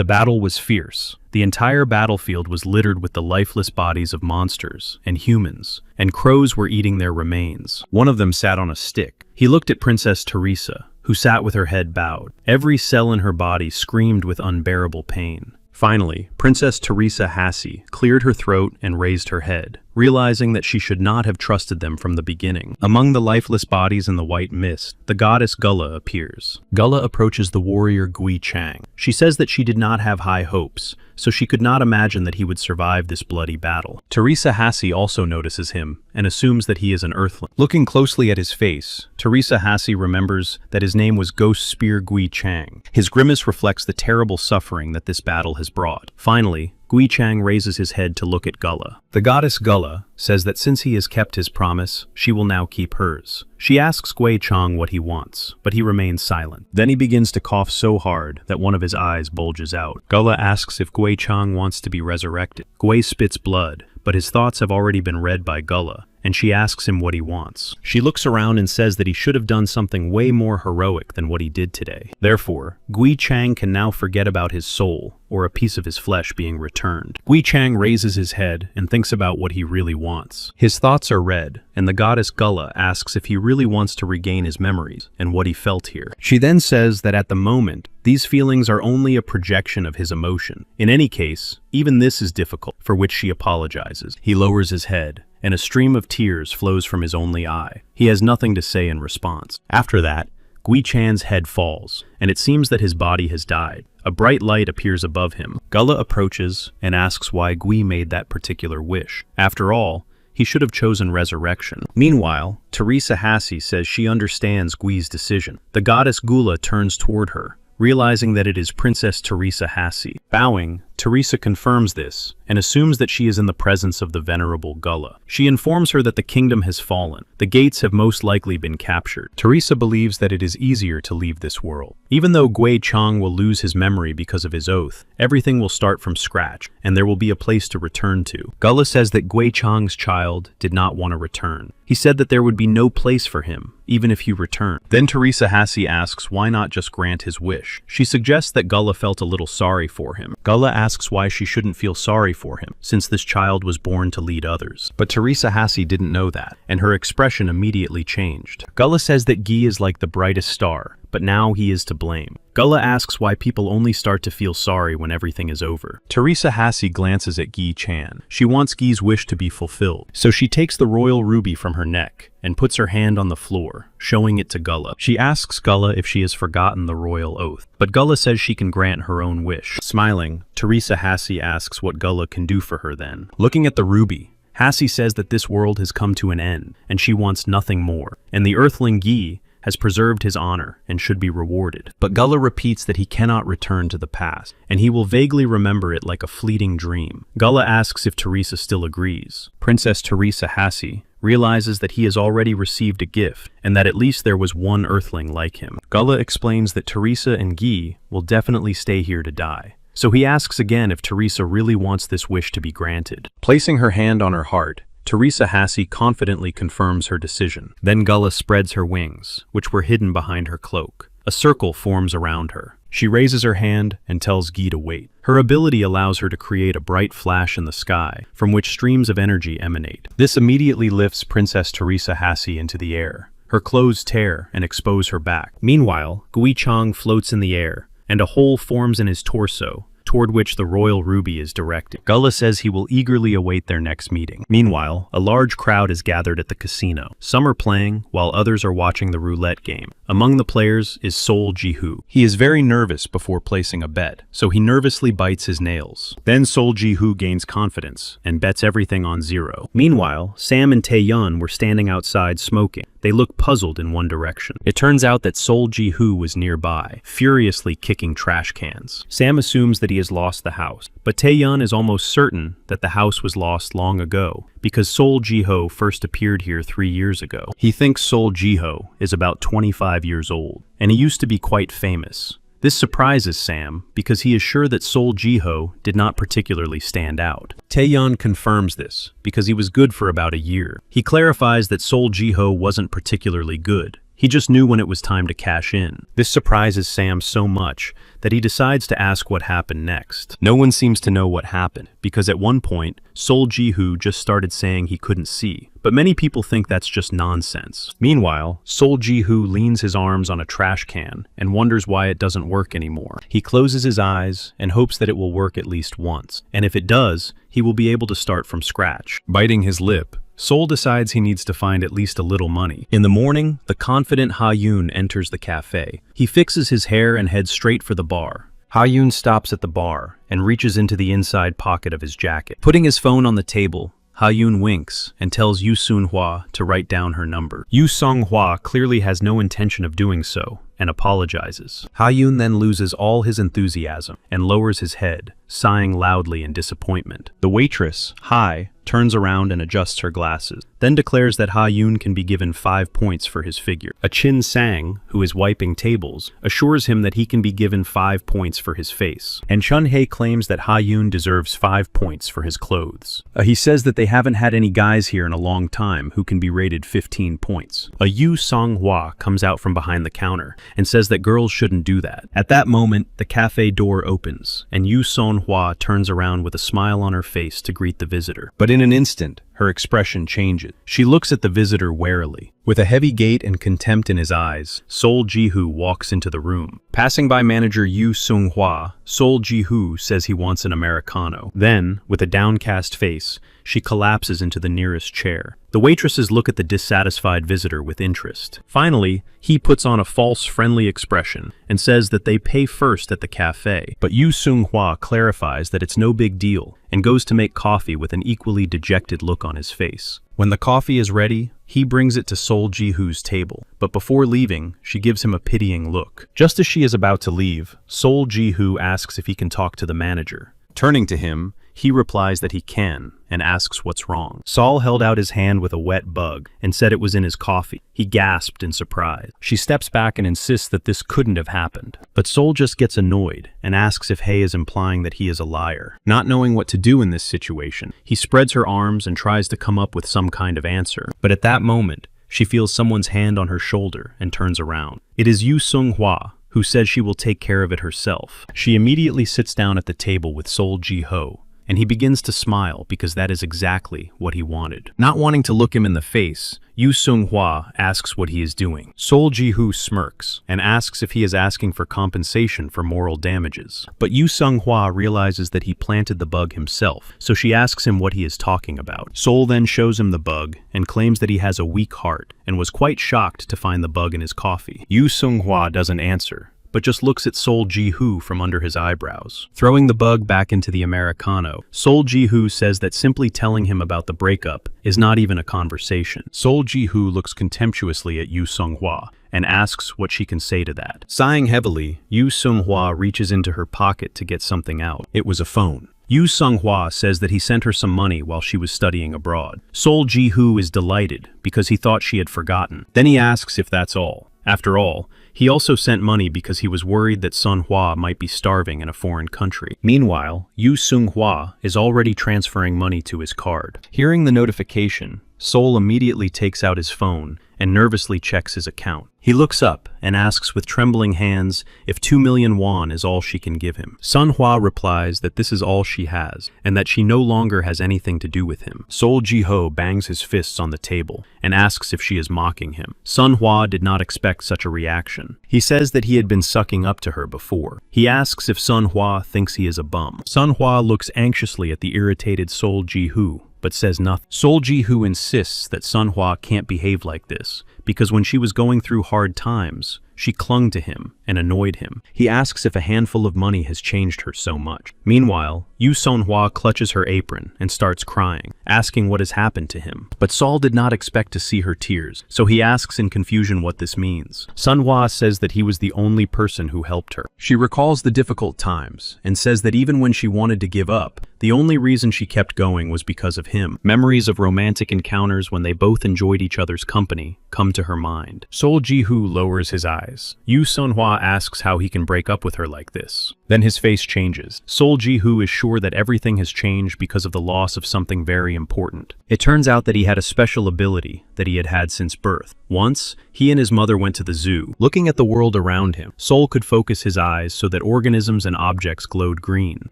The battle was fierce. The entire battlefield was littered with the lifeless bodies of monsters and humans, and crows were eating their remains. One of them sat on a stick. He looked at Princess Teresa, who sat with her head bowed. Every cell in her body screamed with unbearable pain. Finally, Princess Teresa Hassie cleared her throat and raised her head, realizing that she should not have trusted them from the beginning. Among the lifeless bodies in the white mist, the goddess Gula appears. Gula approaches the warrior Gui Chang. She says that she did not have high hopes, so she could not imagine that he would survive this bloody battle. Teresa Hassie also notices him and assumes that he is an earthling. Looking closely at his face, Teresa Hassie remembers that his name was Ghost Spear Gui Chang. His grimace reflects the terrible suffering that this battle has brought. Finally, Gui Chang raises his head to look at Gula. The goddess Gula says that since he has kept his promise, she will now keep hers. She asks Gui Chang what he wants, but he remains silent. Then he begins to cough so hard that one of his eyes bulges out. Gula asks if Gui Chang wants to be resurrected. Gui spits blood, but his thoughts have already been read by Gula, and she asks him what he wants. She looks around and says that he should have done something way more heroic than what he did today. Therefore, Gui Chang can now forget about his soul, or a piece of his flesh being returned. Gui Chang raises his head and thinks about what he really wants. His thoughts are read, and the goddess Gula asks if he really wants to regain his memories and what he felt here. She then says that at the moment, these feelings are only a projection of his emotion. In any case, even this is difficult, for which she apologizes. He lowers his head, and a stream of tears flows from his only eye. He has nothing to say in response. After that, Gui Chan's head falls, and it seems that his body has died. A bright light appears above him. Gula approaches and asks why Gui made that particular wish. After all, he should have chosen resurrection. Meanwhile, Teresa Hassie says she understands Gui's decision. The goddess Gula turns toward her, realizing that it is Princess Teresa Hassie. Bowing, Teresa confirms this and assumes that she is in the presence of the venerable Gula. She informs her that the kingdom has fallen. The gates have most likely been captured. Teresa believes that it is easier to leave this world. Even though Gui Chang will lose his memory because of his oath, everything will start from scratch, and there will be a place to return to. Gula says that Gui Chang's child did not want to return. He said that there would be no place for him, even if he returned. Then Teresa Hassie asks why not just grant his wish. She suggests that Gula felt a little sorry for him. Gula asks why she shouldn't feel sorry for him, since this child was born to lead others. But Teresa Hassie didn't know that, and her expression immediately changed. Gula says that Guy is like the brightest star, but now he is to blame. Gula asks why people only start to feel sorry when everything is over. Teresa Hassie glances at Gui Chan. She wants Guy's wish to be fulfilled, so she takes the royal ruby from her neck and puts her hand on the floor, showing it to Gula. She asks Gula if she has forgotten the royal oath, but Gula says she can grant her own wish. Smiling, Teresa Hassie asks what Gula can do for her then. Looking at the ruby, Hassie says that this world has come to an end, and she wants nothing more, and the earthling Guy has preserved his honor and should be rewarded. But Gula repeats that he cannot return to the past, and he will vaguely remember it like a fleeting dream. Gula asks if Teresa still agrees. Princess Teresa Hassie realizes that he has already received a gift, and that at least there was one earthling like him. Gula explains that Teresa and Guy will definitely stay here to die. So he asks again if Teresa really wants this wish to be granted. Placing her hand on her heart, Teresa Hassie confidently confirms her decision. Then Gula spreads her wings, which were hidden behind her cloak. A circle forms around her. She raises her hand and tells Guy to wait. Her ability allows her to create a bright flash in the sky, from which streams of energy emanate. This immediately lifts Princess Teresa Hassie into the air. Her clothes tear and expose her back. Meanwhile, Gui Chang floats in the air, and a hole forms in his torso, toward which the royal ruby is directed. Gula says he will eagerly await their next meeting. Meanwhile, a large crowd is gathered at the casino. Some are playing, while others are watching the roulette game. Among the players is Sol Jihu. He is very nervous before placing a bet, so he nervously bites his nails. Then Sol Jihu gains confidence and bets everything on 0. Meanwhile, Sam and Taeyun were standing outside smoking. They look puzzled in one direction. It turns out that Sol Jihu was nearby, furiously kicking trash cans. Sam assumes that he has lost the house, but Taeyun is almost certain that the house was lost long ago, because Sol Jiho first appeared here 3 years ago. He thinks Sol Jiho is about 25 years old, and he used to be quite famous. This surprises Sam because he is sure that Sol Jiho did not particularly stand out. Taeyun confirms this because he was good for about a year. He clarifies that Sol Jiho wasn't particularly good. He just knew when it was time to cash in. This surprises Sam so much that he decides to ask what happened next. No one seems to know what happened, because at one point, Sol Ji-hoo just started saying he couldn't see, but many people think that's just nonsense. Meanwhile, Sol Ji-hoo leans his arms on a trash can and wonders why it doesn't work anymore. He closes his eyes and hopes that it will work at least once, and if it does, he will be able to start from scratch. Biting his lip, Sol decides he needs to find at least a little money. In the morning, the confident Ha-yoon enters the cafe. He fixes his hair and heads straight for the bar. Ha-yoon stops at the bar and reaches into the inside pocket of his jacket. Putting his phone on the table, Ha-yoon winks and tells Yoo Seung-hwa to write down her number. Yoo Seung-hwa clearly has no intention of doing so and apologizes. Ha-yoon then loses all his enthusiasm and lowers his head, sighing loudly in disappointment. The waitress, Hai, turns around and adjusts her glasses, then declares that Ha-yoon can be given 5 points for his figure. A Chin Sang, who is wiping tables, assures him that he can be given 5 points for his face. And Chun-hae claims that Ha-yoon deserves 5 points for his clothes. He says that they haven't had any guys here in a long time who can be rated 15 points. A Yoo Seung-hwa comes out from behind the counter and says that girls shouldn't do that. At that moment, the cafe door opens, and Yoo Seung-hwa turns around with a smile on her face to greet the visitor. But in an instant, her expression changes. She looks at the visitor warily. With a heavy gait and contempt in his eyes, Sol Ji-hoo walks into the room. Passing by manager Yoo Seung-hwa, Sol Ji-hoo says he wants an Americano. Then, with a downcast face, she collapses into the nearest chair. The waitresses look at the dissatisfied visitor with interest. Finally, he puts on a false friendly expression and says that they pay first at the cafe. But Yoo Seung-hwa clarifies that it's no big deal and goes to make coffee with an equally dejected look on his face. When the coffee is ready, he brings it to Sol Ji-hoo's table, but before leaving, she gives him a pitying look. Just as she is about to leave, Sol Ji-hoo asks if he can talk to the manager. Turning to him, he replies that he can, and asks what's wrong. Sol held out his hand with a wet bug and said it was in his coffee. He gasped in surprise. She steps back and insists that this couldn't have happened. But Sol just gets annoyed and asks if Hae is implying that he is a liar. Not knowing what to do in this situation, he spreads her arms and tries to come up with some kind of answer. But at that moment, she feels someone's hand on her shoulder and turns around. It is Yoo Seung-hwa, who says she will take care of it herself. She immediately sits down at the table with Sol Ji-hoo, and he begins to smile because that is exactly what he wanted. Not wanting to look him in the face, Yoo Seung-hwa asks what he is doing. Sol Ji-hoo smirks and asks if he is asking for compensation for moral damages. But Yoo Seung-hwa realizes that he planted the bug himself, so she asks him what he is talking about. Sol then shows him the bug and claims that he has a weak heart and was quite shocked to find the bug in his coffee. Yoo Seung-hwa doesn't answer, but just looks at Sol Ji-hoo from under his eyebrows. Throwing the bug back into the Americano, Sol Ji-hoo says that simply telling him about the breakup is not even a conversation. Sol Ji-hoo looks contemptuously at Yoo Seung-hwa and asks what she can say to that. Sighing heavily, Yoo Seung-hwa reaches into her pocket to get something out. It was a phone. Yoo Seung-hwa says that he sent her some money while she was studying abroad. Sol Ji-hoo is delighted because he thought she had forgotten. Then he asks if that's all. After all, he also sent money because he was worried that Sun Hwa might be starving in a foreign country. Meanwhile, Yoo Seung-hwa is already transferring money to his card. Hearing the notification, Sol immediately takes out his phone and nervously checks his account. He looks up and asks with trembling hands if 2 million won is all she can give him. Sun Hwa replies that this is all she has and that she no longer has anything to do with him. Sol Ji-hoo bangs his fists on the table and asks if she is mocking him. Sun Hwa did not expect such a reaction. He says that he had been sucking up to her before. He asks if Sun Hwa thinks he is a bum. Sun Hwa looks anxiously at the irritated Sol Ji-hoo, but says nothing. Sol Ji-hoo insists that Sun Hwa can't behave like this, because when she was going through hard times, she clung to him and annoyed him. He asks if a handful of money has changed her so much. Meanwhile, Yoo Seung-hwa clutches her apron and starts crying, asking what has happened to him. But Sol did not expect to see her tears, so he asks in confusion what this means. Sun Hwa says that he was the only person who helped her. She recalls the difficult times and says that even when she wanted to give up, the only reason she kept going was because of him. Memories of romantic encounters when they both enjoyed each other's company come to her mind. Sol Ji-hoo lowers his eyes. Yoo Seung-hwa asks how he can break up with her like this. Then his face changes. Sol Ji-hoo is sure that everything has changed because of the loss of something very important. It turns out that he had a special ability that he had had since birth. Once, he and his mother went to the zoo. Looking at the world around him, Sol could focus his eyes so that organisms and objects glowed green.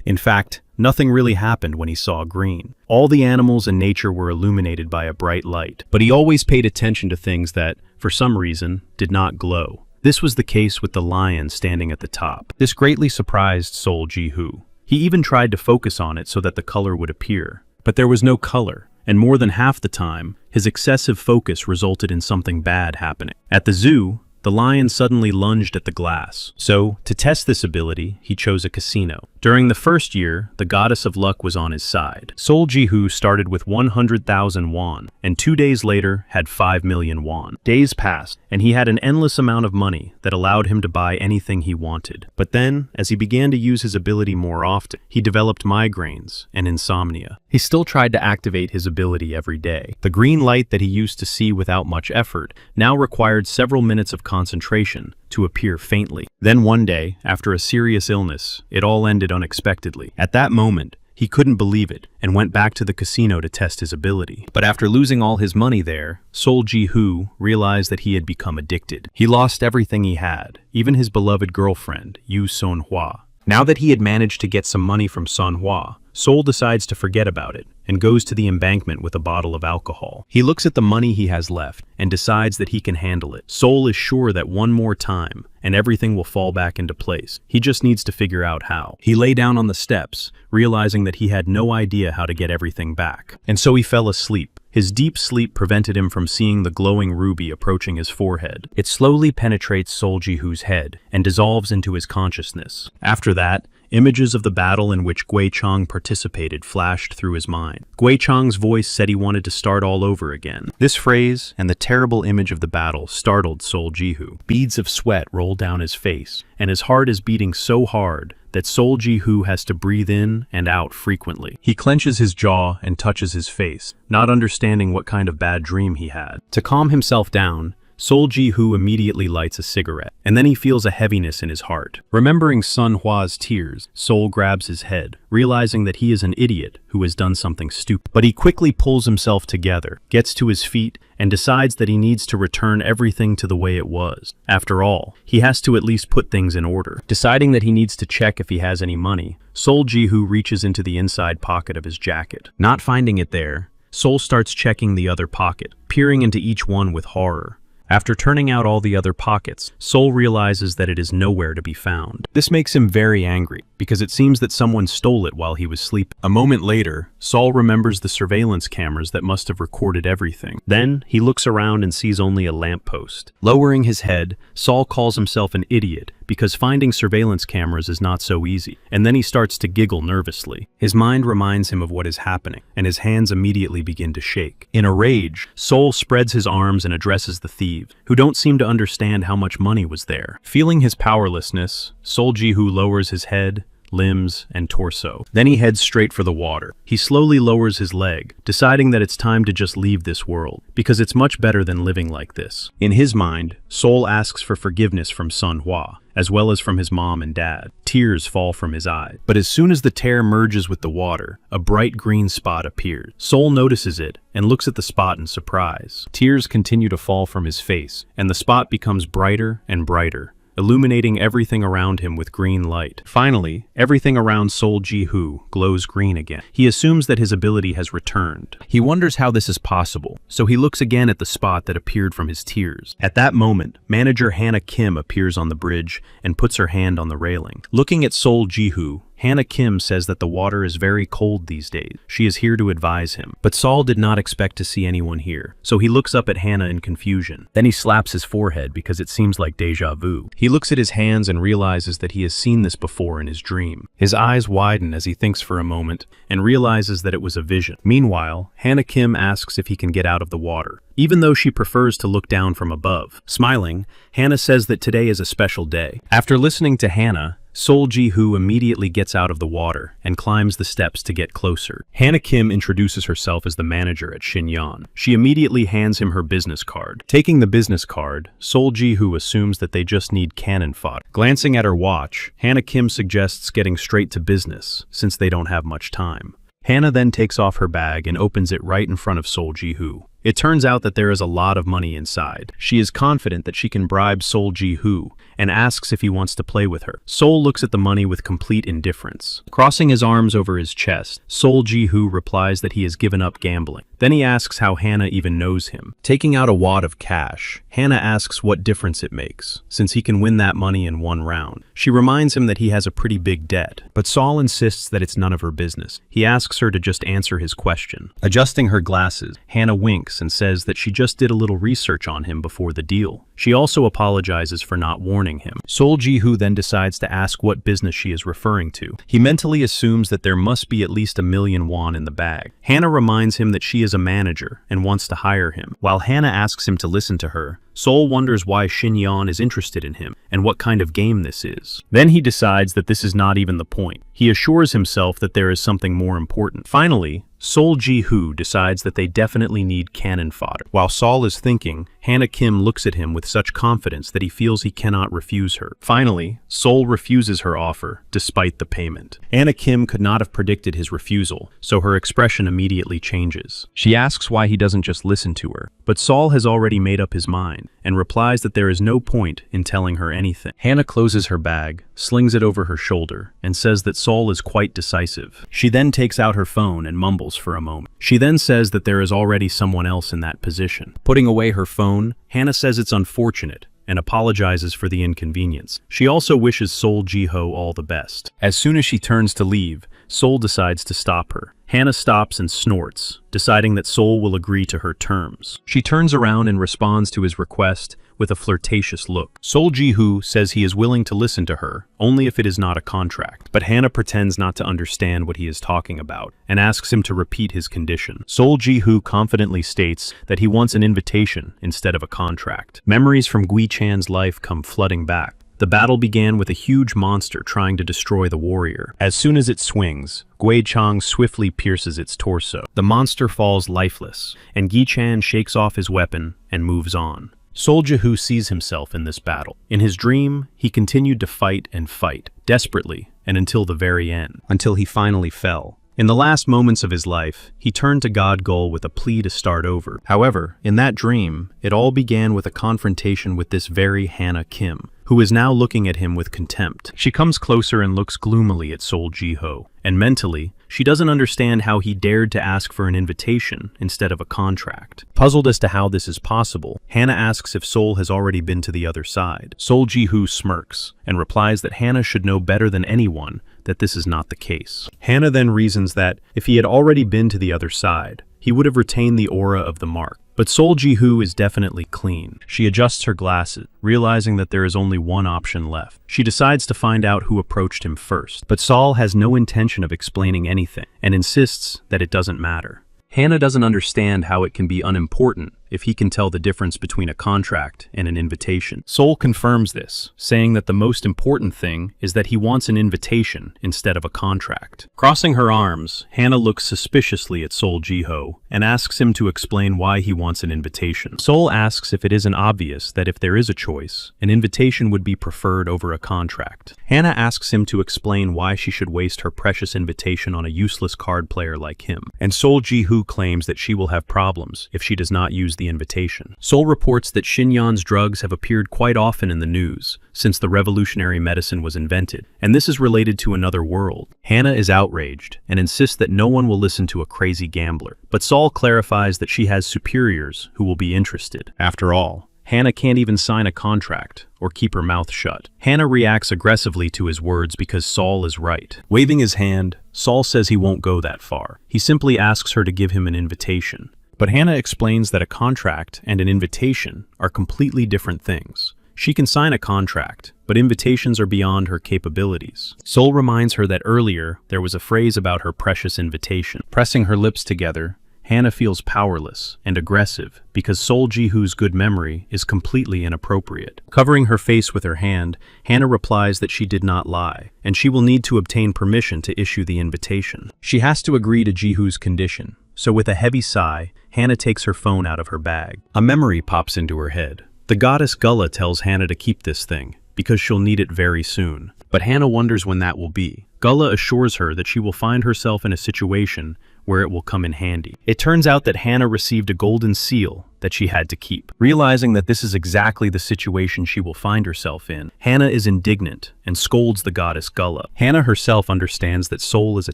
In fact, nothing really happened when he saw green. All the animals and nature were illuminated by a bright light, but he always paid attention to things that, for some reason, did not glow. This was the case with the lion standing at the top. This greatly surprised Sol Ji-hoo. He even tried to focus on it so that the color would appear. But there was no color, and more than half the time, his excessive focus resulted in something bad happening. At the zoo, the lion suddenly lunged at the glass. So, to test this ability, he chose a casino. During the first year, the goddess of luck was on his side. Sol Ji-hoo started with 100,000 won, and 2 days later had 5 million won. Days passed, and he had an endless amount of money that allowed him to buy anything he wanted. But then, as he began to use his ability more often, he developed migraines and insomnia. He still tried to activate his ability every day. The green light that he used to see without much effort now required several minutes of concentration to appear faintly. Then one day, after a serious illness, it all ended unexpectedly. At that moment, he couldn't believe it and went back to the casino to test his ability. But after losing all his money there, Sol Ji-hoo realized that he had become addicted. He lost everything he had, even his beloved girlfriend, Yoo Seon-hwa. Now that he had managed to get some money from Seon-hwa, Sol decides to forget about it and goes to the embankment with a bottle of alcohol. He looks at the money he has left and decides that he can handle it. Sol is sure that one more time and everything will fall back into place. He just needs to figure out how. He lay down on the steps, realizing that he had no idea how to get everything back. And so he fell asleep. His deep sleep prevented him from seeing the glowing ruby approaching his forehead. It slowly penetrates Sol Ji-hoo's head and dissolves into his consciousness. After that, images of the battle in which Gui Chang participated flashed through his mind. Gui Chang's voice said he wanted to start all over again. This phrase and the terrible image of the battle startled Sol Ji-hoo. Beads of sweat roll down his face, and his heart is beating so hard that Sol Ji-hoo has to breathe in and out frequently. He clenches his jaw and touches his face, not understanding what kind of bad dream he had. To calm himself down, Sol Ji-hoo immediately lights a cigarette, and then he feels a heaviness in his heart. Remembering Seon-hwa's tears, Sol grabs his head, realizing that he is an idiot who has done something stupid. But he quickly pulls himself together, gets to his feet, and decides that he needs to return everything to the way it was. After all, he has to at least put things in order. Deciding that he needs to check if he has any money, Sol Ji-hoo reaches into the inside pocket of his jacket. Not finding it there, Sol starts checking the other pocket, peering into each one with horror. After turning out all the other pockets, Sol realizes that it is nowhere to be found. This makes him very angry, because it seems that someone stole it while he was sleeping. A moment later, Sol remembers the surveillance cameras that must have recorded everything. Then, he looks around and sees only a lamppost. Lowering his head, Sol calls himself an idiot, because finding surveillance cameras is not so easy, and then he starts to giggle nervously. His mind reminds him of what is happening, and his hands immediately begin to shake. In a rage, Sol spreads his arms and addresses the thieves, who don't seem to understand how much money was there. Feeling his powerlessness, Sol Ji-hoo lowers his head, limbs, and torso. Then he heads straight for the water. He slowly lowers his leg, deciding that it's time to just leave this world, because it's much better than living like this. In his mind, Sol asks for forgiveness from Seon-hwa, as well as from his mom and dad. Tears fall from his eyes. But as soon as the tear merges with the water, a bright green spot appears. Sol notices it and looks at the spot in surprise. Tears continue to fall from his face, and the spot becomes brighter and brighter, illuminating everything around him with green light. Finally, everything around Sol Ji-hoo glows green again. He assumes that his ability has returned. He wonders how this is possible, so he looks again at the spot that appeared from his tears. At that moment, manager Hannah Kim appears on the bridge and puts her hand on the railing. Looking at Sol Ji-hoo, Hannah Kim says that the water is very cold these days. She is here to advise him. But Sol did not expect to see anyone here, so he looks up at Hannah in confusion. Then he slaps his forehead because it seems like deja vu. He looks at his hands and realizes that he has seen this before in his dream. His eyes widen as he thinks for a moment and realizes that it was a vision. Meanwhile, Hannah Kim asks if he can get out of the water, even though she prefers to look down from above. Smiling, Hannah says that today is a special day. After listening to Hannah, Sol Ji-hoo immediately gets out of the water and climbs the steps to get closer. Hannah Kim introduces herself as the manager at Shinyan. She immediately hands him her business card. Taking the business card, Sol Ji-hoo assumes that they just need cannon fodder. Glancing at her watch, Hannah Kim suggests getting straight to business, since they don't have much time. Hannah then takes off her bag and opens it right in front of Sol Ji-hoo. It turns out that there is a lot of money inside. She is confident that she can bribe Sol Ji-hoo and asks if he wants to play with her. Sol looks at the money with complete indifference. Crossing his arms over his chest, Sol Ji-hoo replies that he has given up gambling. Then he asks how Hannah even knows him. Taking out a wad of cash, Hannah asks what difference it makes, since he can win that money in one round. She reminds him that he has a pretty big debt, but Sol insists that it's none of her business. He asks her to just answer his question. Adjusting her glasses, Hannah winks and says that she just did a little research on him before the deal. She also apologizes for not warning him. Sol Ji-hoo then decides to ask what business she is referring to. He mentally assumes that there must be at least 1,000,000 won in the bag. Hannah reminds him that she is a manager and wants to hire him. While Hannah asks him to listen to her, Sol wonders why Shinyan is interested in him and what kind of game this is. Then he decides that this is not even the point. He assures himself that there is something more important. Finally, Sol Ji-hoo decides that they definitely need cannon fodder. While Sol is thinking, Hannah Kim looks at him with such confidence that he feels he cannot refuse her. Finally, Sol refuses her offer, despite the payment. Hannah Kim could not have predicted his refusal, so her expression immediately changes. She asks why he doesn't just listen to her, but Sol has already made up his mind, and replies that there is no point in telling her anything. Hannah closes her bag, slings it over her shoulder, and says that Sol is quite decisive. She then takes out her phone and mumbles for a moment. She then says that there is already someone else in that position. Putting away her phone, Hannah says it's unfortunate and apologizes for the inconvenience. She also wishes Sol Ji-hoo all the best. As soon as she turns to leave, Sol decides to stop her. Hannah stops and snorts, deciding that Sol will agree to her terms. She turns around and responds to his request with a flirtatious look. Sol Ji-hoo says he is willing to listen to her, only if it is not a contract. But Hannah pretends not to understand what he is talking about, and asks him to repeat his condition. Sol Ji-hoo confidently states that he wants an invitation instead of a contract. Memories from Gui-chan's life come flooding back. The battle began with a huge monster trying to destroy the warrior. As soon as it swings, Gui-chang swiftly pierces its torso. The monster falls lifeless, and Gui-chan shakes off his weapon and moves on. Sol Ji-hoo sees himself in this battle. In his dream, he continued to fight and fight, desperately, and until the very end, until he finally fell. In the last moments of his life, he turned to God Gul with a plea to start over. However, in that dream, it all began with a confrontation with this very Hannah Kim, who is now looking at him with contempt. She comes closer and looks gloomily at Sol Ji-hoo, and mentally, she doesn't understand how he dared to ask for an invitation instead of a contract. Puzzled as to how this is possible, Hannah asks if Sol has already been to the other side. Sol Ji-hoo smirks and replies that Hannah should know better than anyone that this is not the case. Hannah then reasons that if he had already been to the other side, he would have retained the aura of the mark. But Sol Ji-hoo is definitely clean. She adjusts her glasses, realizing that there is only one option left. She decides to find out who approached him first, but Sol has no intention of explaining anything, and insists that it doesn't matter. Hannah doesn't understand how it can be unimportant if he can tell the difference between a contract and an invitation. Sol confirms this, saying that the most important thing is that he wants an invitation instead of a contract. Crossing her arms, Hannah looks suspiciously at Sol Ji-hoo and asks him to explain why he wants an invitation. Sol asks if it isn't obvious that if there is a choice, an invitation would be preferred over a contract. Hannah asks him to explain why she should waste her precious invitation on a useless card player like him, and Sol Ji-hoo claims that she will have problems if she does not use the invitation. Sol reports that Shinyan's drugs have appeared quite often in the news since the revolutionary medicine was invented, and this is related to another world. Hannah is outraged and insists that no one will listen to a crazy gambler, but Sol clarifies that she has superiors who will be interested. After all, Hannah can't even sign a contract or keep her mouth shut. Hannah reacts aggressively to his words because Sol is right. Waving his hand, Sol says he won't go that far. He simply asks her to give him an invitation. But Hannah explains that a contract and an invitation are completely different things. She can sign a contract, but invitations are beyond her capabilities. Sol reminds her that earlier there was a phrase about her precious invitation. Pressing her lips together, Hannah feels powerless and aggressive because Sol Ji-hoo's good memory is completely inappropriate. Covering her face with her hand, Hannah replies that she did not lie, and she will need to obtain permission to issue the invitation. She has to agree to Ji-hoo's condition, so with a heavy sigh, Hannah takes her phone out of her bag. A memory pops into her head. The goddess Gullah tells Hannah to keep this thing, because she'll need it very soon. But Hannah wonders when that will be. Gullah assures her that she will find herself in a situation where it will come in handy. It turns out that Hannah received a golden seal that she had to keep. Realizing that this is exactly the situation she will find herself in, Hannah is indignant and scolds the goddess Gullah. Hannah herself understands that Sol is a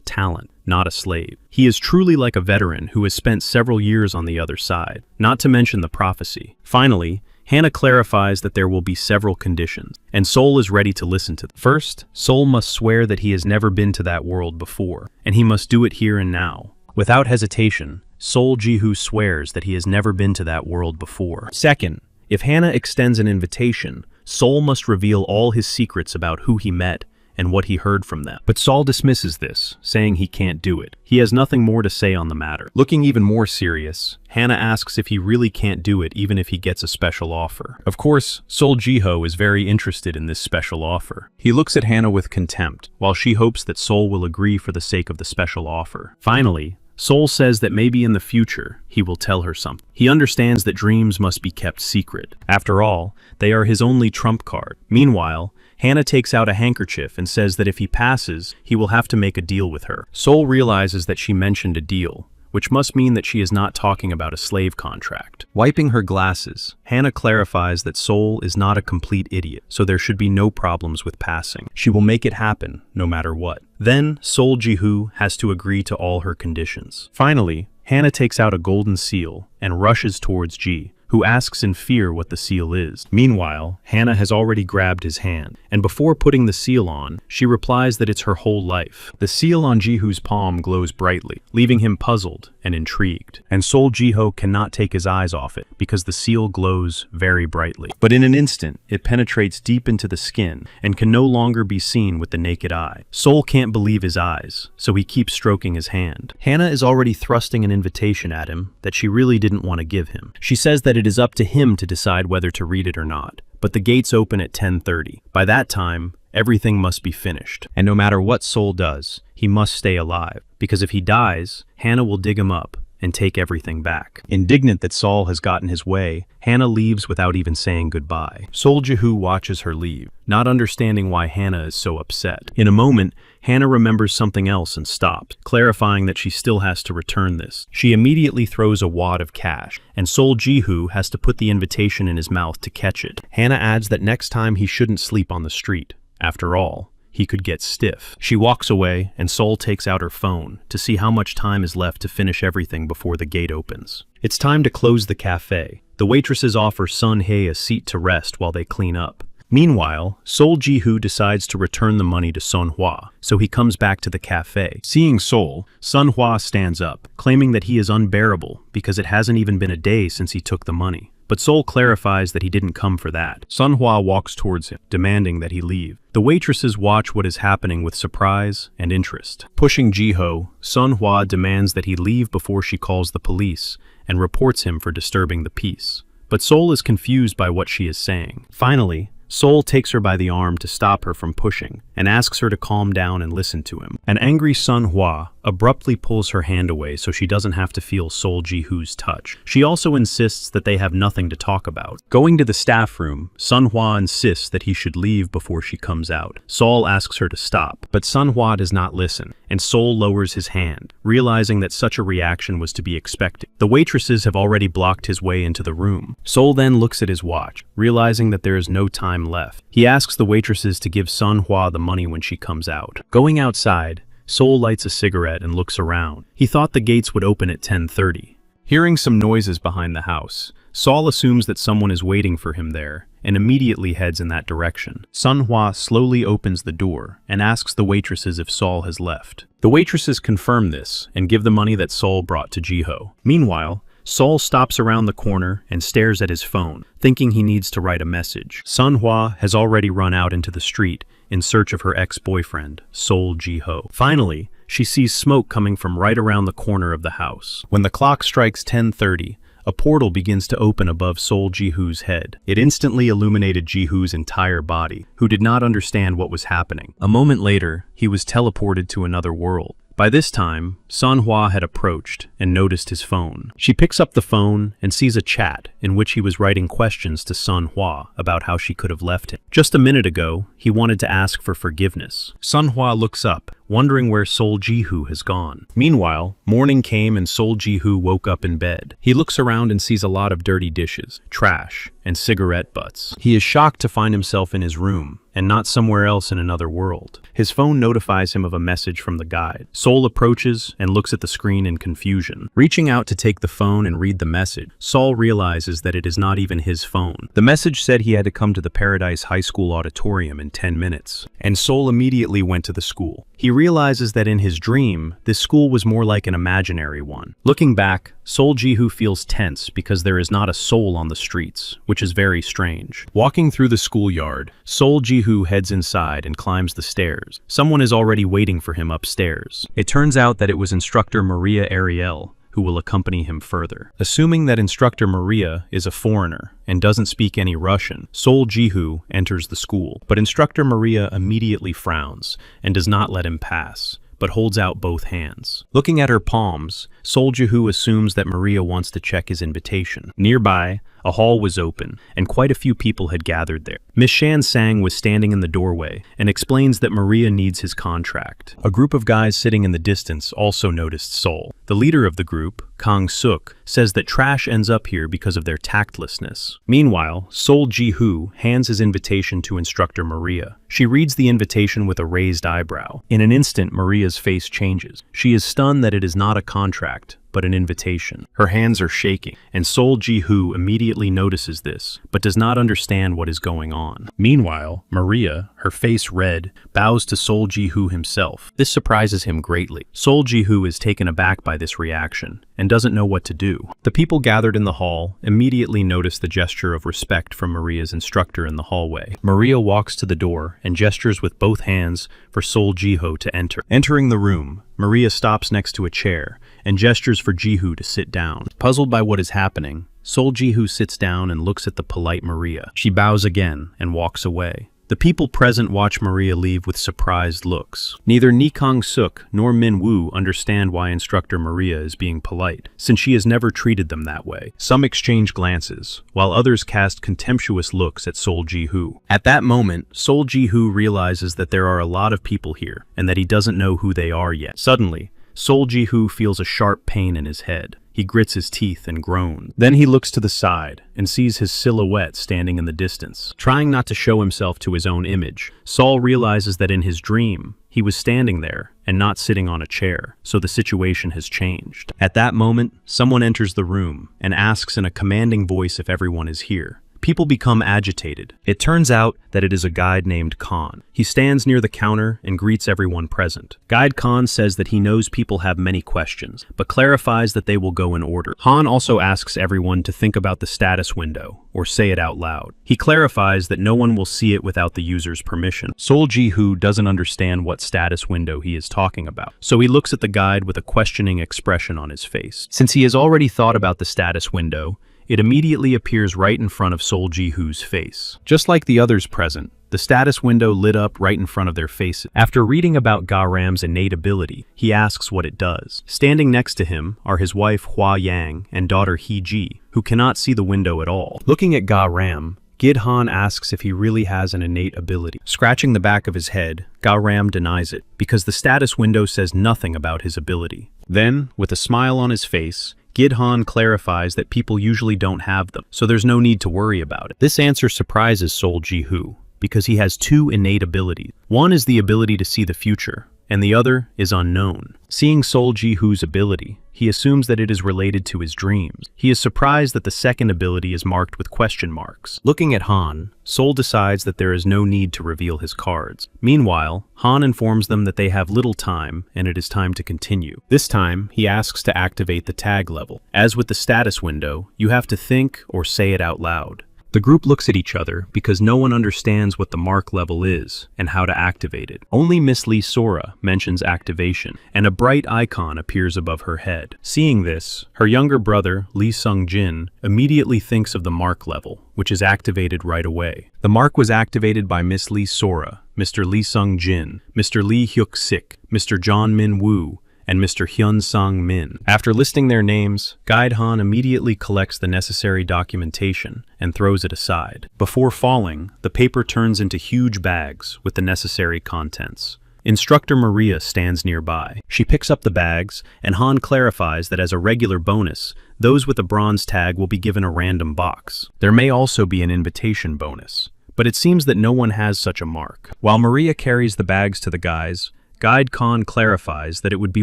talent, not a slave. He is truly like a veteran who has spent several years on the other side, not to mention the prophecy. Finally, Hannah clarifies that there will be several conditions, and Sol is ready to listen to them. First, Sol must swear that he has never been to that world before, and he must do it here and now. Without hesitation, Sol Ji-hoo swears that he has never been to that world before. Second, if Hannah extends an invitation, Sol must reveal all his secrets about who he met and what he heard from them. But Sol dismisses this, saying he can't do it. He has nothing more to say on the matter. Looking even more serious, Hannah asks if he really can't do it even if he gets a special offer. Of course, Sol Ji-hoo is very interested in this special offer. He looks at Hannah with contempt, while she hopes that Sol will agree for the sake of the special offer. Finally, Sol says that maybe in the future, he will tell her something. He understands that dreams must be kept secret. After all, they are his only trump card. Meanwhile, Hannah takes out a handkerchief and says that if he passes, he will have to make a deal with her. Sol realizes that she mentioned a deal, which must mean that she is not talking about a slave contract. Wiping her glasses, Hannah clarifies that Sol is not a complete idiot, so there should be no problems with passing. She will make it happen, no matter what. Then, Sol Ji-hoo has to agree to all her conditions. Finally, Hannah takes out a golden seal and rushes towards Ji, who asks in fear what the seal is. Meanwhile, Hannah has already grabbed his hand, and before putting the seal on, she replies that it's her whole life. The seal on Ji-hoo's palm glows brightly, leaving him puzzled and intrigued, and Sol Ji-hoo cannot take his eyes off it because the seal glows very brightly. But in an instant, it penetrates deep into the skin and can no longer be seen with the naked eye. Sol can't believe his eyes, so he keeps stroking his hand. Hannah is already thrusting an invitation at him that she really didn't want to give him. She says that it is up to him to decide whether to read it or not, but the gates open at 10:30. By that time, everything must be finished, and no matter what Sol does, he must stay alive, because if he dies, Hannah will dig him up and take everything back. Indignant that Sol has gotten his way, Hannah leaves without even saying goodbye. Sol Ji-hoo watches her leave, not understanding why Hannah is so upset. In a moment, Hannah remembers something else and stops, clarifying that she still has to return this. She immediately throws a wad of cash, and Sol Ji-hoo has to put the invitation in his mouth to catch it. Hannah adds that next time he shouldn't sleep on the street. After all, he could get stiff. She walks away, and Sol takes out her phone to see how much time is left to finish everything before the gate opens. It's time to close the cafe. The waitresses offer Sun Hye a seat to rest while they clean up. Meanwhile, Sol Ji-hoo decides to return the money to Sun Hwa, so he comes back to the cafe. Seeing Sol, Sun Hwa stands up, claiming that he is unbearable because it hasn't even been a day since he took the money. But Sol clarifies that he didn't come for that. Sun Hwa walks towards him, demanding that he leave. The waitresses watch what is happening with surprise and interest. Pushing Ji-hoo, Sun Hwa demands that he leave before she calls the police and reports him for disturbing the peace. But Sol is confused by what she is saying. Finally, Sol takes her by the arm to stop her from pushing and asks her to calm down and listen to him. An angry Sun Hwa abruptly pulls her hand away so she doesn't have to feel Sol Ji-hoo's touch. She also insists that they have nothing to talk about. Going to the staff room, Sun Hwa insists that he should leave before she comes out. Sol asks her to stop, but Sun Hwa does not listen, and Sol lowers his hand, realizing that such a reaction was to be expected. The waitresses have already blocked his way into the room. Sol then looks at his watch, realizing that there is no time left. He asks the waitresses to give Sun Hwa the money when she comes out. Going outside, Sol lights a cigarette and looks around. He thought the gates would open at 10:30. Hearing some noises behind the house, Sol assumes that someone is waiting for him there and immediately heads in that direction. Sun Hwa slowly opens the door and asks the waitresses if Sol has left. The waitresses confirm this and give the money that Sol brought to Ji-hoo. Meanwhile, Sol stops around the corner and stares at his phone, thinking he needs to write a message. Manhwa has already run out into the street in search of her ex-boyfriend, Sol Ji-ho. Finally, she sees smoke coming from right around the corner of the house. When the clock strikes 10:30, a portal begins to open above Sol Ji-hoo's head. It instantly illuminated Ji-hoo's entire body, who did not understand what was happening. A moment later, he was teleported to another world. By this time, Manhwa had approached and noticed his phone. She picks up the phone and sees a chat in which he was writing questions to Manhwa about how she could have left him. Just a minute ago, he wanted to ask for forgiveness. Manhwa looks up, wondering where Sol Ji-hoo has gone. Meanwhile, morning came and Sol Ji-hoo woke up in bed. He looks around and sees a lot of dirty dishes, trash, and cigarette butts. He is shocked to find himself in his room, and not somewhere else in another world. His phone notifies him of a message from the guide. Sol approaches and looks at the screen in confusion. Reaching out to take the phone and read the message, Sol realizes that it is not even his phone. The message said he had to come to the Paradise High School auditorium in 10 minutes, and Sol immediately went to the school. He realizes that in his dream, this school was more like an imaginary one. Looking back, Sol Ji-hoo feels tense because there is not a soul on the streets, which is very strange. Walking through the schoolyard, Sol Ji-hoo heads inside and climbs the stairs. Someone is already waiting for him upstairs. It turns out that it was instructor Maria Ariel, who will accompany him further. Assuming that instructor Maria is a foreigner and doesn't speak any Russian, Sol Ji-hoo enters the school, but instructor Maria immediately frowns and does not let him pass, but holds out both hands. Looking at her palms, Sol Ji-hoo assumes that Maria wants to check his invitation. Nearby, a hall was open, and quite a few people had gathered there. Miss Shan Sang was standing in the doorway and explains that Maria needs his contract. A group of guys sitting in the distance also noticed Sol. The leader of the group, Kang Suk, says that trash ends up here because of their tactlessness. Meanwhile, Sol Ji-hoo hands his invitation to instructor Maria. She reads the invitation with a raised eyebrow. In an instant, Maria's face changes. She is stunned that it is not a contract, but an invitation. Her hands are shaking, and Sol Ji-hoo immediately notices this, but does not understand what is going on. Meanwhile, Maria, her face red, bows to Sol Ji-hoo himself. This surprises him greatly. Sol Ji-hoo is taken aback by this reaction, and doesn't know what to do. The people gathered in the hall immediately notice the gesture of respect from Maria's instructor in the hallway. Maria walks to the door and gestures with both hands for Sol Ji-hoo to enter. Entering the room, Maria stops next to a chair and gestures for Ji-hoo to sit down. Puzzled by what is happening, Sol Ji-hoo sits down and looks at the polite Maria. She bows again and walks away. The people present watch Maria leave with surprised looks. Neither Ni Kang-suk nor Min Woo understand why instructor Maria is being polite, since she has never treated them that way. Some exchange glances, while others cast contemptuous looks at Sol Ji-hoo. At that moment, Sol Ji-hoo realizes that there are a lot of people here, and that he doesn't know who they are yet. Suddenly, Sol Ji-hoo feels a sharp pain in his head. He grits his teeth and groans. Then he looks to the side and sees his silhouette standing in the distance. Trying not to show himself to his own image, Sol realizes that in his dream, he was standing there and not sitting on a chair, so the situation has changed. At that moment, someone enters the room and asks in a commanding voice if everyone is here. People become agitated. It turns out that it is a guide named Khan. He stands near the counter and greets everyone present. Guide Khan says that he knows people have many questions, but clarifies that they will go in order. Han also asks everyone to think about the status window, or say it out loud. He clarifies that no one will see it without the user's permission. Sol Ji-hoo doesn't understand what status window he is talking about, so he looks at the guide with a questioning expression on his face. Since he has already thought about the status window, it immediately appears right in front of Sol Ji-hoo's face. Just like the others present, the status window lit up right in front of their faces. After reading about Ga-ram's innate ability, he asks what it does. Standing next to him are his wife Hua Yang and daughter He-ji, who cannot see the window at all. Looking at Ga-ram, Gid-han asks if he really has an innate ability. Scratching the back of his head, Ga-ram denies it, because the status window says nothing about his ability. Then, with a smile on his face, Gid-han clarifies that people usually don't have them, so there's no need to worry about it. This answer surprises Sol Ji-hoo, because he has two innate abilities. One is the ability to see the future, and the other is unknown. Seeing Sol Ji-hoo's ability, he assumes that it is related to his dreams. He is surprised that the second ability is marked with question marks. Looking at Han, Sol decides that there is no need to reveal his cards. Meanwhile, Han informs them that they have little time and it is time to continue. This time, he asks to activate the tag level. As with the status window, you have to think or say it out loud. The group looks at each other because no one understands what the mark level is and how to activate it. Only Miss Lee Sora mentions activation, and a bright icon appears above her head. Seeing this, her younger brother, Lee Sung-jin, immediately thinks of the mark level, which is activated right away. The mark was activated by Miss Lee Sora, Mr. Lee Sung-jin, Mr. Lee Hyuk-sik, Mr. John Min-woo, and Mr. Hyun Sang-min. After listing their names, Guide Han immediately collects the necessary documentation and throws it aside. Before falling, the paper turns into huge bags with the necessary contents. Instructor Maria stands nearby. She picks up the bags, and Han clarifies that as a regular bonus, those with a bronze tag will be given a random box. There may also be an invitation bonus, but it seems that no one has such a mark. While Maria carries the bags to the guys, Guide Khan clarifies that it would be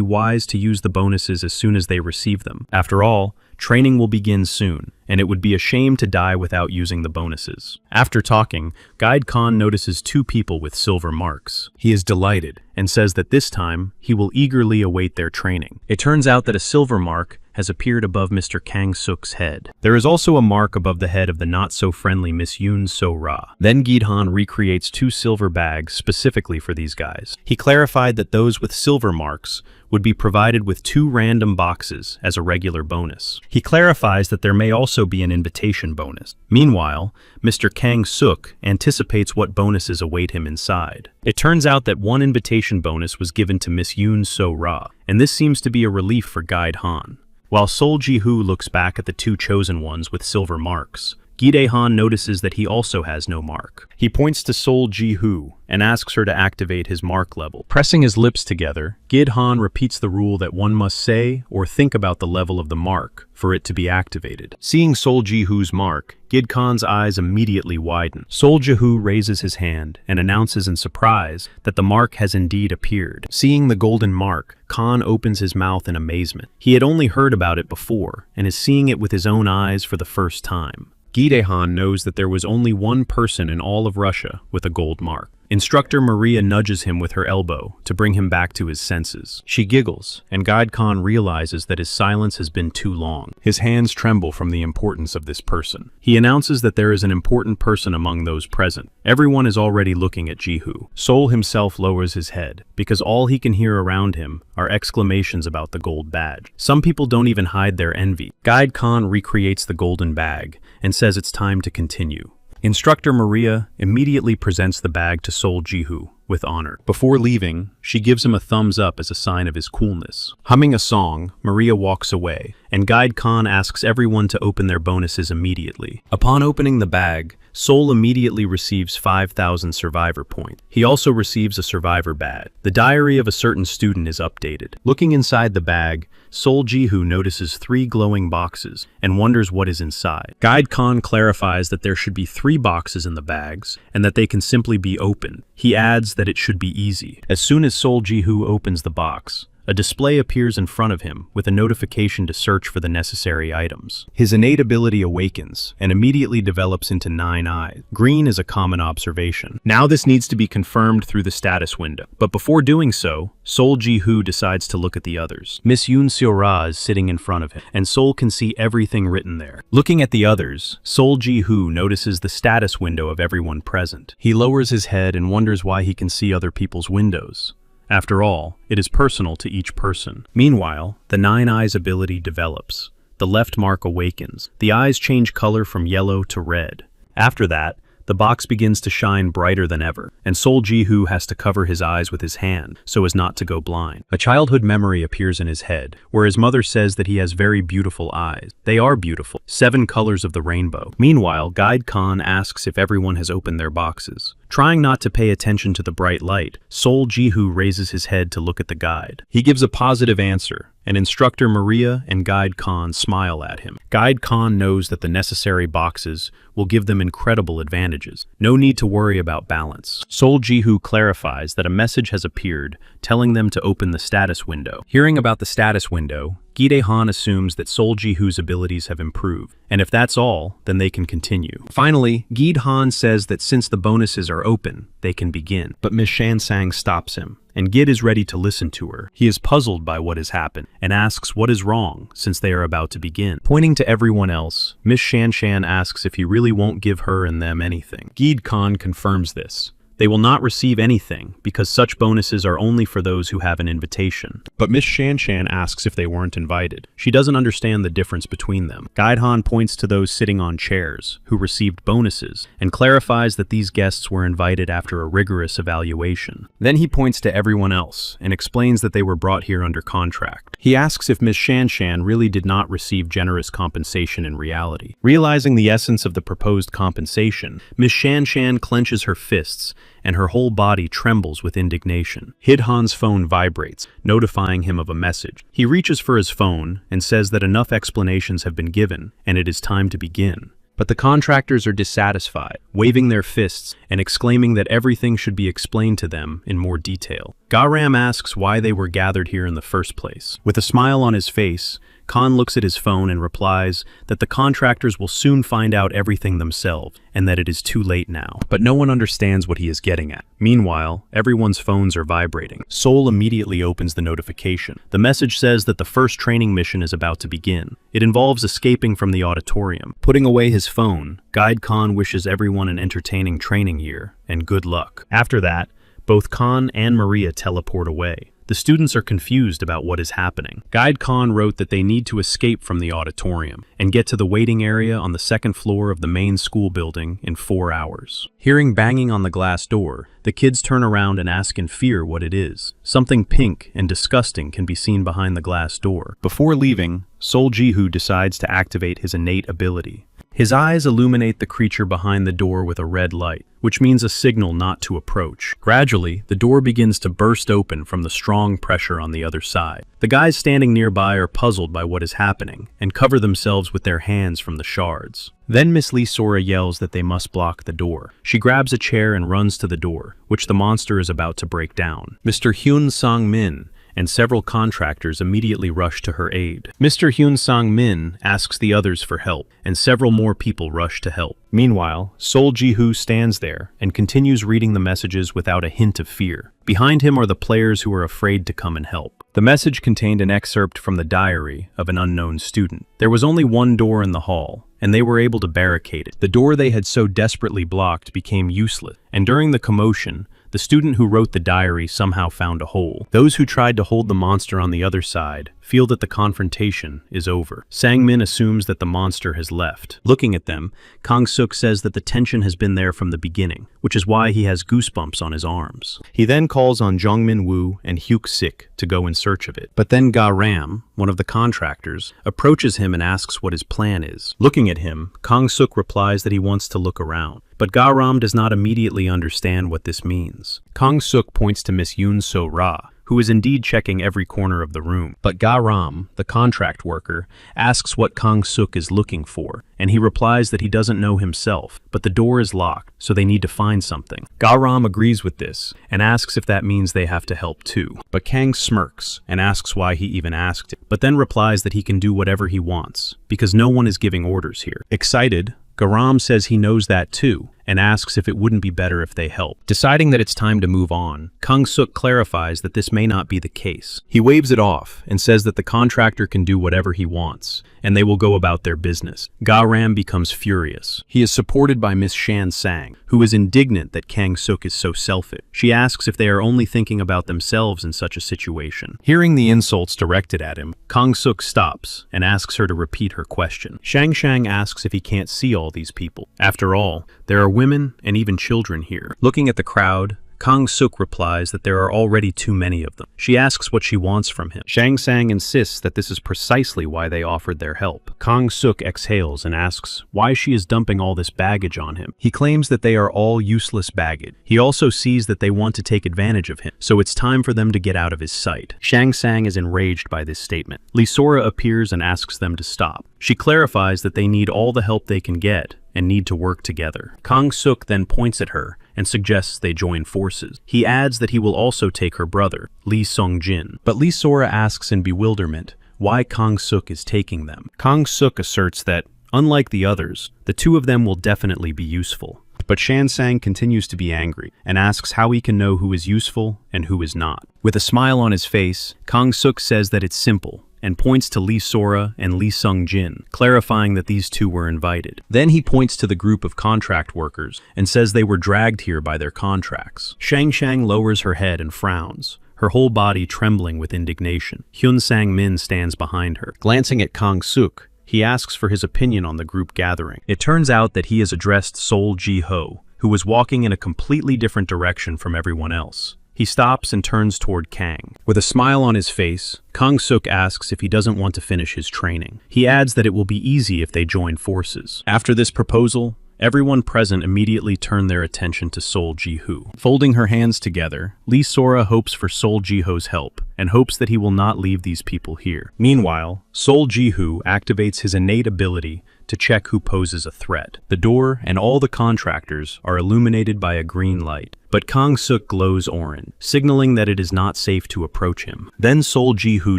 wise to use the bonuses as soon as they receive them. After all, training will begin soon, and it would be a shame to die without using the bonuses. After talking, Guide Khan notices 2 people with silver marks. He is delighted and says that this time he will eagerly await their training. It turns out that a silver mark has appeared above Mr. Kang Suk's head. There is also a mark above the head of the not-so-friendly Miss Yoon So-ra. Then Guide-han recreates 2 silver bags specifically for these guys. He clarified that those with silver marks would be provided with 2 random boxes as a regular bonus. He clarifies that there may also be an invitation bonus. Meanwhile, Mr. Kang Suk anticipates what bonuses await him inside. It turns out that 1 invitation bonus was given to Miss Yoon So-ra, and this seems to be a relief for Guide-han. While Sol Ji-hoo looks back at the 2 chosen ones with silver marks, Guide-han notices that he also has no mark. He points to Sol Ji-hoo and asks her to activate his mark level. Pressing his lips together, Guide-han repeats the rule that one must say or think about the level of the mark for it to be activated. Seeing Sol Ji-hoo's mark, Guide-khan's eyes immediately widen. Sol Ji-hoo raises his hand and announces in surprise that the mark has indeed appeared. Seeing the golden mark, Khan opens his mouth in amazement. He had only heard about it before and is seeing it with his own eyes for the first time. Guide-han knows that there was only 1 person in all of Russia with a gold mark. Instructor Maria nudges him with her elbow to bring him back to his senses. She giggles, and Guide Khan realizes that his silence has been too long. His hands tremble from the importance of this person. He announces that there is an important person among those present. Everyone is already looking at Ji-hoo. Sol himself lowers his head, because all he can hear around him are exclamations about the gold badge. Some people don't even hide their envy. Guide Khan recreates the golden bag and says it's time to continue. Instructor Maria immediately presents the bag to Sol Ji-hoo with honor. Before leaving, she gives him a thumbs up as a sign of his coolness. Humming a song, Maria walks away, and Guide Khan asks everyone to open their bonuses immediately. Upon opening the bag, Sol immediately receives 5,000 survivor points. He also receives a survivor badge. The diary of a certain student is updated. Looking inside the bag, Sol Ji-hoo notices 3 glowing boxes and wonders what is inside. Guide Khan clarifies that there should be 3 boxes in the bags and that they can simply be opened. He adds that it should be easy. As soon as Sol Ji-hoo opens the box, a display appears in front of him with a notification to search for the necessary items. His innate ability awakens and immediately develops into 9 eyes. Green is a common observation. Now this needs to be confirmed through the status window. But before doing so, Sol Ji-hoo decides to look at the others. Miss Yoon So-ra is sitting in front of him, and Sol can see everything written there. Looking at the others, Sol Ji-hoo notices the status window of everyone present. He lowers his head and wonders why he can see other people's windows. After all, it is personal to each person. Meanwhile, the 9 eyes ability develops. The left mark awakens. The eyes change color from yellow to red. After that, the box begins to shine brighter than ever, and Sol Ji-hoo has to cover his eyes with his hand so as not to go blind. A childhood memory appears in his head, where his mother says that he has very beautiful eyes. They are beautiful, 7 colors of the rainbow. Meanwhile, Guide Khan asks if everyone has opened their boxes. Trying not to pay attention to the bright light, Sol Jihu raises his head to look at the guide. He gives a positive answer, and Instructor Maria and Guide Khan smile at him. Guide Khan knows that the necessary boxes will give them incredible advantages. No need to worry about balance. Sol Jihu clarifies that a message has appeared, telling them to open the status window. Hearing about the status window, Gide Han assumes that Sol Jihu's abilities have improved, and if that's all, then they can continue. Finally, Gide Han says that since the bonuses are open, they can begin. But Miss Shansang stops him, and Gid is ready to listen to her. He is puzzled by what has happened, and asks what is wrong since they are about to begin. Pointing to everyone else, Miss Shanshan asks if he really won't give her and them anything. Gide Khan confirms this. They will not receive anything because such bonuses are only for those who have an invitation. But Miss Shanshan asks if they weren't invited. She doesn't understand the difference between them. Guide Han points to those sitting on chairs, who received bonuses, and clarifies that these guests were invited after a rigorous evaluation. Then he points to everyone else, and explains that they were brought here under contract. He asks if Miss Shanshan really did not receive generous compensation in reality. Realizing the essence of the proposed compensation, Miss Shanshan clenches her fists, and her whole body trembles with indignation. Hidhan's phone vibrates, notifying him of a message. He reaches for his phone and says that enough explanations have been given, and it is time to begin. But the contractors are dissatisfied, waving their fists and exclaiming that everything should be explained to them in more detail. Garam asks why they were gathered here in the first place. With a smile on his face, Khan looks at his phone and replies that the contractors will soon find out everything themselves, and that it is too late now. But no one understands what he is getting at. Meanwhile, everyone's phones are vibrating. Sol immediately opens the notification. The message says that the first training mission is about to begin. It involves escaping from the auditorium. Putting away his phone, Guide Khan wishes everyone an entertaining training year, and good luck. After that, both Khan and Maria teleport away. The students are confused about what is happening. Guide Khan wrote that they need to escape from the auditorium and get to the waiting area on the second floor of the main school building in 4 hours. Hearing banging on the glass door, the kids turn around and ask in fear what it is. Something pink and disgusting can be seen behind the glass door. Before leaving, Sol Jihu decides to activate his innate ability. His eyes illuminate the creature behind the door with a red light, which means a signal not to approach. Gradually, the door begins to burst open from the strong pressure on the other side. The guys standing nearby are puzzled by what is happening and cover themselves with their hands from the shards. Then Miss Lee Sora yells that they must block the door. She grabs a chair and runs to the door, which the monster is about to break down. Mr. Hyun Sang-min and several contractors immediately rush to her aid. Mr. Hyun Sang-min asks the others for help, and several more people rush to help. Meanwhile, Sol Jihu stands there and continues reading the messages without a hint of fear. Behind him are the players who are afraid to come and help. The message contained an excerpt from the diary of an unknown student. There was only one door in the hall, and they were able to barricade it. The door they had so desperately blocked became useless, and during the commotion, the student who wrote the diary somehow found a hole. Those who tried to hold the monster on the other side feel that the confrontation is over. Sang-min assumes that the monster has left. Looking at them, Kang-suk says that the tension has been there from the beginning, which is why he has goosebumps on his arms. He then calls on Jongmin-woo and Hyuk-sik to go in search of it. But then Ga-ram, one of the contractors, approaches him and asks what his plan is. Looking at him, Kang-suk replies that he wants to look around. But Ga-ram does not immediately understand what this means. Kang-suk points to Miss Yoon So-ra, who is indeed checking every corner of the room. But Ga-ram, the contract worker, asks what Kang-suk is looking for, and he replies that he doesn't know himself, but the door is locked, so they need to find something. Ga-ram agrees with this, and asks if that means they have to help too. But Kang smirks, and asks why he even asked it, but then replies that he can do whatever he wants, because no one is giving orders here. Excited, Garam says he knows that too, and asks if it wouldn't be better if they help. Deciding that it's time to move on, Kang-suk clarifies that this may not be the case. He waves it off and says that the contractor can do whatever he wants, and they will go about their business. Ga-ram becomes furious. He is supported by Miss Shan Sang, who is indignant that Kang-suk is so selfish. She asks if they are only thinking about themselves in such a situation. Hearing the insults directed at him, Kang-suk stops and asks her to repeat her question. Shang asks if he can't see all these people. After all, there are women and even children here. Looking at the crowd, Kang Suk replies that there are already too many of them. She asks what she wants from him. Shang Sang insists that this is precisely why they offered their help. Kang Suk exhales and asks why she is dumping all this baggage on him. He claims that they are all useless baggage. He also sees that they want to take advantage of him, so it's time for them to get out of his sight. Shang Sang is enraged by this statement. Lee Sora appears and asks them to stop. She clarifies that they need all the help they can get and need to work together. Kang Suk then points at her and suggests they join forces. He adds that he will also take her brother, Lee Sung-jin. But Lee Sora asks in bewilderment why Kang Suk is taking them. Kang Suk asserts that, unlike the others, the two of them will definitely be useful. But Shang Sang continues to be angry and asks how he can know who is useful and who is not. With a smile on his face, Kang Suk says that it's simple and points to Lee Sora and Lee Sung-jin, clarifying that these two were invited. Then he points to the group of contract workers and says they were dragged here by their contracts. Shang Sang lowers her head and frowns, her whole body trembling with indignation. Hyun Sang-min stands behind her. Glancing at Kang Suk, he asks for his opinion on the group gathering. It turns out that he has addressed Sol Ji-ho, who was walking in a completely different direction from everyone else. He stops and turns toward Kang. With a smile on his face, Kang Suk asks if he doesn't want to finish his training. He adds that it will be easy if they join forces. After this proposal, everyone present immediately turned their attention to Sol Ji-ho. Folding her hands together, Lee Sora hopes for Sol Ji-ho's help and hopes that he will not leave these people here. Meanwhile, Sol Ji-ho activates his innate ability to check who poses a threat. The door and all the contractors are illuminated by a green light, but Kang Suk glows orange, signaling that it is not safe to approach him. Then Sol Ji-ho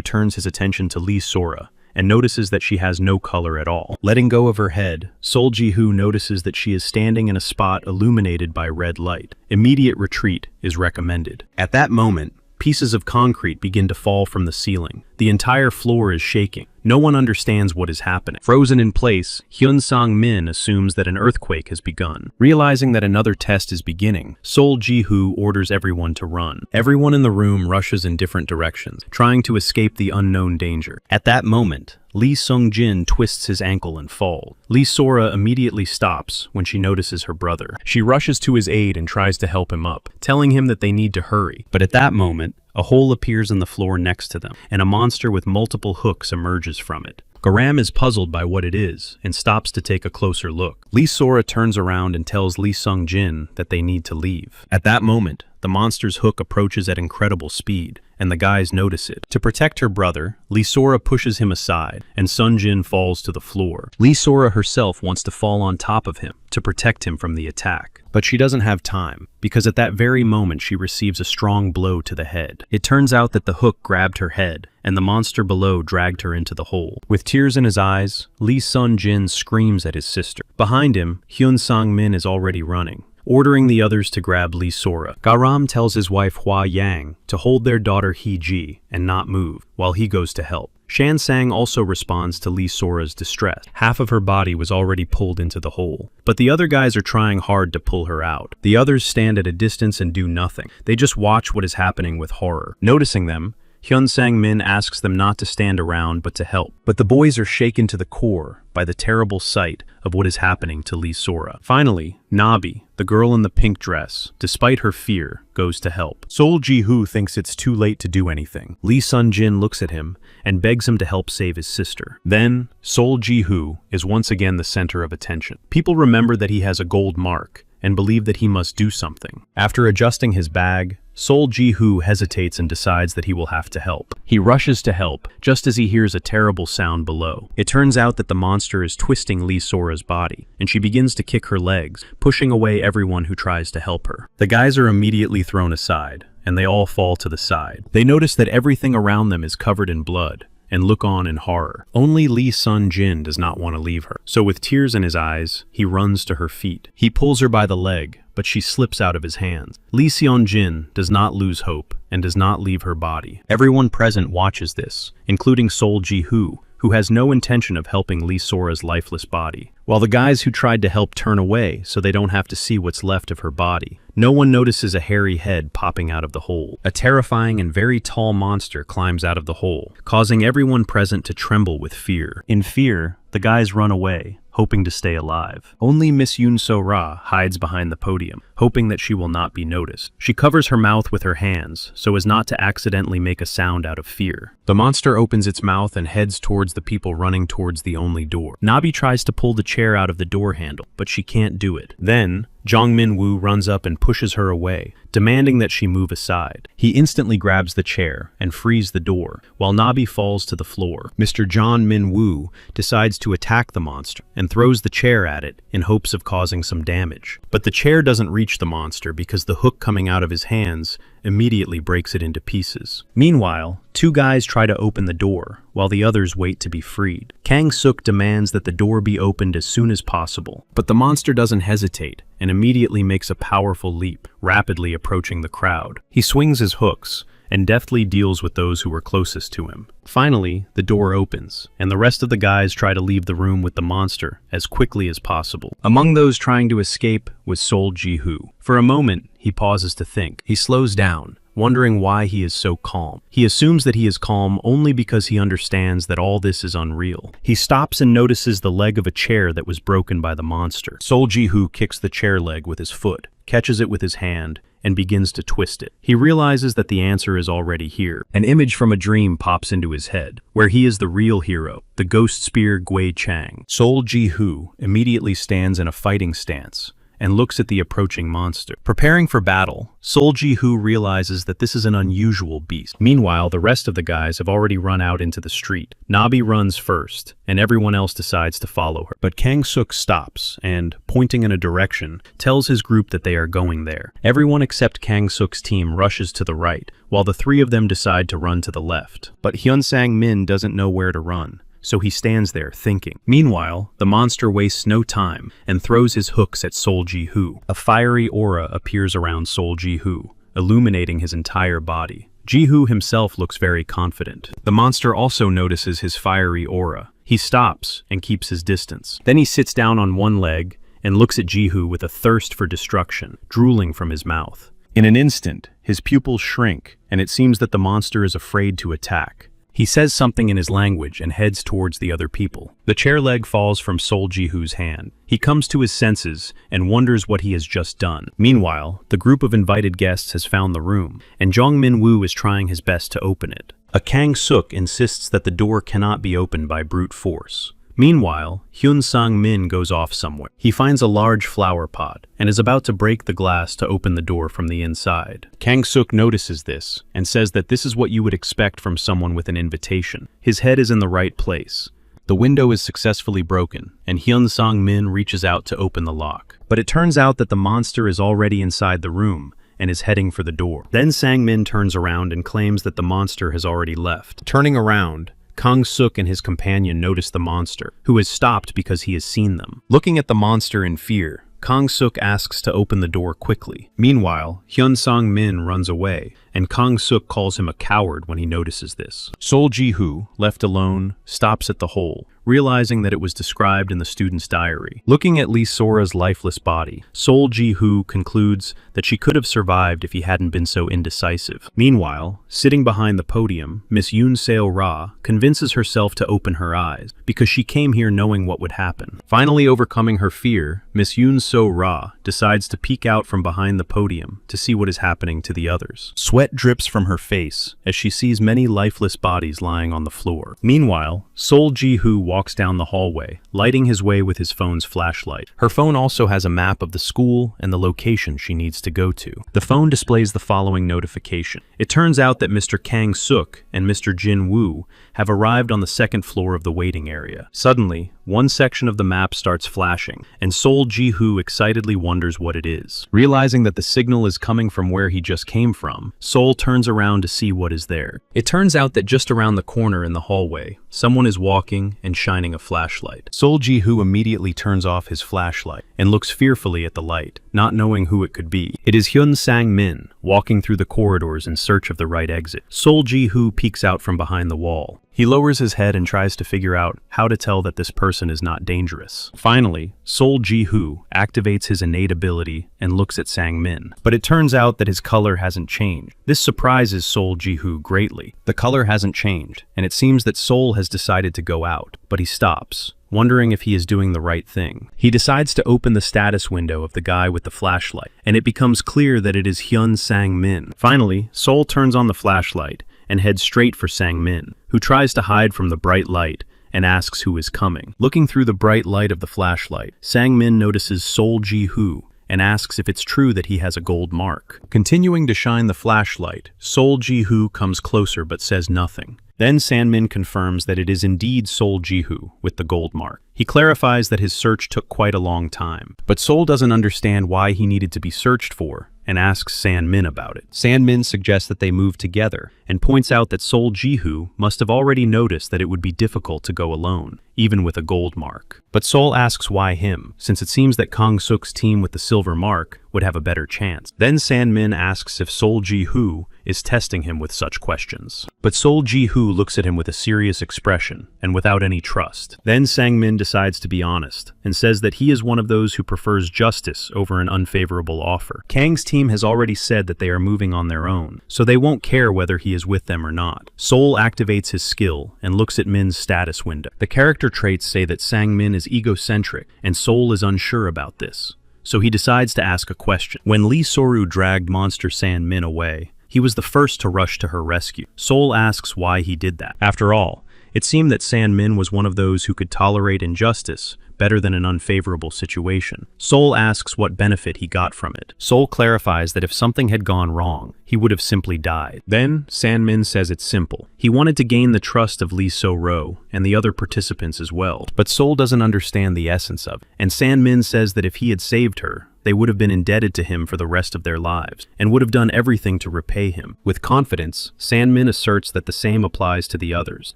turns his attention to Lee Sora and notices that she has no color at all. Letting go of her head, Sol Ji-ho notices that she is standing in a spot illuminated by red light. Immediate retreat is recommended. At that moment, pieces of concrete begin to fall from the ceiling. The entire floor is shaking. No one understands what is happening. Frozen in place, Hyun Sang-min assumes that an earthquake has begun. Realizing that another test is beginning, Sol Ji-ho orders everyone to run. Everyone in the room rushes in different directions, trying to escape the unknown danger. At that moment, Lee Sung-jin twists his ankle and falls. Lee Sora immediately stops when she notices her brother. She rushes to his aid and tries to help him up, telling him that they need to hurry. But at that moment, a hole appears in the floor next to them, and a monster with multiple hooks emerges from it. Garam is puzzled by what it is and stops to take a closer look. Lee Sora turns around and tells Lee Sung-jin that they need to leave. At that moment, the monster's hook approaches at incredible speed, and the guys notice it. To protect her brother, Lee Sora pushes him aside, and Sun-jin falls to the floor. Lee Sora herself wants to fall on top of him to protect him from the attack. But she doesn't have time, because at that very moment she receives a strong blow to the head. It turns out that the hook grabbed her head, and the monster below dragged her into the hole. With tears in his eyes, Lee Sun-jin screams at his sister. Behind him, Hyun Sang-min is already running, ordering the others to grab Lee Sora. Garam tells his wife Hua Yang to hold their daughter Hee-ji and not move, while he goes to help. Shan Sang also responds to Lee Sora's distress. Half of her body was already pulled into the hole, but the other guys are trying hard to pull her out. The others stand at a distance and do nothing. They just watch what is happening with horror. Noticing them, Hyun Sang-min asks them not to stand around but to help. But the boys are shaken to the core by the terrible sight of what is happening to Lee Sora. Finally, Nabi, the girl in the pink dress, despite her fear, goes to help. Sol Ji-ho thinks it's too late to do anything. Lee Sun-jin looks at him and begs him to help save his sister. Then, Sol Ji-ho is once again the center of attention. People remember that he has a gold mark and believe that he must do something. After adjusting his bag, Sol Ji-ho hesitates and decides that he will have to help. He rushes to help, just as he hears a terrible sound below. It turns out that the monster is twisting Lee Sora's body, and she begins to kick her legs, pushing away everyone who tries to help her. The guys are immediately thrown aside, and they all fall to the side. They notice that everything around them is covered in blood, and look on in horror. Only Lee Sun-jin does not want to leave her, so with tears in his eyes, he runs to her feet. He pulls her by the leg, but she slips out of his hands. Lee Seon-jin does not lose hope and does not leave her body. Everyone present watches this, including Sol Ji-ho, who has no intention of helping Lee Sora's lifeless body, while the guys who tried to help turn away so they don't have to see what's left of her body. No one notices a hairy head popping out of the hole. A terrifying and very tall monster climbs out of the hole, causing everyone present to tremble with fear. In fear, the guys run away, hoping to stay alive. Only Miss Yoon So-ra hides behind the podium, hoping that she will not be noticed. She covers her mouth with her hands so as not to accidentally make a sound out of fear. The monster opens its mouth and heads towards the people running towards the only door. Nabi tries to pull the chair out of the door handle, but she can't do it. Then, Jong Min-woo runs up and pushes her away, demanding that she move aside. He instantly grabs the chair and frees the door, while Nabi falls to the floor. Mr. John Min-woo decides to attack the monster and throws the chair at it in hopes of causing some damage. But the chair doesn't reach the monster because the hook coming out of his hands immediately breaks it into pieces. Meanwhile, two guys try to open the door, while the others wait to be freed. Kang-suk demands that the door be opened as soon as possible, but the monster doesn't hesitate and immediately makes a powerful leap, rapidly approaching the crowd. He swings his hooks and deftly deals with those who were closest to him. Finally, the door opens, and the rest of the guys try to leave the room with the monster as quickly as possible. Among those trying to escape was Sol Ji-hoo. For a moment, he pauses to think. He slows down, wondering why he is so calm. He assumes that he is calm only because he understands that all this is unreal. He stops and notices the leg of a chair that was broken by the monster. Sol Ji-hoo kicks the chair leg with his foot, catches it with his hand, and begins to twist it. He realizes that the answer is already here. An image from a dream pops into his head, where he is the real hero, the ghost spear Gui Chang. Sol Ji-hoo immediately stands in a fighting stance and looks at the approaching monster. Preparing for battle, Sol Ji-hoo realizes that this is an unusual beast. Meanwhile, the rest of the guys have already run out into the street. Nabi runs first, and everyone else decides to follow her. But Kang-suk stops and, pointing in a direction, tells his group that they are going there. Everyone except Kang-suk's team rushes to the right, while the three of them decide to run to the left. But Hyun Sang-min doesn't know where to run, so he stands there thinking. Meanwhile, the monster wastes no time and throws his hooks at Sol Ji-hoo. A fiery aura appears around Sol Ji-hoo, illuminating his entire body. Ji-hoo himself looks very confident. The monster also notices his fiery aura. He stops and keeps his distance. Then he sits down on one leg and looks at Ji-hoo with a thirst for destruction, drooling from his mouth. In an instant, his pupils shrink, and it seems that the monster is afraid to attack. He says something in his language and heads towards the other people. The chair leg falls from Sol Ji-hoo's hand. He comes to his senses and wonders what he has just done. Meanwhile, the group of invited guests has found the room, and Jong Min-woo is trying his best to open it. A Kang-suk insists that the door cannot be opened by brute force. Meanwhile, Hyun Sang-min goes off somewhere. He finds a large flower pot and is about to break the glass to open the door from the inside. Kang-suk notices this and says that this is what you would expect from someone with an invitation. His head is in the right place. The window is successfully broken, and Hyun Sang-min reaches out to open the lock. But it turns out that the monster is already inside the room and is heading for the door. Then Sang-min turns around and claims that the monster has already left. Turning around, Kang-suk and his companion notice the monster, who has stopped because he has seen them. Looking at the monster in fear, Kang-suk asks to open the door quickly. Meanwhile, Hyun Sang-min runs away, and Kang-suk calls him a coward when he notices this. Sol Ji-hoo, left alone, stops at the hole, realizing that it was described in the student's diary. Looking at Lee Sora's lifeless body, Sol Ji-hoo concludes that she could have survived if he hadn't been so indecisive. Meanwhile, sitting behind the podium, Miss Yoon Seo-ra convinces herself to open her eyes, because she came here knowing what would happen. Finally overcoming her fear, Miss Yoon Seo-ra decides to peek out from behind the podium to see what is happening to the others. Sweat drips from her face as she sees many lifeless bodies lying on the floor. Meanwhile, Sol Ji-hoo walks down the hallway, lighting his way with his phone's flashlight. Her phone also has a map of the school and the location she needs to go to. The phone displays the following notification. It turns out that Mr. Kang-suk and Mr. Jin-woo have arrived on the second floor of the waiting area. Suddenly, one section of the map starts flashing, and Sol Ji-hoo excitedly wonders what it is. Realizing that the signal is coming from where he just came from, Sol turns around to see what is there. It turns out that just around the corner in the hallway, someone is walking and shining a flashlight. Sol Ji-hoo immediately turns off his flashlight and looks fearfully at the light, not knowing who it could be. It is Hyun Sang-min, walking through the corridors in search of the right exit. Sol Ji-hoo peeks out from behind the wall. He lowers his head and tries to figure out how to tell that this person is not dangerous. Finally, Sol Ji-hoo activates his innate ability and looks at Sang-min. But it turns out that his color hasn't changed. This surprises Sol Ji-hoo greatly. The color hasn't changed, and it seems that Sol has has decided to go out, but he stops, wondering if he is doing the right thing. He decides to open the status window of the guy with the flashlight, and it becomes clear that it is Hyun Sang-min. Finally, Sol turns on the flashlight and heads straight for Sang-min, who tries to hide from the bright light and asks who is coming. Looking through the bright light of the flashlight, Sang-min notices Sol Ji-hoo and asks if it's true that he has a gold mark. Continuing to shine the flashlight, Sol Ji-hoo comes closer but says nothing. Then Sang-min confirms that it is indeed Sol Ji-hoo with the gold mark. He clarifies that his search took quite a long time, but Sol doesn't understand why he needed to be searched for and asks Sang-min about it. Sang-min suggests that they move together and points out that Sol Ji-hoo must have already noticed that it would be difficult to go alone, even with a gold mark. But Sol asks why him, since it seems that Kang-suk's team with the silver mark would have a better chance. Then Sang-min asks if Sol Ji-hoo is testing him with such questions. But Sol Ji-hoo looks at him with a serious expression and without any trust. Then Sang-min decides to be honest and says that he is one of those who prefers justice over an unfavorable offer. Kang's team has already said that they are moving on their own, so they won't care whether he is with them or not. Sol activates his skill and looks at Min's status window. The character traits say that Sang-min is egocentric and Sol is unsure about this, so he decides to ask a question. When Lee Soru dragged Monster Sang-min away, he was the first to rush to her rescue. Sol asks why he did that. After all, it seemed that Sang-min was one of those who could tolerate injustice better than an unfavorable situation. Sol asks what benefit he got from it. Sol clarifies that if something had gone wrong, he would have simply died. Then, Sang-min says it's simple. He wanted to gain the trust of Lee So-ro and the other participants as well. But Sol doesn't understand the essence of it, and Sang-min says that if he had saved her, they would have been indebted to him for the rest of their lives, and would have done everything to repay him. With confidence, Sang-min asserts that the same applies to the others.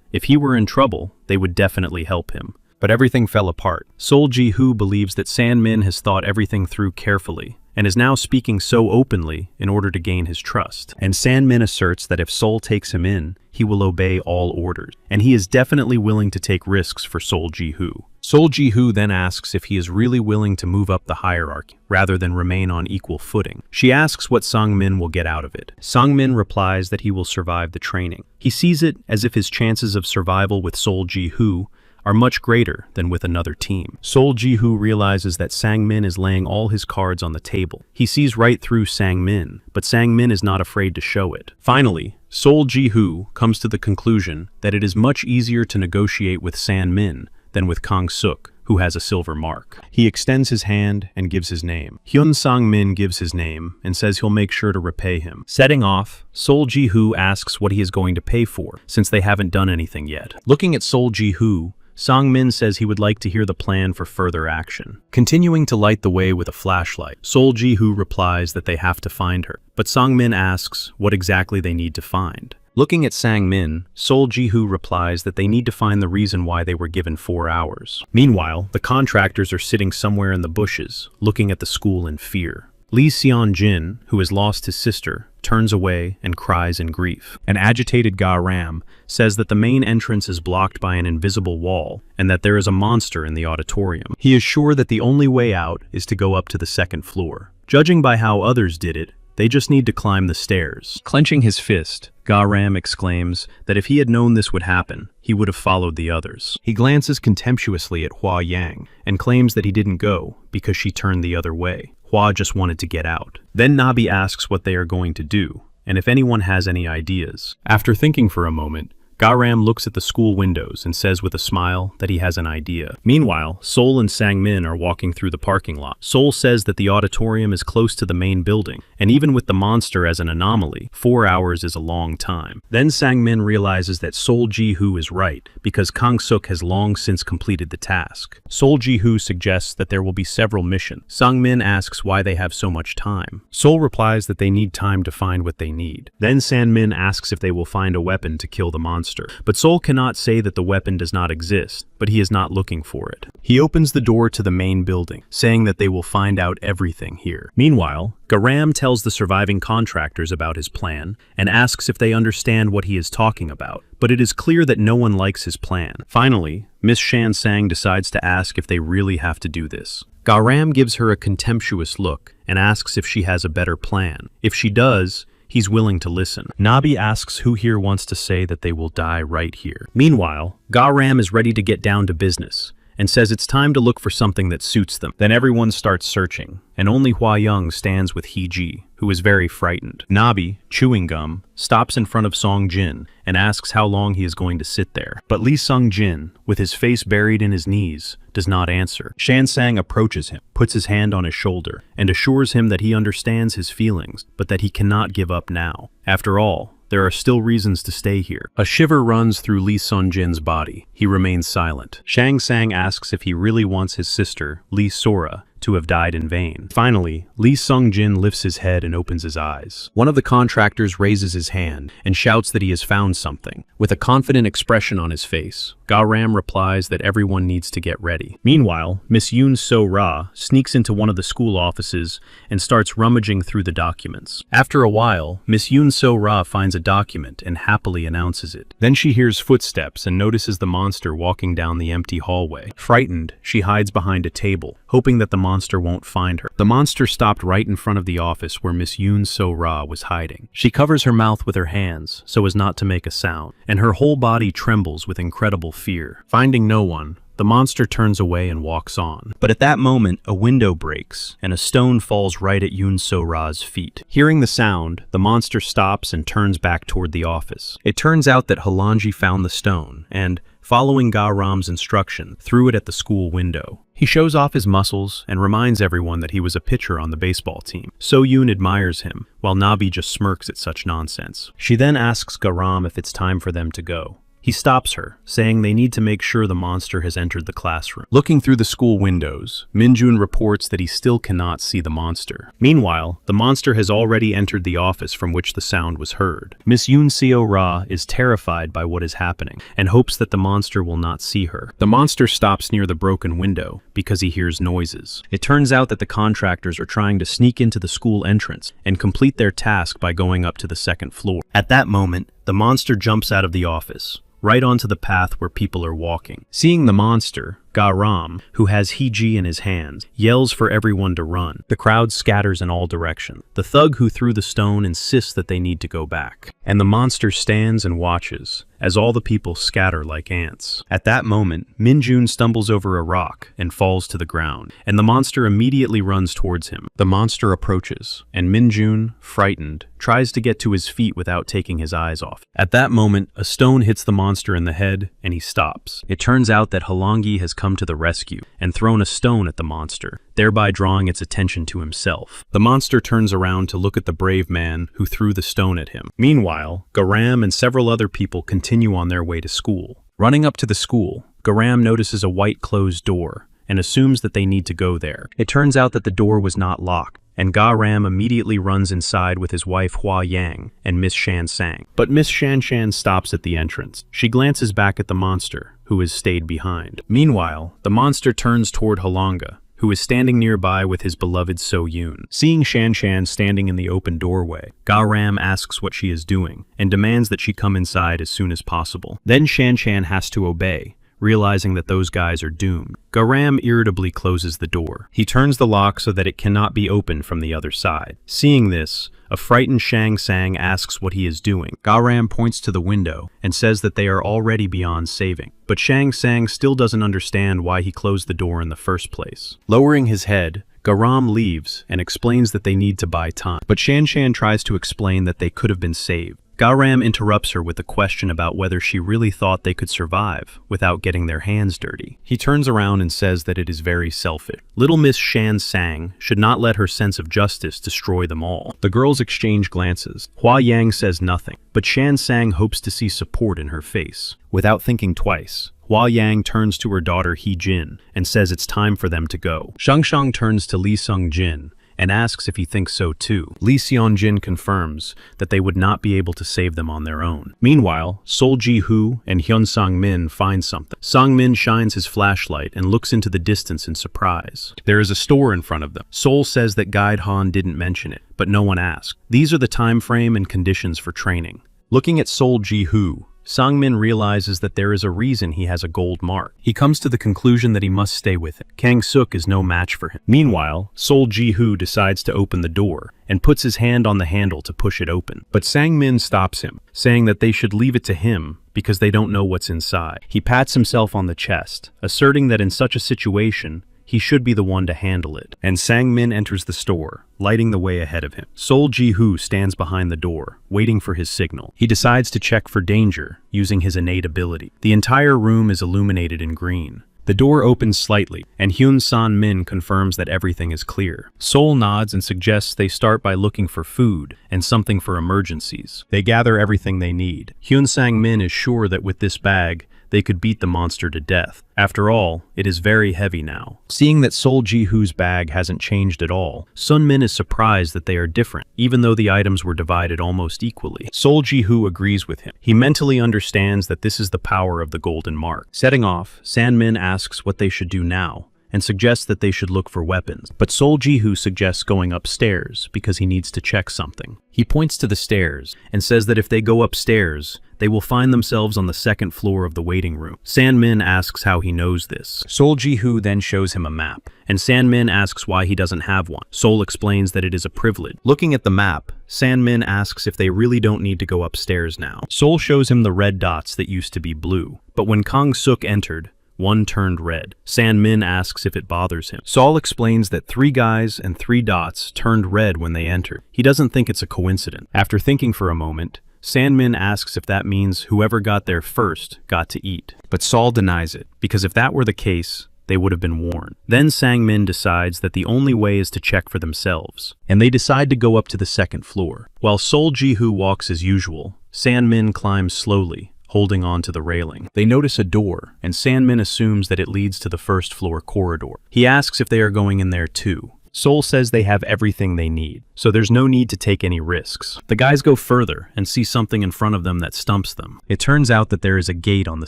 If he were in trouble, they would definitely help him. But everything fell apart. Sol Ji-hoo believes that Sang-min has thought everything through carefully, and is now speaking so openly in order to gain his trust. And Sang-min asserts that if Sol takes him in, he will obey all orders, and he is definitely willing to take risks for Sol Ji-hoo. Sol Ji-hoo then asks if he is really willing to move up the hierarchy, rather than remain on equal footing. She asks what Sang-min will get out of it. Sang-min replies that he will survive the training. He sees it as if his chances of survival with Sol Ji-hoo are much greater than with another team. Sol Ji-hoo realizes that Sang-min is laying all his cards on the table. He sees right through Sang-min, but Sang-min is not afraid to show it. Finally, Sol Ji-hoo comes to the conclusion that it is much easier to negotiate with Sang-min than with Kang-suk, who has a silver mark. He extends his hand and gives his name. Hyun Sang-min gives his name and says he'll make sure to repay him. Setting off, Sol Ji-hoo asks what he is going to pay for, since they haven't done anything yet. Looking at Sol Ji-hoo, Sang-min says he would like to hear the plan for further action. Continuing to light the way with a flashlight, Sol Ji-hoo replies that they have to find her, but Sang-min asks what exactly they need to find. Looking at Sang-min, Sol Ji-hoo replies that they need to find the reason why they were given 4 hours. Meanwhile, the contractors are sitting somewhere in the bushes, looking at the school in fear. Lee Seon-jin, who has lost his sister, turns away and cries in grief. An agitated Ga-ram says that the main entrance is blocked by an invisible wall and that there is a monster in the auditorium. He is sure that the only way out is to go up to the 2nd floor. Judging by how others did it, they just need to climb the stairs. Clenching his fist, Ga-ram exclaims that if he had known this would happen, he would have followed the others. He glances contemptuously at Hua Yang and claims that he didn't go because she turned the other way. Hua just wanted to get out. Then Nabi asks what they are going to do, and if anyone has any ideas. After thinking for a moment, Ga-ram looks at the school windows and says with a smile that he has an idea. Meanwhile, Sol and Sang-min are walking through the parking lot. Sol says that the auditorium is close to the main building, and even with the monster as an anomaly, 4 hours is a long time. Then Sang-min realizes that Sol Ji-hoo is right, because Kang-suk has long since completed the task. Sol Ji-hoo suggests that there will be several missions. Sang-min asks why they have so much time. Sol replies that they need time to find what they need. Then Sang-min asks if they will find a weapon to kill the monster. But Sol cannot say that the weapon does not exist, but he is not looking for it. He opens the door to the main building, saying that they will find out everything here. Meanwhile, Ga-ram tells the surviving contractors about his plan and asks if they understand what he is talking about, but it is clear that no one likes his plan. Finally, Miss Shan Sang decides to ask if they really have to do this. Ga-ram gives her a contemptuous look and asks if she has a better plan. If she does, he's willing to listen. Nabi asks who here wants to say that they will die right here. Meanwhile, Ga-Ram is ready to get down to business and says it's time to look for something that suits them. Then everyone starts searching, and only Hua Young stands with He-ji, who is very frightened. Nabi, chewing gum, stops in front of Song Jin and asks how long he is going to sit there. But Lee Sung Jin, with his face buried in his knees, does not answer. Shan Sang approaches him, puts his hand on his shoulder, and assures him that he understands his feelings, but that he cannot give up now. After all, there are still reasons to stay here. A shiver runs through Lee Sun Jin's body. He remains silent. Shang Sang asks if he really wants his sister, Lee Sora, to have died in vain. Finally, Lee Sung Jin lifts his head and opens his eyes. One of the contractors raises his hand and shouts that he has found something. With a confident expression on his face, Ga-Ram replies that everyone needs to get ready. Meanwhile, Miss Yoon So-ra sneaks into one of the school offices and starts rummaging through the documents. After a while, Miss Yoon So-ra finds a document and happily announces it. Then she hears footsteps and notices the monster walking down the empty hallway. Frightened, she hides behind a table, hoping that the monster won't find her. The monster stopped right in front of the office where Miss Yoon So-ra was hiding. She covers her mouth with her hands so as not to make a sound, and her whole body trembles with incredible fear. Finding no one, the monster turns away and walks on. But at that moment, a window breaks, and a stone falls right at Yoon So-ra's feet. Hearing the sound, the monster stops and turns back toward the office. It turns out that Halanji found the stone, and, following Ga-Ram's instruction, threw it at the school window. He shows off his muscles and reminds everyone that he was a pitcher on the baseball team. So-yoon admires him, while Nabi just smirks at such nonsense. She then asks Ga-Ram if it's time for them to go. He stops her, saying they need to make sure the monster has entered the classroom. Looking through the school windows, Minjun reports that he still cannot see the monster. Meanwhile, the monster has already entered the office from which the sound was heard. Miss Yoon So-ra is terrified by what is happening and hopes that the monster will not see her. The monster stops near the broken window because he hears noises. It turns out that the contractors are trying to sneak into the school entrance and complete their task by going up to the second floor. At that moment, the monster jumps out of the office, right onto the path where people are walking. Seeing the monster, Ga-Ram, who has He-ji in his hands, yells for everyone to run. The crowd scatters in all directions. The thug who threw the stone insists that they need to go back, and the monster stands and watches as all the people scatter like ants. At that moment, Minjun stumbles over a rock and falls to the ground, and the monster immediately runs towards him. The monster approaches, and Minjun, frightened, tries to get to his feet without taking his eyes off. At that moment, a stone hits the monster in the head, and he stops. It turns out that Halangi has come to the rescue and thrown a stone at the monster, thereby drawing its attention to himself. The monster turns around to look at the brave man who threw the stone at him. Meanwhile, Ga-Ram and several other people continue on their way to school. Running up to the school, Ga-Ram notices a white closed door and assumes that they need to go there. It turns out that the door was not locked, and Ga-Ram immediately runs inside with his wife Hua Yang and Miss Shan Sang. But Miss Shan Shan stops at the entrance. She glances back at the monster, who has stayed behind. Meanwhile, the monster turns toward Halanga, who is standing nearby with his beloved So-yoon. Seeing Shan Shan standing in the open doorway, Ga-Ram asks what she is doing and demands that she come inside as soon as possible. Then Shan Shan has to obey, realizing that those guys are doomed. Ga-Ram irritably closes the door. He turns the lock so that it cannot be opened from the other side. Seeing this, a frightened Shang Sang asks what he is doing. Ga-Ram points to the window and says that they are already beyond saving. But Shang Sang still doesn't understand why he closed the door in the first place. Lowering his head, Ga-Ram leaves and explains that they need to buy time. But Shan Shan tries to explain that they could have been saved. Ga-Ram interrupts her with a question about whether she really thought they could survive without getting their hands dirty. He turns around and says that it is very selfish. Little Miss Shan Sang should not let her sense of justice destroy them all. The girls exchange glances. Hua Yang says nothing, but Shan Sang hopes to see support in her face. Without thinking twice, Hua Yang turns to her daughter He-jin and says it's time for them to go. Shang turns to Lee Sung-jin and asks if he thinks so too. Lee Seon-jin confirms that they would not be able to save them on their own. Meanwhile, Sol Ji-hoo and Hyun Sang-min find something. Sang-min shines his flashlight and looks into the distance in surprise. There is a store in front of them. Sol says that Guide Han didn't mention it, but no one asked. These are the time frame and conditions for training. Looking at Sol Ji-hoo, Sangmin realizes that there is a reason he has a gold mark. He comes to the conclusion that he must stay with it. Kang Suk is no match for him. Meanwhile, Sol Ji-hoo decides to open the door and puts his hand on the handle to push it open. But Sangmin stops him, saying that they should leave it to him because they don't know what's inside. He pats himself on the chest, asserting that in such a situation, he should be the one to handle it. And Sangmin enters the store, lighting the way ahead of him. Sol Ji-hoo stands behind the door, waiting for his signal. He decides to check for danger, using his innate ability. The entire room is illuminated in green. The door opens slightly, and Hyun San-min confirms that everything is clear. Sol nods and suggests they start by looking for food and something for emergencies. They gather everything they need. Hyun Sang-min is sure that with this bag, they could beat the monster to death. After all, it is very heavy now. Seeing that Sol Ji-hoo's bag hasn't changed at all, Sun-min is surprised that they are different, even though the items were divided almost equally. Sol Ji-hoo agrees with him. He mentally understands that this is the power of the golden mark. Setting off, San-min asks what they should do now, and suggests that they should look for weapons. But Sol Ji-hoo suggests going upstairs because he needs to check something. He points to the stairs and says that if they go upstairs, they will find themselves on the second floor of the waiting room. San-min asks how he knows this. Sol Ji-hoo then shows him a map, and San-min asks why he doesn't have one. Sol explains that it is a privilege. Looking at the map, San-min asks if they really don't need to go upstairs now. Sol shows him the red dots that used to be blue, but when Kang Suk entered, one turned red. San-min asks if it bothers him. Sol explains that 3 guys and 3 dots turned red when they entered. He doesn't think it's a coincidence. After thinking for a moment, San-min asks if that means whoever got there first got to eat. But Sol denies it, because if that were the case, they would have been warned. Then Sang-min decides that the only way is to check for themselves, and they decide to go up to the second floor. While Sol Ji-hoo walks as usual, San-min climbs slowly, holding on to the railing. They notice a door, and San-min assumes that it leads to the first floor corridor. He asks if they are going in there too. Sol says they have everything they need, so there's no need to take any risks. The guys go further and see something in front of them that stumps them. It turns out that there is a gate on the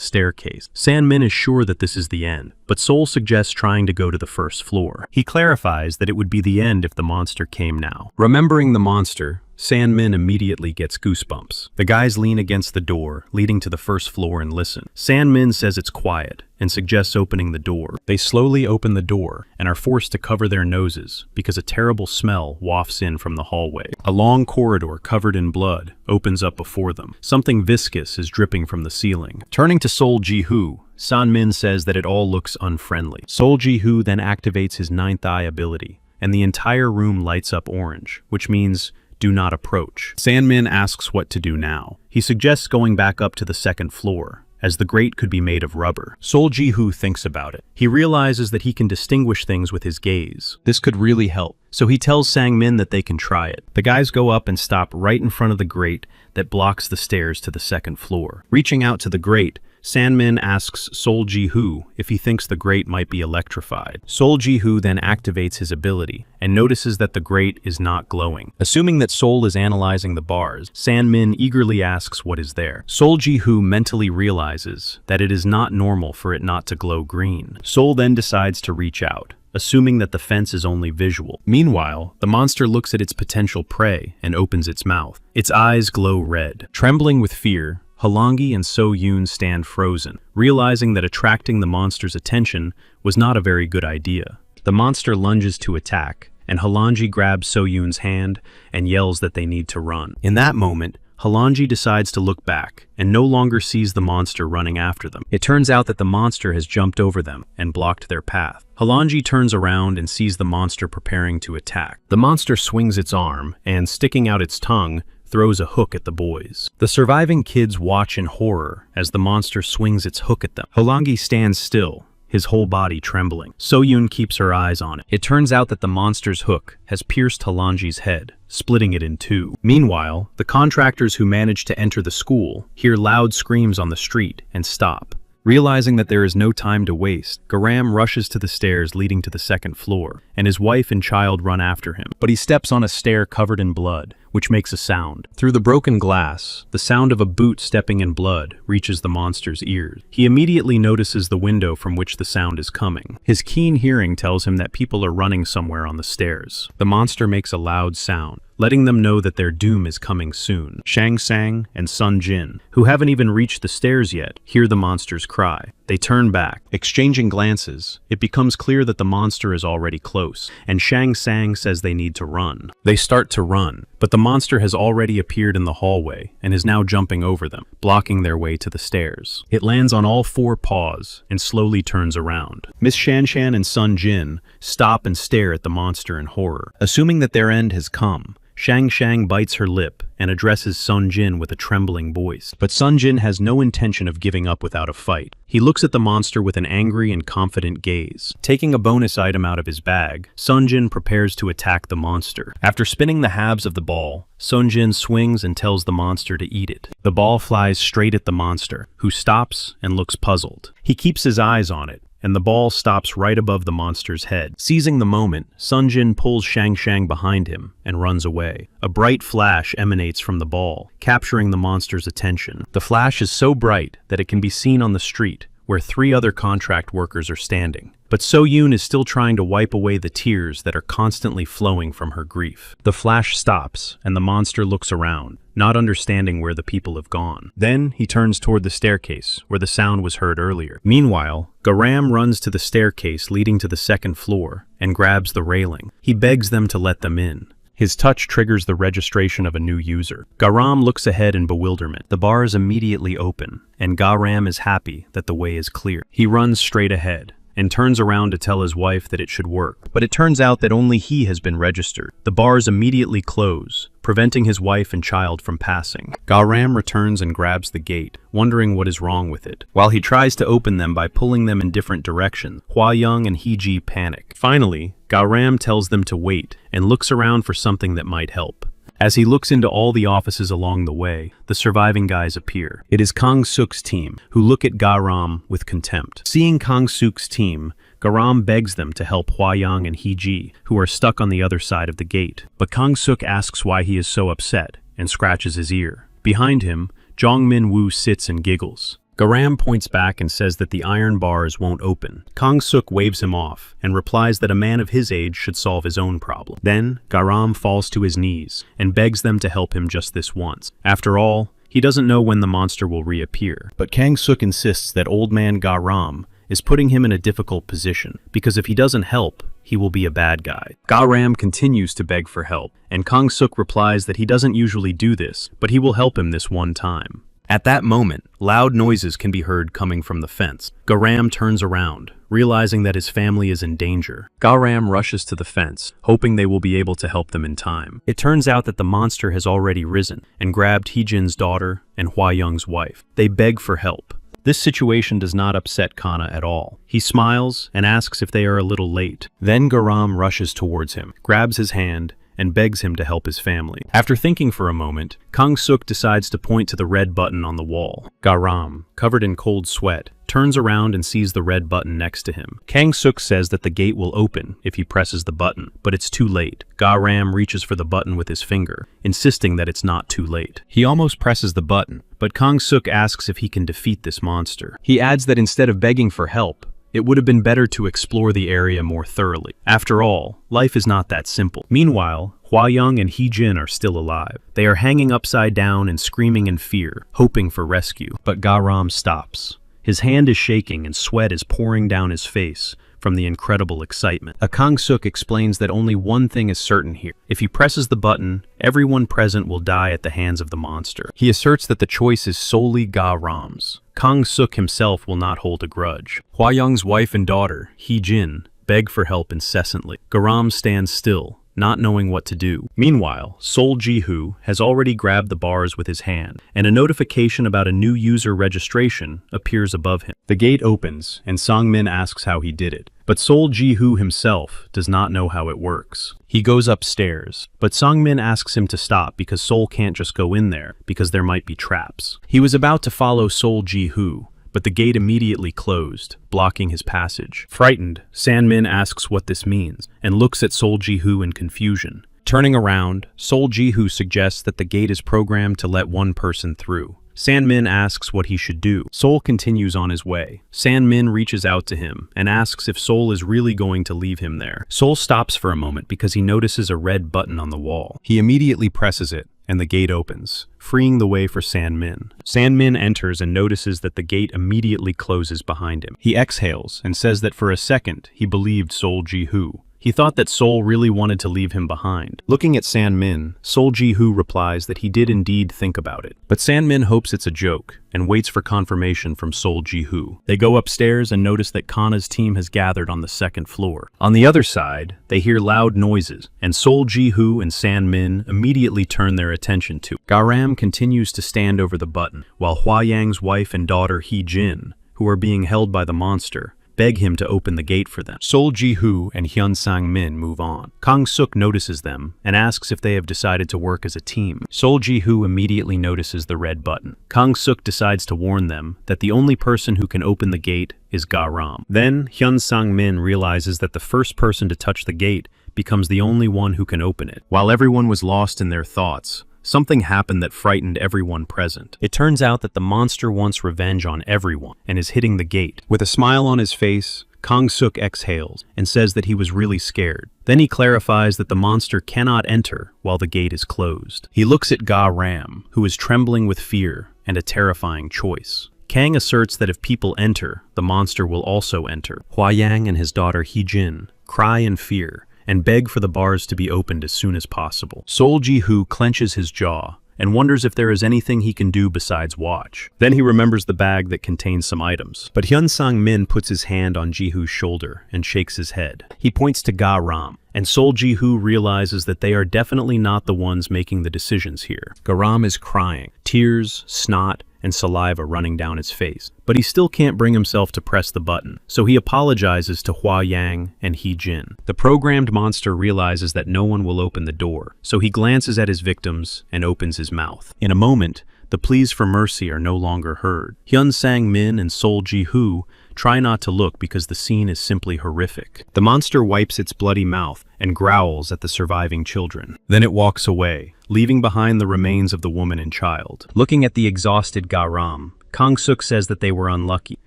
staircase. San-min is sure that this is the end, but Sol suggests trying to go to the first floor. He clarifies that it would be the end if the monster came now. Remembering the monster, San-min immediately gets goosebumps. The guys lean against the door, leading to the first floor, and listen. San-min says it's quiet, and suggests opening the door. They slowly open the door, and are forced to cover their noses, because a terrible smell wafts in from the hallway. A long corridor covered in blood opens up before them. Something viscous is dripping from the ceiling. Turning to Sol Ji-hoo, San-min says that it all looks unfriendly. Sol Ji-hoo then activates his 9th eye ability, and the entire room lights up orange, which means do not approach. San-min asks what to do now. He suggests going back up to the second floor, as the grate could be made of rubber. Sol Ji-hoo thinks about it. He realizes that he can distinguish things with his gaze. This could really help, so he tells Sang-min that they can try it. The guys go up and stop right in front of the grate that blocks the stairs to the second floor. Reaching out to the grate, San-min asks Sol Ji-hoo if he thinks the grate might be electrified. Sol Ji-hoo then activates his ability and notices that the grate is not glowing. Assuming that Sol is analyzing the bars, San-min eagerly asks what is there. Sol Ji-hoo mentally realizes that it is not normal for it not to glow green. Sol then decides to reach out, assuming that the fence is only visual. Meanwhile, the monster looks at its potential prey and opens its mouth. Its eyes glow red. Trembling with fear, Halangi and So-yoon stand frozen, realizing that attracting the monster's attention was not a very good idea. The monster lunges to attack, and Halangi grabs So-yoon's hand and yells that they need to run. In that moment, Halangi decides to look back and no longer sees the monster running after them. It turns out that the monster has jumped over them and blocked their path. Halangi turns around and sees the monster preparing to attack. The monster swings its arm and, sticking out its tongue, throws a hook at the boys. The surviving kids watch in horror as the monster swings its hook at them. Halangi stands still, his whole body trembling. So-yoon keeps her eyes on it. It turns out that the monster's hook has pierced Halangi's head, splitting it in 2. Meanwhile, the contractors who manage to enter the school hear loud screams on the street and stop. Realizing that there is no time to waste, Garam rushes to the stairs leading to the second floor, and his wife and child run after him. But he steps on a stair covered in blood, which makes a sound. Through the broken glass, the sound of a boot stepping in blood reaches the monster's ears. He immediately notices the window from which the sound is coming. His keen hearing tells him that people are running somewhere on the stairs. The monster makes a loud sound, letting them know that their doom is coming soon. Shang Tsung and Sun Jin, who haven't even reached the stairs yet, hear the monster's cry. They turn back. Exchanging glances, it becomes clear that the monster is already close, and Shang Tsung says they need to run. They start to run, but the monster has already appeared in the hallway and is now jumping over them, blocking their way to the stairs. It lands on all four paws and slowly turns around. Miss Shanshan and Sun Jin stop and stare at the monster in horror. Assuming that their end has come, Shang bites her lip and addresses Sun Jin with a trembling voice. But Sun Jin has no intention of giving up without a fight. He looks at the monster with an angry and confident gaze. Taking a bonus item out of his bag, Sun Jin prepares to attack the monster. After spinning the halves of the ball, Sun Jin swings and tells the monster to eat it. The ball flies straight at the monster, who stops and looks puzzled. He keeps his eyes on it, and the ball stops right above the monster's head. Seizing the moment, Sun Jin pulls Shang behind him and runs away. A bright flash emanates from the ball, capturing the monster's attention. The flash is so bright that it can be seen on the street, where 3 other contract workers are standing. But So Yoon is still trying to wipe away the tears that are constantly flowing from her grief. The flash stops, and the monster looks around, not understanding where the people have gone. Then he turns toward the staircase, where the sound was heard earlier. Meanwhile, Garam runs to the staircase leading to the 2nd floor and grabs the railing. He begs them to let them in. His touch triggers the registration of a new user. Garam looks ahead in bewilderment. The bars immediately open, and Garam is happy that the way is clear. He runs straight ahead and turns around to tell his wife that it should work. But it turns out that only he has been registered. The bars immediately close, preventing his wife and child from passing. Garam returns and grabs the gate, wondering what is wrong with it. While he tries to open them by pulling them in different directions, Hua Young and Heji panic. Finally, Garam tells them to wait and looks around for something that might help. As he looks into all the offices along the way, the surviving guys appear. It is Kang Suk's team, who look at Garam with contempt. Seeing Kang Suk's team, Garam begs them to help Hua Yang and Heji, who are stuck on the other side of the gate. But Kang Suk asks why he is so upset and scratches his ear. Behind him, Jong Min Woo sits and giggles. Garam points back and says that the iron bars won't open. Kang Suk waves him off and replies that a man of his age should solve his own problem. Then, Garam falls to his knees and begs them to help him just this once. After all, he doesn't know when the monster will reappear. But Kang Suk insists that old man Garam is putting him in a difficult position, because if he doesn't help, he will be a bad guy. Garam continues to beg for help, and Kang Suk replies that he doesn't usually do this, but he will help him this one time. At that moment, loud noises can be heard coming from the fence. Garam turns around, realizing that his family is in danger. Garam rushes to the fence, hoping they will be able to help them in time. It turns out that the monster has already risen and grabbed Heejin's daughter and Hua Young's wife. They beg for help. This situation does not upset Kana at all. He smiles and asks if they are a little late. Then Garam rushes towards him, grabs his hand, and begs him to help his family. After thinking for a moment, Kang Suk decides to point to the red button on the wall. Garam, covered in cold sweat, turns around and sees the red button next to him. Kang Suk says that the gate will open if he presses the button, but it's too late. Garam reaches for the button with his finger, insisting that it's not too late. He almost presses the button, but Kang Suk asks if he can defeat this monster. He adds that instead of begging for help, it would have been better to explore the area more thoroughly. After all, life is not that simple. Meanwhile, Hua Young and Heejin are still alive. They are hanging upside down and screaming in fear, hoping for rescue. But Garam stops. His hand is shaking and sweat is pouring down his face from the incredible excitement. Kang Suk explains that only one thing is certain here. If he presses the button, everyone present will die at the hands of the monster. He asserts that the choice is solely Garam's. Kang Suk himself will not hold a grudge. Hua Young's wife and daughter, Heejin, beg for help incessantly. Garam stands still, not knowing what to do. Meanwhile, Sol Ji-hoo has already grabbed the bars with his hand, and a notification about a new user registration appears above him. The gate opens, and Sang-min asks how he did it. But Sol Ji-hoo himself does not know how it works. He goes upstairs, but Sang-min asks him to stop because Sol can't just go in there, because there might be traps. He was about to follow Sol Ji-hoo, but the gate immediately closed, blocking his passage. Frightened, Sang-min asks what this means, and looks at Sol Ji-hoo in confusion. Turning around, Sol Ji-hoo suggests that the gate is programmed to let one person through. San-min asks what he should do. Sol continues on his way. San-min reaches out to him and asks if Sol is really going to leave him there. Sol stops for a moment because he notices a red button on the wall. He immediately presses it, and the gate opens, freeing the way for San-min. San-min enters and notices that the gate immediately closes behind him. He exhales and says that for a second he believed Sol Ji-hoo. He thought that Sol really wanted to leave him behind. Looking at San-min, Sol Ji-hoo replies that he did indeed think about it. But San-min hopes it's a joke and waits for confirmation from Sol Ji-hoo. They go upstairs and notice that Kana's team has gathered on the second floor. On the other side, they hear loud noises, and Sol Ji-hoo and San-min immediately turn their attention to it. Garam continues to stand over the button, while Hua Yang's wife and daughter Hee-jin, who are being held by the monster, beg him to open the gate for them. Sol Ji-hoo and Hyun Sang-min move on. Kang-suk notices them and asks if they have decided to work as a team. Sol Ji-hoo immediately notices the red button. Kang-suk decides to warn them that the only person who can open the gate is Ga-ram. Then Hyun Sang-min realizes that the first person to touch the gate becomes the only one who can open it. While everyone was lost in their thoughts, something happened that frightened everyone present. It turns out that the monster wants revenge on everyone and is hitting the gate. With a smile on his face, Kang-suk exhales and says that he was really scared. Then he clarifies that the monster cannot enter while the gate is closed. He looks at Ga-ram, who is trembling with fear and a terrifying choice. Kang asserts that if people enter, the monster will also enter. Hua Yang and his daughter Hee-jin cry in fear and beg for the bars to be opened as soon as possible. Sol Ji-hoo clenches his jaw and wonders if there is anything he can do besides watch. Then he remembers the bag that contains some items. But Hyun Sang-min puts his hand on Ji-hoo's shoulder and shakes his head. He points to Ga-ram, and Sol Ji-hoo realizes that they are definitely not the ones making the decisions here. Ga-ram is crying, tears, snot, and saliva running down his face. But he still can't bring himself to press the button, so he apologizes to Hua Yang and Hee-jin. The programmed monster realizes that no one will open the door, so he glances at his victims and opens his mouth. In a moment, the pleas for mercy are no longer heard. Hyun Sang-min and Sol Ji-hoo try not to look because the scene is simply horrific. The monster wipes its bloody mouth and growls at the surviving children. Then it walks away, leaving behind the remains of the woman and child. Looking at the exhausted Ga-ram, Kang-suk says that they were unlucky,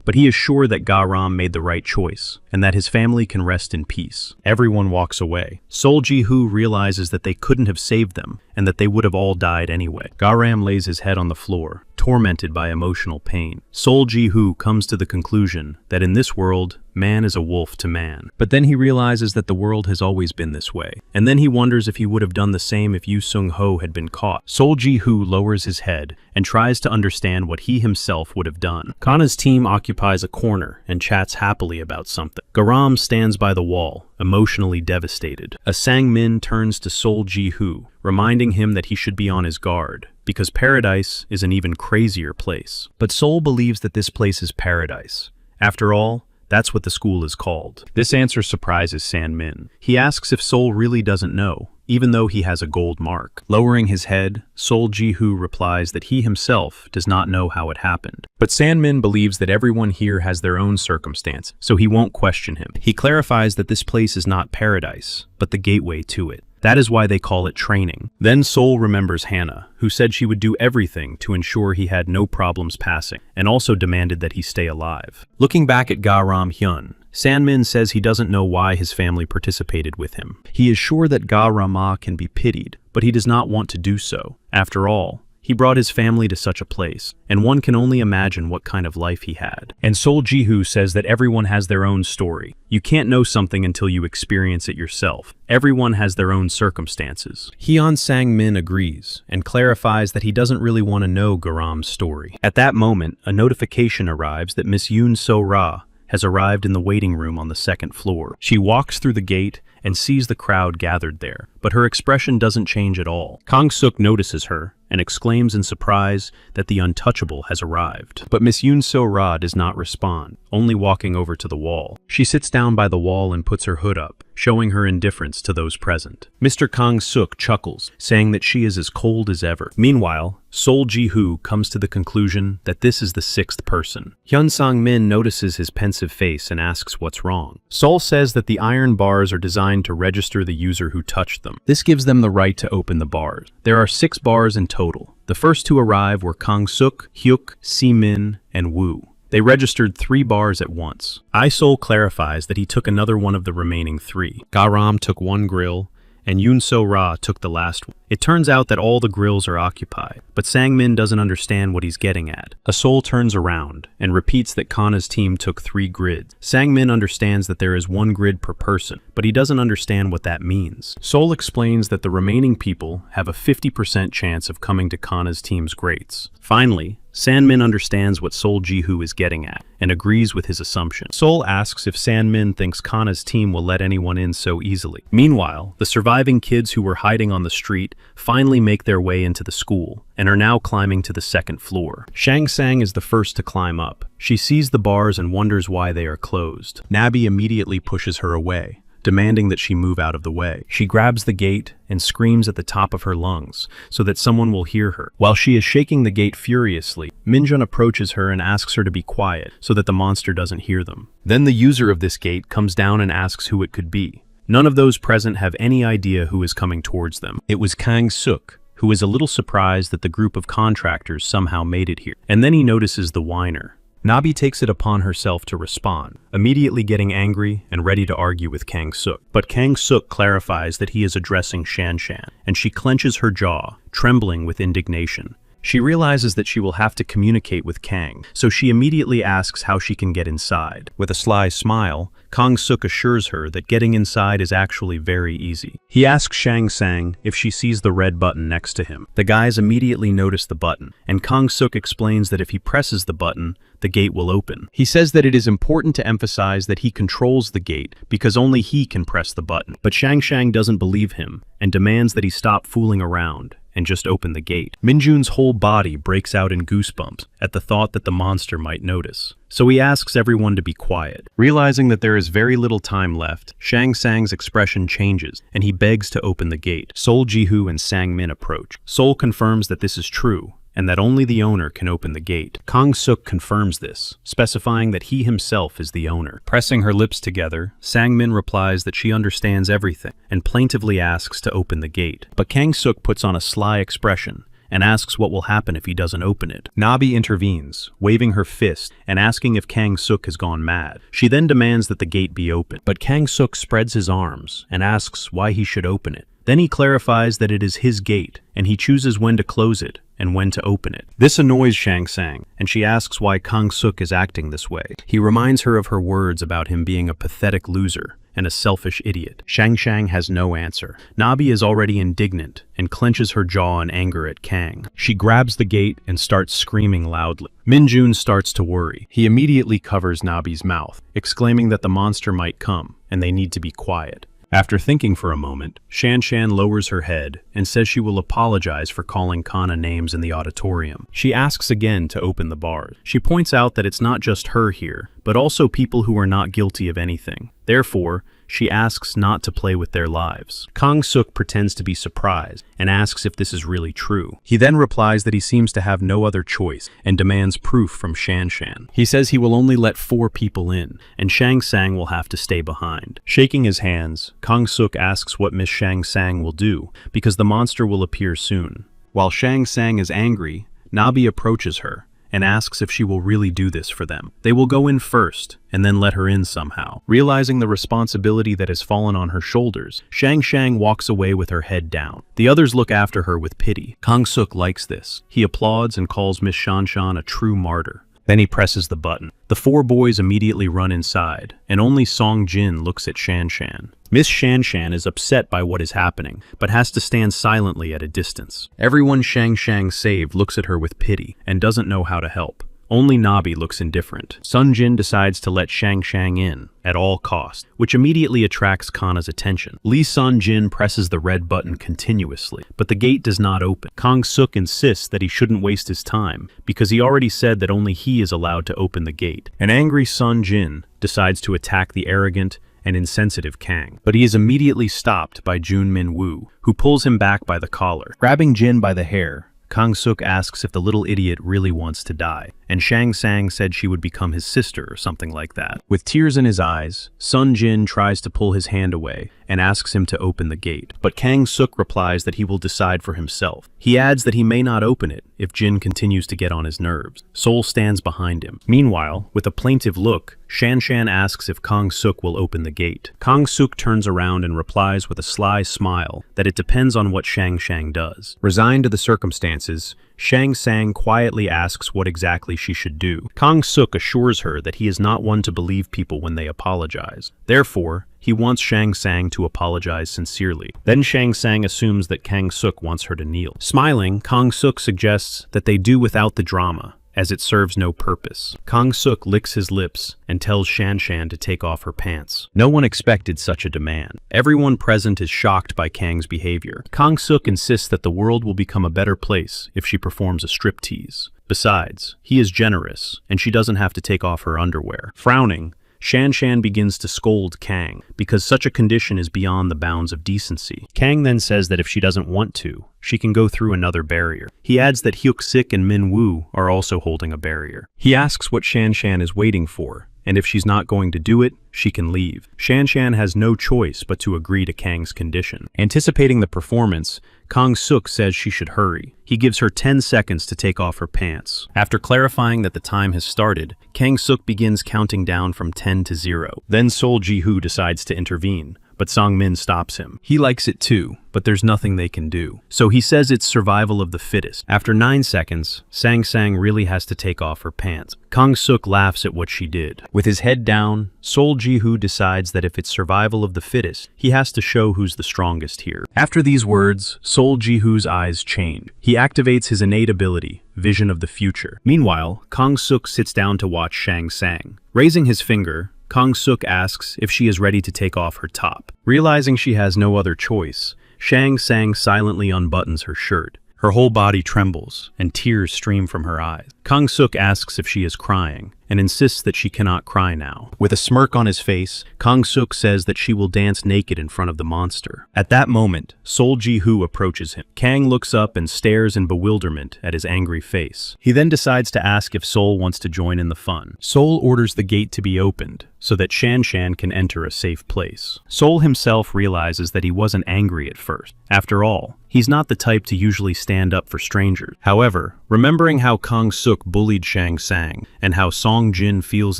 but he is sure that Ga-ram made the right choice, and that his family can rest in peace. Everyone walks away. Sol Ji-hoo realizes that they couldn't have saved them, and that they would have all died anyway. Ga-ram lays his head on the floor, tormented by emotional pain. Sol Ji-hoo comes to the conclusion that in this world, man is a wolf to man. But then he realizes that the world has always been this way. And then he wonders if he would have done the same if Yu Sung-ho had been caught. Sol Ji-hoo lowers his head and tries to understand what he himself would have done. Kana's team occupies a corner and chats happily about something. Garam stands by the wall, emotionally devastated. A Sang-min turns to Sol Ji-hoo, reminding him that he should be on his guard, because paradise is an even crazier place. But Sol believes that this place is paradise. After all, that's what the school is called. This answer surprises San-min. He asks if Sol really doesn't know, even though he has a gold mark. Lowering his head, Sol Ji-hoo replies that he himself does not know how it happened. But San-min believes that everyone here has their own circumstance, so he won't question him. He clarifies that this place is not paradise, but the gateway to it. That is why they call it training. Then Sol remembers Hannah, who said she would do everything to ensure he had no problems passing, and also demanded that he stay alive. Looking back at Ga-ram Hyun, San-min says he doesn't know why his family participated with him. He is sure that Ga-rama can be pitied, but he does not want to do so. After all, he brought his family to such a place, and one can only imagine what kind of life he had. And Sol Ji-hoo says that everyone has their own story. You can't know something until you experience it yourself. Everyone has their own circumstances. Hyun Sang-min agrees, and clarifies that he doesn't really want to know Garam's story. At that moment, a notification arrives that Miss Yoon So-ra has arrived in the waiting room on the second floor. She walks through the gate and sees the crowd gathered there, but her expression doesn't change at all. Kang-suk notices her and exclaims in surprise that the untouchable has arrived. But Miss Yoon So-ra does not respond, only walking over to the wall. She sits down by the wall and puts her hood up, showing her indifference to those present. Mr. Kang-suk chuckles, saying that she is as cold as ever. Meanwhile, Sol Ji-hoo comes to the conclusion that this is the sixth person. Hyun Sang-min notices his pensive face and asks what's wrong. Sol says that the iron bars are designed to register the user who touched them. them. This gives them the right to open the bars. There are 6 bars in total. The first to arrive were Kang-suk, Hyuk, Si-min, and Woo. They registered 3 bars at once. I-Sol clarifies that he took another one of the remaining 3. Garam took 1 grill, and Yun-So-Ra took the last one. It turns out that all the grills are occupied, but Sang-min doesn't understand what he's getting at. Asol turns around and repeats that Kana's team took 3 grids. Sang-min understands that there is 1 grid per person, but he doesn't understand what that means. Sol explains that the remaining people have a 50% chance of coming to Kana's team's grates. Finally, San-min understands what Sol Ji-hoo is getting at, and agrees with his assumption. Sol asks if San-min thinks Kana's team will let anyone in so easily. Meanwhile, the surviving kids who were hiding on the street finally make their way into the school, and are now climbing to the 2nd floor. Shang Sang is the first to climb up. She sees the bars and wonders why they are closed. Nabi immediately pushes her away, demanding that she move out of the way. She grabs the gate and screams at the top of her lungs so that someone will hear her. While she is shaking the gate furiously, Minjun approaches her and asks her to be quiet so that the monster doesn't hear them. Then the user of this gate comes down and asks who it could be. None of those present have any idea who is coming towards them. It was Kang-suk, who is a little surprised that the group of contractors somehow made it here. And then he notices the whiner. Nabi takes it upon herself to respond, immediately getting angry and ready to argue with Kang-suk. But Kang-suk clarifies that he is addressing Shan-shan, and she clenches her jaw, trembling with indignation. She realizes that she will have to communicate with Kang, so she immediately asks how she can get inside. With a sly smile, Kang-suk assures her that getting inside is actually very easy. He asks Shang Sang if she sees the red button next to him. The guys immediately notice the button, and Kang-suk explains that if he presses the button, the gate will open. He says that it is important to emphasize that he controls the gate because only he can press the button. But Shang Shang doesn't believe him and demands that he stop fooling around and just open the gate. Minjun's whole body breaks out in goosebumps at the thought that the monster might notice. So he asks everyone to be quiet. Realizing that there is very little time left, Shang Sang's expression changes and he begs to open the gate. Sol Ji-hoo and Sang-min approach. Sol confirms that this is true and that only the owner can open the gate. Kang-suk confirms this, specifying that he himself is the owner. Pressing her lips together, Sang-min replies that she understands everything and plaintively asks to open the gate. But Kang-suk puts on a sly expression and asks what will happen if he doesn't open it. Nabi intervenes, waving her fist and asking if Kang-suk has gone mad. She then demands that the gate be opened, but Kang-suk spreads his arms and asks why he should open it. Then he clarifies that it is his gate, and he chooses when to close it and when to open it. This annoys Shang Sang, and she asks why Kang-suk is acting this way. He reminds her of her words about him being a pathetic loser and a selfish idiot. Shang Shang has no answer. Nabi is already indignant and clenches her jaw in anger at Kang. She grabs the gate and starts screaming loudly. Minjun starts to worry. He immediately covers Nabi's mouth, exclaiming that the monster might come and they need to be quiet. After thinking for a moment, Shan-shan lowers her head and says she will apologize for calling Kana names in the auditorium. She asks again to open the bars. She points out that it's not just her here, but also people who are not guilty of anything. Therefore, she asks not to play with their lives. Kang-suk pretends to be surprised and asks if this is really true. He then replies that he seems to have no other choice and demands proof from Shan-shan. He says he will only let 4 people in, and Shang Sang will have to stay behind. Shaking his hands, Kang-suk asks what Miss Shang Sang will do, because the monster will appear soon. While Shang Sang is angry, Nabi approaches her and asks if she will really do this for them. They will go in first, and then let her in somehow. Realizing the responsibility that has fallen on her shoulders, Shang Shang walks away with her head down. The others look after her with pity. Kang-suk likes this. He applauds and calls Miss Shan-shan a true martyr. Then he presses the button. The 4 boys immediately run inside, and only Song Jin looks at Shan-shan. Miss Shan-shan is upset by what is happening, but has to stand silently at a distance. Everyone Shang Shang saved looks at her with pity, and doesn't know how to help. Only Nabi looks indifferent. Sun Jin decides to let Shang Shang in, at all costs, which immediately attracts Kana's attention. Lee Sun Jin presses the red button continuously, but the gate does not open. Kang-suk insists that he shouldn't waste his time, because he already said that only he is allowed to open the gate. An angry Sun Jin decides to attack the arrogant and insensitive Kang, but he is immediately stopped by Jun Min Woo, who pulls him back by the collar. Grabbing Jin by the hair, Kang-suk asks if the little idiot really wants to die, and Shang Sang said she would become his sister or something like that. With tears in his eyes, Sun Jin tries to pull his hand away and asks him to open the gate, but Kang Suk replies that he will decide for himself. He adds that he may not open it if Jin continues to get on his nerves. Sol stands behind him. Meanwhile, with a plaintive look, Shan Shan asks if Kang Suk will open the gate. Kang Suk turns around and replies with a sly smile that it depends on what Shang Shang does. Resigned to the circumstances, Shang Sang quietly asks what exactly she should do. Kang Suk assures her that he is not one to believe people when they apologize. Therefore, he wants Shang Sang to apologize sincerely. Then Shang Sang assumes that Kang Suk wants her to kneel. Smiling, Kang Suk suggests that they do without the drama, as it serves no purpose. Kang Suk licks his lips and tells Shan Shan to take off her pants. No one expected such a demand. Everyone present is shocked by Kang's behavior. Kang Suk insists that the world will become a better place if she performs a striptease. Besides, he is generous, and she doesn't have to take off her underwear. Frowning, Shan Shan begins to scold Kang, because such a condition is beyond the bounds of decency. Kang then says that if she doesn't want to, she can go through another barrier. He adds that Hyuk Sik and Min Woo are also holding a barrier. He asks what Shan Shan is waiting for, and if she's not going to do it, she can leave. Shan Shan has no choice but to agree to Kang's condition. Anticipating the performance, Kang Suk says she should hurry. He gives her 10 seconds to take off her pants. After clarifying that the time has started, Kang Suk begins counting down from 10 to 0. Then Sol Ji-hoo decides to intervene, but Sang Min stops him. He likes it too, but there's nothing they can do. So he says it's survival of the fittest. After 9 seconds, Sang Sang really has to take off her pants. Kang Suk laughs at what she did. With his head down, Sol Ji-hoo decides that if it's survival of the fittest, he has to show who's the strongest here. After these words, Sol Ji-hoo's eyes change. He activates his innate ability, Vision of the Future. Meanwhile, Kang Suk sits down to watch Shang Sang. Raising his finger, Kang Suk asks if she is ready to take off her top. Realizing she has no other choice, Shang Sang silently unbuttons her shirt. Her whole body trembles, and tears stream from her eyes. Kang Suk asks if she is crying, and insists that she cannot cry now. With a smirk on his face, Kang Suk says that she will dance naked in front of the monster. At that moment, Sol Ji-hoo approaches him. Kang looks up and stares in bewilderment at his angry face. He then decides to ask if Sol wants to join in the fun. Sol orders the gate to be opened, so that Shan Shan can enter a safe place. Sol himself realizes that he wasn't angry at first. After all, he's not the type to usually stand up for strangers. However, remembering how Kang Suk bullied Shang Sang, and how Song Jin feels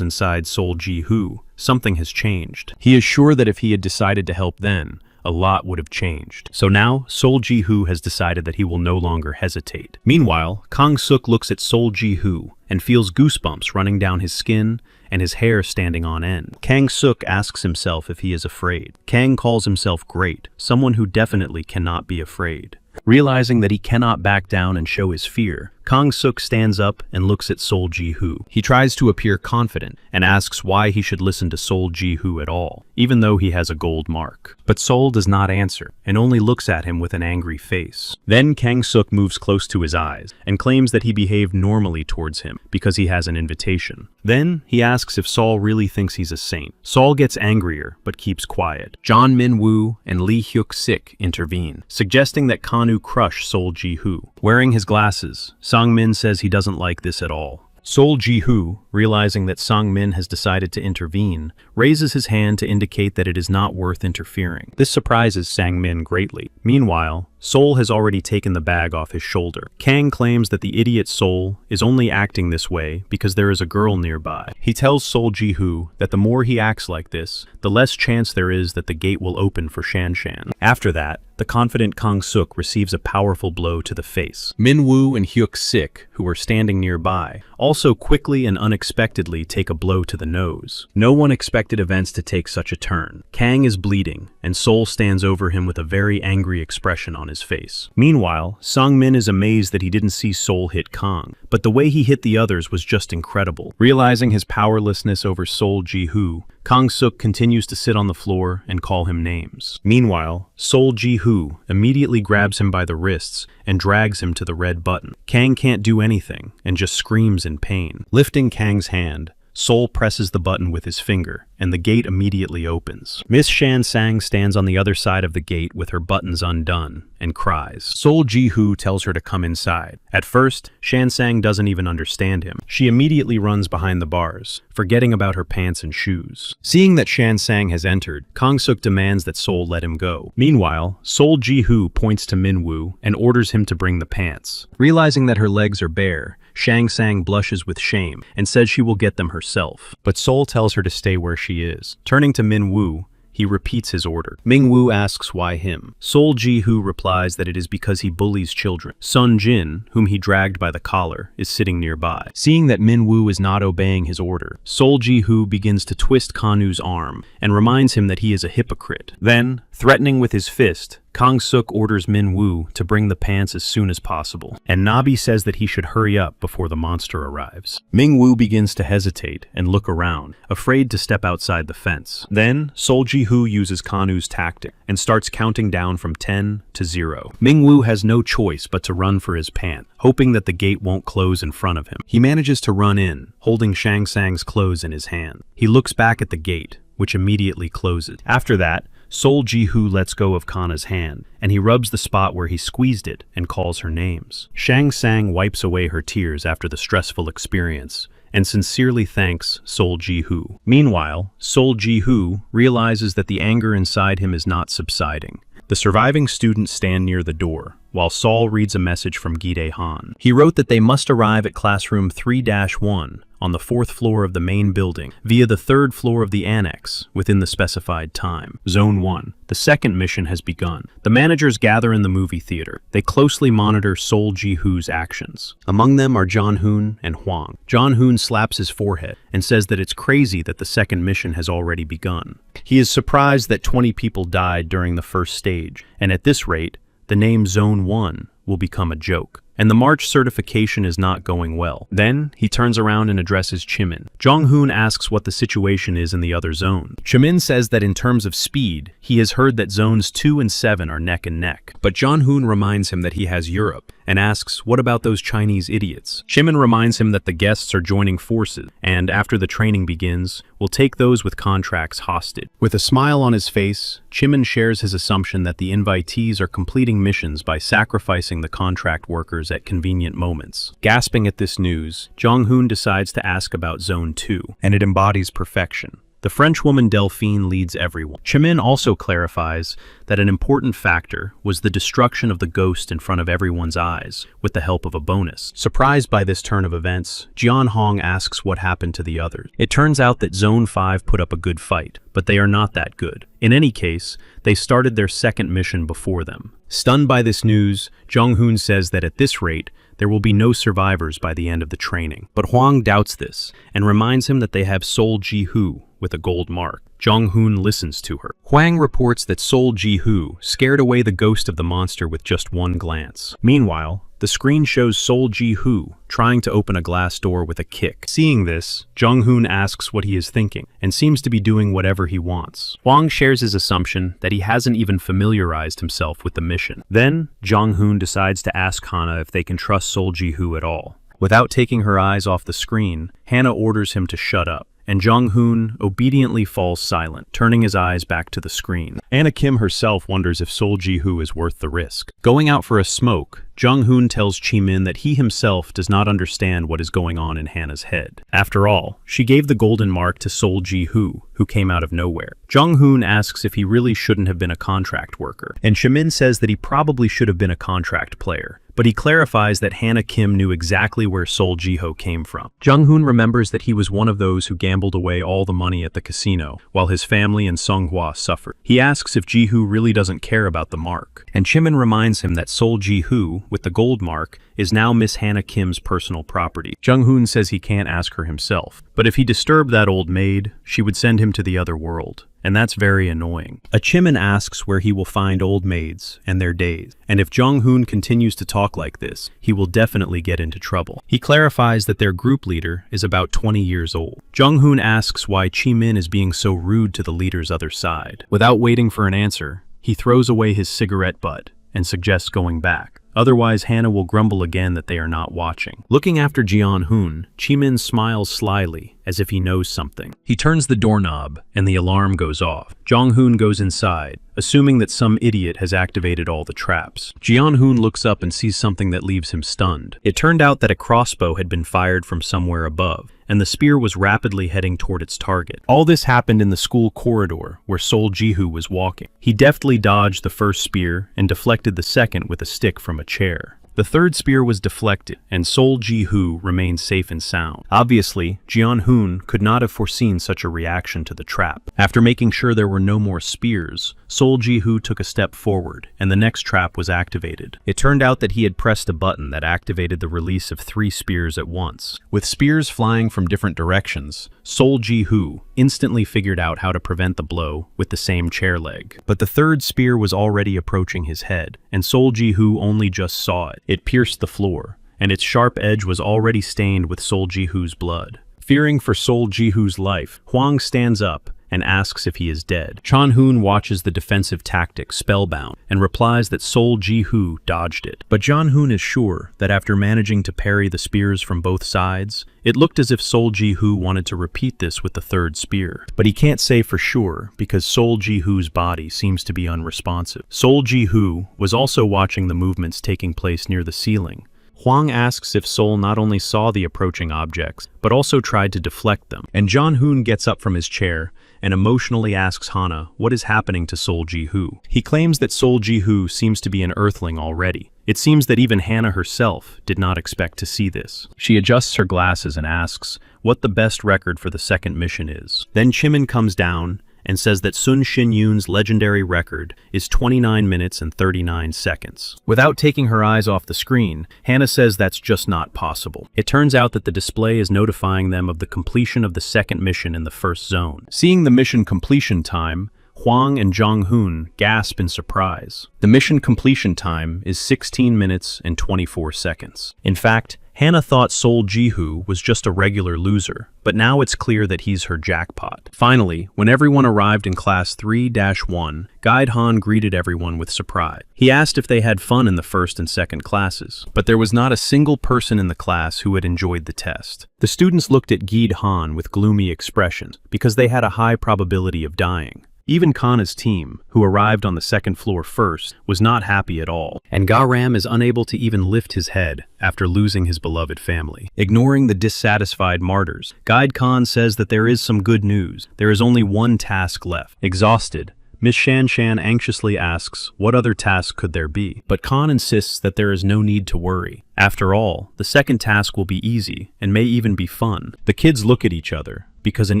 inside Sol Ji-hoo, something has changed. He is sure that if he had decided to help then, a lot would have changed. So now, Sol Ji-hoo has decided that he will no longer hesitate. Meanwhile, Kang Suk looks at Sol Ji-hoo and feels goosebumps running down his skin and his hair standing on end. Kang Suk asks himself if he is afraid. Kang calls himself great, someone who definitely cannot be afraid. Realizing that he cannot back down and show his fear, Kang Suk stands up and looks at Sol Ji-hoo. He tries to appear confident and asks why he should listen to Sol Ji-hoo at all, even though he has a gold mark. But Sol does not answer and only looks at him with an angry face. Then Kang Suk moves close to his eyes and claims that he behaved normally towards him because he has an invitation. Then he asks if Sol really thinks he's a saint. Sol gets angrier but keeps quiet. John Min Woo and Lee Hyuk Sik intervene, suggesting that Kanu crush Sol Ji-hoo. Wearing his glasses, Sang Min says he doesn't like this at all. Sol Ji-hoo, realizing that Sang Min has decided to intervene, raises his hand to indicate that it is not worth interfering. This surprises Sang Min greatly. Meanwhile, Sol has already taken the bag off his shoulder. Kang claims that the idiot Sol is only acting this way because there is a girl nearby. He tells Sol Ji-hoo that the more he acts like this, the less chance there is that the gate will open for Shan Shan. After that, the confident Kang Suk receives a powerful blow to the face. Min Woo and Hyuk Sik, who are standing nearby, also quickly and unexpectedly take a blow to the nose. No one expected events to take such a turn. Kang is bleeding, and Sol stands over him with a very angry expression on his face. Meanwhile, Sang Min is amazed that he didn't see Sol hit Kang, but the way he hit the others was just incredible. Realizing his powerlessness over Sol Ji-hoo, Kang Suk continues to sit on the floor and call him names. Meanwhile, Sol Ji-hoo immediately grabs him by the wrists and drags him to the red button. Kang can't do anything and just screams in pain. Lifting Kang's hand, Sol presses the button with his finger, and the gate immediately opens. Miss Shan Sang stands on the other side of the gate with her buttons undone and cries. Sol Ji-hoo tells her to come inside. At first, Shan Sang doesn't even understand him. She immediately runs behind the bars, forgetting about her pants and shoes. Seeing that Shan Sang has entered, Kang-suk demands that Sol let him go. Meanwhile, Sol Ji-hoo points to Min-woo and orders him to bring the pants. Realizing that her legs are bare, Shang Sang blushes with shame and says she will get them herself. But Sol tells her to stay where she is. Turning to Min-woo, he repeats his order. Ming-woo asks why him. Sol Ji-hoo replies that it is because he bullies children. Sun Jin, whom he dragged by the collar, is sitting nearby. Seeing that Min-woo is not obeying his order, Sol Ji-hoo begins to twist Kanu's arm and reminds him that he is a hypocrite. Then, threatening with his fist, Kang-suk orders Min-woo to bring the pants as soon as possible, and Nabi says that he should hurry up before the monster arrives. Ming-woo begins to hesitate and look around, afraid to step outside the fence. Then, Sol Ji-hoo uses Kanu's tactic and starts counting down from 10 to 0. Ming-woo has no choice but to run for his pant, hoping that the gate won't close in front of him. He manages to run in, holding Shang Sang's clothes in his hand. He looks back at the gate, which immediately closes. After that, Sol Ji-hoo lets go of Kana's hand, and he rubs the spot where he squeezed it and calls her names. Shang Sang wipes away her tears after the stressful experience, and sincerely thanks Sol Ji-hoo. Meanwhile, Sol Ji-hoo realizes that the anger inside him is not subsiding. The surviving students stand near the door, while Sol reads a message from Gi-dae Han. He wrote that they must arrive at classroom 3-1 on the 4th floor of the main building via the 3rd floor of the annex within the specified time. Zone 1. The second mission has begun. The managers gather in the movie theater. They closely monitor Sol Ji-hoo's actions. Among them are John-hoon and Hwang. John-hoon slaps his forehead and says that it's crazy that the second mission has already begun. He is surprised that 20 people died during the first stage, and at this rate, the name Zone 1 will become a joke. And the March certification is not going well. Then, he turns around and addresses Jimin. Jong-hoon asks what the situation is in the other zone. Jimin says that in terms of speed, he has heard that zones 2 and 7 are neck and neck. But Jong-hoon reminds him that he has Europe, and asks, what about those Chinese idiots? Jimin reminds him that the guests are joining forces, and after the training begins, will take those with contracts hostage. With a smile on his face, Jimin shares his assumption that the invitees are completing missions by sacrificing the contract workers at convenient moments. Gasping at this news, Jong-hoon decides to ask about Zone 2, and it embodies perfection. The Frenchwoman Delphine leads everyone. Jimin also clarifies that an important factor was the destruction of the ghost in front of everyone's eyes, with the help of a bonus. Surprised by this turn of events, Jian Hong asks what happened to the others. It turns out that Zone 5 put up a good fight, but they are not that good. In any case, they started their second mission before them. Stunned by this news, Jong-hoon says that at this rate, there will be no survivors by the end of the training. But Hwang doubts this, and reminds him that they have Sol Ji-hoo with a gold mark. Jong-hoon listens to her. Hwang reports that Sol Ji-hoo scared away the ghost of the monster with just one glance. Meanwhile, the screen shows Sol Ji-hoo trying to open a glass door with a kick. Seeing this, Jong-hoon asks what he is thinking, and seems to be doing whatever he wants. Hwang shares his assumption that he hasn't even familiarized himself with the mission. Then, Jong-hoon decides to ask Hana if they can trust Sol Ji-hoo at all. Without taking her eyes off the screen, Hana orders him to shut up, and Jong-hoon obediently falls silent, turning his eyes back to the screen. Anna Kim herself wonders if Sol Ji-hoo is worth the risk. Going out for a smoke, Jong-hoon tells Jimin that he himself does not understand what is going on in Hannah's head. After all, she gave the golden mark to Sol Ji-hoo, who came out of nowhere. Jong-hoon asks if he really shouldn't have been a contract worker, and Jimin says that he probably should have been a contract player. But he clarifies that Hannah Kim knew exactly where Sol Ji-hoo came from. Jong-hoon remembers that he was one of those who gambled away all the money at the casino, while his family and Sung-hwa suffered. He asks if Ji-hoo really doesn't care about the mark, and Jimin reminds him that Sol Ji-hoo, with the gold mark, is now Miss Hannah Kim's personal property. Jong-hoon says he can't ask her himself, but if he disturbed that old maid, she would send him to the other world. And that's very annoying. Jimin asks where he will find old maids and their days, and if Jong-hoon continues to talk like this, he will definitely get into trouble. He clarifies that their group leader is about 20 years old. Jong-hoon asks why Chi-min is being so rude to the leader's other side. Without waiting for an answer, he throws away his cigarette butt and suggests going back. Otherwise, Hannah will grumble again that they are not watching. Looking after Jeon-hoon, Jimin smiles slyly, as if he knows something. He turns the doorknob, and the alarm goes off. Jong-hoon goes inside, assuming that some idiot has activated all the traps. Jeon-hoon looks up and sees something that leaves him stunned. It turned out that a crossbow had been fired from somewhere above, and the spear was rapidly heading toward its target. All this happened in the school corridor where Sol Ji-hoo was walking. He deftly dodged the first spear and deflected the second with a stick from a chair. The third spear was deflected, and Sol Ji-hoo remained safe and sound. Obviously, Jeon-hoon could not have foreseen such a reaction to the trap. After making sure there were no more spears, Sol Ji-hoo took a step forward, and the next trap was activated. It turned out that he had pressed a button that activated the release of 3 spears at once. With spears flying from different directions, Sol Ji-hoo instantly figured out how to prevent the blow with the same chair leg. But the third spear was already approaching his head, and Sol Ji-hoo only just saw it. It pierced the floor, and its sharp edge was already stained with Sol Ji-hoo's blood. Fearing for Sol Ji-hoo's life, Hwang stands up and asks if he is dead. Chon-hoon watches the defensive tactic spellbound and replies that Sol Ji-hoo dodged it. But Jeon-hoon is sure that after managing to parry the spears from both sides, it looked as if Sol Ji-hoo wanted to repeat this with the third spear. But he can't say for sure because Sol Ji-hoo's body seems to be unresponsive. Sol Ji-hoo was also watching the movements taking place near the ceiling. Hwang asks if Sol not only saw the approaching objects, but also tried to deflect them. And Jeon-hoon gets up from his chair and emotionally asks Hana what is happening to Sol Ji-hoo. He claims that Sol Ji-hoo seems to be an earthling already. It seems that even Hannah herself did not expect to see this. She adjusts her glasses and asks what the best record for the second mission is. Then Jimin comes down and says that Sun Shin-yoon's legendary record is 29 minutes and 39 seconds. Without taking her eyes off the screen, Hannah says that's just not possible. It turns out that the display is notifying them of the completion of the second mission in the first zone. Seeing the mission completion time, Hwang and Jong-hoon gasp in surprise. The mission completion time is 16 minutes and 24 seconds. In fact, Hannah thought Sol Ji-hoo was just a regular loser, but now it's clear that he's her jackpot. Finally, when everyone arrived in Class 3-1, Guide Han greeted everyone with surprise. He asked if they had fun in the first and second classes, but there was not a single person in the class who had enjoyed the test. The students looked at Guide Han with gloomy expressions because they had a high probability of dying. Even Kana's team, who arrived on the second floor first, was not happy at all, and Ga-ram is unable to even lift his head after losing his beloved family. Ignoring the dissatisfied martyrs, Guide Khan says that there is some good news. There is only one task left. Exhausted, Miss Shan-shan anxiously asks what other task could there be, but Khan insists that there is no need to worry. After all, the second task will be easy and may even be fun. The kids look at each other, because an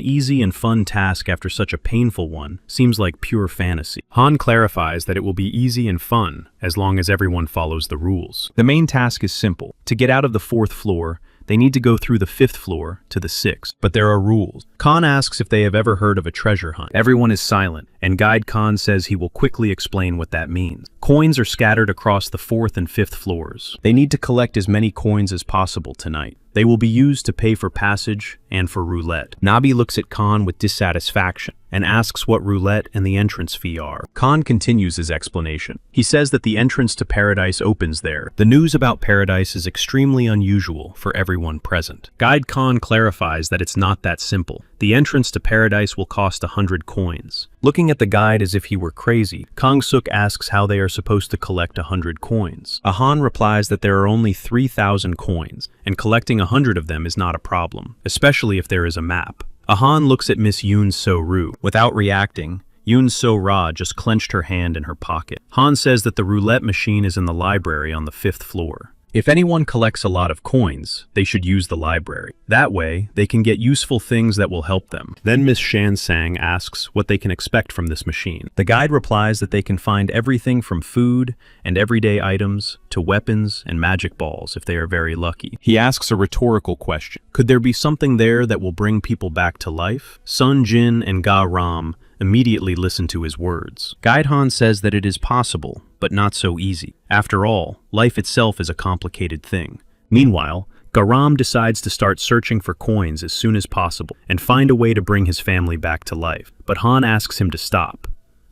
easy and fun task after such a painful one seems like pure fantasy. Han clarifies that it will be easy and fun as long as everyone follows the rules. The main task is simple. To get out of the 4th floor, they need to go through the 5th floor to the 6th, but there are rules. Khan asks if they have ever heard of a treasure hunt. Everyone is silent, and Guide Khan says he will quickly explain what that means. Coins are scattered across the 4th and 5th floors. They need to collect as many coins as possible tonight. They will be used to pay for passage and for roulette. Nabi looks at Khan with dissatisfaction and asks what roulette and the entrance fee are. Khan continues his explanation. He says that the entrance to paradise opens there. The news about paradise is extremely unusual for everyone present. Guide Khan clarifies that it's not that simple. The entrance to paradise will cost 100 coins. Looking at the guide as if he were crazy, Kang-suk asks how they are supposed to collect 100 coins. Ahan replies that there are only 3,000 coins, and collecting 100 of them is not a problem, especially if there is a map. Ahan looks at Miss Yoon So-ru. Without reacting, Yoon So-ra just clenched her hand in her pocket. Han says that the roulette machine is in the library on the 5th floor. If anyone collects a lot of coins, they should use the library. That way, they can get useful things that will help them. Then Miss Shansang asks what they can expect from this machine. The guide replies that they can find everything from food and everyday items to weapons and magic balls if they are very lucky. He asks a rhetorical question. Could there be something there that will bring people back to life? Sun Jin and Ga-ram immediately listen to his words. Guide Han says that it is possible, but not so easy. After all, life itself is a complicated thing. Meanwhile, Ga-ram decides to start searching for coins as soon as possible and find a way to bring his family back to life. But Han asks him to stop.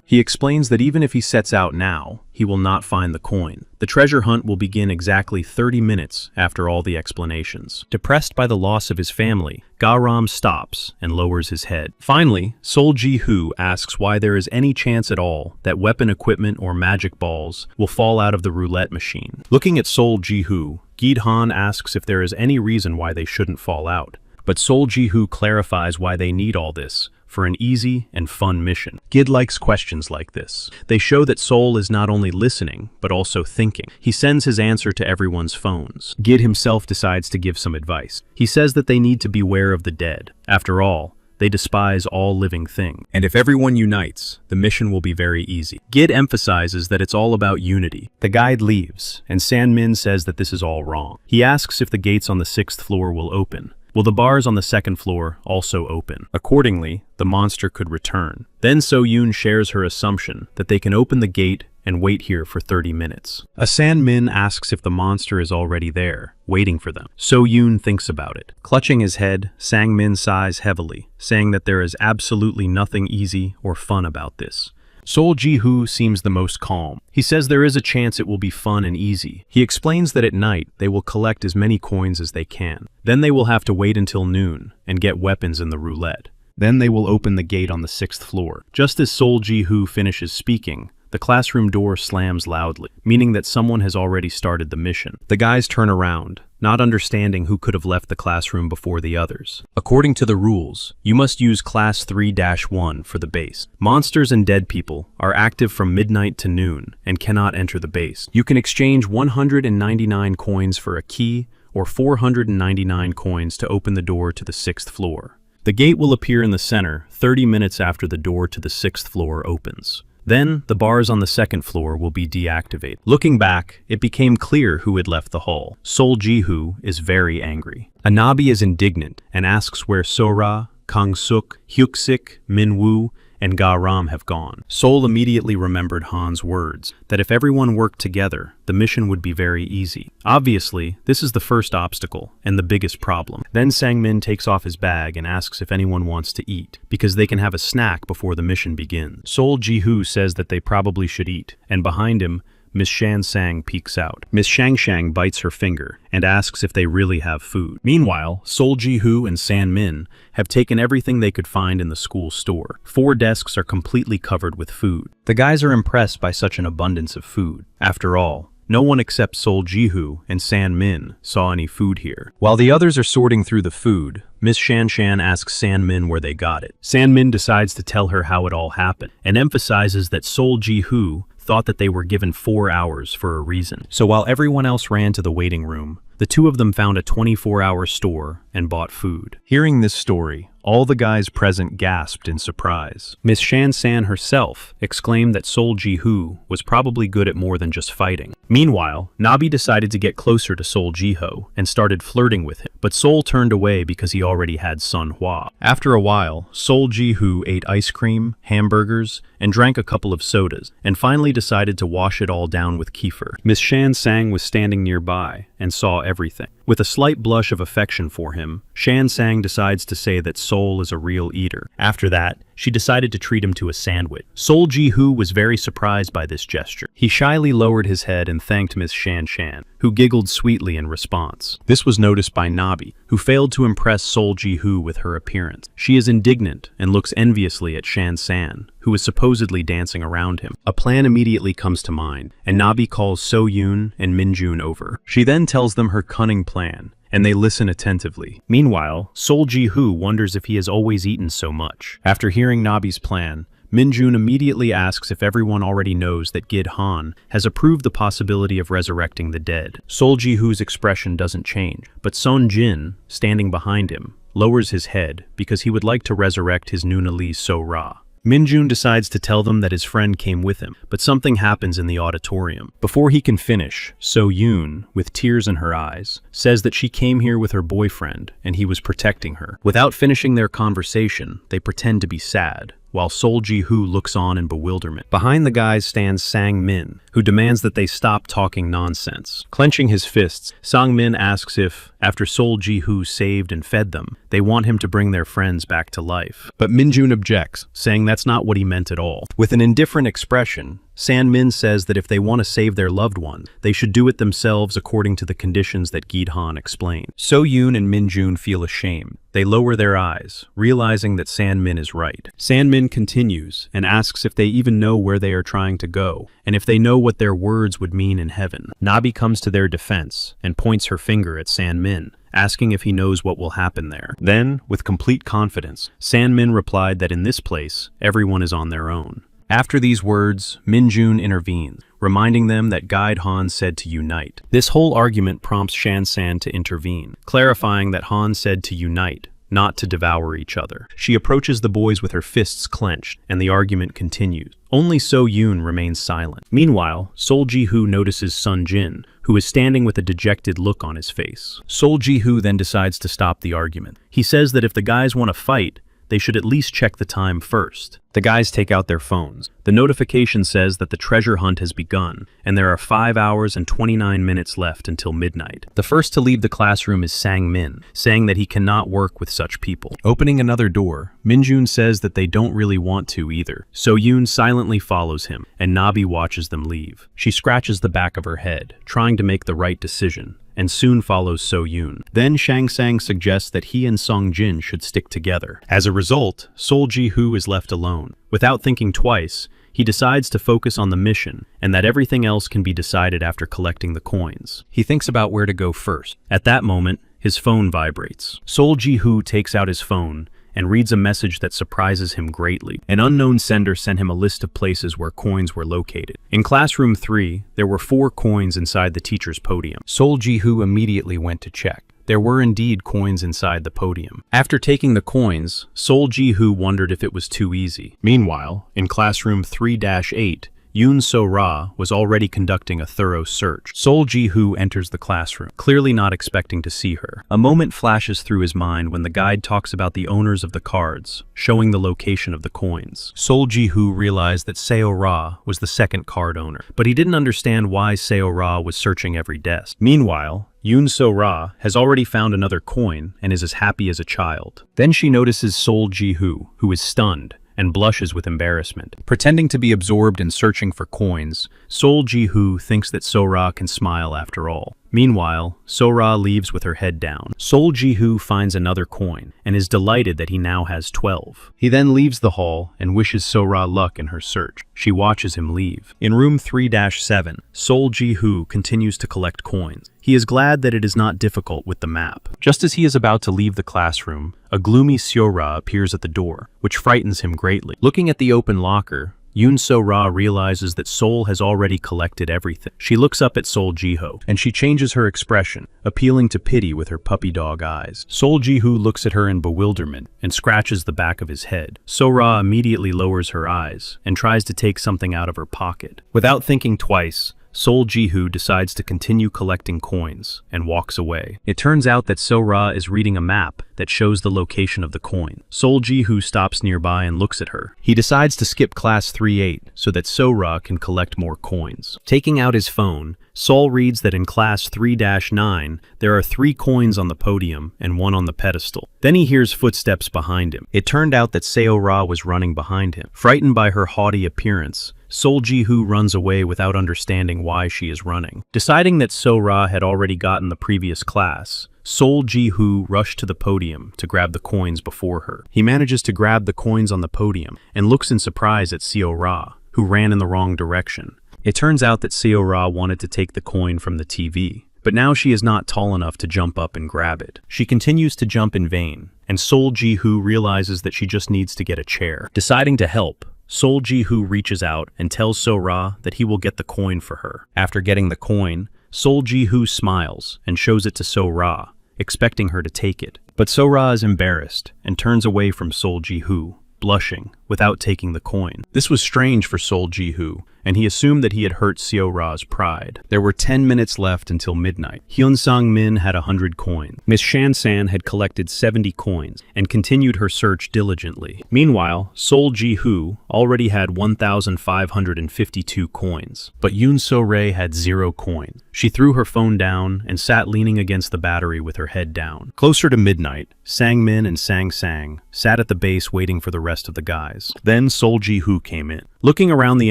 He explains that even if he sets out now, he will not find the coin. The treasure hunt will begin exactly 30 minutes after all the explanations. Depressed by the loss of his family, Ga-ram stops and lowers his head. Finally, Sol Ji-hoo asks why there is any chance at all that weapon equipment or magic balls will fall out of the roulette machine. Looking at Sol Ji-hoo, Gi-han asks if there is any reason why they shouldn't fall out. But Sol Ji-hoo clarifies why they need all this, for an easy and fun mission. Gid likes questions like this. They show that Sol is not only listening, but also thinking. He sends his answer to everyone's phones. Gid himself decides to give some advice. He says that they need to beware of the dead. After all, they despise all living things. And if everyone unites, the mission will be very easy. Gid emphasizes that it's all about unity. The guide leaves, and San-min says that this is all wrong. He asks if the gates on the 6th floor will open. Will the bars on the 2nd floor also open? Accordingly, the monster could return. Then So-yoon shares her assumption that they can open the gate and wait here for 30 minutes. San-min asks if the monster is already there, waiting for them. So-yoon thinks about it. Clutching his head, Sang-min sighs heavily, saying that there is absolutely nothing easy or fun about this. Sol Ji-hoo seems the most calm. He says there is a chance it will be fun and easy. He explains that at night they will collect as many coins as they can. Then they will have to wait until noon and get weapons in the roulette. Then they will open the gate on the 6th floor. Just as Sol Ji-hoo finishes speaking, the classroom door slams loudly, meaning that someone has already started the mission. The guys turn around, not understanding who could have left the classroom before the others. According to the rules, you must use Class 3-1 for the base. Monsters and dead people are active from midnight to noon and cannot enter the base. You can exchange 199 coins for a key or 499 coins to open the door to the 6th floor. The gate will appear in the center 30 minutes after the door to the 6th floor opens. Then, the bars on the 2nd floor will be deactivated. Looking back, it became clear who had left the hall. Sol Ji-hoo is very angry. Anabi is indignant and asks where Sora, Kang-suk, Hyuk-sik, Min-woo, and Ga-ram have gone. Sol immediately remembered Han's words, that if everyone worked together, the mission would be very easy. Obviously, this is the first obstacle, and the biggest problem. Then Sang-min takes off his bag and asks if anyone wants to eat, because they can have a snack before the mission begins. Sol Ji-hoo says that they probably should eat, and behind him, Miss Shan-sang peeks out. Miss Shang-shang bites her finger and asks if they really have food. Meanwhile, Sol Ji-hoo and San-min have taken everything they could find in the school store. 4 desks are completely covered with food. The guys are impressed by such an abundance of food. After all, no one except Sol Ji-hoo and San-min saw any food here. While the others are sorting through the food, Miss Shan-shan asks San-min where they got it. San-min decides to tell her how it all happened, and emphasizes that Sol Ji-hoo thought that they were given 4 hours for a reason. So while everyone else ran to the waiting room, the two of them found a 24-hour store and bought food. Hearing this story, all the guys present gasped in surprise. Miss Shan-san herself exclaimed that Sol Ji-hoo was probably good at more than just fighting. Meanwhile, Nabi decided to get closer to Sol Ji-hoo and started flirting with him, but Sol turned away because he already had Sun Hua. After a while, Sol Ji-hoo ate ice cream, hamburgers, and drank a couple of sodas, and finally decided to wash it all down with kefir. Miss Shan-sang was standing nearby and saw everything. With a slight blush of affection for him, Shan-sang decides to say that Sol is a real eater. After that, she decided to treat him to a sandwich. Sol Ji-hoo was very surprised by this gesture. He shyly lowered his head and thanked Miss Shan-shan, who giggled sweetly in response. This was noticed by Nabi, who failed to impress Sol Ji-hoo with her appearance. She is indignant and looks enviously at Shan-san, who is supposedly dancing around him. A plan immediately comes to mind, and Nabi calls So-yoon and Min-jun over. She then tells them her cunning plan, and they listen attentively. Meanwhile, Sol Ji-hoo wonders if he has always eaten so much. After hearing Nabi's plan, Min-jun immediately asks if everyone already knows that Gid-han has approved the possibility of resurrecting the dead. Sol Ji-hoo's expression doesn't change, but Son-jin, standing behind him, lowers his head because he would like to resurrect his Nunali So-ra. Min-jun decides to tell them that his friend came with him, but something happens in the auditorium. Before he can finish, So-yoon, with tears in her eyes, says that she came here with her boyfriend and he was protecting her. Without finishing their conversation, they pretend to be sad, while Sol Ji-hoo looks on in bewilderment. Behind the guys stands Sang-min, who demands that they stop talking nonsense. Clenching his fists, Sang-min asks if, after Sol Ji-hoo saved and fed them, they want him to bring their friends back to life. But Min-jun objects, saying that's not what he meant at all. With an indifferent expression, San-min says that if they want to save their loved one, they should do it themselves according to the conditions that Gi-han explained. So-yoon and Min-jun feel ashamed. They lower their eyes, realizing that San-min is right. San-min continues and asks if they even know where they are trying to go, and if they know what their words would mean in heaven. Nabi comes to their defense and points her finger at San-min, asking if he knows what will happen there. Then, with complete confidence, San-min replied that in this place, everyone is on their own. After these words, Min-jun intervenes, reminding them that Guide Han said to unite. This whole argument prompts Shan-san to intervene, clarifying that Han said to unite, not to devour each other. She approaches the boys with her fists clenched, and the argument continues. Only So-yoon remains silent. Meanwhile, Sol Ji-hoo notices Sun Jin, who is standing with a dejected look on his face. Sol Ji-hoo then decides to stop the argument. He says that if the guys want to fight, they should at least check the time first. The guys take out their phones. The notification says that the treasure hunt has begun, and there are 5 hours and 29 minutes left until midnight. The first to leave the classroom is Sang-min, saying that he cannot work with such people. Opening another door, Min-jun says that they don't really want to either. So-yoon silently follows him, and Nabi watches them leave. She scratches the back of her head, trying to make the right decision, and soon follows So-yoon. Then Shang-sang suggests that he and Sung-jin should stick together. As a result, Sol Ji-hoo is left alone. Without thinking twice, he decides to focus on the mission, and that everything else can be decided after collecting the coins. He thinks about where to go first. At that moment, his phone vibrates. Sol Ji-hoo takes out his phone and reads a message that surprises him greatly. An unknown sender sent him a list of places where coins were located. In classroom 3, there were 4 coins inside the teacher's podium. Sol Ji-hoo immediately went to check. There were indeed coins inside the podium. After taking the coins, Sol Ji-hoo wondered if it was too easy. Meanwhile, in classroom 3-8, Yoon So-ra was already conducting a thorough search. Sol Ji-hoo enters the classroom, clearly not expecting to see her. A moment flashes through his mind when the guide talks about the owners of the cards, showing the location of the coins. Sol Ji-hoo realized that Seo-ra was the second card owner, but he didn't understand why Seo-ra was searching every desk. Meanwhile, Yoon So-ra has already found another coin and is as happy as a child. Then she notices Sol Ji-hoo, who is stunned and blushes with embarrassment. Pretending to be absorbed in searching for coins, Sol Ji-hoo thinks that So-ra can smile after all. Meanwhile, So-ra leaves with her head down. Sol Ji-hoo finds another coin and is delighted that he now has 12. He then leaves the hall and wishes So-ra luck in her search. She watches him leave. In room 3-7, Sol Ji-hoo continues to collect coins. He is glad that it is not difficult with the map. Just as he is about to leave the classroom, a gloomy Seo-ra appears at the door, which frightens him greatly. Looking at the open locker, Yoon So-ra realizes that Sol has already collected everything. She looks up at Sol Ji-hoo, and she changes her expression, appealing to pity with her puppy dog eyes. Sol Ji-hoo looks at her in bewilderment and scratches the back of his head. So-ra immediately lowers her eyes and tries to take something out of her pocket. Without thinking twice, Sol Ji-hoo decides to continue collecting coins and walks away. It turns out that So-ra is reading a map that shows the location of the coin. Sol Ji-hoo stops nearby and looks at her. He decides to skip class 3-8 so that So-ra can collect more coins. Taking out his phone, Sol reads that in class 3-9, there are 3 coins on the podium and 1 on the pedestal. Then he hears footsteps behind him. It turned out that Seo-ra was running behind him. Frightened by her haughty appearance, Sol Ji-hoo runs away without understanding why she is running. Deciding that So-ra had already gotten the previous class, Sol Ji-hoo rushed to the podium to grab the coins before her. He manages to grab the coins on the podium and looks in surprise at Seo-ra, who ran in the wrong direction. It turns out that Seo-ra wanted to take the coin from the TV, but now she is not tall enough to jump up and grab it. She continues to jump in vain, and Sol Ji-hoo realizes that she just needs to get a chair. Deciding to help, Sol Ji-hoo reaches out and tells So-ra that he will get the coin for her. After getting the coin, Sol Ji-hoo smiles and shows it to So-ra, expecting her to take it. But So-ra is embarrassed and turns away from Sol Ji-hoo, blushing without taking the coin. This was strange for Sol Ji-hoo, and he assumed that he had hurt Seo-ra's pride. There were 10 minutes left until midnight. Hyun Sang-min had 100 coins. Miss Shan-san had collected 70 coins and continued her search diligently. Meanwhile, Sol Ji-hoo already had 1,552 coins, but Yoon So-rae had 0 coins. She threw her phone down and sat leaning against the battery with her head down. Closer to midnight, Sang-min and Sang-sang sat at the base waiting for the rest of the guys. Then Sol Ji-hoo came in. Looking around the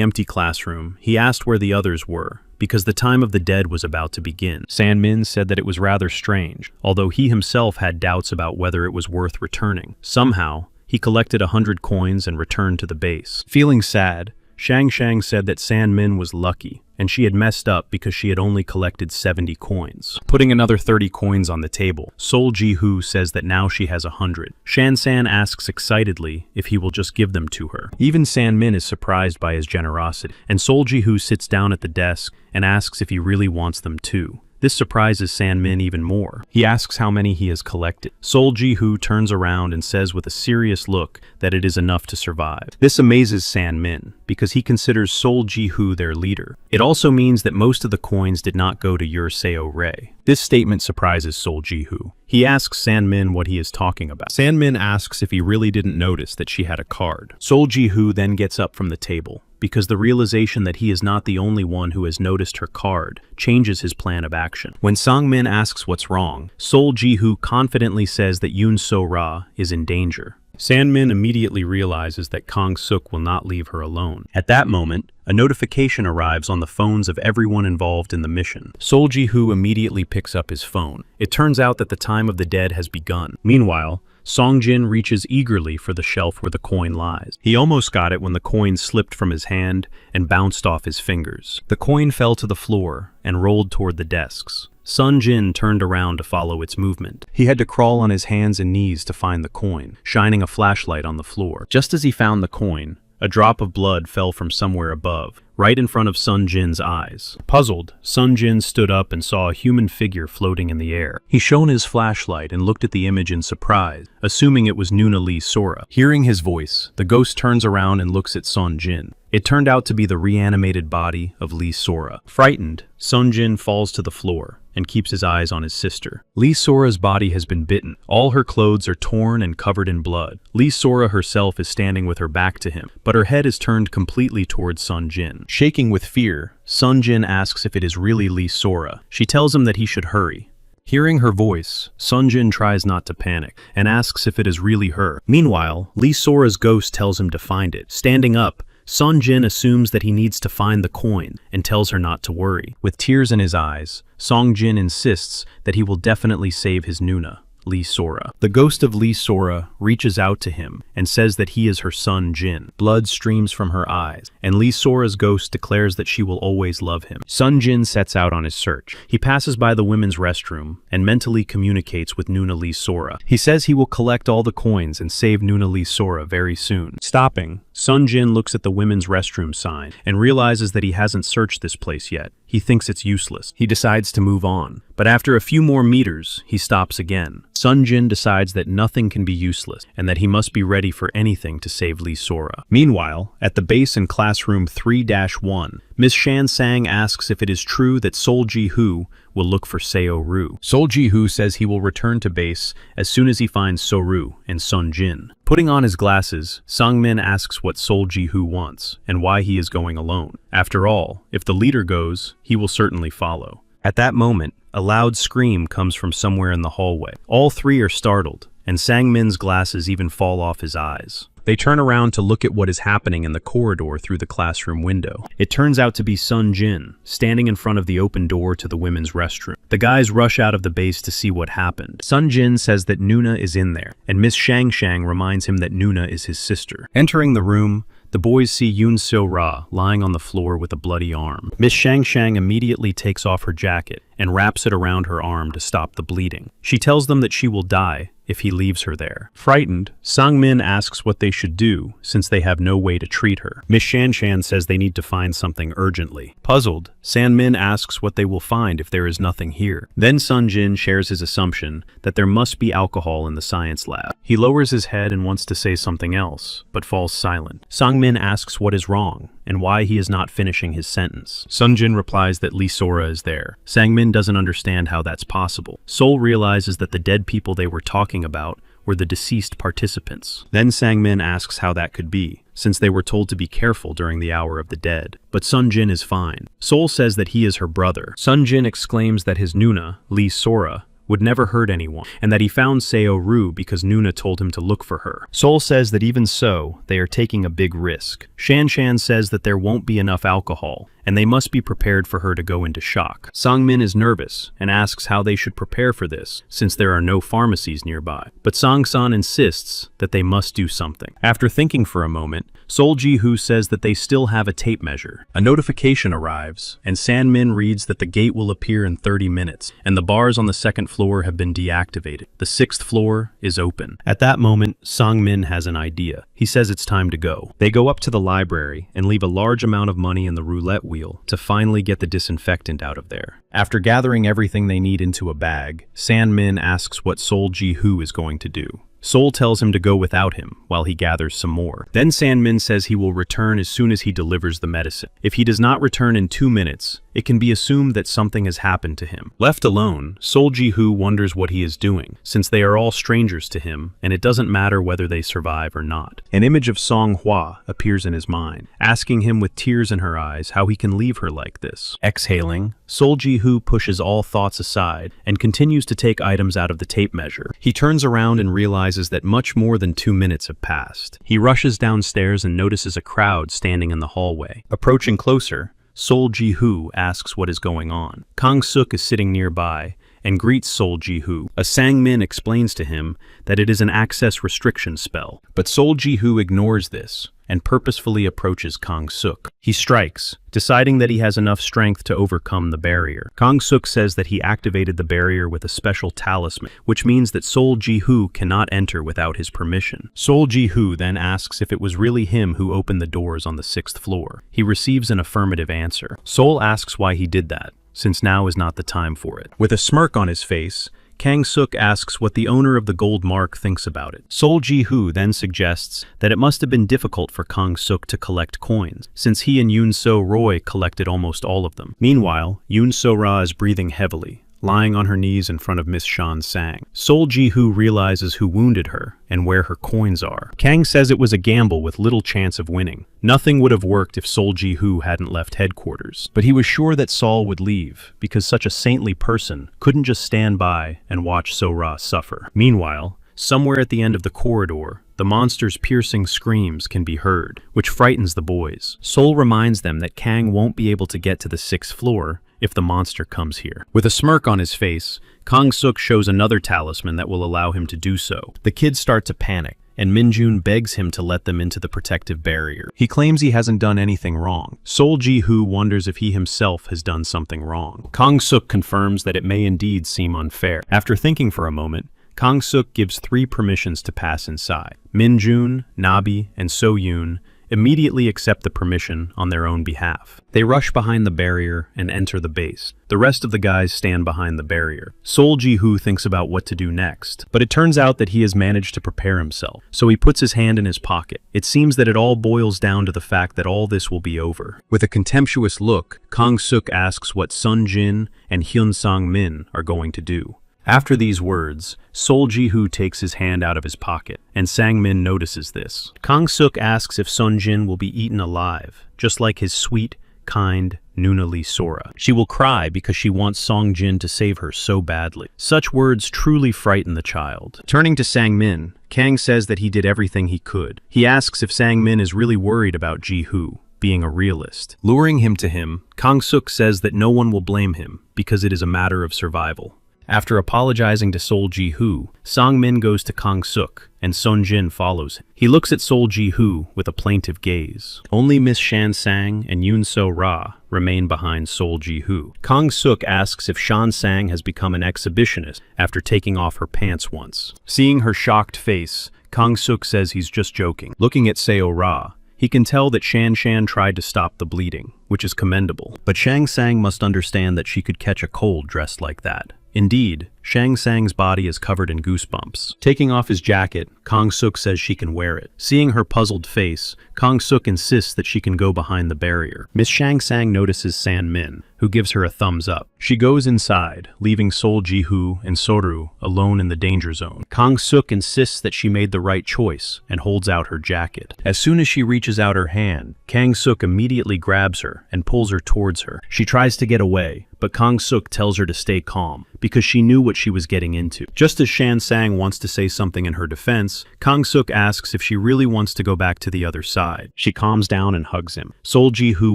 empty classroom, he asked where the others were, because the time of the dead was about to begin. Sang-min said that it was rather strange, although he himself had doubts about whether it was worth returning. Somehow, he collected 100 coins and returned to the base. Feeling sad, Shang said that Sang-min was lucky, and she had messed up because she had only collected 70 coins. Putting another 30 coins on the table, Sol Ji-hoo says that now she has 100. Shan-san asks excitedly if he will just give them to her. Even Sang-min is surprised by his generosity, and Sol Ji-hoo sits down at the desk and asks if he really wants them too. This surprises Sang-min even more. He asks how many he has collected. Sol Ji-hoo turns around and says with a serious look that it is enough to survive. This amazes Sang-min, because he considers Sol Ji-hoo their leader. It also means that most of the coins did not go to Yoon So-rae. This statement surprises Sol Ji-hoo. He asks Sang-min what he is talking about. Sang-min asks if he really didn't notice that she had a card. Sol Ji-hoo then gets up from the table, because the realization that he is not the only one who has noticed her card changes his plan of action. When Sang-min asks what's wrong, Sol Ji-hoo confidently says that Yoon So-ra is in danger. Sang-min immediately realizes that Kang-suk will not leave her alone. At that moment, a notification arrives on the phones of everyone involved in the mission. Sol Ji-hoo immediately picks up his phone. It turns out that the time of the dead has begun. Meanwhile, Song-jin reaches eagerly for the shelf where the coin lies. He almost got it when the coin slipped from his hand and bounced off his fingers. The coin fell to the floor and rolled toward the desks. Sun-jin turned around to follow its movement. He had to crawl on his hands and knees to find the coin, shining a flashlight on the floor. Just as he found the coin, a drop of blood fell from somewhere above, right in front of Sun-jin's eyes. Puzzled, Sun-jin stood up and saw a human figure floating in the air. He shone his flashlight and looked at the image in surprise, assuming it was Nuna Lee Sora. Hearing his voice, the ghost turns around and looks at Sun-jin. It turned out to be the reanimated body of Lee Sora. Frightened, Sun-jin falls to the floor and keeps his eyes on his sister. Lee Sora's body has been bitten. All her clothes are torn and covered in blood. Lee Sora herself is standing with her back to him, but her head is turned completely towards Sun-jin. Shaking with fear, Sun-jin asks if it is really Lee Sora. She tells him that he should hurry. Hearing her voice, Sun-jin tries not to panic and asks if it is really her. Meanwhile, Lee Sora's ghost tells him to find it. Standing up, Sun-jin assumes that he needs to find the coin and tells her not to worry. With tears in his eyes, Song-jin insists that he will definitely save his Nuna, Lee Sora. The ghost of Lee Sora reaches out to him and says that he is her son Jin. Blood streams from her eyes, and Lee Sora's ghost declares that she will always love him. Sun Jin sets out on his search. He passes by the women's restroom and mentally communicates with Nuna Lee Sora. He says he will collect all the coins and save Nuna Lee Sora very soon. Stopping, Sun Jin looks at the women's restroom sign and realizes that he hasn't searched this place yet. He thinks it's useless. He decides to move on. But after a few more meters, he stops again. Sun Jin decides that nothing can be useless and that he must be ready for anything to save Lee Sora. Meanwhile, at the base in classroom 3-1, Miss Shan Sang asks if it is true that Sol Ji-hoo will look for Seo-ru. Sol Ji-hoo says he will return to base as soon as he finds So-ru and Sun Jin. Putting on his glasses, Sang-min asks what Sol Ji-hoo wants and why he is going alone. After all, if the leader goes, he will certainly follow. At that moment, a loud scream comes from somewhere in the hallway. All three are startled, and Sang-min's glasses even fall off his eyes. They turn around to look at what is happening in the corridor through the classroom window. It turns out to be Sun Jin, standing in front of the open door to the women's restroom. The guys rush out of the base to see what happened. Sun Jin says that Nuna is in there, and Miss Shang Shang reminds him that Nuna is his sister. Entering the room, the boys see Yoon So-ra lying on the floor with a bloody arm. Miss Shang Shang immediately takes off her jacket and wraps it around her arm to stop the bleeding. She tells them that she will die if he leaves her there. Frightened, Sang-min asks what they should do since they have no way to treat her. Miss Shan-Shan says they need to find something urgently. Puzzled, San-min asks what they will find if there is nothing here. Then Sun-jin shares his assumption that there must be alcohol in the science lab. He lowers his head and wants to say something else, but falls silent. Sang-min asks what is wrong and why he is not finishing his sentence. Sun-jin replies that Lee Sora is there. Sang-min doesn't understand how that's possible. Sol realizes that the dead people they were talking about were the deceased participants. Then Sang-min asks how that could be, since they were told to be careful during the hour of the dead. But Sun-jin is fine. Sol says that he is her brother. Sun-jin exclaims that his Nuna, Lee Sora, would never hurt anyone, and that he found Seo-ru because Nuna told him to look for her. Sol says that even so, they are taking a big risk. Shan-Shan says that there won't be enough alcohol, and they must be prepared for her to go into shock. Sang-min is nervous and asks how they should prepare for this, since there are no pharmacies nearby. But Sang-san insists that they must do something. After thinking for a moment, Sol Ji-hoo says that they still have a tape measure. A notification arrives, and San-min reads that the gate will appear in 30 minutes, and the bars on the second floor have been deactivated. The 6th floor is open. At that moment, Sang-min has an idea. He says it's time to go. They go up to the library and leave a large amount of money in the roulette wheel to finally get the disinfectant out of there. After gathering everything they need into a bag, San-min asks what Sol Ji-hoo is going to do. Sol tells him to go without him while he gathers some more. Then San-min says he will return as soon as he delivers the medicine. If he does not return in 2 minutes, it can be assumed that something has happened to him. Left alone, Sol Ji-hoo wonders what he is doing, since they are all strangers to him, and it doesn't matter whether they survive or not. An image of Song Hwa appears in his mind, asking him with tears in her eyes how he can leave her like this. Exhaling, Sol Ji-hoo pushes all thoughts aside and continues to take items out of the tape measure. He turns around and realizes that much more than 2 minutes have passed. He rushes downstairs and notices a crowd standing in the hallway. Approaching closer, Sol Ji-hoo asks what is going on. Kang-suk is sitting nearby and greets Sol Ji-hoo. A Sang-min explains to him that it is an access restriction spell, but Sol Ji-hoo ignores this and purposefully approaches Kang-suk. He strikes, deciding that he has enough strength to overcome the barrier. Kang-suk says that he activated the barrier with a special talisman, which means that Sol Ji-hoo cannot enter without his permission. Sol Ji-hoo then asks if it was really him who opened the doors on the 6th floor. He receives an affirmative answer. Sol asks why he did that, since now is not the time for it. With a smirk on his face, Kang-suk asks what the owner of the gold mark thinks about it. Sol Ji-hoo then suggests that it must have been difficult for Kang-suk to collect coins, since he and Yoon So-roy collected almost all of them. Meanwhile, Yoon So-ra is breathing heavily, lying on her knees in front of Miss Shan-sang. Sol Ji-hoo realizes who wounded her and where her coins are. Kang says it was a gamble with little chance of winning. Nothing would have worked if Sol Ji-hoo hadn't left headquarters, but he was sure that Sol would leave because such a saintly person couldn't just stand by and watch So-ra suffer. Meanwhile, somewhere at the end of the corridor, the monster's piercing screams can be heard, which frightens the boys. Sol reminds them that Kang won't be able to get to the 6th floor if the monster comes here. With a smirk on his face, Kang-suk shows another talisman that will allow him to do so. The kids start to panic, and Min-jun begs him to let them into the protective barrier. He claims he hasn't done anything wrong. Sol Ji-hoo wonders if he himself has done something wrong. Kang-suk confirms that it may indeed seem unfair. After thinking for a moment, Kang-suk gives 3 permissions to pass inside. Min-jun, Nabi, and So-yoon immediately accept the permission on their own behalf. They rush behind the barrier and enter the base. The rest of the guys stand behind the barrier. Sol Ji-hoo thinks about what to do next, but it turns out that he has managed to prepare himself, so he puts his hand in his pocket. It seems that it all boils down to the fact that all this will be over. With a contemptuous look, Kang-suk asks what Sun Jin and Hyun Sang-min are going to do. After these words, Sol Ji-hoo takes his hand out of his pocket, and Sang-min notices this. Kang-suk asks if Sun Jin will be eaten alive, just like his sweet, kind Nuna Lee Sora. She will cry because she wants Song Jin to save her so badly. Such words truly frighten the child. Turning to Sang-min, Kang says that he did everything he could. He asks if Sang-min is really worried about Ji-hoo being a realist. Luring him to him, Kang-suk says that no one will blame him because it is a matter of survival. After apologizing to Sol Ji-hoo, Sang-min goes to Kang-suk, and Sun-jin follows him. He looks at Sol Ji-hoo with a plaintive gaze. Only Miss Shan-sang and Yoon-so-ra remain behind Sol Ji-hoo. Kang-suk asks if Shan-sang has become an exhibitionist after taking off her pants once. Seeing her shocked face, Kang-suk says he's just joking. Looking at Seo-ra, he can tell that Shan-shan tried to stop the bleeding, which is commendable. But Shang-sang must understand that she could catch a cold dressed like that. Indeed, Shang-sang's body is covered in goosebumps. Taking off his jacket, Kang-suk says she can wear it. Seeing her puzzled face, Kang-suk insists that she can go behind the barrier. Miss Shang-sang notices San-min, who gives her a thumbs up. She goes inside, leaving Sol Ji-hoo and Soru alone in the danger zone. Kang-suk insists that she made the right choice and holds out her jacket. As soon as she reaches out her hand, Kang-suk immediately grabs her and pulls her towards her. She tries to get away, but Kang-suk tells her to stay calm because she knew what she was getting into. Just as Shan-sang wants to say something in her defense, Kang-suk asks if she really wants to go back to the other side. She calms down and hugs him. Sol Ji-hoo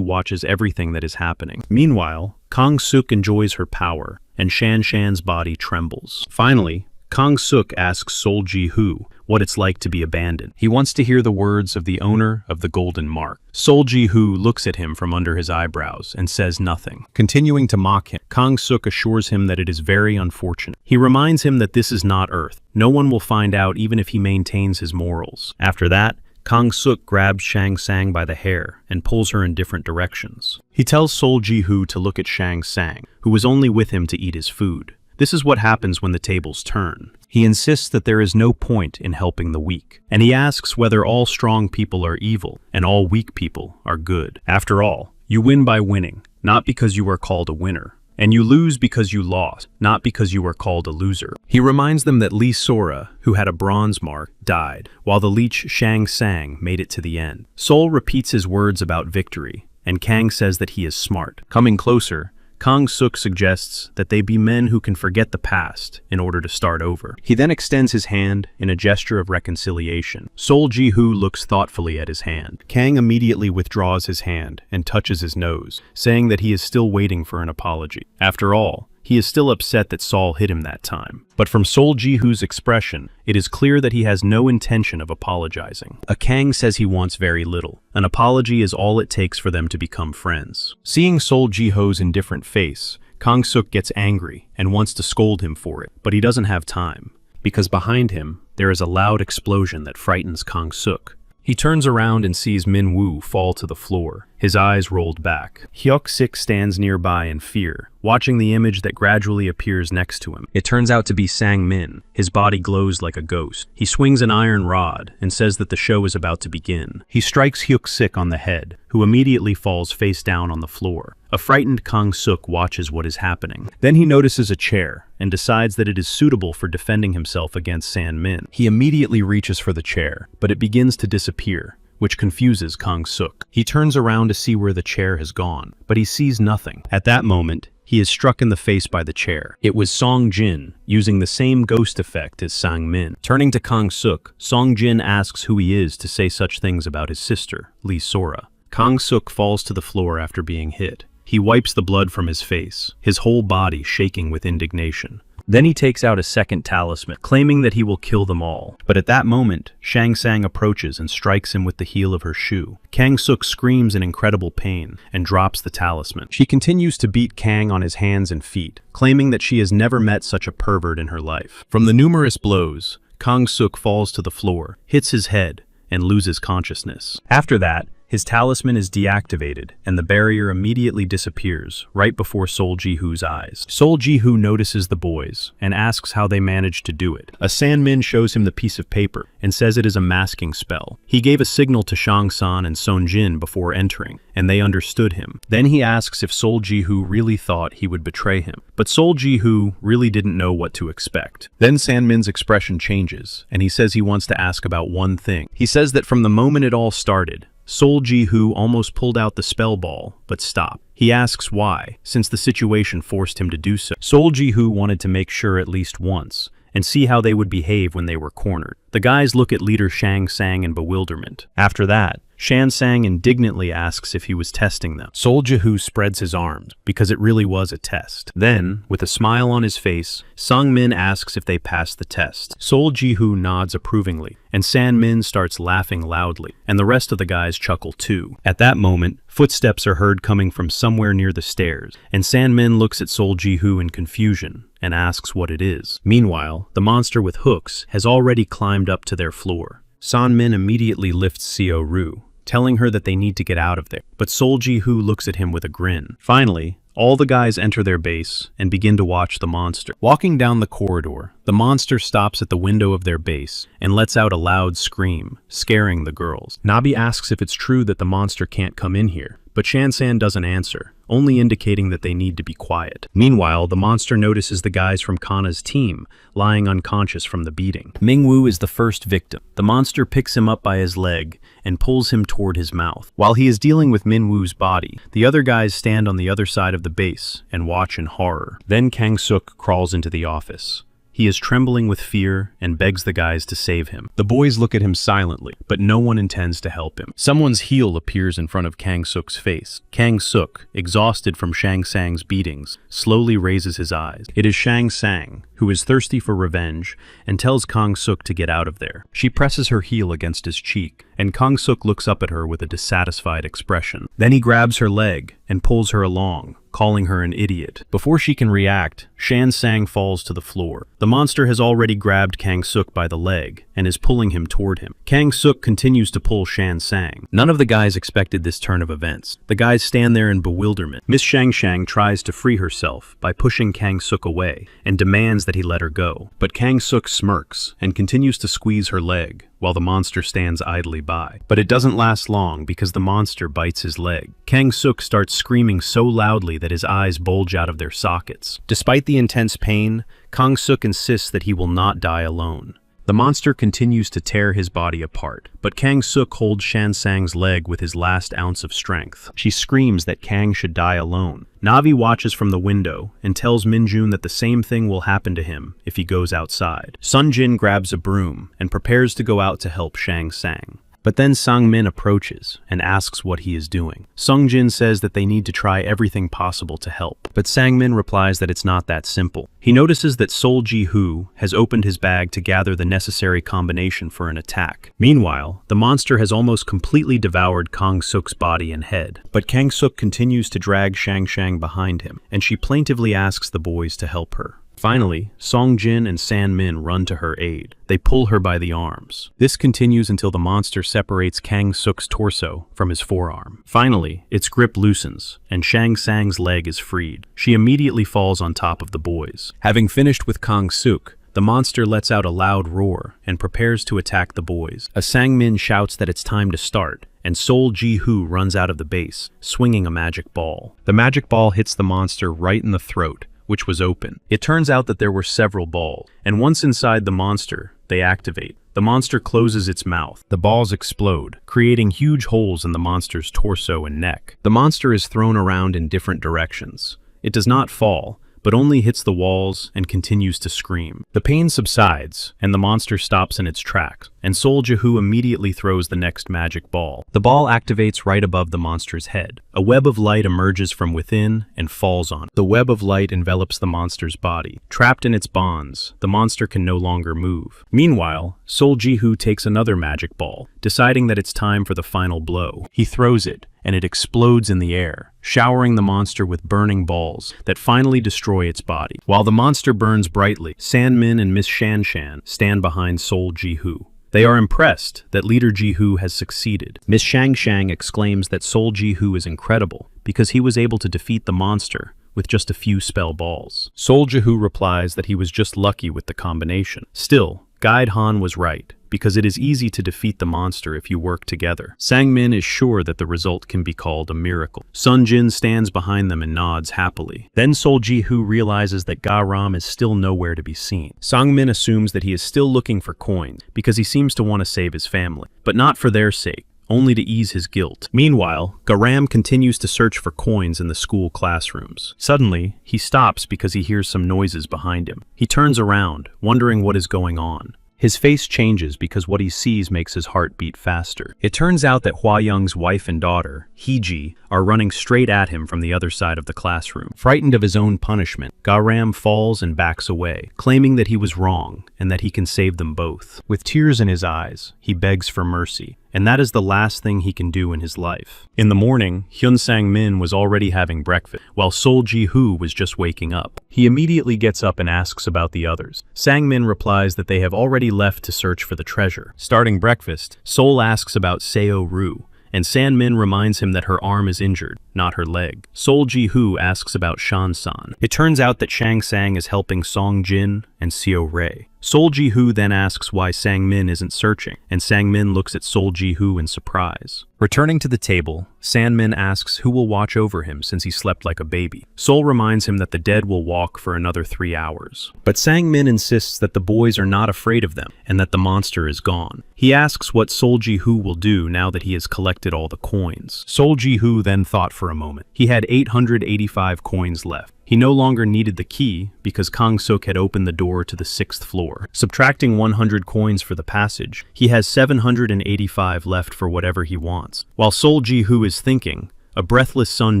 watches everything that is happening. Meanwhile, Kang-suk enjoys her power, and Shan-shan's body trembles. Finally, Kang-suk asks Sol Ji-hoo what it's like to be abandoned. He wants to hear the words of the owner of the golden mark. Sol Ji-hoo looks at him from under his eyebrows and says nothing. Continuing to mock him, Kang-suk assures him that it is very unfortunate. He reminds him that this is not Earth. No one will find out even if he maintains his morals. After that, Kang-suk grabs Shang-sang by the hair and pulls her in different directions. He tells Sol Ji-hoo to look at Shang-sang, who was only with him to eat his food. This is what happens when the tables turn. He insists that there is no point in helping the weak, and he asks whether all strong people are evil and all weak people are good. After all, you win by winning, not because you are called a winner. And you lose because you lost, not because you are called a loser. He reminds them that Lee Sora, who had a bronze mark, died, while the leech Shang-sang made it to the end. Sol repeats his words about victory, and Kang says that he is smart. Coming closer, Kang-suk suggests that they be men who can forget the past in order to start over. He then extends his hand in a gesture of reconciliation. Sol Ji-hoo looks thoughtfully at his hand. Kang immediately withdraws his hand and touches his nose, saying that he is still waiting for an apology. After all, he is still upset that Sol hit him that time. But from Sol Ji-hoo's expression, it is clear that he has no intention of apologizing. Kang says he wants very little. An apology is all it takes for them to become friends. Seeing Sol Ji-hoo's indifferent face, Kang-suk gets angry and wants to scold him for it, but he doesn't have time, because behind him, there is a loud explosion that frightens Kang-suk. He turns around and sees Min-woo fall to the floor, his eyes rolled back. Hyuk-sik stands nearby in fear, watching the image that gradually appears next to him. It turns out to be Sang-min. His body glows like a ghost. He swings an iron rod and says that the show is about to begin. He strikes Hyuk-sik on the head, who immediately falls face down on the floor. A frightened Kang-suk watches what is happening. Then he notices a chair and decides that it is suitable for defending himself against San-min. He immediately reaches for the chair, but it begins to disappear, which confuses Kang-suk. He turns around to see where the chair has gone, but he sees nothing. At that moment, he is struck in the face by the chair. It was Song-jin, using the same ghost effect as Sang-min. Turning to Kang-suk, Song-jin asks who he is to say such things about his sister, Lee Sora. Kang-suk falls to the floor after being hit. He wipes the blood from his face, his whole body shaking with indignation. Then he takes out a second talisman, claiming that he will kill them all. But at that moment, Shang-sang approaches and strikes him with the heel of her shoe. Kang-suk screams in incredible pain and drops the talisman. She continues to beat Kang on his hands and feet, claiming that she has never met such a pervert in her life. From the numerous blows, Kang-suk falls to the floor, hits his head, and loses consciousness. After that, his talisman is deactivated, and the barrier immediately disappears, right before Sol Ji-hoo's eyes. Sol Ji-hoo notices the boys, and asks how they managed to do it. A San-min shows him the piece of paper, and says it is a masking spell. He gave a signal to Shang-san and Sun-jin before entering, and they understood him. Then he asks if Sol Ji-hoo really thought he would betray him. But Sol Ji-hoo really didn't know what to expect. Then San-min's expression changes, and he says he wants to ask about one thing. He says that from the moment it all started, Sol Ji-hoo almost pulled out the spell ball, but stopped. He asks why, since the situation forced him to do so. Sol Ji-hoo wanted to make sure at least once, and see how they would behave when they were cornered. The guys look at leader Shang-sang in bewilderment. After that, Shan Sang indignantly asks if he was testing them. Sol Jihu spreads his arms, because it really was a test. Then, with a smile on his face, Sung Min asks if they passed the test. Sol Jihu nods approvingly, and San Min starts laughing loudly, and the rest of the guys chuckle too. At that moment, footsteps are heard coming from somewhere near the stairs, and San Min looks at Sol Jihu in confusion and asks what it is. Meanwhile, the monster with hooks has already climbed up to their floor. San Min immediately lifts Seo Ru, telling her that they need to get out of there, but Sol Jihu looks at him with a grin. Finally, all the guys enter their base and begin to watch the monster. Walking down the corridor, the monster stops at the window of their base and lets out a loud scream, scaring the girls. Nabi asks if it's true that the monster can't come in here, but Shansan doesn't answer, only indicating that they need to be quiet. Meanwhile, the monster notices the guys from Kana's team lying unconscious from the beating. Mingwu is the first victim. The monster picks him up by his leg and pulls him toward his mouth. While he is dealing with Minwu's body, the other guys stand on the other side of the base and watch in horror. Then Kang Suk crawls into the office. He is trembling with fear and begs the guys to save him. The boys look at him silently, but no one intends to help him. Someone's heel appears in front of Kang Suk's face. Kang Suk, exhausted from Shang Sang's beatings, slowly raises his eyes. It is Shang Sang, who is thirsty for revenge, and tells Kang Suk to get out of there. She presses her heel against his cheek, and Kang Suk looks up at her with a dissatisfied expression. Then he grabs her leg and pulls her along, calling her an idiot. Before she can react, Shan Sang falls to the floor. The monster has already grabbed Kang Suk by the leg and is pulling him toward him. Kang Suk continues to pull Shan Sang. None of the guys expected this turn of events. The guys stand there in bewilderment. Miss Shang Shang tries to free herself by pushing Kang Suk away and demands that he let her go. But Kang Suk smirks and continues to squeeze her leg, while the monster stands idly by. But it doesn't last long because the monster bites his leg. Kang Suk starts screaming so loudly that his eyes bulge out of their sockets. Despite the intense pain, Kang Suk insists that he will not die alone. The monster continues to tear his body apart, but Kang Suk holds Shan Sang's leg with his last ounce of strength. She screams that Kang should die alone. Navi watches from the window and tells Minjun that the same thing will happen to him if he goes outside. Sun Jin grabs a broom and prepares to go out to help Shang Sang. But then Sang Min approaches and asks what he is doing. Sung Jin says that they need to try everything possible to help, but Sang Min replies that it's not that simple. He notices that Sol Ji-hoo has opened his bag to gather the necessary combination for an attack. Meanwhile, the monster has almost completely devoured Kang Suk's body and head, but Kang Suk continues to drag Shang Shang behind him, and she plaintively asks the boys to help her. Finally, Song Jin and San Min run to her aid. They pull her by the arms. This continues until the monster separates Kang Suk's torso from his forearm. Finally, its grip loosens, and Shang Sang's leg is freed. She immediately falls on top of the boys. Having finished with Kang Suk, the monster lets out a loud roar and prepares to attack the boys. A Sang Min shouts that it's time to start, and Sol Ji-hoo runs out of the base, swinging a magic ball. The magic ball hits the monster right in the throat, which was open. It turns out that there were several balls, and once inside the monster, they activate. The monster closes its mouth. The balls explode, creating huge holes in the monster's torso and neck. The monster is thrown around in different directions. It does not fall, but only hits the walls and continues to scream. The pain subsides, and the monster stops in its tracks, and Sol Ji-hoo immediately throws the next magic ball. The ball activates right above the monster's head. A web of light emerges from within and falls on it. The web of light envelops the monster's body. Trapped in its bonds, the monster can no longer move. Meanwhile, Sol Ji-hoo takes another magic ball, deciding that it's time for the final blow. He throws it, and it explodes in the air, showering the monster with burning balls that finally destroy its body. While the monster burns brightly, San Min and Miss Shan Shan stand behind Sol Ji-hoo. They are impressed that Leader Ji-hoo has succeeded. Miss Shang Shang exclaims that Sol Ji-hoo is incredible because he was able to defeat the monster with just a few spell balls. Sol Ji-hoo replies that he was just lucky with the combination. Still, Guide Han was right, because it is easy to defeat the monster if you work together. Sang Min is sure that the result can be called a miracle. Sun Jin stands behind them and nods happily. Then Sol Ji-hoo realizes that Ga Ram is still nowhere to be seen. Sang Min assumes that he is still looking for coins because he seems to want to save his family, but not for their sake, only to ease his guilt. Meanwhile, Garam continues to search for coins in the school classrooms. Suddenly, he stops because he hears some noises behind him. He turns around, wondering what is going on. His face changes because what he sees makes his heart beat faster. It turns out that Hua Young's wife and daughter, Heji, are running straight at him from the other side of the classroom. Frightened of his own punishment, Garam falls and backs away, claiming that he was wrong and that he can save them both. With tears in his eyes, he begs for mercy, and that is the last thing he can do in his life. In the morning, Hyun Sang-min was already having breakfast, while Sol Ji-hoo was just waking up. He immediately gets up and asks about the others. Sang-min replies that they have already left to search for the treasure. Starting breakfast, Sol asks about Seo-ru, and San-min reminds him that her arm is injured, not her leg. Sol Ji-hoo asks about Shan-san. It turns out that Shang-sang is helping Song-jin and Seo-rae. Sol Ji-hoo then asks why Sang-min isn't searching, and Sang-min looks at Sol Ji-hoo in surprise. Returning to the table, San-min asks who will watch over him since he slept like a baby. Sol reminds him that the dead will walk for another 3 hours. But Sang-min insists that the boys are not afraid of them, and that the monster is gone. He asks what Sol Ji-hoo will do now that he has collected all the coins. Sol Ji-hoo then thought for a moment. He had 885 coins left. He no longer needed the key because Kang-suk had opened the door to the 6th floor. Subtracting 100 coins for the passage, he has 785 left for whatever he wants. While Sol Ji-hoo is thinking, a breathless Sun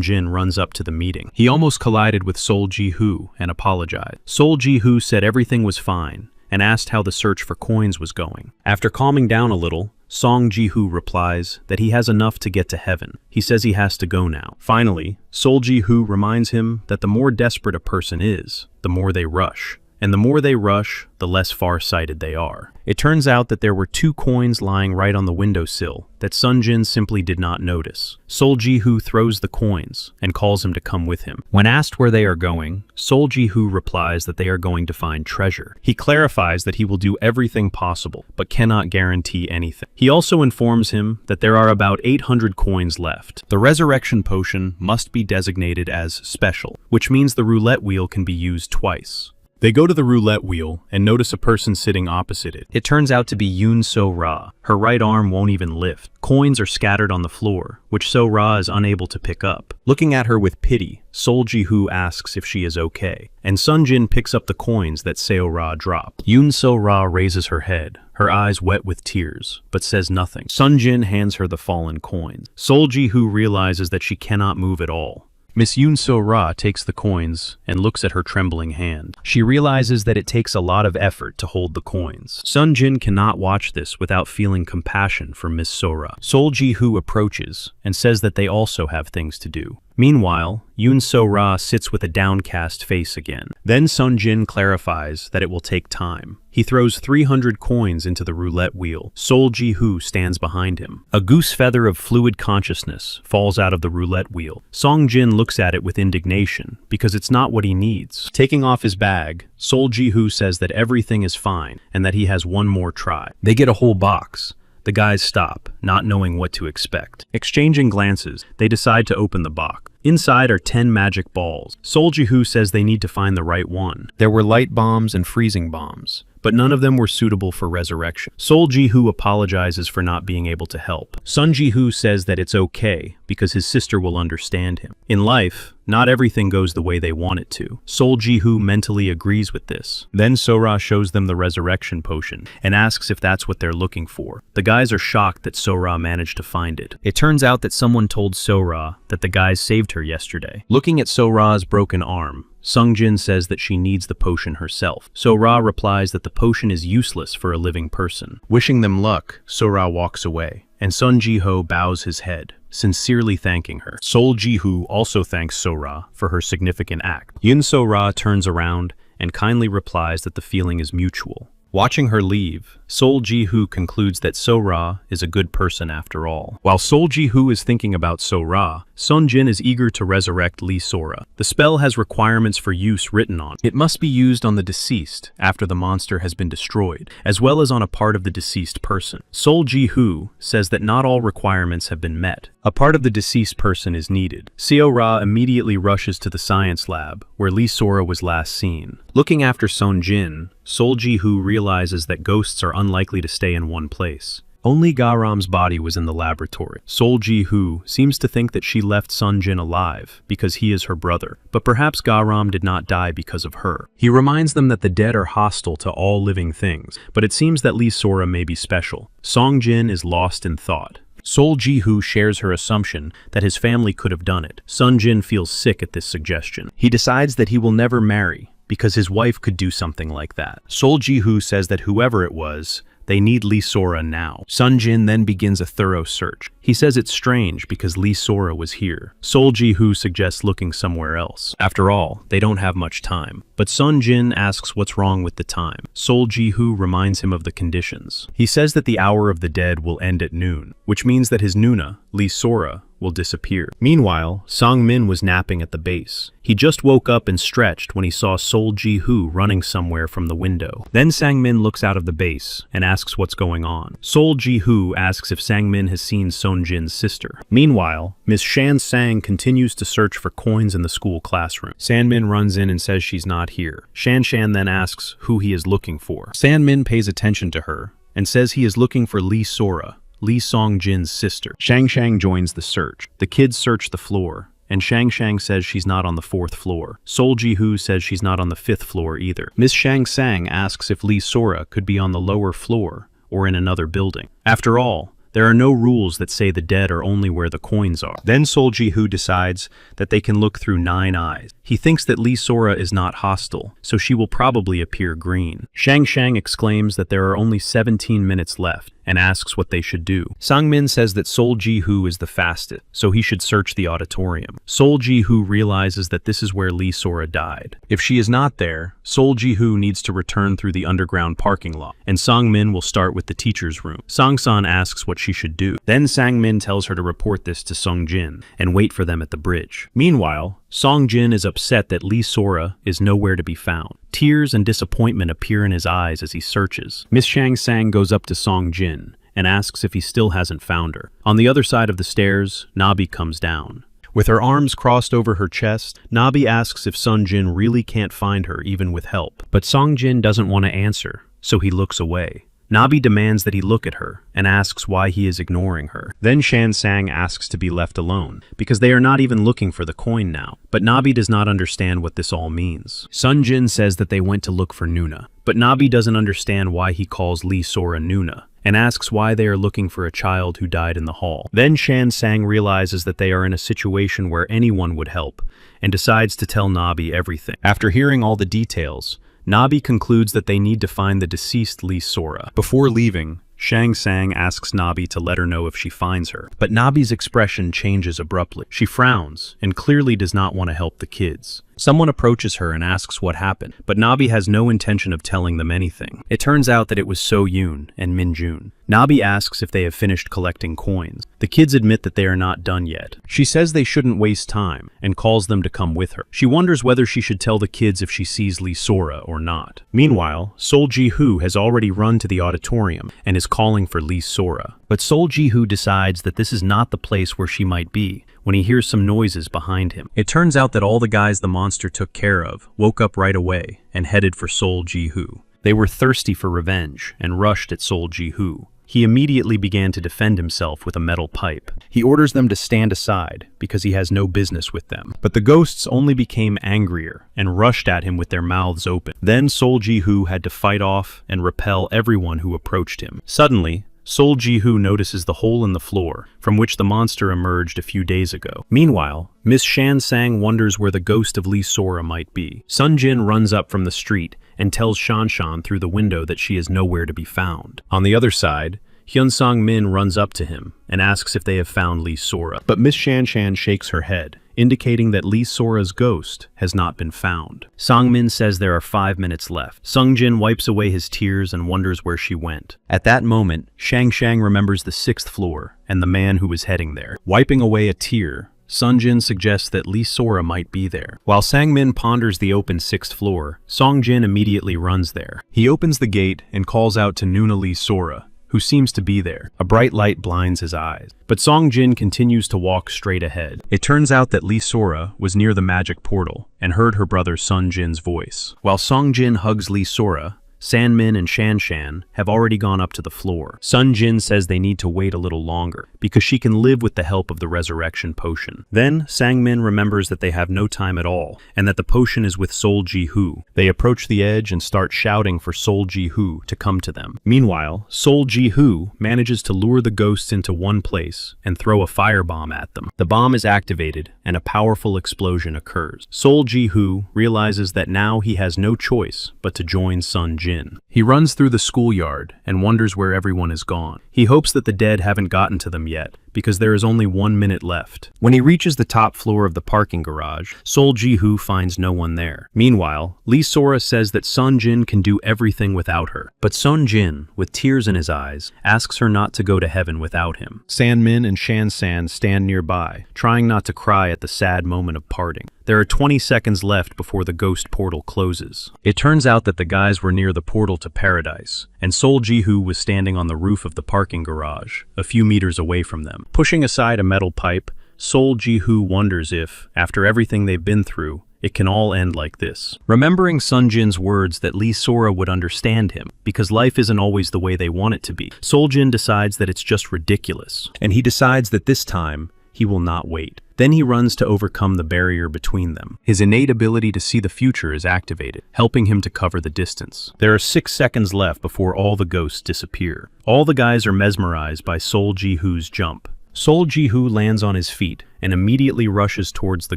Jin runs up to the meeting. He almost collided with Sol Ji-hoo and apologized. Sol Ji-hoo said everything was fine and asked how the search for coins was going. After calming down a little, Song Ji-hoo replies that he has enough to get to heaven. He says he has to go now. Finally, Sol Ji-hoo reminds him that the more desperate a person is, the more they rush. And the more they rush, the less far-sighted they are. It turns out that there were 2 coins lying right on the windowsill that Sun Jin simply did not notice. Sol Ji-hoo throws the coins and calls him to come with him. When asked where they are going, Sol Ji-hoo replies that they are going to find treasure. He clarifies that he will do everything possible, but cannot guarantee anything. He also informs him that there are about 800 coins left. The resurrection potion must be designated as special, which means the roulette wheel can be used twice. They go to the roulette wheel and notice a person sitting opposite it. It turns out to be Yoon So-ra. Her right arm won't even lift. Coins are scattered on the floor, which So-ra is unable to pick up. Looking at her with pity, Sol Ji-hoo asks if she is okay, and Sun Jin picks up the coins that Seo-ra dropped. Yoon So-ra raises her head, her eyes wet with tears, but says nothing. Sun Jin hands her the fallen coins. Sol Ji-hoo realizes that she cannot move at all. Miss Yoon So-ra takes the coins and looks at her trembling hand. She realizes that it takes a lot of effort to hold the coins. Sun Jin cannot watch this without feeling compassion for Miss So-ra. Sol Ji-hoo approaches and says that they also have things to do. Meanwhile, Yoon So-ra sits with a downcast face again. Then Sun Jin clarifies that it will take time. He throws 300 coins into the roulette wheel. Sol Ji-hoo stands behind him. A goose feather of fluid consciousness falls out of the roulette wheel. Song Jin looks at it with indignation because it's not what he needs. Taking off his bag, Sol Ji-hoo says that everything is fine and that he has one more try. They get a whole box. The guys stop, not knowing what to expect. Exchanging glances, they decide to open the box. Inside are 10 magic balls. Sol Ji-hoo says they need to find the right one. There were light bombs and freezing bombs, but none of them were suitable for resurrection. Sol Ji-hoo apologizes for not being able to help. Sun Ji-hoo says that it's okay because his sister will understand him. In life, not everything goes the way they want it to. Sol Ji-hoo mentally agrees with this. Then So-ra shows them the resurrection potion and asks if that's what they're looking for. The guys are shocked that So-ra managed to find it. It turns out that someone told So-ra that the guys saved her yesterday. Looking at So-ra's broken arm, Sung Jin says that she needs the potion herself. So-ra replies that the potion is useless for a living person. Wishing them luck, So-ra walks away, and Sun Ji-ho bows his head, sincerely thanking her. Sol Ji-hoo also thanks So-ra for her significant act. Yoon So-ra turns around and kindly replies that the feeling is mutual. Watching her leave, Sol Ji-hoo concludes that So-ra is a good person after all. While Sol Ji-hoo is thinking about So-ra, Sun Jin is eager to resurrect Lee Sora. The spell has requirements for use written on it. It must be used on the deceased after the monster has been destroyed, as well as on a part of the deceased person. Sol Ji-hoo says that not all requirements have been met. A part of the deceased person is needed. Seo-ra immediately rushes to the science lab, where Lee Sora was last seen. Looking after Sun Jin, Sol Ji-hoo realizes that ghosts are unlikely to stay in one place. Only Garam's body was in the laboratory. Sol Ji-hoo seems to think that she left Sun Jin alive because he is her brother, but perhaps Garam did not die because of her. He reminds them that the dead are hostile to all living things, but it seems that Lee Sora may be special. Song Jin is lost in thought. Sol Ji-hoo shares her assumption that his family could have done it. Sun Jin feels sick at this suggestion. He decides that he will never marry because his wife could do something like that. Sol Ji-hoo says that whoever it was, they need Lee Sora now. Sun Jin then begins a thorough search. He says it's strange because Lee Sora was here. Sol Ji-hoo suggests looking somewhere else. After all, they don't have much time. But Sun Jin asks what's wrong with the time. Sol Ji-hoo reminds him of the conditions. He says that the hour of the dead will end at noon, which means that his Nuna, Lee Sora, will disappear. Meanwhile, Sang Min was napping at the base. He just woke up and stretched when he saw Sol Ji-hoo running somewhere from the window. Then Sang Min looks out of the base and asks what's going on. Sol Ji-hoo asks if Sang Min has seen Sun Jin's sister. Meanwhile, Miss Shan Sang continues to search for coins in the school classroom. San Min runs in and says she's not here. Shan Shan then asks who he is looking for. San Min pays attention to her and says he is looking for Lee Sora, Lee Song Jin's sister. Shang Shang joins the search. The kids search the floor, and Shang Shang says she's not on the 4th floor. Sol Ji-hoo says she's not on the 5th floor either. Miss Shang Sang asks if Lee Sora could be on the lower floor or in another building. After all, there are no rules that say the dead are only where the coins are. Then Sol Ji-hoo decides that they can look through 9 eyes. He thinks that Lee Sora is not hostile, so she will probably appear green. Shang Shang exclaims that there are only 17 minutes left and asks what they should do. Sang Min says that Sol Ji-hoo is the fastest, so he should search the auditorium. Sol Ji-hoo realizes that this is where Lee Sora died. If she is not there, Sol Ji-hoo needs to return through the underground parking lot, and Sang Min will start with the teacher's room. Sang San asks what she should do. Then Sang Min tells her to report this to Sung Jin and wait for them at the bridge. Meanwhile, Song Jin is upset that Lee Sora is nowhere to be found. Tears and disappointment appear in his eyes as he searches. Miss Shang Sang goes up to Song Jin and asks if he still hasn't found her. On the other side of the stairs, Nabi comes down. With her arms crossed over her chest, Nabi asks if Sun Jin really can't find her even with help. But Song Jin doesn't want to answer, so he looks away. Nabi demands that he look at her and asks why he is ignoring her. Then Shan Sang asks to be left alone because they are not even looking for the coin now. But Nabi does not understand what this all means. Sun Jin says that they went to look for Nuna, but Nabi doesn't understand why he calls Lee Sora Nuna and asks why they are looking for a child who died in the hall. Then Shan Sang realizes that they are in a situation where anyone would help and decides to tell Nabi everything. After hearing all the details, Nabi concludes that they need to find the deceased Lee Sora. Before leaving, Shang Sang asks Nabi to let her know if she finds her, but Nabi's expression changes abruptly. She frowns and clearly does not want to help the kids. Someone approaches her and asks what happened, but Nabi has no intention of telling them anything. It turns out that it was So Yoon and Min Jun. Nabi asks if they have finished collecting coins. The kids admit that they are not done yet. She says they shouldn't waste time and calls them to come with her. She wonders whether she should tell the kids if she sees Lee Sora or not. Meanwhile, Sol Ji-hoo has already run to the auditorium and is calling for Lee Sora. But Sol Ji-hoo decides that this is not the place where she might be when he hears some noises behind him. It turns out that all the guys the monster took care of woke up right away and headed for Sol Ji-hoo. They were thirsty for revenge and rushed at Sol Ji-hoo. He immediately began to defend himself with a metal pipe. He orders them to stand aside because he has no business with them. But the ghosts only became angrier and rushed at him with their mouths open. Then Sol Ji-hoo had to fight off and repel everyone who approached him. Suddenly, Sol Ji-hoo notices the hole in the floor from which the monster emerged a few days ago. Meanwhile, Miss Shan Sang wonders where the ghost of Lee Sora might be. Sun Jin runs up from the street and tells Shan Shan through the window that she is nowhere to be found. On the other side, Hyun Sang Min runs up to him and asks if they have found Lee Sora. But Miss Shan Shan shakes her head, indicating that Lee Sora's ghost has not been found. Sang Min says there are 5 minutes left. Sung Jin wipes away his tears and wonders where she went. At that moment, Shang Shang remembers the 6th floor and the man who was heading there. Wiping away a tear, Sun Jin suggests that Lee Sora might be there. While Sang Min ponders the open 6th floor, Song Jin immediately runs there. He opens the gate and calls out to Nuna Lee Sora, who seems to be there. A bright light blinds his eyes, but Song Jin continues to walk straight ahead. It turns out that Lee Sora was near the magic portal and heard her brother Sun Jin's voice. While Song Jin hugs Lee Sora, Sanmin and Shanshan have already gone up to the floor. Sun Jin says they need to wait a little longer because she can live with the help of the resurrection potion. Then Sangmin remembers that they have no time at all and that the potion is with Sol Ji-hoo. They approach the edge and start shouting for Sol Ji-hoo to come to them. Meanwhile, Sol Ji-hoo manages to lure the ghosts into one place and throw a firebomb at them. The bomb is activated and a powerful explosion occurs. Sol Ji-hoo realizes that now he has no choice but to join Sun Jin. He runs through the schoolyard and wonders where everyone is gone. He hopes that the dead haven't gotten to them yet, because there is only 1 minute left. When he reaches the top floor of the parking garage, Sol Ji-hoo finds no one there. Meanwhile, Lee Sora says that Sun Jin can do everything without her. But Sun Jin, with tears in his eyes, asks her not to go to heaven without him. Sanmin and Shan-san stand nearby, trying not to cry at the sad moment of parting. There are 20 seconds left before the ghost portal closes. It turns out that the guys were near the portal to paradise, and Sol Ji-hoo was standing on the roof of the parking garage, a few meters away from them. Pushing aside a metal pipe, Sol Ji-hoo wonders if, after everything they've been through, it can all end like this. Remembering Sun Jin's words that Lee Sora would understand him, because life isn't always the way they want it to be, Sol Jin decides that it's just ridiculous, and he decides that this time, he will not wait. Then he runs to overcome the barrier between them. His innate ability to see the future is activated, helping him to cover the distance. There are 6 seconds left before all the ghosts disappear. All the guys are mesmerized by Sol Ji-hoo's jump. Sol Ji-hoo lands on his feet and immediately rushes towards the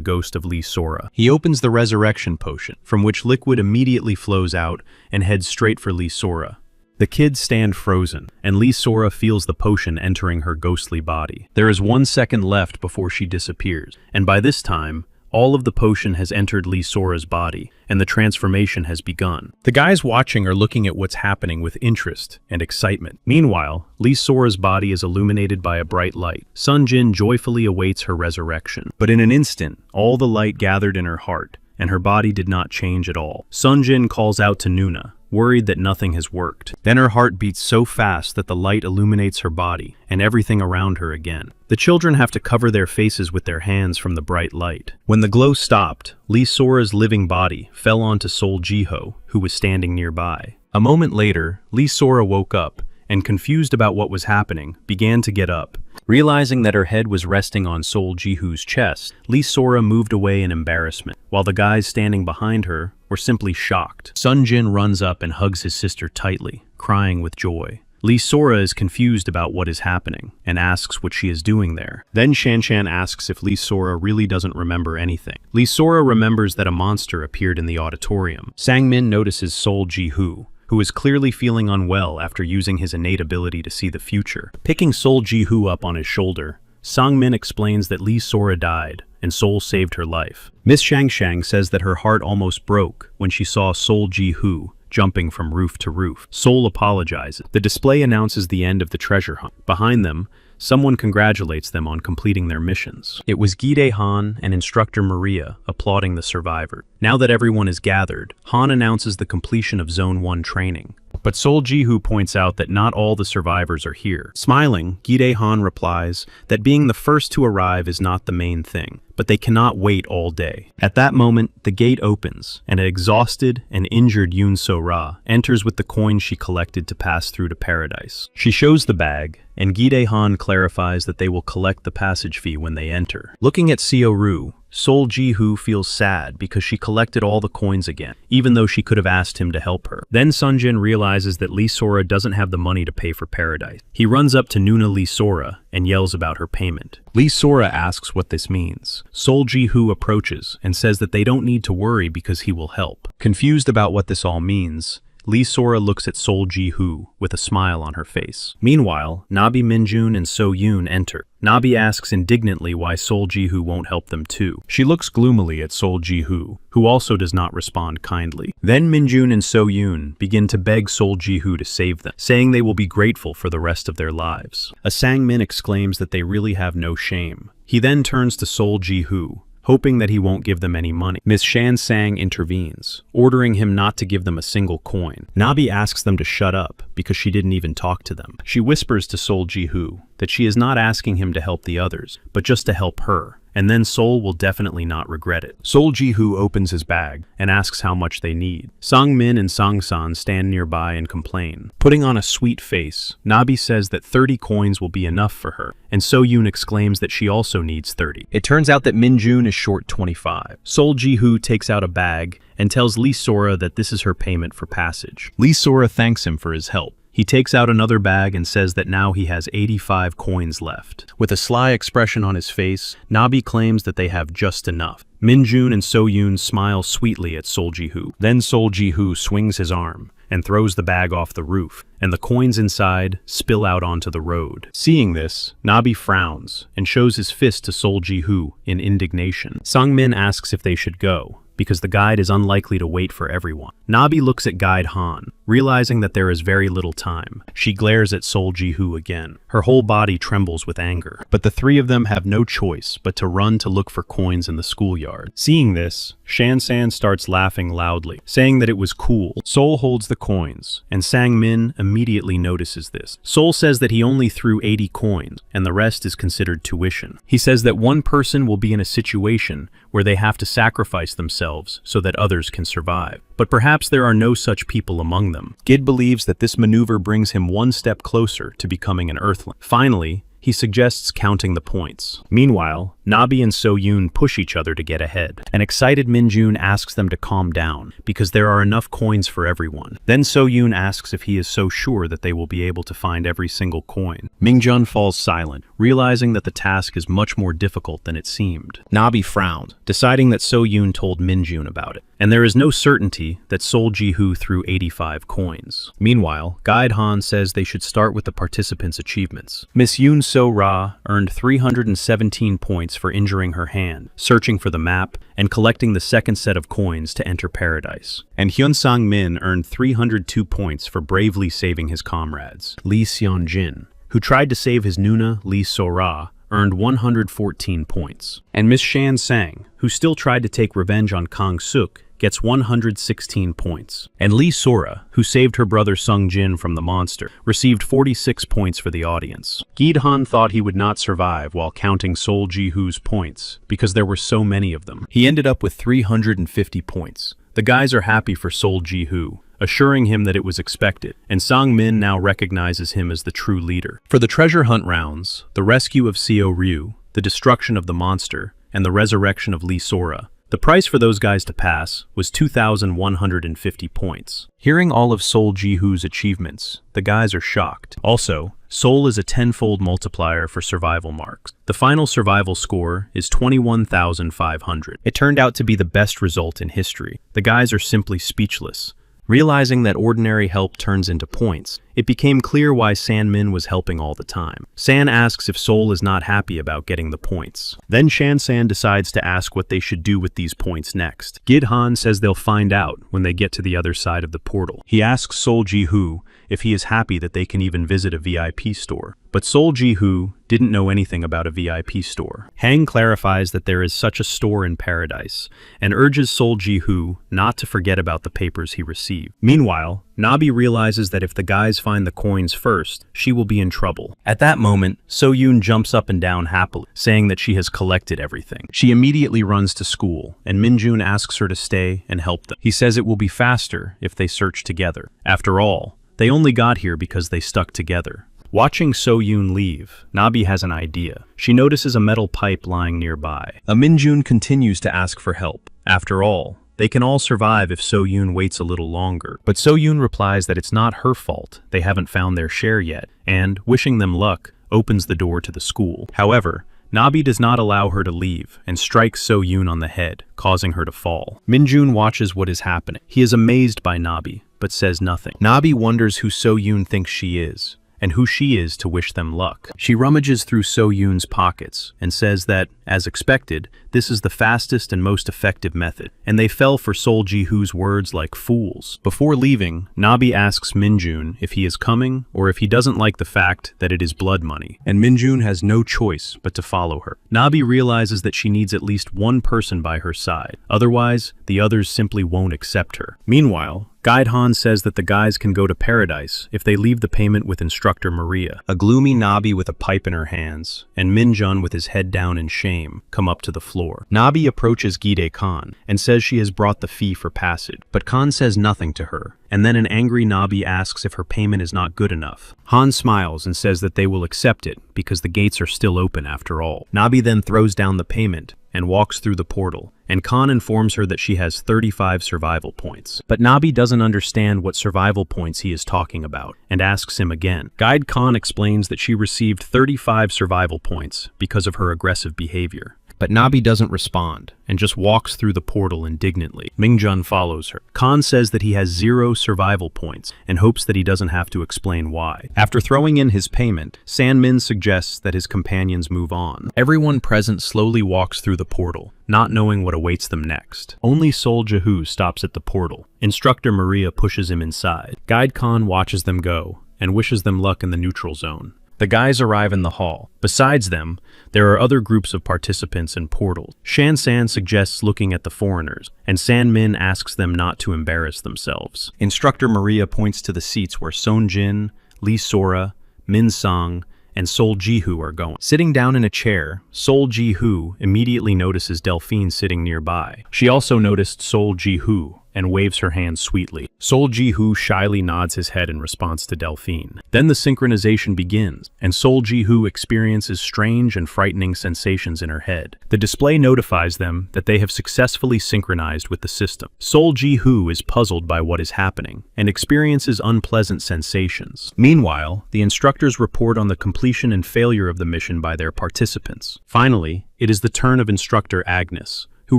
ghost of Lee Sora. He opens the resurrection potion, from which liquid immediately flows out and heads straight for Lee Sora. The kids stand frozen, and Lee Sora feels the potion entering her ghostly body. There is 1 second left before she disappears, and by this time, all of the potion has entered Lee Sora's body, and the transformation has begun. The guys watching are looking at what's happening with interest and excitement. Meanwhile, Lee Sora's body is illuminated by a bright light. Sun Jin joyfully awaits her resurrection. But in an instant, all the light gathered in her heart, and her body did not change at all. Sun Jin calls out to Nuna, worried that nothing has worked. Then her heart beats so fast that the light illuminates her body and everything around her again. The children have to cover their faces with their hands from the bright light. When the glow stopped, Lee Sora's living body fell onto Sol Ji-hoo, who was standing nearby. A moment later, Lee Sora woke up and, confused about what was happening, began to get up. Realizing that her head was resting on Sol Ji-hoo's chest, Lee Sora moved away in embarrassment, while the guys standing behind her were simply shocked. Sun Jin runs up and hugs his sister tightly, crying with joy. Lee Sora is confused about what is happening and asks what she is doing there. Then Shanshan asks if Lee Sora really doesn't remember anything. Lee Sora remembers that a monster appeared in the auditorium. Sangmin notices Sol Ji-hoo, who is clearly feeling unwell after using his innate ability to see the future. Picking Sol Ji-hoo up on his shoulder, Sangmin explains that Lee Sora died, and Sol saved her life. Miss Shangshang says that her heart almost broke when she saw Sol Ji-hoo jumping from roof to roof. Sol apologizes. The display announces the end of the treasure hunt. Behind them, someone congratulates them on completing their missions. It was Gide Han and instructor Maria applauding the survivor. Now that everyone is gathered, Han announces the completion of Zone 1 training. But Sol Ji-hoo points out that not all the survivors are here. Smiling, Gide Han replies that being the first to arrive is not the main thing, but they cannot wait all day. At that moment, the gate opens, and an exhausted and injured Yoon So-ra enters with the coin she collected to pass through to paradise. She shows the bag, and Gide Han clarifies that they will collect the passage fee when they enter. Looking at Seo-ru, Sol Ji-hoo feels sad because she collected all the coins again, even though she could have asked him to help her. Then Sun Jin realizes that Lee Sora doesn't have the money to pay for paradise. He runs up to Nuna Lee Sora and yells about her payment. Lee Sora asks what this means. Sol Ji-hoo approaches and says that they don't need to worry because he will help. Confused about what this all means, Lee Sora looks at Sol Ji-hoo with a smile on her face. Meanwhile, Nabi Minjun and So Yoon enter. Nabi asks indignantly why Sol Ji-hoo won't help them too. She looks gloomily at Sol Ji-hoo, who also does not respond kindly. Then Minjun and So Yoon begin to beg Sol Ji-hoo to save them, saying they will be grateful for the rest of their lives. A Sangmin exclaims that they really have no shame. He then turns to Sol Ji-hoo, hoping that he won't give them any money. Miss Shansang intervenes, ordering him not to give them a single coin. Nabi asks them to shut up because she didn't even talk to them. She whispers to Sol Ji-hoo that she is not asking him to help the others, but just to help her, and then Sol will definitely not regret it. Sol Ji-hoo opens his bag and asks how much they need. Sang-min and Sang-san stand nearby and complain. Putting on a sweet face, Nabi says that 30 coins will be enough for her, and So-yoon exclaims that she also needs 30. It turns out that Min-jun is short 25. Sol Ji-hoo takes out a bag and tells Lee Sora that this is her payment for passage. Lee Sora thanks him for his help. He takes out another bag and says that now he has 85 coins left. With a sly expression on his face, Nabi claims that they have just enough. Min-jun and So-yoon smile sweetly at Sol Ji-hoo. Then Sol Ji-hoo swings his arm and throws the bag off the roof, and the coins inside spill out onto the road. Seeing this, Nabi frowns and shows his fist to Sol Ji-hoo in indignation. Sang-min asks if they should go, because the guide is unlikely to wait for everyone. Nabi looks at Guide Han, realizing that there is very little time. She glares at Sol Ji-hoo again. Her whole body trembles with anger. But the three of them have no choice but to run to look for coins in the schoolyard. Seeing this, Shan-san starts laughing loudly, saying that it was cool. Sol holds the coins, and Sang-min immediately notices this. Sol says that he only threw 80 coins, and the rest is considered tuition. He says that one person will be in a situation where they have to sacrifice themselves so that others can survive. But perhaps there are no such people among them. Gid believes that this maneuver brings him one step closer to becoming an Earthling. Finally, he suggests counting the points. Meanwhile, Nabi and So-yoon push each other to get ahead. An excited Min-jun asks them to calm down, because there are enough coins for everyone. Then So-yoon asks if he is so sure that they will be able to find every single coin. Min-jun falls silent, realizing that the task is much more difficult than it seemed. Nabi frowned, deciding that So-yoon told Min-jun about it. And there is no certainty that Sol Ji-hoo threw 85 coins. Meanwhile, Guide Han says they should start with the participants' achievements. Miss Yoon So-ra earned 317 points for injuring her hand, searching for the map, and collecting the second set of coins to enter paradise. And Hyun Sang-min earned 302 points for bravely saving his comrades. Lee Seon-jin, who tried to save his Nuna, Lee So-ra, earned 114 points. And Miss Shan-sang, who still tried to take revenge on Kang-suk, gets 116 points. And Lee Sora, who saved her brother Sung-jin from the monster, received 46 points for the audience. Gid-han thought he would not survive while counting Sol Ji-hoo's points, because there were so many of them. He ended up with 350 points. The guys are happy for Sol Ji-hoo, assuring him that it was expected, and Sang-min now recognizes him as the true leader. For the treasure hunt rounds, the rescue of Seo Ryu, the destruction of the monster, and the resurrection of Lee Sora, the price for those guys to pass was 2,150 points. Hearing all of Sol Ji-hoo's achievements, the guys are shocked. Also, Sol is a 10-fold multiplier for survival marks. The final survival score is 21,500. It turned out to be the best result in history. The guys are simply speechless. Realizing that ordinary help turns into points, it became clear why San-min was helping all the time. San asks if Sol is not happy about getting the points. Then Shan-san decides to ask what they should do with these points next. Gid-han says they'll find out when they get to the other side of the portal. He asks Sol Ji-hoo if he is happy that they can even visit a VIP store. But Sol Ji-hoo didn't know anything about a VIP store. Hang clarifies that there is such a store in paradise, and urges Sol Ji-hoo not to forget about the papers he received. Meanwhile, Nabi realizes that if the guys find the coins first, she will be in trouble. At that moment, So-yoon jumps up and down happily, saying that she has collected everything. She immediately runs to school, and Min-jun asks her to stay and help them. He says it will be faster if they search together. After all, they only got here because they stuck together. Watching So-yoon leave, Nabi has an idea. She notices a metal pipe lying nearby. Min-jun continues to ask for help. After all, they can all survive if So-yoon waits a little longer. But So-yoon replies that it's not her fault, they haven't found their share yet, and, wishing them luck, opens the door to the school. However, Nabi does not allow her to leave and strikes So-yoon on the head, causing her to fall. Min-jun watches what is happening. He is amazed by Nabi, but says nothing. Nabi wonders who So-yoon thinks she is, and who she is to wish them luck. She rummages through So-yoon's pockets and says that, as expected, this is the fastest and most effective method, and they fell for Sol Ji-hoo's words like fools. Before leaving, Nabi asks Min-jun if he is coming or if he doesn't like the fact that it is blood money, and Min-jun has no choice but to follow her. Nabi realizes that she needs at least one person by her side, otherwise the others simply won't accept her. Meanwhile, Guide Han says that the guys can go to paradise if they leave the payment with instructor Maria. A gloomy Nabi with a pipe in her hands, and Minjun with his head down in shame, come up to the floor. Nabi approaches Gide Khan and says she has brought the fee for passage, but Khan says nothing to her, and then an angry Nabi asks if her payment is not good enough. Han smiles and says that they will accept it because the gates are still open after all. Nabi then throws down the payment and walks through the portal, and Khan informs her that she has 35 survival points. But Nabi doesn't understand what survival points he is talking about, and asks him again. Guide Khan explains that she received 35 survival points because of her aggressive behavior. But Nabi doesn't respond, and just walks through the portal indignantly. Mingjun follows her. Khan says that he has 0 survival points, and hopes that he doesn't have to explain why. After throwing in his payment, Sanmin suggests that his companions move on. Everyone present slowly walks through the portal, not knowing what awaits them next. Only Sol Jahu stops at the portal. Instructor Maria pushes him inside. Guide Khan watches them go, and wishes them luck in the neutral zone. The guys arrive in the hall. Besides them, there are other groups of participants in portals. Shan San suggests looking at the foreigners, and San Min asks them not to embarrass themselves. Instructor Maria points to the seats where Son Jin, Lee Sora, Min Sang, and Sol Jihu are going. Sitting down in a chair, Sol Jihu immediately notices Delphine sitting nearby. She also noticed Sol Jihu and waves her hand sweetly. Sol Jihu shyly nods his head in response to Delphine. Then the synchronization begins, and Sol Jihu experiences strange and frightening sensations in her head. The display notifies them that they have successfully synchronized with the system. Sol Jihu is puzzled by what is happening, and experiences unpleasant sensations. Meanwhile, the instructors report on the completion and failure of the mission by their participants. Finally, it is the turn of instructor Agnes, who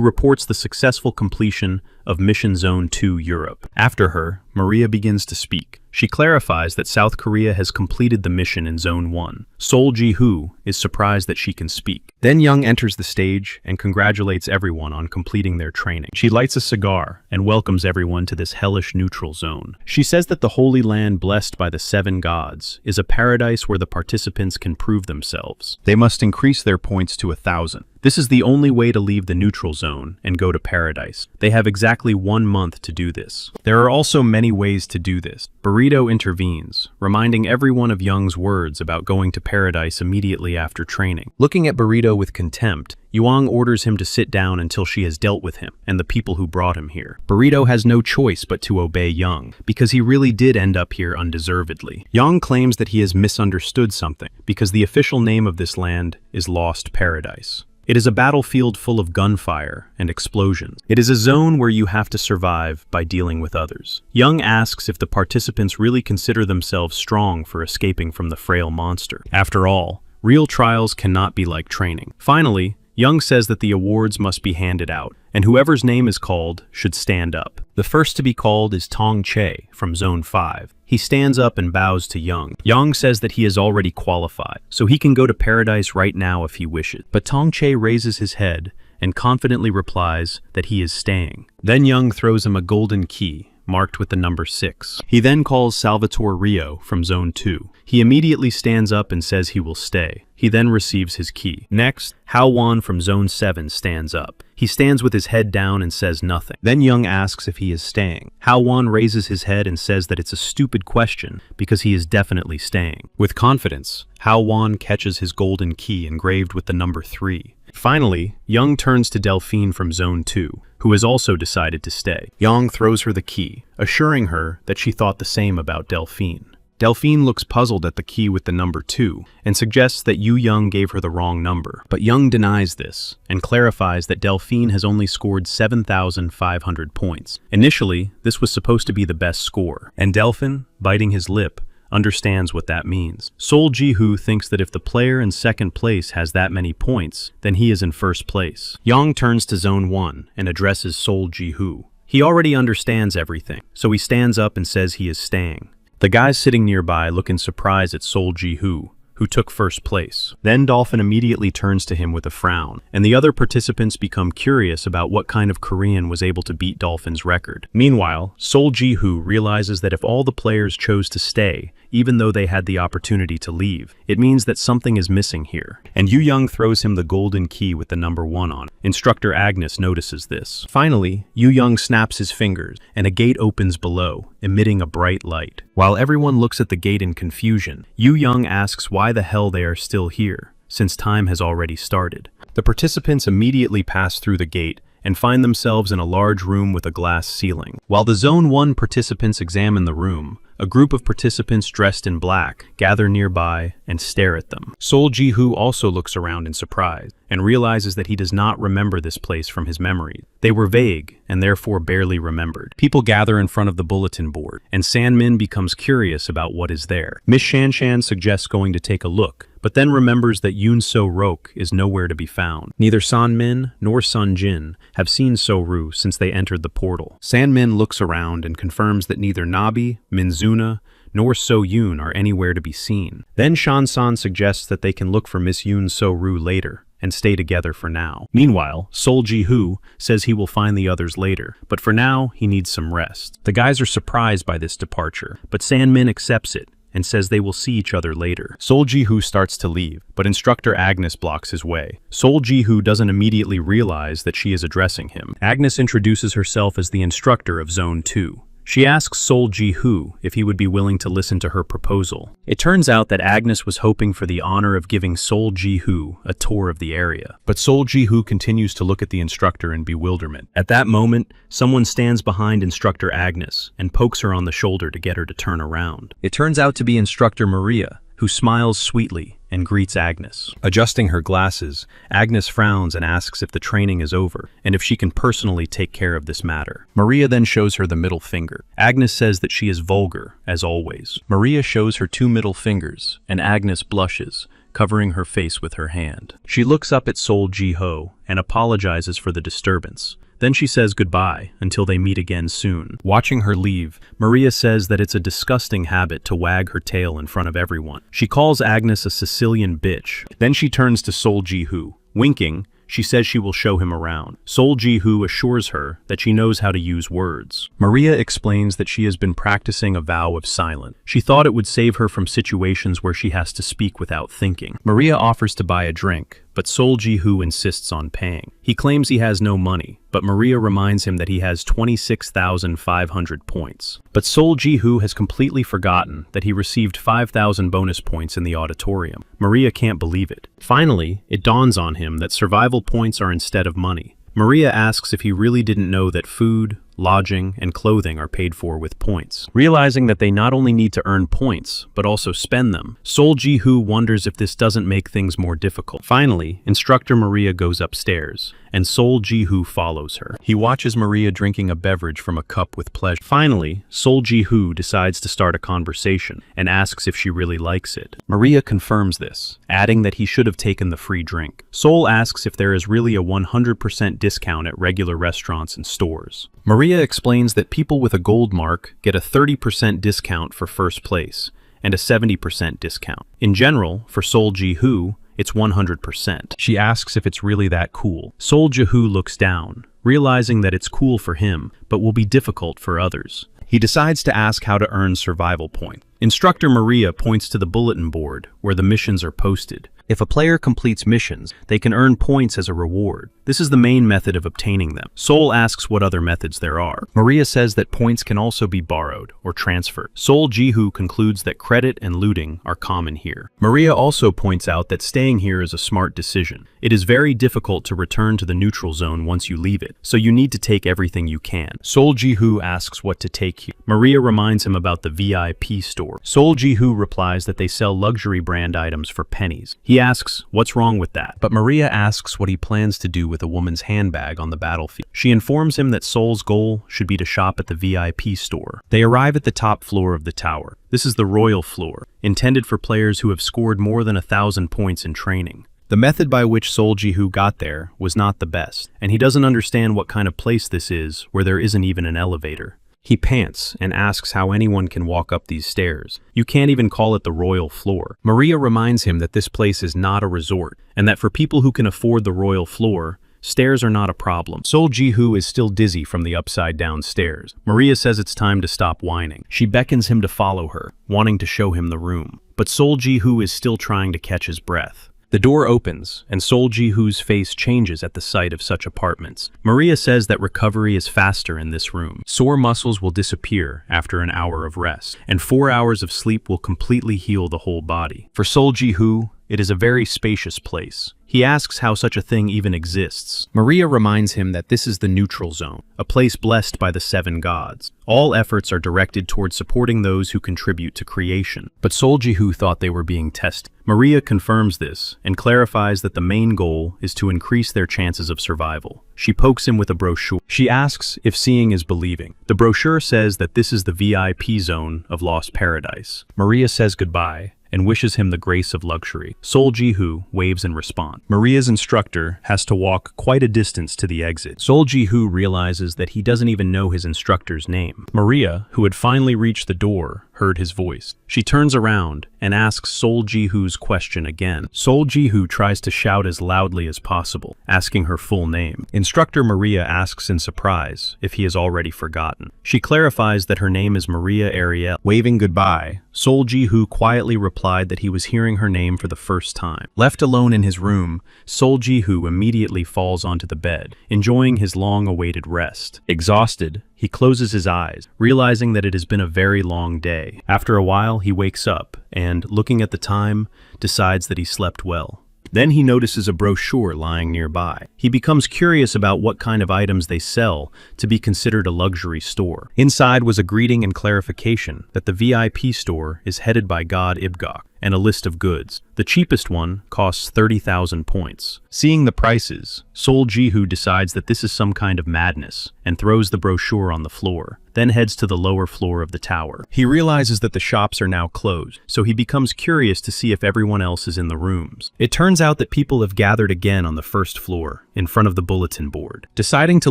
reports the successful completion of Mission Zone 2 Europe. After her, Maria begins to speak. She clarifies that South Korea has completed the mission in Zone 1. Sol Ji-hoo is surprised that she can speak. Then Young enters the stage and congratulates everyone on completing their training. She lights a cigar and welcomes everyone to this hellish neutral zone. She says that the Holy Land blessed by the 7 gods is a paradise where the participants can prove themselves. They must increase their points to 1,000. This is the only way to leave the neutral zone and go to paradise. They have exactly 1 month to do this. There are also many ways to do this. Burrito intervenes, reminding everyone of Young's words about going to paradise immediately after training. Looking at Burrito with contempt, Yuang orders him to sit down until she has dealt with him and the people who brought him here. Burrito has no choice but to obey Young, because he really did end up here undeservedly. Young claims that he has misunderstood something, because the official name of this land is Lost Paradise. It is a battlefield full of gunfire and explosions. It is a zone where you have to survive by dealing with others. Young asks if the participants really consider themselves strong for escaping from the frail monster. After all, real trials cannot be like training. Finally, Young says that the awards must be handed out, and whoever's name is called should stand up. The first to be called is Tong Che from Zone 5. He stands up and bows to Young. Young says that he is already qualified, so he can go to paradise right now if he wishes. But Tong Che raises his head and confidently replies that he is staying. Then Young throws him a golden key, marked with the number 6. He then calls Salvatore Rio from Zone 2. He immediately stands up and says he will stay. He then receives his key. Next, Hao Wan from Zone 7 stands up. He stands with his head down and says nothing. Then Young asks if he is staying. Hao Wan raises his head and says that it's a stupid question because he is definitely staying. With confidence, Hao Wan catches his golden key engraved with the number 3. Finally, Young turns to Delphine from Zone 2, who has also decided to stay. Young throws her the key, assuring her that she thought the same about Delphine. Delphine looks puzzled at the key with the number 2 and suggests that Yu Young gave her the wrong number. But Young denies this and clarifies that Delphine has only scored 7,500 points. Initially, this was supposed to be the best score, and Delphine, biting his lip, understands what that means. Sol Ji-hoo thinks that if the player in second place has that many points, then he is in first place. Young turns to Zone 1 and addresses Sol Ji-hoo. He already understands everything, so he stands up and says he is staying. The guys sitting nearby look in surprise at Sol Ji-hoo, who took first place. Then Dolphin immediately turns to him with a frown, and the other participants become curious about what kind of Korean was able to beat Dolphin's record. Meanwhile, Sol Ji-hoo realizes that if all the players chose to stay, even though they had the opportunity to leave. It means that something is missing here. And Yu Young throws him the golden key with the number 1 on it. Instructor Agnes notices this. Finally, Yu Young snaps his fingers, and a gate opens below, emitting a bright light. While everyone looks at the gate in confusion, Yu Young asks why the hell they are still here, since time has already started. The participants immediately pass through the gate and find themselves in a large room with a glass ceiling. While the Zone 1 participants examine the room, a group of participants dressed in black gather nearby and stare at them. Sol Ji-hoo also looks around in surprise and realizes that he does not remember this place from his memories. They were vague and therefore barely remembered. People gather in front of the bulletin board, and San-min becomes curious about what is there. Miss Shan-shan suggests going to take a look, but then remembers that Yoon So-rok is nowhere to be found. Neither San-min nor Sun-jin have seen So-ru since they entered the portal. San-min looks around and confirms that neither Nabi, Minzuna, nor So-yoon are anywhere to be seen. Then Shan-san suggests that they can look for Miss Yoon So-ru later and stay together for now. Meanwhile, Sol Ji-hoo says he will find the others later, but for now, he needs some rest. The guys are surprised by this departure, but San-min accepts it and says they will see each other later. Sol Ji-hoo starts to leave, but Instructor Agnes blocks his way. Sol Ji-hoo doesn't immediately realize that she is addressing him. Agnes introduces herself as the instructor of Zone 2. She asks Sol Ji-hoo if he would be willing to listen to her proposal. It turns out that Agnes was hoping for the honor of giving Sol Ji-hoo a tour of the area. But Sol Ji-hoo continues to look at the instructor in bewilderment. At that moment, someone stands behind Instructor Agnes and pokes her on the shoulder to get her to turn around. It turns out to be Instructor Maria, who smiles sweetly and greets Agnes. Adjusting her glasses, Agnes frowns and asks if the training is over and if she can personally take care of this matter. Maria then shows her the middle finger. Agnes says that she is vulgar, as always. Maria shows her 2 middle fingers, and Agnes blushes, covering her face with her hand. She looks up at Sol Ji-hoo and apologizes for the disturbance. Then she says goodbye until they meet again soon. Watching her leave, Maria says that it's a disgusting habit to wag her tail in front of everyone. She calls Agnes a Sicilian bitch. Then she turns to Sol Ji-hoo. Winking, she says she will show him around. Sol Ji-hoo assures her that she knows how to use words. Maria explains that she has been practicing a vow of silence. She thought it would save her from situations where she has to speak without thinking. Maria offers to buy a drink, but Sol Ji-hoo insists on paying. He claims he has no money, but Maria reminds him that he has 26,500 points. But Sol Ji-hoo has completely forgotten that he received 5,000 bonus points in the auditorium. Maria can't believe it. Finally, it dawns on him that survival points are instead of money. Maria asks if he really didn't know that food, lodging, and clothing are paid for with points. Realizing that they not only need to earn points, but also spend them, Sol Ji-hoo wonders if this doesn't make things more difficult. Finally, Instructor Maria goes upstairs, and Sol Ji-hoo follows her. He watches Maria drinking a beverage from a cup with pleasure. Finally, Sol Ji-hoo decides to start a conversation and asks if she really likes it. Maria confirms this, adding that he should have taken the free drink. Sol asks if there is really a 100% discount at regular restaurants and stores. Maria explains that people with a gold mark get a 30% discount for first place and a 70% discount. In general, for Sol Ji-hoo, it's 100%. She asks if it's really that cool. Sol Ji-hoo looks down, realizing that it's cool for him, but will be difficult for others. He decides to ask how to earn survival points. Instructor Maria points to the bulletin board where the missions are posted. If a player completes missions, they can earn points as a reward. This is the main method of obtaining them. Sol asks what other methods there are. Maria says that points can also be borrowed or transferred. Sol Ji-hoo concludes that credit and looting are common here. Maria also points out that staying here is a smart decision. It is very difficult to return to the neutral zone once you leave it, so you need to take everything you can. Sol Ji-hoo asks what to take here. Maria reminds him about the VIP store. Sol Ji-hoo replies that they sell luxury brand items for pennies. He asks what's wrong with that, but Maria asks what he plans to do with a woman's handbag on the battlefield. She informs him that Sol's goal should be to shop at the VIP store. They arrive at the top floor of the tower. This is the royal floor, intended for players who have scored more than 1,000 points in training. The method by which Sol Ji-hoo got there was not the best, and he doesn't understand what kind of place this is where there isn't even an elevator. He pants and asks how anyone can walk up these stairs. You can't even call it the royal floor. Maria reminds him that this place is not a resort, and that for people who can afford the royal floor, Stairs are not a problem. Sol Ji-hoo is still dizzy from the upside-down stairs. Maria says it's time to stop whining. She beckons him to follow her, wanting to show him the room. But Sol Ji-hoo is still trying to catch his breath. The door opens, and Sol Ji-hoo's face changes at the sight of such apartments. Maria says that recovery is faster in this room. Sore muscles will disappear after an hour of rest, and 4 hours of sleep will completely heal the whole body. For Sol Ji-hoo, it is a very spacious place. He asks how such a thing even exists. Maria reminds him that this is the neutral zone, a place blessed by the 7 gods. All efforts are directed towards supporting those who contribute to creation. But Sol Ji-hoo thought they were being tested. Maria confirms this and clarifies that the main goal is to increase their chances of survival. She pokes him with a brochure. She asks if seeing is believing. The brochure says that this is the VIP zone of Lost Paradise. Maria says goodbye and wishes him the grace of luxury. Sol Ji-hoo waves in response. Maria's instructor has to walk quite a distance to the exit. Sol Ji-hoo realizes that he doesn't even know his instructor's name. Maria, who had finally reached the door, heard his voice. She turns around and asks Sol Ji-hoo's question again. Sol Ji-hoo tries to shout as loudly as possible, asking her full name. Instructor Maria asks in surprise if he has already forgotten. She clarifies that her name is Maria Ariel. Waving goodbye, Sol Ji-hoo quietly replied that he was hearing her name for the first time. Left alone in his room, Sol Ji-hoo immediately falls onto the bed, enjoying his long-awaited rest. Exhausted, he closes his eyes, realizing that it has been a very long day. After a while, he wakes up and, looking at the time, decides that he slept well. Then he notices a brochure lying nearby. He becomes curious about what kind of items they sell to be considered a luxury store. Inside was a greeting and clarification that the VIP store is headed by God Ibgok, and a list of goods. The cheapest one costs 30,000 points. Seeing the prices, Sol Ji-hoo decides that this is some kind of madness and throws the brochure on the floor, then heads to the lower floor of the tower. He realizes that the shops are now closed, so he becomes curious to see if everyone else is in the rooms. It turns out that people have gathered again on the first floor, in front of the bulletin board. Deciding to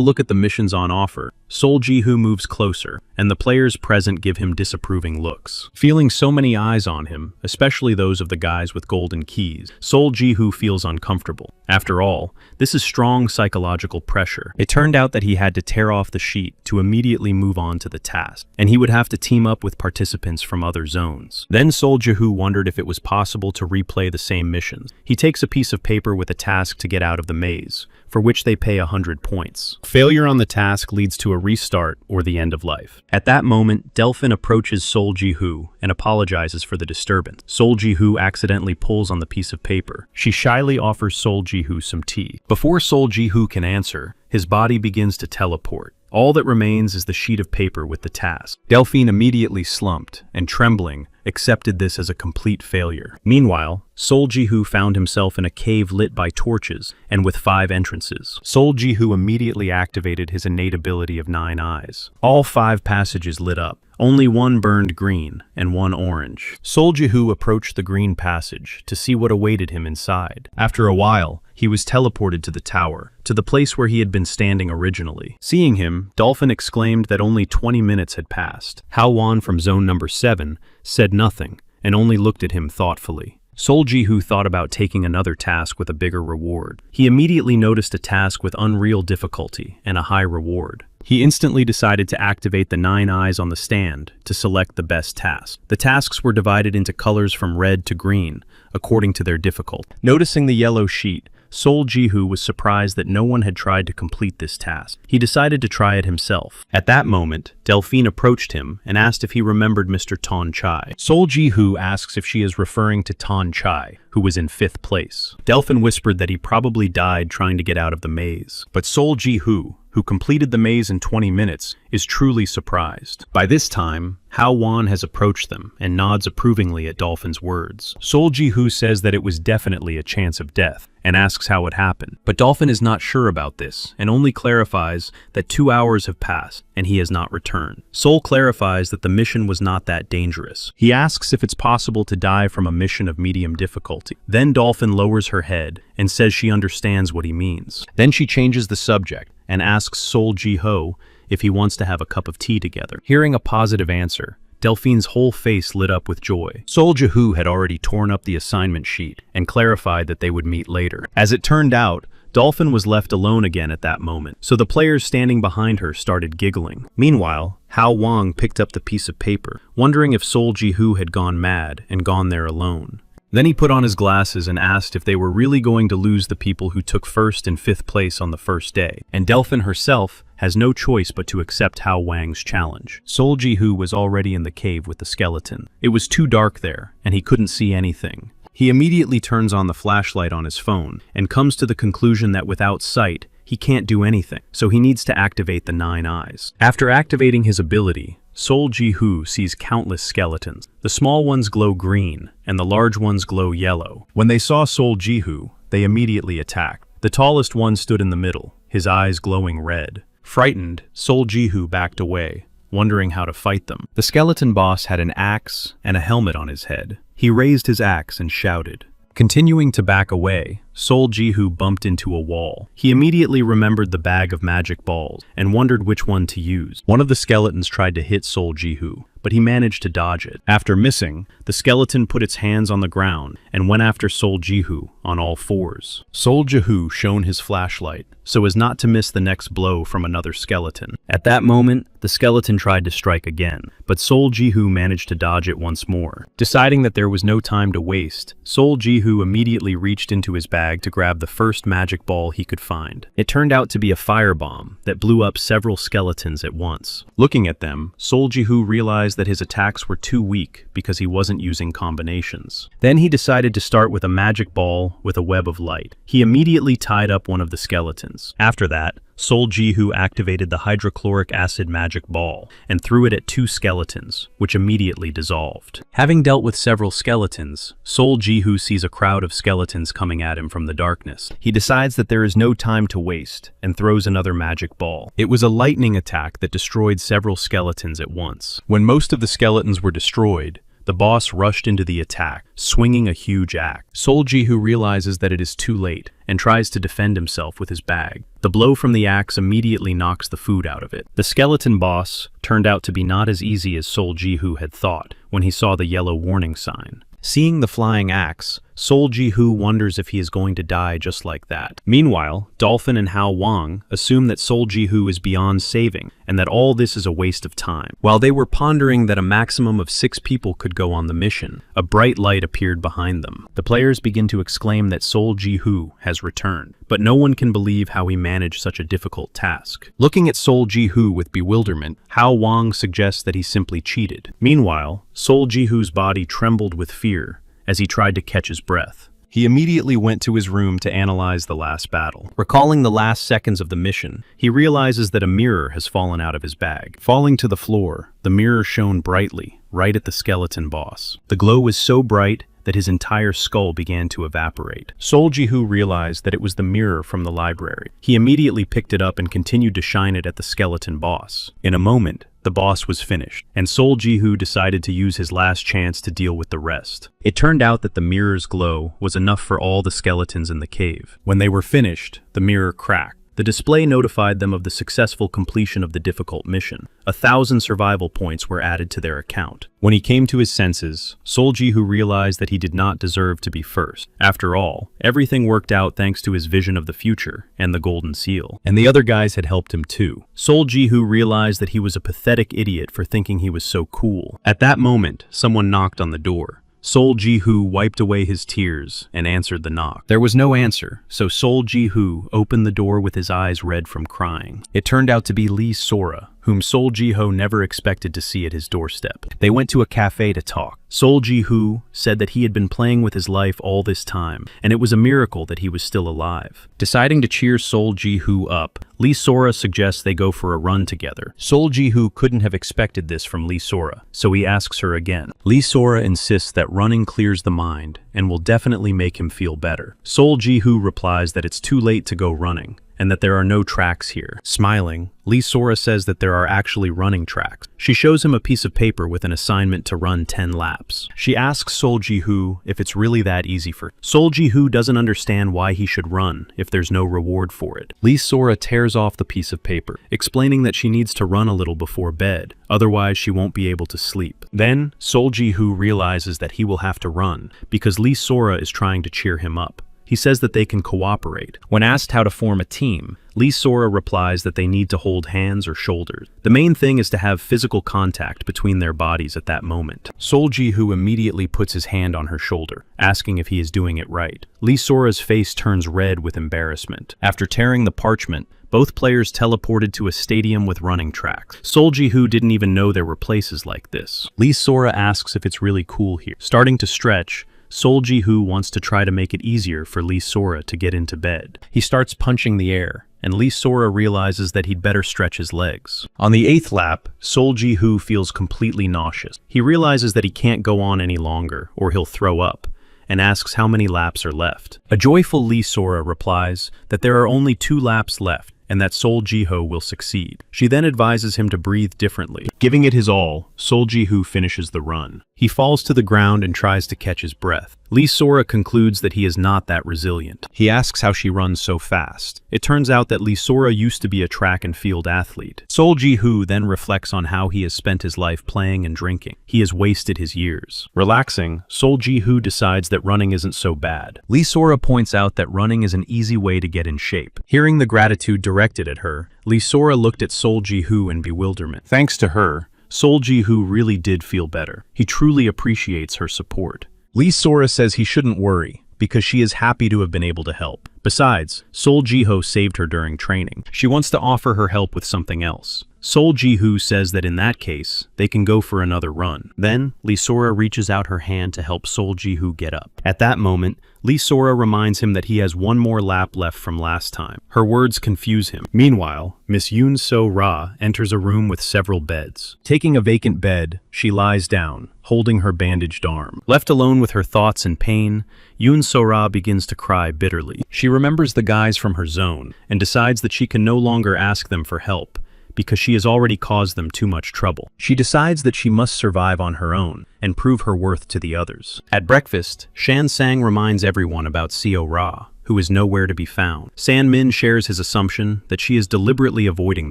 look at the missions on offer, Sol Ji-hoo moves closer, and the players present give him disapproving looks. Feeling so many eyes on him, especially those of the guys with golden keys, Sol Ji-hoo feels uncomfortable. After all, this is strong psychological pressure. It turned out that he had to tear off the sheet to immediately move on to the task, and he would have to team up with participants from other zones. Then Sol Ji-hoo wondered if it was possible to replay the same missions. He takes a piece of paper with a task to get out of the maze, for which they pay 100 points. Failure on the task leads to a restart or the end of life. At that moment, Delphin approaches Sol Ji-hoo and apologizes for the disturbance. Sol Ji-hoo accidentally pulls on the piece of paper. She shyly offers Sol Ji-hoo some tea. Before Sol Ji-hoo can answer, his body begins to teleport. All that remains is the sheet of paper with the task. Delphine immediately slumped and, trembling, accepted this as a complete failure. Meanwhile, Sol Ji-hoo found himself in a cave lit by torches and with 5 entrances. Sol Ji-hoo immediately activated his innate ability of 9 eyes. All 5 passages lit up. Only one burned green and one orange. Sol Ji-hoo approached the green passage to see what awaited him inside. After a while, he was teleported to the tower, to the place where he had been standing originally. Seeing him, Dolphin exclaimed that only 20 minutes had passed. Hao Wan from zone number 7 said nothing and only looked at him thoughtfully. Sol Ji-hoo thought about taking another task with a bigger reward. He immediately noticed a task with unreal difficulty and a high reward. He instantly decided to activate the 9 eyes on the stand to select the best task. The tasks were divided into colors from red to green, according to their difficulty. Noticing the yellow sheet, Sol Ji-hoo was surprised that no one had tried to complete this task. He decided to try it himself. At that moment, Delphine approached him and asked if he remembered Mr. Ton Chai. Sol Ji-hoo asks if she is referring to Ton Chai, who was in 5th place. Delphine whispered that he probably died trying to get out of the maze. But Sol Ji-hoo, who completed the maze in 20 minutes, is truly surprised. By this time, Hao Wan has approached them and nods approvingly at Dolphin's words. Sol Ji-hoo says that it was definitely a chance of death and asks how it happened. But Dolphin is not sure about this and only clarifies that 2 hours have passed and he has not returned. Sol clarifies that the mission was not that dangerous. He asks if it's possible to die from a mission of medium difficulty. Then Dolphin lowers her head and says she understands what he means. Then she changes the subject and asks Sol Ji-hoo if he wants to have a cup of tea together. Hearing a positive answer, Delphine's whole face lit up with joy. Sol Ji-hoo had already torn up the assignment sheet and clarified that they would meet later. As it turned out, Dolphin was left alone again at that moment, so the players standing behind her started giggling. Meanwhile, Hao Wang picked up the piece of paper, wondering if Sol Ji-hoo had gone mad and gone there alone. Then he put on his glasses and asked if they were really going to lose the people who took 1st and 5th place on the first day, and Delphin herself has no choice but to accept Hao Wang's challenge. Sol Ji-hoo was already in the cave with the skeleton. It was too dark there, and he couldn't see anything. He immediately turns on the flashlight on his phone and comes to the conclusion that without sight, he can't do anything, so he needs to activate the 9 eyes. After activating his ability, Sol Ji-hoo sees countless skeletons. The small ones glow green, and the large ones glow yellow. When they saw Sol Ji-hoo, they immediately attacked. The tallest one stood in the middle, his eyes glowing red. Frightened, Sol Ji-hoo backed away, wondering how to fight them. The skeleton boss had an axe and a helmet on his head. He raised his axe and shouted. Continuing to back away, Sol Ji-hoo bumped into a wall. He immediately remembered the bag of magic balls and wondered which one to use. One of the skeletons tried to hit Sol Ji-hoo, but he managed to dodge it. After missing, the skeleton put its hands on the ground and went after Sol Ji-hoo on all 4s. Sol Ji-hoo shone his flashlight so as not to miss the next blow from another skeleton. At that moment, the skeleton tried to strike again, but Sol Ji-hoo managed to dodge it once more. Deciding that there was no time to waste, Sol Ji-hoo immediately reached into his bag to grab the first magic ball he could find. It turned out to be a firebomb that blew up several skeletons at once. Looking at them, Sol Ji-hoo realized that his attacks were too weak because he wasn't using combinations. Then he decided to start with a magic ball with a web of light. He immediately tied up one of the skeletons. After that, Sol Ji-hoo activated the hydrochloric acid magic ball and threw it at 2 skeletons, which immediately dissolved. Having dealt with several skeletons, Sol Ji-hoo sees a crowd of skeletons coming at him from the darkness. He decides that there is no time to waste and throws another magic ball. It was a lightning attack that destroyed several skeletons at once. When most of the skeletons were destroyed, the boss rushed into the attack, swinging a huge axe. Sol Ji-hoo realizes that it is too late and tries to defend himself with his bag. The blow from the axe immediately knocks the food out of it. The skeleton boss turned out to be not as easy as Sol Ji-hoo had thought when he saw the yellow warning sign. Seeing the flying axe, Sol Ji-hoo wonders if he is going to die just like that. Meanwhile, Dolphin and Hao Wang assume that Sol Ji-hoo is beyond saving and that all this is a waste of time. While they were pondering that a maximum of 6 people could go on the mission, a bright light appeared behind them. The players begin to exclaim that Sol Ji-hoo has returned, but no one can believe how he managed such a difficult task. Looking at Sol Ji-hoo with bewilderment, Hao Wang suggests that he simply cheated. Meanwhile, Sol Ji-hoo's body trembled with fear as he tried to catch his breath. He immediately went to his room to analyze the last battle. Recalling the last seconds of the mission, he realizes that a mirror has fallen out of his bag. Falling to the floor, the mirror shone brightly, right at the skeleton boss. The glow was so bright that his entire skull began to evaporate. Sol Ji-hoo realized that it was the mirror from the library. He immediately picked it up and continued to shine it at the skeleton boss. In a moment, the boss was finished, and Sol Ji-hoo decided to use his last chance to deal with the rest. It turned out that the mirror's glow was enough for all the skeletons in the cave. When they were finished, the mirror cracked. The display notified them of the successful completion of the difficult mission. 1,000 survival points were added to their account. When he came to his senses, Sol Ji-hoo realized that he did not deserve to be first. After all, everything worked out thanks to his vision of the future and the golden seal. And the other guys had helped him too. Sol Ji-hoo realized that he was a pathetic idiot for thinking he was so cool. At that moment, someone knocked on the door. Sol Ji-hoo wiped away his tears and answered the knock. There was no answer, so Sol Ji-hoo opened the door with his eyes red from crying. It turned out to be Lee Sora, whom Sol Ji-hoo never expected to see at his doorstep. They went to a cafe to talk. Sol Ji-hoo said that he had been playing with his life all this time, and it was a miracle that he was still alive. Deciding to cheer Sol Ji-hoo up, Lee Sora suggests they go for a run together. Sol Ji-hoo couldn't have expected this from Lee Sora, so he asks her again. Lee Sora insists that running clears the mind and will definitely make him feel better. Sol Ji-hoo replies that it's too late to go running, and that there are no tracks here. Smiling, Lee Sora says that there are actually running tracks. She shows him a piece of paper with an assignment to run 10 laps. She asks Sol Ji-hoo if it's really that easy for Sol Ji-hoo doesn't understand why he should run if there's no reward for it. Lee Sora tears off the piece of paper, explaining that she needs to run a little before bed, otherwise she won't be able to sleep. Then, Sol Ji-hoo realizes that he will have to run, because Lee Sora is trying to cheer him up. He says that they can cooperate. When asked how to form a team, Lee Sora replies that they need to hold hands or shoulders. The main thing is to have physical contact between their bodies at that moment. Sol Ji-hoo immediately puts his hand on her shoulder, asking if he is doing it right. Lee Sora's face turns red with embarrassment. After tearing the parchment, both players teleported to a stadium with running tracks. Sol Ji-hoo didn't even know there were places like this. Lee Sora asks if it's really cool here. Starting to stretch, Sol Ji-hoo wants to try to make it easier for Lee Sora to get into bed. He starts punching the air, and Lee Sora realizes that he'd better stretch his legs. On the 8th lap, Sol Ji-hoo feels completely nauseous. He realizes that he can't go on any longer, or he'll throw up, and asks how many laps are left. A joyful Lee Sora replies that there are only 2 laps left, and that Sol Ji-hoo will succeed. She then advises him to breathe differently. Giving it his all, Sol Ji-hoo finishes the run. He falls to the ground and tries to catch his breath. Lee Sora concludes that he is not that resilient. He asks how she runs so fast. It turns out that Lee Sora used to be a track and field athlete. Sol Ji-hoo then reflects on how he has spent his life playing and drinking. He has wasted his years. Relaxing, Sol Ji-hoo decides that running isn't so bad. Lee Sora points out that running is an easy way to get in shape. Hearing the gratitude directed at her, Lee Sora looked at Sol Ji-hoo in bewilderment. Thanks to her, Sol Ji-hoo really did feel better. He truly appreciates her support. Lee Sora says he shouldn't worry, because she is happy to have been able to help. Besides, Sol Ji-hoo saved her during training. She wants to offer her help with something else. Sol Ji-hoo says that in that case, they can go for another run. Then, Lee Sora reaches out her hand to help Sol Ji-hoo get up. At that moment, Lee Sora reminds him that he has 1 more lap left from last time. Her words confuse him. Meanwhile, Miss Yoon So-ra enters a room with several beds. Taking a vacant bed, she lies down, holding her bandaged arm. Left alone with her thoughts and pain, Yoon So-ra begins to cry bitterly. She remembers the guys from her zone, and decides that she can no longer ask them for help, because she has already caused them too much trouble. She decides that she must survive on her own and prove her worth to the others. At breakfast, Shan Sang reminds everyone about Seo-ra, who is nowhere to be found. San Min shares his assumption that she is deliberately avoiding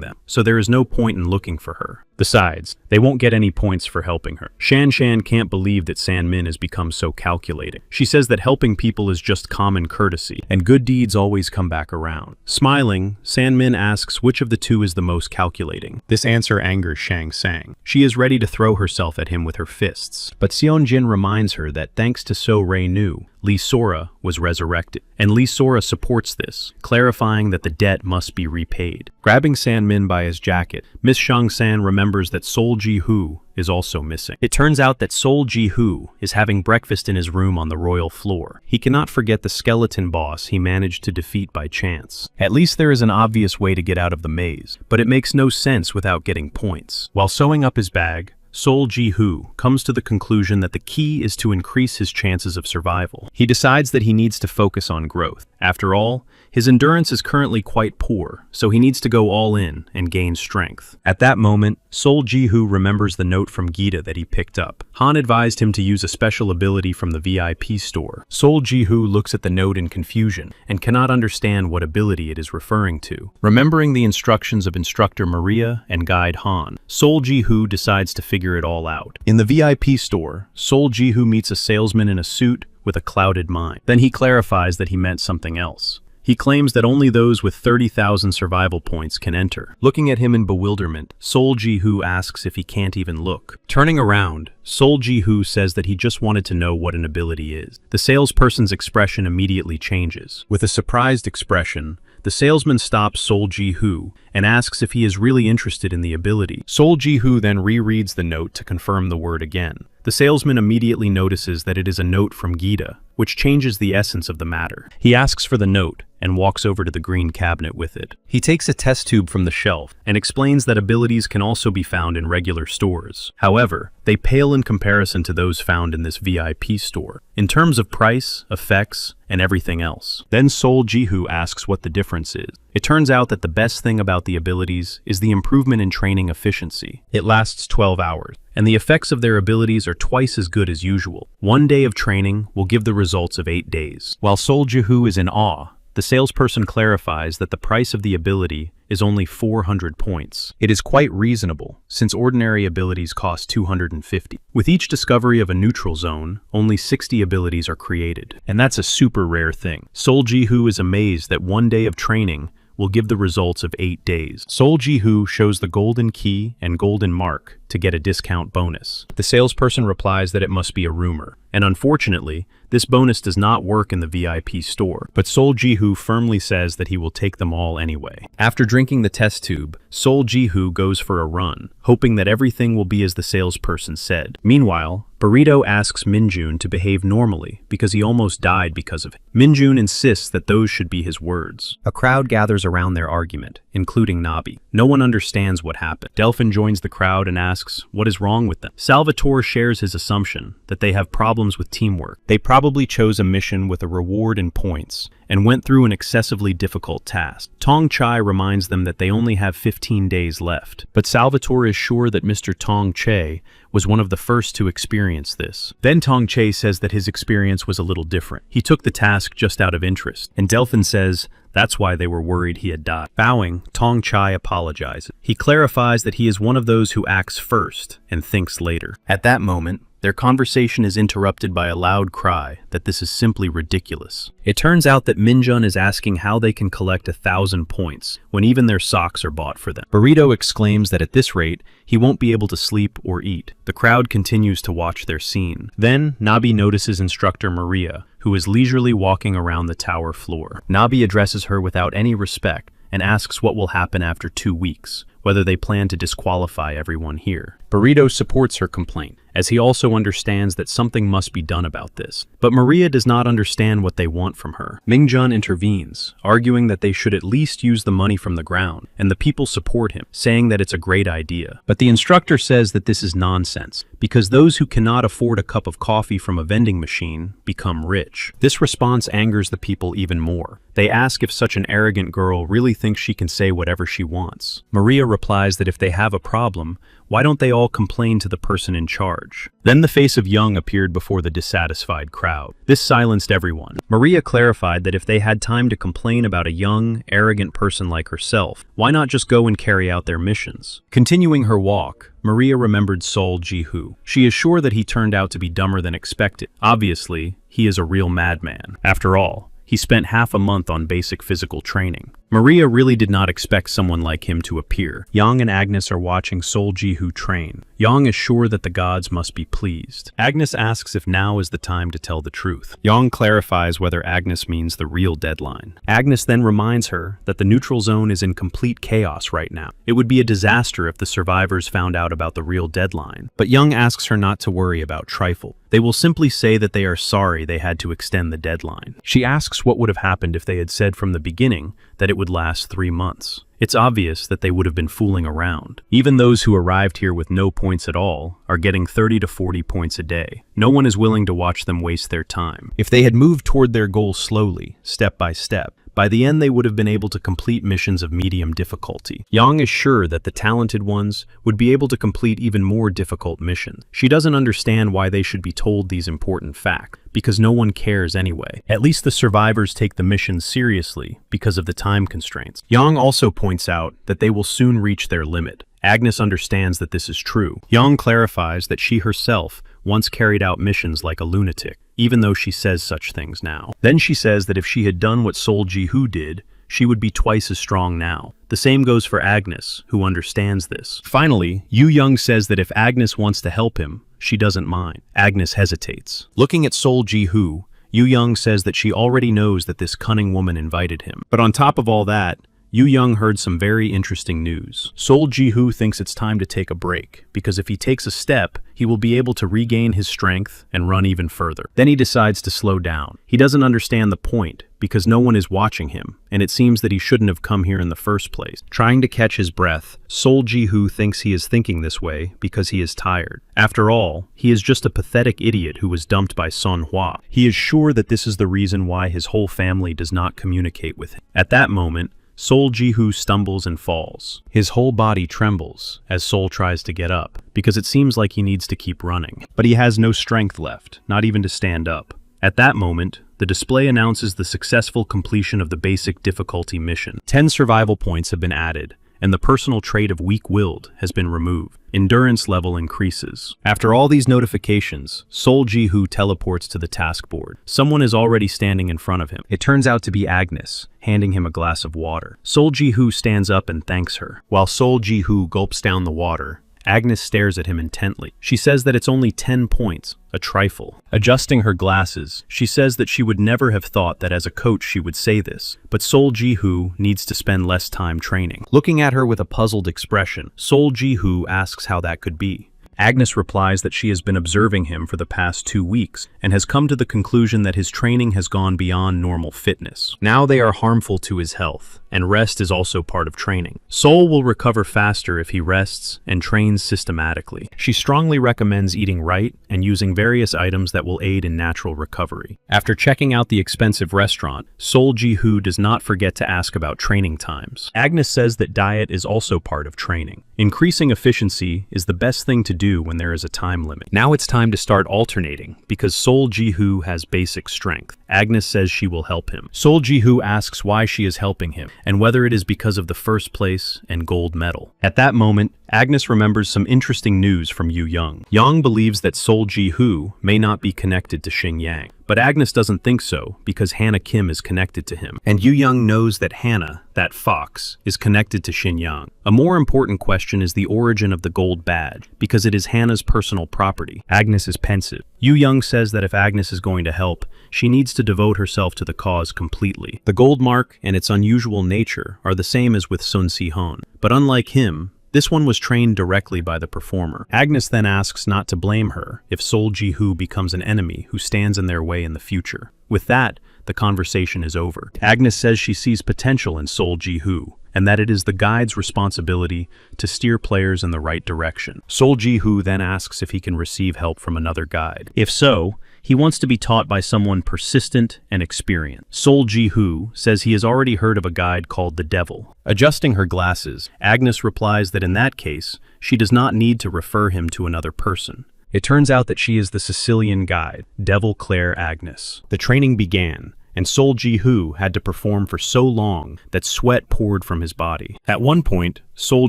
them, so there is no point in looking for her. Besides, they won't get any points for helping her. Shan can't believe that San Min has become so calculating. She says that helping people is just common courtesy, and good deeds always come back around. Smiling, San Min asks which of the two is the most calculating. This answer angers Shang Sang. She is ready to throw herself at him with her fists, but Seon Jin reminds her that thanks to So Rei Nu, Lee Sora was resurrected, and Lee Sora supports this, clarifying that the debt must be repaid. Grabbing San Min by his jacket, Miss Shang San remembers that Sol Ji-hoo is also missing. It turns out that Sol Ji-hoo is having breakfast in his room on the royal floor. He cannot forget the skeleton boss he managed to defeat by chance. At least there is an obvious way to get out of the maze, but it makes no sense without getting points. While sewing up his bag, Sol Ji-hoo comes to the conclusion that the key is to increase his chances of survival. He decides that he needs to focus on growth. After all, his endurance is currently quite poor, so he needs to go all in and gain strength. At that moment, Sol Ji-hoo remembers the note from Gita that he picked up. Han advised him to use a special ability from the VIP store. Sol Ji-hoo looks at the note in confusion and cannot understand what ability it is referring to. Remembering the instructions of Instructor Maria and Guide Han, Sol Ji-hoo decides to figure it all out. In the VIP store, Sol Ji-hoo meets a salesman in a suit with a clouded mind. Then he clarifies that he meant something else. He claims that only those with 30,000 survival points can enter. Looking at him in bewilderment, Sol Ji-hoo asks if he can't even look. Turning around, Sol Ji-hoo says that he just wanted to know what an ability is. The salesperson's expression immediately changes. With a surprised expression, the salesman stops Sol Ji-hoo and asks if he is really interested in the ability. Sol Ji-hoo then rereads the note to confirm the word again. The salesman immediately notices that it is a note from Gita, which changes the essence of the matter. He asks for the note and walks over to the green cabinet with it. He takes a test tube from the shelf and explains that abilities can also be found in regular stores. However, they pale in comparison to those found in this VIP store, in terms of price, effects, and everything else. Then Sol Ji-hoo asks what the difference is. It turns out that the best thing about the abilities is the improvement in training efficiency. It lasts 12 hours, and the effects of their abilities are twice as good as usual. 1 day of training will give the results of 8 days. While Sol Ji-hoo is in awe, the salesperson clarifies that the price of the ability is only 400 points. It is quite reasonable, since ordinary abilities cost 250. With each discovery of a neutral zone, only 60 abilities are created. And that's a super rare thing. Sol Jihu is amazed that one day of training will give the results of 8 days. Sol Jihu shows the golden key and golden mark to get a discount bonus. The salesperson replies that it must be a rumor, and unfortunately, this bonus does not work in the VIP store, but Sol Jihu firmly says that he will take them all anyway. After drinking the test tube, Sol Jihu goes for a run, hoping that everything will be as the salesperson said. Meanwhile, Burrito asks Minjun to behave normally because he almost died because of it. Minjun insists that those should be his words. A crowd gathers around their argument, including Nabi. No one understands what happened. Delphin joins the crowd and asks what is wrong with them. Salvatore shares his assumption that they have problems with teamwork. They probably chose a mission with a reward in points and went through an excessively difficult task. Tong Chai reminds them that they only have 15 days left, but Salvatore is sure that Mr. Tong Che was one of the first to experience this. Then Tong Che says that his experience was a little different. He took the task just out of interest, and Delphin says that's why they were worried he had died. Bowing, Tong Chai apologizes. He clarifies that he is one of those who acts first and thinks later. At that moment, their conversation is interrupted by a loud cry that this is simply ridiculous. It turns out that Minjun is asking how they can collect 1,000 points when even their socks are bought for them. Burrito exclaims that at this rate, he won't be able to sleep or eat. The crowd continues to watch their scene. Then, Nabi notices instructor Maria, who is leisurely walking around the tower floor. Nabi addresses her without any respect and asks what will happen after 2 weeks, whether they plan to disqualify everyone here. Burrito supports her complaint, as he also understands that something must be done about this. But Maria does not understand what they want from her. Mingjun intervenes, arguing that they should at least use the money from the ground, and the people support him, saying that it's a great idea. But the instructor says that this is nonsense, because those who cannot afford a cup of coffee from a vending machine become rich. This response angers the people even more. They ask if such an arrogant girl really thinks she can say whatever she wants. Maria replies that if they have a problem, why don't they all complain to the person in charge? Then the face of Young appeared before the dissatisfied crowd. This silenced everyone. Maria clarified that if they had time to complain about a young, arrogant person like herself, why not just go and carry out their missions? Continuing her walk, Maria remembered Sol Jihu. She is sure that he turned out to be dumber than expected. Obviously, he is a real madman. After all, he spent half a month on basic physical training. Maria really did not expect someone like him to appear. Yang and Agnes are watching Sol Jihu train. Yang is sure that the gods must be pleased. Agnes asks if now is the time to tell the truth. Yang clarifies whether Agnes means the real deadline. Agnes then reminds her that the neutral zone is in complete chaos right now. It would be a disaster if the survivors found out about the real deadline. But Yang asks her not to worry about trifle. They will simply say that they are sorry they had to extend the deadline. She asks what would have happened if they had said from the beginning that it would last 3 months. It's obvious that they would have been fooling around. Even those who arrived here with no points at all are getting 30 to 40 points a day. No one is willing to watch them waste their time. If they had moved toward their goal slowly, step by step, by the end they would have been able to complete missions of medium difficulty. Yang is sure that the talented ones would be able to complete even more difficult missions. She doesn't understand why they should be told these important facts, because no one cares anyway. At least the survivors take the missions seriously because of the time constraints. Yang also points out that they will soon reach their limit. Agnes understands that this is true. Yang clarifies that she herself once carried out missions like a lunatic, even though she says such things now. Then she says that if she had done what Sol Jihu did, she would be twice as strong now. The same goes for Agnes, who understands this. Finally, Yu Young says that if Agnes wants to help him, she doesn't mind. Agnes hesitates. Looking at Sol Jihu, Yu Young says that she already knows that this cunning woman invited him. But on top of all that, Yu Young heard some very interesting news. Sol Jihu thinks it's time to take a break, because if he takes a step, he will be able to regain his strength and run even further. Then he decides to slow down. He doesn't understand the point, because no one is watching him, and it seems that he shouldn't have come here in the first place. Trying to catch his breath, Sol Jihu thinks he is thinking this way because he is tired. After all, he is just a pathetic idiot who was dumped by Sun Hua. He is sure that this is the reason why his whole family does not communicate with him. At that moment, Sol Jihu stumbles and falls. His whole body trembles as Sol tries to get up, because it seems like he needs to keep running. But he has no strength left, not even to stand up. At that moment, the display announces the successful completion of the basic difficulty mission. 10 survival points have been added, and the personal trait of weak-willed has been removed. Endurance level increases. After all these notifications, Sol Ji-hoo teleports to the task board. Someone is already standing in front of him. It turns out to be Agnes, handing him a glass of water. Sol Ji-hoo stands up and thanks her. While Sol Ji-hoo gulps down the water, Agnes stares at him intently. She says that it's only 10 points, a trifle. Adjusting her glasses, she says that she would never have thought that as a coach she would say this, but Sol Ji-hoo needs to spend less time training. Looking at her with a puzzled expression, Sol Ji-hoo asks how that could be. Agnes replies that she has been observing him for the past 2 weeks and has come to the conclusion that his training has gone beyond normal fitness. Now they are harmful to his health, and rest is also part of training. Sol will recover faster if he rests and trains systematically. She strongly recommends eating right and using various items that will aid in natural recovery. After checking out the expensive restaurant, Sol Ji-hoo does not forget to ask about training times. Agnes says that diet is also part of training. Increasing efficiency is the best thing to do when there is a time limit. Now it's time to start alternating, because Sol Ji-hoo has basic strength. Agnes says she will help him. Sol Ji-hoo asks why she is helping him, and whether it is because of the first place and gold medal. At that moment, Agnes remembers some interesting news from Yu Young. Yang believes that Sol Ji-hoo may not be connected to Xing Yang, but Agnes doesn't think so because Hannah Kim is connected to him, and Yu Young knows that Hannah, that fox, is connected to Xing Yang. A more important question is the origin of the gold badge, because it is Hannah's personal property. Agnes is pensive. Yu Young says that if Agnes is going to help, she needs to devote herself to the cause completely. The gold mark and its unusual nature are the same as with Sun Si-hon, but unlike him, this one was trained directly by the performer. Agnes then asks not to blame her if Sol Ji-hoo becomes an enemy who stands in their way in the future. With that, the conversation is over. Agnes says she sees potential in Sol Ji-hoo, and that it is the guide's responsibility to steer players in the right direction. Sol Ji-hoo then asks if he can receive help from another guide. If so, he wants to be taught by someone persistent and experienced. Sol Ji-hoo says he has already heard of a guide called the Devil. Adjusting her glasses, Agnes replies that in that case, she does not need to refer him to another person. It turns out that she is the Sicilian guide, Devil Claire Agnes. The training began, and Sol Ji-hoo had to perform for so long that sweat poured from his body. At one point, Sol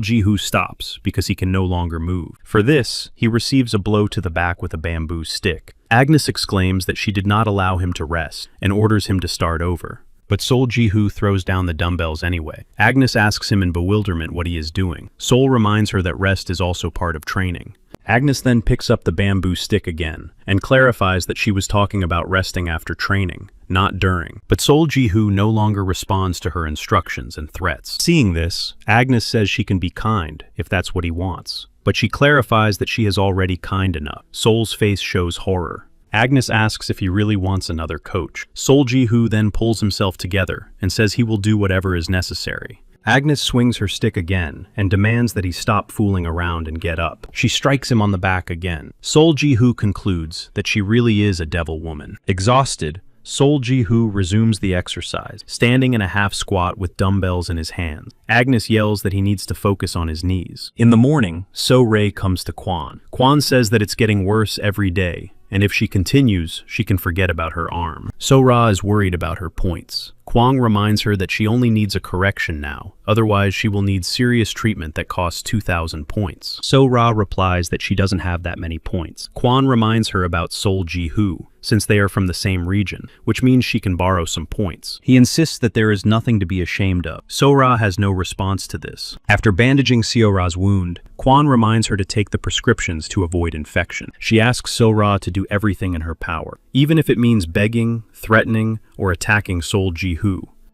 Ji-hoo stops because he can no longer move. For this, he receives a blow to the back with a bamboo stick. Agnes exclaims that she did not allow him to rest and orders him to start over. But Sol Ji-hoo throws down the dumbbells anyway. Agnes asks him in bewilderment what he is doing. Sol reminds her that rest is also part of training. Agnes then picks up the bamboo stick again and clarifies that she was talking about resting after training, not during. But Sol Ji-hoo no longer responds to her instructions and threats. Seeing this, Agnes says she can be kind if that's what he wants. But she clarifies that she is already kind enough. Sol's face shows horror. Agnes asks if he really wants another coach. Sol Ji-hoo then pulls himself together and says he will do whatever is necessary. Agnes swings her stick again and demands that he stop fooling around and get up. She strikes him on the back again. Sol Ji-hoo concludes that she really is a devil woman. Exhausted, Sol Ji-hoo resumes the exercise, standing in a half squat with dumbbells in his hands. Agnes yells that he needs to focus on his knees. In the morning, So-rae comes to Kwon. Kwon says that it's getting worse every day, and if she continues, she can forget about her arm. So-ra is worried about her points. Kwon reminds her that she only needs a correction now, otherwise she will need serious treatment that costs 2,000 points. So-ra replies that she doesn't have that many points. Kwon reminds her about Sol Ji-hoo, since they are from the same region, which means she can borrow some points. He insists that there is nothing to be ashamed of. So-ra has no response to this. After bandaging Seo-ra's wound, Kwon reminds her to take the prescriptions to avoid infection. She asks So-ra to do everything in her power, even if it means begging, threatening, or attacking Sol Ji-hoo.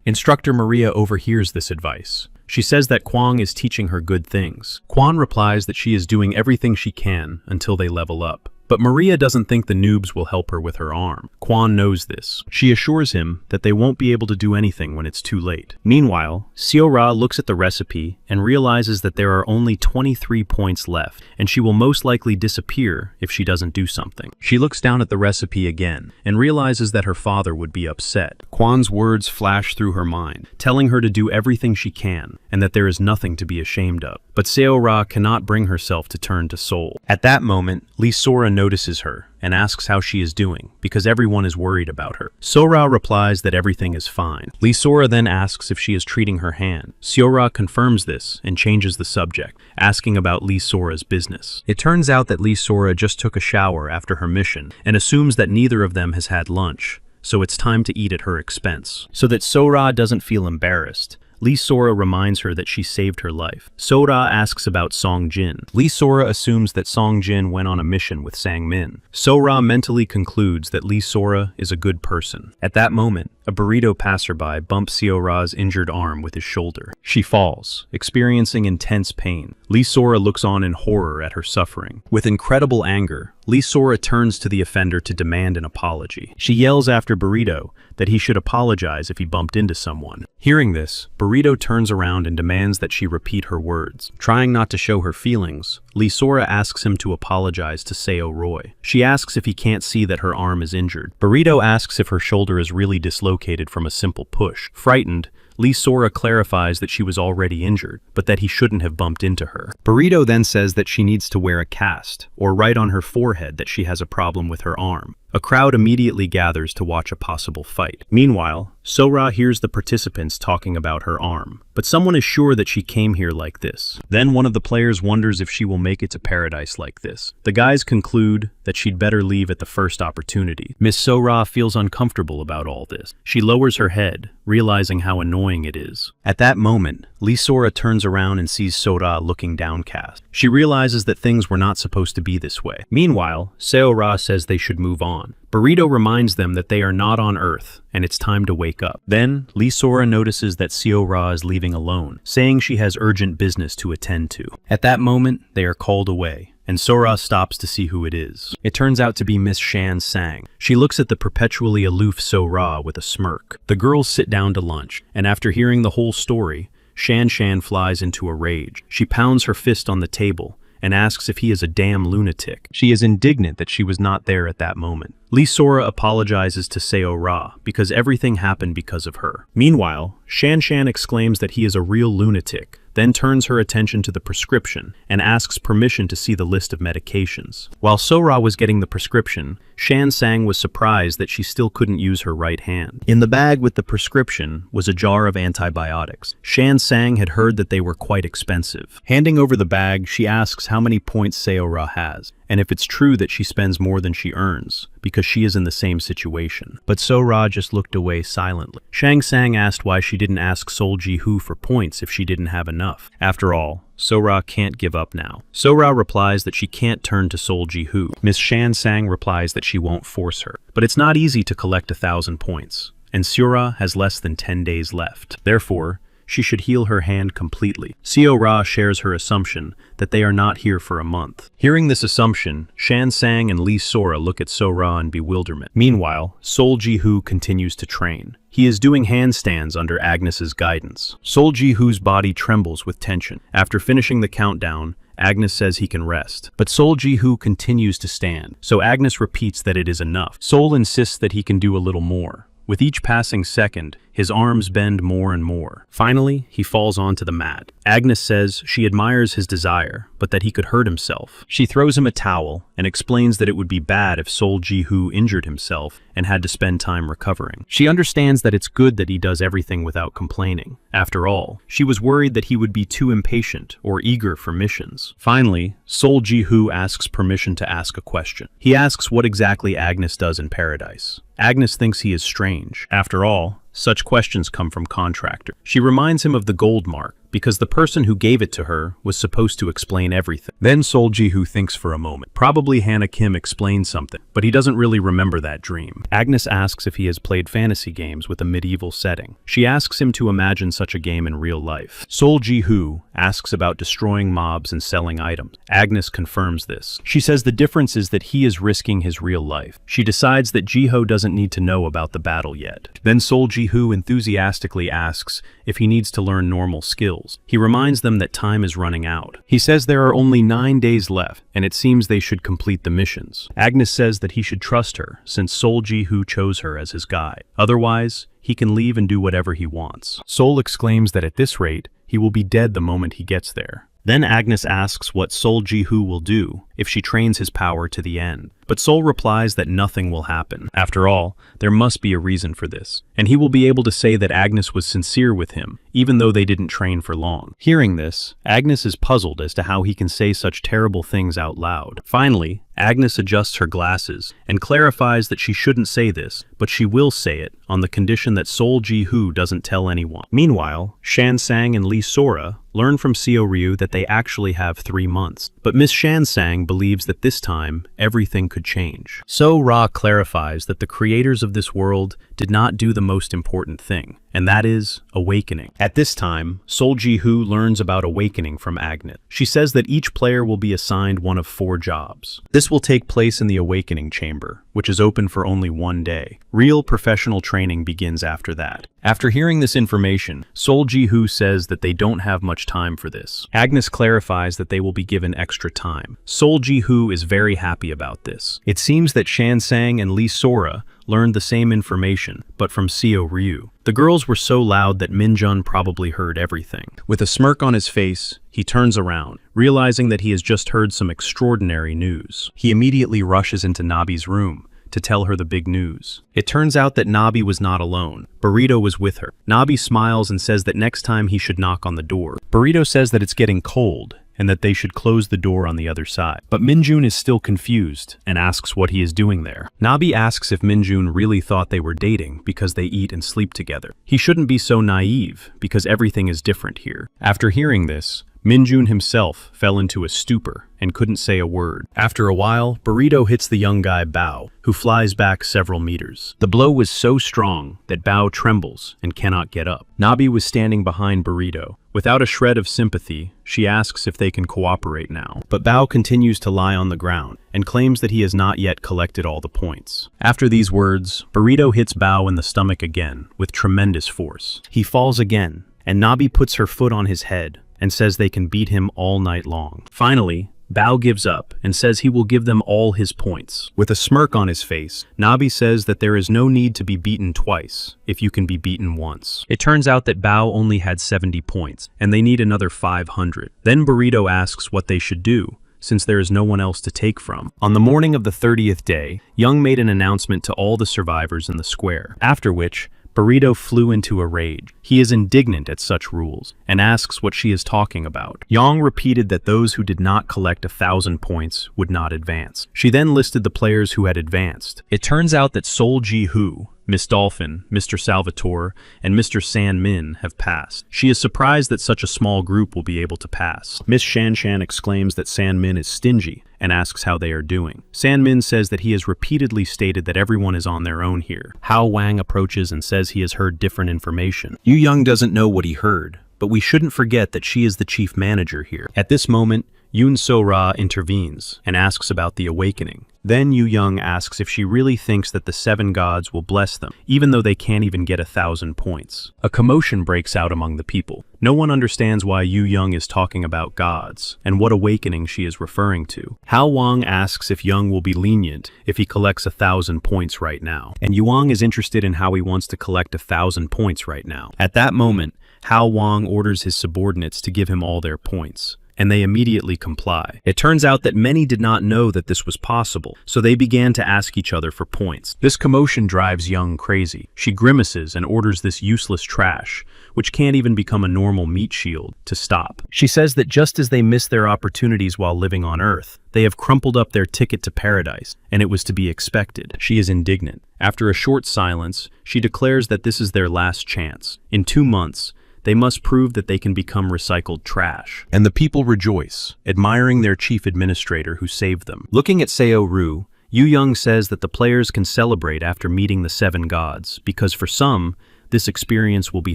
Instructor Maria overhears this advice. She says that Kwon is teaching her good things. Kwon replies that she is doing everything she can until they level up. But Maria doesn't think the noobs will help her with her arm. Kwon knows this. She assures him that they won't be able to do anything when it's too late. Meanwhile, Seo-ra looks at the recipe and realizes that there are only 23 points left, and she will most likely disappear if she doesn't do something. She looks down at the recipe again and realizes that her father would be upset. Kwon's words flash through her mind, telling her to do everything she can and that there is nothing to be ashamed of. But Seo-ra cannot bring herself to turn to Sol. At that moment, Lee Sora notices her and asks how she is doing because everyone is worried about her. Sora replies that everything is fine. Lee Sora then asks if she is treating her hand. Sora confirms this and changes the subject, asking about Lee Sora's business. It turns out that Lee Sora just took a shower after her mission and assumes that neither of them has had lunch, so it's time to eat at her expense. So that Sora doesn't feel embarrassed, Lee Sora reminds her that she saved her life. Sora asks about Song Jin. Lee Sora assumes that Song Jin went on a mission with Sang Min. Sora mentally concludes that Lee Sora is a good person. At that moment, a burrito passerby bumps Sora's injured arm with his shoulder. She falls, experiencing intense pain. Lee Sora looks on in horror at her suffering. With incredible anger, Lee Sora turns to the offender to demand an apology. She yells after Burrito that he should apologize if he bumped into someone. Hearing this, Burrito turns around and demands that she repeat her words. Trying not to show her feelings, Lee Sora asks him to apologize to Seo Roy. She asks if he can't see that her arm is injured. Burrito asks if her shoulder is really dislocated from a simple push. Frightened, Lee Sora clarifies that she was already injured, but that he shouldn't have bumped into her. Burrito then says that she needs to wear a cast, or write on her forehead that she has a problem with her arm. A crowd immediately gathers to watch a possible fight. Meanwhile, Sora hears the participants talking about her arm, but someone is sure that she came here like this. Then one of the players wonders if she will make it to paradise like this. The guys conclude that she'd better leave at the first opportunity. Miss Sora feels uncomfortable about all this. She lowers her head, realizing how annoying it is. At that moment, Lee Sora turns around and sees Sora looking downcast. She realizes that things were not supposed to be this way. Meanwhile, Sora says they should move on. Burrito reminds them that they are not on Earth, and it's time to wake up. Then, Lee Sora notices that Sora is leaving alone, saying she has urgent business to attend to. At that moment, they are called away, and Sora stops to see who it is. It turns out to be Miss Shan Sang. She looks at the perpetually aloof Sora with a smirk. The girls sit down to lunch, and after hearing the whole story, Shan Shan flies into a rage. She pounds her fist on the table and asks if he is a damn lunatic. She is indignant that she was not there at that moment. Lee Sora apologizes to Seo Ra because everything happened because of her. Meanwhile, Shan Shan exclaims that he is a real lunatic, then turns her attention to the prescription and asks permission to see the list of medications. While Sora was getting the prescription, Shan Sang was surprised that she still couldn't use her right hand. In the bag with the prescription was a jar of antibiotics. Shan Sang had heard that they were quite expensive. Handing over the bag, she asks how many points Seo has, and if it's true that she spends more than she earns, because she is in the same situation. But Sora just looked away silently. Shang Sang asked why she didn't ask Sol Ji-hoo for points if she didn't have enough. After all, Sora can't give up now. Sora replies that she can't turn to Sol Ji-hoo. Miss Shan Sang replies that she won't force her. But it's not easy to collect 1,000 points, and Sora has less than 10 days left. Therefore, she should heal her hand completely. Seo Ra shares her assumption that they are not here for a month. Hearing this assumption, Shan Sang and Lee Sora look at Sora in bewilderment. Meanwhile, Sol Ji-hoo continues to train. He is doing handstands under Agnes's guidance. Sol Ji-hoo's body trembles with tension. After finishing the countdown, Agnes says he can rest, but Sol Ji-hoo continues to stand, so Agnes repeats that it is enough. Sol insists that he can do a little more. With each passing second, his arms bend more and more. Finally, he falls onto the mat. Agnes says she admires his desire, but that he could hurt himself. She throws him a towel and explains that it would be bad if Sol Ji-hoo injured himself and had to spend time recovering. She understands that it's good that he does everything without complaining. After all, she was worried that he would be too impatient or eager for missions. Finally, Sol Ji-hoo asks permission to ask a question. He asks what exactly Agnes does in paradise. Agnes thinks he is strange. After all, such questions come from contractor. She reminds him of the gold mark, because the person who gave it to her was supposed to explain everything. Then Sol Ji-hoo thinks for a moment. Probably Hannah Kim explained something, but he doesn't really remember that dream. Agnes asks if he has played fantasy games with a medieval setting. She asks him to imagine such a game in real life. Sol Ji-hoo asks about destroying mobs and selling items. Agnes confirms this. She says the difference is that he is risking his real life. She decides that Ji-ho doesn't need to know about the battle yet. Then Sol Ji-hoo enthusiastically asks if he needs to learn normal skills. He reminds them that time is running out. He says there are only 9 days left, and it seems they should complete the missions. Agnes says that he should trust her, since Sol Ji-hoo chose her as his guide. Otherwise, he can leave and do whatever he wants. Sol exclaims that at this rate, he will be dead the moment he gets there. Then Agnes asks what Sol Ji-hoo will do if she trains his power to the end. But Sol replies that nothing will happen. After all, there must be a reason for this, and he will be able to say that Agnes was sincere with him, even though they didn't train for long. Hearing this, Agnes is puzzled as to how he can say such terrible things out loud. Finally, Agnes adjusts her glasses and clarifies that she shouldn't say this, but she will say it on the condition that Sol Ji-hoo doesn't tell anyone. Meanwhile, Shan Sang and Lee Sora learn from Seo Ryu that they actually have 3 months, but Miss Shan Sang believes that this time everything could change. So Ra clarifies that the creators of this world did not do the most important thing, and that is awakening. At this time, Sol Ji-hoo learns about awakening from Agnes. She says that each player will be assigned one of 4 jobs. This will take place in the awakening chamber, which is open for only 1 day. Real professional training begins after that. After hearing this information, Sol Ji-hoo says that they don't have much time for this. Agnes clarifies that they will be given extra time. Sol Ji-hoo is very happy about this. It seems that Shan Sang and Lee Sora learned the same information, but from Seo Ryu. The girls were so loud that Min-jun probably heard everything. With a smirk on his face, he turns around, realizing that he has just heard some extraordinary news. He immediately rushes into Nabi's room to tell her the big news. It turns out that Nabi was not alone. Burrito was with her. Nabi smiles and says that next time he should knock on the door. Burrito says that it's getting cold and that they should close the door on the other side. But Minjun is still confused and asks what he is doing there. Nabi asks if Minjun really thought they were dating because they eat and sleep together. He shouldn't be so naive because everything is different here. After hearing this, Minjun himself fell into a stupor and couldn't say a word. After a while, Burrito hits the young guy Bao, who flies back several meters. The blow was so strong that Bao trembles and cannot get up. Nabi was standing behind Burrito. Without a shred of sympathy, she asks if they can cooperate now. But Bao continues to lie on the ground and claims that he has not yet collected all the points. After these words, Burrito hits Bao in the stomach again with tremendous force. He falls again, and Nabi puts her foot on his head and says they can beat him all night long. Finally, Bao gives up and says he will give them all his points. With a smirk on his face, Nabi says that there is no need to be beaten twice if you can be beaten once. It turns out that Bao only had 70 points, and they need another 500. Then Burrito asks what they should do, since there is no one else to take from. On the morning of the 30th day, Young made an announcement to all the survivors in the square, after which Burrito flew into a rage. He is indignant at such rules and asks what she is talking about. Yang repeated that those who did not collect 1,000 points would not advance. She then listed the players who had advanced. It turns out that Sol Ji-hoo, Miss Dolphin, Mr. Salvatore, and Mr. San Min have passed. She is surprised that such a small group will be able to pass. Miss Shan Shan exclaims that San Min is stingy and asks how they are doing. San Min says that he has repeatedly stated that everyone is on their own here. Hao Wang approaches and says he has heard different information. Yu Young doesn't know what he heard, but we shouldn't forget that she is the chief manager here. At this moment, Yoon So-ra intervenes and asks about the awakening. Then Yu Young asks if she really thinks that the 7 gods will bless them, even though they can't even get 1,000 points. A commotion breaks out among the people. No one understands why Yu Young is talking about gods, and what awakening she is referring to. Hao Wang asks if Young will be lenient if he collects 1,000 points right now, and Yuang is interested in how he wants to collect 1,000 points right now. At that moment, Hao Wang orders his subordinates to give him all their points, and they immediately comply. It turns out that many did not know that this was possible, so they began to ask each other for points. This commotion drives Young crazy. She grimaces and orders this useless trash, which can't even become a normal meat shield, to stop. She says that just as they missed their opportunities while living on Earth, they have crumpled up their ticket to paradise, and it was to be expected. She is indignant. After a short silence, she declares that this is their last chance. In 2 months, they must prove that they can become recycled trash. And the people rejoice, admiring their chief administrator who saved them. Looking at Seo Ryu, Yu Young says that the players can celebrate after meeting the 7 gods, because for some, this experience will be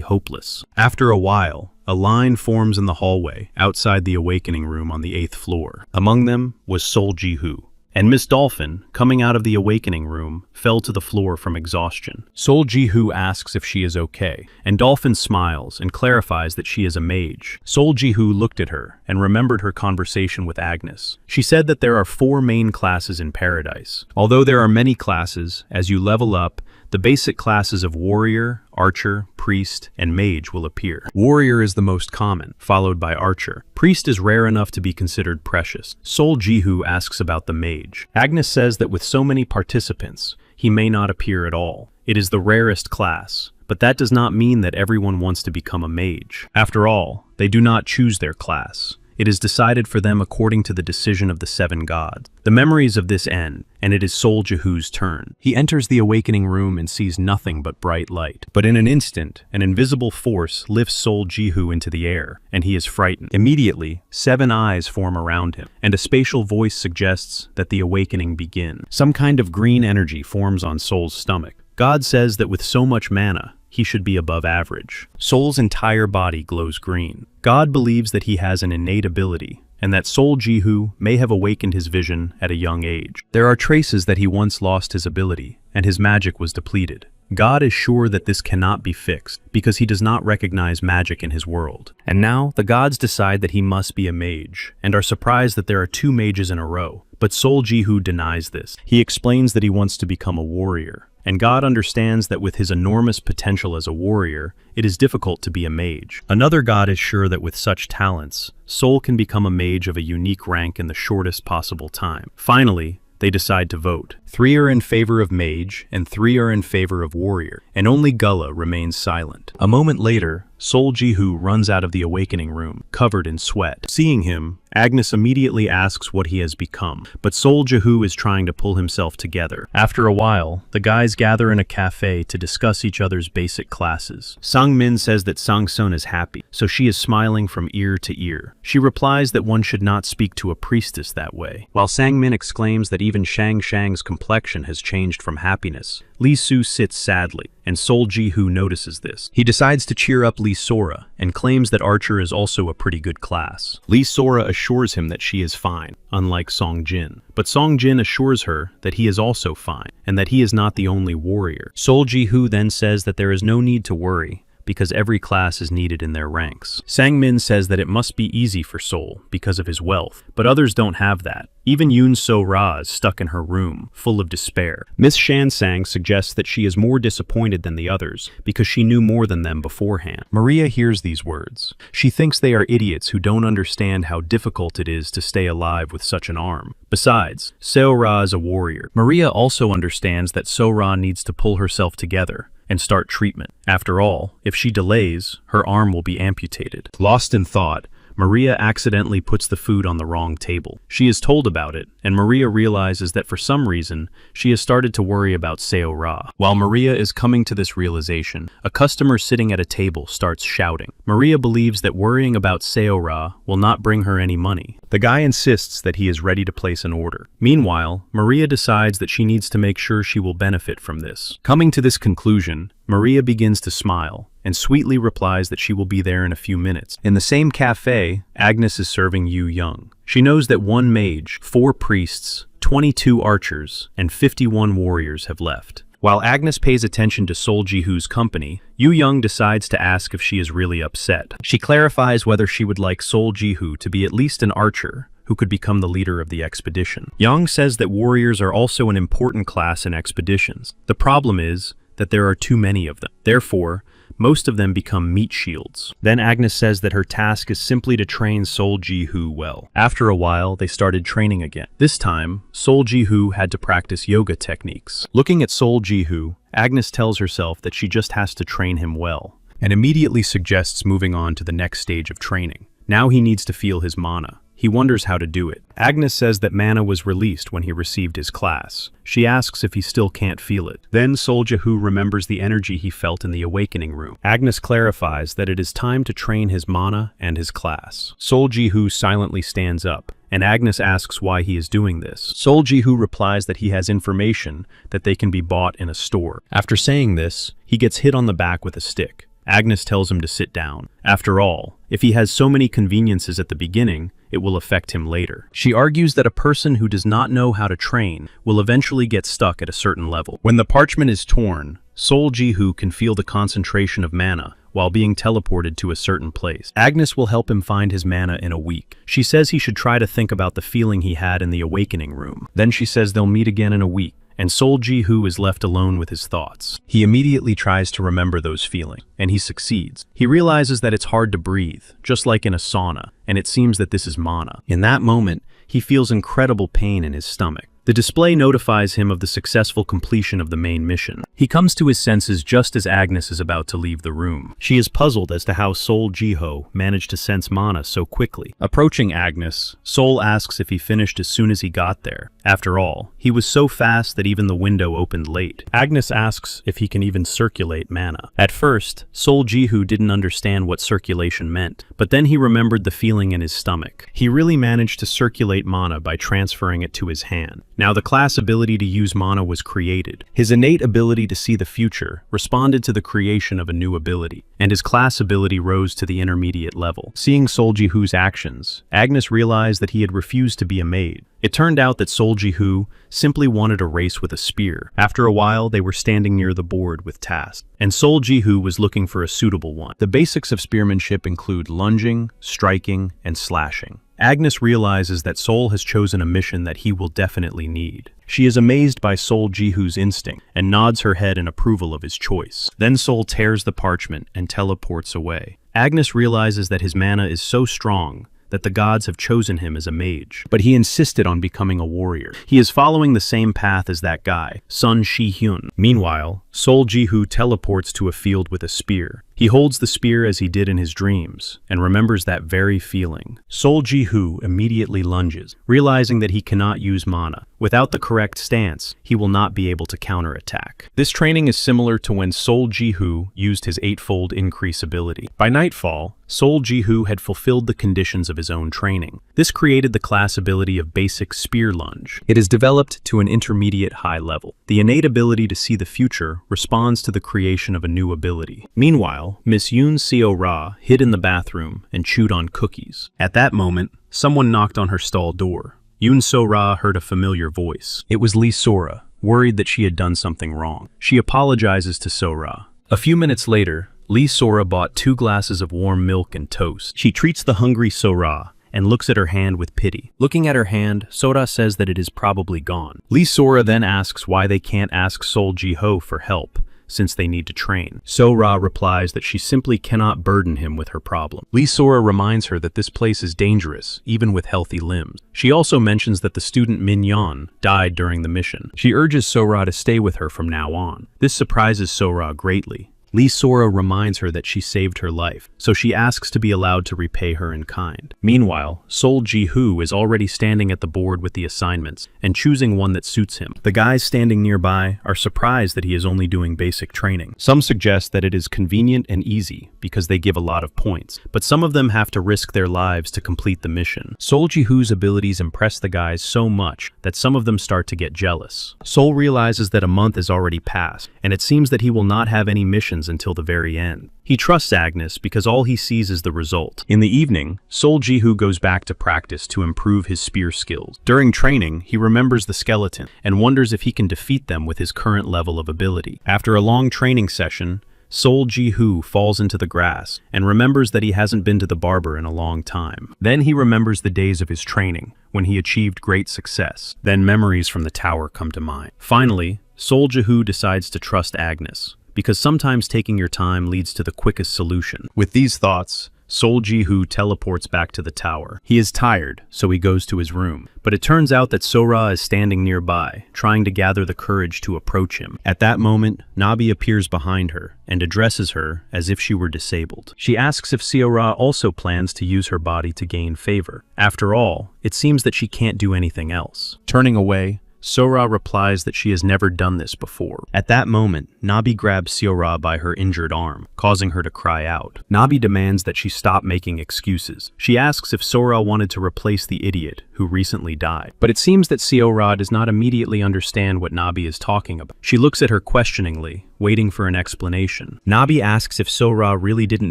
hopeless. After a while, a line forms in the hallway outside the awakening room on the 8th floor. Among them was Sol Ji-hoo. And Miss Dolphin, coming out of the awakening room, fell to the floor from exhaustion. Sol Ji-hoo asks if she is okay, and Dolphin smiles and clarifies that she is a mage. Sol Ji-hoo looked at her and remembered her conversation with Agnes. She said that there are 4 main classes in paradise. Although there are many classes, as you level up, the basic classes of warrior, archer, priest, and mage will appear. Warrior is the most common, followed by archer. Priest is rare enough to be considered precious. Sol Jihu asks about the mage. Agnes says that with so many participants, he may not appear at all. It is the rarest class, but that does not mean that everyone wants to become a mage. After all, they do not choose their class. It is decided for them according to the decision of the 7 gods. The memories of this end, and it is Sol Jihu's turn. He enters the awakening room and sees nothing but bright light. But in an instant, an invisible force lifts Sol Jihu into the air, and he is frightened. Immediately, 7 eyes form around him, and a spatial voice suggests that the awakening begins. Some kind of green energy forms on Sol's stomach. God says that with so much mana, he should be above average. Sol's entire body glows green. God believes that he has an innate ability, and that Sol Jihu may have awakened his vision at a young age. There are traces that he once lost his ability, and his magic was depleted. God is sure that this cannot be fixed, because he does not recognize magic in his world. And now, the gods decide that he must be a mage, and are surprised that there are 2 mages in a row. But Sol Jihu denies this. He explains that he wants to become a warrior. And God understands that with his enormous potential as a warrior, it is difficult to be a mage. Another god is sure that with such talents, Sol can become a mage of a unique rank in the shortest possible time. Finally, they decide to vote. 3 are in favor of mage, and 3 are in favor of warrior, and only Gullah remains silent. A moment later, Sol Jihu runs out of the awakening room, covered in sweat. Seeing him, Agnes immediately asks what he has become, but Sol Jihu is trying to pull himself together. After a while, the guys gather in a cafe to discuss each other's basic classes. Sang Min says that Sang Sun is happy, so she is smiling from ear to ear. She replies that one should not speak to a priestess that way, while Sang Min exclaims that even Shang Shang's complexion has changed from happiness. Li Su sits sadly, and Sol Jihu notices this. He decides to cheer up Li Sora, and claims that Archer is also a pretty good class. Li Sora assures him that she is fine, unlike Song Jin. But Song Jin assures her that he is also fine, and that he is not the only warrior. Sol Jihu then says that there is no need to worry, because every class is needed in their ranks. Sang Min says that it must be easy for Sol because of his wealth, but others don't have that. Even Yoon So Ra is stuck in her room, full of despair. Miss Shansang suggests that she is more disappointed than the others because she knew more than them beforehand. Maria hears these words. She thinks they are idiots who don't understand how difficult it is to stay alive with such an arm. Besides, Seo Ra is a warrior. Maria also understands that So Ra needs to pull herself together and start treatment. After all, if she delays, her arm will be amputated. Lost in thought, Maria accidentally puts the food on the wrong table. She is told about it, and Maria realizes that for some reason, she has started to worry about Seo Ra. While Maria is coming to this realization, a customer sitting at a table starts shouting. Maria believes that worrying about Seo Ra will not bring her any money. The guy insists that he is ready to place an order. Meanwhile, Maria decides that she needs to make sure she will benefit from this. Coming to this conclusion, Maria begins to smile, and sweetly replies that she will be there in a few minutes. In the same cafe, Agnes is serving Yu Young. She knows that 1 mage, 4 priests, 22 archers, and 51 warriors have left. While Agnes pays attention to Sol Jihu's company, Yu Young decides to ask if she is really upset. She clarifies whether she would like Sol Jihu to be at least an archer, who could become the leader of the expedition. Young says that warriors are also an important class in expeditions. The problem is that there are too many of them. Therefore, most of them become meat shields. Then Agnes says that her task is simply to train Sol Jihu well. After a while, they started training again. This time, Sol Jihu had to practice yoga techniques. Looking at Sol Jihu, Agnes tells herself that she just has to train him well, and immediately suggests moving on to the next stage of training. Now he needs to feel his mana. He wonders how to do it. Agnes says that mana was released when he received his class. She asks if he still can't feel it. Then Sol Jihu remembers the energy he felt in the awakening room. Agnes clarifies that it is time to train his mana and his class. Sol Jihu silently stands up, and Agnes asks why he is doing this. Sol Jihu replies that he has information that they can be bought in a store. After saying this, he gets hit on the back with a stick. Agnes tells him to sit down. After all, if he has so many conveniences at the beginning, it will affect him later. She argues that a person who does not know how to train will eventually get stuck at a certain level. When the parchment is torn, Sol Jihu can feel the concentration of mana while being teleported to a certain place. Agnes will help him find his mana in a week. She says he should try to think about the feeling he had in the awakening room. Then she says they'll meet again in a week, and Sol Ji-hoo is left alone with his thoughts. He immediately tries to remember those feelings, and he succeeds. He realizes that it's hard to breathe, just like in a sauna, and it seems that this is mana. In that moment, he feels incredible pain in his stomach. The display notifies him of the successful completion of the main mission. He comes to his senses just as Agnes is about to leave the room. She is puzzled as to how Sol Ji-ho managed to sense mana so quickly. Approaching Agnes, Sol asks if he finished as soon as he got there. After all, he was so fast that even the window opened late. Agnes asks if he can even circulate mana. At first, Sol Ji-ho didn't understand what circulation meant, but then he remembered the feeling in his stomach. He really managed to circulate mana by transferring it to his hand. Now the class ability to use mana was created. His innate ability to see the future responded to the creation of a new ability, and his class ability rose to the intermediate level. Seeing Sol Ji-hoo's actions, Agnes realized that he had refused to be a maid. It turned out that Sol Ji-hoo simply wanted a race with a spear. After a while, they were standing near the board with tasks, and Sol Ji-hoo was looking for a suitable one. The basics of spearmanship include lunging, striking, and slashing. Agnes realizes that Sol has chosen a mission that he will definitely need. She is amazed by Sol Ji-hoo's instinct and nods her head in approval of his choice. Then Sol tears the parchment and teleports away. Agnes realizes that his mana is so strong that the gods have chosen him as a mage, but he insisted on becoming a warrior. He is following the same path as that guy, Sun Shi-hyun. Meanwhile, Sol Ji-hoo teleports to a field with a spear. He holds the spear as he did in his dreams, and remembers that very feeling. Sol Ji-hoo immediately lunges, realizing that he cannot use mana. Without the correct stance, he will not be able to counterattack. This training is similar to when Sol Ji-hoo used his 8-fold increase ability. By nightfall, Sol Ji-hoo had fulfilled the conditions of his own training. This created the class ability of basic spear lunge. It is developed to an intermediate high level. The innate ability to see the future responds to the creation of a new ability. Meanwhile, Miss Yoon Seo-ra hid in the bathroom and chewed on cookies. At that moment, someone knocked on her stall door. Yoon Seo-ra heard a familiar voice. It was Lee Sora, worried that she had done something wrong. She apologizes to Seo-ra. A few minutes later, Lee Sora bought 2 glasses of warm milk and toast. She treats the hungry Seo-ra and looks at her hand with pity. Looking at her hand, Sora says that it is probably gone. Lee Sora then asks why they can't ask Sol Ji-ho for help, since they need to train. Seo-ra replies that she simply cannot burden him with her problem. Lee Sora reminds her that this place is dangerous, even with healthy limbs. She also mentions that the student Min Yeon died during the mission. She urges Seo-ra to stay with her from now on. This surprises Seo-ra greatly. Lee Sora reminds her that she saved her life, so she asks to be allowed to repay her in kind. Meanwhile, Sol Ji-hoo is already standing at the board with the assignments and choosing one that suits him. The guys standing nearby are surprised that he is only doing basic training. Some suggest that it is convenient and easy because they give a lot of points, but some of them have to risk their lives to complete the mission. Sol Ji-hoo's abilities impress the guys so much that some of them start to get jealous. Sol realizes that a month is already passed, and it seems that he will not have any missions until the very end. He trusts Agnes because all he sees is the result. In the evening, Sol Ji-hoo goes back to practice to improve his spear skills. During training, he remembers the skeleton and wonders if he can defeat them with his current level of ability. After a long training session, Sol Ji-hoo falls into the grass and remembers that he hasn't been to the barber in a long time. Then he remembers the days of his training, when he achieved great success. Then memories from the tower come to mind. Finally, Sol Ji-hoo decides to trust Agnes, because sometimes taking your time leads to the quickest solution. With these thoughts, Sol Ji-hoo teleports back to the tower. He is tired, so he goes to his room. But it turns out that Seo-ra is standing nearby, trying to gather the courage to approach him. At that moment, Nabi appears behind her and addresses her as if she were disabled. She asks if Seo-ra also plans to use her body to gain favor. After all, it seems that she can't do anything else. Turning away, Seo-ra replies that she has never done this before. At that moment, Nabi grabs Seo-ra by her injured arm, causing her to cry out. Nabi demands that she stop making excuses. She asks if Seo-ra wanted to replace the idiot who recently died. But it seems that Seo-ra does not immediately understand what Nabi is talking about. She looks at her questioningly, waiting for an explanation. Nabi asks if Seo-ra really didn't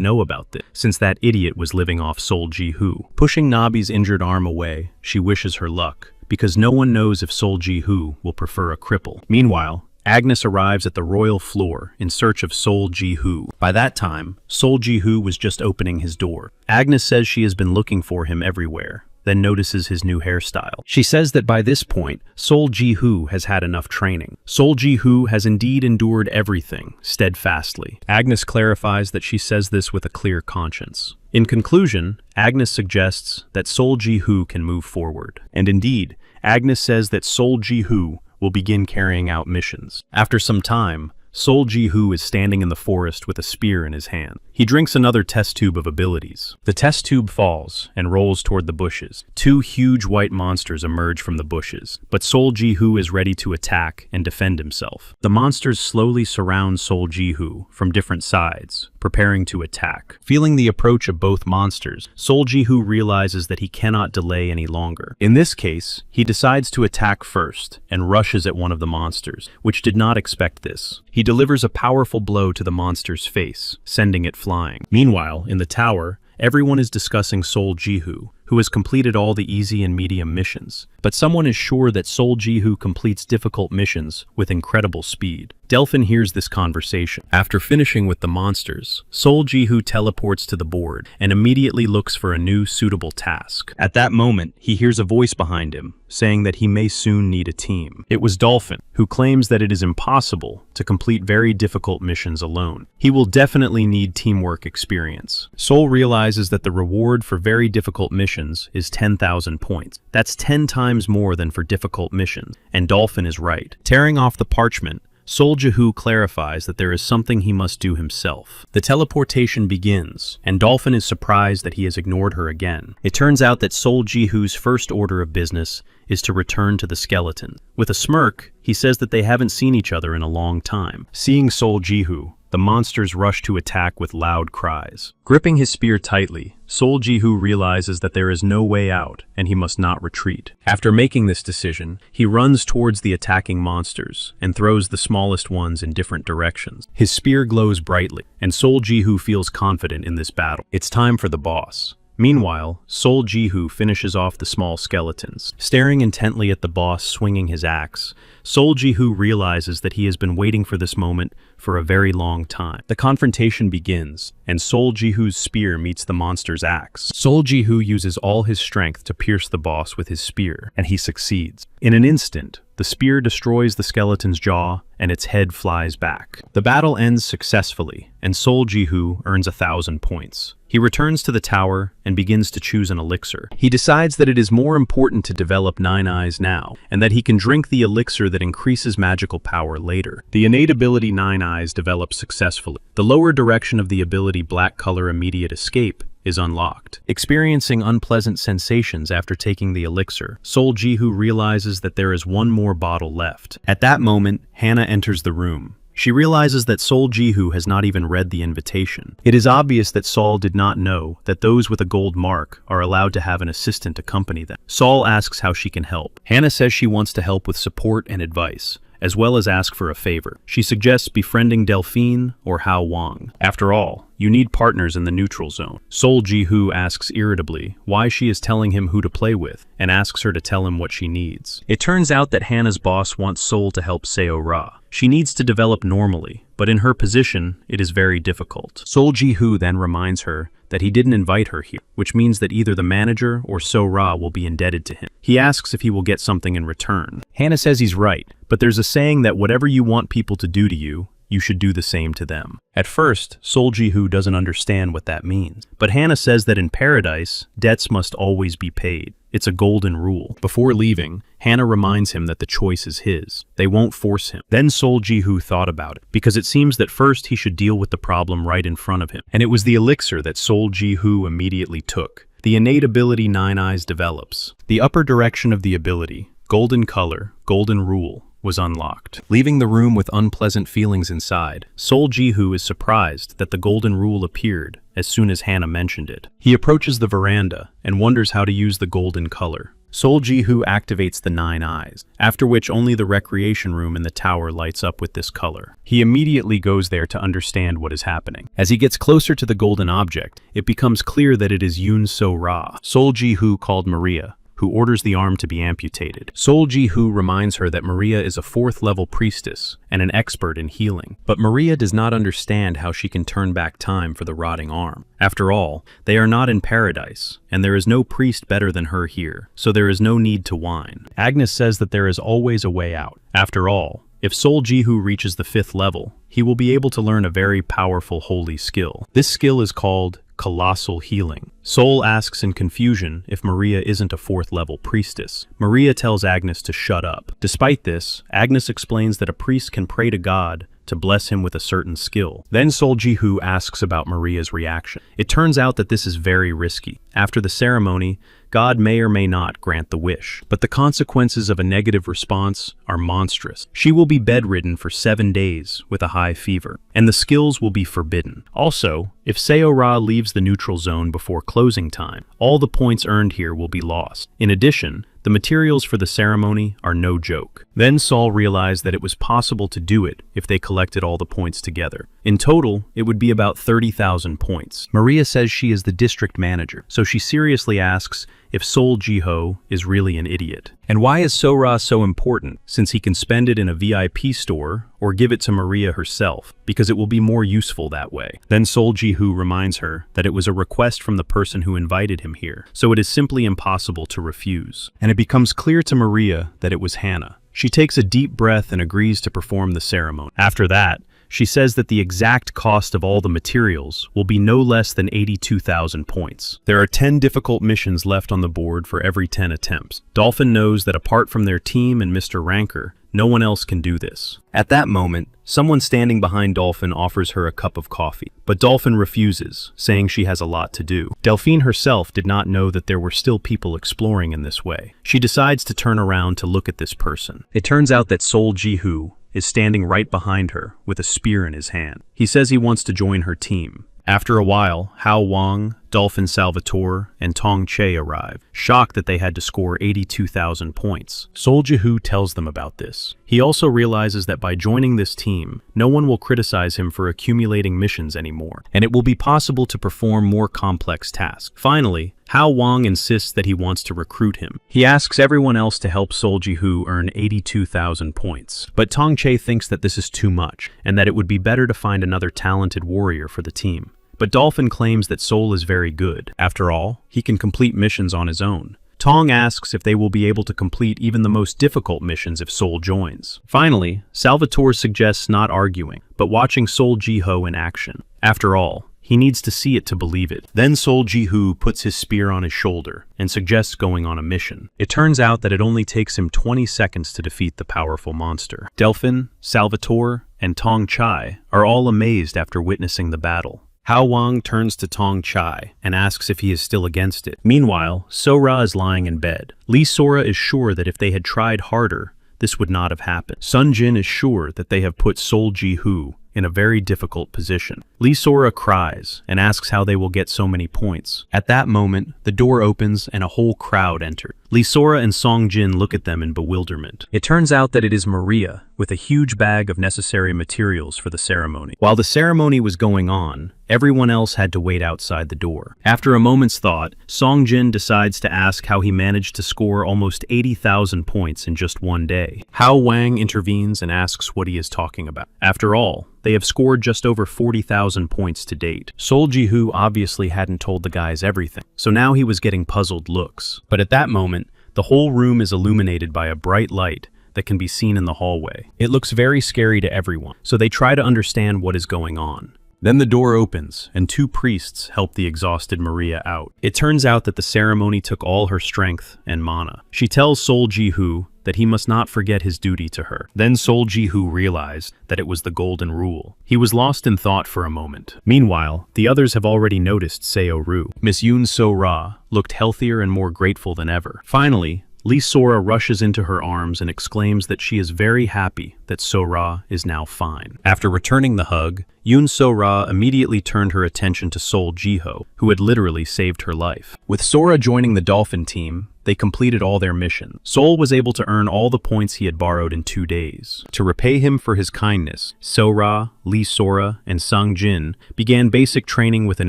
know about this, since that idiot was living off Sol Ji-hoo. Pushing Nabi's injured arm away, she wishes her luck, because no one knows if Sol Ji-hoo will prefer a cripple. Meanwhile, Agnes arrives at the royal floor in search of Sol Ji-hoo. By that time, Sol Ji-hoo was just opening his door. Agnes says she has been looking for him everywhere, then notices his new hairstyle. She says that by this point, Sol Ji-hoo has had enough training. Sol Ji-hoo has indeed endured everything steadfastly. Agnes clarifies that she says this with a clear conscience. In conclusion, Agnes suggests that Sol Ji-hoo can move forward. And indeed, Agnes says that Sol Ji-hoo will begin carrying out missions. After some time, Sol Ji-hoo is standing in the forest with a spear in his hand. He drinks another test tube of abilities. The test tube falls and rolls toward the bushes. Two huge white monsters emerge from the bushes, but Sol Ji-hoo is ready to attack and defend himself. The monsters slowly surround Sol Ji-hoo from different sides, preparing to attack. Feeling the approach of both monsters, Sol Ji-hoo realizes that he cannot delay any longer. In this case, he decides to attack first and rushes at one of the monsters, which did not expect this. He delivers a powerful blow to the monster's face, sending it flying. Meanwhile, in the tower, everyone is discussing Sol Ji-hoo, who has completed all the easy and medium missions. But someone is sure that Sol Ji-hoo completes difficult missions with incredible speed. Delphin hears this conversation. After finishing with the monsters, Sol Ji-hoo teleports to the board and immediately looks for a new suitable task. At that moment, he hears a voice behind him, saying that he may soon need a team. It was Dolphin, who claims that it is impossible to complete very difficult missions alone. He will definitely need teamwork experience. Sol realizes that the reward for very difficult missions is 10,000 points. That's 10 times more than for difficult missions, and Dolphin is right. Tearing off the parchment, Sol Ji-hoo clarifies that there is something he must do himself. The teleportation begins, and Dolphin is surprised that he has ignored her again. It turns out that Sol Ji-hoo's first order of business is to return to the skeleton. With a smirk, he says that they haven't seen each other in a long time. Seeing Sol Ji-hoo, the monsters rush to attack with loud cries. Gripping his spear tightly, Sol Ji-hoo realizes that there is no way out and he must not retreat. After making this decision, he runs towards the attacking monsters and throws the smallest ones in different directions. His spear glows brightly, and Sol Ji-hoo feels confident in this battle. It's time for the boss. Meanwhile, Sol Ji-hoo finishes off the small skeletons. Staring intently at the boss swinging his axe, Sol Ji-hoo realizes that he has been waiting for this moment for a very long time. The confrontation begins, and Sol Ji-hoo's spear meets the monster's axe. Sol Ji-hoo uses all his strength to pierce the boss with his spear, and he succeeds. In an instant, the spear destroys the skeleton's jaw, and its head flies back. The battle ends successfully, and Sol Ji-hoo earns 1,000 points. He returns to the tower and begins to choose an elixir. He decides that it is more important to develop 9 Eyes now, and that he can drink the elixir that increases magical power later. The innate ability 9 Eyes develops successfully. The lower direction of the ability Black Color Immediate Escape is unlocked. Experiencing unpleasant sensations after taking the elixir, Sol Ji-hoo realizes that there is one more bottle left. At that moment, Hannah enters the room. She realizes that Sol Ji-hoo has not even read the invitation. It is obvious that Sol did not know that those with a gold mark are allowed to have an assistant accompany them. Sol asks how she can help. Hannah says she wants to help with support and advice, as well as ask for a favor. She suggests befriending Delphine or Hao Wang. After all, you need partners in the neutral zone. Sol Ji-hoo asks irritably why she is telling him who to play with, and asks her to tell him what she needs. It turns out that Hannah's boss wants Sol to help Seo Ra. She needs to develop normally, but in her position, it is very difficult. Sol Ji-hoo then reminds her that he didn't invite her here, which means that either the manager or Seo Ra will be indebted to him. He asks if he will get something in return. Hannah says he's right, but there's a saying that whatever you want people to do to you, you should do the same to them. At first, Sol Ji-hoo doesn't understand what that means, but Hannah says that in paradise, debts must always be paid. It's a golden rule. Before leaving, Hannah reminds him that the choice is his. They won't force him. Then Sol Ji-hoo thought about it, because it seems that first he should deal with the problem right in front of him. And it was the elixir that Sol Ji-hoo immediately took. The innate ability 9 Eyes develops. The upper direction of the ability, golden color, golden rule, was unlocked. Leaving the room with unpleasant feelings inside, Sol Ji-hoo is surprised that the golden rule appeared as soon as Hannah mentioned it. He approaches the veranda and wonders how to use the golden color. Sol Ji-hoo activates the 9 Eyes, after which only the recreation room in the tower lights up with this color. He immediately goes there to understand what is happening. As he gets closer to the golden object, it becomes clear that it is Yoon So Ra. Sol Ji-hoo called Maria, who who orders the arm to be amputated. Sol Ji-hoo reminds her that Maria is a 4th-level priestess and an expert in healing. But Maria does not understand how she can turn back time for the rotting arm. After all, they are not in paradise, and there is no priest better than her here, so there is no need to whine. Agnes says that there is always a way out. After all, if Sol Ji-hoo reaches the 5th level, he will be able to learn a very powerful holy skill. This skill is called Colossal Healing. Sol asks in confusion if Maria isn't a 4th-level priestess. Maria tells Agnes to shut up. Despite this, Agnes explains that a priest can pray to God to bless him with a certain skill. Then Sol Ji-hoo asks about Maria's reaction. It turns out that this is very risky. After the ceremony, God may or may not grant the wish, but the consequences of a negative response are monstrous. She will be bedridden for 7 days with a high fever, and the skills will be forbidden. Also, if Seo-ra leaves the neutral zone before closing time, all the points earned here will be lost. In addition, the materials for the ceremony are no joke. Then Sol realized that it was possible to do it if they collected all the points together. In total, it would be about 30,000 points. Maria says she is the district manager, so she seriously asks if Sol Ji-hoo is really an idiot. And why is Seo-ra so important, since he can spend it in a VIP store or give it to Maria herself, because it will be more useful that way. Then Sol Ji-hoo reminds her that it was a request from the person who invited him here, so it is simply impossible to refuse. And it becomes clear to Maria that it was Hannah. She takes a deep breath and agrees to perform the ceremony. After that, she says that the exact cost of all the materials will be no less than 82,000 points. There are 10 difficult missions left on the board for every 10 attempts. Dolphin knows that apart from their team and Mr. Ranker, no one else can do this. At that moment, someone standing behind Dolphin offers her a cup of coffee, but Dolphin refuses, saying she has a lot to do. Delphine herself did not know that there were still people exploring in this way. She decides to turn around to look at this person. It turns out that Sol Ji-hoo is standing right behind her with a spear in his hand. He says he wants to join her team. After a while, Hao Wang, Dolphin Salvatore, and Tong Che arrive, shocked that they had to score 82,000 points. Sol Ji-hoo tells them about this. He also realizes that by joining this team, no one will criticize him for accumulating missions anymore, and it will be possible to perform more complex tasks. Finally, Hao Wang insists that he wants to recruit him. He asks everyone else to help Sol Ji-hoo earn 82,000 points, but Tong Che thinks that this is too much, and that it would be better to find another talented warrior for the team. But Dolphin claims that Sol is very good. After all, he can complete missions on his own. Tong asks if they will be able to complete even the most difficult missions if Sol joins. Finally, Salvatore suggests not arguing, but watching Sol Ji-hoo in action. After all, he needs to see it to believe it. Then Sol Ji-hoo puts his spear on his shoulder and suggests going on a mission. It turns out that it only takes him 20 seconds to defeat the powerful monster. Delphin, Salvatore, and Tong Chai are all amazed after witnessing the battle. Hao Wang turns to Tong Chai and asks if he is still against it. Meanwhile, Seo-ra is lying in bed. Lee Sora is sure that if they had tried harder, this would not have happened. Sun Jin is sure that they have put Sol Ji-hoo in a very difficult position. Lee Sora cries and asks how they will get so many points. At that moment, the door opens and a whole crowd enters. Lee Sora and Song Jin look at them in bewilderment. It turns out that it is Maria, with a huge bag of necessary materials for the ceremony. While the ceremony was going on, everyone else had to wait outside the door. After a moment's thought, Song Jin decides to ask how he managed to score almost 80,000 points in just one day. Hao Wang intervenes and asks what he is talking about. After all, they have scored just over 40,000 points to date. Sol Ji-hoo obviously hadn't told the guys everything, so now he was getting puzzled looks. But at that moment, the whole room is illuminated by a bright light that can be seen in the hallway. It looks very scary to everyone, so they try to understand what is going on. Then the door opens, and two priests help the exhausted Maria out. It turns out that the ceremony took all her strength and mana. She tells Sol Ji-hoo that he must not forget his duty to her. Then Sol Ji-hoo realized that it was the golden rule. He was lost in thought for a moment. Meanwhile, the others have already noticed Seo-ru. Miss Yoon So-ra looked healthier and more grateful than ever. Finally, Lee Sora rushes into her arms and exclaims that she is very happy that So-ra is now fine. After returning the hug, Yoon So-ra immediately turned her attention to Sol Ji-hoo, who had literally saved her life. With Sora joining the Dolphin team, they completed all their missions. Sol was able to earn all the points he had borrowed in 2 days. To repay him for his kindness, So-ra, Lee Sora, and Sung Jin began basic training with an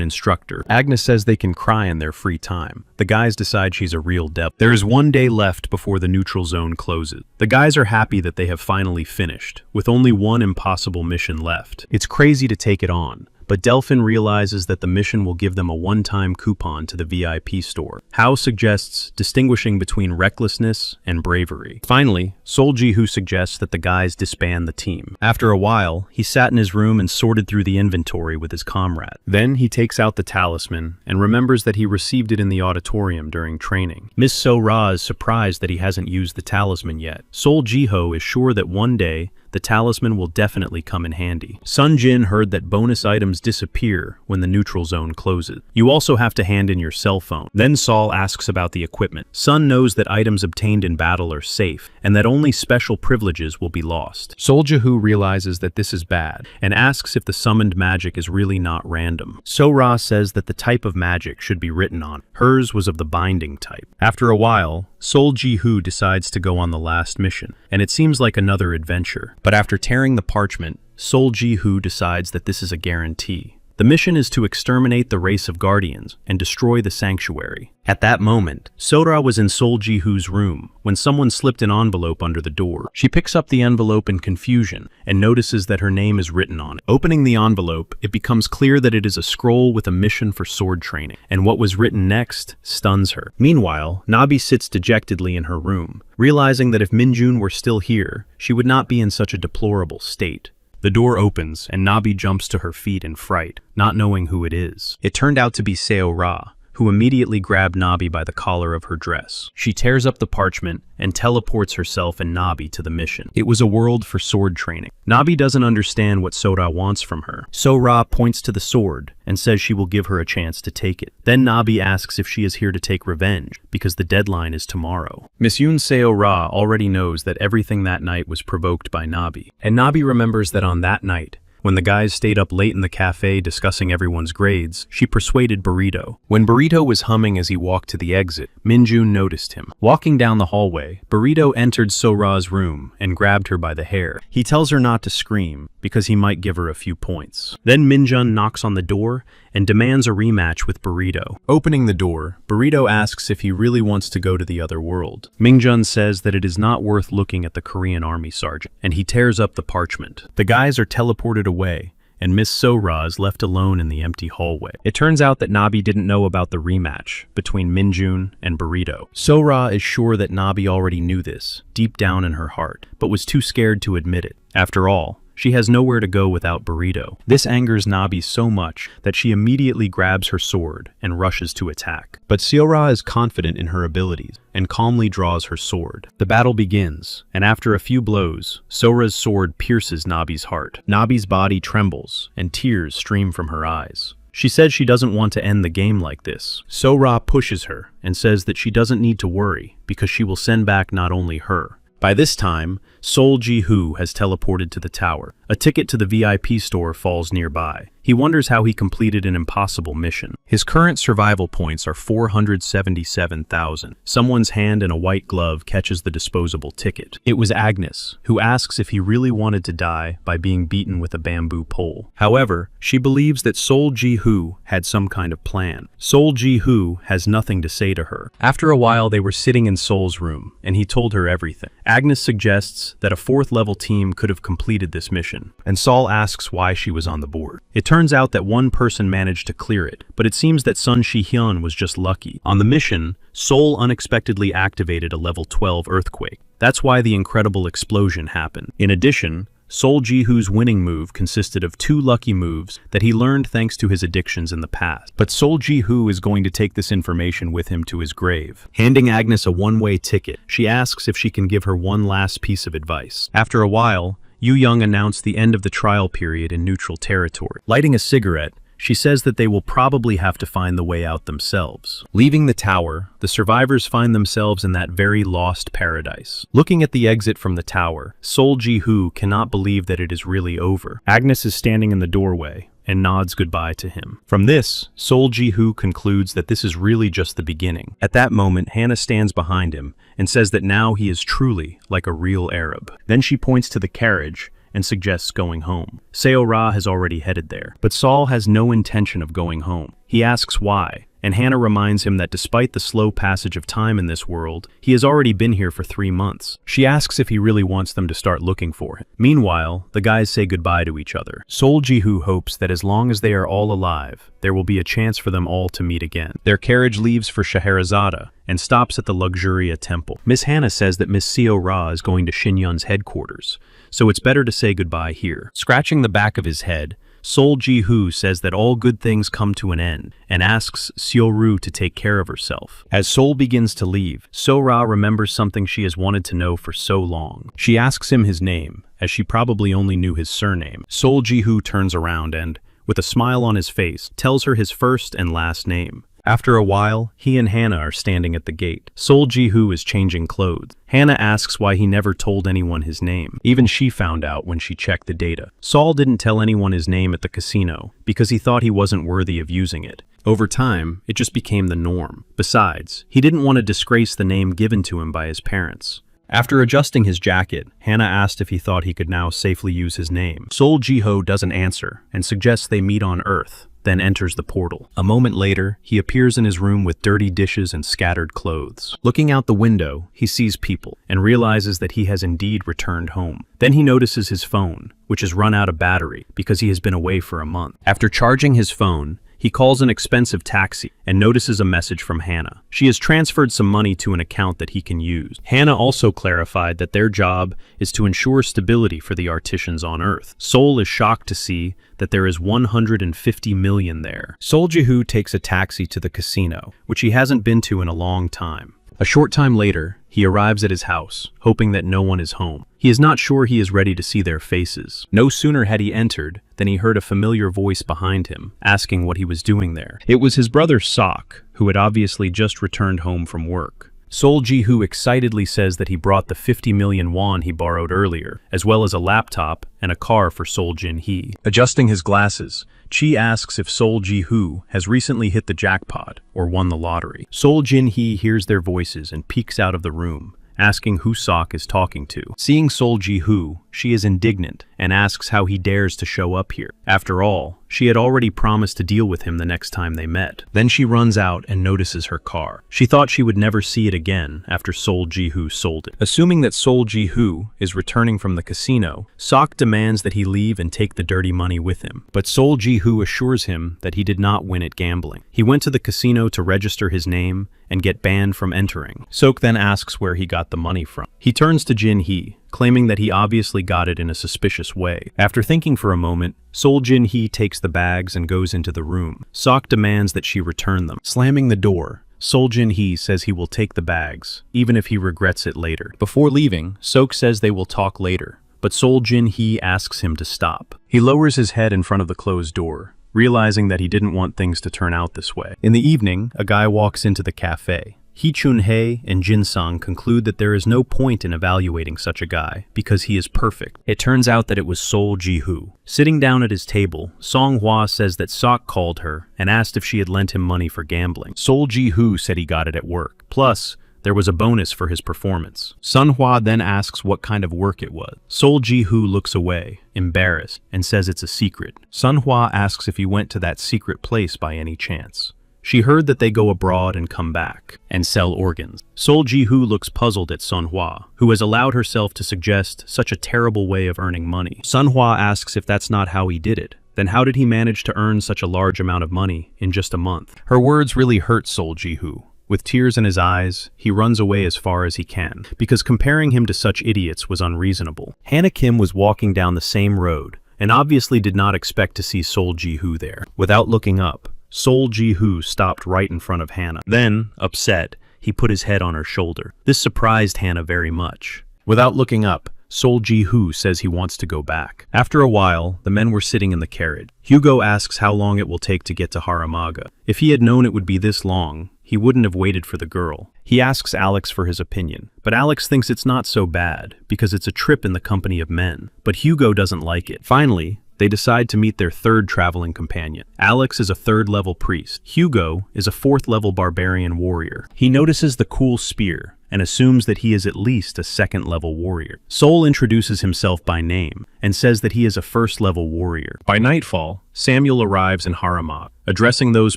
instructor. Agnes says they can cry in their free time. The guys decide she's a real devil. There is 1 day left before the neutral zone closes. The guys are happy that they have finally finished, with only one impossible mission left. It's crazy to take it on, but Delphin realizes that the mission will give them a one-time coupon to the VIP store. Hao suggests distinguishing between recklessness and bravery. Finally, Sol Ji-hoo suggests that the guys disband the team. After a while, he sat in his room and sorted through the inventory with his comrade. Then he takes out the talisman and remembers that he received it in the auditorium during training. Miss So-ra is surprised that he hasn't used the talisman yet. Sol Ji-ho is sure that one day, the talisman will definitely come in handy. Sun Jin heard that bonus items disappear when the neutral zone closes. You also have to hand in your cell phone. Then Sol asks about the equipment. Sun knows that items obtained in battle are safe, and that only special privileges will be lost. Sol Ji-hoo realizes that this is bad, and asks if the summoned magic is really not random. So-ra says that the type of magic should be written on. Hers was of the binding type. After a while, Sol Ji-hoo decides to go on the last mission, and it seems like another adventure. But after tearing the parchment, Sol Ji-hoo decides that this is a guarantee. The mission is to exterminate the race of guardians and destroy the sanctuary. At that moment, So-ra was in Sol Ji-hoo's room when someone slipped an envelope under the door. She picks up the envelope in confusion and notices that her name is written on it. Opening the envelope, it becomes clear that it is a scroll with a mission for sword training, and what was written next stuns her. Meanwhile, Nabi sits dejectedly in her room, realizing that if Minjun were still here, she would not be in such a deplorable state. The door opens, and Nabi jumps to her feet in fright, not knowing who it is. It turned out to be Seo-ra, who immediately grabbed Nabi by the collar of her dress. She tears up the parchment and teleports herself and Nabi to the mission. It was a world for sword training. Nabi doesn't understand what So-ra wants from her. So-ra points to the sword and says she will give her a chance to take it. Then Nabi asks if she is here to take revenge, because the deadline is tomorrow. Miss Yoon Seo-ra already knows that everything that night was provoked by Nabi. And Nabi remembers that on that night, when the guys stayed up late in the cafe discussing everyone's grades, she persuaded Burrito. When Burrito was humming as he walked to the exit, Minjun noticed him. Walking down the hallway, Burrito entered So-ra's room and grabbed her by the hair. He tells her not to scream, because he might give her a few points. Then Minjun knocks on the door and demands a rematch with Burrito. Opening the door, Burrito asks if he really wants to go to the other world. Minjun says that it is not worth looking at the Korean army sergeant, and he tears up the parchment. The guys are teleported away, and Miss So-ra is left alone in the empty hallway. It turns out that Nabi didn't know about the rematch between Minjun and Burrito. So-ra is sure that Nabi already knew this, deep down in her heart, but was too scared to admit it. After all, she has nowhere to go without Burrito. This angers Nabi so much that she immediately grabs her sword and rushes to attack. But Seo-ra is confident in her abilities and calmly draws her sword. The battle begins, and after a few blows, So-ra's sword pierces Nabi's heart. Nabi's body trembles, and tears stream from her eyes. She says she doesn't want to end the game like this. So-ra pushes her and says that she doesn't need to worry because she will send back not only her. By this time, Sol Ji-hoo has teleported to the tower. A ticket to the VIP store falls nearby. He wonders how he completed an impossible mission. His current survival points are 477,000. Someone's hand in a white glove catches the disposable ticket. It was Agnes, who asks if he really wanted to die by being beaten with a bamboo pole. However, she believes that Sol Ji-hoo had some kind of plan. Sol Ji-hoo has nothing to say to her. After a while, they were sitting in Sol's room, and he told her everything. Agnes suggests that a 4th level team could have completed this mission, and Sol asks why she was on the board. It turns out that one person managed to clear it, but it seems that Sun Shi-hyun was just lucky. On the mission, Sol unexpectedly activated a level 12 earthquake. That's why the incredible explosion happened. In addition, Sol Ji-hoo's winning move consisted of 2 lucky moves that he learned thanks to his addictions in the past. But Sol Ji-hoo is going to take this information with him to his grave. Handing Agnes a one-way ticket, she asks if she can give her one last piece of advice. After a while, Yu Young announced the end of the trial period in neutral territory. Lighting a cigarette, she says that they will probably have to find the way out themselves. Leaving the tower, the survivors find themselves in that very lost paradise. Looking at the exit from the tower, Sol Ji-hoo cannot believe that it is really over. Agnes is standing in the doorway, and nods goodbye to him. From this, Sol Ji-hoo concludes that this is really just the beginning. At that moment, Hannah stands behind him and says that now he is truly like a real Arab. Then she points to the carriage and suggests going home. Seo-ra has already headed there, but Sol has no intention of going home. He asks why, and Hannah reminds him that despite the slow passage of time in this world, he has already been here for 3 months. She asks if he really wants them to start looking for him. Meanwhile, the guys say goodbye to each other. Sol Ji-hoo hopes that as long as they are all alive, there will be a chance for them all to meet again. Their carriage leaves for Scheherazade and stops at the Luxuria Temple. Miss Hannah says that Miss Seo-ra is going to Shinyun's headquarters, so it's better to say goodbye here. Scratching the back of his head, Sol Ji-hoo says that all good things come to an end and asks Seo-ru to take care of herself. As Sol begins to leave, Seo-ra remembers something she has wanted to know for so long. She asks him his name, as she probably only knew his surname. Sol Ji-hoo turns around and, with a smile on his face, tells her his first and last name. After a while, he and Hannah are standing at the gate. Sol Ji-hoo is changing clothes. Hannah asks why he never told anyone his name. Even she found out when she checked the data. Sol didn't tell anyone his name at the casino because he thought he wasn't worthy of using it. Over time, it just became the norm. Besides, he didn't want to disgrace the name given to him by his parents. After adjusting his jacket, Hannah asked if he thought he could now safely use his name. Sol Ji-hoo doesn't answer and suggests they meet on Earth, then enters the portal. A moment later, he appears in his room with dirty dishes and scattered clothes. Looking out the window, he sees people and realizes that he has indeed returned home. Then he notices his phone, which has run out of battery because he has been away for a month. After charging his phone, he calls an expensive taxi and notices a message from Hannah. She has transferred some money to an account that he can use. Hannah also clarified that their job is to ensure stability for the artisans on Earth. Sol is shocked to see that there is 150 million there. Sol Ji-hoo takes a taxi to the casino, which he hasn't been to in a long time. A short time later, he arrives at his house, hoping that no one is home. He is not sure he is ready to see their faces. No sooner had he entered than he heard a familiar voice behind him, asking what he was doing there. It was his brother Sok, who had obviously just returned home from work. Sol Ji-hoo excitedly says that he brought the 50 million won he borrowed earlier, as well as a laptop and a car for Sol Jin-hee. Adjusting his glasses, Chi asks if Sol Ji-hoo has recently hit the jackpot or won the lottery. Sol Jin-hee hears their voices and peeks out of the room, asking who Sok is talking to. Seeing Sol Ji-hoo, she is indignant and asks how he dares to show up here. After all, she had already promised to deal with him the next time they met. Then she runs out and notices her car. She thought she would never see it again after Sol Ji-hoo sold it. Assuming that Sol Ji-hoo is returning from the casino, Sok demands that he leave and take the dirty money with him. But Sol Ji-hoo assures him that he did not win at gambling. He went to the casino to register his name and get banned from entering. Sok then asks where he got the money from. He turns to Jin-hee, claiming that he obviously got it in a suspicious way. After thinking for a moment, Sol Jin-hee takes the bags and goes into the room. Sok demands that she return them. Slamming the door, Sol Jin-hee says he will take the bags, even if he regrets it later. Before leaving, Sok says they will talk later, but Sol Jin-hee asks him to stop. He lowers his head in front of the closed door, realizing that he didn't want things to turn out this way. In the evening, a guy walks into the cafe. Hee Chun-hae and Jin-sang conclude that there is no point in evaluating such a guy because he is perfect. It turns out that it was Sol Ji-hoo. Sitting down at his table, Song-hwa says that Sok called her and asked if she had lent him money for gambling. Sol Ji-hoo said he got it at work. Plus, there was a bonus for his performance. Sun-hwa then asks what kind of work it was. Sol Ji-hoo looks away, embarrassed, and says it's a secret. Sun-hwa asks if he went to that secret place by any chance. She heard that they go abroad and come back, and sell organs. Sol Ji-hoo looks puzzled at Sun-hwa, who has allowed herself to suggest such a terrible way of earning money. Sun-hwa asks if that's not how he did it. Then how did he manage to earn such a large amount of money in just a month? Her words really hurt Sol Ji-hoo. With tears in his eyes, he runs away as far as he can, because comparing him to such idiots was unreasonable. Hannah Kim was walking down the same road, and obviously did not expect to see Sol Ji-hoo there. Without looking up, Sol Ji-hoo stopped right in front of Hannah. Then, upset, he put his head on her shoulder. This surprised Hannah very much. Without looking up, Sol Ji-hoo says he wants to go back. After a while, the men were sitting in the carriage. Hugo asks how long it will take to get to Haramaga. If he had known it would be this long, he wouldn't have waited for the girl. He asks Alex for his opinion, but Alex thinks it's not so bad because it's a trip in the company of men. But Hugo doesn't like it. Finally, They decide to meet their third traveling companion. Alex is a third-level priest. Hugo is a fourth-level barbarian warrior. He notices the cool spear and assumes that he is at least a second-level warrior. Sol introduces himself by name and says that he is a first-level warrior. By nightfall, Samuel arrives in Haramag. Addressing those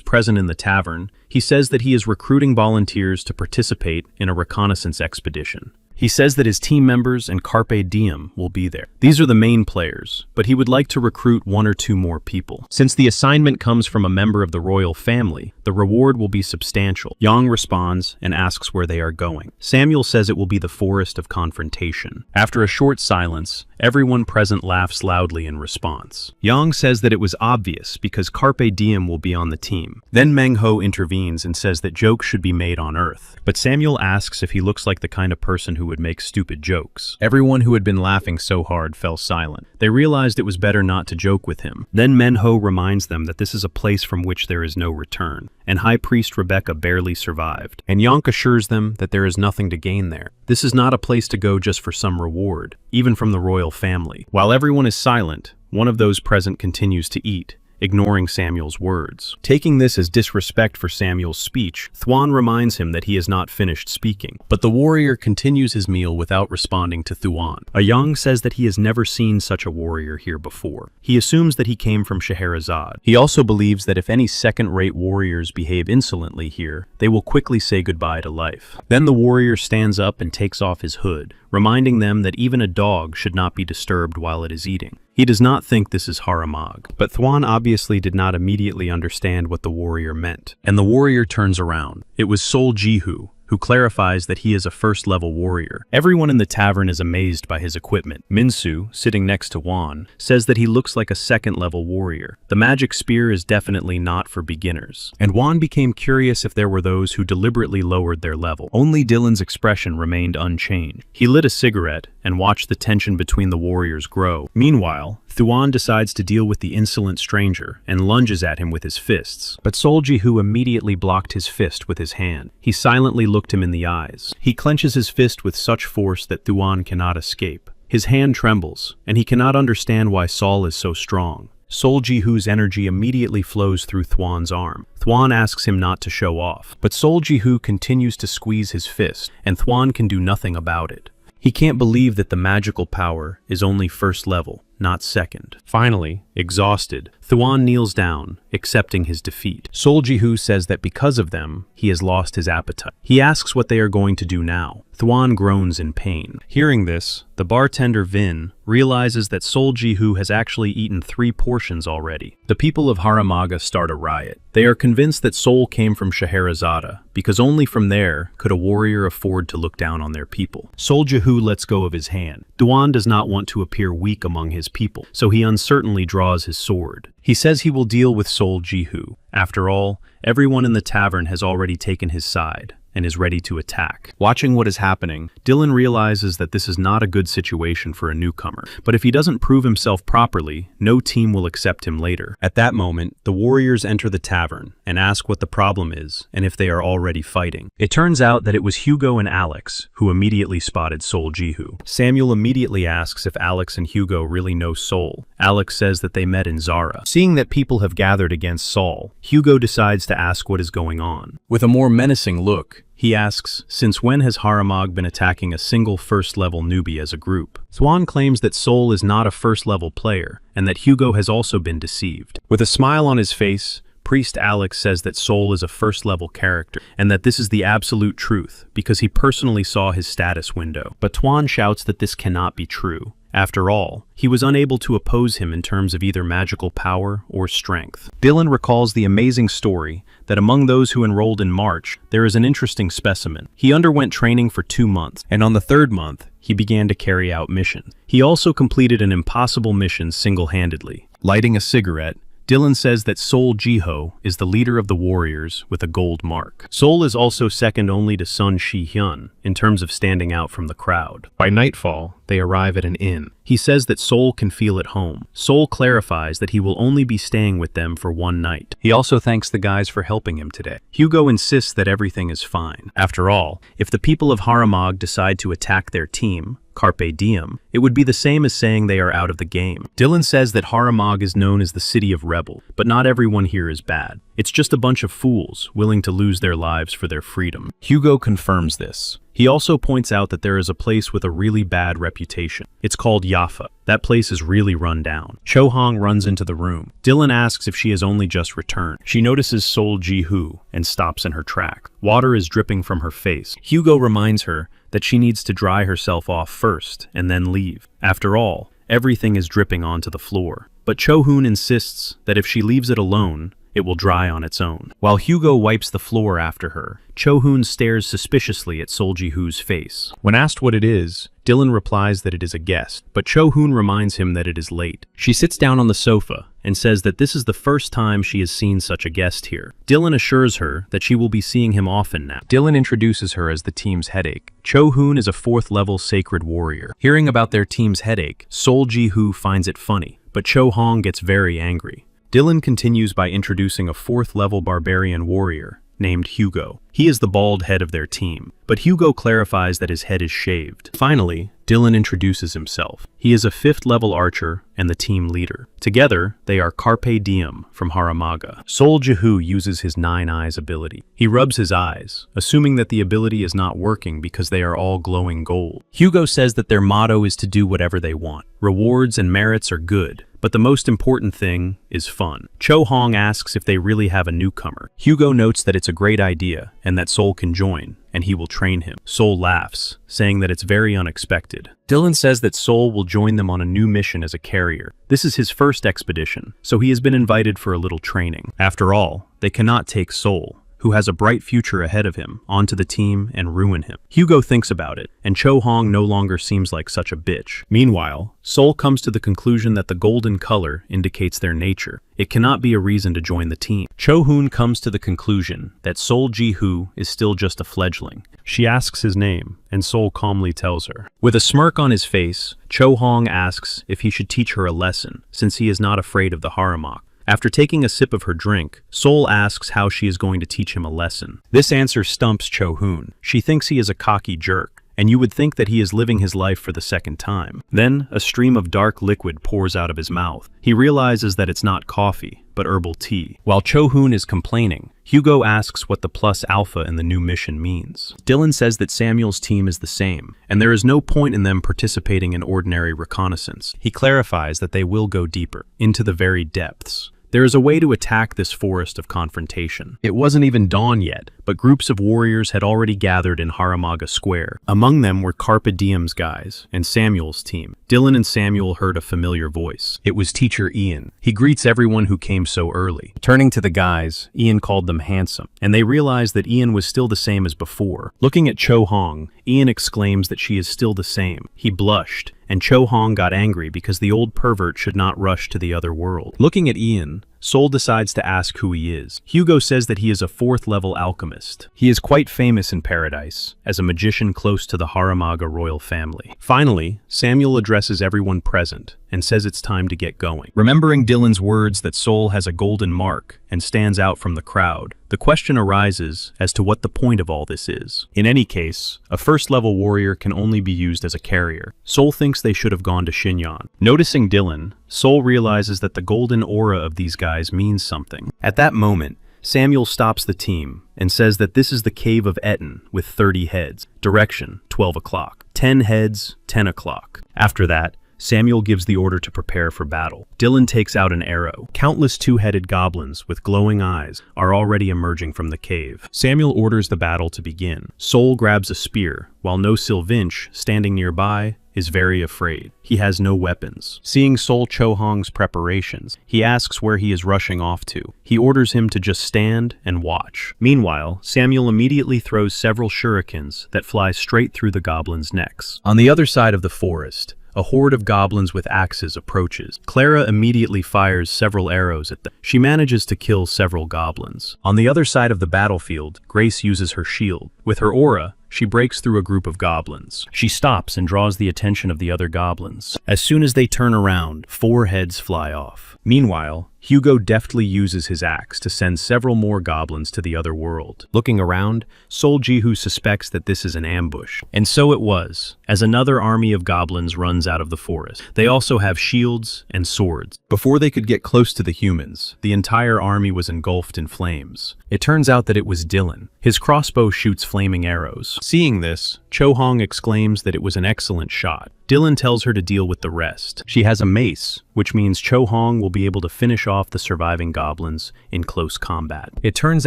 present in the tavern, he says that he is recruiting volunteers to participate in a reconnaissance expedition. He says that his team members and Carpe Diem will be there. These are the main players, but he would like to recruit 1 or 2 more people. Since the assignment comes from a member of the royal family, the reward will be substantial. Yang responds and asks where they are going. Samuel says it will be the Forest of Confrontation. After a short silence, everyone present laughs loudly in response. Yang says that it was obvious because Carpe Diem will be on the team. Then Meng-ho intervenes and says that jokes should be made on Earth. But Samuel asks if he looks like the kind of person who would make stupid jokes. Everyone who had been laughing so hard fell silent. They realized it was better not to joke with him. Then Meng-ho reminds them that this is a place from which there is no return, and High Priest Rebecca barely survived. And Yonk assures them that there is nothing to gain there. This is not a place to go just for some reward, even from the royal family. While everyone is silent, one of those present continues to eat, ignoring Samuel's words. Taking this as disrespect for Samuel's speech, Thuan reminds him that he has not finished speaking. But the warrior continues his meal without responding to Thuan. Yang says that he has never seen such a warrior here before. He assumes that he came from Scheherazade. He also believes that if any second-rate warriors behave insolently here, they will quickly say goodbye to life. Then the warrior stands up and takes off his hood, reminding them that even a dog should not be disturbed while it is eating. He does not think this is Haramag, but Thuan obviously did not immediately understand what the warrior meant. And the warrior turns around. It was Sol Jihu, who clarifies that he is a first-level warrior. Everyone in the tavern is amazed by his equipment. Minsu, sitting next to Wan, says that he looks like a second-level warrior. The magic spear is definitely not for beginners. And Wan became curious if there were those who deliberately lowered their level. Only Dylan's expression remained unchanged. He lit a cigarette and watched the tension between the warriors grow. Meanwhile, Thuan decides to deal with the insolent stranger and lunges at him with his fists. But Sol Jihu immediately blocked his fist with his hand. He silently looked him in the eyes. He clenches his fist with such force that Thuan cannot escape. His hand trembles, and he cannot understand why Sol is so strong. Sol Jihu's energy immediately flows through Thuan's arm. Thuan asks him not to show off, but Sol Jihu continues to squeeze his fist, and Thuan can do nothing about it. He can't believe that the magical power is only first level, not second. Finally, exhausted, Thuan kneels down, accepting his defeat. Sol Jihu says that because of them, he has lost his appetite. He asks what they are going to do now. Thuan groans in pain. Hearing this, the bartender Vin realizes that Sol Jihu has actually eaten 3 portions already. The people of Haramaga start a riot. They are convinced that Sol came from Scheherazade, because only from there could a warrior afford to look down on their people. Sol Jihu lets go of his hand. Thuan does not want to appear weak among his people, so he uncertainly draws his sword. He says he will deal with Sol Jihu. After all, everyone in the tavern has already taken his side and is ready to attack. Watching what is happening, Dylan realizes that this is not a good situation for a newcomer, but if he doesn't prove himself properly, no team will accept him later. At that moment, the warriors enter the tavern and ask what the problem is and if they are already fighting. It turns out that it was Hugo and Alex who immediately spotted Sol Jihu. Samuel immediately asks if Alex and Hugo really know Sol. Alex says that they met in Zara. Seeing that people have gathered against Sol, Hugo decides to ask what is going on. With a more menacing look, he asks, since when has Haramag been attacking a single first-level newbie as a group? Thuan claims that Sol is not a first-level player, and that Hugo has also been deceived. With a smile on his face, Priest Alex says that Sol is a first-level character, and that this is the absolute truth, because he personally saw his status window. But Thuan shouts that this cannot be true. After all, he was unable to oppose him in terms of either magical power or strength. Dylan recalls the amazing story that among those who enrolled in March, there is an interesting specimen. He underwent training for 2 months, and on the 3rd month, he began to carry out missions. He also completed an impossible mission single-handedly. Lighting a cigarette, Dylan says that Sol Jiho is the leader of the warriors with a gold mark. Sol is also second only to Sun Shi-hyun in terms of standing out from the crowd. By nightfall, they arrive at an inn. He says that Sol can feel at home. Sol clarifies that he will only be staying with them for one night. He also thanks the guys for helping him today. Hugo insists that everything is fine. After all, if the people of Haramag decide to attack their team, Carpe Diem, it would be the same as saying they are out of the game. Dylan says that Haramag is known as the city of rebel, but not everyone here is bad. It's just a bunch of fools willing to lose their lives for their freedom. Hugo confirms this. He also points out that there is a place with a really bad reputation. It's called Yafa. That place is really run down. Cho Hong runs into the room. Dylan asks if she has only just returned. She notices Sol Ji-hoo and stops in her track. Water is dripping from her face. Hugo reminds her that she needs to dry herself off first and then leave. After all, everything is dripping onto the floor. But Cho Hoon insists that if she leaves it alone, it will dry on its own. While Hugo wipes the floor after her, Cho Hoon stares suspiciously at Sol Ji-hoo's face. When asked what it is, Dylan replies that it is a guest, but Cho Hoon reminds him that it is late. She sits down on the sofa and says that this is the first time she has seen such a guest here. Dylan assures her that she will be seeing him often now. Dylan introduces her as the team's headache. Cho Hoon is a 4th level sacred warrior. Hearing about their team's headache, Sol Ji-hoo finds it funny, but Cho Hong gets very angry. Dylan continues by introducing a 4th level barbarian warrior named Hugo. He is the bald head of their team, but Hugo clarifies that his head is shaved. Finally, Dylan introduces himself. He is a 5th level archer and the team leader. Together, they are Carpe Diem from Haramaga. Sol Ji-hoo uses his 9 eyes ability. He rubs his eyes, assuming that the ability is not working because they are all glowing gold. Hugo says that their motto is to do whatever they want. Rewards and merits are good, but the most important thing is fun. Cho Hong asks if they really have a newcomer. Hugo notes that it's a great idea and that Sol can join, and he will train him. Sol laughs, saying that it's very unexpected. Dylan says that Sol will join them on a new mission as a carrier. This is his first expedition, so he has been invited for a little training. After all, they cannot take Sol, who has a bright future ahead of him, onto the team and ruin him. Hugo thinks about it, and Cho Hong no longer seems like such a bitch. Meanwhile, Sol comes to the conclusion that the golden color indicates their nature. It cannot be a reason to join the team. Cho Hoon comes to the conclusion that Sol Ji-hoo is still just a fledgling. She asks his name, and Sol calmly tells her. With a smirk on his face, Cho Hong asks if he should teach her a lesson, since he is not afraid of the Haramak. After taking a sip of her drink, Sol asks how she is going to teach him a lesson. This answer stumps Cho Hoon. She thinks he is a cocky jerk, and you would think that he is living his life for the second time. Then, a stream of dark liquid pours out of his mouth. He realizes that it's not coffee, but herbal tea. While Cho Hoon is complaining, Hugo asks what the plus alpha in the new mission means. Dylan says that Samuel's team is the same, and there is no point in them participating in ordinary reconnaissance. He clarifies that they will go deeper, into the very depths. There is a way to attack this forest of confrontation. It wasn't even dawn yet, but groups of warriors had already gathered in Haramaga Square. Among them were Carpe Diem's guys and Samuel's team. Dylan and Samuel heard a familiar voice. It was Teacher Ian. He greets everyone who came so early. Turning to the guys, Ian called them handsome, and they realized that Ian was still the same as before. Looking at Cho Hong, Ian exclaims that she is still the same. He blushed, and Cho Hong got angry because the old pervert should not rush to the other world. Looking at Ian, Sol decides to ask who he is. Hugo says that he is a 4th level alchemist. He is quite famous in Paradise, as a magician close to the Haramaga royal family. Finally, Samuel addresses everyone present and says it's time to get going. Remembering Dylan's words that Sol has a golden mark and stands out from the crowd, the question arises as to what the point of all this is. In any case, a 1st level warrior can only be used as a carrier. Sol thinks they should have gone to Xinyan. Noticing Dylan, Sol realizes that the golden aura of these guys means something. At that moment, Samuel stops the team and says that this is the Cave of Etten with 30 heads. Direction, 12 o'clock. 10 heads, 10 o'clock. After that, Samuel gives the order to prepare for battle. Dylan takes out an arrow. Countless 2-headed goblins with glowing eyes are already emerging from the cave. Samuel orders the battle to begin. Sol grabs a spear, while No Sylvinch, standing nearby, is very afraid. He has no weapons. Seeing Sol Cho Hong's preparations, he asks where he is rushing off to. He orders him to just stand and watch. Meanwhile, Samuel immediately throws several shurikens that fly straight through the goblins' necks. On the other side of the forest, a horde of goblins with axes approaches. Clara immediately fires several arrows at them. She manages to kill several goblins. On the other side of the battlefield, Grace uses her shield. With her aura, she breaks through a group of goblins. She stops and draws the attention of the other goblins. As soon as they turn around, 4 heads fly off. Meanwhile, Hugo deftly uses his axe to send several more goblins to the other world. Looking around, Sol Jihu suspects that this is an ambush. And so it was, as another army of goblins runs out of the forest. They also have shields and swords. Before they could get close to the humans, the entire army was engulfed in flames. It turns out that it was Dylan. His crossbow shoots flaming arrows. Seeing this, Cho Hong exclaims that it was an excellent shot. Dylan tells her to deal with the rest. She has a mace, which means Cho Hong will be able to finish off the surviving goblins in close combat. It turns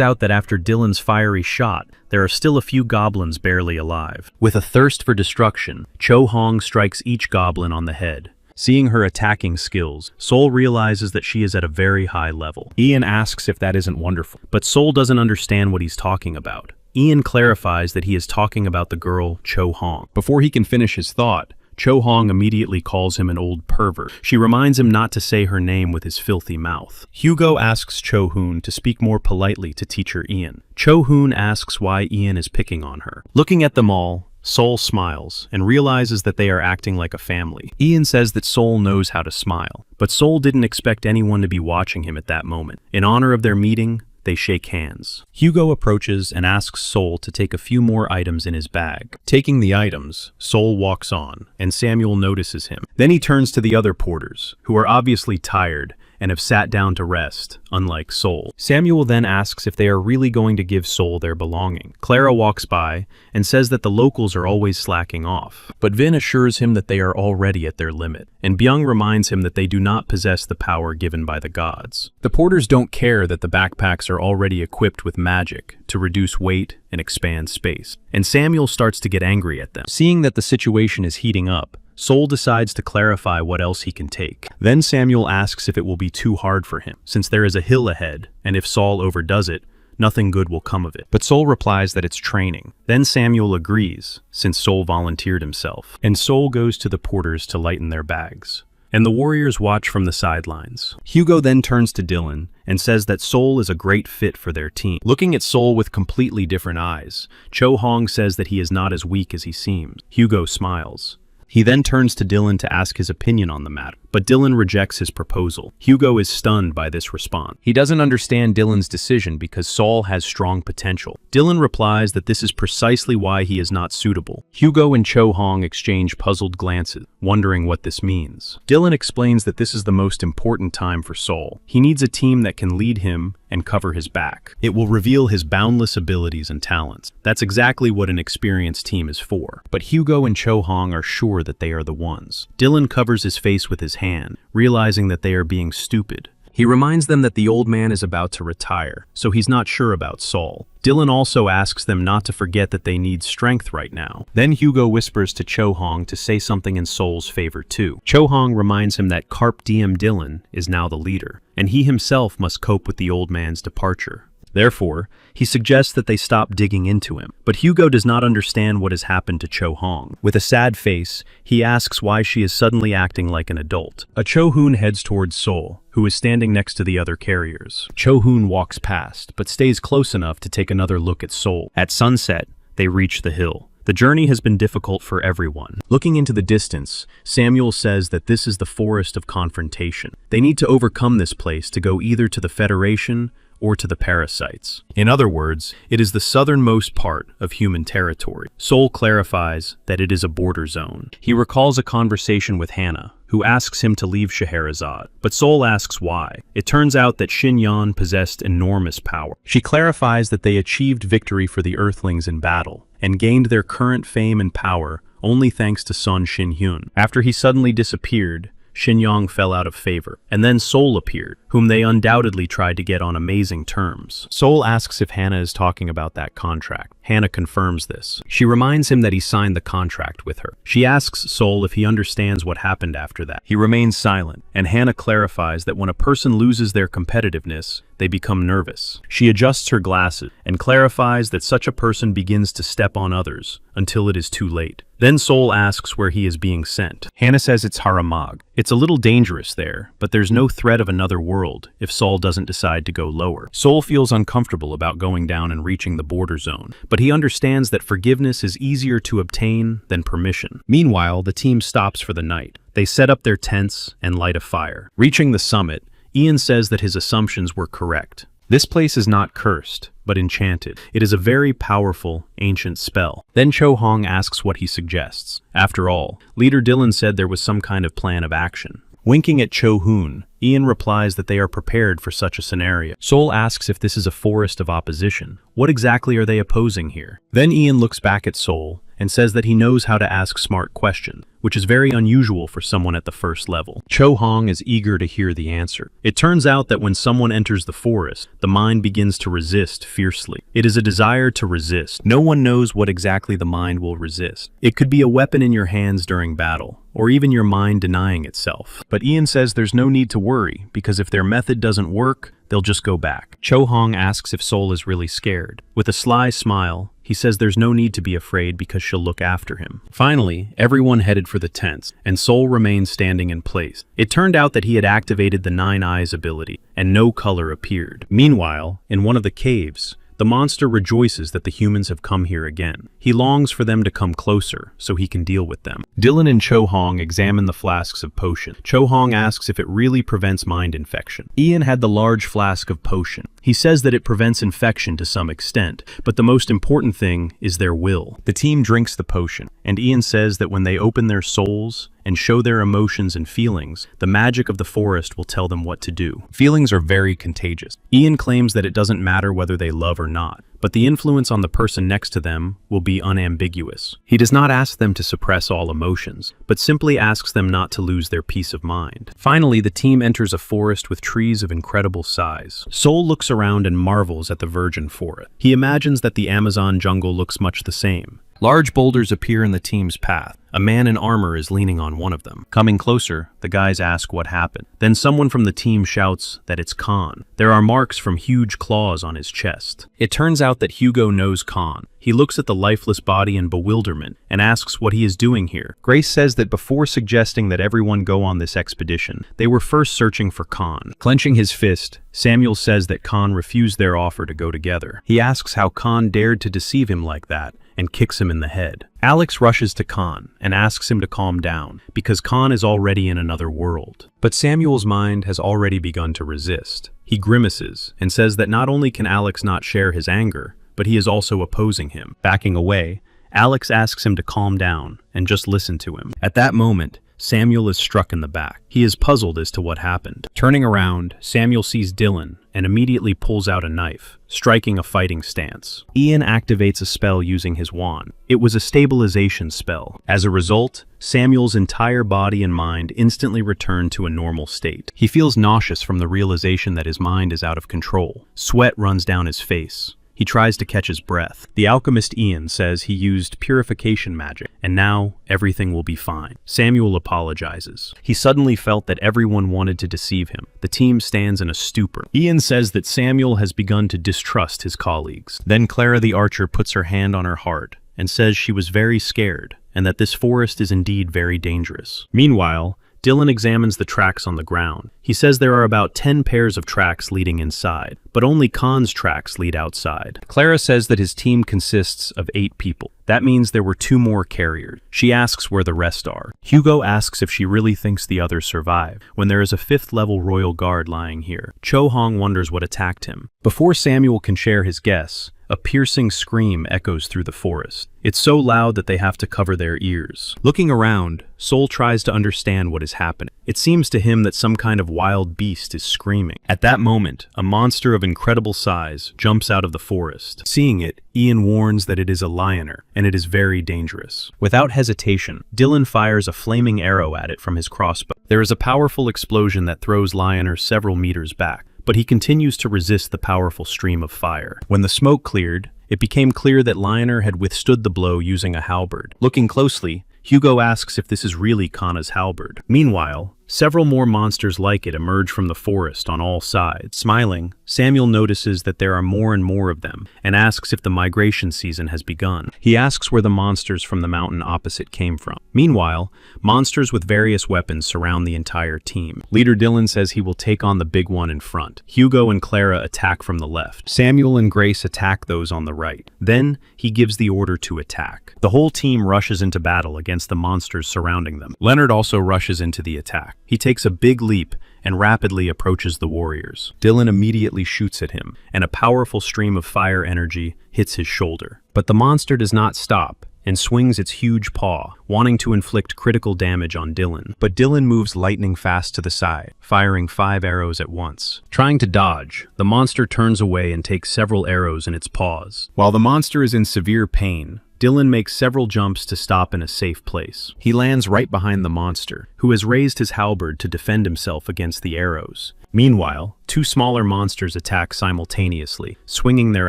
out that after Dylan's fiery shot, there are still a few goblins barely alive. With a thirst for destruction, Cho Hong strikes each goblin on the head. Seeing her attacking skills, Sol realizes that she is at a very high level. Ian asks if that isn't wonderful, but Sol doesn't understand what he's talking about. Ian clarifies that he is talking about the girl Cho Hong. Before he can finish his thought, Cho Hong immediately calls him an old pervert. She reminds him not to say her name with his filthy mouth. Hugo asks Cho Hoon to speak more politely to teacher Ian. Cho Hoon asks why Ian is picking on her. Looking at them all, Sol smiles and realizes that they are acting like a family. Ian says that Sol knows how to smile, but Sol didn't expect anyone to be watching him at that moment. In honor of their meeting, they shake hands. Hugo approaches and asks Sol to take a few more items in his bag. Taking the items, Sol walks on, and Samuel notices him. Then he turns to the other porters, who are obviously tired and have sat down to rest, unlike Sol. Samuel then asks if they are really going to give Sol their belonging. Clara walks by and says that the locals are always slacking off, but Vin assures him that they are already at their limit, and Byung reminds him that they do not possess the power given by the gods. The porters don't care that the backpacks are already equipped with magic to reduce weight and expand space, and Samuel starts to get angry at them. Seeing that the situation is heating up, Sol decides to clarify what else he can take. Then Samuel asks if it will be too hard for him, since there is a hill ahead, and if Sol overdoes it, nothing good will come of it. But Sol replies that it's training. Then Samuel agrees, since Sol volunteered himself, and Sol goes to the porters to lighten their bags. And the warriors watch from the sidelines. Hugo then turns to Dylan and says that Sol is a great fit for their team. Looking at Sol with completely different eyes, Cho Hong says that he is not as weak as he seems. Hugo smiles. He then turns to Dylan to ask his opinion on the matter, but Dylan rejects his proposal. Hugo is stunned by this response. He doesn't understand Dylan's decision because Sol has strong potential. Dylan replies that this is precisely why he is not suitable. Hugo and Cho Hong exchange puzzled glances, wondering what this means. Dylan explains that this is the most important time for Sol. He needs a team that can lead him and cover his back. It will reveal his boundless abilities and talents. That's exactly what an experienced team is for. But Hugo and Cho Hong are sure that they are the ones. Dylan covers his face with his hand, realizing that they are being stupid. He reminds them that the old man is about to retire, so he's not sure about Sol. Dylan also asks them not to forget that they need strength right now. Then Hugo whispers to Cho Hong to say something in Sol's favor too. Cho Hong reminds him that Carp Diem Dylan is now the leader, and he himself must cope with the old man's departure. Therefore, he suggests that they stop digging into him. But Hugo does not understand what has happened to Cho Hong. With a sad face, he asks why she is suddenly acting like an adult. A Cho Hoon heads towards Sol, who is standing next to the other carriers. Cho Hoon walks past, but stays close enough to take another look at Sol. At sunset, they reach the hill. The journey has been difficult for everyone. Looking into the distance, Samuel says that this is the forest of confrontation. They need to overcome this place to go either to the Federation or to the parasites. In other words, it is the southernmost part of human territory. Sol clarifies that it is a border zone. He recalls a conversation with Hannah, who asks him to leave Scheherazade, but Sol asks why. It turns out that Shin Yan possessed enormous power. She clarifies that they achieved victory for the Earthlings in battle, and gained their current fame and power only thanks to Sun Shin Hyun. After he suddenly disappeared, Shin Yang fell out of favor, and then Sol appeared, whom they undoubtedly tried to get on amazing terms. Sol asks if Hannah is talking about that contract. Hannah confirms this. She reminds him that he signed the contract with her. She asks Sol if he understands what happened after that. He remains silent, and Hannah clarifies that when a person loses their competitiveness, they become nervous. She adjusts her glasses and clarifies that such a person begins to step on others until it is too late. Then Sol asks where he is being sent. Hannah says it's Haramag. It's a little dangerous there, but there's no threat of another world world if Sol doesn't decide to go lower. Sol feels uncomfortable about going down and reaching the border zone, but he understands that forgiveness is easier to obtain than permission. Meanwhile, the team stops for the night. They set up their tents and light a fire. Reaching the summit, Ian says that his assumptions were correct. This place is not cursed, but enchanted. It is a very powerful, ancient spell. Then Cho Hong asks what he suggests. After all, Leader Dylan said there was some kind of plan of action. Winking at Cho Hoon, Ian replies that they are prepared for such a scenario. Sol asks if this is a forest of opposition. What exactly are they opposing here? Then Ian looks back at Sol and says that he knows how to ask smart questions, which is very unusual for someone at the first level. Cho Hong is eager to hear the answer. It turns out that when someone enters the forest, the mind begins to resist fiercely. It is a desire to resist. No one knows what exactly the mind will resist. It could be a weapon in your hands during battle, or even your mind denying itself. But Ian says there's no need to worry, because if their method doesn't work, they'll just go back. Cho Hong asks if Sol is really scared. With a sly smile, he says there's no need to be afraid because she'll look after him. Finally, everyone headed for the tents, and Sol remained standing in place. It turned out that he had activated the 9 Eyes ability, and no color appeared. Meanwhile, in one of the caves, the monster rejoices that the humans have come here again. He longs for them to come closer so he can deal with them. Dylan and Cho Hong examine the flasks of potion. Cho Hong asks if it really prevents mind infection. Ian had the large flask of potion. He says that it prevents infection to some extent, but the most important thing is their will. The team drinks the potion, and Ian says that when they open their souls and show their emotions and feelings, the magic of the forest will tell them what to do. Feelings are very contagious. Ian claims that it doesn't matter whether they love or not, but the influence on the person next to them will be unambiguous. He does not ask them to suppress all emotions, but simply asks them not to lose their peace of mind. Finally, the team enters a forest with trees of incredible size. Sol looks around and marvels at the virgin forest. He imagines that the Amazon jungle looks much the same. Large boulders appear in the team's path. A man in armor is leaning on one of them. Coming closer, the guys ask what happened. Then someone from the team shouts that it's Khan. There are marks from huge claws on his chest. It turns out that Hugo knows Khan. He looks at the lifeless body in bewilderment and asks what he is doing here. Grace says that before suggesting that everyone go on this expedition, they were first searching for Khan. Clenching his fist, Samuel says that Khan refused their offer to go together. He asks how Khan dared to deceive him like that, and kicks him in the head. Alex rushes to Khan and asks him to calm down, because Khan is already in another world. But Samuel's mind has already begun to resist. He grimaces and says that not only can Alex not share his anger, but he is also opposing him. Backing away, Alex asks him to calm down and just listen to him. At that moment, Samuel is struck in the back. He is puzzled as to what happened. Turning around, Samuel sees Dylan and immediately pulls out a knife, striking a fighting stance. Ian activates a spell using his wand. It was a stabilization spell. As a result, Samuel's entire body and mind instantly return to a normal state. He feels nauseous from the realization that his mind is out of control. Sweat runs down his face. He tries to catch his breath. The alchemist Ian says he used purification magic, and now everything will be fine. Samuel apologizes. He suddenly felt that everyone wanted to deceive him. The team stands in a stupor. Ian says that Samuel has begun to distrust his colleagues. Then Clara the archer puts her hand on her heart and says she was very scared, and that this forest is indeed very dangerous. Meanwhile, Dylan examines the tracks on the ground. He says there are about 10 pairs of tracks leading inside, but only Khan's tracks lead outside. Clara says that his team consists of 8 people. That means there were 2 more carriers. She asks where the rest are. Hugo asks if she really thinks the others survive, when there is a 5th level royal guard lying here. Cho Hong wonders what attacked him. Before Samuel can share his guess, a piercing scream echoes through the forest. It's so loud that they have to cover their ears. Looking around, Sol tries to understand what is happening. It seems to him that some kind of wild beast is screaming. At that moment, a monster of incredible size jumps out of the forest. Seeing it, Ian warns that it is a lioner, and it is very dangerous. Without hesitation, Dylan fires a flaming arrow at it from his crossbow. There is a powerful explosion that throws Lioner several meters back, but he continues to resist the powerful stream of fire. When the smoke cleared, it became clear that Lioner had withstood the blow using a halberd. Looking closely, Hugo asks if this is really Kana's halberd. Meanwhile, several more monsters like it emerge from the forest on all sides. Smiling, Samuel notices that there are more and more of them and asks if the migration season has begun. He asks where the monsters from the mountain opposite came from. Meanwhile, monsters with various weapons surround the entire team. Leader Dylan says he will take on the big one in front. Hugo and Clara attack from the left. Samuel and Grace attack those on the right. Then, he gives the order to attack. The whole team rushes into battle against the monsters surrounding them. Leonard also rushes into the attack. He takes a big leap and rapidly approaches the warriors. Dylan immediately shoots at him, and a powerful stream of fire energy hits his shoulder. But the monster does not stop and swings its huge paw, wanting to inflict critical damage on Dylan. But Dylan moves lightning fast to the side, firing 5 arrows at once. Trying to dodge, the monster turns away and takes several arrows in its paws. While the monster is in severe pain, Dylan makes several jumps to stop in a safe place. He lands right behind the monster, who has raised his halberd to defend himself against the arrows. Meanwhile, 2 smaller monsters attack simultaneously, swinging their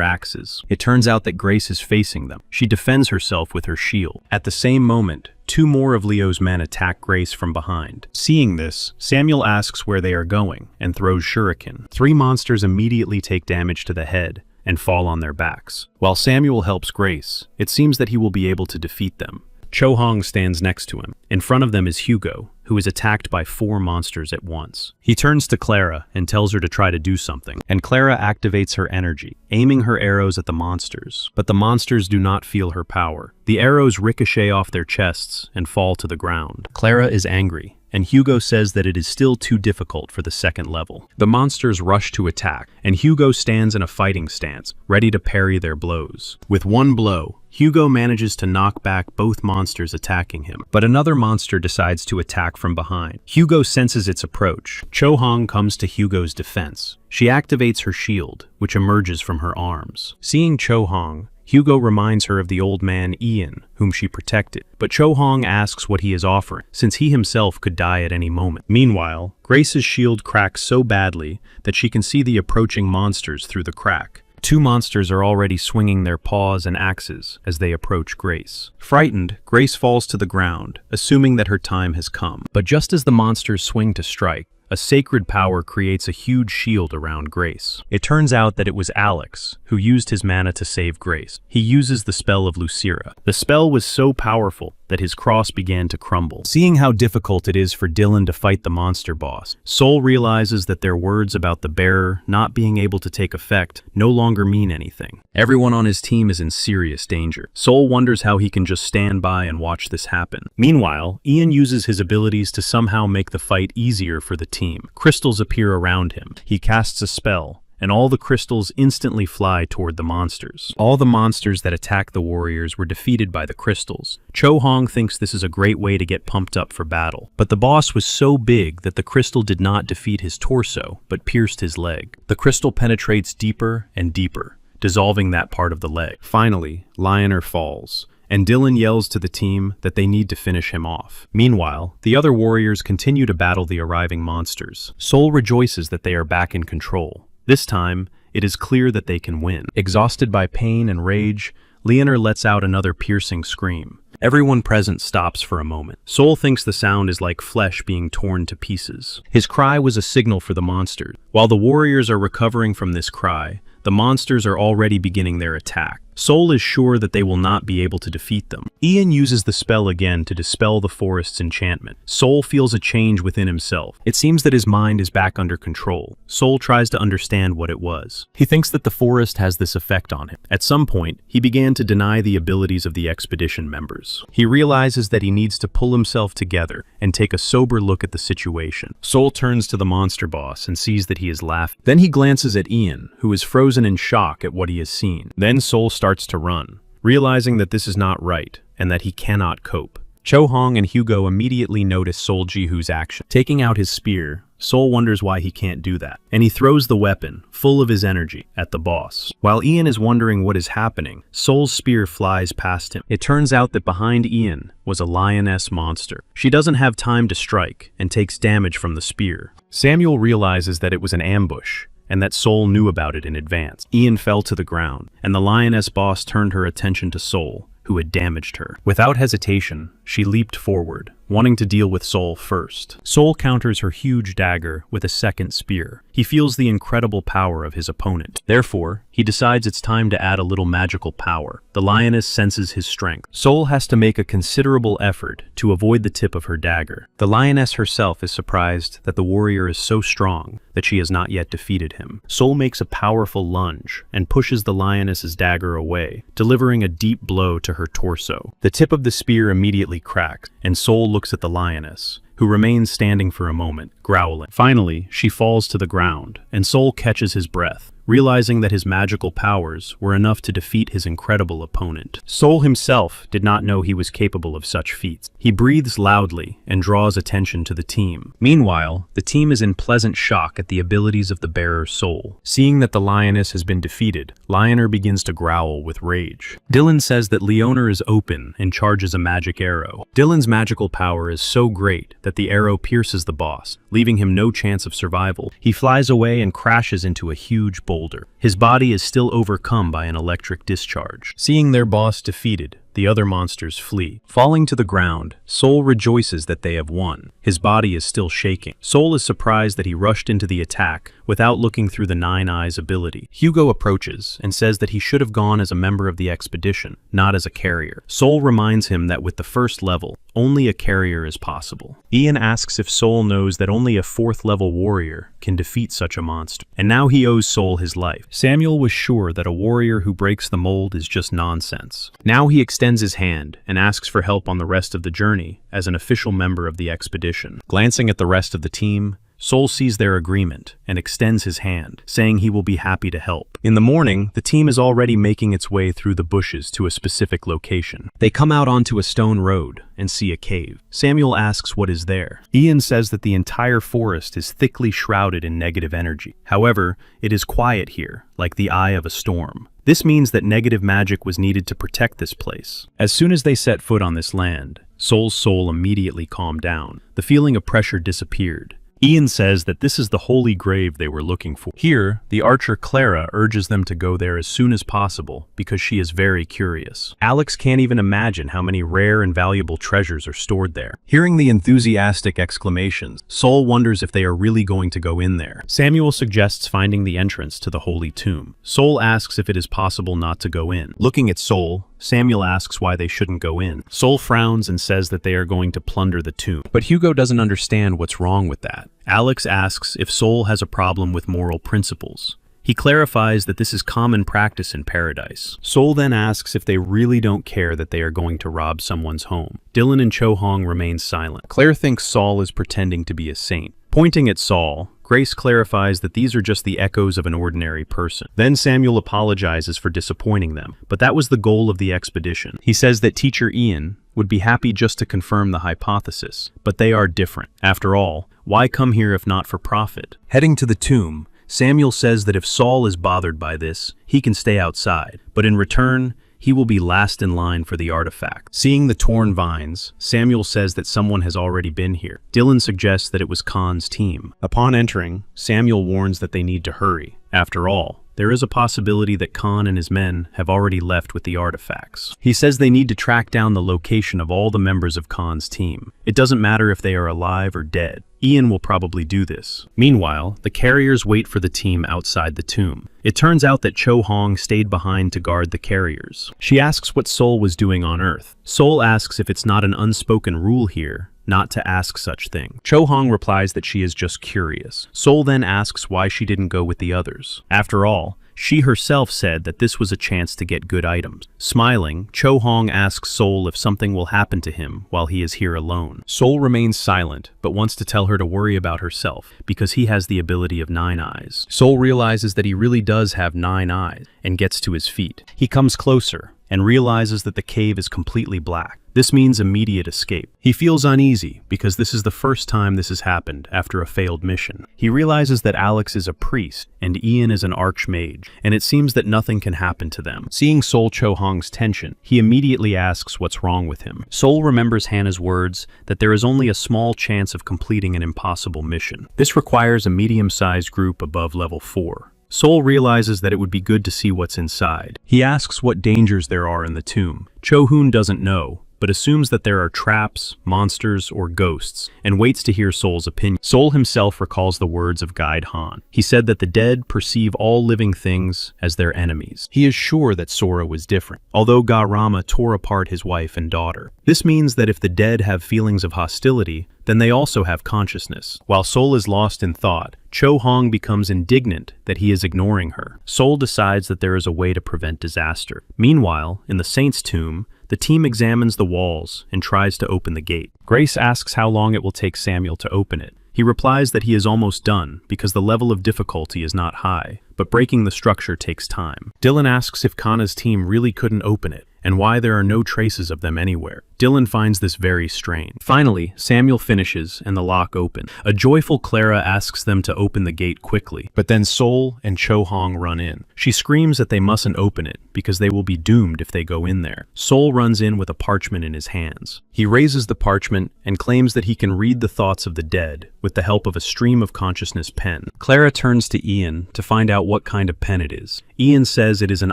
axes. It turns out that Grace is facing them. She defends herself with her shield. At the same moment, 2 more of Leo's men attack Grace from behind. Seeing this, Samuel asks where they are going and throws shuriken. 3 monsters immediately take damage to the head and fall on their backs. While Samuel helps Grace, it seems that he will be able to defeat them. Cho Hong stands next to him. In front of them is Hugo, who is attacked by 4 monsters at once. He turns to Clara and tells her to try to do something, and Clara activates her energy, aiming her arrows at the monsters. But the monsters do not feel her power. The arrows ricochet off their chests and fall to the ground. Clara is angry, and Hugo says that it is still too difficult for the second level. The monsters rush to attack, and Hugo stands in a fighting stance, ready to parry their blows. With one blow, Hugo manages to knock back both monsters attacking him, but another monster decides to attack from behind. Hugo senses its approach. Cho Hong comes to Hugo's defense. She activates her shield, which emerges from her arms. Seeing Cho Hong, Hugo reminds her of the old man Ian, whom she protected, but Cho Hong asks what he is offering, since he himself could die at any moment. Meanwhile, Grace's shield cracks so badly that she can see the approaching monsters through the crack. 2 monsters are already swinging their paws and axes as they approach Grace. Frightened, Grace falls to the ground, assuming that her time has come. But just as the monsters swing to strike, a sacred power creates a huge shield around Grace. It turns out that it was Alex, who used his mana to save Grace. He uses the spell of Lucira. The spell was so powerful that his cross began to crumble. Seeing how difficult it is for Dylan to fight the monster boss, Soul realizes that their words about the bearer not being able to take effect no longer mean anything. Everyone on his team is in serious danger. Soul wonders how he can just stand by and watch this happen. Meanwhile, Ian uses his abilities to somehow make the fight easier for the team. Crystals appear around him. He casts a spell, and all the crystals instantly fly toward the monsters. All the monsters that attack the warriors were defeated by the crystals. Cho Hong thinks this is a great way to get pumped up for battle, but the boss was so big that the crystal did not defeat his torso, but pierced his leg. The crystal penetrates deeper and deeper, dissolving that part of the leg. Finally, Lioner falls, and Dylan yells to the team that they need to finish him off. Meanwhile, the other warriors continue to battle the arriving monsters. Soul rejoices that they are back in control. This time, it is clear that they can win. Exhausted by pain and rage, Leonor lets out another piercing scream. Everyone present stops for a moment. Soul thinks the sound is like flesh being torn to pieces. His cry was a signal for the monsters. While the warriors are recovering from this cry, the monsters are already beginning their attack. Soul is sure that they will not be able to defeat them. Ian uses the spell again to dispel the forest's enchantment. Soul feels a change within himself. It seems that his mind is back under control. Soul tries to understand what it was. He thinks that the forest has this effect on him. At some point, he began to deny the abilities of the expedition members. He realizes that he needs to pull himself together and take a sober look at the situation. Soul turns to the monster boss and sees that he is laughing. Then he glances at Ian, who is frozen in shock at what he has seen. Then Soul starts to run, realizing that this is not right and that he cannot cope. Cho Hong and Hugo immediately notice Soul Jihu's action. Taking out his spear, Soul wonders why he can't do that, and he throws the weapon, full of his energy, at the boss. While Ian is wondering what is happening, Soul's spear flies past him. It turns out that behind Ian was a lioness monster. She doesn't have time to strike and takes damage from the spear. Samuel realizes that it was an ambush, and that Soul knew about it in advance. Ian fell to the ground, and the lioness boss turned her attention to Soul, who had damaged her. Without hesitation, she leaped forward, wanting to deal with Soul first. Soul counters her huge dagger with a second spear. He feels the incredible power of his opponent. Therefore, he decides it's time to add a little magical power. The lioness senses his strength. Soul has to make a considerable effort to avoid the tip of her dagger. The lioness herself is surprised that the warrior is so strong that she has not yet defeated him. Soul makes a powerful lunge and pushes the lioness's dagger away, delivering a deep blow to her torso. The tip of the spear immediately cracks, and Soul looks at the lioness, who remains standing for a moment, growling. Finally, she falls to the ground, and Soul catches his breath, realizing that his magical powers were enough to defeat his incredible opponent. Soul himself did not know he was capable of such feats. He breathes loudly and draws attention to the team. Meanwhile, the team is in pleasant shock at the abilities of the bearer Soul. Seeing that the lioness has been defeated, Lioner begins to growl with rage. Dylan says that Leoner is open and charges a magic arrow. Dylan's magical power is so great that the arrow pierces the boss, leaving him no chance of survival. He flies away and crashes into a huge boulder. His body is still overcome by an electric discharge. Seeing their boss defeated, the other monsters flee. Falling to the ground, Soul rejoices that they have won. His body is still shaking. Soul is surprised that he rushed into the attack without looking through the Nine Eyes ability. Hugo approaches and says that he should have gone as a member of the expedition, not as a carrier. Soul reminds him that with the first level, only a carrier is possible. Ian asks if Soul knows that only a 4th level warrior can defeat such a monster, and now he owes Soul his life. Samuel was sure that a warrior who breaks the mold is just nonsense. Now he extends his hand and asks for help on the rest of the journey as an official member of the expedition. Glancing at the rest of the team, Soul sees their agreement and extends his hand, saying he will be happy to help. In the morning, the team is already making its way through the bushes to a specific location. They come out onto a stone road and see a cave. Samuel asks what is there. Ian says that the entire forest is thickly shrouded in negative energy. However, it is quiet here, like the eye of a storm. This means that negative magic was needed to protect this place. As soon as they set foot on this land, Soul's soul immediately calmed down. The feeling of pressure disappeared. Ian says that this is the holy grave they were looking for. Here, the archer Clara urges them to go there as soon as possible because she is very curious. Alex can't even imagine how many rare and valuable treasures are stored there. Hearing the enthusiastic exclamations, Soul wonders if they are really going to go in there. Samuel suggests finding the entrance to the holy tomb. Soul asks if it is possible not to go in. Looking at Soul, Samuel asks why they shouldn't go in. Soul frowns and says that they are going to plunder the tomb. But Hugo doesn't understand what's wrong with that. Alex asks if Soul has a problem with moral principles. He clarifies that this is common practice in paradise. Soul then asks if they really don't care that they are going to rob someone's home. Dylan and Cho Hong remain silent. Claire thinks Saul is pretending to be a saint. Pointing at Saul, Grace clarifies that these are just the echoes of an ordinary person. Then Samuel apologizes for disappointing them, but that was the goal of the expedition. He says that teacher Ian would be happy just to confirm the hypothesis, but they are different. After all, why come here if not for profit? Heading to the tomb, Samuel says that if Saul is bothered by this, he can stay outside, but in return, he will be last in line for the artifact. Seeing the torn vines, Samuel says that someone has already been here. Dylan suggests that it was Khan's team. Upon entering, Samuel warns that they need to hurry. After all, there is a possibility that Khan and his men have already left with the artifacts. He says they need to track down the location of all the members of Khan's team. It doesn't matter if they are alive or dead. Ian will probably do this. Meanwhile, the carriers wait for the team outside the tomb. It turns out that Cho Hong stayed behind to guard the carriers. She asks what Soul was doing on Earth. Soul asks if it's not an unspoken rule here not to ask such thing. Cho Hong replies that she is just curious. Soul then asks why she didn't go with the others. After all, she herself said that this was a chance to get good items. Smiling, Cho Hong asks Soul if something will happen to him while he is here alone. Soul remains silent, but wants to tell her to worry about herself, because he has the ability of 9 eyes. Soul realizes that he really does have 9 eyes, and gets to his feet. He comes closer, and realizes that the cave is completely black. This means immediate escape. He feels uneasy because this is the first time this has happened after a failed mission. He realizes that Alex is a priest and Ian is an archmage, and it seems that nothing can happen to them. Seeing Soul Cho Hong's tension, he immediately asks what's wrong with him. Soul remembers Hannah's words that there is only a small chance of completing an impossible mission. This requires a medium-sized group above level 4. Soul realizes that it would be good to see what's inside. He asks what dangers there are in the tomb. Cho Hoon doesn't know, but assumes that there are traps, monsters, or ghosts, and waits to hear Sol's opinion. Sol himself recalls the words of Guide Han. He said that the dead perceive all living things as their enemies. He is sure that Sora was different, although Ga-Rama tore apart his wife and daughter. This means that if the dead have feelings of hostility, then they also have consciousness. While Sol is lost in thought, Cho Hong becomes indignant that he is ignoring her. Sol decides that there is a way to prevent disaster. Meanwhile, in the Saint's tomb, the team examines the walls and tries to open the gate. Grace asks how long it will take Samuel to open it. He replies that he is almost done because the level of difficulty is not high, but breaking the structure takes time. Dylan asks if Kana's team really couldn't open it, and why there are no traces of them anywhere. Dylan finds this very strange. Finally, Samuel finishes and the lock opens. A joyful Clara asks them to open the gate quickly, but then Sol and Cho Hong run in. She screams that they mustn't open it because they will be doomed if they go in there. Sol runs in with a parchment in his hands. He raises the parchment and claims that he can read the thoughts of the dead with the help of a stream of consciousness pen. Clara turns to Ian to find out what kind of pen it is. Ian says it is an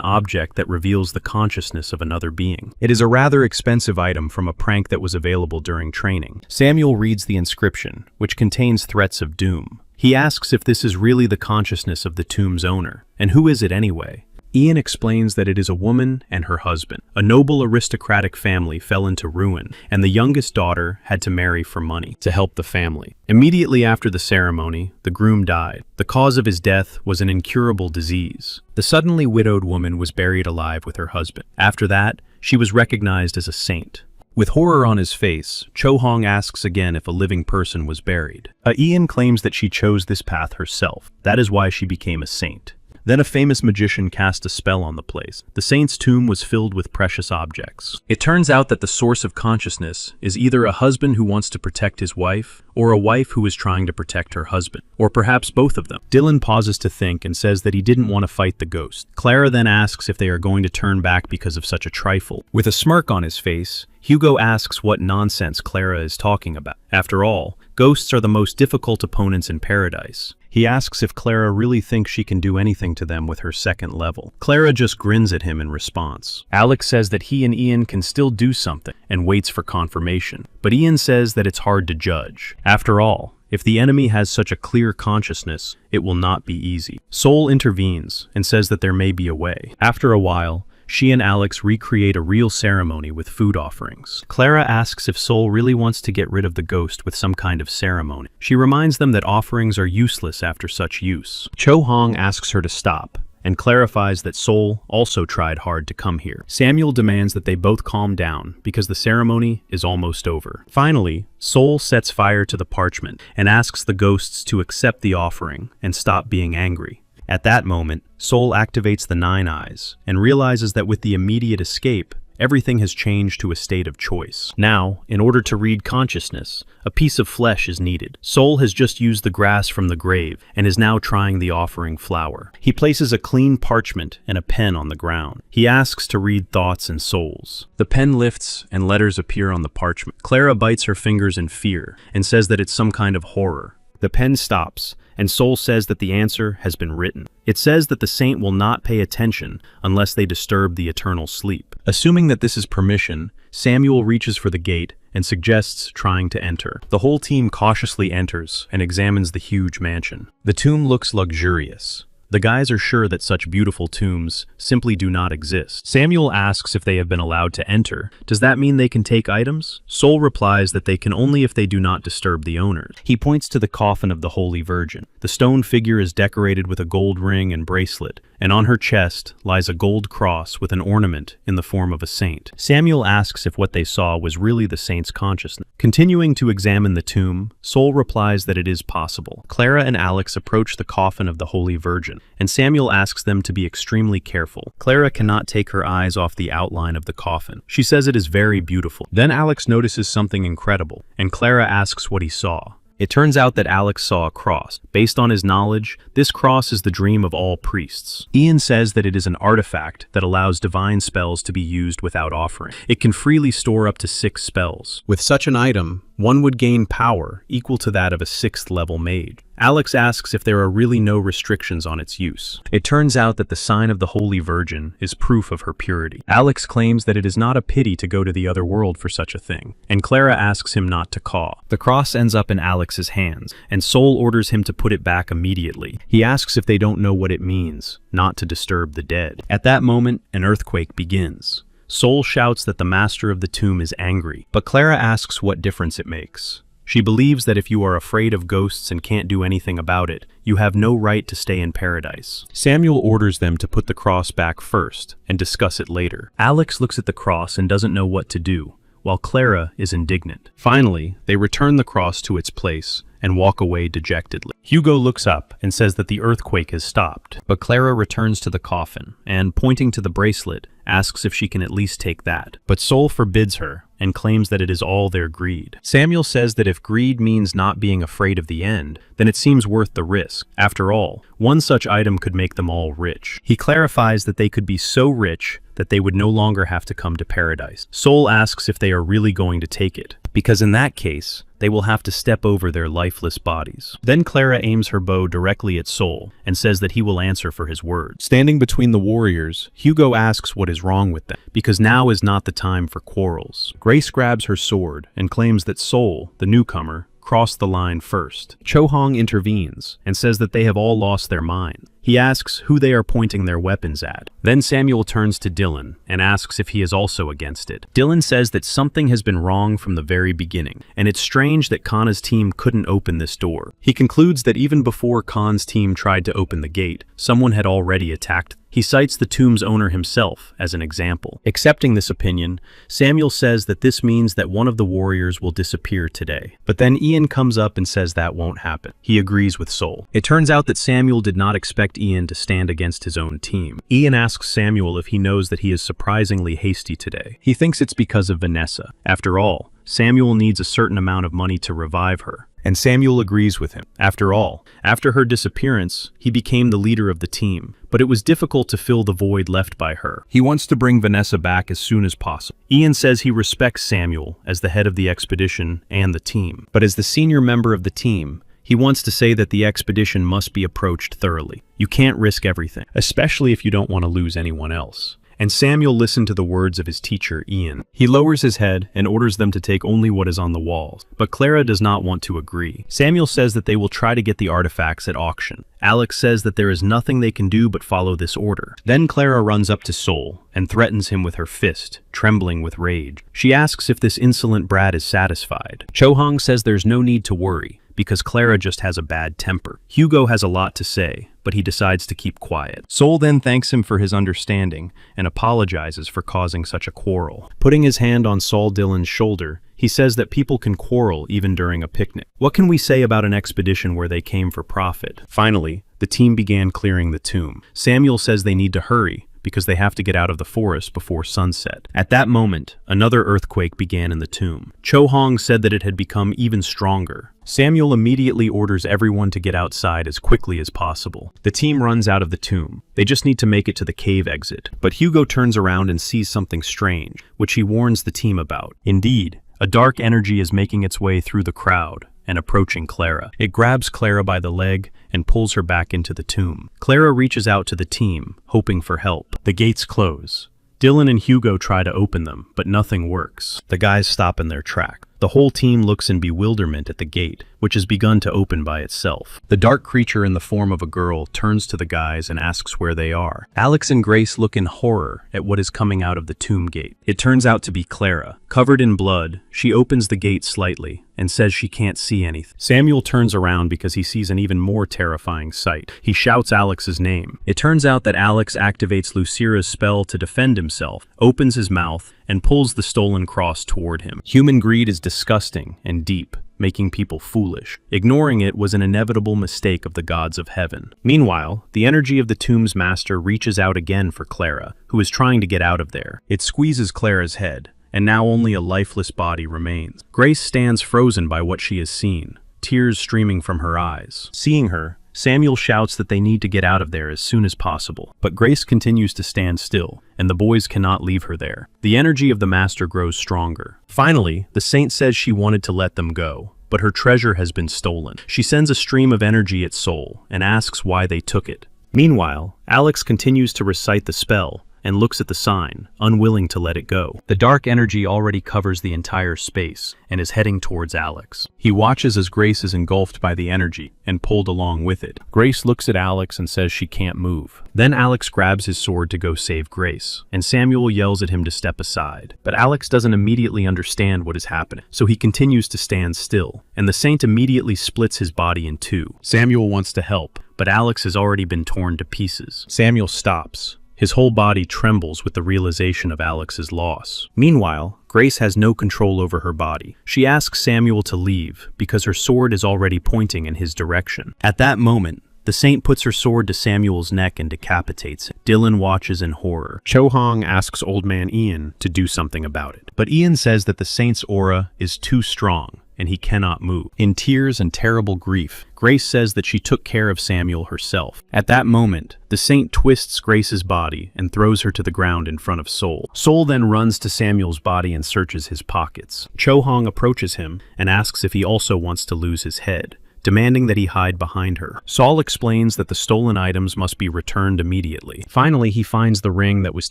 object that reveals the consciousness of another being. It is a rather expensive item from a prank that was available during training. Samuel reads the inscription, which contains threats of doom. He asks if this is really the consciousness of the tomb's owner, and who is it anyway? Ian explains that it is a woman and her husband. A noble aristocratic family fell into ruin, and the youngest daughter had to marry for money to help the family. Immediately after the ceremony, the groom died. The cause of his death was an incurable disease. The suddenly widowed woman was buried alive with her husband. After that, she was recognized as a saint. With horror on his face, Cho Hong asks again if a living person was buried. Ian claims that she chose this path herself. That is why she became a saint. Then a famous magician cast a spell on the place. The saint's tomb was filled with precious objects. It turns out that the source of consciousness is either a husband who wants to protect his wife, or a wife who is trying to protect her husband, or perhaps both of them. Dylan pauses to think and says that he didn't want to fight the ghost. Clara then asks if they are going to turn back because of such a trifle. With a smirk on his face, Hugo asks what nonsense Clara is talking about. After all, ghosts are the most difficult opponents in paradise. He asks if Clara really thinks she can do anything to them with her second level. Clara just grins at him in response. Alex says that he and Ian can still do something and waits for confirmation. But Ian says that it's hard to judge. After all, if the enemy has such a clear consciousness, it will not be easy. Sol intervenes and says that there may be a way. After a while, she and Alex recreate a real ceremony with food offerings. Clara asks if Sol really wants to get rid of the ghost with some kind of ceremony. She reminds them that offerings are useless after such use. Cho Hong asks her to stop, and clarifies that Sol also tried hard to come here. Samuel demands that they both calm down because the ceremony is almost over. Finally, Sol sets fire to the parchment and asks the ghosts to accept the offering and stop being angry. At that moment, Sol activates the 9 eyes and realizes that with the immediate escape, everything has changed to a state of choice. Now, in order to read consciousness, a piece of flesh is needed. Sol has just used the grass from the grave and is now trying the offering flower. He places a clean parchment and a pen on the ground. He asks to read thoughts and souls. The pen lifts and letters appear on the parchment. Clara bites her fingers in fear and says that it's some kind of horror. The pen stops, and Sol says that the answer has been written. It says that the saint will not pay attention unless they disturb the eternal sleep. Assuming that this is permission, Samuel reaches for the gate and suggests trying to enter. The whole team cautiously enters and examines the huge mansion. The tomb looks luxurious. The guys are sure that such beautiful tombs simply do not exist. Samuel asks if they have been allowed to enter. Does that mean they can take items? Sol replies that they can only if they do not disturb the owners. He points to the coffin of the Holy Virgin. The stone figure is decorated with a gold ring and bracelet, and on her chest lies a gold cross with an ornament in the form of a saint. Samuel asks if what they saw was really the saint's consciousness. Continuing to examine the tomb, Sol replies that it is possible. Clara and Alex approach the coffin of the Holy Virgin, and Samuel asks them to be extremely careful. Clara cannot take her eyes off the outline of the coffin. She says it is very beautiful. Then Alex notices something incredible, and Clara asks what he saw. It turns out that Alex saw a cross. Based on his knowledge, this cross is the dream of all priests. Ian says that it is an artifact that allows divine spells to be used without offering. It can freely store up to 6 spells. With such an item, One would gain power equal to that of a 6th-level mage. Alex asks if there are really no restrictions on its use. It turns out that the sign of the Holy Virgin is proof of her purity. Alex claims that it is not a pity to go to the other world for such a thing, and Clara asks him not to caw. The cross ends up in Alex's hands, and Sol orders him to put it back immediately. He asks if they don't know what it means, not to disturb the dead. At that moment, an earthquake begins. Sol shouts that the master of the tomb is angry, but Clara asks what difference it makes. She believes that if you are afraid of ghosts and can't do anything about it, you have no right to stay in paradise. Samuel orders them to put the cross back first and discuss it later. Alex looks at the cross and doesn't know what to do, while Clara is indignant. Finally, they return the cross to its place and walk away dejectedly. Hugo looks up and says that the earthquake has stopped, but Clara returns to the coffin and, pointing to the bracelet, asks if she can at least take that. But Sol forbids her and claims that it is all their greed. Samuel says that if greed means not being afraid of the end, then it seems worth the risk. After all, one such item could make them all rich. He clarifies that they could be so rich that they would no longer have to come to paradise. Sol asks if they are really going to take it, because in that case, they will have to step over their lifeless bodies. Then Clara aims her bow directly at Sol and says that he will answer for his words. Standing between the warriors, Hugo asks what is wrong with them, because now is not the time for quarrels. Grace grabs her sword and claims that Sol, the newcomer, crossed the line first. Cho Hong intervenes and says that they have all lost their mind. He asks who they are pointing their weapons at. Then Samuel turns to Dylan and asks if he is also against it. Dylan says that something has been wrong from the very beginning, and it's strange that Kana's team couldn't open this door. He concludes that even before Khan's team tried to open the gate, someone had already attacked. He cites the tomb's owner himself as an example. Accepting this opinion, Samuel says that this means that one of the warriors will disappear today. But then Ian comes up and says that won't happen. He agrees with Sol. It turns out that Samuel did not expect Ian to stand against his own team. Ian asks Samuel if he knows that he is surprisingly hasty today. He thinks it's because of Vanessa. After all, Samuel needs a certain amount of money to revive her. And Samuel agrees with him. After all, after her disappearance, he became the leader of the team, but it was difficult to fill the void left by her. He wants to bring Vanessa back as soon as possible. Ian says he respects Samuel as the head of the expedition and the team, but as the senior member of the team, he wants to say that the expedition must be approached thoroughly. You can't risk everything, especially if you don't want to lose anyone else. And Samuel listened to the words of his teacher, Ian. He lowers his head and orders them to take only what is on the walls, but Clara does not want to agree. Samuel says that they will try to get the artifacts at auction. Alex says that there is nothing they can do but follow this order. Then Clara runs up to Sol and threatens him with her fist, trembling with rage. She asks if this insolent brat is satisfied. Cho Hong says there's no need to worry, because Clara just has a bad temper. Hugo has a lot to say, but he decides to keep quiet. Sol then thanks him for his understanding and apologizes for causing such a quarrel. Putting his hand on Sol Dillon's shoulder, he says that people can quarrel even during a picnic. What can we say about an expedition where they came for profit? Finally, the team began clearing the tomb. Samuel says they need to hurry, because they have to get out of the forest before sunset. At that moment, another earthquake began in the tomb. Cho Hong said that it had become even stronger. Samuel immediately orders everyone to get outside as quickly as possible. The team runs out of the tomb. They just need to make it to the cave exit. But Hugo turns around and sees something strange, which he warns the team about. Indeed, a dark energy is making its way through the crowd and approaching Clara. It grabs Clara by the leg and pulls her back into the tomb. Clara reaches out to the team, hoping for help. The gates close. Dylan and Hugo try to open them, but nothing works. The guys stop in their track. The whole team looks in bewilderment at the gate, which has begun to open by itself. The dark creature in the form of a girl turns to the guys and asks where they are. Alex and Grace look in horror at what is coming out of the tomb gate. It turns out to be Clara. Covered in blood, she opens the gate slightly and says she can't see anything. Samuel turns around because he sees an even more terrifying sight. He shouts Alex's name. It turns out that Alex activates Lucira's spell to defend himself, opens his mouth, and pulls the stolen cross toward him. Human greed is disgusting and deep, making people foolish. Ignoring it was an inevitable mistake of the gods of heaven. Meanwhile, the energy of the tomb's master reaches out again for Clara, who is trying to get out of there. It squeezes Clara's head, and now only a lifeless body remains. Grace stands frozen by what she has seen, tears streaming from her eyes. Seeing her, Samuel shouts that they need to get out of there as soon as possible. But Grace continues to stand still, and the boys cannot leave her there. The energy of the master grows stronger. Finally, the saint says she wanted to let them go, but her treasure has been stolen. She sends a stream of energy at Soul and asks why they took it. Meanwhile, Alex continues to recite the spell and looks at the sign, unwilling to let it go. The dark energy already covers the entire space and is heading towards Alex. He watches as Grace is engulfed by the energy and pulled along with it. Grace looks at Alex and says she can't move. Then Alex grabs his sword to go save Grace, and Samuel yells at him to step aside. But Alex doesn't immediately understand what is happening, so he continues to stand still, and the saint immediately splits his body in two. Samuel wants to help, but Alex has already been torn to pieces. Samuel stops. His whole body trembles with the realization of Alex's loss. Meanwhile, Grace has no control over her body. She asks Samuel to leave because her sword is already pointing in his direction. At that moment, the saint puts her sword to Samuel's neck and decapitates him. Dylan watches in horror. Cho Hong asks Old Man Ian to do something about it. But Ian says that the saint's aura is too strong and he cannot move. In tears and terrible grief, Grace says that she took care of Samuel herself. At that moment, the saint twists Grace's body and throws her to the ground in front of Soul. Soul then runs to Samuel's body and searches his pockets. Cho Hong approaches him and asks if he also wants to lose his head, demanding that he hide behind her. Saul explains that the stolen items must be returned immediately. Finally, he finds the ring that was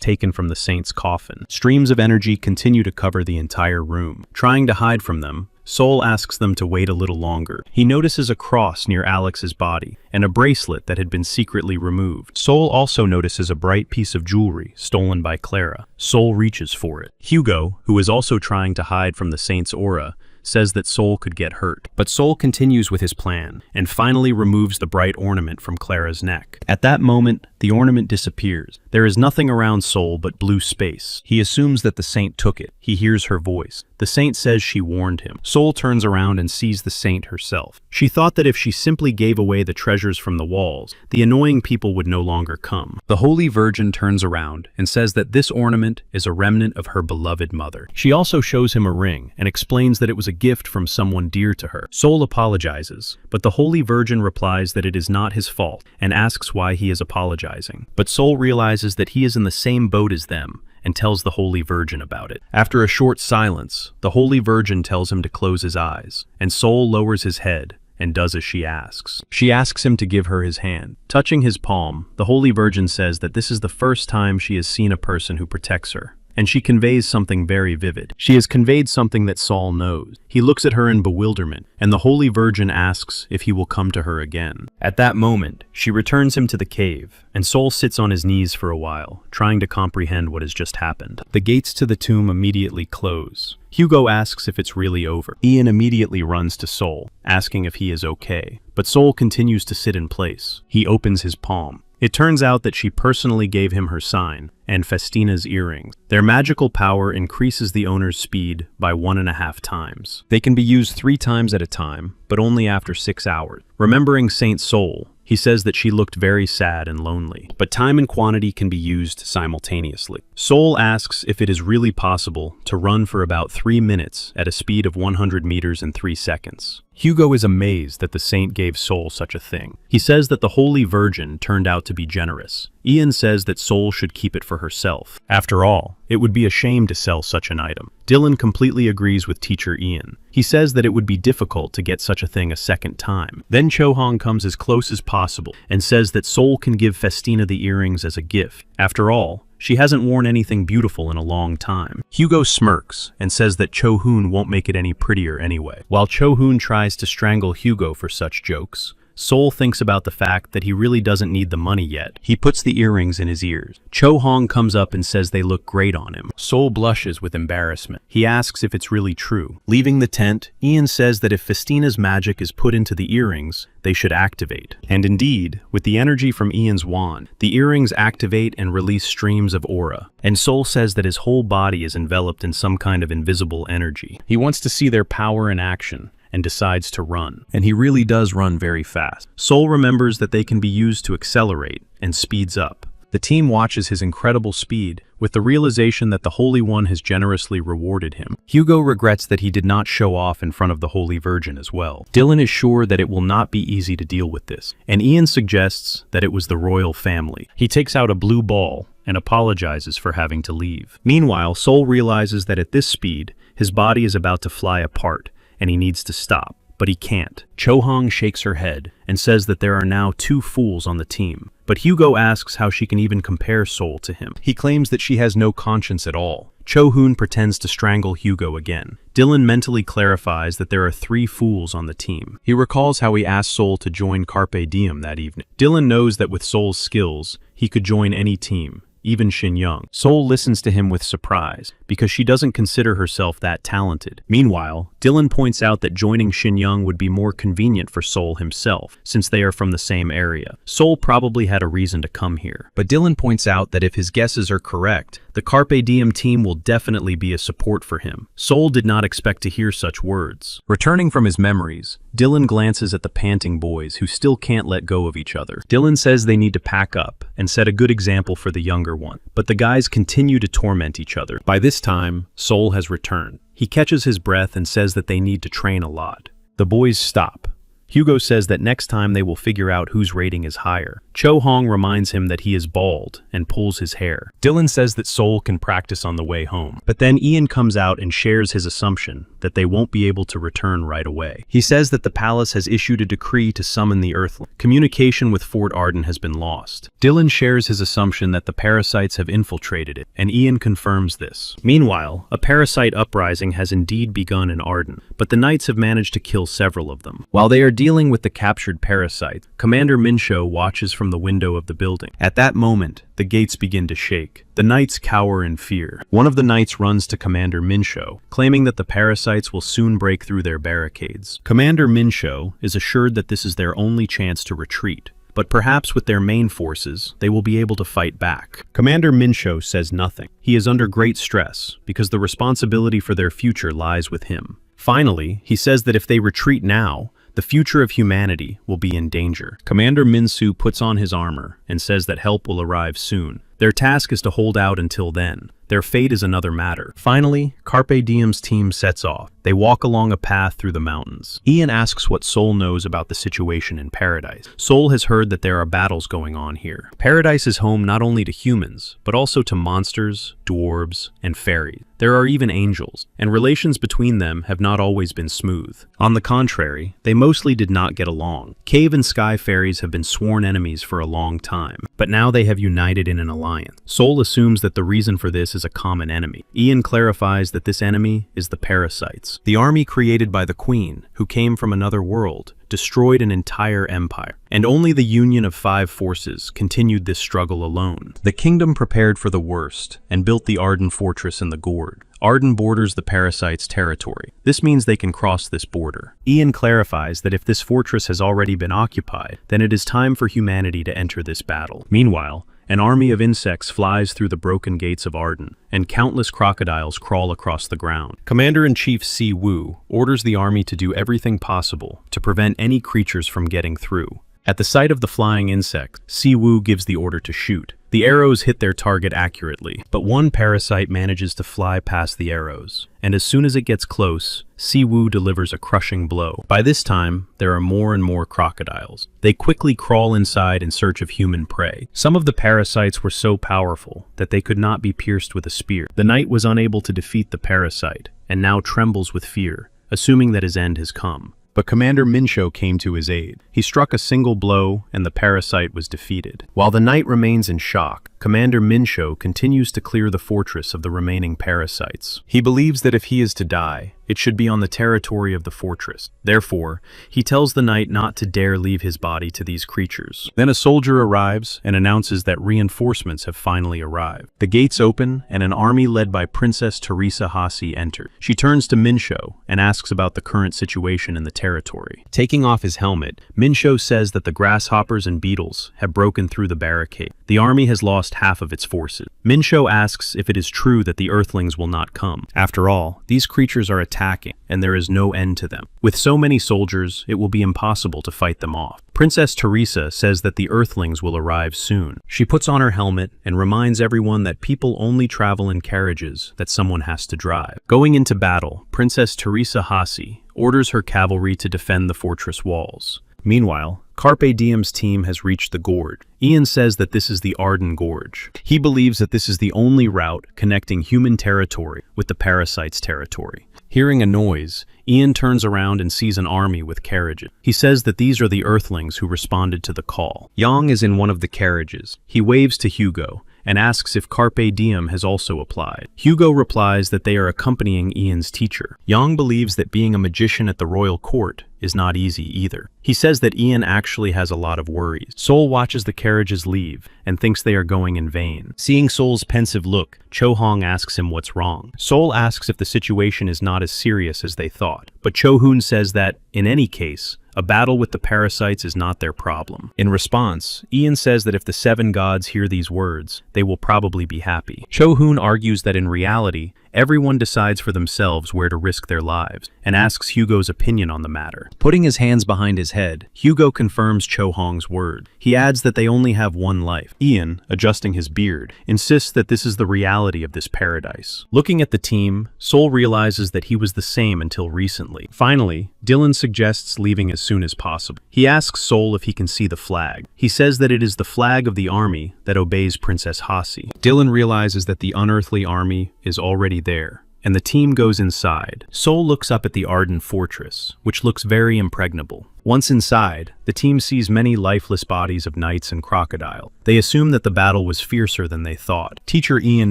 taken from the saint's coffin. Streams of energy continue to cover the entire room. Trying to hide from them, Soul asks them to wait a little longer. He notices a cross near Alex's body and a bracelet that had been secretly removed. Soul also notices a bright piece of jewelry stolen by Clara. Soul reaches for it. Hugo, who is also trying to hide from the saint's aura, says that Soul could get hurt. But Soul continues with his plan and finally removes the bright ornament from Clara's neck. At that moment, the ornament disappears. There is nothing around Soul but blue space. He assumes that the saint took it. He hears her voice. The saint says she warned him. Soul turns around and sees the saint herself. She thought that if she simply gave away the treasures from the walls, the annoying people would no longer come. The Holy Virgin turns around and says that this ornament is a remnant of her beloved mother. She also shows him a ring and explains that it was a gift from someone dear to her. Soul apologizes, but the Holy Virgin replies that it is not his fault and asks why he is apologizing. But Soul realizes that he is in the same boat as them and tells the Holy Virgin about it. After a short silence, the Holy Virgin tells him to close his eyes, and Soul lowers his head and does as she asks. She asks him to give her his hand. Touching his palm, the Holy Virgin says that this is the first time she has seen a person who protects her. And she conveys something very vivid. She has conveyed something that Saul knows. He looks at her in bewilderment, and the Holy Virgin asks if he will come to her again. At that moment, she returns him to the cave, and Saul sits on his knees for a while, trying to comprehend what has just happened. The gates to the tomb immediately close. Hugo asks if it's really over. Ian immediately runs to Soul, asking if he is okay, but Soul continues to sit in place. He opens his palm. It turns out that she personally gave him her sign and Festina's earrings. Their magical power increases the owner's speed by 1.5 times. They can be used 3 times at a time, but only after 6 hours. Remembering Saint Soul, he says that she looked very sad and lonely, but time and quantity can be used simultaneously. Soul asks if it is really possible to run for about 3 minutes at a speed of 100 meters in 3 seconds. Hugo is amazed that the saint gave Soul such a thing. He says that the Holy Virgin turned out to be generous. Ian says that Soul should keep it for herself. After all, it would be a shame to sell such an item. Dylan completely agrees with teacher Ian. He says that it would be difficult to get such a thing a second time. Then Cho Hong comes as close as possible and says that Soul can give Festina the earrings as a gift. After all, she hasn't worn anything beautiful in a long time. Hugo smirks and says that Cho Hoon won't make it any prettier anyway. While Cho Hoon tries to strangle Hugo for such jokes, Soul thinks about the fact that he really doesn't need the money yet. He puts the earrings in his ears. Cho Hong comes up and says they look great on him. Soul blushes with embarrassment. He asks if it's really true. Leaving the tent, Ian says that if Festina's magic is put into the earrings, they should activate. And indeed, with the energy from Ian's wand, the earrings activate and release streams of aura. And Soul says that his whole body is enveloped in some kind of invisible energy. He wants to see their power in action and decides to run. And he really does run very fast. Soul remembers that they can be used to accelerate and speeds up. The team watches his incredible speed, with the realization that the Holy One has generously rewarded him. Hugo regrets that he did not show off in front of the Holy Virgin as well. Dylan is sure that it will not be easy to deal with this, and Ian suggests that it was the royal family. He takes out a blue ball and apologizes for having to leave. Meanwhile, Sol realizes that at this speed, his body is about to fly apart, and he needs to stop. But he can't. Cho-hong shakes her head and says that there are now 2 fools on the team. But Hugo asks how she can even compare Sol to him. He claims that she has no conscience at all. Cho-hoon pretends to strangle Hugo again. Dylan mentally clarifies that there are 3 fools on the team. He recalls how he asked Sol to join Carpe Diem that evening. Dylan knows that with Sol's skills, he could join any team, even Shin Young. Sol listens to him with surprise, because she doesn't consider herself that talented. Meanwhile, Dylan points out that joining Shin Young would be more convenient for Sol himself, since they are from the same area. Sol probably had a reason to come here. But Dylan points out that if his guesses are correct, the Carpe Diem team will definitely be a support for him. Sol did not expect to hear such words. Returning from his memories, Dylan glances at the panting boys who still can't let go of each other. Dylan says they need to pack up and set a good example for the younger one, but the guys continue to torment each other. By this time, Sol has returned. He catches his breath and says that they need to train a lot. The boys stop. Hugo says that next time they will figure out whose rating is higher. Cho-hong reminds him that he is bald and pulls his hair. Dylan says that Sol can practice on the way home. But then Ian comes out and shares his assumption that they won't be able to return right away. He says that the palace has issued a decree to summon the Earthling. Communication with Fort Arden has been lost. Dylan shares his assumption that the parasites have infiltrated it, and Ian confirms this. Meanwhile, a parasite uprising has indeed begun in Arden, but the knights have managed to kill several of them. While they are dealing with the captured parasite, Commander Minsho watches from the window of the building. At that moment, the gates begin to shake. The knights cower in fear. One of the knights runs to Commander Minsho, claiming that the parasites will soon break through their barricades. Commander Minsho is assured that this is their only chance to retreat, but perhaps with their main forces, they will be able to fight back. Commander Minsho says nothing. He is under great stress, because the responsibility for their future lies with him. Finally, he says that if they retreat now, the future of humanity will be in danger. Commander Minsu puts on his armor and says that help will arrive soon. Their task is to hold out until then. Their fate is another matter. Finally, Carpe Diem's team sets off. They walk along a path through the mountains. Ian asks what Sol knows about the situation in Paradise. Sol has heard that there are battles going on here. Paradise is home not only to humans, but also to monsters, dwarves, and fairies. There are even angels, and relations between them have not always been smooth. On the contrary, they mostly did not get along. Cave and Sky fairies have been sworn enemies for a long time, but now they have united in an alliance. Sol assumes that the reason for this is a common enemy. Ian clarifies that this enemy is the parasites. The army created by the Queen, who came from another world, destroyed an entire empire, and only the union of 5 forces continued this struggle alone. The kingdom prepared for the worst and built the Arden fortress in the gorge. Arden borders the parasites' territory. This means they can cross this border. Ian clarifies that if this fortress has already been occupied, then it is time for humanity to enter this battle. Meanwhile, an army of insects flies through the broken gates of Arden, and countless crocodiles crawl across the ground. Commander-in-Chief Si Wu orders the army to do everything possible to prevent any creatures from getting through. At the sight of the flying insects, Si Wu gives the order to shoot. The arrows hit their target accurately, but one parasite manages to fly past the arrows, and as soon as it gets close, Si Wu delivers a crushing blow. By this time, there are more and more crocodiles. They quickly crawl inside in search of human prey. Some of the parasites were so powerful that they could not be pierced with a spear. The knight was unable to defeat the parasite, and now trembles with fear, assuming that his end has come. But Commander Minsho came to his aid. He struck a single blow, and the parasite was defeated. While the knight remains in shock, Commander Minsho continues to clear the fortress of the remaining parasites. He believes that if he is to die, it should be on the territory of the fortress. Therefore, he tells the knight not to dare leave his body to these creatures. Then a soldier arrives and announces that reinforcements have finally arrived. The gates open, and an army led by Princess Teresa Hasi enters. She turns to Minsho and asks about the current situation in the territory. Taking off his helmet, Minsho says that the grasshoppers and beetles have broken through the barricade. The army has lost lost half of its forces. Minsho asks if it is true that the Earthlings will not come. After all, these creatures are attacking, and there is no end to them. With so many soldiers, it will be impossible to fight them off. Princess Teresa says that the Earthlings will arrive soon. She puts on her helmet and reminds everyone that people only travel in carriages that someone has to drive. Going into battle, Princess Teresa Hasi orders her cavalry to defend the fortress walls. Meanwhile, Carpe Diem's team has reached the gorge. Ian says that this is the Arden Gorge. He believes that this is the only route connecting human territory with the parasite's territory. Hearing a noise, Ian turns around and sees an army with carriages. He says that these are the Earthlings who responded to the call. Yang is in one of the carriages. He waves to Hugo and asks if Carpe Diem has also applied. Hugo replies that they are accompanying Ian's teacher. Yang believes that being a magician at the royal court is not easy either. He says that Ian actually has a lot of worries. Sol watches the carriages leave and thinks they are going in vain. Seeing Sol's pensive look, Cho Hong asks him what's wrong. Sol asks if the situation is not as serious as they thought, but Cho Hoon says that, in any case, a battle with the parasites is not their problem. In response, Ian says that if the seven gods hear these words, they will probably be happy. Cho Hoon argues that in reality, everyone decides for themselves where to risk their lives, and asks Hugo's opinion on the matter. Putting his hands behind his head, Hugo confirms Cho Hong's word. He adds that they only have one life. Ian, adjusting his beard, insists that this is the reality of this paradise. Looking at the team, Sol realizes that he was the same until recently. Finally, Dylan suggests leaving as soon as possible. He asks Sol if he can see the flag. He says that it is the flag of the army that obeys Princess Hasi. Dylan realizes that the unearthly army is already there, and the team goes inside. Sol looks up at the Arden Fortress, which looks very impregnable. Once inside, the team sees many lifeless bodies of knights and crocodile. They assume that the battle was fiercer than they thought. Teacher Ian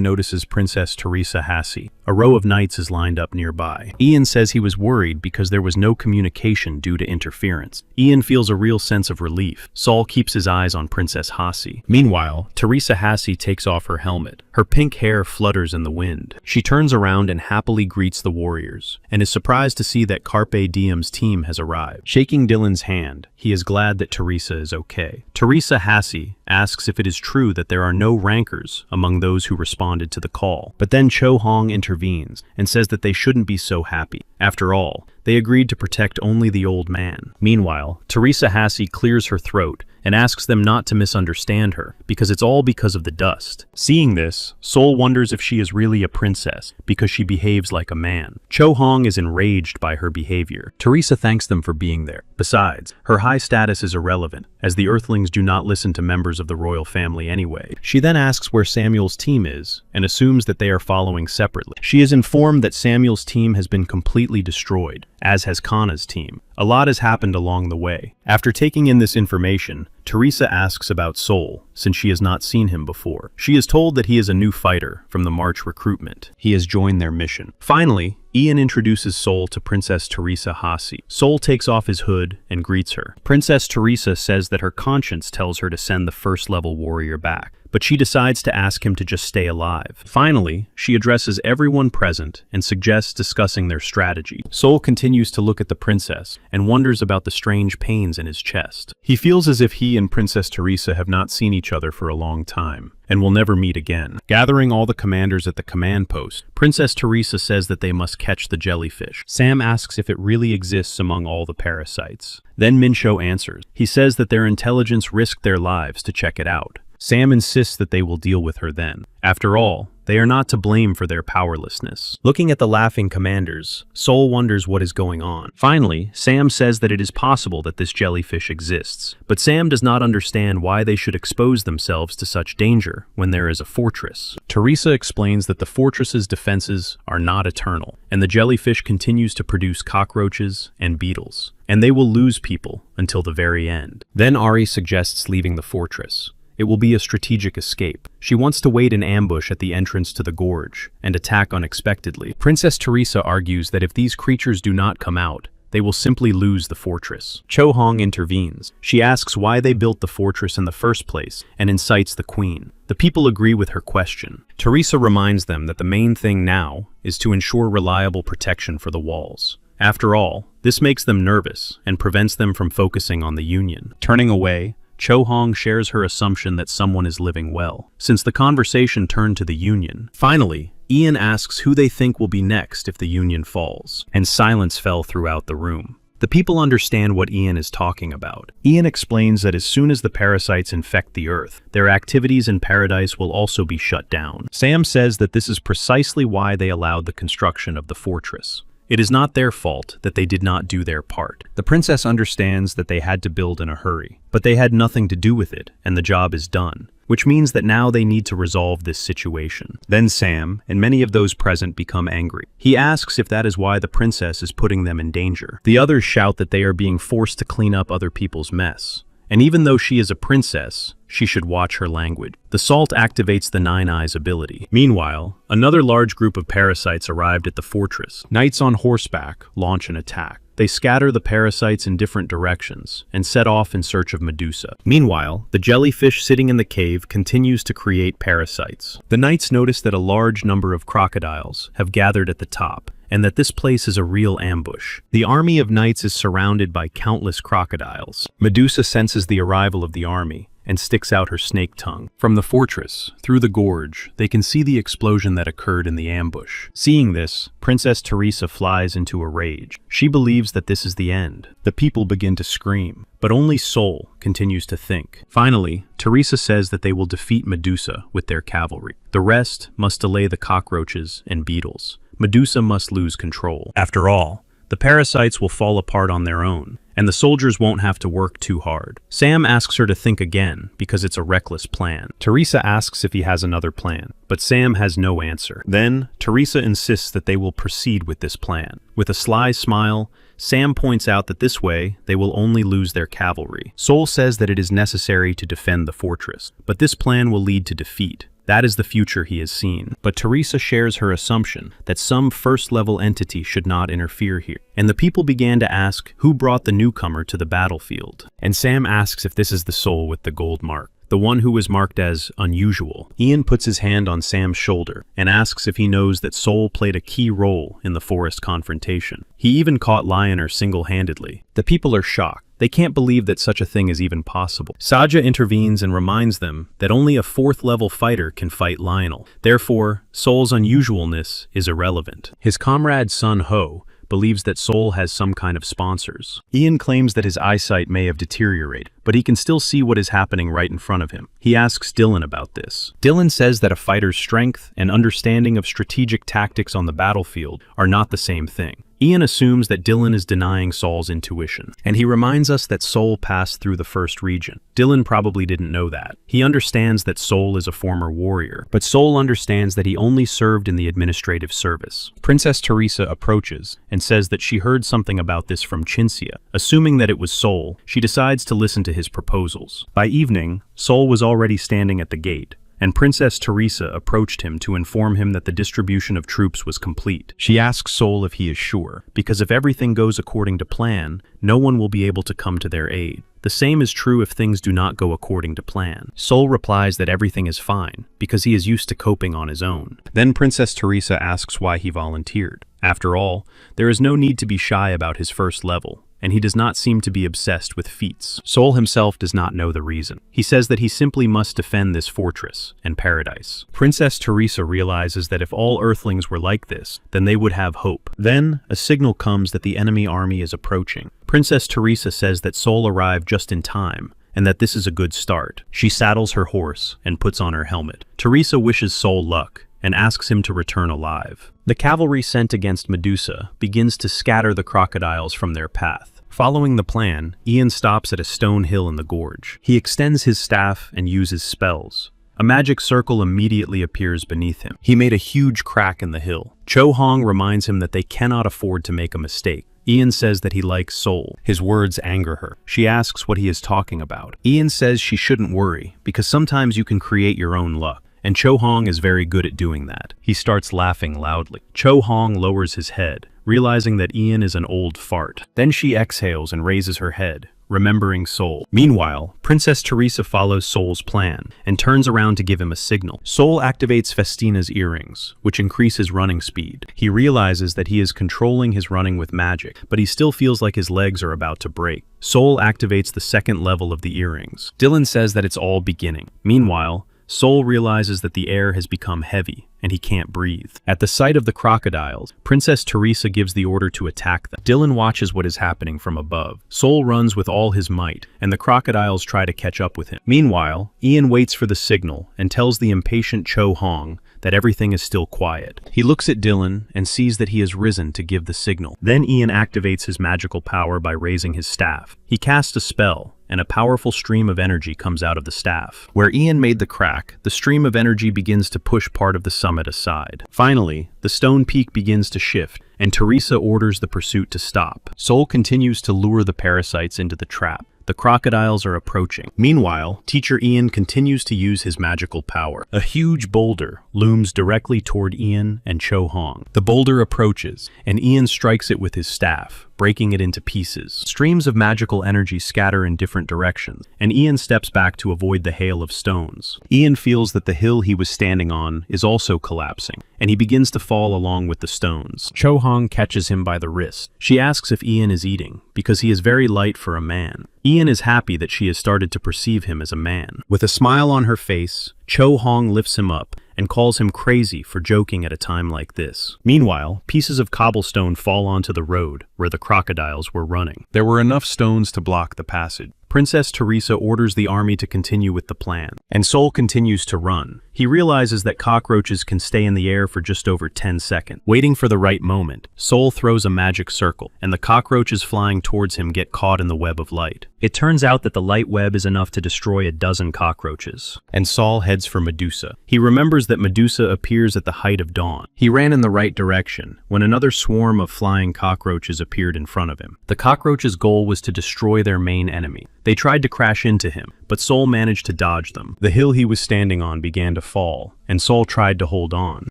notices Princess Teresa Hasi. A row of knights is lined up nearby. Ian says he was worried because there was no communication due to interference. Ian feels a real sense of relief. Sol keeps his eyes on Princess Hasi. Meanwhile, Teresa Hasi takes off her helmet. Her pink hair flutters in the wind. She turns around and happily greets the warriors, and is surprised to see that Carpe Diem's team has arrived. Shaking Dylan's hand, he is glad that Teresa is okay. Teresa Hasi asks if it is true that there are no rankers among those who responded to the call. But then Cho Hong intervenes and says that they shouldn't be so happy. After all, they agreed to protect only the old man. Meanwhile, Teresa Hasi clears her throat and asks them not to misunderstand her, because it's all because of the dust. Seeing this, Sol wonders if she is really a princess, because she behaves like a man. Cho Hong is enraged by her behavior. Teresa thanks them for being there. Besides, her high status is irrelevant, as the Earthlings do not listen to members of the royal family anyway. She then asks where Samuel's team is, and assumes that they are following separately. She is informed that Samuel's team has been completely destroyed, as has Kana's team. A lot has happened along the way. After taking in this information, Teresa asks about Sol, since she has not seen him before. She is told that he is a new fighter from the March recruitment. He has joined their mission. Finally, Ian introduces Sol to Princess Teresa Hasi. Sol takes off his hood and greets her. Princess Teresa says that her conscience tells her to send the first-level warrior back, but she decides to ask him to just stay alive. Finally, she addresses everyone present and suggests discussing their strategy. Sol continues to look at the princess and wonders about the strange pains in his chest. He feels as if he and Princess Teresa have not seen each other for a long time and will never meet again. Gathering all the commanders at the command post, Princess Teresa says that they must catch the jellyfish. Sam asks if it really exists among all the parasites. Then Minsho answers. He says that their intelligence risked their lives to check it out. Sam insists that they will deal with her then. After all, they are not to blame for their powerlessness. Looking at the laughing commanders, Sol wonders what is going on. Finally, Sam says that it is possible that this jellyfish exists, but Sam does not understand why they should expose themselves to such danger when there is a fortress. Teresa explains that the fortress's defenses are not eternal, and the jellyfish continues to produce cockroaches and beetles, and they will lose people until the very end. Then Ari suggests leaving the fortress. It will be a strategic escape. She wants to wait in ambush at the entrance to the gorge and attack unexpectedly. Princess Teresa argues that if these creatures do not come out, they will simply lose the fortress. Cho Hong intervenes. She asks why they built the fortress in the first place and incites the queen. The people agree with her question. Teresa reminds them that the main thing now is to ensure reliable protection for the walls. After all, this makes them nervous and prevents them from focusing on the union. Turning away, Cho Hong shares her assumption that someone is living well, since the conversation turned to the Union. Finally, Ian asks who they think will be next if the Union falls, and silence fell throughout the room. The people understand what Ian is talking about. Ian explains that as soon as the parasites infect the Earth, their activities in paradise will also be shut down. Sam says that this is precisely why they allowed the construction of the fortress. It is not their fault that they did not do their part. The princess understands that they had to build in a hurry, but they had nothing to do with it, and the job is done, which means that now they need to resolve this situation. Then Sam, and many of those present, become angry. He asks if that is why the princess is putting them in danger. The others shout that they are being forced to clean up other people's mess. And even though she is a princess, she should watch her language. The salt activates the Nine Eyes ability. Meanwhile, another large group of parasites arrived at the fortress. Knights on horseback launch an attack. They scatter the parasites in different directions and set off in search of Medusa. Meanwhile, the jellyfish sitting in the cave continues to create parasites. The knights notice that a large number of crocodiles have gathered at the top, and that this place is a real ambush. The army of knights is surrounded by countless crocodiles. Medusa senses the arrival of the army and sticks out her snake tongue. From the fortress, through the gorge, they can see the explosion that occurred in the ambush. Seeing this, Princess Teresa flies into a rage. She believes that this is the end. The people begin to scream, but only Sol continues to think. Finally, Teresa says that they will defeat Medusa with their cavalry. The rest must delay the cockroaches and beetles. Medusa must lose control. After all, the parasites will fall apart on their own, and the soldiers won't have to work too hard. Sam asks her to think again, because it's a reckless plan. Teresa asks if he has another plan, but Sam has no answer. Then, Teresa insists that they will proceed with this plan. With a sly smile, Sam points out that this way, they will only lose their cavalry. Sol says that it is necessary to defend the fortress, but this plan will lead to defeat. That is the future he has seen. But Teresa shares her assumption that some first-level entity should not interfere here. And the people began to ask who brought the newcomer to the battlefield. And Sam asks if this is the soul with the gold mark, the one who was marked as unusual. Ian puts his hand on Sam's shoulder and asks if he knows that Sol played a key role in the forest confrontation. He even caught Lionel single-handedly. The people are shocked. They can't believe that such a thing is even possible. Saja intervenes and reminds them that only a fourth-level fighter can fight Lionel. Therefore, Sol's unusualness is irrelevant. His comrade Sun Ho believes that Sol has some kind of sponsors. Ian claims that his eyesight may have deteriorated, but he can still see what is happening right in front of him. He asks Dylan about this. Dylan says that a fighter's strength and understanding of strategic tactics on the battlefield are not the same thing. Ian assumes that Dylan is denying Sol's intuition, and he reminds us that Sol passed through the first region. Dylan probably didn't know that. He understands that Sol is a former warrior, but Sol understands that he only served in the administrative service. Princess Teresa approaches and says that she heard something about this from Cinzia. Assuming that it was Sol, she decides to listen to his proposals. By evening, Sol was already standing at the gate, and Princess Teresa approached him to inform him that the distribution of troops was complete. She asks Sol if he is sure, because if everything goes according to plan, no one will be able to come to their aid. The same is true if things do not go according to plan. Sol replies that everything is fine, because he is used to coping on his own. Then Princess Teresa asks why he volunteered. After all, there is no need to be shy about his first level, and he does not seem to be obsessed with feats. Sol himself does not know the reason. He says that he simply must defend this fortress and paradise. Princess Teresa realizes that if all Earthlings were like this, then they would have hope. Then, a signal comes that the enemy army is approaching. Princess Teresa says that Sol arrived just in time, and that this is a good start. She saddles her horse and puts on her helmet. Teresa wishes Sol luck and asks him to return alive. The cavalry sent against Medusa begins to scatter the crocodiles from their path. Following the plan, Ian stops at a stone hill in the gorge. He extends his staff and uses spells. A magic circle immediately appears beneath him. He made a huge crack in the hill. Cho Hong reminds him that they cannot afford to make a mistake. Ian says that he likes Sol. His words anger her. She asks what he is talking about. Ian says she shouldn't worry, because sometimes you can create your own luck. And Cho Hong is very good at doing that. He starts laughing loudly. Cho Hong lowers his head, realizing that Ian is an old fart. Then she exhales and raises her head, remembering Sol. Meanwhile, Princess Teresa follows Sol's plan and turns around to give him a signal. Sol activates Festina's earrings, which increase his running speed. He realizes that he is controlling his running with magic, but he still feels like his legs are about to break. Sol activates the second level of the earrings. Dylan says that it's all beginning. Meanwhile, Sol realizes that the air has become heavy, and he can't breathe. At the sight of the crocodiles, Princess Teresa gives the order to attack them. Dylan watches what is happening from above. Sol runs with all his might, and the crocodiles try to catch up with him. Meanwhile, Ian waits for the signal and tells the impatient Cho Hong that everything is still quiet. He looks at Dylan and sees that he has risen to give the signal. Then Ian activates his magical power by raising his staff. He casts a spell, and a powerful stream of energy comes out of the staff. Where Ian made the crack, the stream of energy begins to push part of the summit aside. Finally, the stone peak begins to shift, and Teresa orders the pursuit to stop. Sol continues to lure the parasites into the trap. The crocodiles are approaching. Meanwhile, Teacher Ian continues to use his magical power. A huge boulder looms directly toward Ian and Cho Hong. The boulder approaches, and Ian strikes it with his staff, breaking it into pieces. Streams of magical energy scatter in different directions, and Ian steps back to avoid the hail of stones. Ian feels that the hill he was standing on is also collapsing, and he begins to fall along with the stones. Cho Hong catches him by the wrist. She asks if Ian is eating, because he is very light for a man. Ian is happy that she has started to perceive him as a man. With a smile on her face, Cho Hong lifts him up and calls him crazy for joking at a time like this. Meanwhile, pieces of cobblestone fall onto the road where the crocodiles were running. There were enough stones to block the passage. Princess Teresa orders the army to continue with the plan, and Sol continues to run. He realizes that cockroaches can stay in the air for just over 10 seconds. Waiting for the right moment, Sol throws a magic circle, and the cockroaches flying towards him get caught in the web of light. It turns out that the light web is enough to destroy a dozen cockroaches, and Sol heads for Medusa. He remembers that Medusa appears at the height of dawn. He ran in the right direction when another swarm of flying cockroaches appeared in front of him. The cockroaches' goal was to destroy their main enemy. They tried to crash into him, but Sol managed to dodge them. The hill he was standing on began to fall, and Sol tried to hold on.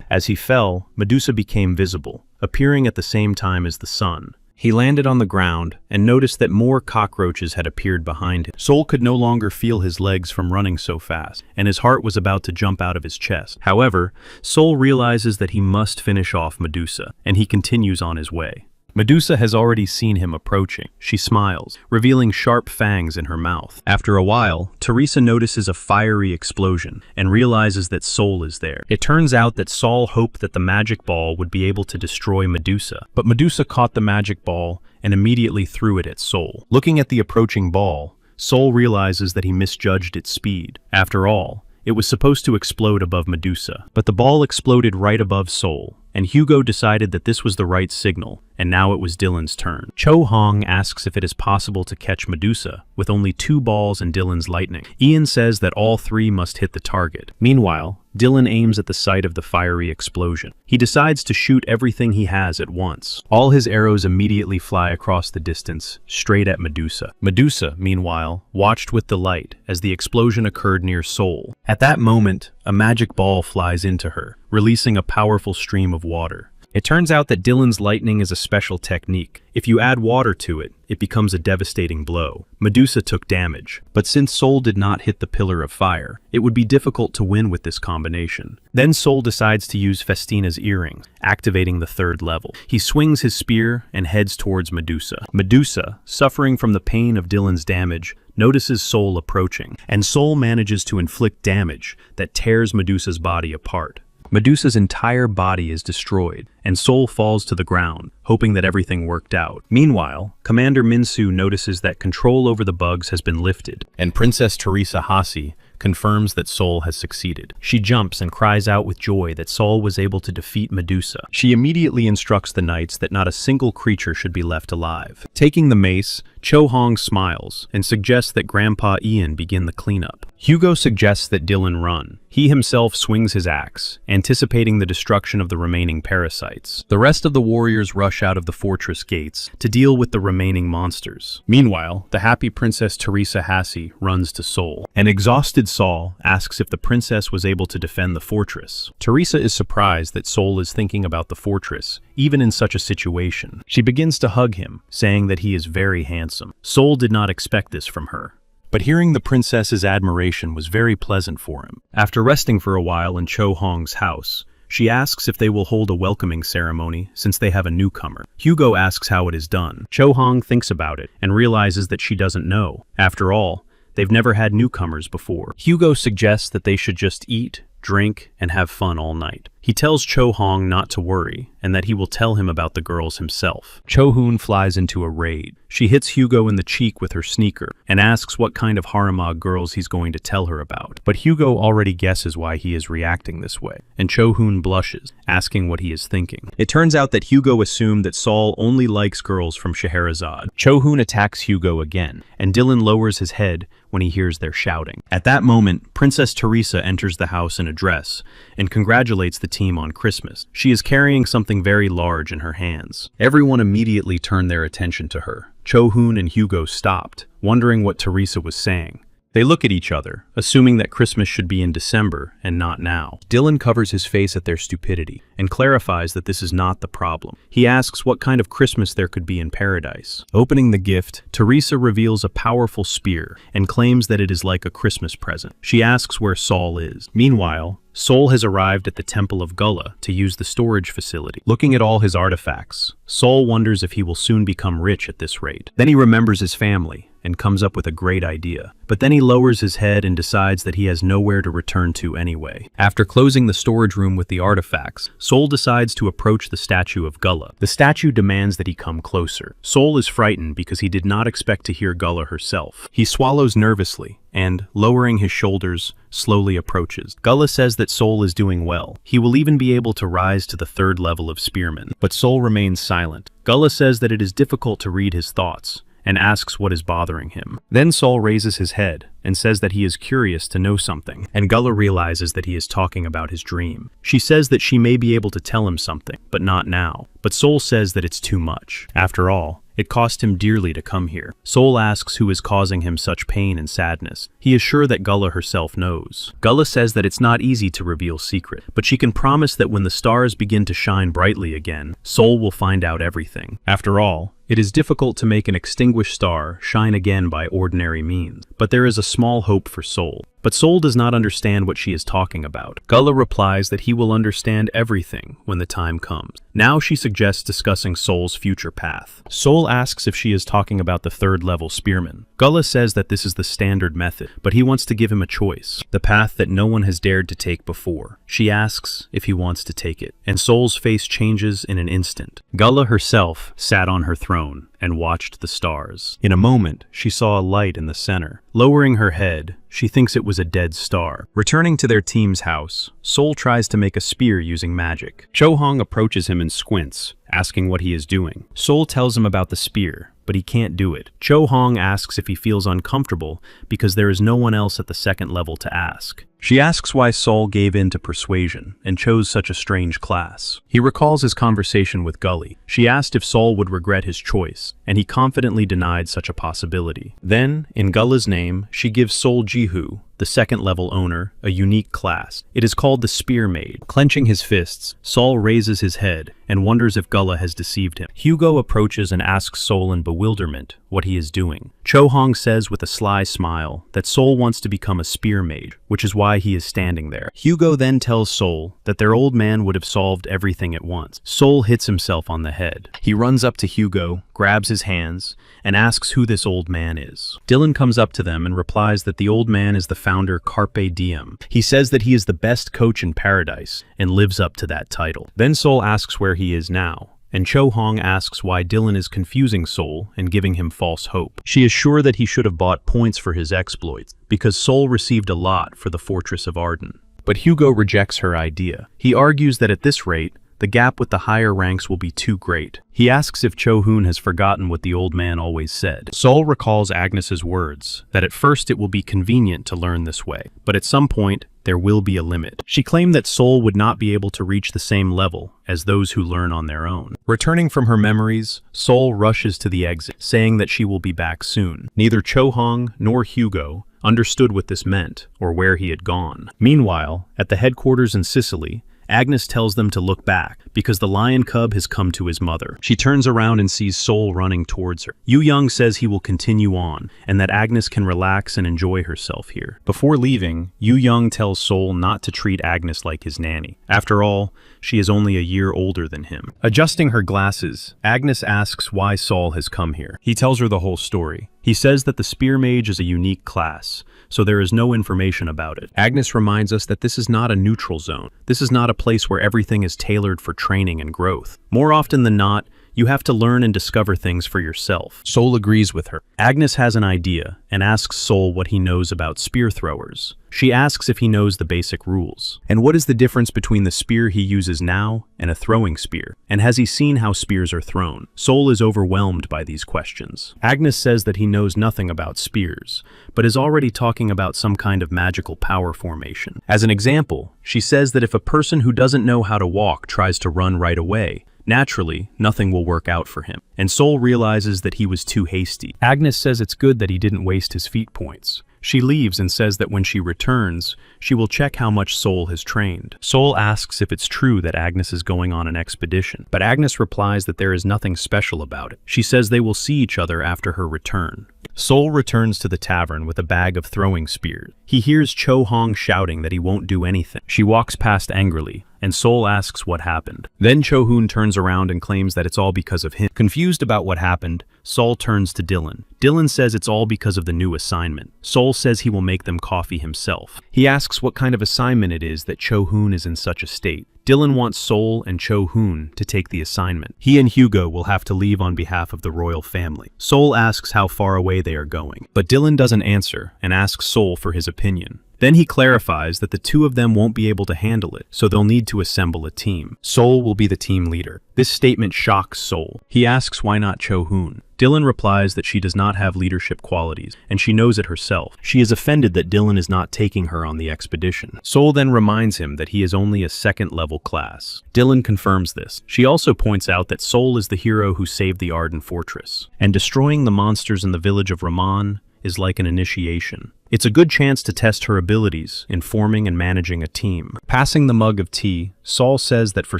As he fell, Medusa became visible, appearing at the same time as the sun. He landed on the ground and noticed that more cockroaches had appeared behind him. Sol could no longer feel his legs from running so fast, and his heart was about to jump out of his chest. However, Sol realizes that he must finish off Medusa, and he continues on his way. Medusa has already seen him approaching. She smiles, revealing sharp fangs in her mouth. After a while, Teresa notices a fiery explosion and realizes that Sol is there. It turns out that Sol hoped that the magic ball would be able to destroy Medusa, but Medusa caught the magic ball and immediately threw it at Sol. Looking at the approaching ball, Sol realizes that he misjudged its speed. After all, it was supposed to explode above Medusa, but the ball exploded right above Sol, and Hugo decided that this was the right signal, and now it was Dylan's turn. Cho Hong asks if it is possible to catch Medusa with only 2 balls and Dylan's lightning. Ian says that all 3 must hit the target. Meanwhile, Dylan aims at the site of the fiery explosion. He decides to shoot everything he has at once. All his arrows immediately fly across the distance, straight at Medusa. Medusa, meanwhile, watched with delight as the explosion occurred near Sol. At that moment, a magic ball flies into her, releasing a powerful stream of water. It turns out that Dylan's lightning is a special technique. If you add water to it, it becomes a devastating blow. Medusa took damage, but since Sol did not hit the pillar of fire, it would be difficult to win with this combination. Then Sol decides to use Festina's earrings, activating the 3rd level. He swings his spear and heads towards Medusa. Medusa, suffering from the pain of Dylan's damage, notices Sol approaching, and Sol manages to inflict damage that tears Medusa's body apart. Medusa's entire body is destroyed, and Sol falls to the ground, hoping that everything worked out. Meanwhile, Commander Minsu notices that control over the bugs has been lifted, and Princess Teresa Hasi confirms that Sol has succeeded. She jumps and cries out with joy that Sol was able to defeat Medusa. She immediately instructs the knights that not a single creature should be left alive. Taking the mace, Cho Hong smiles and suggests that Grandpa Ian begin the cleanup. Hugo suggests that Dylan run. He himself swings his axe, anticipating the destruction of the remaining parasites. The rest of the warriors rush rush out of the fortress gates to deal with the remaining monsters. Meanwhile, the happy Princess Teresa Hassie runs to Seoul. An exhausted Saul asks if the princess was able to defend the fortress. Teresa is surprised that Seoul is thinking about the fortress, even in such a situation. She begins to hug him, saying that he is very handsome. Seoul did not expect this from her, but hearing the princess's admiration was very pleasant for him. After resting for a while in Cho Hong's house, she asks if they will hold a welcoming ceremony since they have a newcomer. Hugo asks how it is done. Cho Hong thinks about it and realizes that she doesn't know. After all, they've never had newcomers before. Hugo suggests that they should just eat, drink, and have fun all night. He tells Cho Hong not to worry and that he will tell him about the girls himself. Cho Hoon flies into a rage. She hits Hugo in the cheek with her sneaker and asks what kind of Haramag girls he's going to tell her about. But Hugo already guesses why he is reacting this way, and Cho Hoon blushes, asking what he is thinking. It turns out that Hugo assumed that Saul only likes girls from Scheherazade. Cho Hoon attacks Hugo again, and Dylan lowers his head when he hears their shouting. At that moment, Princess Teresa enters the house in a dress and congratulates the team on Christmas. She is carrying something very large in her hands. Everyone immediately turned their attention to her. Cho Hoon and Hugo stopped, wondering what Teresa was saying. They look at each other, assuming that Christmas should be in December and not now. Dylan covers his face at their stupidity and clarifies that this is not the problem. He asks what kind of Christmas there could be in paradise. Opening the gift, Teresa reveals a powerful spear and claims that it is like a Christmas present. She asks where Saul is. Meanwhile, Sol has arrived at the Temple of Gullah to use the storage facility. Looking at all his artifacts, Sol wonders if he will soon become rich at this rate. Then he remembers his family and comes up with a great idea. But then he lowers his head and decides that he has nowhere to return to anyway. After closing the storage room with the artifacts, Sol decides to approach the statue of Gullah. The statue demands that he come closer. Sol is frightened because he did not expect to hear Gullah herself. He swallows nervously and, lowering his shoulders, slowly approaches. Gullah says that Sol is doing well. He will even be able to rise to the 3rd level of spearman. But Sol remains silent. Gullah says that it is difficult to read his thoughts and asks what is bothering him. Then Sol raises his head and says that he is curious to know something, and Gullah realizes that he is talking about his dream. She says that she may be able to tell him something, but not now. But Sol says that it's too much. After all, it cost him dearly to come here. Sol asks who is causing him such pain and sadness. He is sure that Gullah herself knows. Gullah says that it's not easy to reveal secret, but she can promise that when the stars begin to shine brightly again, Sol will find out everything. After all, it is difficult to make an extinguished star shine again by ordinary means, but there is a small hope for Sol. But Sol does not understand what she is talking about. Gullah replies that he will understand everything when the time comes. Now she suggests discussing Sol's future path. Sol asks if she is talking about the 3rd level spearman. Gullah says that this is the standard method, but he wants to give him a choice, the path that no one has dared to take before. She asks if he wants to take it, and Sol's face changes in an instant. Gullah herself sat on her throne and watched the stars. In a moment, she saw a light in the center. Lowering her head, she thinks it was a dead star. Returning to their team's house, Sol tries to make a spear using magic. Cho Hong approaches him and squints, asking what he is doing. Sol tells him about the spear, but he can't do it. Cho Hong asks if he feels uncomfortable because there is no one else at the 2nd level to ask. She asks why Sol gave in to persuasion and chose such a strange class. He recalls his conversation with Gully. She asked if Sol would regret his choice, and he confidently denied such a possibility. Then, in Gullah's name, she gives Sol Jihu, the 2nd level owner, a unique class. It is called the Spear Maid. Clenching his fists, Sol raises his head and wonders if Gullah has deceived him. Hugo approaches and asks Sol in bewilderment what he is doing. Cho Hong says with a sly smile that Sol wants to become a spear mage, which is why he is standing there. Hugo then tells Sol that their old man would have solved everything at once. Sol hits himself on the head. He runs up to Hugo, grabs his hands, and asks who this old man is. Dylan comes up to them and replies that the old man is the founder Carpe Diem. He says that he is the best coach in paradise and lives up to that title. Then Sol asks where he is now, and Cho Hong asks why Dylan is confusing Sol and giving him false hope. She is sure that he should have bought points for his exploits, because Sol received a lot for the Fortress of Arden. But Hugo rejects her idea. He argues that at this rate, the gap with the higher ranks will be too great. He asks if Cho-hoon has forgotten what the old man always said. Sol recalls Agnes's words, that at first it will be convenient to learn this way, but at some point, there will be a limit. She claimed that Sol would not be able to reach the same level as those who learn on their own. Returning from her memories, Sol rushes to the exit, saying that she will be back soon. Neither Cho-hong nor Hugo understood what this meant or where he had gone. Meanwhile, at the headquarters in Sicily, Agnes tells them to look back because the lion cub has come to his mother. She turns around and sees Sol running towards her. Yu Young says he will continue on and that Agnes can relax and enjoy herself here. Before leaving, Yu Young tells Sol not to treat Agnes like his nanny. After all, she is only a year older than him. Adjusting her glasses, Agnes asks why Sol has come here. He tells her the whole story. He says that the spear mage is a unique class, so there is no information about it. Agnes reminds us that this is not a neutral zone. This is not a place where everything is tailored for training and growth. More often than not, you have to learn and discover things for yourself. Sol agrees with her. Agnes has an idea and asks Sol what he knows about spear throwers. She asks if he knows the basic rules. And what is the difference between the spear he uses now and a throwing spear? And has he seen how spears are thrown? Sol is overwhelmed by these questions. Agnes says that he knows nothing about spears, but is already talking about some kind of magical power formation. As an example, she says that if a person who doesn't know how to walk tries to run right away, naturally, nothing will work out for him. And Sol realizes that he was too hasty. Agnes says it's good that he didn't waste his feat points. She leaves and says that when she returns, she will check how much Sol has trained. Sol asks if it's true that Agnes is going on an expedition, but Agnes replies that there is nothing special about it. She says they will see each other after her return. Sol returns to the tavern with a bag of throwing spears. He hears Cho-hong shouting that he won't do anything. She walks past angrily, and Sol asks what happened. Then Cho-hoon turns around and claims that it's all because of him. Confused about what happened, Sol turns to Dylan. Dylan says it's all because of the new assignment. Sol says he will make them coffee himself. He asks what kind of assignment it is that Cho-hoon is in such a state. Dylan wants Sol and Cho-hoon to take the assignment. He and Hugo will have to leave on behalf of the royal family. Sol asks how far away they are going, but Dylan doesn't answer and asks Sol for his opinion. Then he clarifies that the two of them won't be able to handle it, so they'll need to assemble a team. Sol will be the team leader. This statement shocks Sol. He asks why not Cho-hoon. Dylan replies that she does not have leadership qualities, and she knows it herself. She is offended that Dylan is not taking her on the expedition. Sol then reminds him that he is only a second-level class. Dylan confirms this. She also points out that Sol is the hero who saved the Arden Fortress, and destroying the monsters in the village of Raman is like an initiation. It's a good chance to test her abilities in forming and managing a team. Passing the mug of tea, Sol says that for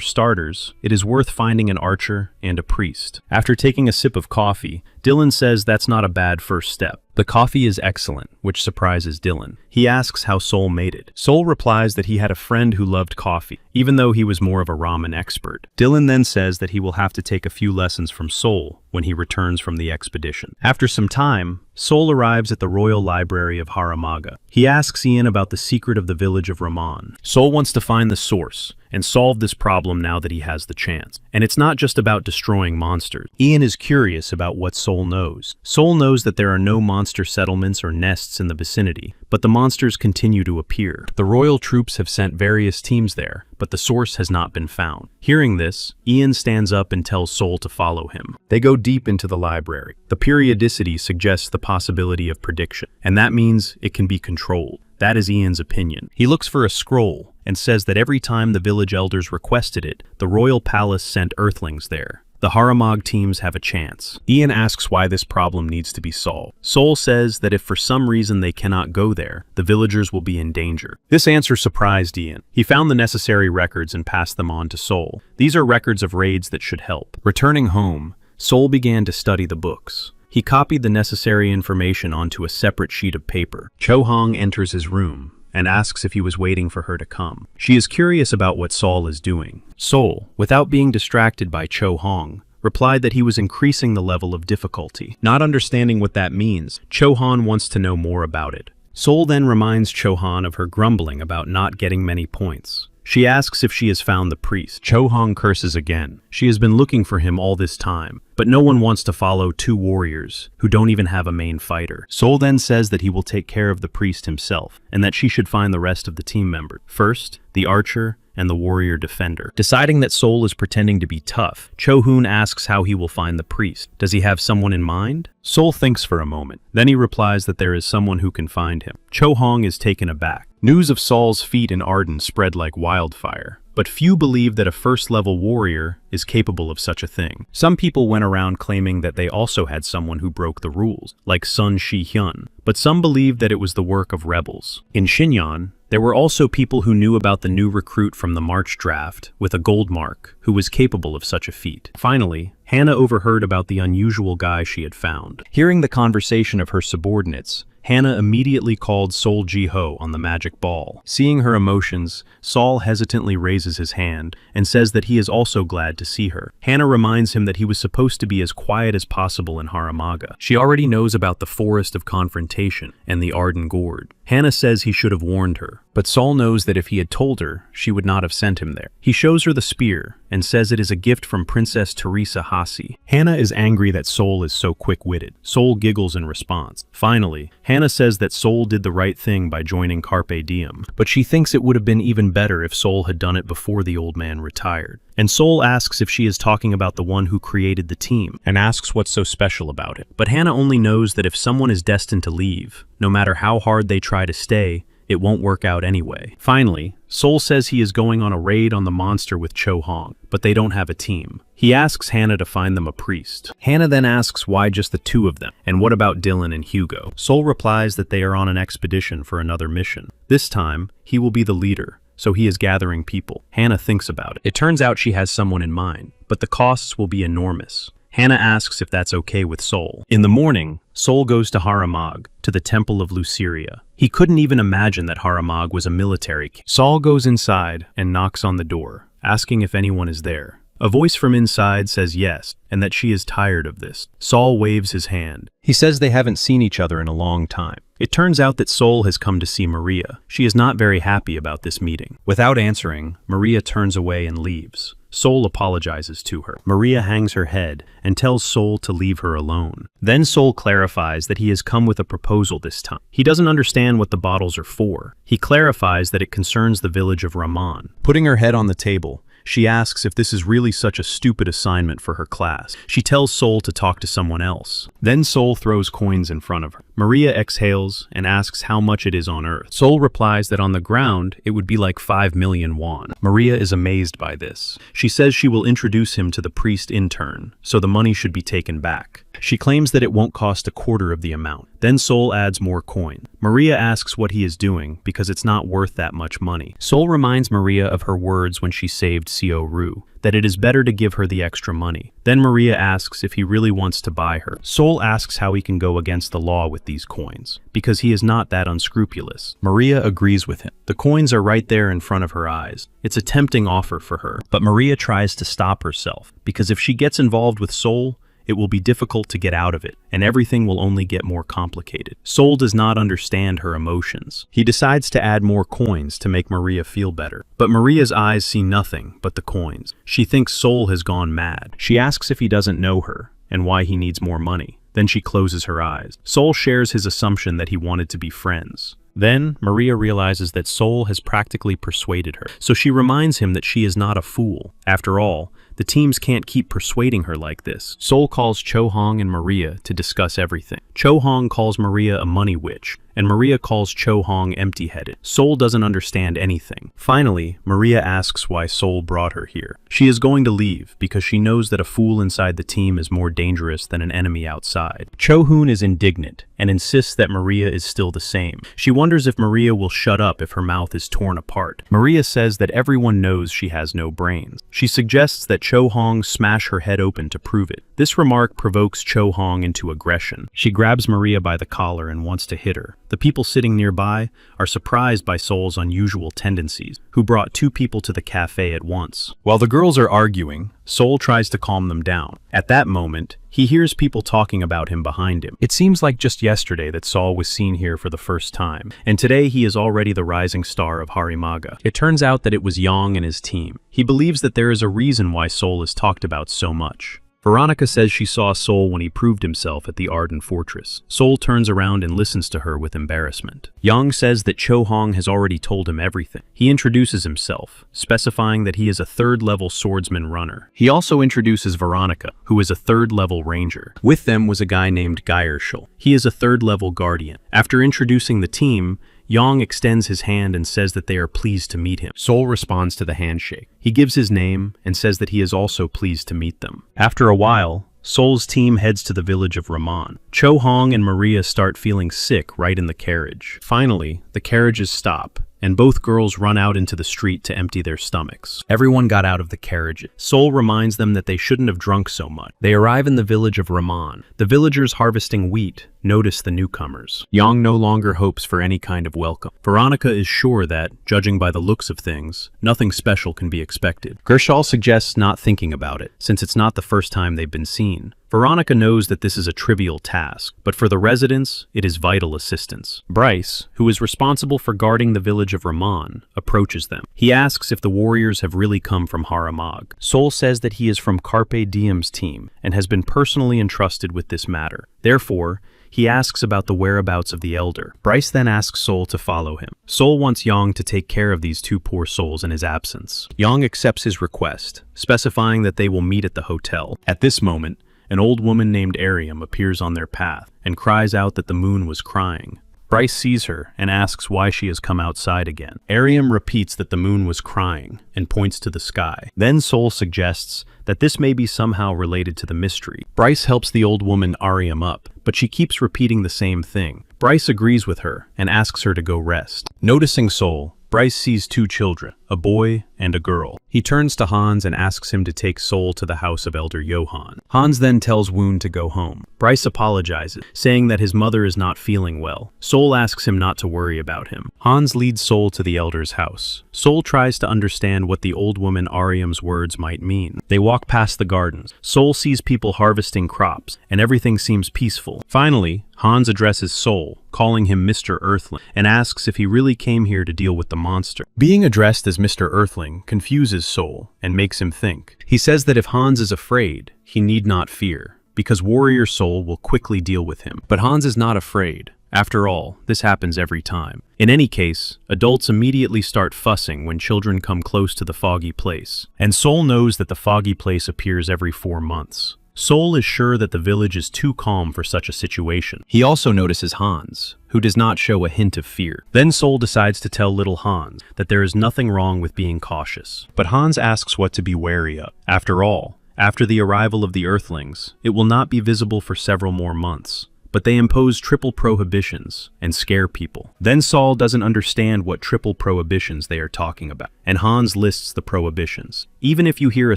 starters, it is worth finding an archer and a priest. After taking a sip of coffee, Dylan says that's not a bad first step. The coffee is excellent, which surprises Dylan. He asks how Sol made it. Sol replies that he had a friend who loved coffee, even though he was more of a ramen expert. Dylan then says that he will have to take a few lessons from Sol when he returns from the expedition. After some time, Sol arrives at the Royal Library of Haramaga. He asks Ian about the secret of the village of Raman. Sol wants to find the source and solve this problem now that he has the chance. And it's not just about destroying monsters. Ian is curious about what Sol knows. Sol knows that there are no monster settlements or nests in the vicinity, but the monsters continue to appear. The royal troops have sent various teams there, but the source has not been found. Hearing this, Ian stands up and tells Sol to follow him. They go deep into the library. The periodicity suggests the possibility of prediction, and that means it can be controlled. That is Ian's opinion. He looks for a scroll and says that every time the village elders requested it, the royal palace sent earthlings there. The Haramag teams have a chance. Ian asks why this problem needs to be solved. Sol says that if for some reason they cannot go there, the villagers will be in danger. This answer surprised Ian. He found the necessary records and passed them on to Sol. These are records of raids that should help. Returning home, Sol began to study the books. He copied the necessary information onto a separate sheet of paper. Cho-hong enters his room and asks if he was waiting for her to come. She is curious about what Sol is doing. Sol, without being distracted by Cho-hong, replied that he was increasing the level of difficulty. Not understanding what that means, Cho-hong wants to know more about it. Sol then reminds Cho-hong of her grumbling about not getting many points. She asks if she has found the priest. Cho-hong curses again. She has been looking for him all this time, but no one wants to follow two warriors who don't even have a main fighter. Sol then says that he will take care of the priest himself, and that she should find the rest of the team members. First, the archer, and the warrior defender. Deciding that Sol is pretending to be tough, Cho-hoon asks how he will find the priest. Does he have someone in mind? Sol thinks for a moment. Then he replies that there is someone who can find him. Cho-hong is taken aback. News of Sol's feat in Arden spread like wildfire, but few believe that a first-level warrior is capable of such a thing. Some people went around claiming that they also had someone who broke the rules, like Sun Shi-hyun, but some believed that it was the work of rebels. In Xinyan, there were also people who knew about the new recruit from the March draft with a gold mark who was capable of such a feat. Finally, Hannah overheard about the unusual guy she had found. Hearing the conversation of her subordinates, Hannah immediately called Sol Ji-ho on the magic ball. Seeing her emotions, Sol hesitantly raises his hand and says that he is also glad to see her. Hannah reminds him that he was supposed to be as quiet as possible in Haramaga. She already knows about the Forest of Confrontation and the Arden Gourd. Hannah says he should have warned her, but Sol knows that if he had told her, she would not have sent him there. He shows her the spear and says it is a gift from Princess Teresa Hasi. Hannah is angry that Sol is so quick-witted. Sol giggles in response. Finally, Hannah says that Sol did the right thing by joining Carpe Diem, but she thinks it would have been even better if Sol had done it before the old man retired. And Sol asks if she is talking about the one who created the team, and asks what's so special about it. But Hannah only knows that if someone is destined to leave, no matter how hard they try to stay, it won't work out anyway. Finally, Sol says he is going on a raid on the monster with Cho-hong, but they don't have a team. He asks Hannah to find them a priest. Hannah then asks why just the two of them, and what about Dylan and Hugo? Sol replies that they are on an expedition for another mission. This time, he will be the leader, so he is gathering people. Hannah thinks about it. It turns out she has someone in mind, but the costs will be enormous. Hannah asks if that's okay with Sol. In the morning, Sol goes to Haramag, to the Temple of Luceria. He couldn't even imagine that Haramag was a military camp. Sol goes inside and knocks on the door, asking if anyone is there. A voice from inside says yes, and that she is tired of this. Sol waves his hand. He says they haven't seen each other in a long time. It turns out that Sol has come to see Maria. She is not very happy about this meeting. Without answering, Maria turns away and leaves. Sol apologizes to her. Maria hangs her head and tells Sol to leave her alone. Then Sol clarifies that he has come with a proposal this time. He doesn't understand what the bottles are for. He clarifies that it concerns the village of Raman. Putting her head on the table, she asks if this is really such a stupid assignment for her class. She tells Sol to talk to someone else. Then Sol throws coins in front of her. Maria exhales and asks how much it is on Earth. Sol replies that on the ground, it would be like 5 million won. Maria is amazed by this. She says she will introduce him to the priest in turn, so the money should be taken back. She claims that it won't cost a quarter of the amount. Then Sol adds more coin. Maria asks what he is doing because it's not worth that much money. Sol reminds Maria of her words when she saved Seo Ru, that it is better to give her the extra money. Then Maria asks if he really wants to buy her. Sol asks how he can go against the law with these coins, because he is not that unscrupulous. Maria agrees with him. The coins are right there in front of her eyes. It's a tempting offer for her, but Maria tries to stop herself, because if she gets involved with Sol, it will be difficult to get out of it, and everything will only get more complicated. Sol does not understand her emotions. He decides to add more coins to make Maria feel better. But Maria's eyes see nothing but the coins. She thinks Sol has gone mad. She asks if he doesn't know her, and why he needs more money. Then she closes her eyes. Sol shares his assumption that he wanted to be friends. Then, Maria realizes that Sol has practically persuaded her, so she reminds him that she is not a fool. After all, the teams can't keep persuading her like this. Sol calls Cho-hong and Maria to discuss everything. Cho-hong calls Maria a money witch, and Maria calls Cho-hong empty-headed. Sol doesn't understand anything. Finally, Maria asks why Sol brought her here. She is going to leave because she knows that a fool inside the team is more dangerous than an enemy outside. Cho-hoon is indignant and insists that Maria is still the same. She wonders if Maria will shut up if her mouth is torn apart. Maria says that everyone knows she has no brains. She suggests that Cho-hong smash her head open to prove it. This remark provokes Cho-hong into aggression. She grabs Maria by the collar and wants to hit her. The people sitting nearby are surprised by Sol's unusual tendencies, who brought 2 people to the cafe at once. While the girls are arguing, Sol tries to calm them down. At that moment, he hears people talking about him behind him. It seems like just yesterday that Sol was seen here for the first time, and today he is already the rising star of Harimaga. It turns out that it was Yang and his team. He believes that there is a reason why Sol is talked about so much. Veronica says she saw Sol when he proved himself at the Arden Fortress. Sol turns around and listens to her with embarrassment. Yang says that Cho Hong has already told him everything. He introduces himself, specifying that he is a third-level swordsman runner. He also introduces Veronica, who is a third-level ranger. With them was a guy named Geierschel. He is a third-level guardian. After introducing the team, Yang extends his hand and says that they are pleased to meet him. Sol responds to the handshake. He gives his name and says that he is also pleased to meet them. After a while, Sol's team heads to the village of Raman. Cho Hong and Maria start feeling sick right in the carriage. Finally, the carriages stop, and both girls run out into the street to empty their stomachs. Everyone got out of the carriages. Sol reminds them that they shouldn't have drunk so much. They arrive in the village of Raman. The villagers harvesting wheat notice the newcomers. Yang no longer hopes for any kind of welcome. Veronica is sure that, judging by the looks of things, nothing special can be expected. Gershal suggests not thinking about it, since it's not the first time they've been seen. Veronica knows that this is a trivial task, but for the residents, it is vital assistance. Bryce, who is responsible for guarding the village of Raman, approaches them. He asks if the warriors have really come from Haramag. Sol says that he is from Carpe Diem's team and has been personally entrusted with this matter. Therefore, he asks about the whereabouts of the elder. Bryce then asks Sol to follow him. Sol wants Yang to take care of these two poor souls in his absence. Yang accepts his request, specifying that they will meet at the hotel. At this moment, an old woman named Ariam appears on their path and cries out that the moon was crying. Bryce sees her and asks why she has come outside again. Ariam repeats that the moon was crying and points to the sky. Then Sol suggests that this may be somehow related to the mystery. Bryce helps the old woman Ariam up, but she keeps repeating the same thing. Bryce agrees with her and asks her to go rest. Noticing Sol, Bryce sees two children, a boy and a girl. He turns to Hans and asks him to take Sol to the house of Elder Johann. Hans then tells Woon to go home. Bryce apologizes, saying that his mother is not feeling well. Sol asks him not to worry about him. Hans leads Sol to the elder's house. Sol tries to understand what the old woman Ariam's words might mean. They walk past the gardens. Sol sees people harvesting crops, and everything seems peaceful. Finally, Hans addresses Sol, calling him Mr. Earthling, and asks if he really came here to deal with the monster. Being addressed as Mr. Earthling confuses Sol and makes him think. He says that if Hans is afraid, he need not fear, because Warrior Sol will quickly deal with him. But Hans is not afraid. After all, this happens every time. In any case, adults immediately start fussing when children come close to the foggy place, and Sol knows that the foggy place appears every 4 months. Sol is sure that the village is too calm for such a situation. He also notices Hans, who does not show a hint of fear. Then Sol decides to tell little Hans that there is nothing wrong with being cautious. But Hans asks what to be wary of. After all, after the arrival of the Earthlings, it will not be visible for several more months. But they impose triple prohibitions and scare people. Then Sol doesn't understand what triple prohibitions they are talking about, and Hans lists the prohibitions. Even if you hear a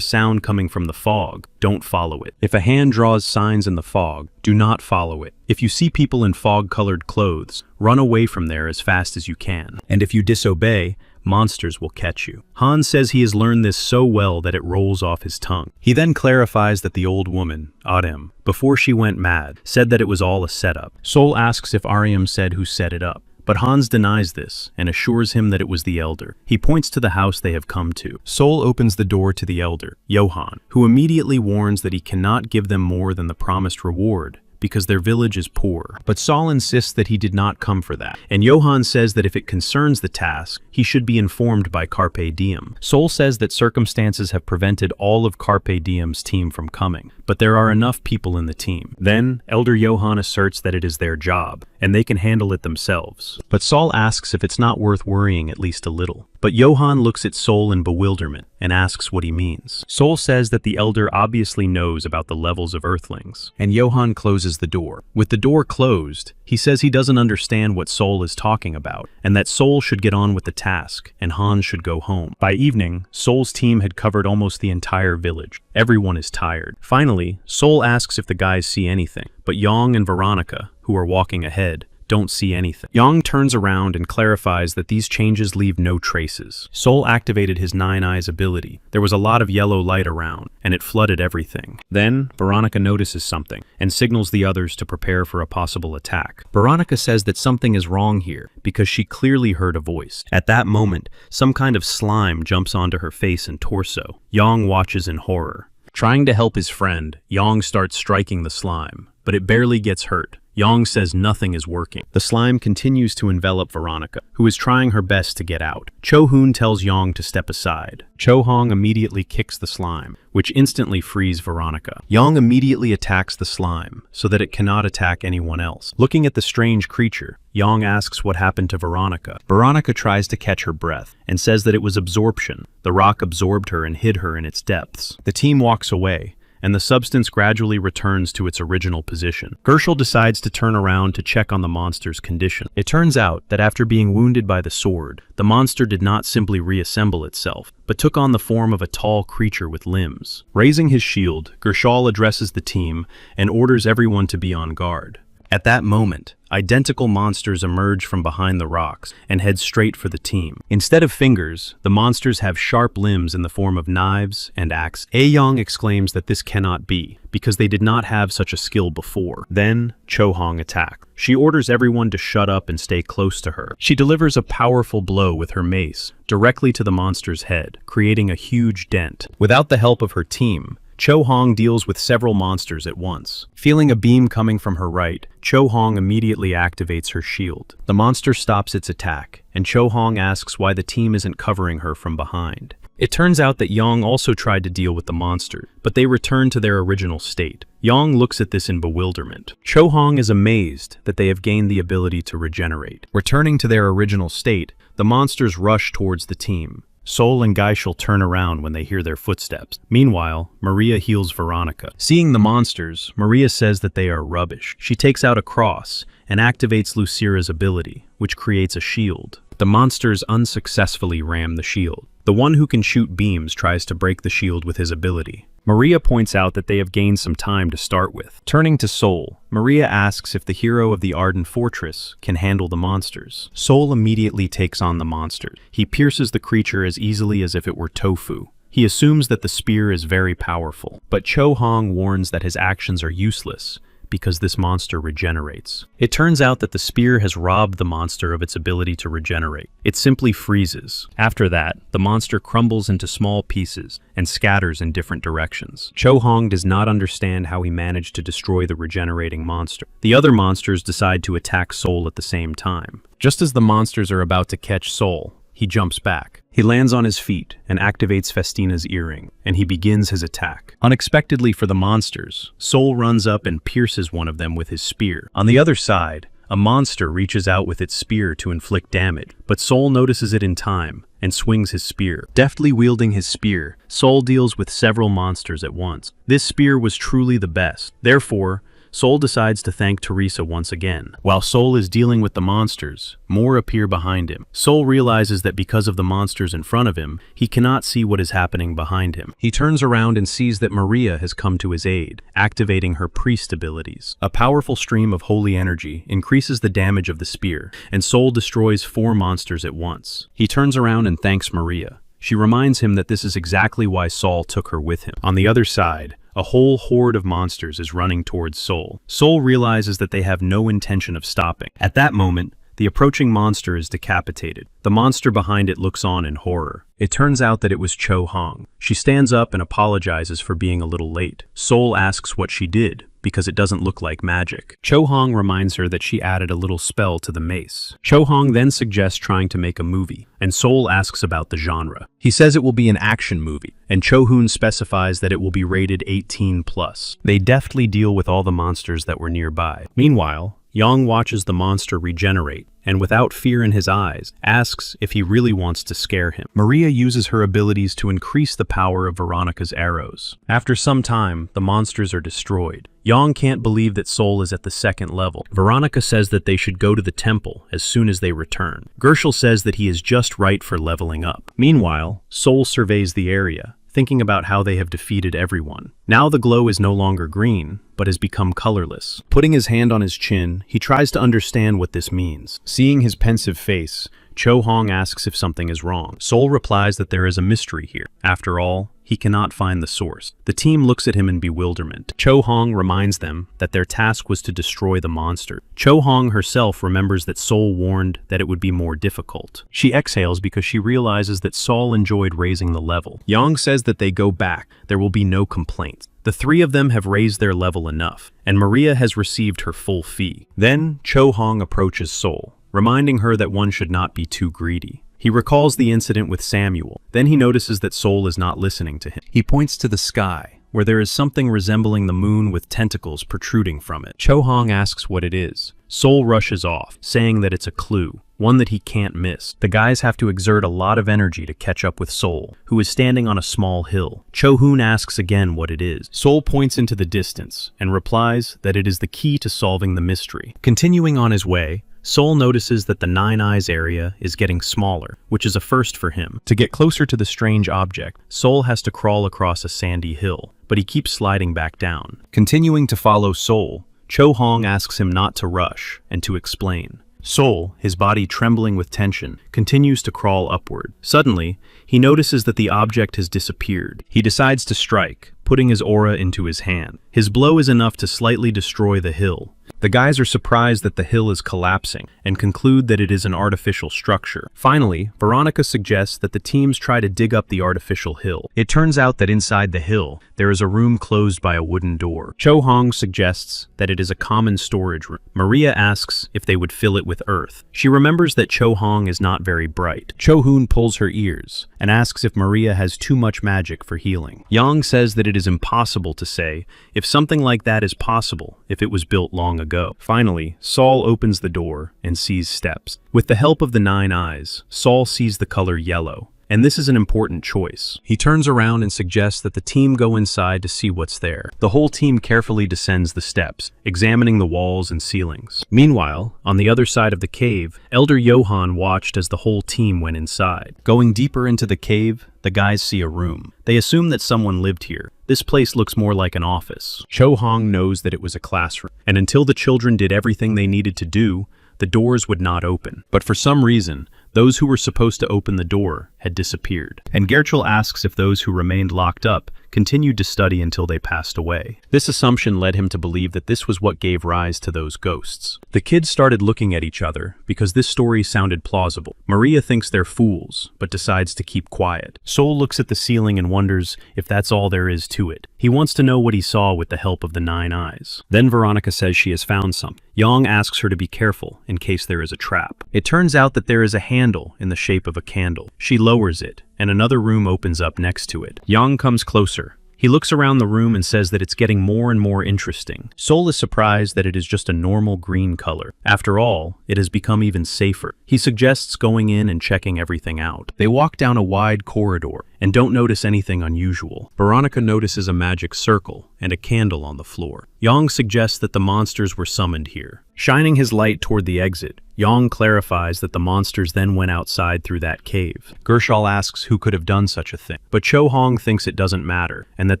sound coming from the fog, don't follow it. If a hand draws signs in the fog, do not follow it. If you see people in fog-colored clothes, run away from there as fast as you can. And if you disobey, monsters will catch you. Hans says he has learned this so well that it rolls off his tongue. He then clarifies that the old woman, Ariam, before she went mad, said that it was all a setup. Sol asks if Ariam said who set it up, but Hans denies this and assures him that it was the elder. He points to the house they have come to. Sol opens the door to the elder, Johann, who immediately warns that he cannot give them more than the promised reward, because their village is poor. But Sol insists that he did not come for that, and Johann says that if it concerns the task, he should be informed by Carpe Diem. Sol says that circumstances have prevented all of Carpe Diem's team from coming, but there are enough people in the team. Then, Elder Johann asserts that it is their job, and they can handle it themselves. But Sol asks if it's not worth worrying at least a little. But Johann looks at Sol in bewilderment and asks what he means. Sol says that the elder obviously knows about the levels of Earthlings, and Johann closes the door. With the door closed, he says he doesn't understand what Sol is talking about, and that Sol should get on with the task, and Hans should go home. By evening, Sol's team had covered almost the entire village. Everyone is tired. Finally, Sol asks if the guys see anything, but Yang and Veronica, who are walking ahead, don't see anything. Yang turns around and clarifies that these changes leave no traces. Sol activated his 9 Eyes ability. There was a lot of yellow light around, and it flooded everything. Then, Veronica notices something, and signals the others to prepare for a possible attack. Veronica says that something is wrong here, because she clearly heard a voice. At that moment, some kind of slime jumps onto her face and torso. Yang watches in horror. Trying to help his friend, Yang starts striking the slime, but it barely gets hurt. Yang says nothing is working. The slime continues to envelop Veronica, who is trying her best to get out. Cho-hoon tells Yang to step aside. Cho-hong immediately kicks the slime, which instantly frees Veronica. Yang immediately attacks the slime, so that it cannot attack anyone else. Looking at the strange creature, Yang asks what happened to Veronica. Veronica tries to catch her breath, and says that it was absorption. The rock absorbed her and hid her in its depths. The team walks away, and the substance gradually returns to its original position. Gershel decides to turn around to check on the monster's condition. It turns out that after being wounded by the sword, the monster did not simply reassemble itself, but took on the form of a tall creature with limbs. Raising his shield, Gershel addresses the team and orders everyone to be on guard. At that moment, identical monsters emerge from behind the rocks and head straight for the team. Instead of fingers, the monsters have sharp limbs in the form of knives and axes. Aeyong exclaims that this cannot be, because they did not have such a skill before. Then, Cho-hong attacks. She orders everyone to shut up and stay close to her. She delivers a powerful blow with her mace, directly to the monster's head, creating a huge dent. Without the help of her team, Cho-hong deals with several monsters at once. Feeling a beam coming from her right, Cho-hong immediately activates her shield. The monster stops its attack, and Cho-hong asks why the team isn't covering her from behind. It turns out that Yang also tried to deal with the monster, but they return to their original state. Yang looks at this in bewilderment. Cho-hong is amazed that they have gained the ability to regenerate. Returning to their original state, the monsters rush towards the team. Sol and Geishel turn around when they hear their footsteps. Meanwhile, Maria heals Veronica. Seeing the monsters, Maria says that they are rubbish. She takes out a cross and activates Lucira's ability, which creates a shield. The monsters unsuccessfully ram the shield. The one who can shoot beams tries to break the shield with his ability. Maria points out that they have gained some time to start with. Turning to Sol, Maria asks if the hero of the Arden Fortress can handle the monsters. Sol immediately takes on the monster. He pierces the creature as easily as if it were tofu. He assumes that the spear is very powerful, but Cho-hong warns that his actions are useless, because this monster regenerates. It turns out that the spear has robbed the monster of its ability to regenerate. It simply freezes. After that, the monster crumbles into small pieces and scatters in different directions. Cho-hong does not understand how he managed to destroy the regenerating monster. The other monsters decide to attack Sol at the same time. Just as the monsters are about to catch Sol, he jumps back. He lands on his feet and activates Festina's earring, and he begins his attack. Unexpectedly for the monsters, Sol runs up and pierces one of them with his spear. On the other side, a monster reaches out with its spear to inflict damage, but Sol notices it in time and swings his spear. Deftly wielding his spear, Sol deals with several monsters at once. This spear was truly the best. Therefore, Sol decides to thank Teresa once again. While Sol is dealing with the monsters, more appear behind him. Sol realizes that because of the monsters in front of him, he cannot see what is happening behind him. He turns around and sees that Maria has come to his aid, activating her priest abilities. A powerful stream of holy energy increases the damage of the spear, and Sol destroys 4 monsters at once. He turns around and thanks Maria. She reminds him that this is exactly why Sol took her with him. On the other side, a whole horde of monsters is running towards Sol. Sol realizes that they have no intention of stopping. At that moment, the approaching monster is decapitated. The monster behind it looks on in horror. It turns out that it was Cho-hong. She stands up and apologizes for being a little late. Sol asks what she did, because it doesn't look like magic. Cho-hong reminds her that she added a little spell to the mace. Cho-hong then suggests trying to make a movie, and Sol asks about the genre. He says it will be an action movie, and Cho-hoon specifies that it will be rated 18+. They deftly deal with all the monsters that were nearby. Meanwhile, Yang watches the monster regenerate, and without fear in his eyes, asks if he really wants to scare him. Maria uses her abilities to increase the power of Veronica's arrows. After some time, the monsters are destroyed. Yang can't believe that Sol is at the 2nd level. Veronica says that they should go to the temple as soon as they return. Gershel says that he is just right for leveling up. Meanwhile, Sol surveys the area, thinking about how they have defeated everyone. Now the glow is no longer green, but has become colorless. Putting his hand on his chin, he tries to understand what this means. Seeing his pensive face, Cho-hong asks if something is wrong. Sol replies that there is a mystery here. After all, he cannot find the source. The team looks at him in bewilderment. Cho Hong reminds them that their task was to destroy the monster. Cho Hong herself remembers that Sol warned that it would be more difficult. She exhales because she realizes that Sol enjoyed raising the level. Yang says that they go back. There will be no complaints. The three of them have raised their level enough, and Maria has received her full fee. Then Cho Hong approaches Sol, reminding her that one should not be too greedy. He recalls the incident with Samuel. Then he notices that Sol is not listening to him. He points to the sky, where there is something resembling the moon with tentacles protruding from it. Cho Hong asks what it is. Sol rushes off, saying that it's a clue, one that he can't miss. The guys have to exert a lot of energy to catch up with Sol, who is standing on a small hill. Cho Hoon asks again what it is. Sol points into the distance and replies that it is the key to solving the mystery. Continuing on his way, Sol notices that the Nine Eyes area is getting smaller, which is a first for him. To get closer to the strange object, Sol has to crawl across a sandy hill, but he keeps sliding back down. Continuing to follow Sol, Cho Hong asks him not to rush and to explain. Sol, his body trembling with tension, continues to crawl upward. Suddenly, he notices that the object has disappeared. He decides to strike, putting his aura into his hand. His blow is enough to slightly destroy the hill. The guys are surprised that the hill is collapsing and conclude that it is an artificial structure. Finally, Veronica suggests that the teams try to dig up the artificial hill. It turns out that inside the hill, there is a room closed by a wooden door. Cho Hong suggests that it is a common storage room. Maria asks if they would fill it with earth. She remembers that Cho Hong is not very bright. Cho Hoon pulls her ears and asks if Maria has too much magic for healing. Yang says that it is impossible to say if something like that is possible if it was built long ago. Finally, Sol opens the door and sees steps. With the help of the Nine Eyes, Sol sees the color yellow, and this is an important choice. He turns around and suggests that the team go inside to see what's there. The whole team carefully descends the steps, examining the walls and ceilings. Meanwhile, on the other side of the cave, Elder Johan watched as the whole team went inside. Going deeper into the cave, the guys see a room. They assume that someone lived here. This place looks more like an office. Cho Hong knows that it was a classroom, and until the children did everything they needed to do, the doors would not open. But for some reason, those who were supposed to open the door had disappeared. And Gertrude asks if those who remained locked up continued to study until they passed away. This assumption led him to believe that this was what gave rise to those ghosts. The kids started looking at each other because this story sounded plausible. Maria thinks they're fools, but decides to keep quiet. Sol looks at the ceiling and wonders if that's all there is to it. He wants to know what he saw with the help of the Nine Eyes. Then Veronica says she has found something. Yang asks her to be careful in case there is a trap. It turns out that there is a handle in the shape of a candle. She lowers it, and another room opens up next to it. Yang comes closer. He looks around the room and says that it's getting more and more interesting. Sol is surprised that it is just a normal green color. After all, it has become even safer. He suggests going in and checking everything out. They walk down a wide corridor and don't notice anything unusual. Veronica notices a magic circle and a candle on the floor. Yang suggests that the monsters were summoned here. Shining his light toward the exit, Yang clarifies that the monsters then went outside through that cave. Gershal asks who could have done such a thing, but Cho Hong thinks it doesn't matter and that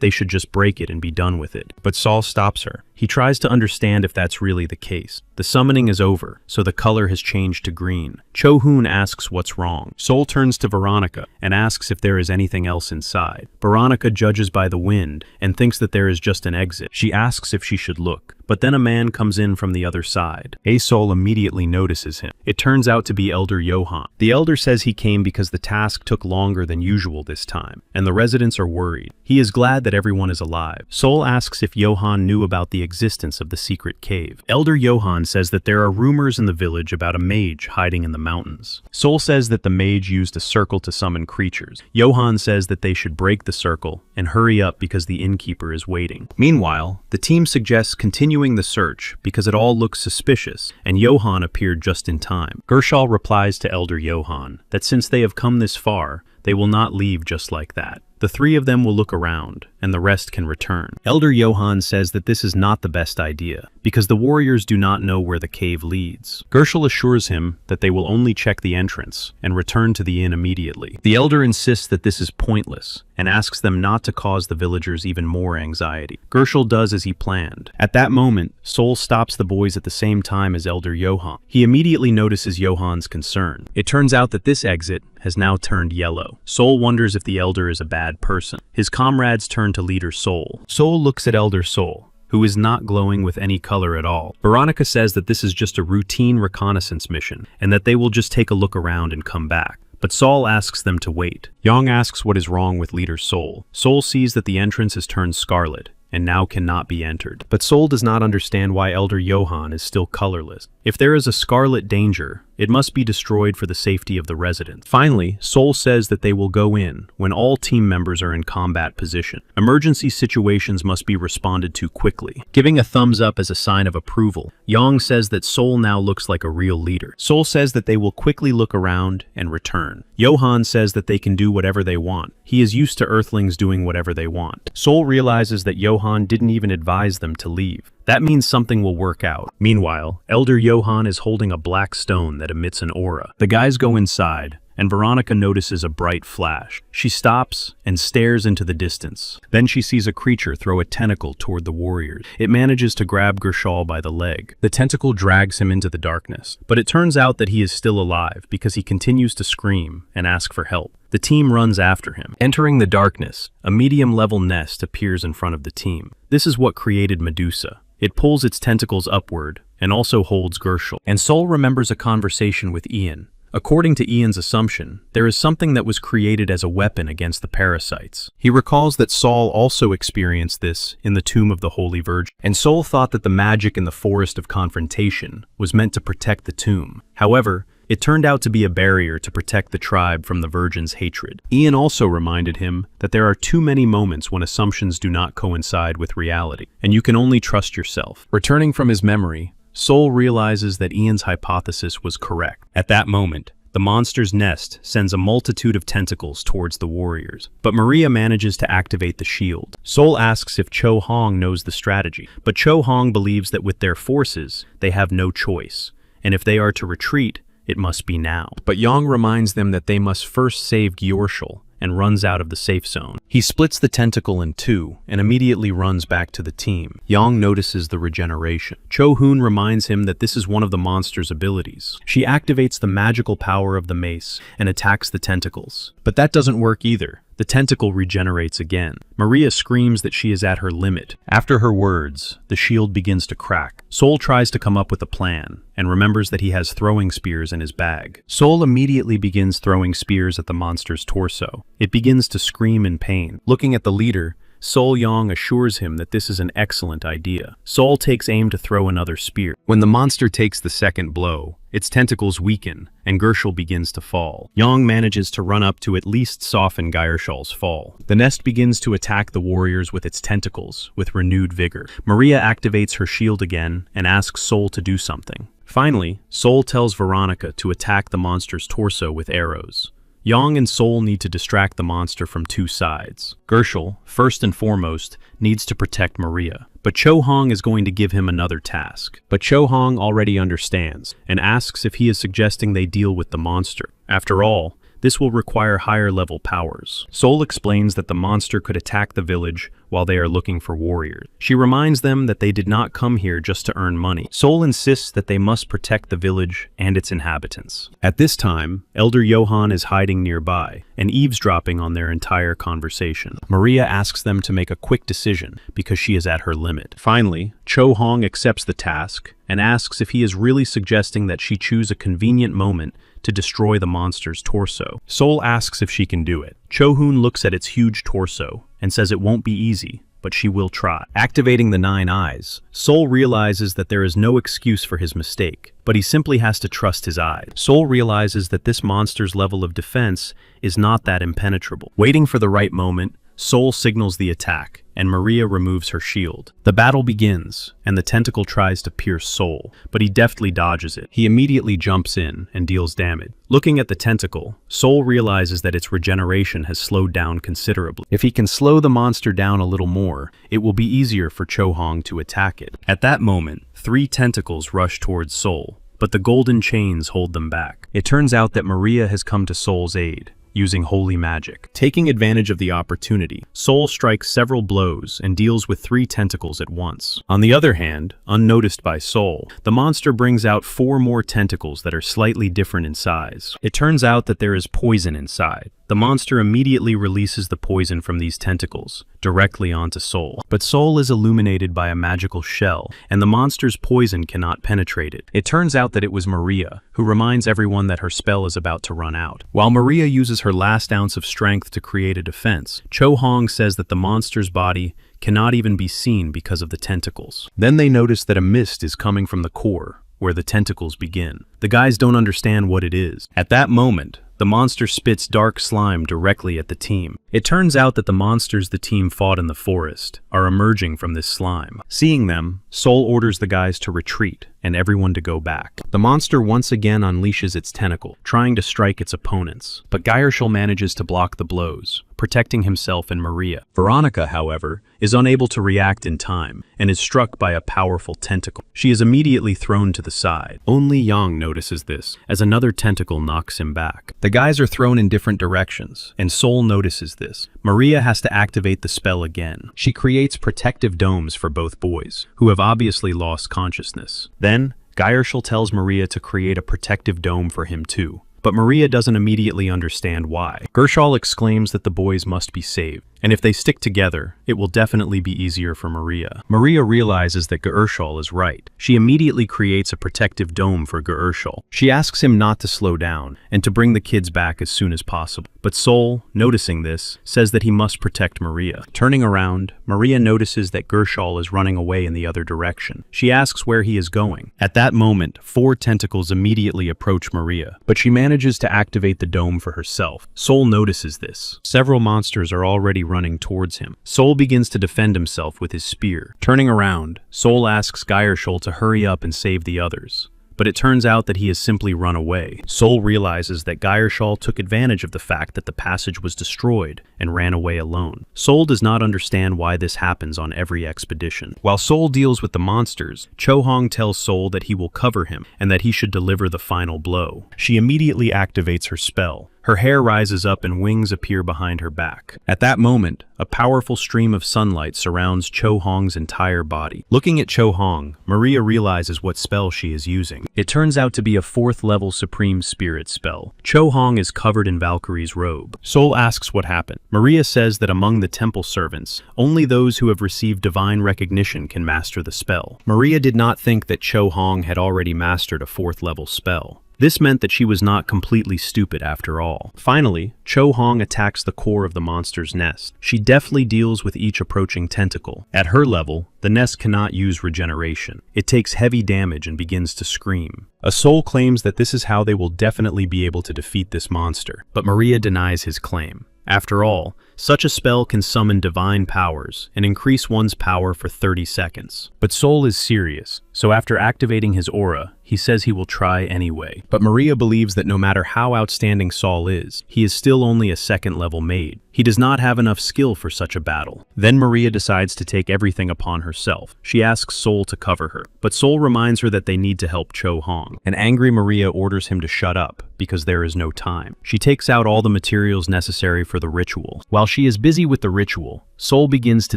they should just break it and be done with it. But Sol stops her. He tries to understand if that's really the case. The summoning is over, so the color has changed to green. Cho Hoon asks what's wrong. Sol turns to Veronica and asks if there is anything else inside. Veronica judges by the wind and thinks that there is just an exit. She asks if she should look, but then a man comes in from the other side. Sol immediately notices him. It turns out to be Elder Johan. The elder says he came because the task took longer than usual this time, and the residents are worried. He is glad that everyone is alive. Sol asks if Johan knew about the existence of the secret cave. Elder Johan says that there are rumors in the village about a mage hiding in the mountains. Sol says that the mage used a circle to summon creatures. Johan says that they should break the circle and hurry up because the innkeeper is waiting. Meanwhile, the team suggests continuing the search because it all looks suspicious, and Johan appeared just in time. Gershal replies to Elder Johan that since they have come this far, they will not leave just like that. The three of them will look around, and the rest can return. Elder Johan says that this is not the best idea, because the warriors do not know where the cave leads. Gershal assures him that they will only check the entrance and return to the inn immediately. The elder insists that this is pointless, and asks them not to cause the villagers even more anxiety. Gershal does as he planned. At that moment, Sol stops the boys at the same time as Elder Johan. He immediately notices Johan's concern. It turns out that this exit has now turned yellow. Soul wonders if the Elder is a bad person. His comrades turn to Leader Soul. Soul looks at Elder Soul, who is not glowing with any color at all. Veronica says that this is just a routine reconnaissance mission, and that they will just take a look around and come back. But Saul asks them to wait. Yang asks what is wrong with Leader Soul. Soul sees that the entrance has turned scarlet, and now cannot be entered. But Soul does not understand why Elder Johann is still colorless. If there is a scarlet danger, it must be destroyed for the safety of the residents. Finally, Soul says that they will go in when all team members are in combat position. Emergency situations must be responded to quickly. Giving a thumbs up as a sign of approval, Yang says that Soul now looks like a real leader. Soul says that they will quickly look around and return. Johann says that they can do whatever they want. He is used to Earthlings doing whatever they want. Soul realizes that Johann didn't even advise them to leave. That means something will work out. Meanwhile, Elder Johann is holding a black stone that emits an aura. The guys go inside, and Veronica notices a bright flash. She stops and stares into the distance. Then she sees a creature throw a tentacle toward the warriors. It manages to grab Gershal by the leg. The tentacle drags him into the darkness, but it turns out that he is still alive because he continues to scream and ask for help. The team runs after him. Entering the darkness, a medium-level nest appears in front of the team. This is what created Medusa. It pulls its tentacles upward and also holds Gershal. And Soul remembers a conversation with Ian. According to Ian's assumption, there is something that was created as a weapon against the parasites. He recalls that Saul also experienced this in the Tomb of the Holy Virgin, and Soul thought that the magic in the Forest of Confrontation was meant to protect the tomb. However, it turned out to be a barrier to protect the tribe from the Virgin's hatred. Ian also reminded him that there are too many moments when assumptions do not coincide with reality, and you can only trust yourself. Returning from his memory, Soul realizes that Ian's hypothesis was correct. At that moment, the monster's nest sends a multitude of tentacles towards the warriors, but Maria manages to activate the shield. Soul asks if Cho Hong knows the strategy, but Cho Hong believes that with their forces, they have no choice, and if they are to retreat, it must be now. But Yang reminds them that they must first save Gyorshal and runs out of the safe zone. He splits the tentacle in two and immediately runs back to the team. Yang notices the regeneration. Cho Hoon reminds him that this is one of the monster's abilities. She activates the magical power of the mace and attacks the tentacles. But that doesn't work either. The tentacle regenerates again. Maria screams that she is at her limit. After her words, the shield begins to crack. Soul tries to come up with a plan and remembers that he has throwing spears in his bag. Soul immediately begins throwing spears at the monster's torso. It begins to scream in pain. Looking at the leader, Soul Yang assures him that this is an excellent idea. Soul takes aim to throw another spear. When the monster takes the second blow, its tentacles weaken, and Gershal begins to fall. Yang manages to run up to at least soften Gershal's fall. The nest begins to attack the warriors with its tentacles, with renewed vigor. Maria activates her shield again and asks Soul to do something. Finally, Soul tells Veronica to attack the monster's torso with arrows. Yang and Soul need to distract the monster from two sides. Gershal, first and foremost, needs to protect Maria, but Cho Hong is going to give him another task. But Cho Hong already understands and asks if he is suggesting they deal with the monster. After all, this will require higher-level powers. Soul explains that the monster could attack the village while they are looking for warriors. She reminds them that they did not come here just to earn money. Soul insists that they must protect the village and its inhabitants. At this time, Elder Johann is hiding nearby and eavesdropping on their entire conversation. Maria asks them to make a quick decision because she is at her limit. Finally, Cho Hong accepts the task and asks if he is really suggesting that she choose a convenient moment to destroy the monster's torso. Soul asks if she can do it. Cho Hoon looks at its huge torso and says it won't be easy, but she will try. Activating the 9 eyes, Soul realizes that there is no excuse for his mistake, but he simply has to trust his eyes. Soul realizes that this monster's level of defense is not that impenetrable. Waiting for the right moment, Soul signals the attack, and Maria removes her shield. The battle begins, and the tentacle tries to pierce Soul, but he deftly dodges it. He immediately jumps in and deals damage. Looking at the tentacle, Soul realizes that its regeneration has slowed down considerably. If he can slow the monster down a little more, it will be easier for Cho Hong to attack it. At that moment, 3 tentacles rush towards Soul, but the golden chains hold them back. It turns out that Maria has come to Soul's aid. using holy magic. Taking advantage of the opportunity, Soul strikes several blows and deals with 3 tentacles at once. On the other hand, unnoticed by Soul, the monster brings out 4 more tentacles that are slightly different in size. It turns out that there is poison inside. The monster immediately releases the poison from these tentacles directly onto Soul. But Soul is illuminated by a magical shell, and the monster's poison cannot penetrate it. It turns out that it was Maria, who reminds everyone that her spell is about to run out. While Maria uses her last ounce of strength to create a defense, Cho Hong says that the monster's body cannot even be seen because of the tentacles. Then they notice that a mist is coming from the core, where the tentacles begin. The guys don't understand what it is. At that moment, the monster spits dark slime directly at the team. It turns out that the monsters the team fought in the forest are emerging from this slime. Seeing them, Soul orders the guys to retreat and everyone to go back. The monster once again unleashes its tentacle, trying to strike its opponents, but Gyershal manages to block the blows, protecting himself and Maria. Veronica, however, is unable to react in time and is struck by a powerful tentacle. She is immediately thrown to the side. Only Yang notices this, as another tentacle knocks him back. The guys are thrown in different directions, and Soul notices this. Maria has to activate the spell again. She creates protective domes for both boys, who have obviously lost consciousness. Then, Gyershal tells Maria to create a protective dome for him too, but Maria doesn't immediately understand why. Gyershal exclaims that the boys must be saved, and if they stick together, it will definitely be easier for Maria. Maria realizes that Gyershal is right. She immediately creates a protective dome for Gyershal. She asks him not to slow down and to bring the kids back as soon as possible. But Soul, noticing this, says that he must protect Maria. Turning around, Maria notices that Gyershal is running away in the other direction. She asks where he is going. At that moment, 4 tentacles immediately approach Maria, but she manages to activate the dome for herself. Soul notices this. Several monsters are already running towards him. Soul begins to defend himself with his spear. Turning around, Soul asks Gyershal to hurry up and save the others, but it turns out that he has simply run away. Soul realizes that Gyershal took advantage of the fact that the passage was destroyed and ran away alone. Soul does not understand why this happens on every expedition. While Soul deals with the monsters, Cho Hong tells Soul that he will cover him and that he should deliver the final blow. She immediately activates her spell. Her hair rises up and wings appear behind her back. At that moment, a powerful stream of sunlight surrounds Cho Hong's entire body. Looking at Cho Hong, Maria realizes what spell she is using. It turns out to be a 4th level Supreme Spirit spell. Cho Hong is covered in Valkyrie's robe. Soul asks what happened. Maria says that among the temple servants, only those who have received divine recognition can master the spell. Maria did not think that Cho Hong had already mastered a 4th level spell. This meant that she was not completely stupid after all. Finally, Cho Hong attacks the core of the monster's nest. She deftly deals with each approaching tentacle. At her level, the nest cannot use regeneration. It takes heavy damage and begins to scream. A soul claims that this is how they will definitely be able to defeat this monster, but Maria denies his claim. After all, such a spell can summon divine powers and increase one's power for 30 seconds. But Soul is serious, so after activating his aura, he says he will try anyway. But Maria believes that no matter how outstanding Soul is, he is still only a 2nd level mage. He does not have enough skill for such a battle. Then Maria decides to take everything upon herself. She asks Soul to cover her, but Soul reminds her that they need to help Cho Hong. An angry Maria orders him to shut up, because there is no time. She takes out all the materials necessary for the ritual. While she is busy with the ritual, Soul begins to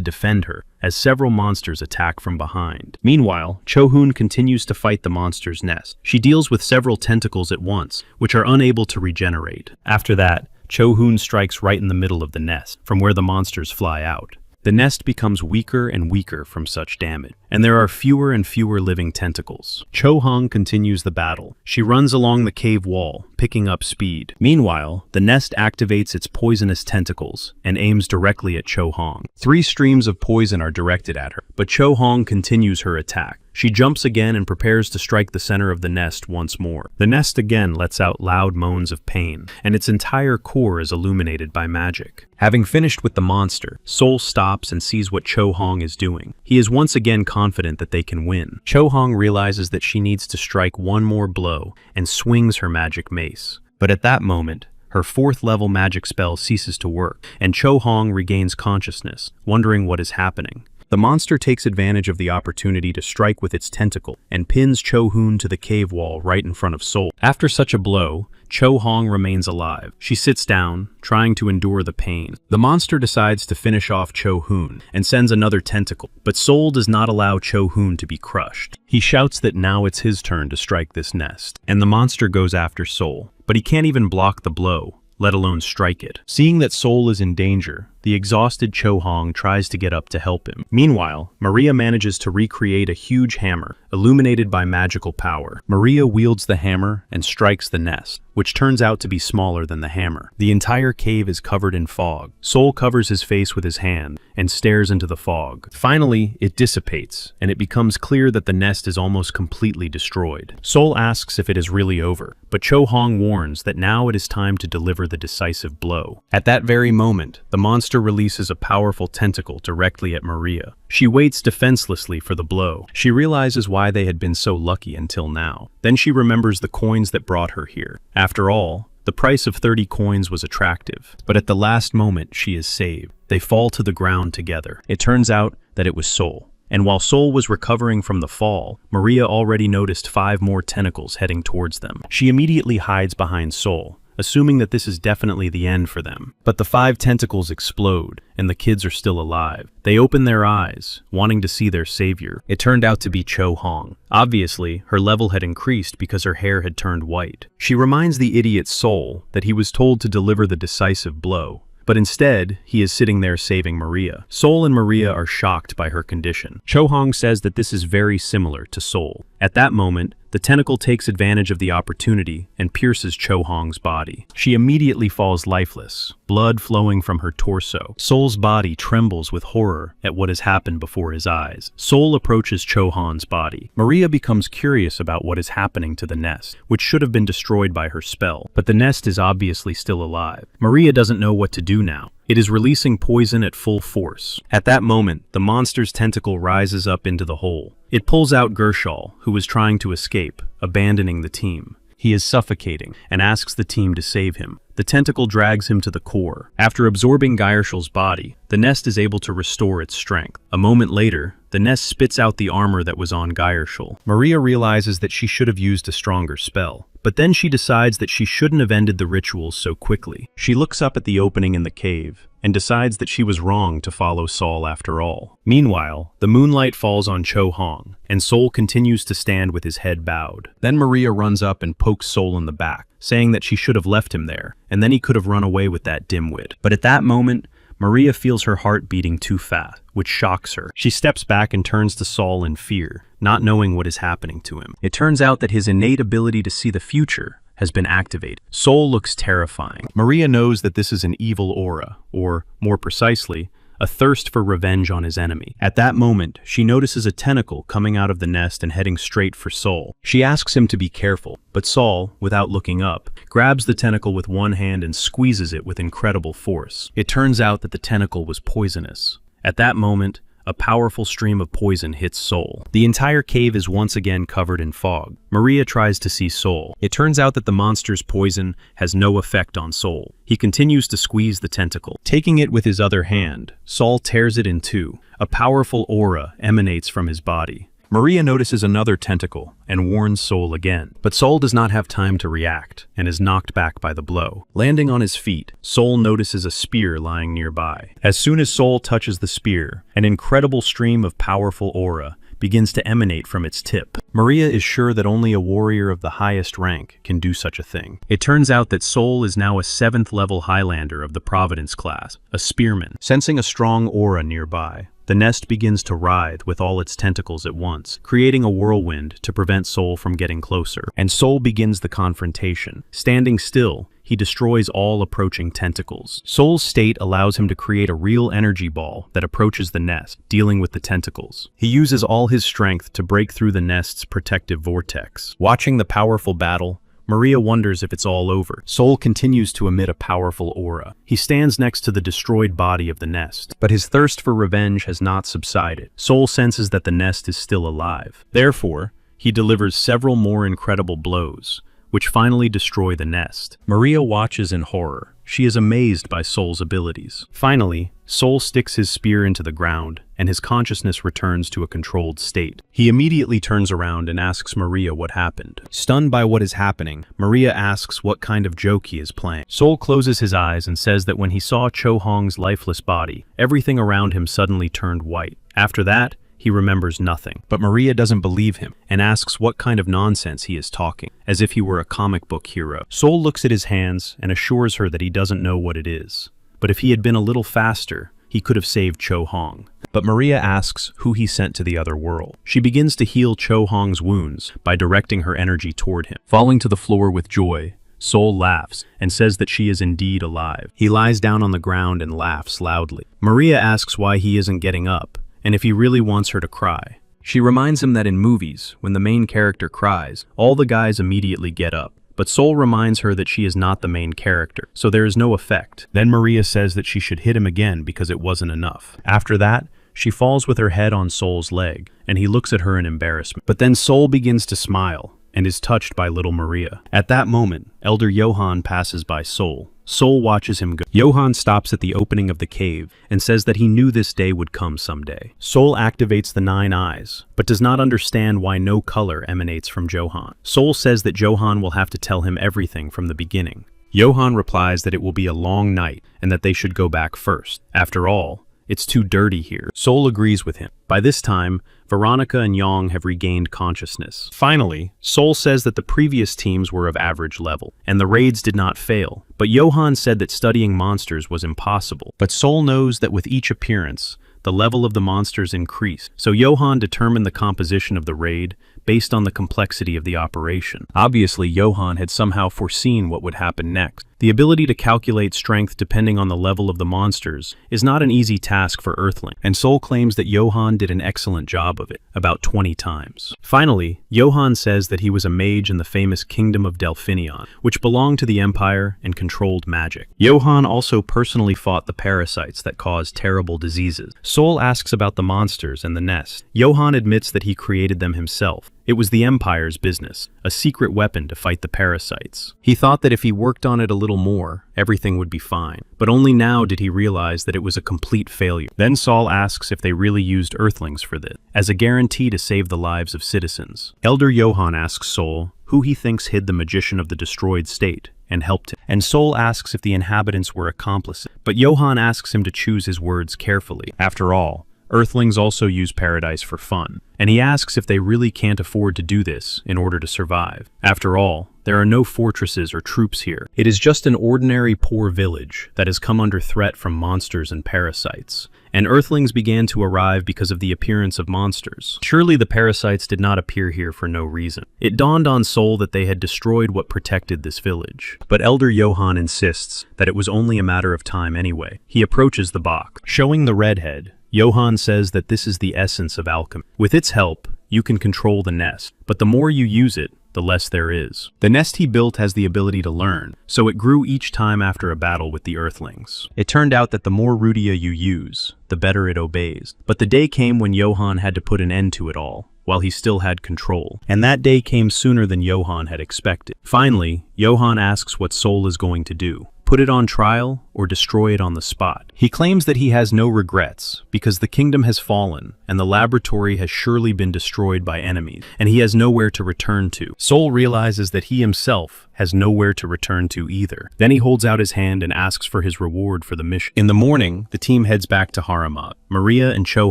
defend her, as several monsters attack from behind. Meanwhile, Cho-hoon continues to fight the monster's nest. She deals with several tentacles at once, which are unable to regenerate. After that, Cho-hoon strikes right in the middle of the nest, from where the monsters fly out. The nest becomes weaker and weaker from such damage, and there are fewer and fewer living tentacles. Cho Hong continues the battle. She runs along the cave wall, picking up speed. Meanwhile, the nest activates its poisonous tentacles and aims directly at Cho Hong. 3 streams of poison are directed at her, but Cho Hong continues her attack. She jumps again and prepares to strike the center of the nest once more. The nest again lets out loud moans of pain, and its entire core is illuminated by magic. Having finished with the monster, Soul stops and sees what Cho Hong is doing. He is once again confident that they can win. Cho Hong realizes that she needs to strike one more blow and swings her magic mace. But at that moment, her 4th level magic spell ceases to work, and Cho Hong regains consciousness, wondering what is happening. The monster takes advantage of the opportunity to strike with its tentacle and pins Cho-hoon to the cave wall right in front of Sol. After such a blow, Cho-hong remains alive. She sits down, trying to endure the pain. The monster decides to finish off Cho-hoon and sends another tentacle, but Sol does not allow Cho-hoon to be crushed. He shouts that now it's his turn to strike this nest, and the monster goes after Sol, but he can't even block the blow, let alone strike it. Seeing that Sol is in danger, the exhausted Cho-hong tries to get up to help him. Meanwhile, Maria manages to recreate a huge hammer, illuminated by magical power. Maria wields the hammer and strikes the nest, which turns out to be smaller than the hammer. The entire cave is covered in fog. Sol covers his face with his hand and stares into the fog. Finally, it dissipates, and it becomes clear that the nest is almost completely destroyed. Sol asks if it is really over, but Cho-hong warns that now it is time to deliver the decisive blow. At that very moment, the monster releases a powerful tentacle directly at Maria. She waits defenselessly for the blow. She realizes why they had been so lucky until now. Then she remembers the coins that brought her here. After all, the price of 30 coins was attractive, but at the last moment she is saved. They fall to the ground together. It turns out that it was Sol. And while Sol was recovering from the fall, Maria already noticed 5 more tentacles heading towards them. She immediately hides behind Sol, assuming that this is definitely the end for them. But the 5 tentacles explode, and the kids are still alive. They open their eyes, wanting to see their savior. It turned out to be Cho-hong. Obviously, her level had increased because her hair had turned white. She reminds the idiot Sol that he was told to deliver the decisive blow, but instead, he is sitting there saving Maria. Sol and Maria are shocked by her condition. Cho-hong says that this is very similar to Sol. At that moment, the tentacle takes advantage of the opportunity and pierces Cho-hong's body. She immediately falls lifeless, blood flowing from her torso. Sol's body trembles with horror at what has happened before his eyes. Sol approaches Cho-hong's body. Maria becomes curious about what is happening to the nest, which should have been destroyed by her spell, but the nest is obviously still alive. Maria doesn't know what to do now. It is releasing poison at full force. At that moment, the monster's tentacle rises up into the hole. It pulls out Gershal, who is trying to escape, abandoning the team. He is suffocating and asks the team to save him. The tentacle drags him to the core. After absorbing Gershal's body, the nest is able to restore its strength. A moment later, the nest spits out the armor that was on Gershal. Maria realizes that she should have used a stronger spell, but then she decides that she shouldn't have ended the rituals so quickly. She looks up at the opening in the cave and decides that she was wrong to follow Sol after all. Meanwhile, the moonlight falls on Cho-hong, and Sol continues to stand with his head bowed. Then Maria runs up and pokes Sol in the back, saying that she should have left him there, and then he could have run away with that dimwit. But at that moment, Maria feels her heart beating too fast, which shocks her. She steps back and turns to Sol in fear, not knowing what is happening to him. It turns out that his innate ability to see the future has been activated. Sol looks terrifying. Maria knows that this is an evil aura, or, more precisely, a thirst for revenge on his enemy. At that moment, she notices a tentacle coming out of the nest and heading straight for Sol. She asks him to be careful, but Sol, without looking up, grabs the tentacle with one hand and squeezes it with incredible force. It turns out that the tentacle was poisonous. At that moment, a powerful stream of poison hits Sol. The entire cave is once again covered in fog. Maria tries to see Sol. It turns out that the monster's poison has no effect on Sol. He continues to squeeze the tentacle. Taking it with his other hand, Sol tears it in two. A powerful aura emanates from his body. Maria notices another tentacle and warns Sol again, but Sol does not have time to react and is knocked back by the blow. Landing on his feet, Sol notices a spear lying nearby. As soon as Sol touches the spear, an incredible stream of powerful aura begins to emanate from its tip. Maria is sure that only a warrior of the highest rank can do such a thing. It turns out that Sol is now a 7th level Highlander of the Providence class, a spearman. Sensing a strong aura nearby, the nest begins to writhe with all its tentacles at once, creating a whirlwind to prevent Sol from getting closer. And Sol begins the confrontation. Standing still, he destroys all approaching tentacles. Sol's state allows him to create a real energy ball that approaches the nest, dealing with the tentacles. He uses all his strength to break through the nest's protective vortex. Watching the powerful battle, Maria wonders if it's all over. Sol continues to emit a powerful aura. He stands next to the destroyed body of the nest, but his thirst for revenge has not subsided. Sol senses that the nest is still alive. Therefore, he delivers several more incredible blows, which finally destroy the nest. Maria watches in horror. She is amazed by Sol's abilities. Finally, Sol sticks his spear into the ground, and his consciousness returns to a controlled state. He immediately turns around and asks Maria what happened. Stunned by what is happening, Maria asks what kind of joke he is playing. Sol closes his eyes and says that when he saw Cho Hong's lifeless body, everything around him suddenly turned white. After that, he remembers nothing. But Maria doesn't believe him and asks what kind of nonsense he is talking, as if he were a comic book hero. Sol looks at his hands and assures her that he doesn't know what it is. But if he had been a little faster, he could have saved Cho Hong. But Maria asks who he sent to the other world. She begins to heal Cho Hong's wounds by directing her energy toward him. Falling to the floor with joy, Sol laughs and says that she is indeed alive. He lies down on the ground and laughs loudly. Maria asks why he isn't getting up, and if he really wants her to cry. She reminds him that in movies, when the main character cries, all the guys immediately get up. But Sol reminds her that she is not the main character, so there is no effect. Then Maria says that she should hit him again because it wasn't enough. After that, she falls with her head on Sol's leg, and he looks at her in embarrassment. But then Sol begins to smile and is touched by little Maria. At that moment, Elder Johan passes by Sol. Sol watches him go. Johan stops at the opening of the cave and says that he knew this day would come someday. Sol activates the 9 eyes, but does not understand why no color emanates from Johan. Sol says that Johan will have to tell him everything from the beginning. Johan replies that it will be a long night and that they should go back first. After all, it's too dirty here. Sol agrees with him. By this time, Veronica and Yang have regained consciousness. Finally, Sol says that the previous teams were of average level, and the raids did not fail. But Johan said that studying monsters was impossible. But Sol knows that with each appearance, the level of the monsters increased. So Johan determined the composition of the raid based on the complexity of the operation. Obviously, Johan had somehow foreseen what would happen next. The ability to calculate strength depending on the level of the monsters is not an easy task for Earthling, and Sol claims that Johan did an excellent job of it, about 20 times. Finally, Johan says that he was a mage in the famous Kingdom of Delphinion, which belonged to the Empire and controlled magic. Johan also personally fought the parasites that caused terrible diseases. Sol asks about the monsters and the nest. Johan admits that he created them himself. It was the Empire's business, a secret weapon to fight the parasites. He thought that if he worked on it a little more, everything would be fine. But only now did he realize that it was a complete failure. Then Sol asks if they really used Earthlings for this, as a guarantee to save the lives of citizens. Elder Johan asks Sol who he thinks hid the magician of the destroyed state and helped him. And Sol asks if the inhabitants were accomplices. But Johan asks him to choose his words carefully. After all, Earthlings also use paradise for fun, and he asks if they really can't afford to do this in order to survive. After all, there are no fortresses or troops here. It is just an ordinary poor village that has come under threat from monsters and parasites, and Earthlings began to arrive because of the appearance of monsters. Surely the parasites did not appear here for no reason. It dawned on Sol that they had destroyed what protected this village. But Elder Johan insists that it was only a matter of time anyway. He approaches the box. Showing the redhead, Johan says that this is the essence of alchemy. With its help, you can control the nest, but the more you use it, the less there is. The nest he built has the ability to learn, so it grew each time after a battle with the Earthlings. It turned out that the more Rudia you use, the better it obeys. But the day came when Johan had to put an end to it all, while he still had control. And that day came sooner than Johan had expected. Finally, Johan asks what Sol is going to do. Put it on trial or destroy it on the spot. He claims that he has no regrets because the kingdom has fallen and the laboratory has surely been destroyed by enemies, and he has nowhere to return to. Sol realizes that he himself has nowhere to return to either. Then he holds out his hand and asks for his reward for the mission. In the morning, the team heads back to Haramag. Maria and Cho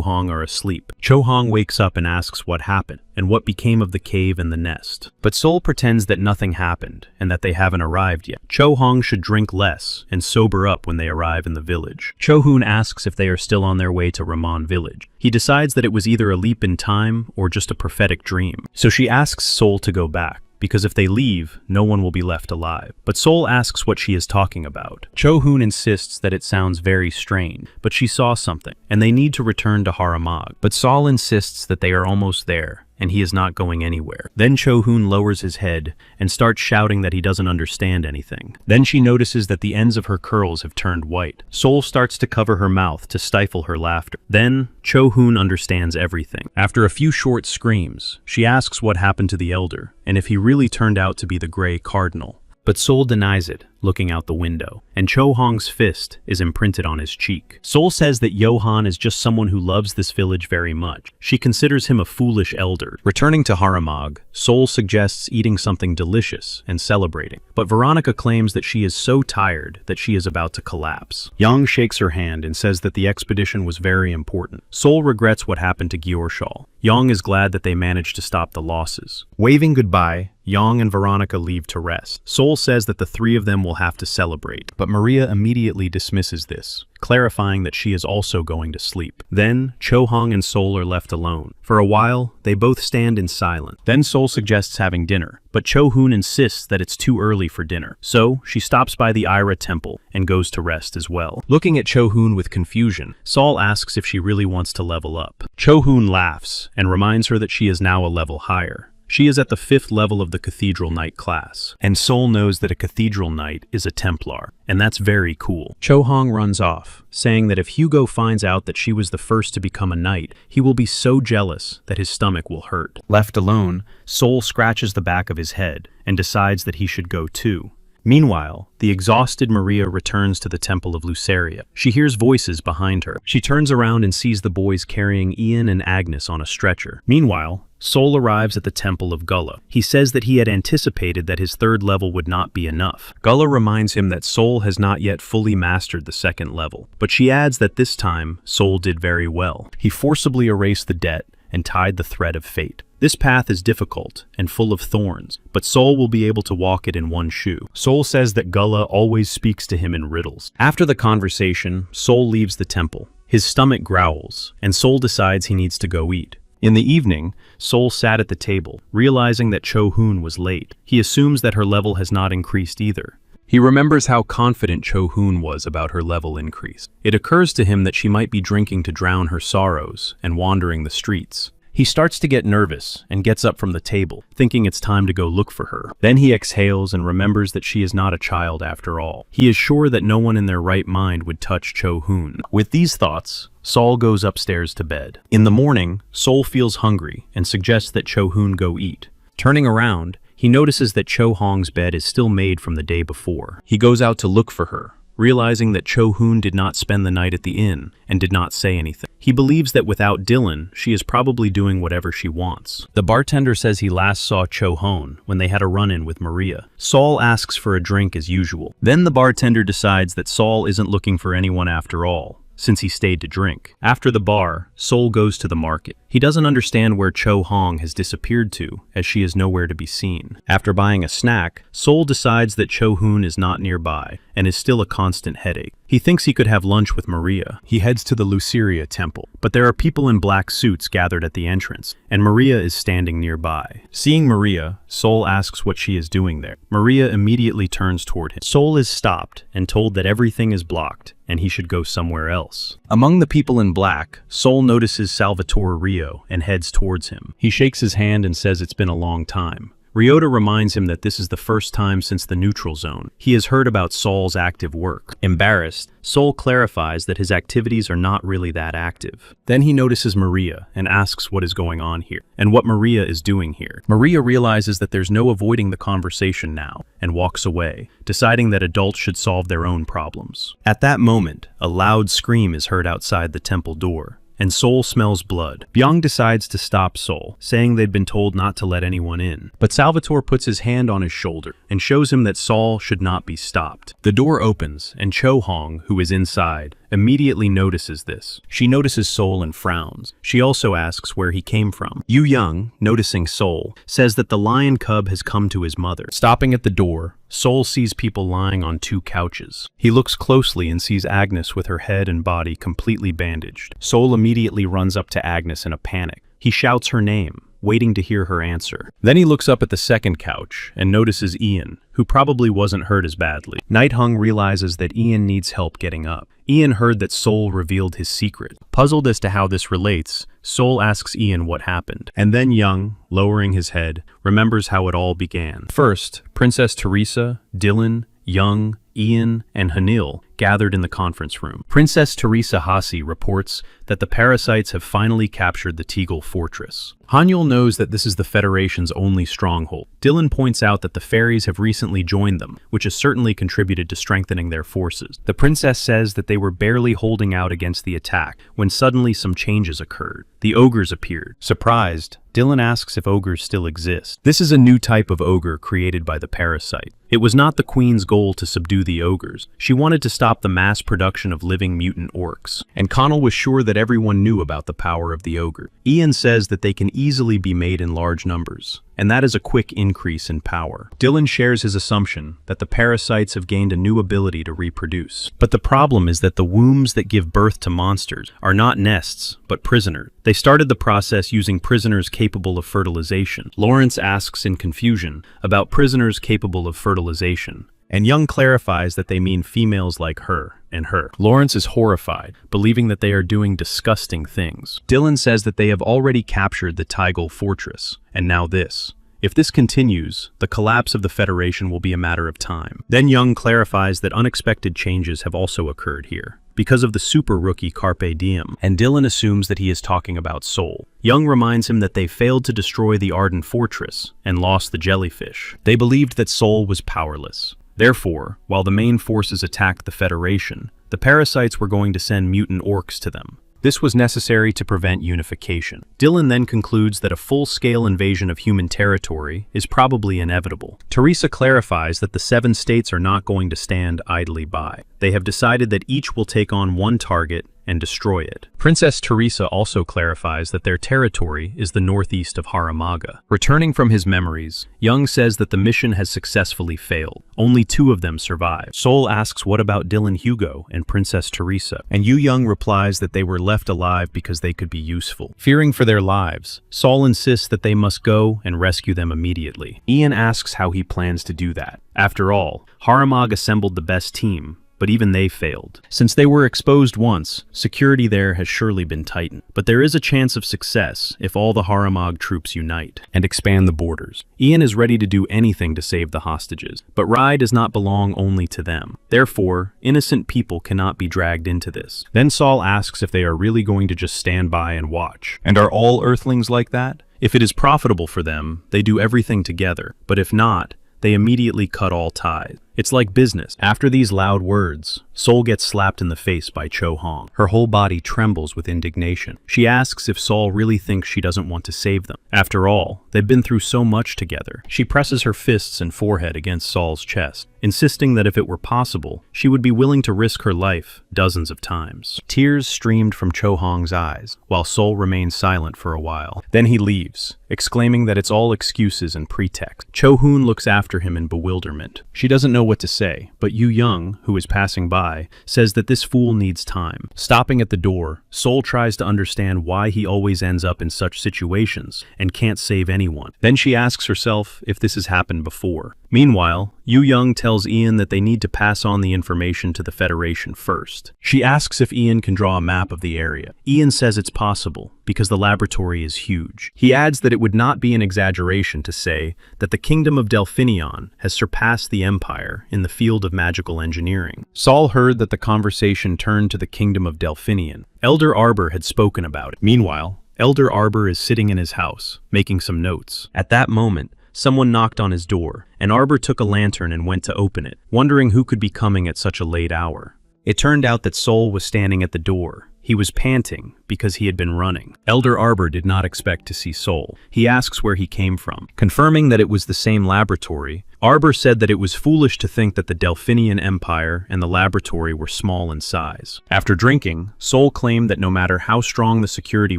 Hong are asleep. Cho Hong wakes up and asks what happened and what became of the cave and the nest. But Sol pretends that nothing happened and that they haven't arrived yet. Cho Hong should drink less and sober up when they arrive in the village. Cho Hoon asks if they are still on their way to Ramon village. He decides that it was either a leap in time or just a prophetic dream. So she asks Sol to go back, because if they leave, no one will be left alive. But Sol asks what she is talking about. Cho Hoon insists that it sounds very strange, but she saw something, and they need to return to Haramag. But Sol insists that they are almost there, and he is not going anywhere. Then Cho Hoon lowers his head and starts shouting that he doesn't understand anything. Then she notices that the ends of her curls have turned white. Sol starts to cover her mouth to stifle her laughter. Then Cho Hoon understands everything. After a few short screams, she asks what happened to the elder, and if he really turned out to be the Grey Cardinal. But Sol denies it, looking out the window, and Cho Hong's fist is imprinted on his cheek. Sol says that Johan is just someone who loves this village very much. She considers him a foolish elder. Returning to Haramag, Sol suggests eating something delicious and celebrating, but Veronica claims that she is so tired that she is about to collapse. Yang shakes her hand and says that the expedition was very important. Sol regrets what happened to Gyorshal. Yang is glad that they managed to stop the losses. Waving goodbye, Yang and Veronica leave to rest. Sol says that the three of them will have to celebrate, but Maria immediately dismisses this, clarifying that she is also going to sleep. Then, Cho Hong and Sol are left alone. For a while, they both stand in silence. Then Sol suggests having dinner, but Cho Hoon insists that it's too early for dinner. So, she stops by the Ira temple and goes to rest as well. Looking at Cho Hoon with confusion, Sol asks if she really wants to level up. Cho Hoon laughs and reminds her that she is now a level higher. She is at the 5th level of the Cathedral Knight class, and Sol knows that a Cathedral Knight is a Templar, and that's very cool. Cho Hong runs off, saying that if Hugo finds out that she was the first to become a knight, he will be so jealous that his stomach will hurt. Left alone, Sol scratches the back of his head and decides that he should go too. Meanwhile, the exhausted Maria returns to the Temple of Luceria. She hears voices behind her. She turns around and sees the boys carrying Ian and Agnes on a stretcher. Meanwhile, Sol arrives at the Temple of Gullah. He says that he had anticipated that his 3rd level would not be enough. Gullah reminds him that Sol has not yet fully mastered the 2nd level, but she adds that this time, Sol did very well. He forcibly erased the debt and tied the thread of fate. This path is difficult and full of thorns, but Sol will be able to walk it in one shoe. Sol says that Gullah always speaks to him in riddles. After the conversation, Sol leaves the temple. His stomach growls, and Sol decides he needs to go eat. In the evening, Sol sat at the table, realizing that Cho Hoon was late. He assumes that her level has not increased either. He remembers how confident Cho Hoon was about her level increase. It occurs to him that she might be drinking to drown her sorrows and wandering the streets. He starts to get nervous and gets up from the table, thinking it's time to go look for her. Then he exhales and remembers that she is not a child after all. He is sure that no one in their right mind would touch Cho Hoon. With these thoughts, Sol goes upstairs to bed. In the morning, Sol feels hungry and suggests that Cho Hoon go eat. Turning around, he notices that Cho Hong's bed is still made from the day before. He goes out to look for her, realizing that Cho Hoon did not spend the night at the inn and did not say anything. He believes that without Dylan, she is probably doing whatever she wants. The bartender says he last saw Cho Hoon when they had a run-in with Maria. Sol asks for a drink as usual. Then the bartender decides that Sol isn't looking for anyone after all, since he stayed to drink. After the bar, Sol goes to the market. He doesn't understand where Cho Hong has disappeared to, as she is nowhere to be seen. After buying a snack, Sol decides that Cho Hoon is not nearby and is still a constant headache. He thinks he could have lunch with Maria. He heads to the Luceria temple, but there are people in black suits gathered at the entrance, and Maria is standing nearby. Seeing Maria, Sol asks what she is doing there. Maria immediately turns toward him. Sol is stopped and told that everything is blocked and he should go somewhere else. Among the people in black, Sol notices Salvatore Rio and heads towards him. He shakes his hand and says it's been a long time. Ryota reminds him that this is the first time since the neutral zone. He has heard about Sol's active work. Embarrassed, Sol clarifies that his activities are not really that active. Then he notices Maria and asks what is going on here, and what Maria is doing here. Maria realizes that there's no avoiding the conversation now, and walks away, deciding that adults should solve their own problems. At that moment, a loud scream is heard outside the temple door, and Sol smells blood. Byung decides to stop Sol, saying they'd been told not to let anyone in. But Salvatore puts his hand on his shoulder and shows him that Sol should not be stopped. The door opens, and Cho Hong, who is inside, immediately notices this. She notices Sol and frowns. She also asks where he came from. Yu Young, noticing Sol, says that the lion cub has come to his mother. Stopping at the door, Sol sees people lying on 2 couches. He looks closely and sees Agnes with her head and body completely bandaged. Sol immediately runs up to Agnes in a panic. He shouts her name, waiting to hear her answer. Then he looks up at the second couch and notices Ian, who probably wasn't hurt as badly. Night Hung realizes that Ian needs help getting up. Ian heard that Sol revealed his secret. Puzzled as to how this relates, Sol asks Ian what happened. And then Young, lowering his head, remembers how it all began. First, Princess Teresa, Dylan, Young, Ian, and Hanil gathered in the conference room. Princess Teresa Hasi reports that the parasites have finally captured the Tegel fortress. Hanyul knows that this is the Federation's only stronghold. Dylan points out that the fairies have recently joined them, which has certainly contributed to strengthening their forces. The princess says that they were barely holding out against the attack when suddenly some changes occurred. The ogres appeared. Surprised, Dylan asks if ogres still exist. This is a new type of ogre created by the parasite. It was not the queen's goal to subdue the ogres. She wanted to stop the mass production of living mutant orcs. And Connell was sure that everyone knew about the power of the ogre. Ian says that they can easily be made in large numbers, and that is a quick increase in power. Dylan shares his assumption that the parasites have gained a new ability to reproduce. But the problem is that the wombs that give birth to monsters are not nests, but prisoners. They started the process using prisoners capable of fertilization. Lawrence asks in confusion about prisoners capable of fertilization, and Young clarifies that they mean females like her and her. Lawrence is horrified, believing that they are doing disgusting things. Dylan says that they have already captured the Tegel fortress, and now this. If this continues, the collapse of the Federation will be a matter of time. Then Young clarifies that unexpected changes have also occurred here, because of the super rookie Carpe Diem, and Dylan assumes that he is talking about Soul. Young reminds him that they failed to destroy the Arden Fortress and lost the jellyfish. They believed that Soul was powerless. Therefore, while the main forces attacked the Federation, the parasites were going to send mutant orcs to them. This was necessary to prevent unification. Dylan then concludes that a full-scale invasion of human territory is probably inevitable. Teresa clarifies that the 7 states are not going to stand idly by. They have decided that each will take on one target and destroy it. Princess Teresa also clarifies that their territory is the northeast of Haramaga. Returning from his memories, Young says that the mission has successfully failed. Only 2 of them survived. Soul asks what about Dylan Hugo and Princess Teresa, and Yu Young replies that they were left alive because they could be useful. Fearing for their lives, Saul insists that they must go and rescue them immediately. Ian asks how he plans to do that. After all, Haramag assembled the best team, but even they failed. Since they were exposed once, security there has surely been tightened. But there is a chance of success if all the Haramag troops unite and expand the borders. Ian is ready to do anything to save the hostages, but Rai does not belong only to them. Therefore, innocent people cannot be dragged into this. Then Saul asks if they are really going to just stand by and watch. And are all Earthlings like that? If it is profitable for them, they do everything together, but if not, they immediately cut all ties. It's like business. After these loud words, Soul gets slapped in the face by Cho Hong. Her whole body trembles with indignation. She asks if Saul really thinks she doesn't want to save them. After all, they've been through so much together. She presses her fists and forehead against Saul's chest, insisting that if it were possible, she would be willing to risk her life dozens of times. Tears streamed from Cho Hong's eyes, while Soul remained silent for a while. Then he leaves, exclaiming that it's all excuses and pretext. Cho Hoon looks after him in bewilderment. She doesn't know what to say, but Yu Young, who is passing by, says that this fool needs time. Stopping at the door, Soul tries to understand why he always ends up in such situations and can't save anyone. Then she asks herself if this has happened before. Meanwhile, Yu Young tells Ian that they need to pass on the information to the Federation first. She asks if Ian can draw a map of the area. Ian says it's possible, because the laboratory is huge. He adds that it would not be an exaggeration to say that the Kingdom of Delphinion has surpassed the Empire in the field of magical engineering. Saul heard that the conversation turned to the Kingdom of Delphinion. Elder Arbor had spoken about it. Meanwhile, Elder Arbor is sitting in his house, making some notes. At that moment, someone knocked on his door, and Arbor took a lantern and went to open it, wondering who could be coming at such a late hour. It turned out that Soul was standing at the door. He was panting because he had been running. Elder Arbor did not expect to see Soul. He asks where he came from. Confirming that it was the same laboratory, Arbor said that it was foolish to think that the Delphinian Empire and the laboratory were small in size. After drinking, Soul claimed that no matter how strong the security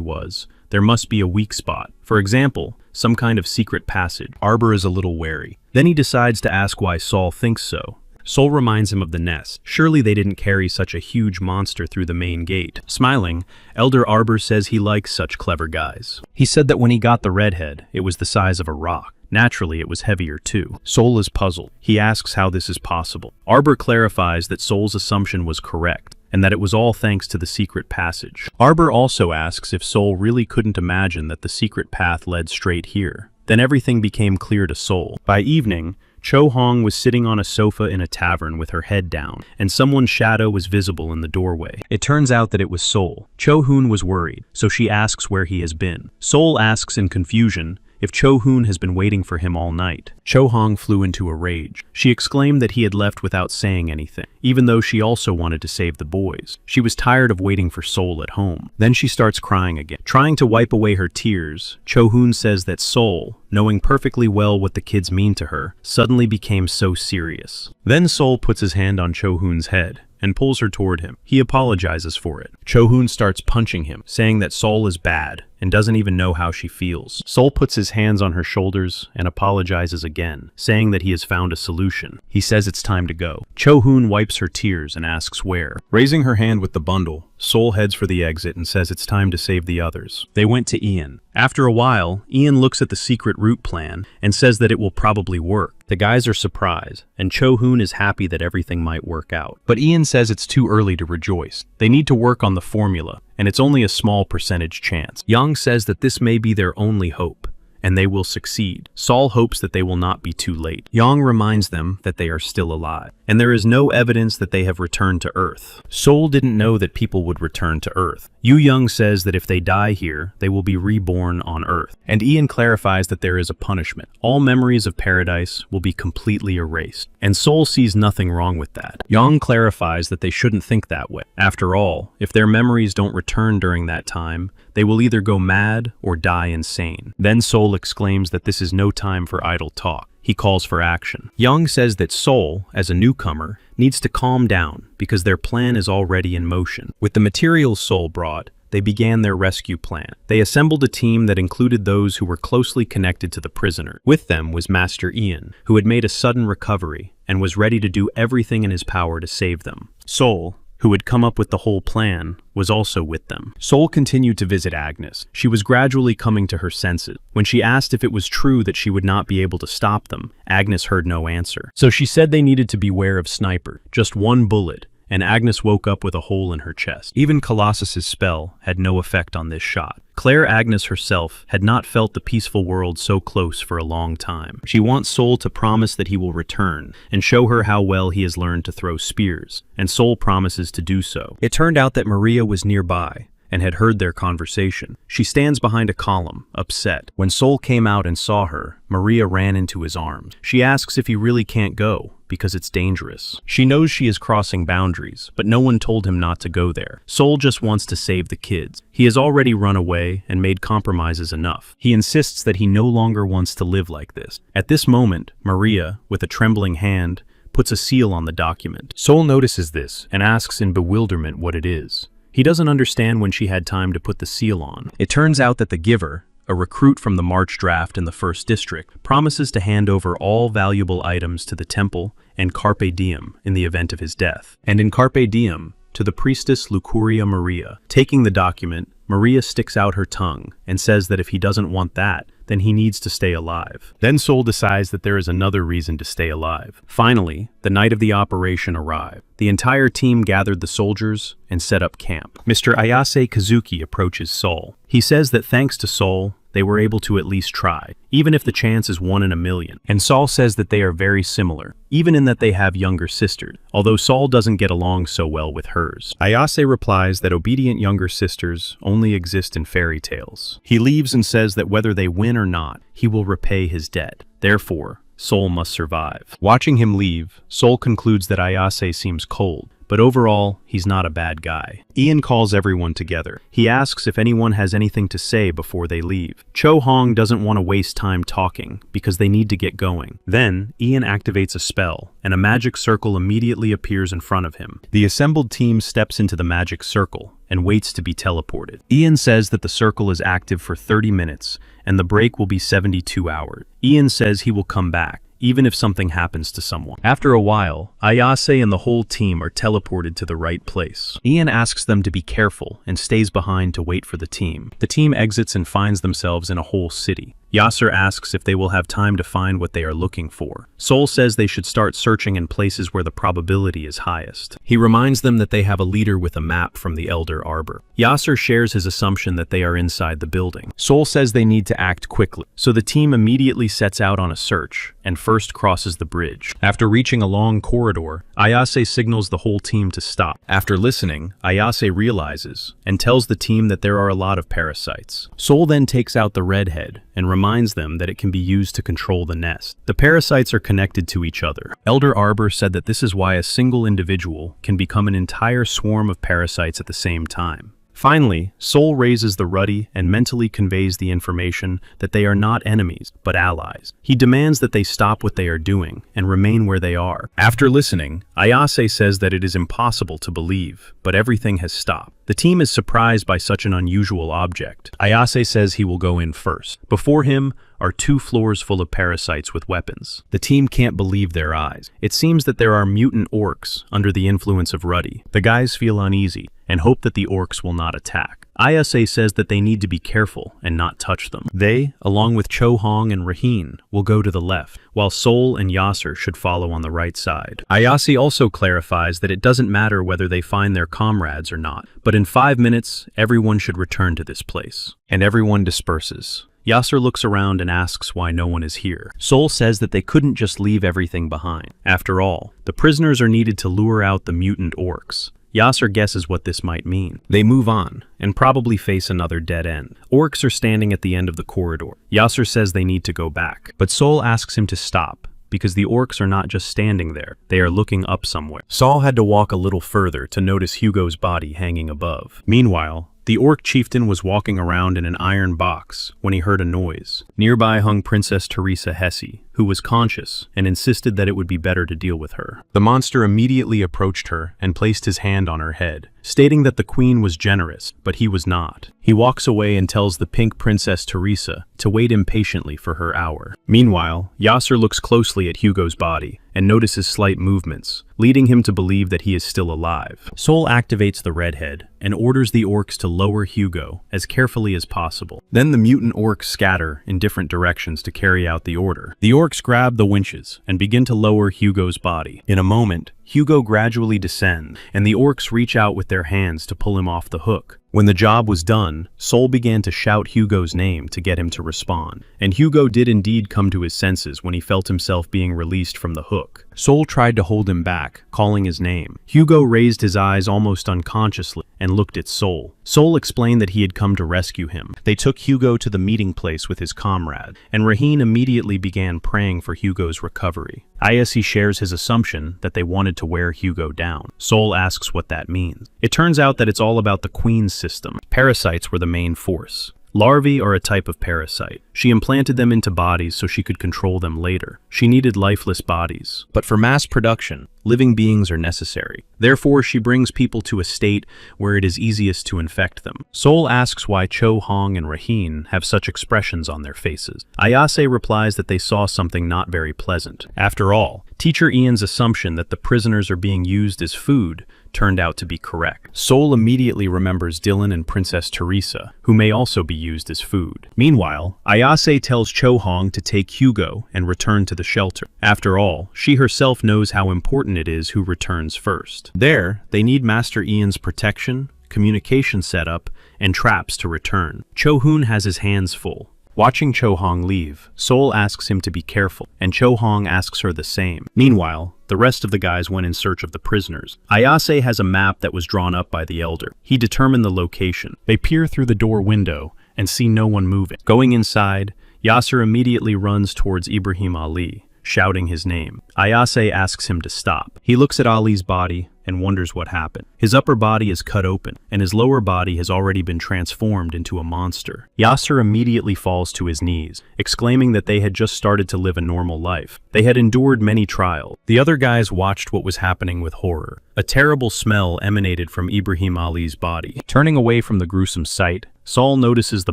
was, there must be a weak spot. For example, some kind of secret passage. Arbor is a little wary. Then he decides to ask why Saul thinks so. Soul reminds him of the nest. Surely they didn't carry such a huge monster through the main gate. Smiling, Elder Arbor says he likes such clever guys. He said that when he got the redhead, it was the size of a rock. Naturally, it was heavier too. Soul is puzzled. He asks how this is possible. Arbor clarifies that Soul's assumption was correct, and that it was all thanks to the secret passage. Arbor also asks if Soul really couldn't imagine that the secret path led straight here. Then everything became clear to Soul. By evening, Cho Hong was sitting on a sofa in a tavern with her head down, and someone's shadow was visible in the doorway. It turns out that it was Sol. Cho Hoon was worried, so she asks where he has been. Sol asks in confusion if Cho Hoon has been waiting for him all night. Cho Hong flew into a rage. She exclaimed that he had left without saying anything, even though she also wanted to save the boys. She was tired of waiting for Sol at home. Then she starts crying again. Trying to wipe away her tears, Cho Hoon says that Sol, knowing perfectly well what the kids mean to her, suddenly became so serious. Then Sol puts his hand on Cho Hoon's head and pulls her toward him. He apologizes for it. Cho Hoon starts punching him, saying that Sol is bad and doesn't even know how she feels. Sol puts his hands on her shoulders and apologizes again, saying that he has found a solution. He says it's time to go. Cho Hoon wipes her tears and asks where. Raising her hand with the bundle, Sol heads for the exit and says it's time to save the others. They went to Ian. After a while, Ian looks at the secret route plan and says that it will probably work. The guys are surprised, and Cho Hoon is happy that everything might work out. But Ian says it's too early to rejoice. They need to work on the formula, and it's only a small percentage chance. Yang says that this may be their only hope, and they will succeed. Sol hopes that they will not be too late. Yang reminds them that they are still alive, and there is no evidence that they have returned to Earth. Sol didn't know that people would return to Earth. Yu Young says that if they die here, they will be reborn on Earth. And Ian clarifies that there is a punishment. All memories of paradise will be completely erased. And Sol sees nothing wrong with that. Yang clarifies that they shouldn't think that way. After all, if their memories don't return during that time, they will either go mad or die insane. Then Sol exclaims that this is no time for idle talk. He calls for action. Young says that Sol, as a newcomer, needs to calm down because their plan is already in motion. With the materials Sol brought, they began their rescue plan. They assembled a team that included those who were closely connected to the prisoner. With them was Master Ian, who had made a sudden recovery and was ready to do everything in his power to save them. Sol, who had come up with the whole plan, was also with them. Sol continued to visit Agnes. She was gradually coming to her senses. When she asked if it was true that she would not be able to stop them, Agnes heard no answer. So she said they needed to beware of Sniper. Just one bullet, and Agnes woke up with a hole in her chest. Even Colossus's spell had no effect on this shot. Claire Agnes herself had not felt the peaceful world so close for a long time. She wants Sol to promise that he will return and show her how well he has learned to throw spears, and Sol promises to do so. It turned out that Maria was nearby and had heard their conversation. She stands behind a column, upset. When Sol came out and saw her, Maria ran into his arms. She asks if he really can't go, because it's dangerous. She knows she is crossing boundaries, but no one told him not to go there. Sol just wants to save the kids. He has already run away and made compromises enough. He insists that he no longer wants to live like this. At this moment, Maria, with a trembling hand, puts a seal on the document. Sol notices this and asks in bewilderment what it is. He doesn't understand when she had time to put the seal on. It turns out that the giver, a recruit from the March draft in the 1st District, promises to hand over all valuable items to the temple and Carpe Diem in the event of his death. And in Carpe Diem, to the priestess Lucuria Maria. Taking the document, Maria sticks out her tongue and says that if he doesn't want that, then he needs to stay alive. Then Sol decides that there is another reason to stay alive. Finally, the night of the operation arrived. The entire team gathered the soldiers and set up camp. Mr. Ayase Kazuki approaches Sol. He says that thanks to Sol, they were able to at least try, even if the chance is 1 in a million. And Sol says that they are very similar, even in that they have younger sisters, although Sol doesn't get along so well with hers. Ayase replies that obedient younger sisters only exist in fairy tales. He leaves and says that whether they win or not, he will repay his debt. Therefore, Sol must survive. Watching him leave, Sol concludes that Ayase seems cold, but overall, he's not a bad guy. Ian calls everyone together. He asks if anyone has anything to say before they leave. Cho Hong doesn't want to waste time talking because they need to get going. Then, Ian activates a spell, and a magic circle immediately appears in front of him. The assembled team steps into the magic circle and waits to be teleported. Ian says that the circle is active for 30 minutes, and the break will be 72 hours. Ian says he will come back, even if something happens to someone. After a while, Ayase and the whole team are teleported to the right place. Ian asks them to be careful and stays behind to wait for the team. The team exits and finds themselves in a whole city. Yasser asks if they will have time to find what they are looking for. Sol says they should start searching in places where the probability is highest. He reminds them that they have a leader with a map from the Elder Arbor. Yasser shares his assumption that they are inside the building. Sol says they need to act quickly, so the team immediately sets out on a search and first crosses the bridge. After reaching a long corridor, Ayase signals the whole team to stop. After listening, Ayase realizes and tells the team that there are a lot of parasites. Sol then takes out the redhead and reminds them that it can be used to control the nest. The parasites are connected to each other. Elder Arbor said that this is why a single individual can become an entire swarm of parasites at the same time. Finally, Sol raises the ruddy and mentally conveys the information that they are not enemies, but allies. He demands that they stop what they are doing and remain where they are. After listening, Ayase says that it is impossible to believe, but everything has stopped. The team is surprised by such an unusual object. Ayase says he will go in first. Before him are 2 floors full of parasites with weapons. The team can't believe their eyes. It seems that there are mutant orcs under the influence of Ruddy. The guys feel uneasy and hope that the orcs will not attack. Ayase says that they need to be careful and not touch them. They, along with Cho Hong and Raheen, will go to the left, while Sol and Yasser should follow on the right side. Ayase also clarifies that it doesn't matter whether they find their comrades or not, but in 5 minutes, everyone should return to this place. And everyone disperses. Yasser looks around and asks why no one is here. Sol says that they couldn't just leave everything behind. After all, the prisoners are needed to lure out the mutant orcs. Yasser guesses what this might mean. They move on, and probably face another dead end. Orcs are standing at the end of the corridor. Yasser says they need to go back, but Sol asks him to stop, because the orcs are not just standing there, they are looking up somewhere. Sol had to walk a little further to notice Hugo's body hanging above. Meanwhile, the orc chieftain was walking around in an iron box when he heard a noise. Nearby hung Princess Teresa Hesse, who was conscious and insisted that it would be better to deal with her. The monster immediately approached her and placed his hand on her head, stating that the queen was generous, but he was not. He walks away and tells the pink Princess Teresa to wait impatiently for her hour. Meanwhile, Yasser looks closely at Hugo's body and notices slight movements, leading him to believe that he is still alive. Sol activates the redhead and orders the orcs to lower Hugo as carefully as possible. Then the mutant orcs scatter in different directions to carry out the order. The orcs grab the winches and begin to lower Hugo's body. In a moment, Hugo gradually descends, and the orcs reach out with their hands to pull him off the hook. When the job was done, Sol began to shout Hugo's name to get him to respond, and Hugo did indeed come to his senses when he felt himself being released from the hook. Sol tried to hold him back, calling his name. Hugo raised his eyes almost unconsciously and looked at Sol. Sol explained that he had come to rescue him. They took Hugo to the meeting place with his comrade, and Raheen immediately began praying for Hugo's recovery. Ayase shares his assumption that they wanted to wear Hugo down. Sol asks what that means. It turns out that it's all about the Queen's system. Parasites were the main force. Larvae are a type of parasite. She implanted them into bodies so she could control them later. She needed lifeless bodies. But for mass production, living beings are necessary. Therefore, she brings people to a state where it is easiest to infect them. Sol asks why Cho Hong and Raheen have such expressions on their faces. Ayase replies that they saw something not very pleasant. After all, Teacher Ian's assumption that the prisoners are being used as food turned out to be correct. Sol immediately remembers Dylan and Princess Teresa, who may also be used as food. Meanwhile, Ayase tells Cho Hong to take Hugo and return to the shelter. After all, she herself knows how important it is who returns first. There, they need Master Ian's protection, communication setup, and traps to return. Cho Hoon has his hands full. Watching Cho Hong leave, Sol asks him to be careful, and Cho Hong asks her the same. Meanwhile, the rest of the guys went in search of the prisoners. Ayase has a map that was drawn up by the elder. He determined the location. They peer through the door window and see no one moving. Going inside, Yasser immediately runs towards Ibrahim Ali, shouting his name. Ayase asks him to stop. He looks at Ali's body and wonders what happened. His upper body is cut open, and his lower body has already been transformed into a monster. Yasser immediately falls to his knees, exclaiming that they had just started to live a normal life. They had endured many trials. The other guys watched what was happening with horror. A terrible smell emanated from Ibrahim Ali's body. Turning away from the gruesome sight, Saul notices the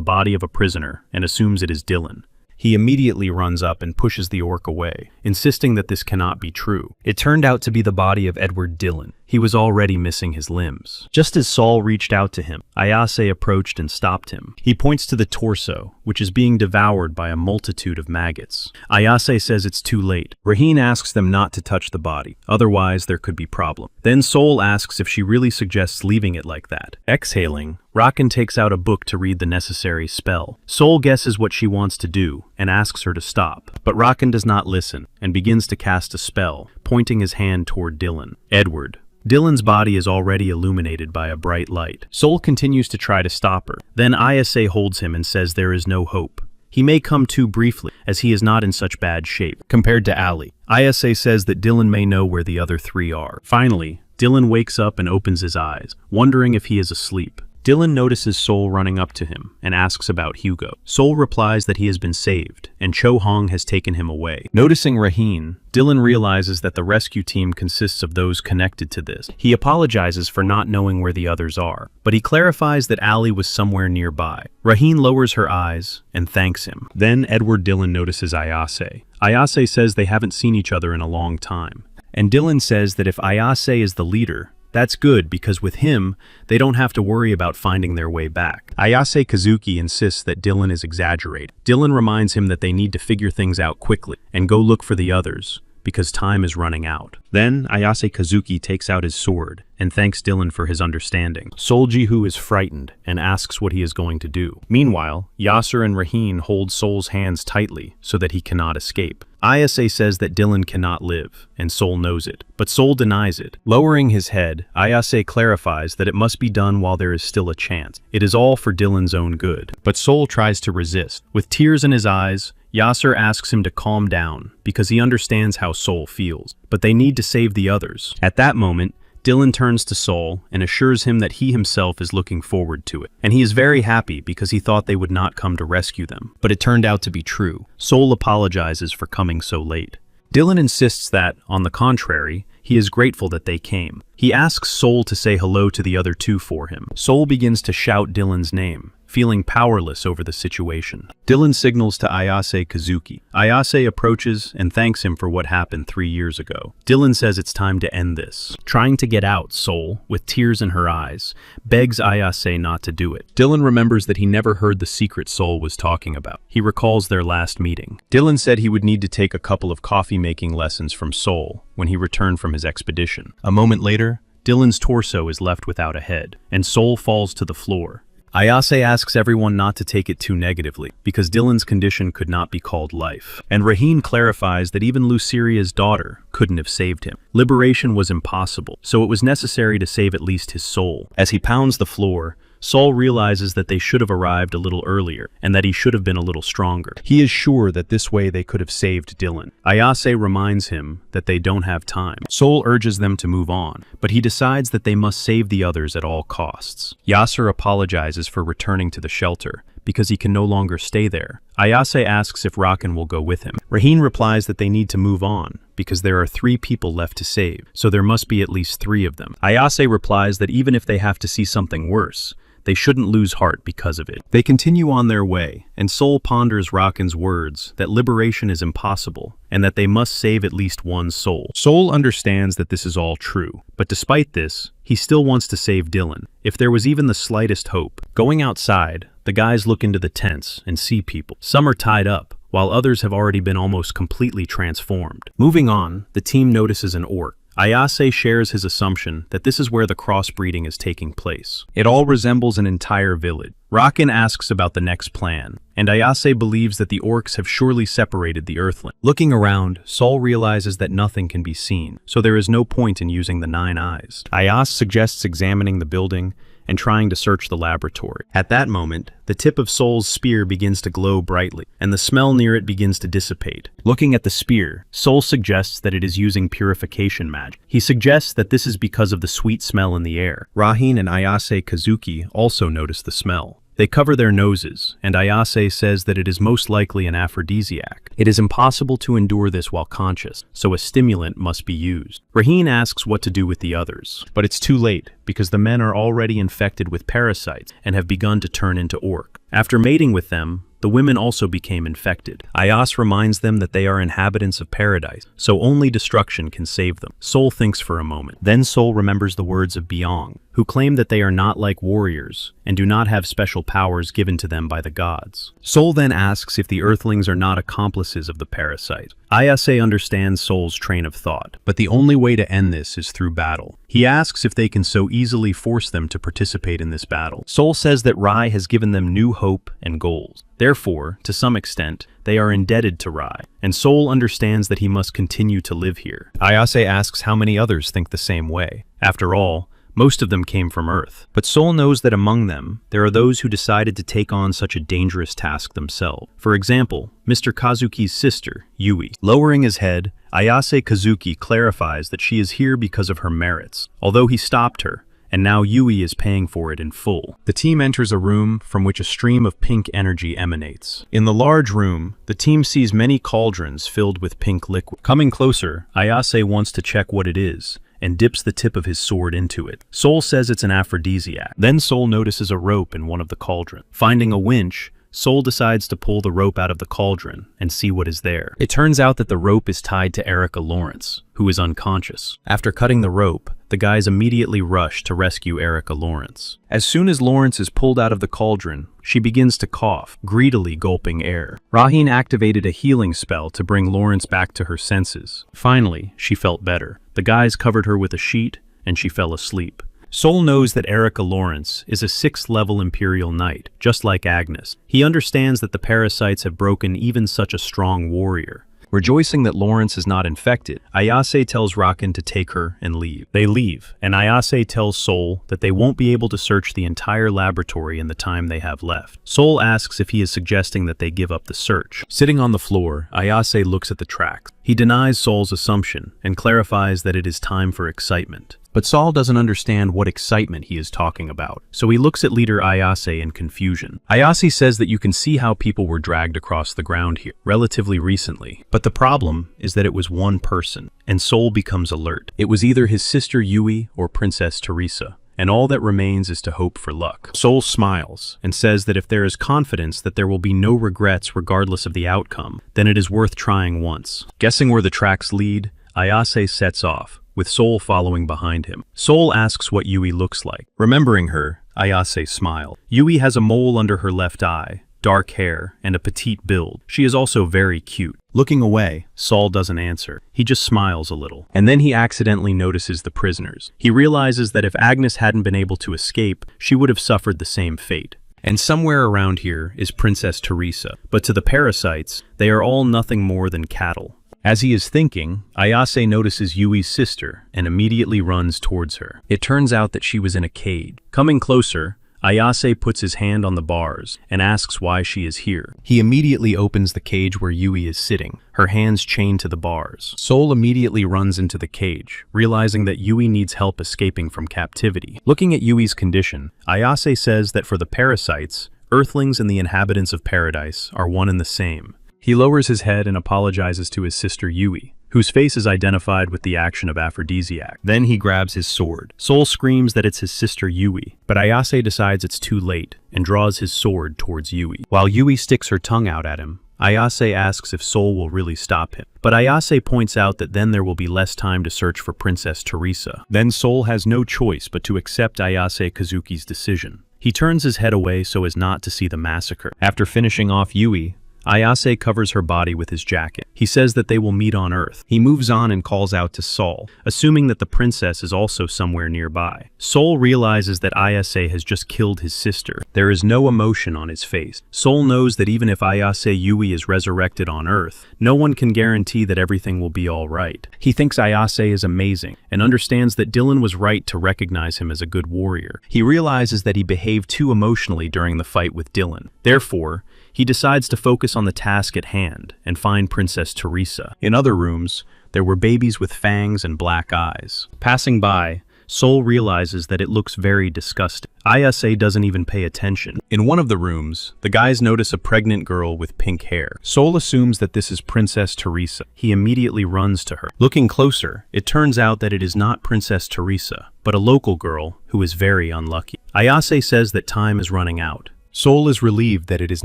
body of a prisoner and assumes it is Dylan. He immediately runs up and pushes the orc away, insisting that this cannot be true. It turned out to be the body of Edward Dillon. He was already missing his limbs. Just as Saul reached out to him, Ayase approached and stopped him. He points to the torso, which is being devoured by a multitude of maggots. Ayase says it's too late. Raheen asks them not to touch the body, otherwise there could be problem. Then Sol asks if she really suggests leaving it like that. Exhaling, Rakan takes out a book to read the necessary spell. Sol guesses what she wants to do and asks her to stop, but Rakan does not listen and begins to cast a spell, pointing his hand toward Dillon. Edward. Dillon's body is already illuminated by a bright light. Sol continues to try to stop her. Then Ayase holds him and says there is no hope. He may come to briefly, as he is not in such bad shape, compared to Ali. Ayase says that Dillon may know where the other three are. Finally, Dillon wakes up and opens his eyes, wondering if he is asleep. Dillon notices Sol running up to him and asks about Hugo. Sol replies that he has been saved, and Cho Hong has taken him away. Noticing Raheen, Dillon realizes that the rescue team consists of those connected to this. He apologizes for not knowing where the others are, but he clarifies that Ali was somewhere nearby. Raheen lowers her eyes and thanks him. Then Edward Dillon notices Ayase. Ayase says they haven't seen each other in a long time, and Dillon says that if Ayase is the leader, that's good because with him, they don't have to worry about finding their way back. Ayase Kazuki insists that Dillon is exaggerating. Dillon reminds him that they need to figure things out quickly and go look for the others because time is running out. Then Ayase Kazuki takes out his sword and thanks Dillon for his understanding. Soljihu is frightened and asks what he is going to do. Meanwhile, Yasser and Raheen hold Sol's hands tightly so that he cannot escape. Ayase says that Dillon cannot live, and Sol knows it, but Sol denies it. Lowering his head, Ayase clarifies that it must be done while there is still a chance. It is all for Dillon's own good. But Sol tries to resist. With tears in his eyes, Yasser asks him to calm down because he understands how Sol feels, but they need to save the others. At that moment, Dillon turns to Sol and assures him that he himself is looking forward to it. And he is very happy because he thought they would not come to rescue them. But it turned out to be true. Sol apologizes for coming so late. Dillon insists that, on the contrary, he is grateful that they came. He asks Sol to say hello to the other two for him. Sol begins to shout Dillon's name, feeling powerless over the situation. Dillon signals to Ayase Kazuki. Ayase approaches and thanks him for what happened 3 years ago. Dillon says it's time to end this. Trying to get out, Sol, with tears in her eyes, begs Ayase not to do it. Dillon remembers that he never heard the secret Sol was talking about. He recalls their last meeting. Dillon said he would need to take a couple of coffee-making lessons from Sol when he returned from his expedition. A moment later, Dillon's torso is left without a head, and Sol falls to the floor. Ayase asks everyone not to take it too negatively, because Dillon's condition could not be called life. And Raheen clarifies that even Luceria's daughter couldn't have saved him. Liberation was impossible, so it was necessary to save at least his soul. As he pounds the floor, Sol realizes that they should have arrived a little earlier, and that he should have been a little stronger. He is sure that this way they could have saved Dillon. Ayase reminds him that they don't have time. Sol urges them to move on, but he decides that they must save the others at all costs. Yasser apologizes for returning to the shelter, because he can no longer stay there. Ayase asks if Rakan will go with him. Raheen replies that they need to move on, because there are 3 people left to save, so there must be at least 3 of them. Ayase replies that even if they have to see something worse, they shouldn't lose heart because of it. They continue on their way, and Sol ponders Rakan's words that liberation is impossible, and that they must save at least one soul. Sol understands that this is all true, but despite this, he still wants to save Dillon, if there was even the slightest hope. Going outside, the guys look into the tents and see people. Some are tied up, while others have already been almost completely transformed. Moving on, the team notices an orc. Ayase shares his assumption that this is where the crossbreeding is taking place. It all resembles an entire village. Rakan asks about the next plan, and Ayase believes that the orcs have surely separated the Earthling. Looking around, Sol realizes that nothing can be seen, so there is no point in using the 9 eyes. Ayase suggests examining the building and trying to search the laboratory. At that moment, the tip of Sol's spear begins to glow brightly, and the smell near it begins to dissipate. Looking at the spear, Sol suggests that it is using purification magic. He suggests that this is because of the sweet smell in the air. Raheen and Ayase Kazuki also notice the smell. They cover their noses, and Ayase says that it is most likely an aphrodisiac. It is impossible to endure this while conscious, so a stimulant must be used. Raheen asks what to do with the others, but it's too late, because the men are already infected with parasites and have begun to turn into orc. After mating with them, the women also became infected. Ayase reminds them that they are inhabitants of paradise, so only destruction can save them. Sol thinks for a moment. Then Sol remembers the words of Byung, who claim that they are not like warriors and do not have special powers given to them by the gods. Sol then asks if the Earthlings are not accomplices of the parasite. Ayase understands Sol's train of thought, but the only way to end this is through battle. He asks if they can so easily force them to participate in this battle. Sol says that Rai has given them new hope and goals. Therefore, to some extent, they are indebted to Rai, and Sol understands that he must continue to live here. Ayase asks how many others think the same way. After all, most of them came from Earth, but Sol knows that among them, there are those who decided to take on such a dangerous task themselves. For example, Mr. Kazuki's sister, Yui. Lowering his head, Ayase Kazuki clarifies that she is here because of her merits, although he stopped her, and now Yui is paying for it in full. The team enters a room from which a stream of pink energy emanates. In the large room, the team sees many cauldrons filled with pink liquid. Coming closer, Ayase wants to check what it is, and dips the tip of his sword into it. Sol says it's an aphrodisiac. Then Sol notices a rope in one of the cauldrons. Finding a winch, Sol decides to pull the rope out of the cauldron and see what is there. It turns out that the rope is tied to Erica Lawrence, who is unconscious. After cutting the rope, the guys immediately rush to rescue Erica Lawrence. As soon as Lawrence is pulled out of the cauldron, she begins to cough, greedily gulping air. Raheen activated a healing spell to bring Lawrence back to her senses. Finally, she felt better. The guys covered her with a sheet, and she fell asleep. Sol knows that Erica Lawrence is a 6th-level Imperial Knight, just like Agnes. He understands that the parasites have broken even such a strong warrior. Rejoicing that Lawrence is not infected, Ayase tells Rakan to take her and leave. They leave, and Ayase tells Sol that they won't be able to search the entire laboratory in the time they have left. Sol asks if he is suggesting that they give up the search. Sitting on the floor, Ayase looks at the tracks. He denies Sol's assumption and clarifies that it is time for excitement. But Sol doesn't understand what excitement he is talking about, so he looks at leader Ayase in confusion. Ayase says that you can see how people were dragged across the ground here relatively recently, but the problem is that it was one person, and Sol becomes alert. It was either his sister Yui or Princess Teresa, and all that remains is to hope for luck. Sol smiles and says that if there is confidence that there will be no regrets regardless of the outcome, then it is worth trying once. Guessing where the tracks lead, Ayase sets off, with Sol following behind him. Sol asks what Yui looks like. Remembering her, Ayase smiled. Yui has a mole under her left eye, dark hair, and a petite build. She is also very cute. Looking away, Sol doesn't answer. He just smiles a little. And then he accidentally notices the prisoners. He realizes that if Agnes hadn't been able to escape, she would have suffered the same fate. And somewhere around here is Princess Teresa. But to the parasites, they are all nothing more than cattle. As he is thinking, Ayase notices Yui's sister and immediately runs towards her. It turns out that she was in a cage. Coming closer, Ayase puts his hand on the bars and asks why she is here. He immediately opens the cage where Yui is sitting, her hands chained to the bars. Sol immediately runs into the cage, realizing that Yui needs help escaping from captivity. Looking at Yui's condition, Ayase says that for the parasites, Earthlings and the inhabitants of paradise are one and the same. He lowers his head and apologizes to his sister Yui, whose face is identified with the action of aphrodisiac. Then he grabs his sword. Sol screams that it's his sister Yui, but Ayase decides it's too late and draws his sword towards Yui. While Yui sticks her tongue out at him, Ayase asks if Sol will really stop him. But Ayase points out that then there will be less time to search for Princess Teresa. Then Sol has no choice but to accept Ayase Kazuki's decision. He turns his head away so as not to see the massacre. After finishing off Yui, Ayase covers her body with his jacket. He says that they will meet on Earth. He moves on and calls out to Sol, assuming that the princess is also somewhere nearby. Sol realizes that Ayase has just killed his sister. There is no emotion on his face. Sol knows that even if Ayase Yui is resurrected on Earth, no one can guarantee that everything will be alright. He thinks Ayase is amazing, and understands that Dylan was right to recognize him as a good warrior. He realizes that he behaved too emotionally during the fight with Dylan. Therefore, he decides to focus on the task at hand and find Princess Teresa. In other rooms, there were babies with fangs and black eyes. Passing by, Sol realizes that it looks very disgusting. Ayase doesn't even pay attention. In one of the rooms, the guys notice a pregnant girl with pink hair. Sol assumes that this is Princess Teresa. He immediately runs to her. Looking closer, it turns out that it is not Princess Teresa, but a local girl who is very unlucky. Ayase says that time is running out, Soul is relieved that it is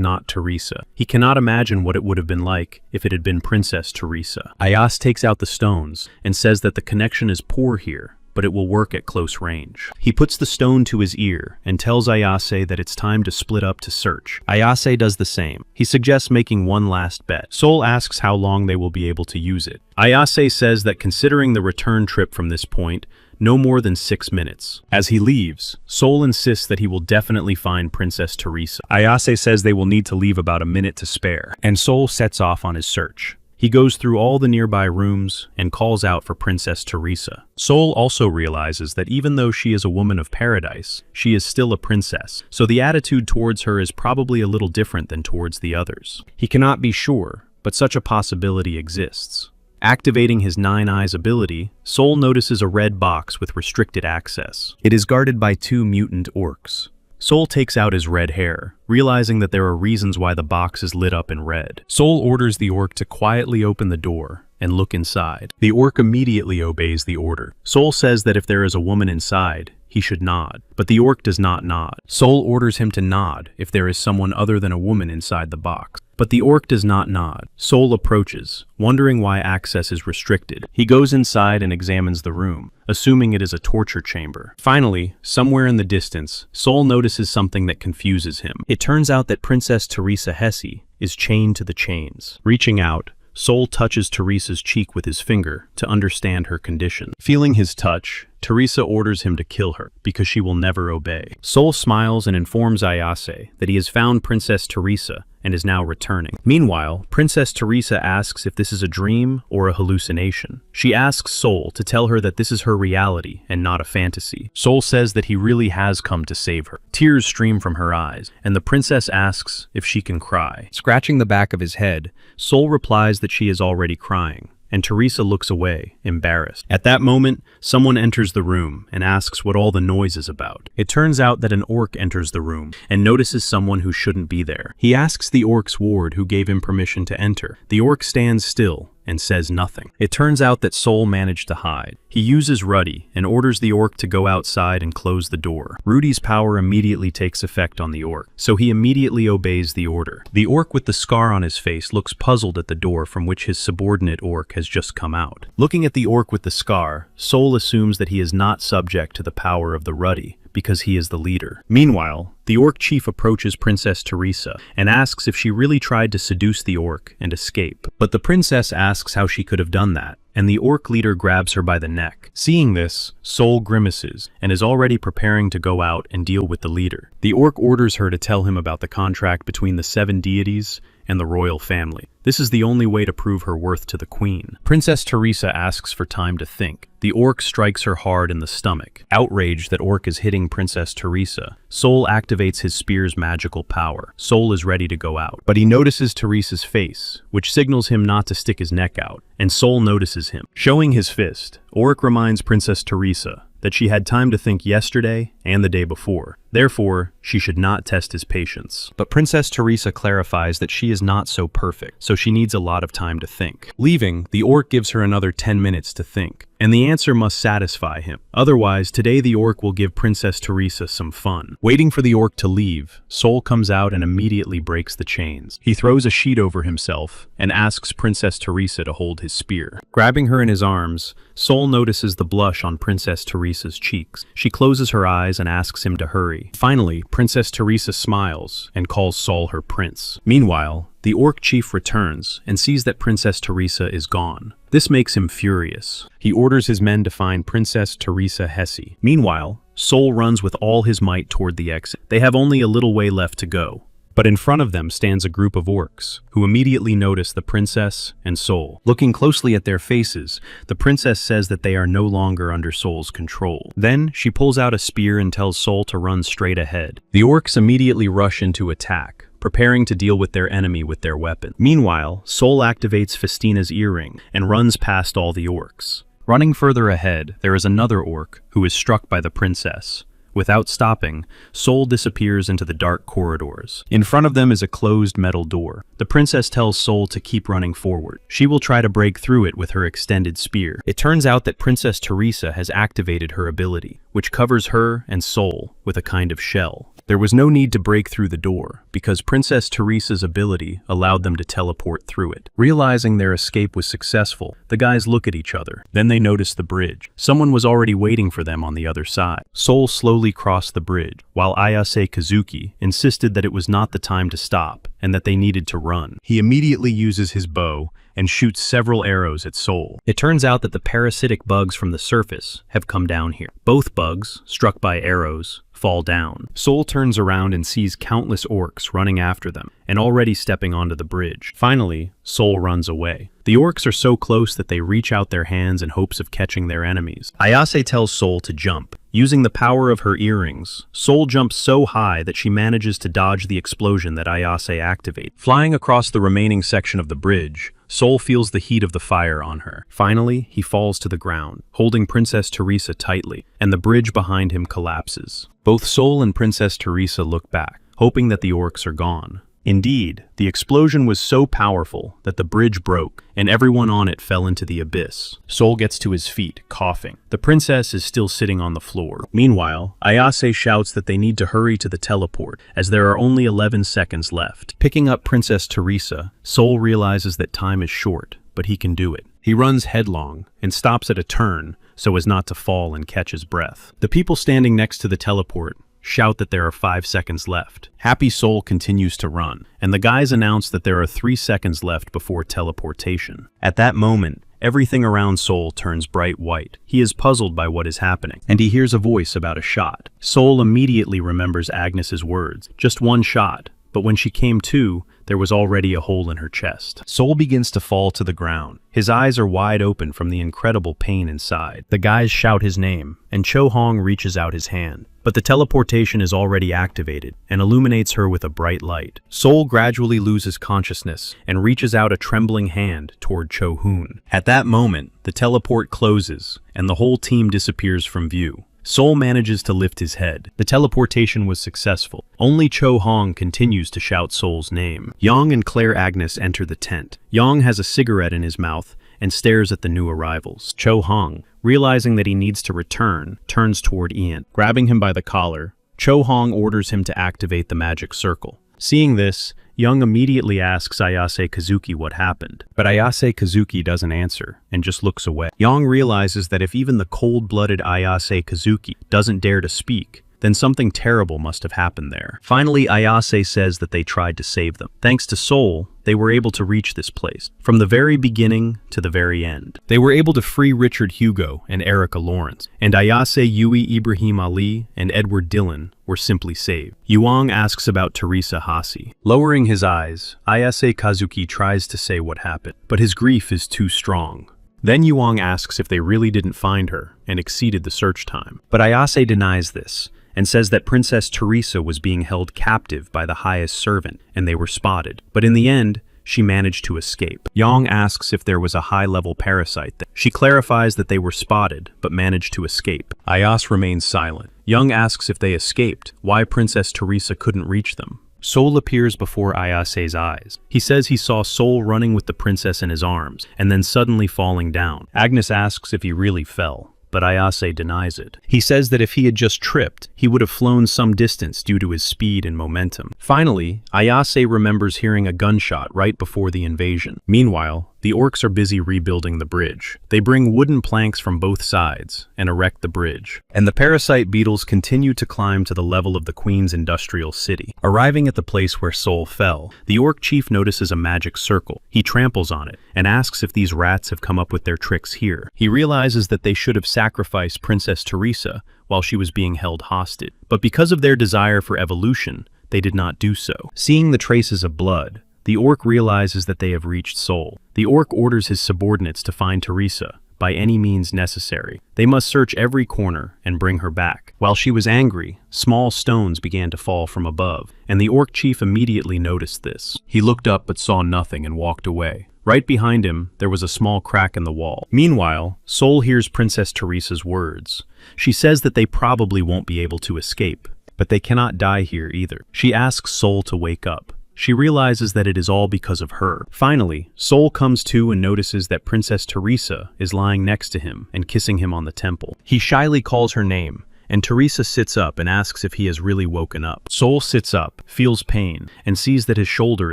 not Teresa. He cannot imagine what it would have been like if it had been Princess Teresa. Ayase takes out the stones and says that the connection is poor here, but it will work at close range. He puts the stone to his ear and tells Ayase that it's time to split up to search. Ayase does the same. He suggests making one last bet. Soul asks how long they will be able to use it. Ayase says that considering the return trip from this point, no more than 6 minutes. As he leaves, Soul insists that he will definitely find Princess Teresa. Ayase says they will need to leave about a minute to spare, and Soul sets off on his search. He goes through all the nearby rooms and calls out for Princess Teresa. Soul also realizes that even though she is a woman of paradise, she is still a princess, so the attitude towards her is probably a little different than towards the others. He cannot be sure, but such a possibility exists. Activating his 9 Eyes ability, Soul notices a red box with restricted access. It is guarded by 2 mutant orcs. Soul takes out his red hair, realizing that there are reasons why the box is lit up in red. Soul orders the orc to quietly open the door and look inside. The orc immediately obeys the order. Soul says that if there is a woman inside, he should nod, but the orc does not nod. Soul orders him to nod if there is someone other than a woman inside the box, but the orc does not nod. Soul approaches, wondering why access is restricted. He goes inside and examines the room, assuming it is a torture chamber. Finally, somewhere in the distance, Soul notices something that confuses him. It turns out that Princess Teresa Hesse is chained to the chains. Reaching out, Soul touches Teresa's cheek with his finger to understand her condition. Feeling his touch, Teresa orders him to kill her because she will never obey. Soul smiles and informs Ayase that he has found Princess Teresa and is now returning. Meanwhile, Princess Teresa asks if this is a dream or a hallucination. She asks Soul to tell her that this is her reality and not a fantasy. Soul says that he really has come to save her. Tears stream from her eyes, and the princess asks if she can cry. Scratching the back of his head, Soul replies that she is already crying, and Teresa looks away, embarrassed. At that moment, someone enters the room and asks what all the noise is about. It turns out that an orc enters the room and notices someone who shouldn't be there. He asks the orc's ward who gave him permission to enter. The orc stands still and says nothing. It turns out that Soul managed to hide. He uses Ruddy and orders the orc to go outside and close the door. Rudy's power immediately takes effect on the orc, so he immediately obeys the order. The orc with the scar on his face looks puzzled at the door from which his subordinate orc has just come out. Looking at the orc with the scar, Soul assumes that he is not subject to the power of the Ruddy, because he is the leader. Meanwhile, the orc chief approaches Princess Teresa and asks if she really tried to seduce the orc and escape. But the princess asks how she could have done that, and the orc leader grabs her by the neck. Seeing this, Soul grimaces and is already preparing to go out and deal with the leader. The orc orders her to tell him about the contract between the 7 deities and the royal family. This is the only way to prove her worth to the queen. Princess Teresa asks for time to think. The orc strikes her hard in the stomach. Outraged that orc is hitting Princess Teresa, Soul activates his spear's magical power. Soul is ready to go out, but he notices Teresa's face, which signals him not to stick his neck out, and Soul notices him. Showing his fist, orc reminds Princess Teresa that she had time to think yesterday and the day before. Therefore, she should not test his patience. But Princess Teresa clarifies that she is not so perfect, so she needs a lot of time to think. Leaving, the orc gives her another 10 minutes to think, and the answer must satisfy him. Otherwise, today the orc will give Princess Teresa some fun. Waiting for the orc to leave, Soul comes out and immediately breaks the chains. He throws a sheet over himself and asks Princess Teresa to hold his spear. Grabbing her in his arms, Soul notices the blush on Princess Teresa's cheeks. She closes her eyes and asks him to hurry. Finally, Princess Teresa smiles and calls Soul her prince. Meanwhile, the orc chief returns and sees that Princess Teresa is gone. This makes him furious. He orders his men to find Princess Teresa Hesse. Meanwhile, Soul runs with all his might toward the exit. They have only a little way left to go, but in front of them stands a group of orcs, who immediately notice the princess and Soul. Looking closely at their faces, the princess says that they are no longer under Soul's control. Then, she pulls out a spear and tells Soul to run straight ahead. The orcs immediately rush into attack, preparing to deal with their enemy with their weapon. Meanwhile, Soul activates Festina's earring and runs past all the orcs. Running further ahead, there is another orc who is struck by the princess. Without stopping, Soul disappears into the dark corridors. In front of them is a closed metal door. The princess tells Soul to keep running forward. She will try to break through it with her extended spear. It turns out that Princess Teresa has activated her ability, which covers her and Soul with a kind of shell. There was no need to break through the door, because Princess Teresa's ability allowed them to teleport through it. Realizing their escape was successful, the guys look at each other. Then they notice the bridge. Someone was already waiting for them on the other side. Soul slowly crossed the bridge, while Ayase Kazuki insisted that it was not the time to stop and that they needed to run. He immediately uses his bow and shoots several arrows at Soul. It turns out that the parasitic bugs from the surface have come down here. Both bugs, struck by arrows, fall down. Soul turns around and sees countless orcs running after them and already stepping onto the bridge. Finally, Soul runs away. The orcs are so close that they reach out their hands in hopes of catching their enemies. Ayase tells Soul to jump. Using the power of her earrings, Soul jumps so high that she manages to dodge the explosion that Ayase activates. Flying across the remaining section of the bridge, Soul feels the heat of the fire on her. Finally, he falls to the ground, holding Princess Teresa tightly, and the bridge behind him collapses. Both Soul and Princess Teresa look back, hoping that the orcs are gone. Indeed, the explosion was so powerful that the bridge broke, and everyone on it fell into the abyss. Soul gets to his feet, coughing. The princess is still sitting on the floor. Meanwhile, Ayase shouts that they need to hurry to the teleport, as there are only 11 seconds left. Picking up Princess Teresa, Soul realizes that time is short, but he can do it. He runs headlong and stops at a turn so as not to fall and catch his breath. The people standing next to the teleport shout that there are 5 seconds left. Happy Soul continues to run, and the guys announce that there are 3 seconds left before teleportation. At that moment, everything around Soul turns bright white. He is puzzled by what is happening, and he hears a voice about a shot. Soul immediately remembers Agnes's words, just one shot, but when she came to, there was already a hole in her chest. Soul begins to fall to the ground. His eyes are wide open from the incredible pain inside. The guys shout his name, and Cho Hong reaches out his hand. But the teleportation is already activated and illuminates her with a bright light. Soul gradually loses consciousness and reaches out a trembling hand toward Cho Hoon. At that moment, the teleport closes and the whole team disappears from view. Soul manages to lift his head. The teleportation was successful. Only Cho Hong continues to shout Soul's name. Yang and Claire Agnes enter the tent. Yang has a cigarette in his mouth and stares at the new arrivals. Cho Hong, realizing that he needs to return, turns toward Ian. Grabbing him by the collar, Cho Hong orders him to activate the magic circle. Seeing this, Young immediately asks Ayase Kazuki what happened, but Ayase Kazuki doesn't answer and just looks away. Yang realizes that if even the cold-blooded Ayase Kazuki doesn't dare to speak, then something terrible must have happened there. Finally, Ayase says that they tried to save them. Thanks to Soul, they were able to reach this place, from the very beginning to the very end. They were able to free Richard Hugo and Erica Lawrence, and Ayase Yui Ibrahim Ali and Edward Dillon were simply saved. Yuang asks about Teresa Hasi. Lowering his eyes, Ayase Kazuki tries to say what happened, but his grief is too strong. Then Yuang asks if they really didn't find her and exceeded the search time. But Ayase denies this and says that Princess Teresa was being held captive by the highest servant and they were spotted. But in the end, she managed to escape. Yang asks if there was a high-level parasite there. She clarifies that they were spotted but managed to escape. Ayase remains silent. Yang asks if they escaped, why Princess Teresa couldn't reach them. Soul appears before Ayase's eyes. He says he saw Soul running with the princess in his arms, and then suddenly falling down. Agnes asks if he really fell, but Ayase denies it. He says that if he had just tripped, he would have flown some distance due to his speed and momentum. Finally, Ayase remembers hearing a gunshot right before the invasion. Meanwhile, the orcs are busy rebuilding the bridge. They bring wooden planks from both sides and erect the bridge. And the parasite beetles continue to climb to the level of the Queen's industrial city. Arriving at the place where Soul fell, the orc chief notices a magic circle. He tramples on it and asks if these rats have come up with their tricks here. He realizes that they should have sacrificed Princess Teresa while she was being held hostage. But because of their desire for evolution, they did not do so. Seeing the traces of blood, the orc realizes that they have reached Soul. The orc orders his subordinates to find Teresa by any means necessary. They must search every corner and bring her back. While she was angry, small stones began to fall from above, and the orc chief immediately noticed this. He looked up but saw nothing and walked away. Right behind him, there was a small crack in the wall. Meanwhile, Soul hears Princess Teresa's words. She says that they probably won't be able to escape, but they cannot die here either. She asks Soul to wake up. She realizes that it is all because of her. Finally, Soul comes to and notices that Princess Teresa is lying next to him and kissing him on the temple. He shyly calls her name and Teresa sits up and asks if he has really woken up. Soul sits up, feels pain, and sees that his shoulder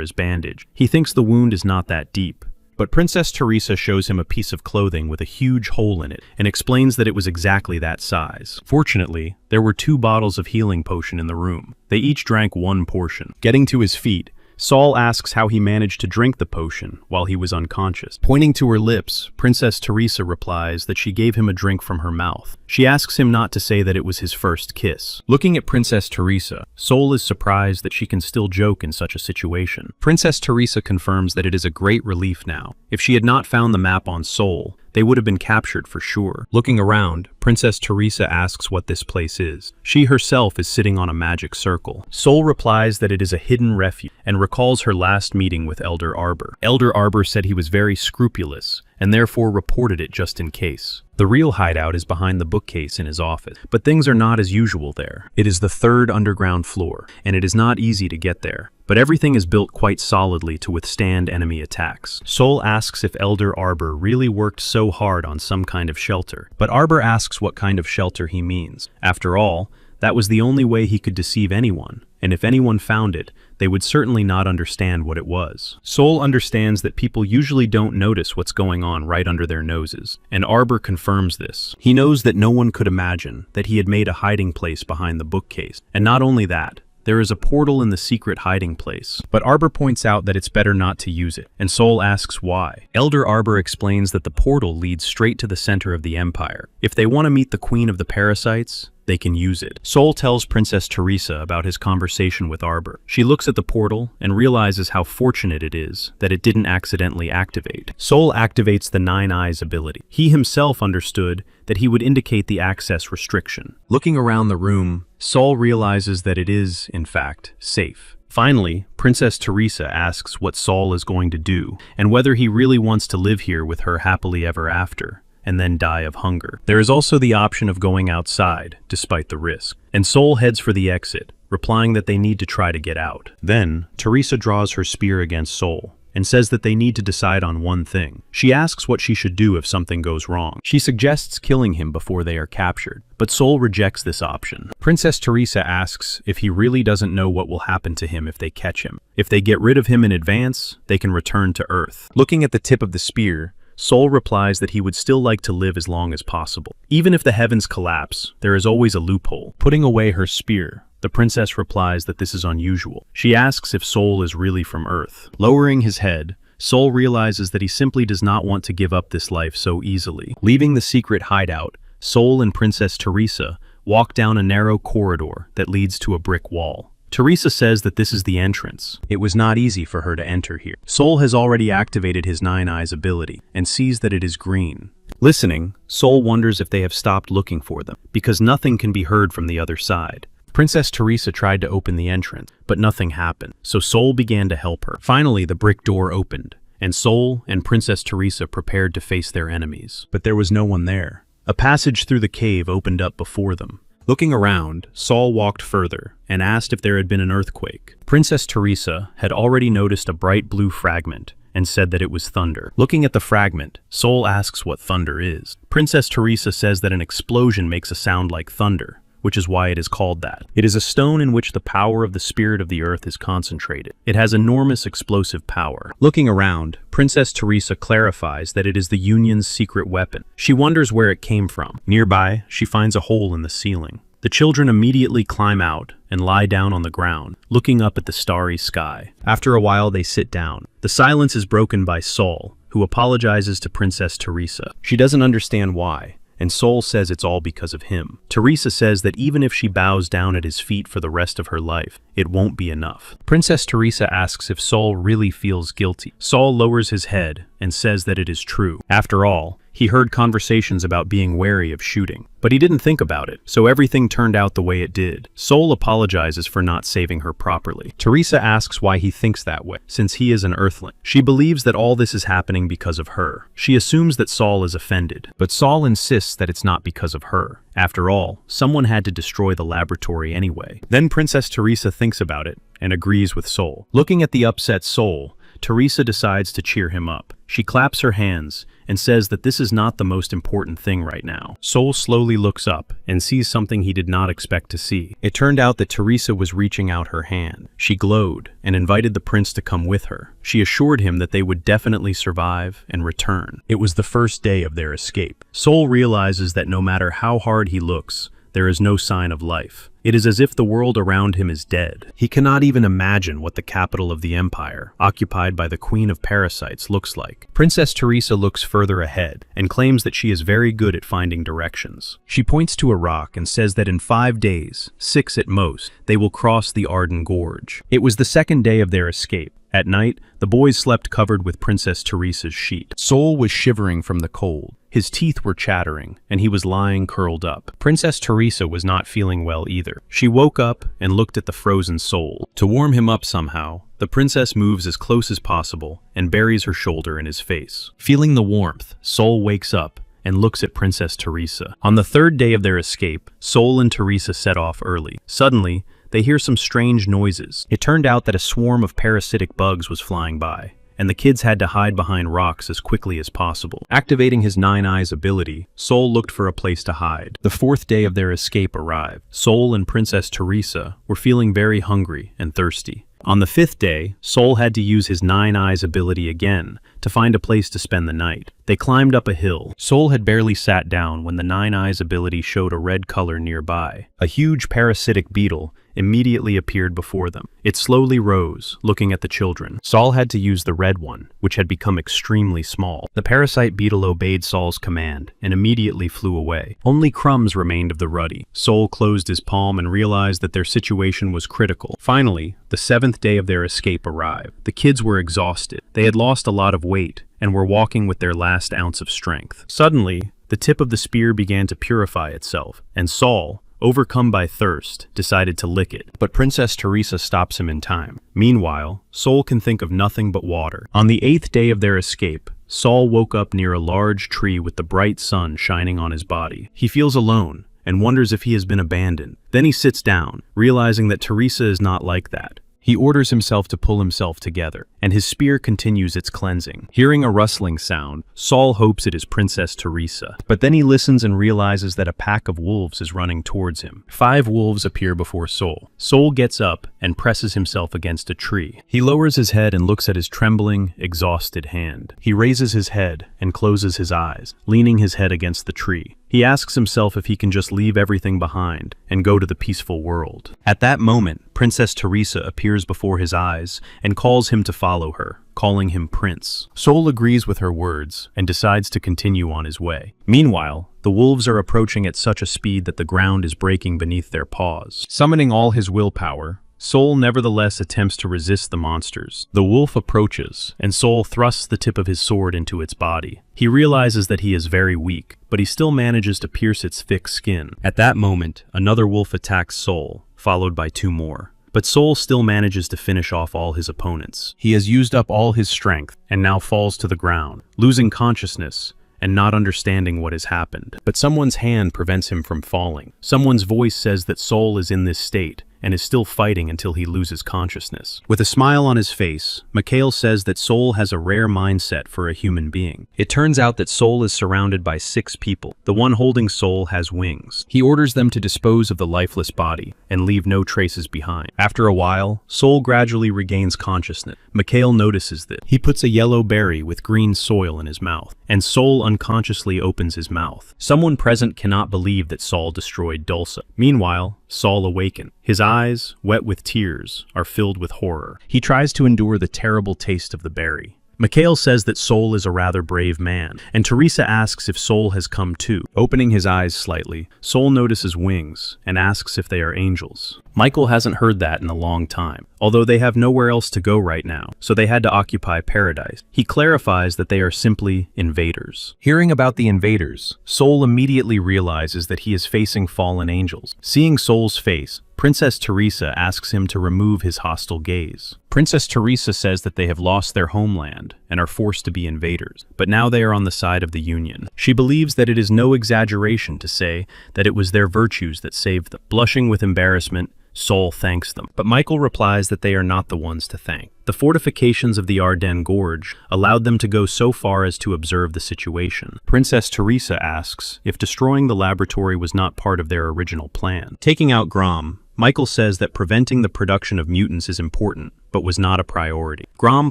is bandaged. He thinks the wound is not that deep. But Princess Teresa shows him a piece of clothing with a huge hole in it and explains that it was exactly that size. Fortunately, there were 2 bottles of healing potion in the room. They each drank 1 portion. Getting to his feet, Saul asks how he managed to drink the potion while he was unconscious. Pointing to her lips, Princess Teresa replies that she gave him a drink from her mouth. She asks him not to say that it was his first kiss. Looking at Princess Teresa, Soul is surprised that she can still joke in such a situation. Princess Teresa confirms that it is a great relief now. If she had not found the map on Soul, they would have been captured for sure. Looking around, Princess Teresa asks what this place is. She herself is sitting on a magic circle. Soul replies that it is a hidden refuge and recalls her last meeting with Elder Arbor. Elder Arbor said he was very scrupulous and therefore reported it just in case. The real hideout is behind the bookcase in his office, but things are not as usual there. It is the 3rd underground floor, and it is not easy to get there, but everything is built quite solidly to withstand enemy attacks. Soul asks if Elder Arbor really worked so hard on some kind of shelter, but Arbor asks what kind of shelter he means. After all, that was the only way he could deceive anyone, and if anyone found it, they would certainly not understand what it was. Soul understands that people usually don't notice what's going on right under their noses, and Arbor confirms this. He knows that no one could imagine that he had made a hiding place behind the bookcase, and not only that, there is a portal in the secret hiding place. But Arbor points out that it's better not to use it, and Soul asks why. Elder Arbor explains that the portal leads straight to the center of the Empire. If they want to meet the Queen of the Parasites, they can use it. Soul tells Princess Teresa about his conversation with Arbor. She looks at the portal and realizes how fortunate it is that it didn't accidentally activate. Soul activates the 9 Eyes ability. He himself understood that he would indicate the access restriction. Looking around the room, Soul realizes that it is, in fact, safe. Finally, Princess Teresa asks what Saul is going to do and whether he really wants to live here with her happily ever after and then die of hunger. There is also the option of going outside, despite the risk. And Soul heads for the exit, replying that they need to try to get out. Then, Teresa draws her spear against Soul and says that they need to decide on one thing. She asks what she should do if something goes wrong. She suggests killing him before they are captured, but Soul rejects this option. Princess Teresa asks if he really doesn't know what will happen to him if they catch him. If they get rid of him in advance, they can return to Earth. Looking at the tip of the spear, Soul replies that he would still like to live as long as possible. Even if the heavens collapse, there is always a loophole. Putting away her spear, the princess replies that this is unusual. She asks if Soul is really from Earth. Lowering his head, Soul realizes that he simply does not want to give up this life so easily. Leaving the secret hideout, Soul and Princess Teresa walk down a narrow corridor that leads to a brick wall. Teresa says that this is the entrance. It was not easy for her to enter here. Soul has already activated his 9 Eyes ability and sees that it is green. Listening, Soul wonders if they have stopped looking for them, because nothing can be heard from the other side. Princess Teresa tried to open the entrance, but nothing happened, so Soul began to help her. Finally, the brick door opened, and Soul and Princess Teresa prepared to face their enemies. But there was no one there. A passage through the cave opened up before them. Looking around, Saul walked further and asked if there had been an earthquake. Princess Teresa had already noticed a bright blue fragment and said that it was thunder. Looking at the fragment, Soul asks what thunder is. Princess Teresa says that an explosion makes a sound like thunder, which is why it is called that. It is a stone in which the power of the spirit of the earth is concentrated. It has enormous explosive power. Looking around, Princess Teresa clarifies that it is the Union's secret weapon. She wonders where it came from. Nearby, she finds a hole in the ceiling. The children immediately climb out and lie down on the ground, looking up at the starry sky. After a while, they sit down. The silence is broken by Saul, who apologizes to Princess Teresa. She doesn't understand why, and Soul says it's all because of him. Teresa says that even if she bows down at his feet for the rest of her life, it won't be enough. Princess Teresa asks if Soul really feels guilty. Saul lowers his head and says that it is true. After all, he heard conversations about being wary of shooting, but he didn't think about it, so everything turned out the way it did. Soul apologizes for not saving her properly. Teresa asks why he thinks that way, since he is an Earthling. She believes that all this is happening because of her. She assumes that Saul is offended, but Saul insists that it's not because of her. After all, someone had to destroy the laboratory anyway. Then Princess Teresa thinks about it and agrees with Soul. Looking at the upset Soul, Teresa decides to cheer him up. She claps her hands and says that this is not the most important thing right now. Sol slowly looks up and sees something he did not expect to see. It turned out that Teresa was reaching out her hand. She glowed and invited the prince to come with her. She assured him that they would definitely survive and return. It was the first day of their escape. Sol realizes that no matter how hard he looks, there is no sign of life. It is as if the world around him is dead. He cannot even imagine what the capital of the empire, occupied by the queen of parasites, looks like. Princess Teresa looks further ahead and claims that she is very good at finding directions. She points to a rock and says that in 5 days, 6 at most, they will cross the Arden Gorge. It was the second day of their escape. At night, the boys slept covered with Princess Teresa's sheet. Sol was shivering from the cold. His teeth were chattering, and he was lying curled up. Princess Teresa was not feeling well either. She woke up and looked at the frozen Sol. To warm him up somehow, the princess moves as close as possible and buries her shoulder in his face. Feeling the warmth, Sol wakes up and looks at Princess Teresa. On the 3rd day of their escape, Sol and Teresa set off early. Suddenly, they hear some strange noises. It turned out that a swarm of parasitic bugs was flying by, and the kids had to hide behind rocks as quickly as possible. Activating his 9 eyes ability, Sol looked for a place to hide. The 4th day of their escape arrived. Sol and Princess Teresa were feeling very hungry and thirsty. On the 5th day, Sol had to use his 9 eyes ability again to find a place to spend the night. They climbed up a hill. Sol had barely sat down when the 9 eyes ability showed a red color nearby. A huge parasitic beetle immediately appeared before them. It slowly rose, looking at the children. Sol had to use the red one, which had become extremely small. The parasite beetle obeyed Sol's command and immediately flew away. Only crumbs remained of the ruddy. Sol closed his palm and realized that their situation was critical. Finally, the 7th day of their escape arrived. The kids were exhausted. They had lost a lot of weight and were walking with their last ounce of strength. Suddenly, the tip of the spear began to purify itself, and Sol, overcome by thirst, decided to lick it, but Princess Teresa stops him in time. Meanwhile, Sol can think of nothing but water. On the 8th day of their escape, Sol woke up near a large tree with the bright sun shining on his body. He feels alone and wonders if he has been abandoned. Then he sits down, realizing that Teresa is not like that. He orders himself to pull himself together, and his spear continues its cleansing. Hearing a rustling sound, Sol hopes it is Princess Teresa, but then he listens and realizes that a pack of wolves is running towards him. 5 wolves appear before Sol. Sol gets up and presses himself against a tree. He lowers his head and looks at his trembling, exhausted hand. He raises his head and closes his eyes, leaning his head against the tree. He asks himself if he can just leave everything behind and go to the peaceful world. At that moment, Princess Teresa appears before his eyes and calls him to follow her, calling him Prince. Sol agrees with her words and decides to continue on his way. Meanwhile, the wolves are approaching at such a speed that the ground is breaking beneath their paws. Summoning all his willpower, Sol nevertheless attempts to resist the monsters. The wolf approaches, and Sol thrusts the tip of his sword into its body. He realizes that he is very weak, but he still manages to pierce its thick skin. At that moment, another wolf attacks Sol, followed by 2 more. But Sol still manages to finish off all his opponents. He has used up all his strength, and now falls to the ground, losing consciousness and not understanding what has happened. But someone's hand prevents him from falling. Someone's voice says that Sol is in this state, and is still fighting until he loses consciousness. With a smile on his face, Mikhail says that Sol has a rare mindset for a human being. It turns out that Sol is surrounded by 6 people. The one holding Sol has wings. He orders them to dispose of the lifeless body and leave no traces behind. After a while, Sol gradually regains consciousness. Mikhail notices this. He puts a yellow berry with green soil in his mouth, and Sol unconsciously opens his mouth. Someone present cannot believe that Sol destroyed Dulce. Meanwhile, Sol awakened. His eyes, wet with tears, are filled with horror. He tries to endure the terrible taste of the berry. Mikhail says that Sol is a rather brave man, and Teresa asks if Sol has come too. Opening his eyes slightly, Sol notices wings and asks if they are angels. Michael hasn't heard that in a long time, although they have nowhere else to go right now, so they had to occupy paradise. He clarifies that they are simply invaders. Hearing about the invaders, Sol immediately realizes that he is facing fallen angels. Seeing Sol's face, Princess Teresa asks him to remove his hostile gaze. Princess Teresa says that they have lost their homeland and are forced to be invaders, but now they are on the side of the Union. She believes that it is no exaggeration to say that it was their virtues that saved them. Blushing with embarrassment, Sol thanks them, but Michael replies that they are not the ones to thank. The fortifications of the Ardennes Gorge allowed them to go so far as to observe the situation. Princess Teresa asks if destroying the laboratory was not part of their original plan. Taking out Grom, Michael says that preventing the production of mutants is important, but was not a priority. Grom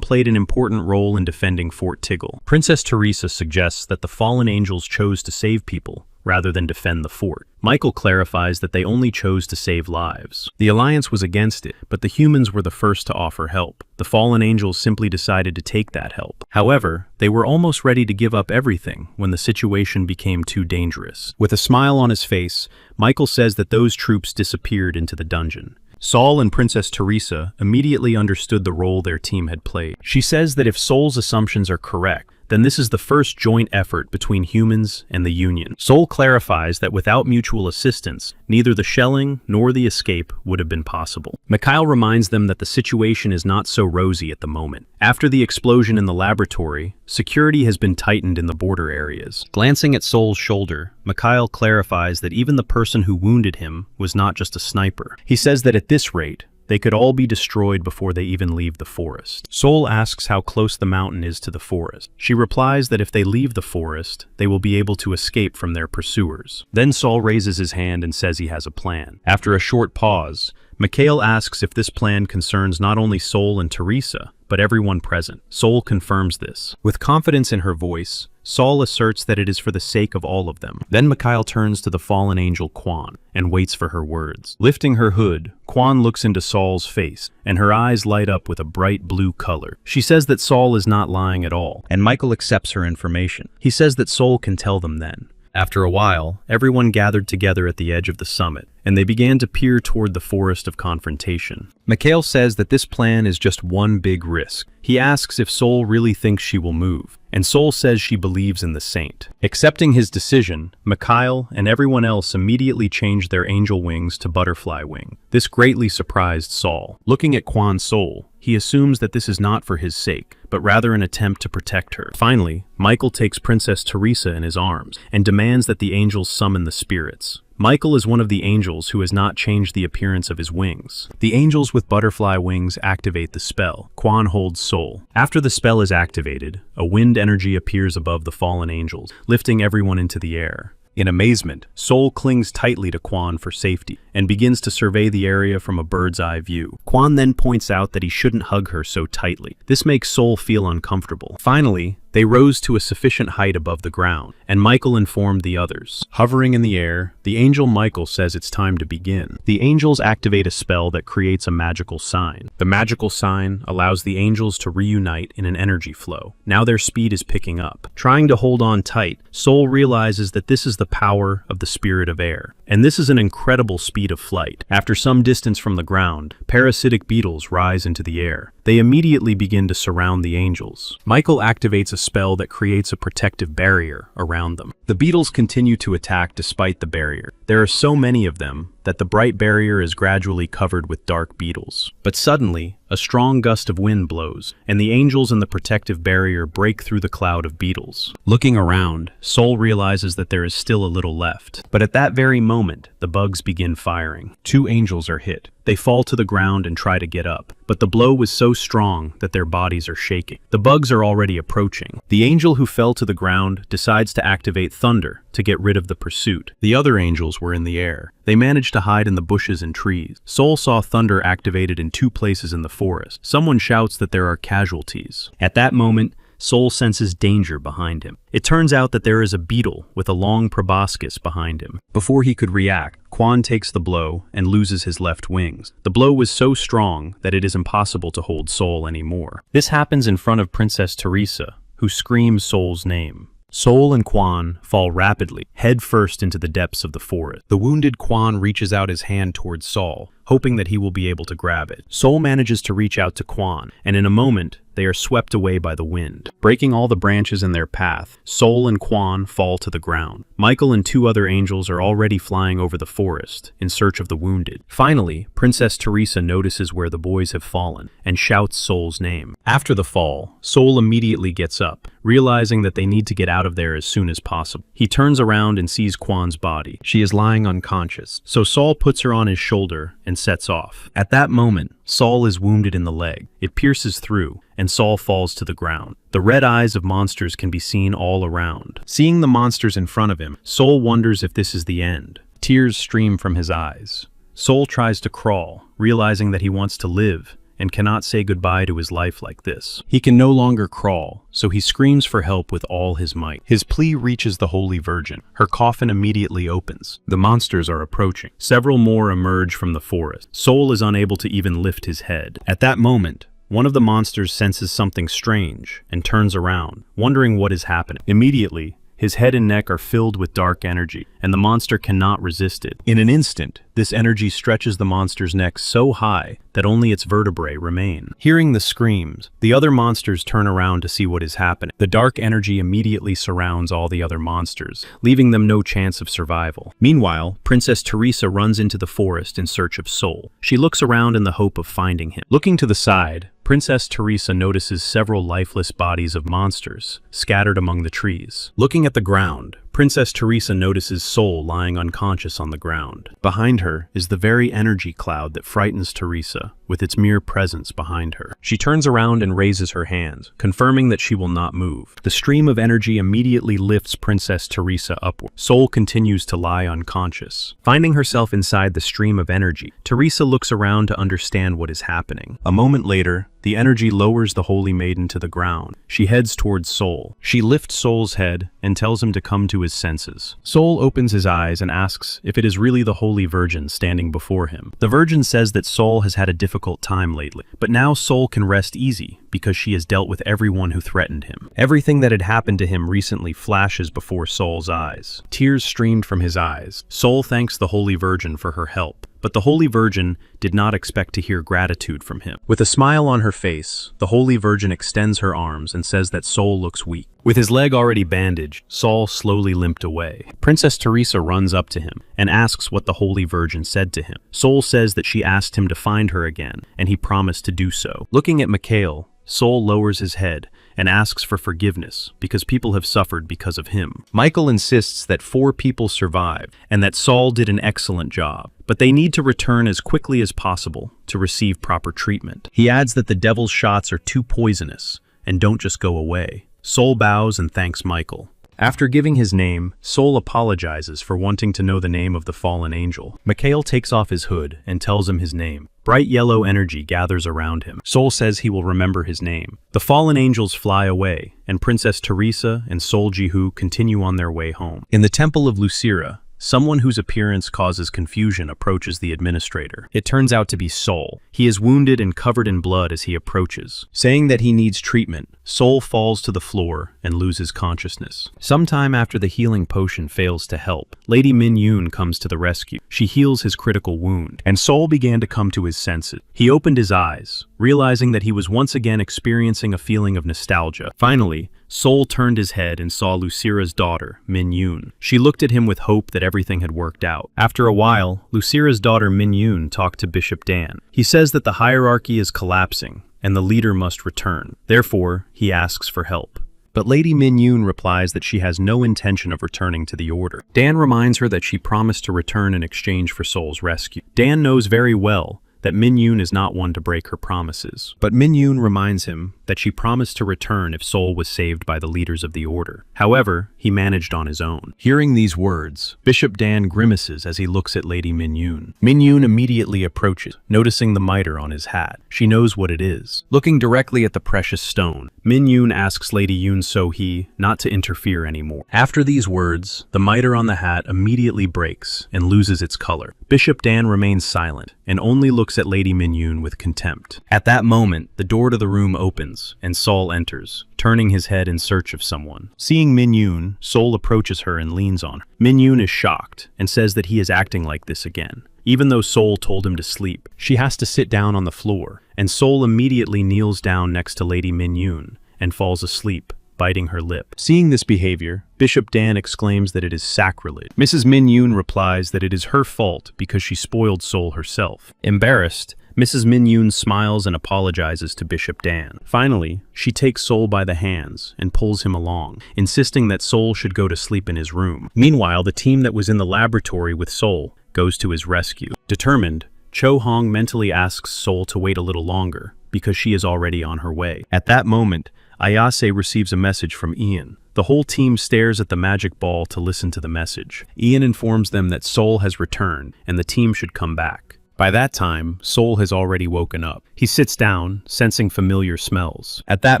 played an important role in defending Fort Tiggle. Princess Teresa suggests that the fallen angels chose to save people rather than defend the fort. Michael clarifies that they only chose to save lives. The Alliance was against it, but the humans were the first to offer help. The fallen angels simply decided to take that help. However, they were almost ready to give up everything when the situation became too dangerous. With a smile on his face, Michael says that those troops disappeared into the dungeon. Sol and Princess Teresa immediately understood the role their team had played. She says that if Sol's assumptions are correct, then this is the first joint effort between humans and the Union. Sol clarifies that without mutual assistance, neither the shelling nor the escape would have been possible. Mikhail reminds them that the situation is not so rosy at the moment. After the explosion in the laboratory, security has been tightened in the border areas. Glancing at Sol's shoulder, Mikhail clarifies that even the person who wounded him was not just a sniper. He says that at this rate, they could all be destroyed before they even leave the forest. Sol asks how close the mountain is to the forest. She replies that if they leave the forest, they will be able to escape from their pursuers. Then Sol raises his hand and says he has a plan. After a short pause, Mikhail asks if this plan concerns not only Sol and Teresa, but everyone present. Sol confirms this. With confidence in her voice, Sol asserts that it is for the sake of all of them. Then Mikhail turns to the fallen angel Quan and waits for her words. Lifting her hood, Quan looks into Sol's face, and her eyes light up with a bright blue color. She says that Sol is not lying at all, and Michael accepts her information. He says that Sol can tell them then. After a while, everyone gathered together at the edge of the summit, and they began to peer toward the forest of confrontation. Mikhail says that this plan is just one big risk. He asks if Sol really thinks she will move, and Sol says she believes in the saint. Accepting his decision, Mikhail and everyone else immediately changed their angel wings to butterfly wing. This greatly surprised Sol. Looking at Quan's soul, he assumes that this is not for his sake, but rather an attempt to protect her. Finally, Michael takes Princess Teresa in his arms and demands that the angels summon the spirits. Michael is one of the angels who has not changed the appearance of his wings. The angels with butterfly wings activate the spell. Quan holds Sol. After the spell is activated, a wind energy appears above the fallen angels, lifting everyone into the air. In amazement, Sol clings tightly to Quan for safety and begins to survey the area from a bird's-eye view. Quan then points out that he shouldn't hug her so tightly. This makes Sol feel uncomfortable. Finally, they rose to a sufficient height above the ground, and Michael informed the others. Hovering in the air, the angel Michael says it's time to begin. The angels activate a spell that creates a magical sign. The magical sign allows the angels to reunite in an energy flow. Now their speed is picking up. Trying to hold on tight, Sol realizes that this is the power of the spirit of air. And this is an incredible speed of flight. After some distance from the ground, parasitic beetles rise into the air. They immediately begin to surround the angels. Michael activates a spell that creates a protective barrier around them. The beetles continue to attack despite the barrier. There are so many of them that the bright barrier is gradually covered with dark beetles. But suddenly, a strong gust of wind blows, and the angels in the protective barrier break through the cloud of beetles. Looking around, Sol realizes that there is still a little left. But at that very moment, the bugs begin firing. 2 angels are hit. They fall to the ground and try to get up, but the blow was so strong that their bodies are shaking. The bugs are already approaching. The angel who fell to the ground decides to activate thunder to get rid of the pursuit. The other angels were in the air. They managed to hide in the bushes and trees. Sol saw thunder activated in 2 places in the forest. Someone shouts that there are casualties. At that moment, Sol senses danger behind him. It turns out that there is a beetle with a long proboscis behind him. Before he could react, Quan takes the blow and loses his left wings. The blow was so strong that it is impossible to hold Sol anymore. This happens in front of Princess Teresa, who screams Sol's name. Sol and Quan fall rapidly, head first into the depths of the forest. The wounded Quan reaches out his hand towards Sol, hoping that he will be able to grab it. Sol manages to reach out to Quan, and in a moment, they are swept away by the wind. Breaking all the branches in their path, Sol and Quan fall to the ground. Michael and 2 other angels are already flying over the forest, in search of the wounded. Finally, Princess Teresa notices where the boys have fallen, and shouts Sol's name. After the fall, Sol immediately gets up, realizing that they need to get out of there as soon as possible. He turns around and sees Kwan's body. She is lying unconscious, so Saul puts her on his shoulder and sets off. At that moment, Saul is wounded in the leg. It pierces through, and Saul falls to the ground. The red eyes of monsters can be seen all around. Seeing the monsters in front of him, Saul wonders if this is the end. Tears stream from his eyes. Saul tries to crawl, realizing that he wants to live and cannot say goodbye to his life like this. He can no longer crawl, so he screams for help with all his might. His plea reaches the Holy Virgin. Her coffin immediately opens. The monsters are approaching. Several more emerge from the forest. Saul is unable to even lift his head. At that moment, one of the monsters senses something strange and turns around, wondering what is happening. Immediately, his head and neck are filled with dark energy, and the monster cannot resist it. In an instant, this energy stretches the monster's neck so high that only its vertebrae remain. Hearing the screams, the other monsters turn around to see what is happening. The dark energy immediately surrounds all the other monsters, leaving them no chance of survival. Meanwhile, Princess Teresa runs into the forest in search of Saul. She looks around in the hope of finding him. Looking to the side, Princess Teresa notices several lifeless bodies of monsters scattered among the trees. Looking at the ground, Princess Teresa notices Saul lying unconscious on the ground. Behind her is the very energy cloud that frightens Teresa with its mere presence behind her. She turns around and raises her hands, confirming that she will not move. The stream of energy immediately lifts Princess Teresa upward. Saul continues to lie unconscious. Finding herself inside the stream of energy, Teresa looks around to understand what is happening. A moment later, the energy lowers the Holy Maiden to the ground. She heads towards Saul. She lifts Saul's head and tells him to come to his senses. Saul opens his eyes and asks if it is really the Holy Virgin standing before him. The Virgin says that Saul has had a difficult time lately, but now Saul can rest easy because she has dealt with everyone who threatened him. Everything that had happened to him recently flashes before Saul's eyes. Tears streamed from his eyes. Saul thanks the Holy Virgin for her help, but the Holy Virgin did not expect to hear gratitude from him. With a smile on her face, the Holy Virgin extends her arms and says that Saul looks weak. With his leg already bandaged, Saul slowly limped away. Princess Teresa runs up to him and asks what the Holy Virgin said to him. Saul says that she asked him to find her again, and he promised to do so. Looking at Mikhail, Saul lowers his head and asks for forgiveness because people have suffered because of him. Michael insists that 4 people survived and that Saul did an excellent job, but they need to return as quickly as possible to receive proper treatment. He adds that the devil's shots are too poisonous and don't just go away. Saul bows and thanks Michael. After giving his name, Saul apologizes for wanting to know the name of the fallen angel. Mikhail takes off his hood and tells him his name. Bright yellow energy gathers around him. Saul says he will remember his name. The fallen angels fly away, and Princess Teresa and Sol Jihu continue on their way home. In the temple of Lucira, someone whose appearance causes confusion approaches the administrator. It turns out to be Saul. He is wounded and covered in blood as he approaches. Saying that he needs treatment, Saul falls to the floor and loses consciousness. Sometime after the healing potion fails to help, Lady Min Yoon comes to the rescue. She heals his critical wound, and Saul began to come to his senses. He opened his eyes, realizing that he was once again experiencing a feeling of nostalgia. Finally, Saul turned his head and saw Lucira's daughter, Min Yoon. She looked at him with hope that everything had worked out. After a while, Lucira's daughter Min Yoon talked to Bishop Dan. He says that the hierarchy is collapsing and the leader must return. Therefore, he asks for help. But Lady Min Yoon replies that she has no intention of returning to the order. Dan reminds her that she promised to return in exchange for Saul's rescue. Dan knows very well that Min Yoon is not one to break her promises. But Min Yoon reminds him that she promised to return if Saul was saved by the leaders of the order. However, he managed on his own. Hearing these words, Bishop Dan grimaces as he looks at Lady Min Yoon. Min Yoon immediately approaches, noticing the mitre on his hat. She knows what it is. Looking directly at the precious stone, Min Yoon asks Lady Yoon So-hee not to interfere anymore. After these words, the mitre on the hat immediately breaks and loses its color. Bishop Dan remains silent and only looks at Lady Min Yoon with contempt. At that moment, the door to the room opens and Saul enters, turning his head in search of someone. Seeing Min Yoon, Saul approaches her and leans on her. Min Yoon is shocked and says that he is acting like this again. Even though Saul told him to sleep, she has to sit down on the floor, and Saul immediately kneels down next to Lady Min Yoon and falls asleep, biting her lip. Seeing this behavior, Bishop Dan exclaims that it is sacrilege. Mrs. Min Yoon replies that it is her fault because she spoiled Sol herself. Embarrassed, Mrs. Min Yoon smiles and apologizes to Bishop Dan. Finally, she takes Sol by the hands and pulls him along, insisting that Sol should go to sleep in his room. Meanwhile, the team that was in the laboratory with Sol goes to his rescue. Determined, Cho Hong mentally asks Sol to wait a little longer because she is already on her way. At that moment, Ayase receives a message from Ian. The whole team stares at the magic ball to listen to the message. Ian informs them that Sol has returned and the team should come back. By that time, Sol has already woken up. He sits down, sensing familiar smells. At that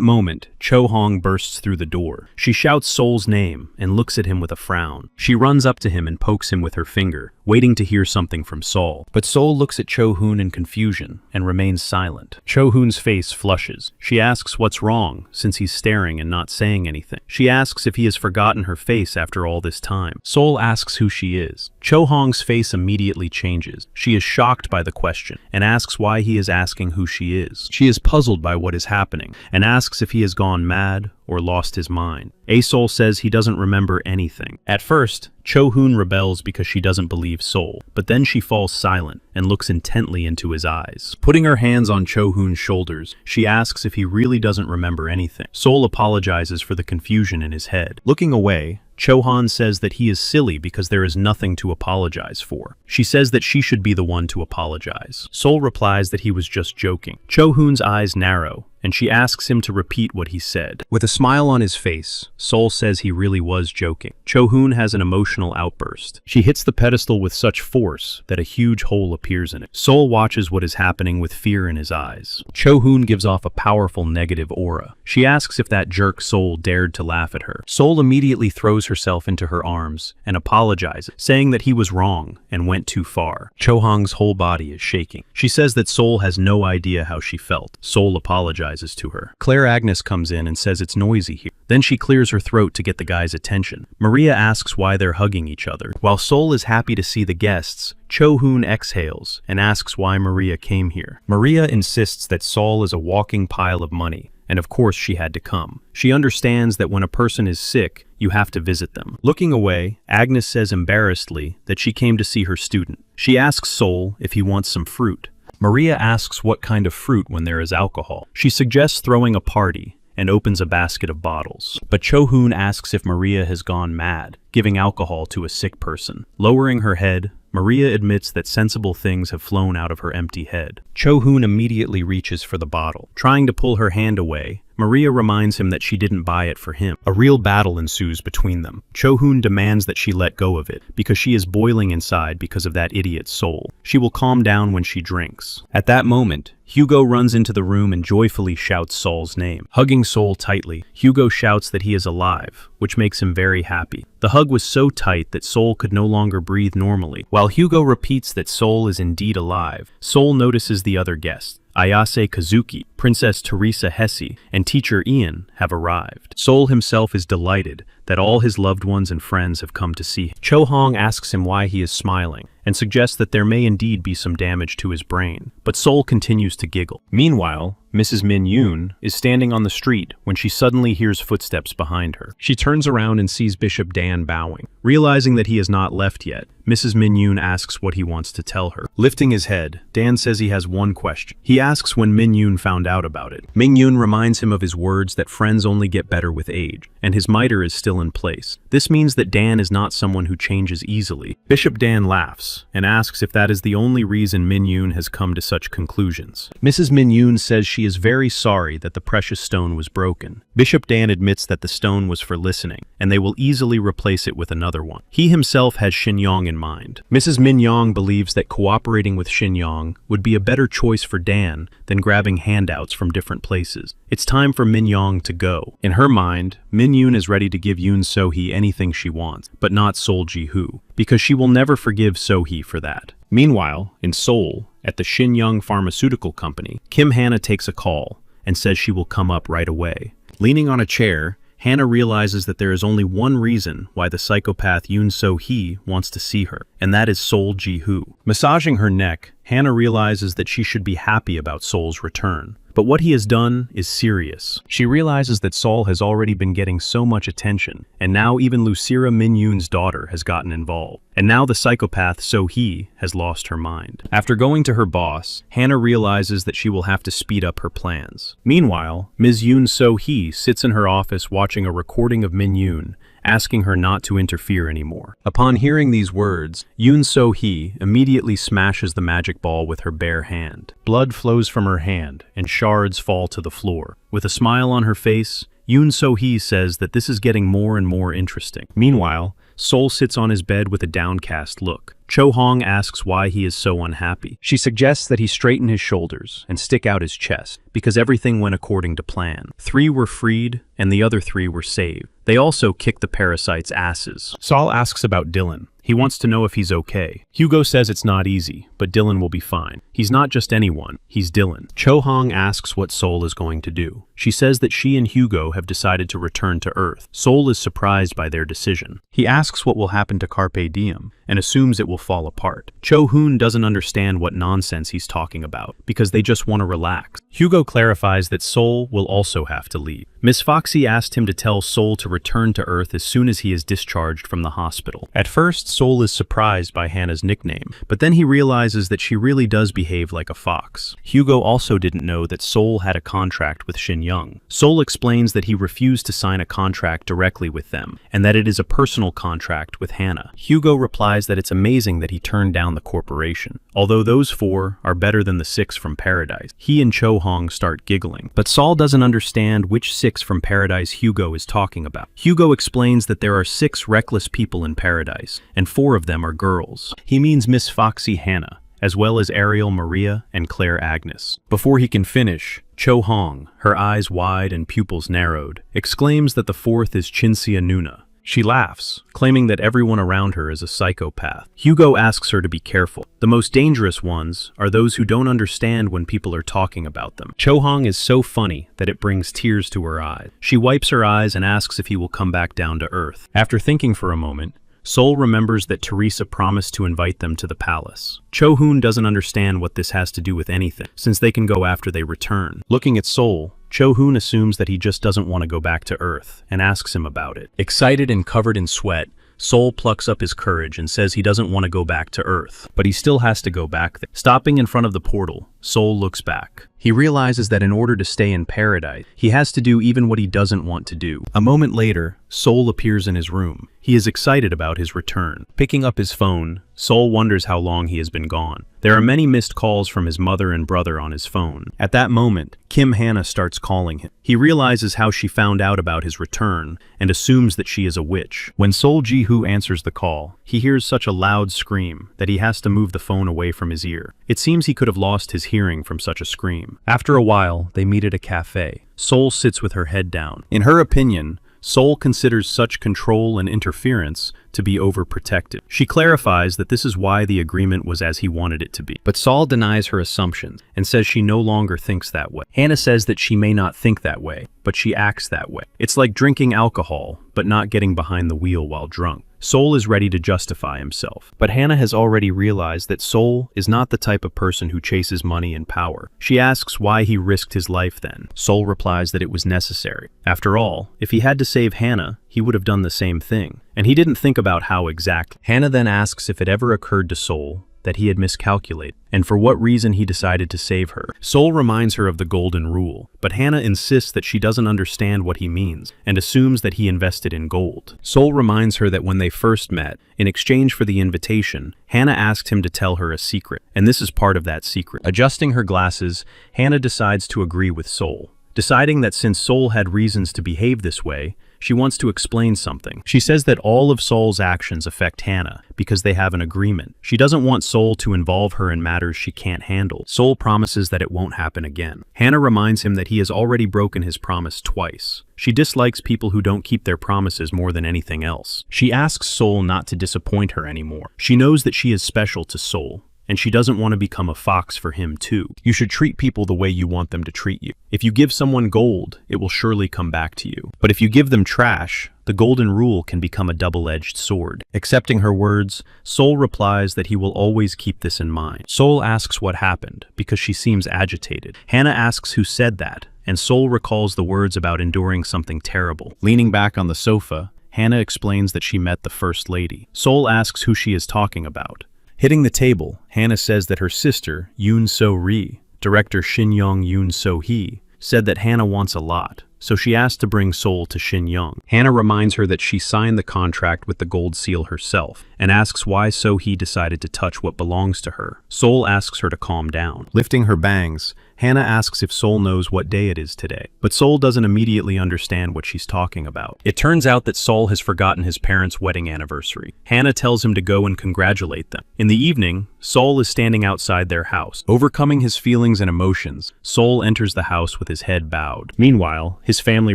moment, Cho Hong bursts through the door. She shouts Sol's name and looks at him with a frown. She runs up to him and pokes him with her finger, waiting to hear something from Sol. But Sol looks at Cho Hoon in confusion and remains silent. Cho Hoon's face flushes. She asks what's wrong, since he's staring and not saying anything. She asks if he has forgotten her face after all this time. Sol asks who she is. Cho Hong's face immediately changes. She is shocked by the question and asks why he is asking who she is. She is puzzled by what is happening and asks if he has gone mad or lost his mind. Sol says he doesn't remember anything. At first, Cho Hoon rebels because she doesn't believe Sol, but then she falls silent and looks intently into his eyes. Putting her hands on Cho Hoon's shoulders, she asks if he really doesn't remember anything. Sol apologizes for the confusion in his head. Looking away, Cho Han says that he is silly because there is nothing to apologize for. She says that she should be the one to apologize. Sol replies that he was just joking. Cho Hoon's eyes narrow, and she asks him to repeat what he said. With a smile on his face, Sol says he really was joking. Cho Hoon has an emotional outburst. She hits the pedestal with such force that a huge hole appears in it. Sol watches what is happening with fear in his eyes. Cho Hoon gives off a powerful negative aura. She asks if that jerk Sol dared to laugh at her. Sol immediately throws herself into her arms and apologizes, saying that he was wrong and went too far. Cho Hong's whole body is shaking. She says that Sol has no idea how she felt. Sol apologizes to her. Claire Agnes comes in and says it's noisy here. Then she clears her throat to get the guy's attention. Maria asks why they're hugging each other. While Sol is happy to see the guests, Cho Hoon exhales and asks why Maria came here. Maria insists that Sol is a walking pile of money, and of course she had to come. She understands that when a person is sick, you have to visit them. Looking away, Agnes says embarrassedly that she came to see her student. She asks Sol if he wants some fruit. Maria asks what kind of fruit when there is alcohol. She suggests throwing a party and opens a basket of bottles. But Cho Hoon asks if Maria has gone mad, giving alcohol to a sick person. Lowering her head, Maria admits that sensible things have flown out of her empty head. Cho Hoon immediately reaches for the bottle. Trying to pull her hand away, Maria reminds him that she didn't buy it for him. A real battle ensues between them. Cho Hoon demands that she let go of it, because she is boiling inside because of that idiot Sol. She will calm down when she drinks. At that moment, Hugo runs into the room and joyfully shouts Sol's name. Hugging Sol tightly, Hugo shouts that he is alive, which makes him very happy. The hug was so tight that Sol could no longer breathe normally. While Hugo repeats that Sol is indeed alive, Sol notices the other guests. Ayase Kazuki, Princess Teresa Hesse, and teacher Ian have arrived. Sol himself is delighted that all his loved ones and friends have come to see him. Cho Hong asks him why he is smiling, and suggests that there may indeed be some damage to his brain, but Sol continues to giggle. Meanwhile, Mrs. Min Yoon is standing on the street when she suddenly hears footsteps behind her. She turns around and sees Bishop Dan bowing. Realizing that he has not left yet, Mrs. Min Yoon asks what he wants to tell her. Lifting his head, Dan says he has one question. He asks when Min Yoon found out about it. Min Yoon reminds him of his words that friends only get better with age, and his mitre is still in place. This means that Dan is not someone who changes easily. Bishop Dan laughs and asks if that is the only reason Min Yoon has come to such conclusions. Mrs. Min Yoon says she is very sorry that the precious stone was broken. Bishop Dan admits that the stone was for listening, and they will easily replace it with another one. He himself has Shinyong in mind. Mrs. Min Yong believes that cooperating with Shinyong would be a better choice for Dan than grabbing handouts from different places. It's time for Min Yong to go. In her mind, Min Yoon is ready to give Yoon So-hee anything she wants, but not Sol Ji-hoo, because she will never forgive So-hee for that. Meanwhile, in Seoul, at the Shinyong Pharmaceutical Company, Kim Hannah takes a call and says she will come up right away. Leaning on a chair, Hannah realizes that there is only one reason why the psychopath Yoon So-hee wants to see her, and that is Sol Ji-hoo. Massaging her neck, Hannah realizes that she should be happy about Sol's return. But what he has done is serious. She realizes that Sol has already been getting so much attention, and now even Lucira Min-yoon's daughter has gotten involved. And now the psychopath So-hee has lost her mind. After going to her boss, Hannah realizes that she will have to speed up her plans. Meanwhile, Ms. Yoon So-hee sits in her office watching a recording of Min-yoon, asking her not to interfere anymore. Upon hearing these words, Yoon So-hee immediately smashes the magic ball with her bare hand. Blood flows from her hand, and shards fall to the floor. With a smile on her face, Yoon So-hee says that this is getting more and more interesting. Meanwhile, Sol sits on his bed with a downcast look. Cho-hong asks why he is so unhappy. She suggests that he straighten his shoulders and stick out his chest, because everything went according to plan. 3 were freed, and the other 3 were saved. They also kicked the parasites' asses. Sol asks about Dylan. He wants to know if he's okay. Hugo says it's not easy, but Dylan will be fine. He's not just anyone, he's Dylan. Cho-hong asks what Sol is going to do. She says that she and Hugo have decided to return to Earth. Sol is surprised by their decision. He asks what will happen to Carpe Diem, and assumes it will fall apart. Cho-hoon doesn't understand what nonsense he's talking about, because they just want to relax. Hugo clarifies that Sol will also have to leave. Miss Foxy asked him to tell Sol to return to Earth as soon as he is discharged from the hospital. At first, Sol is surprised by Hannah's nickname, but then he realizes that she really does behave like a fox. Hugo also didn't know that Sol had a contract with Shin Young. Sol explains that he refused to sign a contract directly with them, and that it is a personal contract with Hannah. Hugo replies that it's amazing that he turned down the corporation, although those 4 are better than the 6 from Paradise. He and Cho-hong start giggling, but Sol doesn't understand which 6 from Paradise Hugo is talking about. Hugo explains that there are 6 reckless people in Paradise, and 4 of them are girls. He means Miss Foxy Hannah, as well as Ariel Maria and Claire Agnes. Before he can finish, Cho-hong, her eyes wide and pupils narrowed, exclaims that the 4th is Chinsia Nuna. She laughs, claiming that everyone around her is a psychopath. Hugo asks her to be careful. The most dangerous ones are those who don't understand when people are talking about them. Cho-hong is so funny that it brings tears to her eyes. She wipes her eyes and asks if he will come back down to Earth. After thinking for a moment, Sol remembers that Teresa promised to invite them to the palace. Cho-hoon doesn't understand what this has to do with anything, since they can go after they return. Looking at Sol, Cho-hoon assumes that he just doesn't want to go back to Earth, and asks him about it. Excited and covered in sweat, Sol plucks up his courage and says he doesn't want to go back to Earth, but he still has to go back there. Stopping in front of the portal, Sol looks back. He realizes that in order to stay in Paradise, he has to do even what he doesn't want to do. A moment later, Sol appears in his room. He is excited about his return. Picking up his phone, Sol wonders how long he has been gone. There are many missed calls from his mother and brother on his phone. At that moment, Kim Hannah starts calling him. He realizes how she found out about his return and assumes that she is a witch. When Sol Ji-hoo answers the call, he hears such a loud scream that he has to move the phone away from his ear. It seems he could have lost his hearing from such a scream. After a while, they meet at a cafe. Sol sits with her head down. In her opinion, Sol considers such control and interference to be overprotective. She clarifies that this is why the agreement was as he wanted it to be. But Sol denies her assumptions and says she no longer thinks that way. Hannah says that she may not think that way, but she acts that way. It's like drinking alcohol, but not getting behind the wheel while drunk. Sol is ready to justify himself, but Hannah has already realized that Sol is not the type of person who chases money and power. She asks why he risked his life then. Sol replies that it was necessary. After all, if he had to save Hannah, he would have done the same thing, and he didn't think about how exactly. Hannah then asks if it ever occurred to Sol that he had miscalculated, and for what reason he decided to save her. Sol reminds her of the golden rule, but Hannah insists that she doesn't understand what he means, and assumes that he invested in gold. Sol reminds her that when they first met, in exchange for the invitation, Hannah asked him to tell her a secret, and this is part of that secret. Adjusting her glasses, Hannah decides to agree with Sol. Deciding that since Sol had reasons to behave this way, she wants to explain something. She says that all of Sol's actions affect Hannah because they have an agreement. She doesn't want Sol to involve her in matters she can't handle. Sol promises that it won't happen again. Hannah reminds him that he has already broken his promise twice. She dislikes people who don't keep their promises more than anything else. She asks Sol not to disappoint her anymore. She knows that she is special to Sol, and she doesn't want to become a fox for him too. You should treat people the way you want them to treat you. If you give someone gold, it will surely come back to you. But if you give them trash, the golden rule can become a double-edged sword. Accepting her words, Sol replies that he will always keep this in mind. Sol asks what happened, because she seems agitated. Hannah asks who said that, and Sol recalls the words about enduring something terrible. Leaning back on the sofa, Hannah explains that she met the First Lady. Sol asks who she is talking about. Hitting the table, Hannah says that her sister, Yoon So-ri, director Shin-young Yoon So-hee, said that Hannah wants a lot, so she asked to bring Sol to Shin-young. Hannah reminds her that she signed the contract with the gold seal herself, and asks why So-hee decided to touch what belongs to her. Sol asks her to calm down. Lifting her bangs, Hannah asks if Sol knows what day it is today, but Sol doesn't immediately understand what she's talking about. It turns out that Sol has forgotten his parents' wedding anniversary. Hannah tells him to go and congratulate them. In the evening, Sol is standing outside their house. Overcoming his feelings and emotions, Sol enters the house with his head bowed. Meanwhile, his family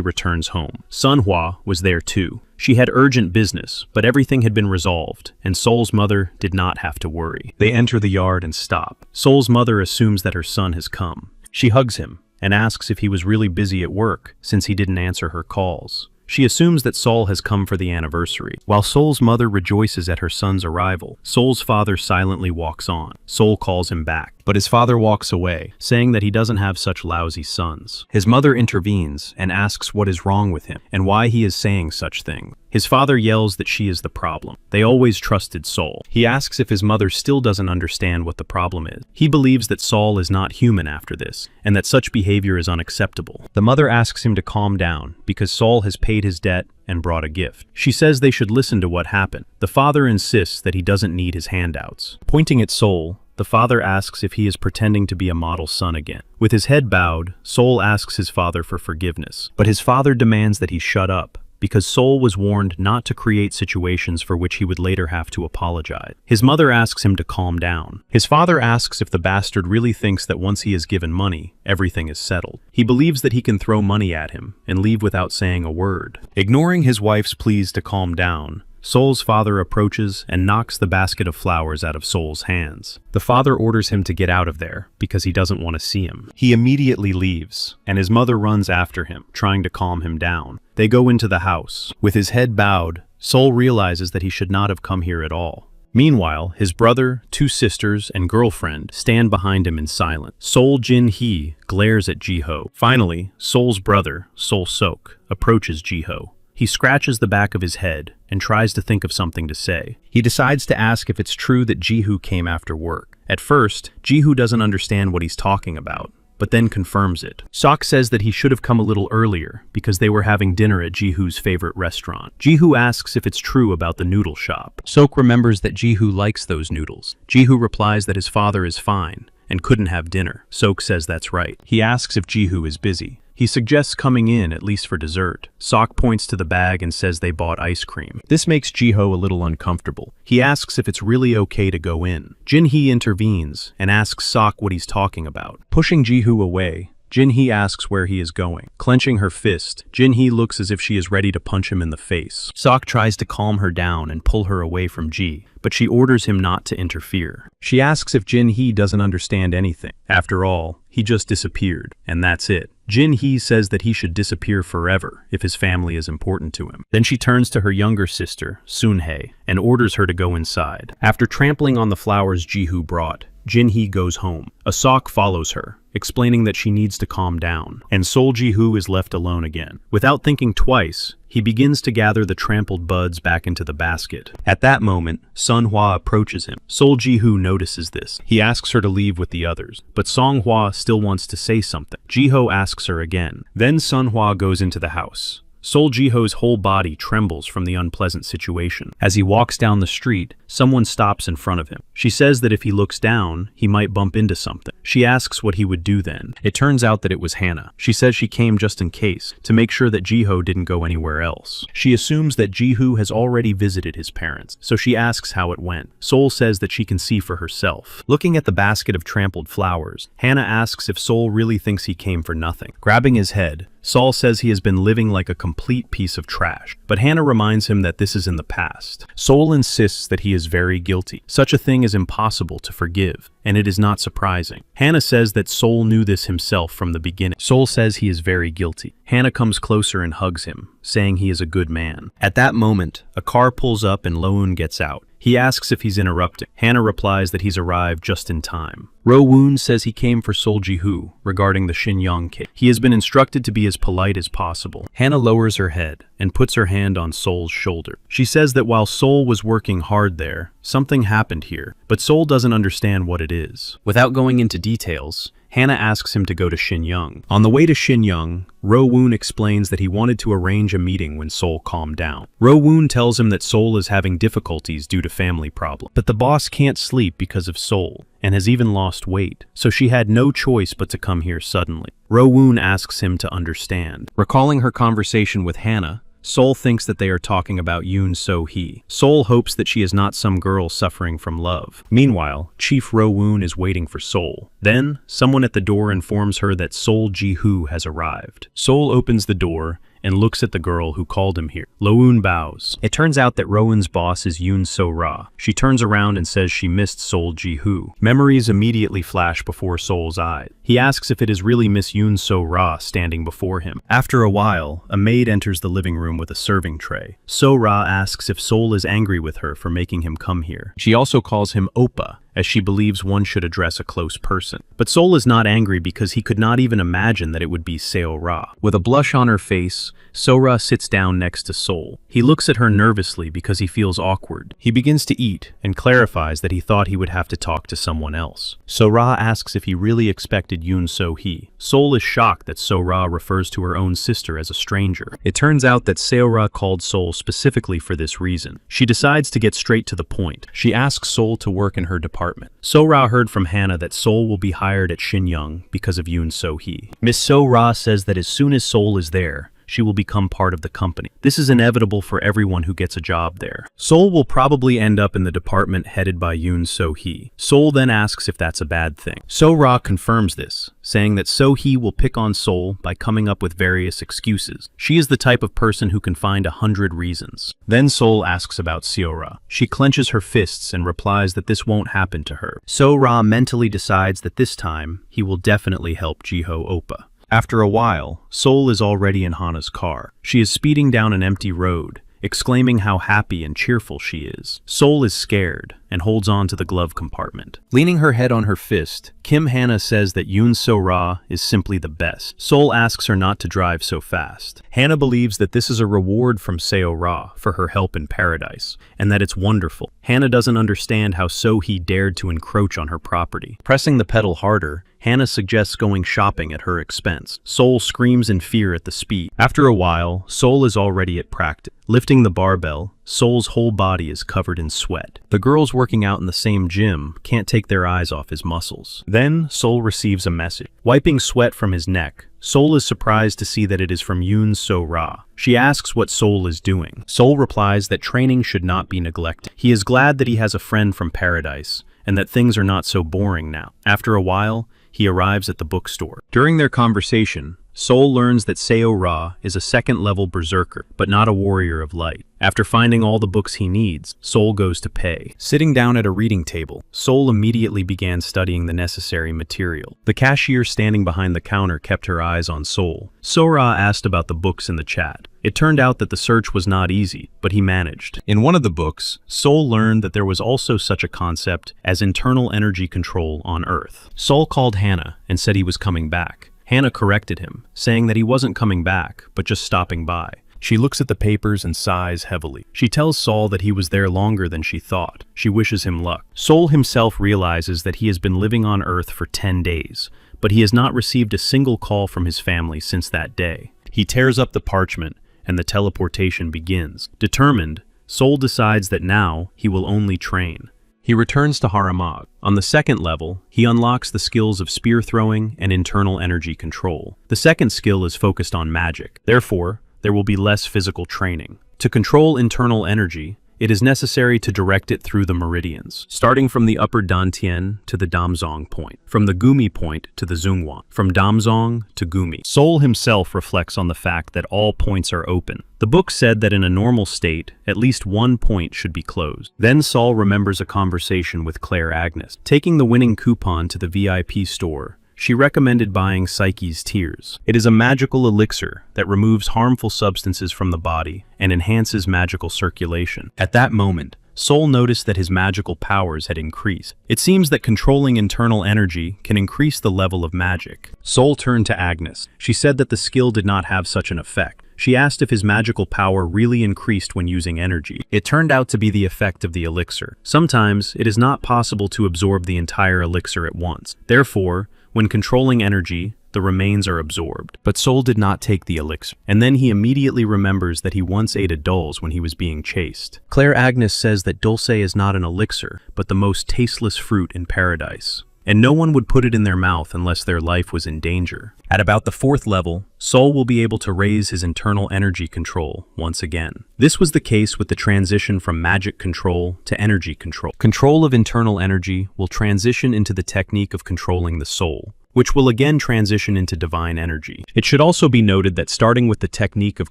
returns home. Manhwa was there too. She had urgent business, but everything had been resolved, and Sol's mother did not have to worry. They enter the yard and stop. Sol's mother assumes that her son has come. She hugs him and asks if he was really busy at work, since he didn't answer her calls. She assumes that Sol has come for the anniversary. While Sol's mother rejoices at her son's arrival, Sol's father silently walks on. Sol calls him back, but his father walks away, saying that he doesn't have such lousy sons. His mother intervenes and asks what is wrong with him and why he is saying such things. His father yells that she is the problem. They always trusted Sol. He asks if his mother still doesn't understand what the problem is. He believes that Sol is not human after this, and that such behavior is unacceptable. The mother asks him to calm down, because Sol has paid his debt and brought a gift. She says they should listen to what happened. The father insists that he doesn't need his handouts. Pointing at Sol, the father asks if he is pretending to be a model son again. With his head bowed, Sol asks his father for forgiveness, but his father demands that he shut up, because Sol was warned not to create situations for which he would later have to apologize. His mother asks him to calm down. His father asks if the bastard really thinks that once he is given money, everything is settled. He believes that he can throw money at him and leave without saying a word. Ignoring his wife's pleas to calm down, Sol's father approaches and knocks the basket of flowers out of Sol's hands. The father orders him to get out of there because he doesn't want to see him. He immediately leaves, and his mother runs after him, trying to calm him down. They go into the house. With his head bowed, Sol realizes that he should not have come here at all. Meanwhile, his brother, two sisters, and girlfriend stand behind him in silence. Sol Jin-hee glares at Ji-ho. Finally, Sol's brother, Sol Sok, approaches Ji-ho. He scratches the back of his head and tries to think of something to say. He decides to ask if it's true that Ji-ho came after work. At first, Ji-ho doesn't understand what he's talking about, but then confirms it. Sok says that he should have come a little earlier because they were having dinner at Ji-ho's favorite restaurant. Ji-ho asks if it's true about the noodle shop. Sok remembers that Ji-ho likes those noodles. Ji-ho replies that his father is fine and couldn't have dinner. Sok says that's right. He asks if Ji-ho is busy. He suggests coming in, at least for dessert. Sok points to the bag and says they bought ice cream. This makes Ji-ho a little uncomfortable. He asks if it's really okay to go in. Jin-hee intervenes and asks Sok what he's talking about. Pushing Ji-ho away, Jin-hee asks where he is going. Clenching her fist, Jin-hee looks as if she is ready to punch him in the face. Sok tries to calm her down and pull her away from Ji, but she orders him not to interfere. She asks if Jin-hee doesn't understand anything. After all, he just disappeared, and that's it. Jin-hee says that he should disappear forever if his family is important to him. Then she turns to her younger sister, Sun-hee, and orders her to go inside. After trampling on the flowers Ji-ho brought, Jin-hee goes home. A Sok follows her, explaining that she needs to calm down, and Sol Ji-ho is left alone again. Without thinking twice, he begins to gather the trampled buds back into the basket. At that moment, Sun-hwa approaches him. Sol Ji-ho notices this. He asks her to leave with the others, but Song-hwa still wants to say something. Ji-ho asks her again. Then Sun-hwa goes into the house. Sol Ji-ho's whole body trembles from the unpleasant situation. As he walks down the street, someone stops in front of him. She says that if he looks down, he might bump into something. She asks what he would do then. It turns out that it was Hannah. She says she came just in case, to make sure that Ji-ho didn't go anywhere else. She assumes that Ji-ho has already visited his parents, so she asks how it went. Sol says that she can see for herself. Looking at the basket of trampled flowers, Hannah asks if Sol really thinks he came for nothing. Grabbing his head, Sol says he has been living like a complete piece of trash, but Hannah reminds him that this is in the past. Sol insists that he is very guilty. Such a thing is impossible to forgive, and it is not surprising. Hannah says that Sol knew this himself from the beginning. Sol says he is very guilty. Hannah comes closer and hugs him, saying he is a good man. At that moment, a car pulls up and Lo-woon gets out. He asks if he's interrupting. Hana replies that he's arrived just in time. Ro-woon says he came for Sol Ji-hoo regarding the Shin-young case. He has been instructed to be as polite as possible. Hana lowers her head and puts her hand on Sol's shoulder. She says that while Sol was working hard there, something happened here, but Sol doesn't understand what it is. Without going into details, Hana asks him to go to Shin-young. On the way to Shin-young, Ro-woon explains that he wanted to arrange a meeting when Sol calmed down. Ro-woon tells him that Sol is having difficulties due to family problems, but the boss can't sleep because of Sol, and has even lost weight, so she had no choice but to come here suddenly. Ro-woon asks him to understand. Recalling her conversation with Hana, Sol thinks that they are talking about Yoon So-hee. Sol hopes that she is not some girl suffering from love. Meanwhile, Chief Ro-woon is waiting for Sol. Then, someone at the door informs her that Sol Ji-hoo has arrived. Sol opens the door and looks at the girl who called him here. Lo-woon bows. It turns out that Ro-woon's boss is Yoon So-ra. She turns around and says she missed Sol Ji-hoo. Memories immediately flash before Sol's eyes. He asks if it is really Miss Yoon So-ra standing before him. After a while, a maid enters the living room with a serving tray. So-ra asks if Sol is angry with her for making him come here. She also calls him Oppa, as she believes one should address a close person. But Sol is not angry because he could not even imagine that it would be Seo-ra. With a blush on her face, So-ra sits down next to Sol. He looks at her nervously because he feels awkward. He begins to eat and clarifies that he thought he would have to talk to someone else. So-ra asks if he really expected Yoon So-hee. Sol is shocked that So-ra refers to her own sister as a stranger. It turns out that Seo-ra called Sol specifically for this reason. She decides to get straight to the point. She asks Sol to work in her department. So-ra heard from Hana that Sol will be hired at Shin-young because of Yoon So-hee. Miss So-ra says that as soon as Sol is there, she will become part of the company. This is inevitable for everyone who gets a job there. Sol will probably end up in the department headed by Yoon So-hee. Sol then asks if that's a bad thing. So-ra confirms this, saying that So-hee will pick on Sol by coming up with various excuses. She is the type of person who can find 100 reasons. Then Sol asks about Seo-ra. She clenches her fists and replies that this won't happen to her. So-ra mentally decides that this time, he will definitely help Ji-ho Oppa. After a while, Sol is already in Hana's car. She is speeding down an empty road, exclaiming how happy and cheerful she is. Sol is scared and holds on to the glove compartment. Leaning her head on her fist, Kim Hana says that Yoon So-ra is simply the best. Sol asks her not to drive so fast. Hana believes that this is a reward from Seo-ra for her help in paradise, and that it's wonderful. Hana doesn't understand how So-hee dared to encroach on her property. Pressing the pedal harder, Hana suggests going shopping at her expense. Sol screams in fear at the speed. After a while, Sol is already at practice. Lifting the barbell, Sol's whole body is covered in sweat. The girls working out in the same gym can't take their eyes off his muscles. Then, Sol receives a message. Wiping sweat from his neck, Sol is surprised to see that it is from Yoon So-ra. She asks what Sol is doing. Sol replies that training should not be neglected. He is glad that he has a friend from paradise, and that things are not so boring now. After a while, he arrives at the bookstore. During their conversation, Sol learns that Seo-ra is a second-level berserker, but not a warrior of light. After finding all the books he needs, Sol goes to pay. Sitting down at a reading table, Sol immediately began studying the necessary material. The cashier standing behind the counter kept her eyes on Sol. So-ra asked about the books in the chat. It turned out that the search was not easy, but he managed. In one of the books, Sol learned that there was also such a concept as internal energy control on Earth. Sol called Hana and said he was coming back. Hana corrected him, saying that he wasn't coming back, but just stopping by. She looks at the papers and sighs heavily. She tells Sol that he was there longer than she thought. She wishes him luck. Sol himself realizes that he has been living on Earth for 10 days, but he has not received a single call from his family since that day. He tears up the parchment, and the teleportation begins. Determined, Sol decides that now he will only train. He returns to Haramag. On the second level, he unlocks the skills of spear throwing and internal energy control. The second skill is focused on magic. Therefore, there will be less physical training. To control internal energy, it is necessary to direct it through the meridians, starting from the upper Dantian to the Damzong point, from the Gumi point to the Zhongguan, from Damzong to Gumi. Sol himself reflects on the fact that all points are open. The book said that in a normal state, at least one point should be closed. Then Sol remembers a conversation with Claire Agnes. Taking the winning coupon to the VIP store, she recommended buying Psyche's Tears. It is a magical elixir that removes harmful substances from the body and enhances magical circulation. At that moment, Sol noticed that his magical powers had increased. It seems that controlling internal energy can increase the level of magic. Sol turned to Agnes. She said that the skill did not have such an effect. She asked if his magical power really increased when using energy. It turned out to be the effect of the elixir. Sometimes, it is not possible to absorb the entire elixir at once. Therefore, when controlling energy, the remains are absorbed. But Sol did not take the elixir, and then he immediately remembers that he once ate a dulce when he was being chased. Claire Agnes says that dulce is not an elixir, but the most tasteless fruit in paradise, and no one would put it in their mouth unless their life was in danger. At about the 4th level, Sol will be able to raise his internal energy control once again. This was the case with the transition from magic control to energy control. Control of internal energy will transition into the technique of controlling the soul, which will again transition into divine energy. It should also be noted that starting with the technique of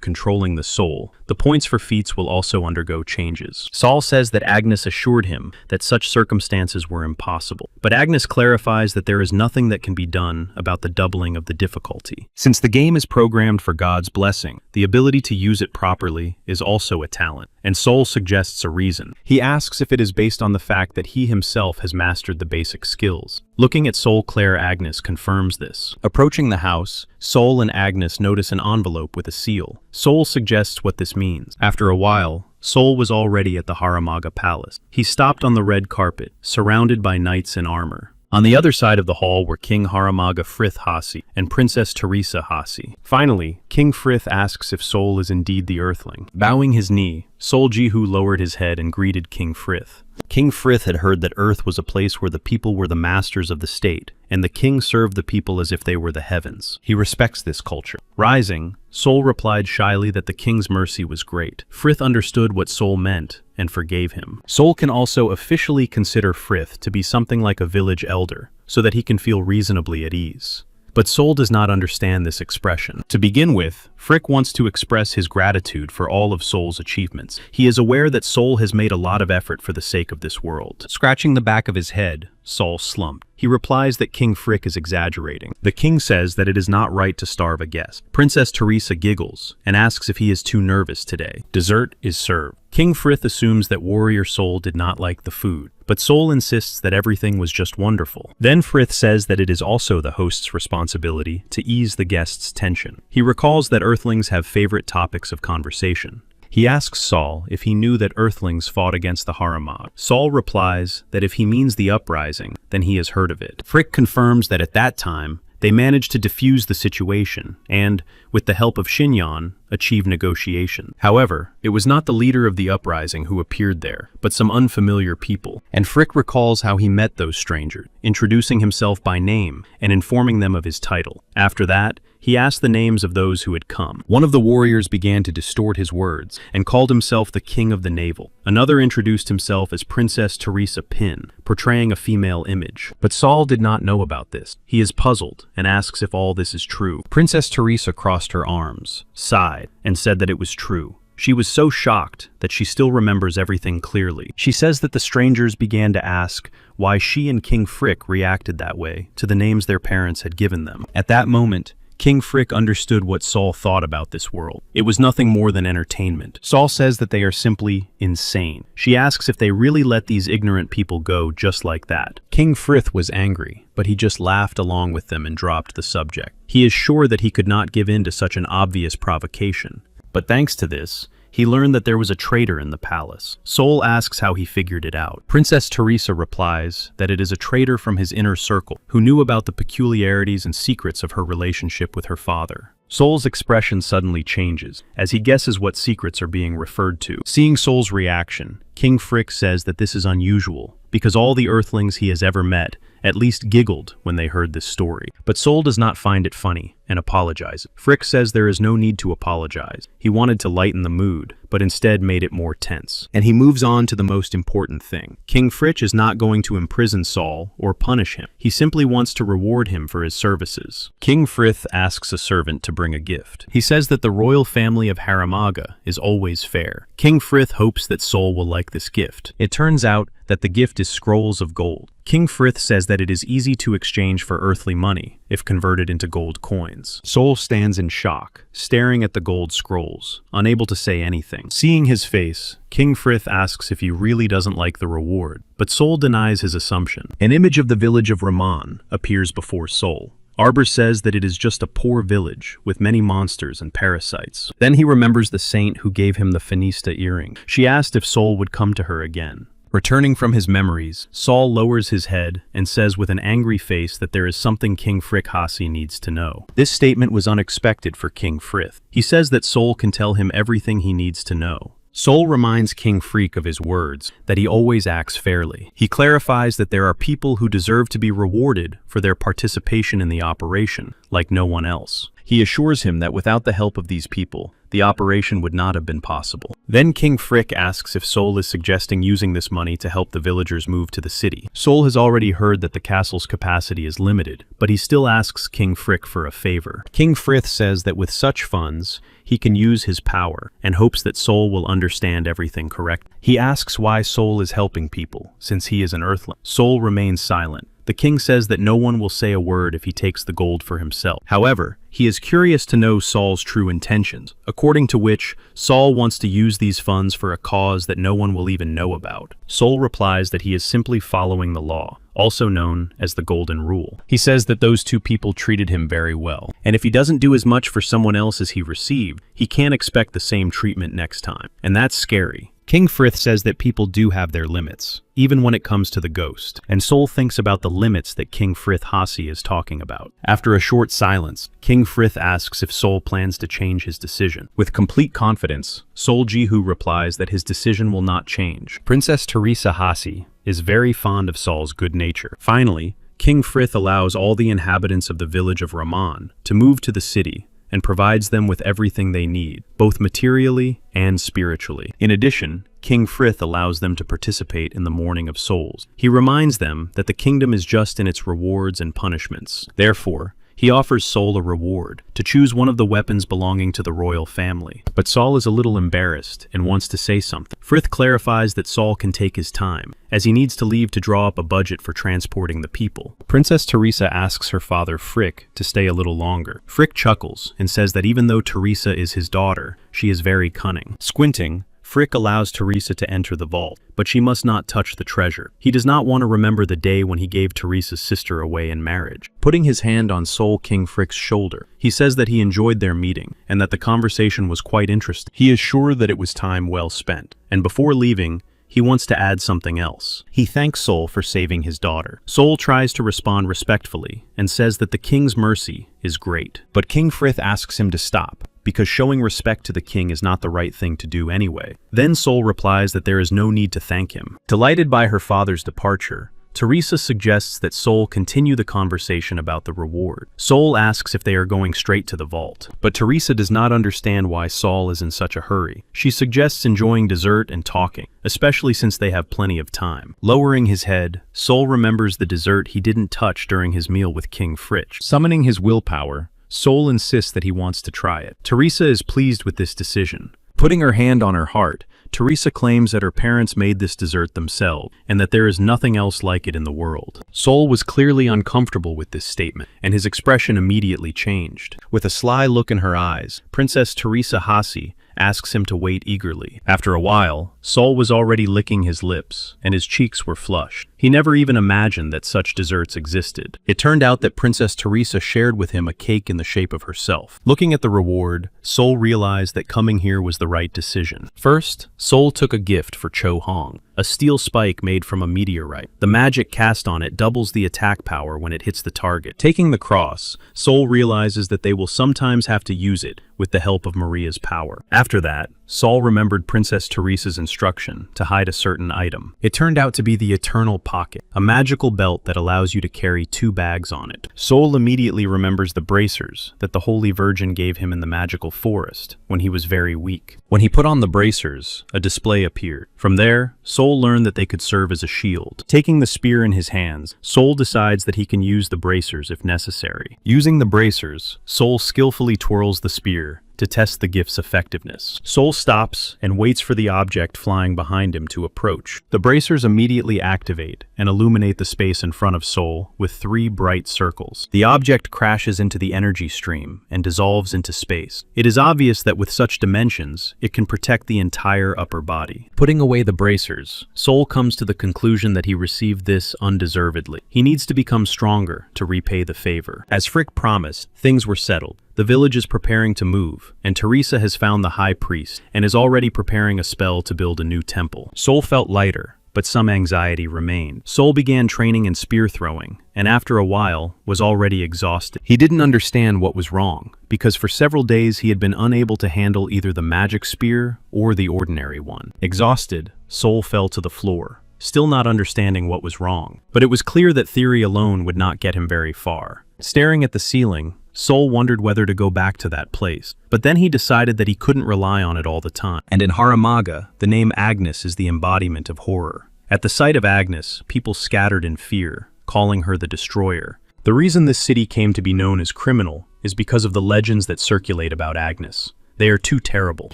controlling the soul, the points for feats will also undergo changes. Sol says that Agnes assured him that such circumstances were impossible, but Agnes clarifies that there is nothing that can be done about the doubling of the difficulty. Since the game is programmed for God's blessing, the ability to use it properly is also a talent, and Sol suggests a reason. He asks if it is based on the fact that he himself has mastered the basic skills. Looking at Sol, Claire Agnes confirms this. Approaching the house, Sol and Agnes notice an envelope with a seal. Sol suggests what this means. After a while, Sol was already at the Haramaga Palace. He stopped on the red carpet, surrounded by knights in armor. On the other side of the hall were King Haramaga Frith Hasi and Princess Teresa Hasi. Finally, King Frith asks if Sol is indeed the Earthling. Bowing his knee, Sol Jihu lowered his head and greeted King Frith. King Frith had heard that Earth was a place where the people were the masters of the state, and the king served the people as if they were the heavens. He respects this culture. Rising, Sol replied shyly that the king's mercy was great. Frith understood what Sol meant and forgave him. Sol can also officially consider Frith to be something like a village elder, so that he can feel reasonably at ease. But Sol does not understand this expression. To begin with, Frick wants to express his gratitude for all of Sol's achievements. He is aware that Sol has made a lot of effort for the sake of this world. Scratching the back of his head, Sol slumped. He replies that King Frick is exaggerating. The king says that it is not right to starve a guest. Princess Teresa giggles and asks if he is too nervous today. Dessert is served. King Frith assumes that Warrior Sol did not like the food, but Sol insists that everything was just wonderful. Then Frith says that it is also the host's responsibility to ease the guests' tension. He recalls that Earthlings have favorite topics of conversation. He asks Sol if he knew that Earthlings fought against the Haramag. Sol replies that if he means the uprising, then he has heard of it. Frick confirms that at that time, they managed to defuse the situation and, with the help of Shinyan, achieve negotiation. However, it was not the leader of the uprising who appeared there, but some unfamiliar people. And Frick recalls how he met those strangers, introducing himself by name and informing them of his title. After that, he asked the names of those who had come. One of the warriors began to distort his words and called himself the King of the Navel. Another introduced himself as Princess Teresa Pin, portraying a female image. But Sol did not know about this. He is puzzled and asks if all this is true. Princess Teresa crossed her arms, sighed, and said that it was true. She was so shocked that she still remembers everything clearly. She says that the strangers began to ask why she and King Frick reacted that way to the names their parents had given them. At that moment, King Frick understood what Sol thought about this world. It was nothing more than entertainment. Sol says that they are simply insane. She asks if they really let these ignorant people go just like that. King Frith was angry, but he just laughed along with them and dropped the subject. He is sure that he could not give in to such an obvious provocation. But thanks to this, he learned that there was a traitor in the palace. Sol asks how he figured it out. Princess Teresa replies that it is a traitor from his inner circle who knew about the peculiarities and secrets of her relationship with her father. Sol's expression suddenly changes as he guesses what secrets are being referred to. Seeing Sol's reaction, King Frick says that this is unusual because all the Earthlings he has ever met at least giggled when they heard this story. But Sol does not find it funny and apologizes. Frick says there is no need to apologize. He wanted to lighten the mood, but instead made it more tense. And he moves on to the most important thing. King Frick is not going to imprison Sol or punish him. He simply wants to reward him for his services. King Frith asks a servant to bring a gift. He says that the royal family of Haramaga is always fair. King Frith hopes that Sol will like this gift. It turns out that the gift is scrolls of gold. King Frith says that it is easy to exchange for earthly money if converted into gold coins. Sol stands in shock, staring at the gold scrolls, unable to say anything. Seeing his face, King Frith asks if he really doesn't like the reward, but Sol denies his assumption. An image of the village of Raman appears before Sol. Arbor says that it is just a poor village with many monsters and parasites. Then he remembers the saint who gave him the Finista earring. She asked if Sol would come to her again. Returning from his memories, Sol lowers his head and says with an angry face that there is something King Frick Hasi needs to know. This statement was unexpected for King Frith. He says that Sol can tell him everything he needs to know. Sol reminds King Freak of his words, that he always acts fairly. He clarifies that there are people who deserve to be rewarded for their participation in the operation, like no one else. He assures him that without the help of these people, the operation would not have been possible. Then King Frick asks if Sol is suggesting using this money to help the villagers move to the city. Sol has already heard that the castle's capacity is limited, but he still asks King Frick for a favor. King Frith says that with such funds, he can use his power, and hopes that Sol will understand everything correct. He asks why Sol is helping people, since he is an earthling. Sol remains silent. The king says that no one will say a word if he takes the gold for himself. However, he is curious to know Sol's true intentions, according to which Sol wants to use these funds for a cause that no one will even know about. Sol replies that he is simply following the law, also known as the Golden Rule. He says that those two people treated him very well, and if he doesn't do as much for someone else as he received, he can't expect the same treatment next time, and that's scary. King Frith says that people do have their limits, even when it comes to the ghost, and Sol thinks about the limits that King Frith Hasi is talking about. After a short silence, King Frith asks if Sol plans to change his decision. With complete confidence, Sol Jihu replies that his decision will not change. Princess Teresa Hasi is very fond of Sol's good nature. Finally, King Frith allows all the inhabitants of the village of Raman to move to the city, and provides them with everything they need, both materially and spiritually. In addition, King Frith allows them to participate in the Mourning of Souls. He reminds them that the kingdom is just in its rewards and punishments. Therefore, he offers Sol a reward, to choose one of the weapons belonging to the royal family. But Sol is a little embarrassed and wants to say something. Frith clarifies that Sol can take his time, as he needs to leave to draw up a budget for transporting the people. Princess Teresa asks her father Frick to stay a little longer. Frick chuckles and says that even though Teresa is his daughter, she is very cunning. Squinting, Frick allows Teresa to enter the vault, but she must not touch the treasure. He does not want to remember the day when he gave Teresa's sister away in marriage. Putting his hand on Sol King Frick's shoulder, he says that he enjoyed their meeting, and that the conversation was quite interesting. He is sure that it was time well spent, and before leaving, he wants to add something else. He thanks Sol for saving his daughter. Sol tries to respond respectfully, and says that the king's mercy is great. But King Frith asks him to stop, because showing respect to the king is not the right thing to do anyway. Then Sol replies that there is no need to thank him. Delighted by her father's departure, Teresa suggests that Sol continue the conversation about the reward. Sol asks if they are going straight to the vault, but Teresa does not understand why Sol is in such a hurry. She suggests enjoying dessert and talking, especially since they have plenty of time. Lowering his head, Sol remembers the dessert he didn't touch during his meal with King Fritsch. Summoning his willpower, Sol insists that he wants to try it. Teresa is pleased with this decision. Putting her hand on her heart, Teresa claims that her parents made this dessert themselves, and that there is nothing else like it in the world. Sol was clearly uncomfortable with this statement, and his expression immediately changed. With a sly look in her eyes, Princess Teresa Hasi asks him to wait eagerly. After a while, Sol was already licking his lips, and his cheeks were flushed. He never even imagined that such desserts existed. It turned out that Princess Teresa shared with him a cake in the shape of herself. Looking at the reward, Sol realized that coming here was the right decision. First, Sol took a gift for Cho Hong, a steel spike made from a meteorite. The magic cast on it doubles the attack power when it hits the target. Taking the cross, Sol realizes that they will sometimes have to use it with the help of Maria's power. After that, Sol remembered Princess Teresa's instruction to hide a certain item. It turned out to be the Eternal Pocket, a magical belt that allows you to carry 2 bags on it. Sol immediately remembers the bracers that the Holy Virgin gave him in the magical forest when he was very weak. When he put on the bracers, a display appeared. From there, Sol learned that they could serve as a shield. Taking the spear in his hands, Sol decides that he can use the bracers if necessary. Using the bracers, Sol skillfully twirls the spear, to test the gift's effectiveness. Soul stops and waits for the object flying behind him to approach. The bracers immediately activate and illuminate the space in front of Soul with 3 bright circles. The object crashes into the energy stream and dissolves into space. It is obvious that with such dimensions, it can protect the entire upper body. Putting away the bracers, Soul comes to the conclusion that he received this undeservedly. He needs to become stronger to repay the favor. As Frick promised, things were settled. The village is preparing to move, and Teresa has found the high priest and is already preparing a spell to build a new temple. Soul felt lighter, but some anxiety remained. Soul began training in spear throwing, and after a while was already exhausted. He didn't understand what was wrong, because for several days he had been unable to handle either the magic spear or the ordinary one. Exhausted, Soul fell to the floor, still not understanding what was wrong. But it was clear that theory alone would not get him very far. Staring at the ceiling, Soul wondered whether to go back to that place, but then he decided that he couldn't rely on it all the time. And in Haramaga, the name Agnes is the embodiment of horror. At the sight of Agnes, people scattered in fear, calling her the Destroyer. The reason this city came to be known as criminal is because of the legends that circulate about Agnes. They are too terrible.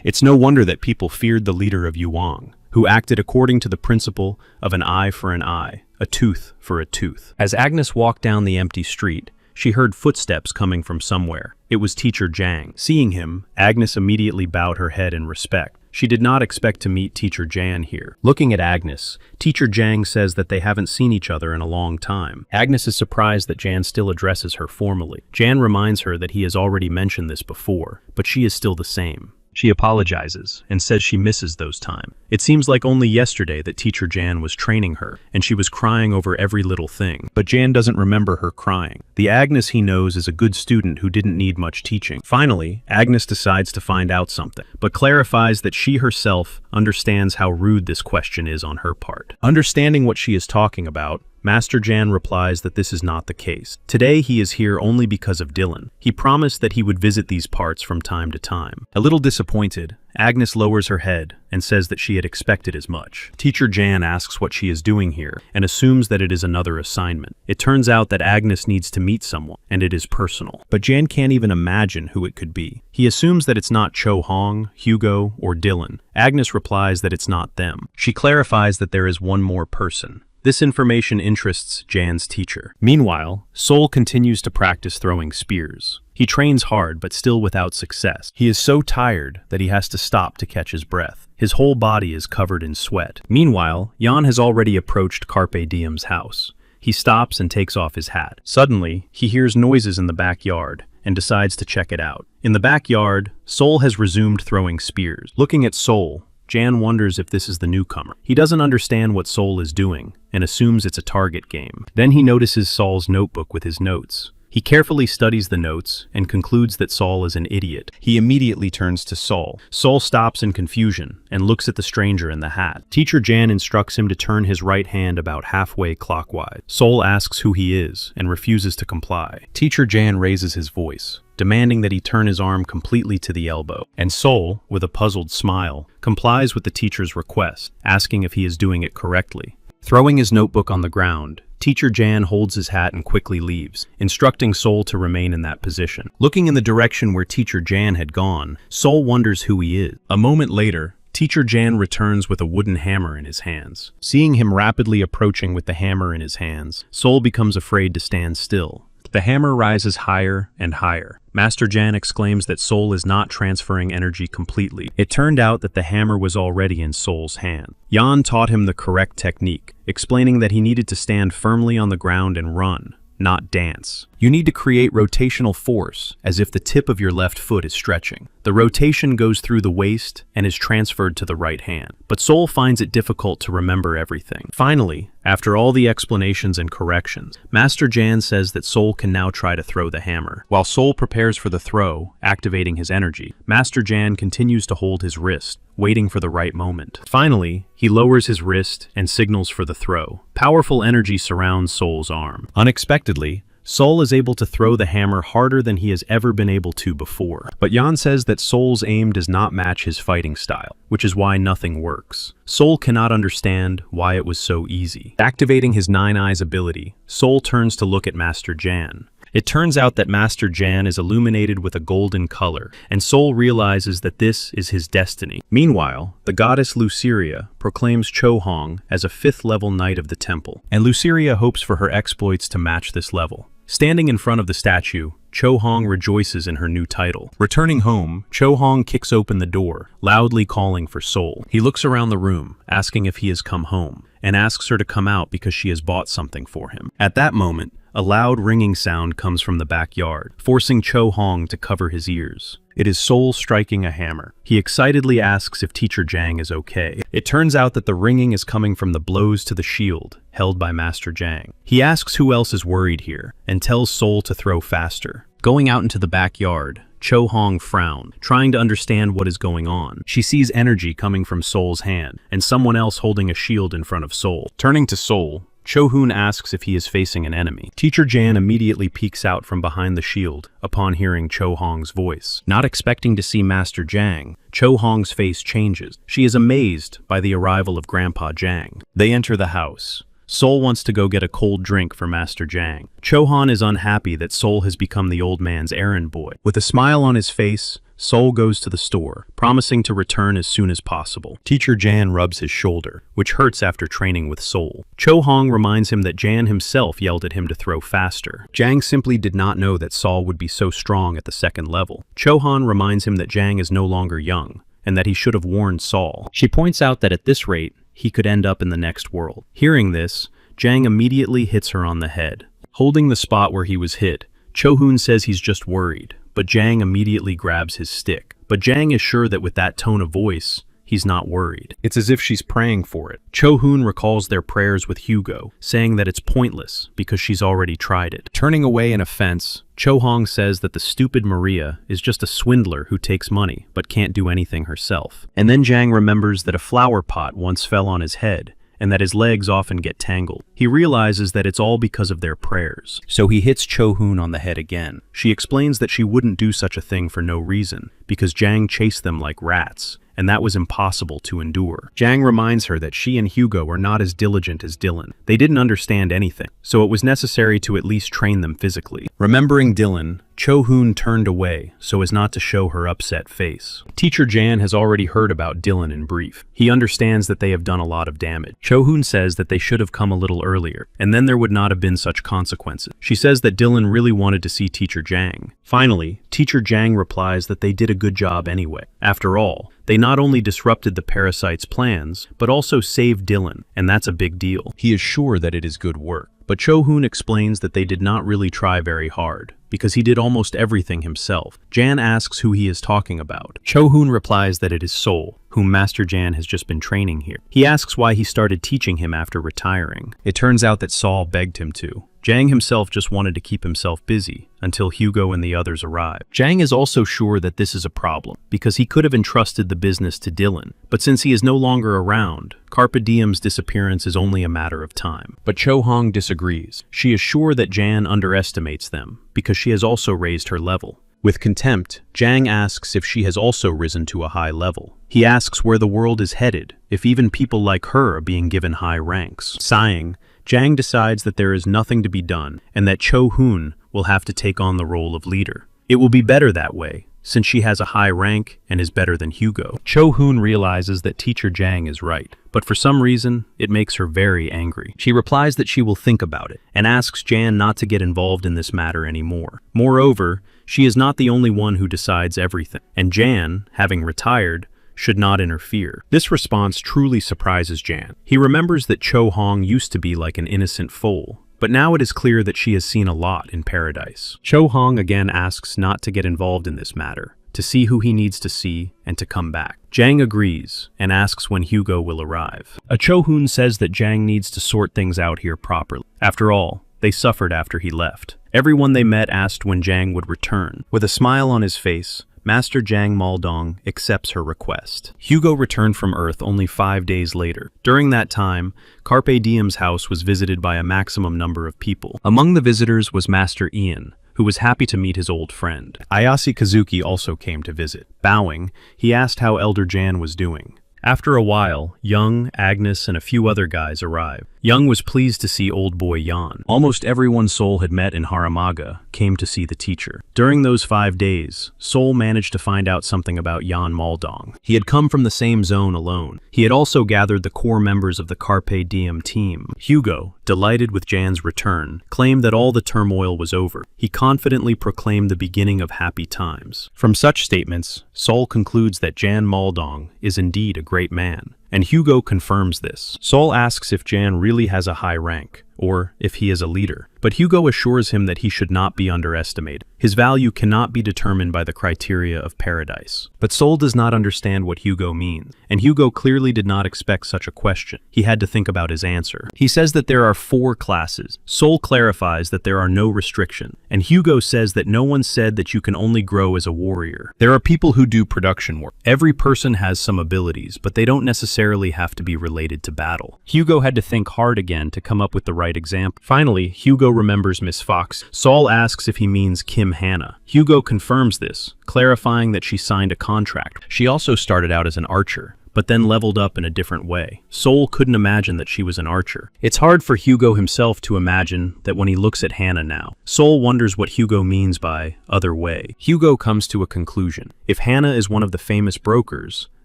It's no wonder that people feared the leader of Yuang, who acted according to the principle of an eye for an eye, a tooth for a tooth. As Agnes walked down the empty street, she heard footsteps coming from somewhere. It was Teacher Jang. Seeing him, Agnes immediately bowed her head in respect. She did not expect to meet Teacher Jan here. Looking at Agnes, Teacher Jang says that they haven't seen each other in a long time. Agnes is surprised that Jan still addresses her formally. Jan reminds her that he has already mentioned this before, but she is still the same. She apologizes and says she misses those times. It seems like only yesterday that Teacher Jan was training her, and she was crying over every little thing. But Jan doesn't remember her crying. The Agnes he knows is a good student who didn't need much teaching. Finally, Agnes decides to find out something, but clarifies that she herself understands how rude this question is on her part. Understanding what she is talking about, Master Jan replies that this is not the case. Today he is here only because of Dylan. He promised that he would visit these parts from time to time. A little disappointed, Agnes lowers her head and says that she had expected as much. Teacher Jan asks what she is doing here and assumes that it is another assignment. It turns out that Agnes needs to meet someone, and it is personal. But Jan can't even imagine who it could be. He assumes that it's not Cho Hong, Hugo, or Dylan. Agnes replies that it's not them. She clarifies that there is one more person. This information interests Jan's teacher. Meanwhile, Soul continues to practice throwing spears. He trains hard, but still without success. He is so tired that he has to stop to catch his breath. His whole body is covered in sweat. Meanwhile, Jan has already approached Carpe Diem's house. He stops and takes off his hat. Suddenly, he hears noises in the backyard and decides to check it out. In the backyard, Soul has resumed throwing spears. Looking at Soul, Jan wonders if this is the newcomer. He doesn't understand what Soul is doing and assumes it's a target game. Then he notices Saul's notebook with his notes. He carefully studies the notes and concludes that Saul is an idiot. He immediately turns to Saul. Saul stops in confusion and looks at the stranger in the hat. Teacher Jan instructs him to turn his right hand about halfway clockwise. Saul asks who he is and refuses to comply. Teacher Jan raises his voice, demanding that he turn his arm completely to the elbow. And Soul, with a puzzled smile, complies with the teacher's request, asking if he is doing it correctly. Throwing his notebook on the ground, Teacher Jan holds his hat and quickly leaves, instructing Soul to remain in that position. Looking in the direction where Teacher Jan had gone, Soul wonders who he is. A moment later, Teacher Jan returns with a wooden hammer in his hands. Seeing him rapidly approaching with the hammer in his hands, Soul becomes afraid to stand still. The hammer rises higher and higher. Master Jan exclaims that Soul is not transferring energy completely. It turned out that the hammer was already in Soul's hand. Jan taught him the correct technique, explaining that he needed to stand firmly on the ground and run, not dance. You need to create rotational force, as if the tip of your left foot is stretching. The rotation goes through the waist and is transferred to the right hand. But Soul finds it difficult to remember everything. Finally, after all the explanations and corrections, Master Jan says that Soul can now try to throw the hammer. While Soul prepares for the throw, activating his energy, Master Jan continues to hold his wrist, waiting for the right moment. Finally, he lowers his wrist and signals for the throw. Powerful energy surrounds Soul's arm. Unexpectedly, Soul is able to throw the hammer harder than he has ever been able to before. But Jan says that Soul's aim does not match his fighting style, which is why nothing works. Soul cannot understand why it was so easy. Activating his Nine Eyes ability, Soul turns to look at Master Jan. It turns out that Master Jan is illuminated with a golden color, and Sol realizes that this is his destiny. Meanwhile, the goddess Luceria proclaims Cho Hong as a 5th-level knight of the temple, and Luceria hopes for her exploits to match this level. Standing in front of the statue, Cho Hong rejoices in her new title. Returning home, Cho Hong kicks open the door, loudly calling for Sol. He looks around the room, asking if he has come home, and asks her to come out because she has bought something for him. At that moment, a loud ringing sound comes from the backyard, forcing Cho Hong to cover his ears. It is Sol striking a hammer. He excitedly asks if Teacher Jang is okay. It turns out that the ringing is coming from the blows to the shield, held by Master Jang. He asks who else is worried here, and tells Sol to throw faster. Going out into the backyard, Cho Hong frowned, trying to understand what is going on. She sees energy coming from Sol's hand, and someone else holding a shield in front of Sol. Turning to Sol, Cho Hoon asks if he is facing an enemy. Teacher Jan immediately peeks out from behind the shield upon hearing Cho Hong's voice. Not expecting to see Master Jang, Cho Hong's face changes. She is amazed by the arrival of Grandpa Jang. They enter the house. Sol wants to go get a cold drink for Master Jang. Cho Han is unhappy that Sol has become the old man's errand boy. With a smile on his face, Sol goes to the store, promising to return as soon as possible. Teacher Jan rubs his shoulder, which hurts after training with Sol. Cho Hong reminds him that Jan himself yelled at him to throw faster. Jang simply did not know that Sol would be so strong at the 2nd level. Cho Han reminds him that Jang is no longer young, and that he should have warned Sol. She points out that at this rate, he could end up in the next world. Hearing this, Jang immediately hits her on the head. Holding the spot where he was hit, Cho Hoon says he's just worried, but Jang immediately grabs his stick. But Jang is sure that with that tone of voice, he's not worried. It's as if she's praying for it. Cho Hoon recalls their prayers with Hugo, saying that it's pointless because she's already tried it. Turning away in offense, Cho Hong says that the stupid Maria is just a swindler who takes money but can't do anything herself. And then Jang remembers that a flower pot once fell on his head, and that his legs often get tangled. He realizes that it's all because of their prayers. So he hits Cho Hoon on the head again. She explains that she wouldn't do such a thing for no reason, because Jang chased them like rats, and that was impossible to endure. Jang reminds her that she and Hugo are not as diligent as Dylan. They didn't understand anything, so it was necessary to at least train them physically. Remembering Dylan, Cho Hoon turned away so as not to show her upset face. Teacher Jan has already heard about Dylan in brief. He understands that they have done a lot of damage. Cho Hoon says that they should have come a little earlier, and then there would not have been such consequences. She says that Dylan really wanted to see Teacher Jang. Finally, Teacher Jang replies that they did a good job anyway. After all, they not only disrupted the parasite's plans, but also saved Dylan, and that's a big deal. He is sure that it is good work. But Cho Hoon explains that they did not really try very hard, because he did almost everything himself. Jan asks who he is talking about. Cho Hoon replies that it is Sol, whom Master Jan has just been training here. He asks why he started teaching him after retiring. It turns out that Sol begged him to. Jang himself just wanted to keep himself busy until Hugo and the others arrive. Jang is also sure that this is a problem, because he could have entrusted the business to Dylan, but since he is no longer around, Carpe Diem's disappearance is only a matter of time. But Cho Hong disagrees. She is sure that Jan underestimates them, because she has also raised her level. With contempt, Jang asks if she has also risen to a high level. He asks where the world is headed, if even people like her are being given high ranks. Sighing, Jang decides that there is nothing to be done, and that Cho Hoon will have to take on the role of leader. It will be better that way, since she has a high rank and is better than Hugo. Cho Hoon realizes that Teacher Jang is right, but for some reason, it makes her very angry. She replies that she will think about it, and asks Jan not to get involved in this matter anymore. Moreover, she is not the only one who decides everything, and Jan, having retired, should not interfere. This response truly surprises Jan. He remembers that Cho Hong used to be like an innocent foal, but now it is clear that she has seen a lot in paradise. Cho Hong again asks not to get involved in this matter, to see who he needs to see, and to come back. Jang agrees, and asks when Hugo will arrive. Cho Hoon says that Jang needs to sort things out here properly. After all, they suffered after he left. Everyone they met asked when Jang would return. With a smile on his face, Master Jang Maldong accepts her request. Hugo returned from Earth only 5 days later. During that time, Carpe Diem's house was visited by a maximum number of people. Among the visitors was Master Ian, who was happy to meet his old friend. Ayase Kazuki also came to visit. Bowing, he asked how Elder Jan was doing. After a while, Young, Agnes, and a few other guys arrived. Young was pleased to see old boy Yan. Almost everyone Sol had met in Haramaga came to see the teacher. During those 5 days, Sol managed to find out something about Yan Maldong. He had come from the same zone alone. He had also gathered the core members of the Carpe Diem team. Hugo, delighted with Jan's return, claimed that all the turmoil was over. He confidently proclaimed the beginning of happy times. From such statements, Sol concludes that Jan Maldong is indeed a great man, and Hugo confirms this. Sol asks if Jan really has a high rank, or if he is a leader, but Hugo assures him that he should not be underestimated. His value cannot be determined by the criteria of paradise. But Sol does not understand what Hugo means, and Hugo clearly did not expect such a question. He had to think about his answer. He says that there are 4 classes. Sol clarifies that there are no restrictions, and Hugo says that no one said that you can only grow as a warrior. There are people who do production work. Every person has some abilities, but they don't necessarily have to be related to battle. Hugo had to think hard again to come up with the right example. Finally, Hugo remembers Miss Fox. Sol asks if he means Kim Hannah. Hugo confirms this, clarifying that she signed a contract. She also started out as an archer, but then leveled up in a different way. Sol couldn't imagine that she was an archer. It's hard for Hugo himself to imagine that when he looks at Hannah now. Sol wonders what Hugo means by other way. Hugo comes to a conclusion. If Hannah is one of the famous brokers,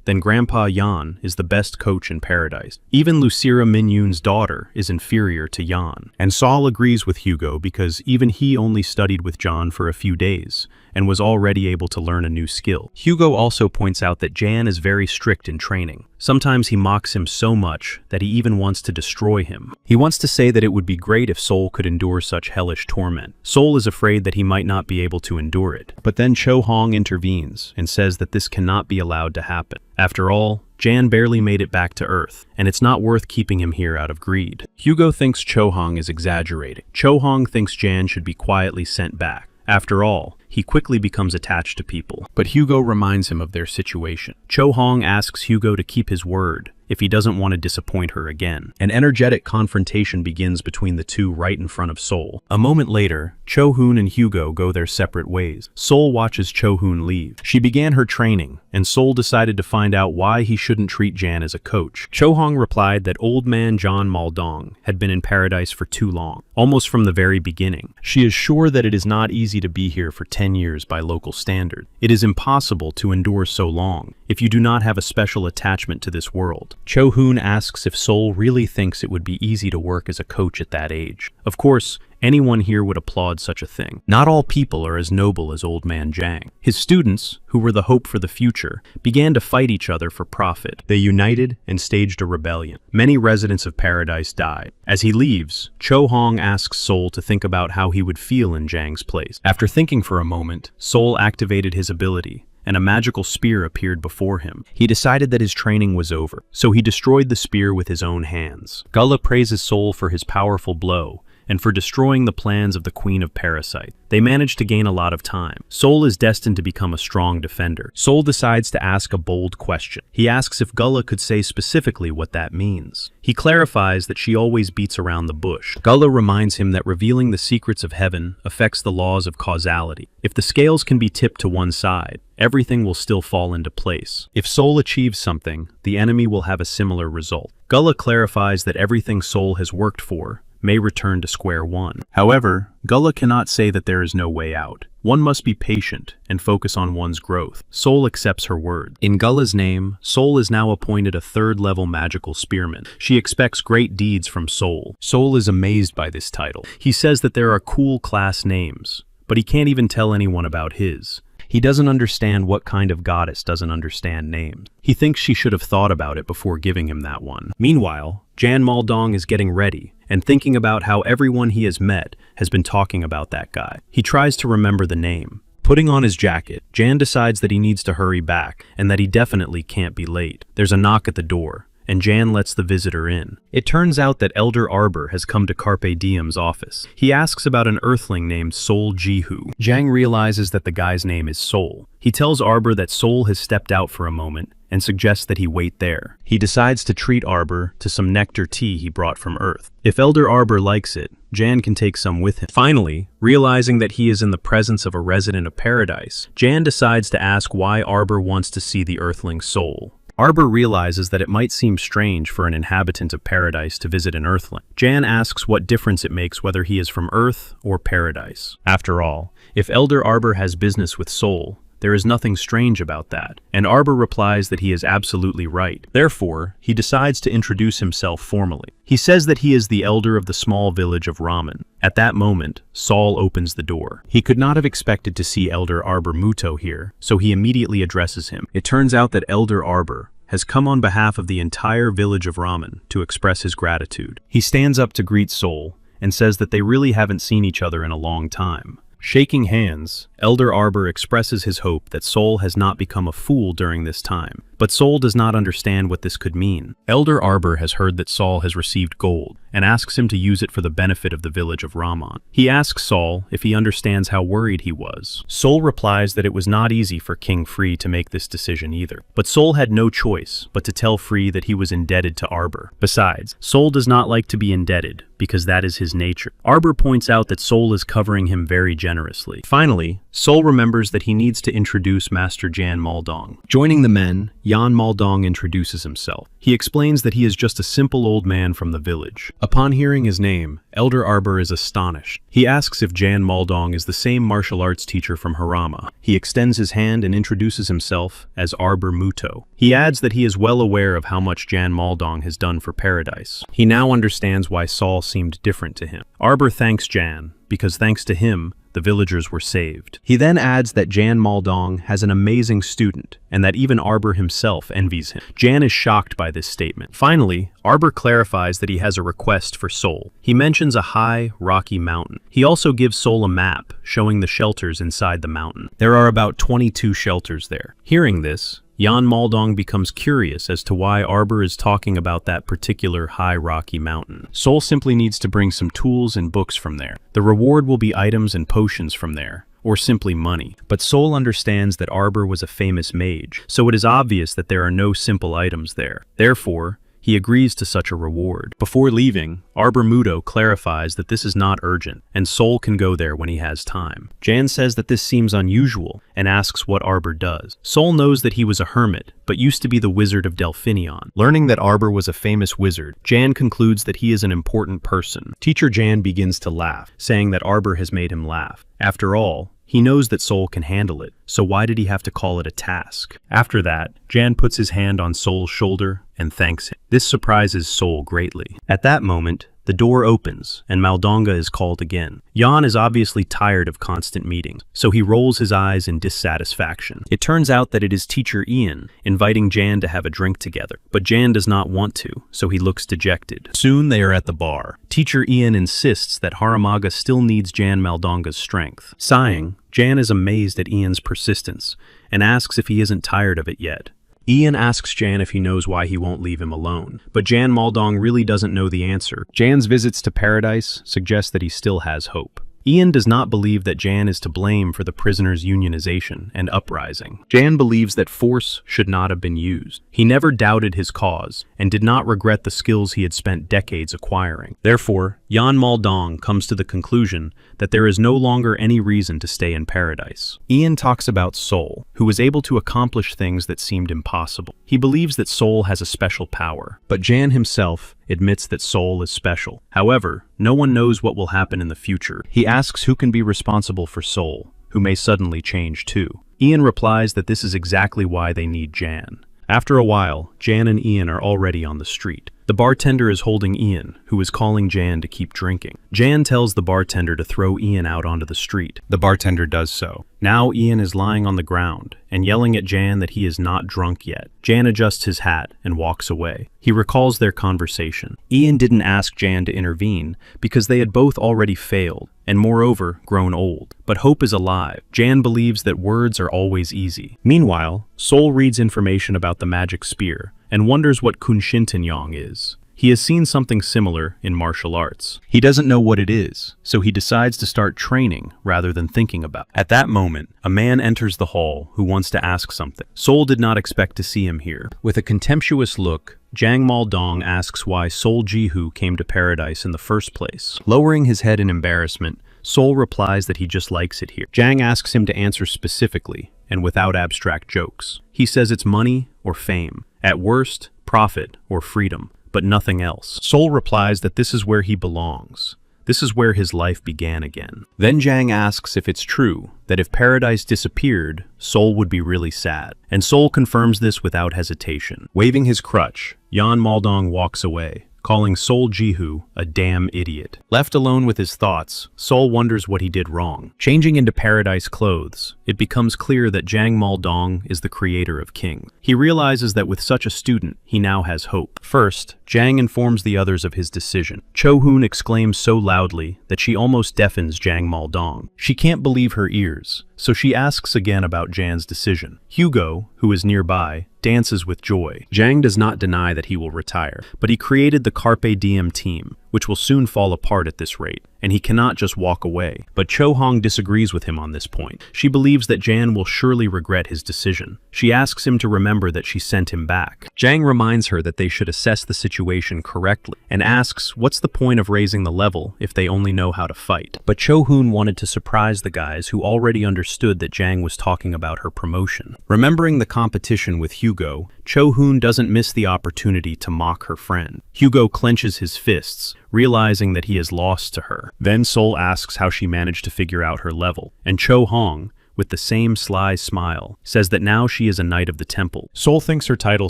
then Grandpa Yan is the best coach in paradise. Even Lucira Minyun's daughter is inferior to Yan. And Sol agrees with Hugo because even he only studied with John for a few days and was already able to learn a new skill. Hugo also points out that Jan is very strict in training. Sometimes he mocks him so much that he even wants to destroy him. He wants to say that it would be great if Sol could endure such hellish torment. Sol is afraid that he might not be able to endure it. But then Cho Hong intervenes and says that this cannot be allowed to happen. After all, Jan barely made it back to Earth, and it's not worth keeping him here out of greed. Hugo thinks Cho Hong is exaggerating. Cho Hong thinks Jan should be quietly sent back. After all, he quickly becomes attached to people, but Hugo reminds him of their situation. Cho Hong asks Hugo to keep his word if he doesn't want to disappoint her again. An energetic confrontation begins between the two right in front of Sol. A moment later, Cho Hoon and Hugo go their separate ways. Sol watches Cho Hoon leave. She began her training, and Sol decided to find out why he shouldn't treat Jan as a coach. Cho Hong replied that old man John Maldong had been in paradise for too long, almost from the very beginning. She is sure that it is not easy to be here for 10 years by local standard. It is impossible to endure so long if you do not have a special attachment to this world. Cho Hoon asks if Sol really thinks it would be easy to work as a coach at that age. Of course, anyone here would applaud such a thing. Not all people are as noble as old man Jang. His students, who were the hope for the future, began to fight each other for profit. They united and staged a rebellion. Many residents of paradise died. As he leaves, Cho Hong asks Sol to think about how he would feel in Jang's place. After thinking for a moment, Sol activated his ability, and a magical spear appeared before him. He decided that his training was over, so he destroyed the spear with his own hands. Gullah praises Sol for his powerful blow, and for destroying the plans of the Queen of Parasite. They managed to gain a lot of time. Sol is destined to become a strong defender. Sol decides to ask a bold question. He asks if Gullah could say specifically what that means. He clarifies that she always beats around the bush. Gullah reminds him that revealing the secrets of heaven affects the laws of causality. If the scales can be tipped to one side, everything will still fall into place. If Sol achieves something, the enemy will have a similar result. Gullah clarifies that everything Sol has worked for may return to square one. However, Gullah cannot say that there is no way out. One must be patient and focus on one's growth. Sol accepts her word. In Gullah's name, Sol is now appointed a third-level magical spearman. She expects great deeds from Sol. Sol is amazed by this title. He says that there are cool class names, but he can't even tell anyone about his. He doesn't understand what kind of goddess doesn't understand names. He thinks she should have thought about it before giving him that one. Meanwhile, Jan Maldong is getting ready and thinking about how everyone he has met has been talking about that guy. He tries to remember the name. Putting on his jacket, Jan decides that he needs to hurry back and that he definitely can't be late. There's a knock at the door, and Jan lets the visitor in. It turns out that Elder Arbor has come to Carpe Diem's office. He asks about an earthling named Sol Jihu. Jang realizes that the guy's name is Sol. He tells Arbor that Sol has stepped out for a moment and suggests that he wait there. He decides to treat Arbor to some nectar tea he brought from Earth. If Elder Arbor likes it, Jan can take some with him. Finally, realizing that he is in the presence of a resident of paradise, Jan decides to ask why Arbor wants to see the earthling Sol. Arbor realizes that it might seem strange for an inhabitant of paradise to visit an earthling. Jan asks what difference it makes whether he is from Earth or paradise. After all, if Elder Arbor has business with Soul, there is nothing strange about that, and Arbor replies that he is absolutely right. Therefore, he decides to introduce himself formally. He says that he is the elder of the small village of Ramen. At that moment, Saul opens the door. He could not have expected to see Elder Arbor Muto here, so he immediately addresses him. It turns out that Elder Arbor has come on behalf of the entire village of Ramen to express his gratitude. He stands up to greet Soul and says that they really haven't seen each other in a long time. Shaking hands, Elder Arbor expresses his hope that Soul has not become a fool during this time, but Soul does not understand what this could mean. Elder Arbor has heard that Saul has received gold and asks him to use it for the benefit of the village of Raman. He asks Saul if he understands how worried he was. Soul replies that it was not easy for King Free to make this decision either, but Soul had no choice but to tell Free that he was indebted to Arbor. Besides, Soul does not like to be indebted because that is his nature. Arbor points out that Soul is covering him very generously. Finally, Soul remembers that he needs to introduce Master Jan Maldong. Joining the men, Jan Maldong introduces himself. He explains that he is just a simple old man from the village. Upon hearing his name, Elder Arbor is astonished. He asks if Jan Maldong is the same martial arts teacher from Harama. He extends his hand and introduces himself as Arbor Muto. He adds that he is well aware of how much Jan Maldong has done for Paradise. He now understands why Saul seemed different to him. Arbor thanks Jan, because thanks to him, the villagers were saved. He then adds that Jan Maldong has an amazing student, and that even Arbor himself envies him. Jan is shocked by this statement. Finally, Arbor clarifies that he has a request for Soul. He mentions a high, rocky mountain. He also gives Soul a map, showing the shelters inside the mountain. There are about 22 shelters there. Hearing this, Jan Maldong becomes curious as to why Arbor is talking about that particular high rocky mountain. Soul simply needs to bring some tools and books from there. The reward will be items and potions from there, or simply money. But Soul understands that Arbor was a famous mage, so it is obvious that there are no simple items there. Therefore, he agrees to such a reward. Before leaving, Arbor Muto clarifies that this is not urgent, and Soul can go there when he has time. Jan says that this seems unusual, and asks what Arbor does. Soul knows that he was a hermit, but used to be the wizard of Delphinion. Learning that Arbor was a famous wizard, Jan concludes that he is an important person. Teacher Jan begins to laugh, saying that Arbor has made him laugh. After all, he knows that Soul can handle it, so why did he have to call it a task? After that, Jan puts his hand on Soul's shoulder and thanks him. This surprises Soul greatly. At that moment, the door opens, and Maldonga is called again. Jan is obviously tired of constant meetings, so he rolls his eyes in dissatisfaction. It turns out that it is Teacher Ian inviting Jan to have a drink together, but Jan does not want to, so he looks dejected. Soon they are at the bar. Teacher Ian insists that Haramaga still needs Jan Maldonga's strength. Sighing, Jan is amazed at Ian's persistence, and asks if he isn't tired of it yet. Ian asks Jan if he knows why he won't leave him alone, but Jan Maldong really doesn't know the answer. Jan's visits to Paradise suggest that he still has hope. Ian does not believe that Jan is to blame for the prisoners' unionization and uprising. Jan believes that force should not have been used. He never doubted his cause and did not regret the skills he had spent decades acquiring. Therefore, Jan Maldong comes to the conclusion that there is no longer any reason to stay in Paradise. Ian talks about Soul, who was able to accomplish things that seemed impossible. He believes that Soul has a special power, but Jan himself admits that Soul is special. However, no one knows what will happen in the future. He asks who can be responsible for Soul, who may suddenly change too. Ian replies that this is exactly why they need Jan. After a while, Jan and Ian are already on the street. The bartender is holding Ian, who is calling Jan to keep drinking. Jan tells the bartender to throw Ian out onto the street. The bartender does so. Now Ian is lying on the ground and yelling at Jan that he is not drunk yet. Jan adjusts his hat and walks away. He recalls their conversation. Ian didn't ask Jan to intervene because they had both already failed and moreover grown old. But hope is alive. Jan believes that words are always easy. Meanwhile, Soul reads information about the magic spear and wonders what Kunshintenyong is. He has seen something similar in martial arts. He doesn't know what it is, so he decides to start training rather than thinking about it. At that moment, a man enters the hall who wants to ask something. Soul did not expect to see him here. With a contemptuous look, Jang Maldong asks why Soul Jihu came to Paradise in the first place. Lowering his head in embarrassment, Sol replies that he just likes it here. Jang asks him to answer specifically and without abstract jokes. He says it's money or fame. At worst, profit or freedom, but nothing else. Sol replies that this is where he belongs. This is where his life began again. Then Jang asks if it's true that if paradise disappeared, Sol would be really sad. And Sol confirms this without hesitation. Waving his crutch, Yan Maldong walks away, calling Sol Jihu a damn idiot. Left alone with his thoughts, Sol wonders what he did wrong. Changing into paradise clothes, it becomes clear that Jang Maldong is the creator of King. He realizes that with such a student, he now has hope. First, Jang informs the others of his decision. Cho Hoon exclaims so loudly that she almost deafens Jang Maldong. She can't believe her ears, so she asks again about Jan's decision. Hugo, who is nearby, dances with joy. Jang does not deny that he will retire, but he created the Carpe Diem team, which will soon fall apart at this rate, and he cannot just walk away. But Cho Hong disagrees with him on this point. She believes that Jan will surely regret his decision. She asks him to remember that she sent him back. Jang reminds her that they should assess the situation correctly, and asks what's the point of raising the level if they only know how to fight. But Cho Hoon wanted to surprise the guys who already understood that Jang was talking about her promotion. Remembering the competition with Hugo, Cho Hoon doesn't miss the opportunity to mock her friend. Hugo clenches his fists, realizing that he has lost to her. Then Sol asks how she managed to figure out her level, and Cho Hong, with the same sly smile, says that now she is a knight of the temple. Sol thinks her title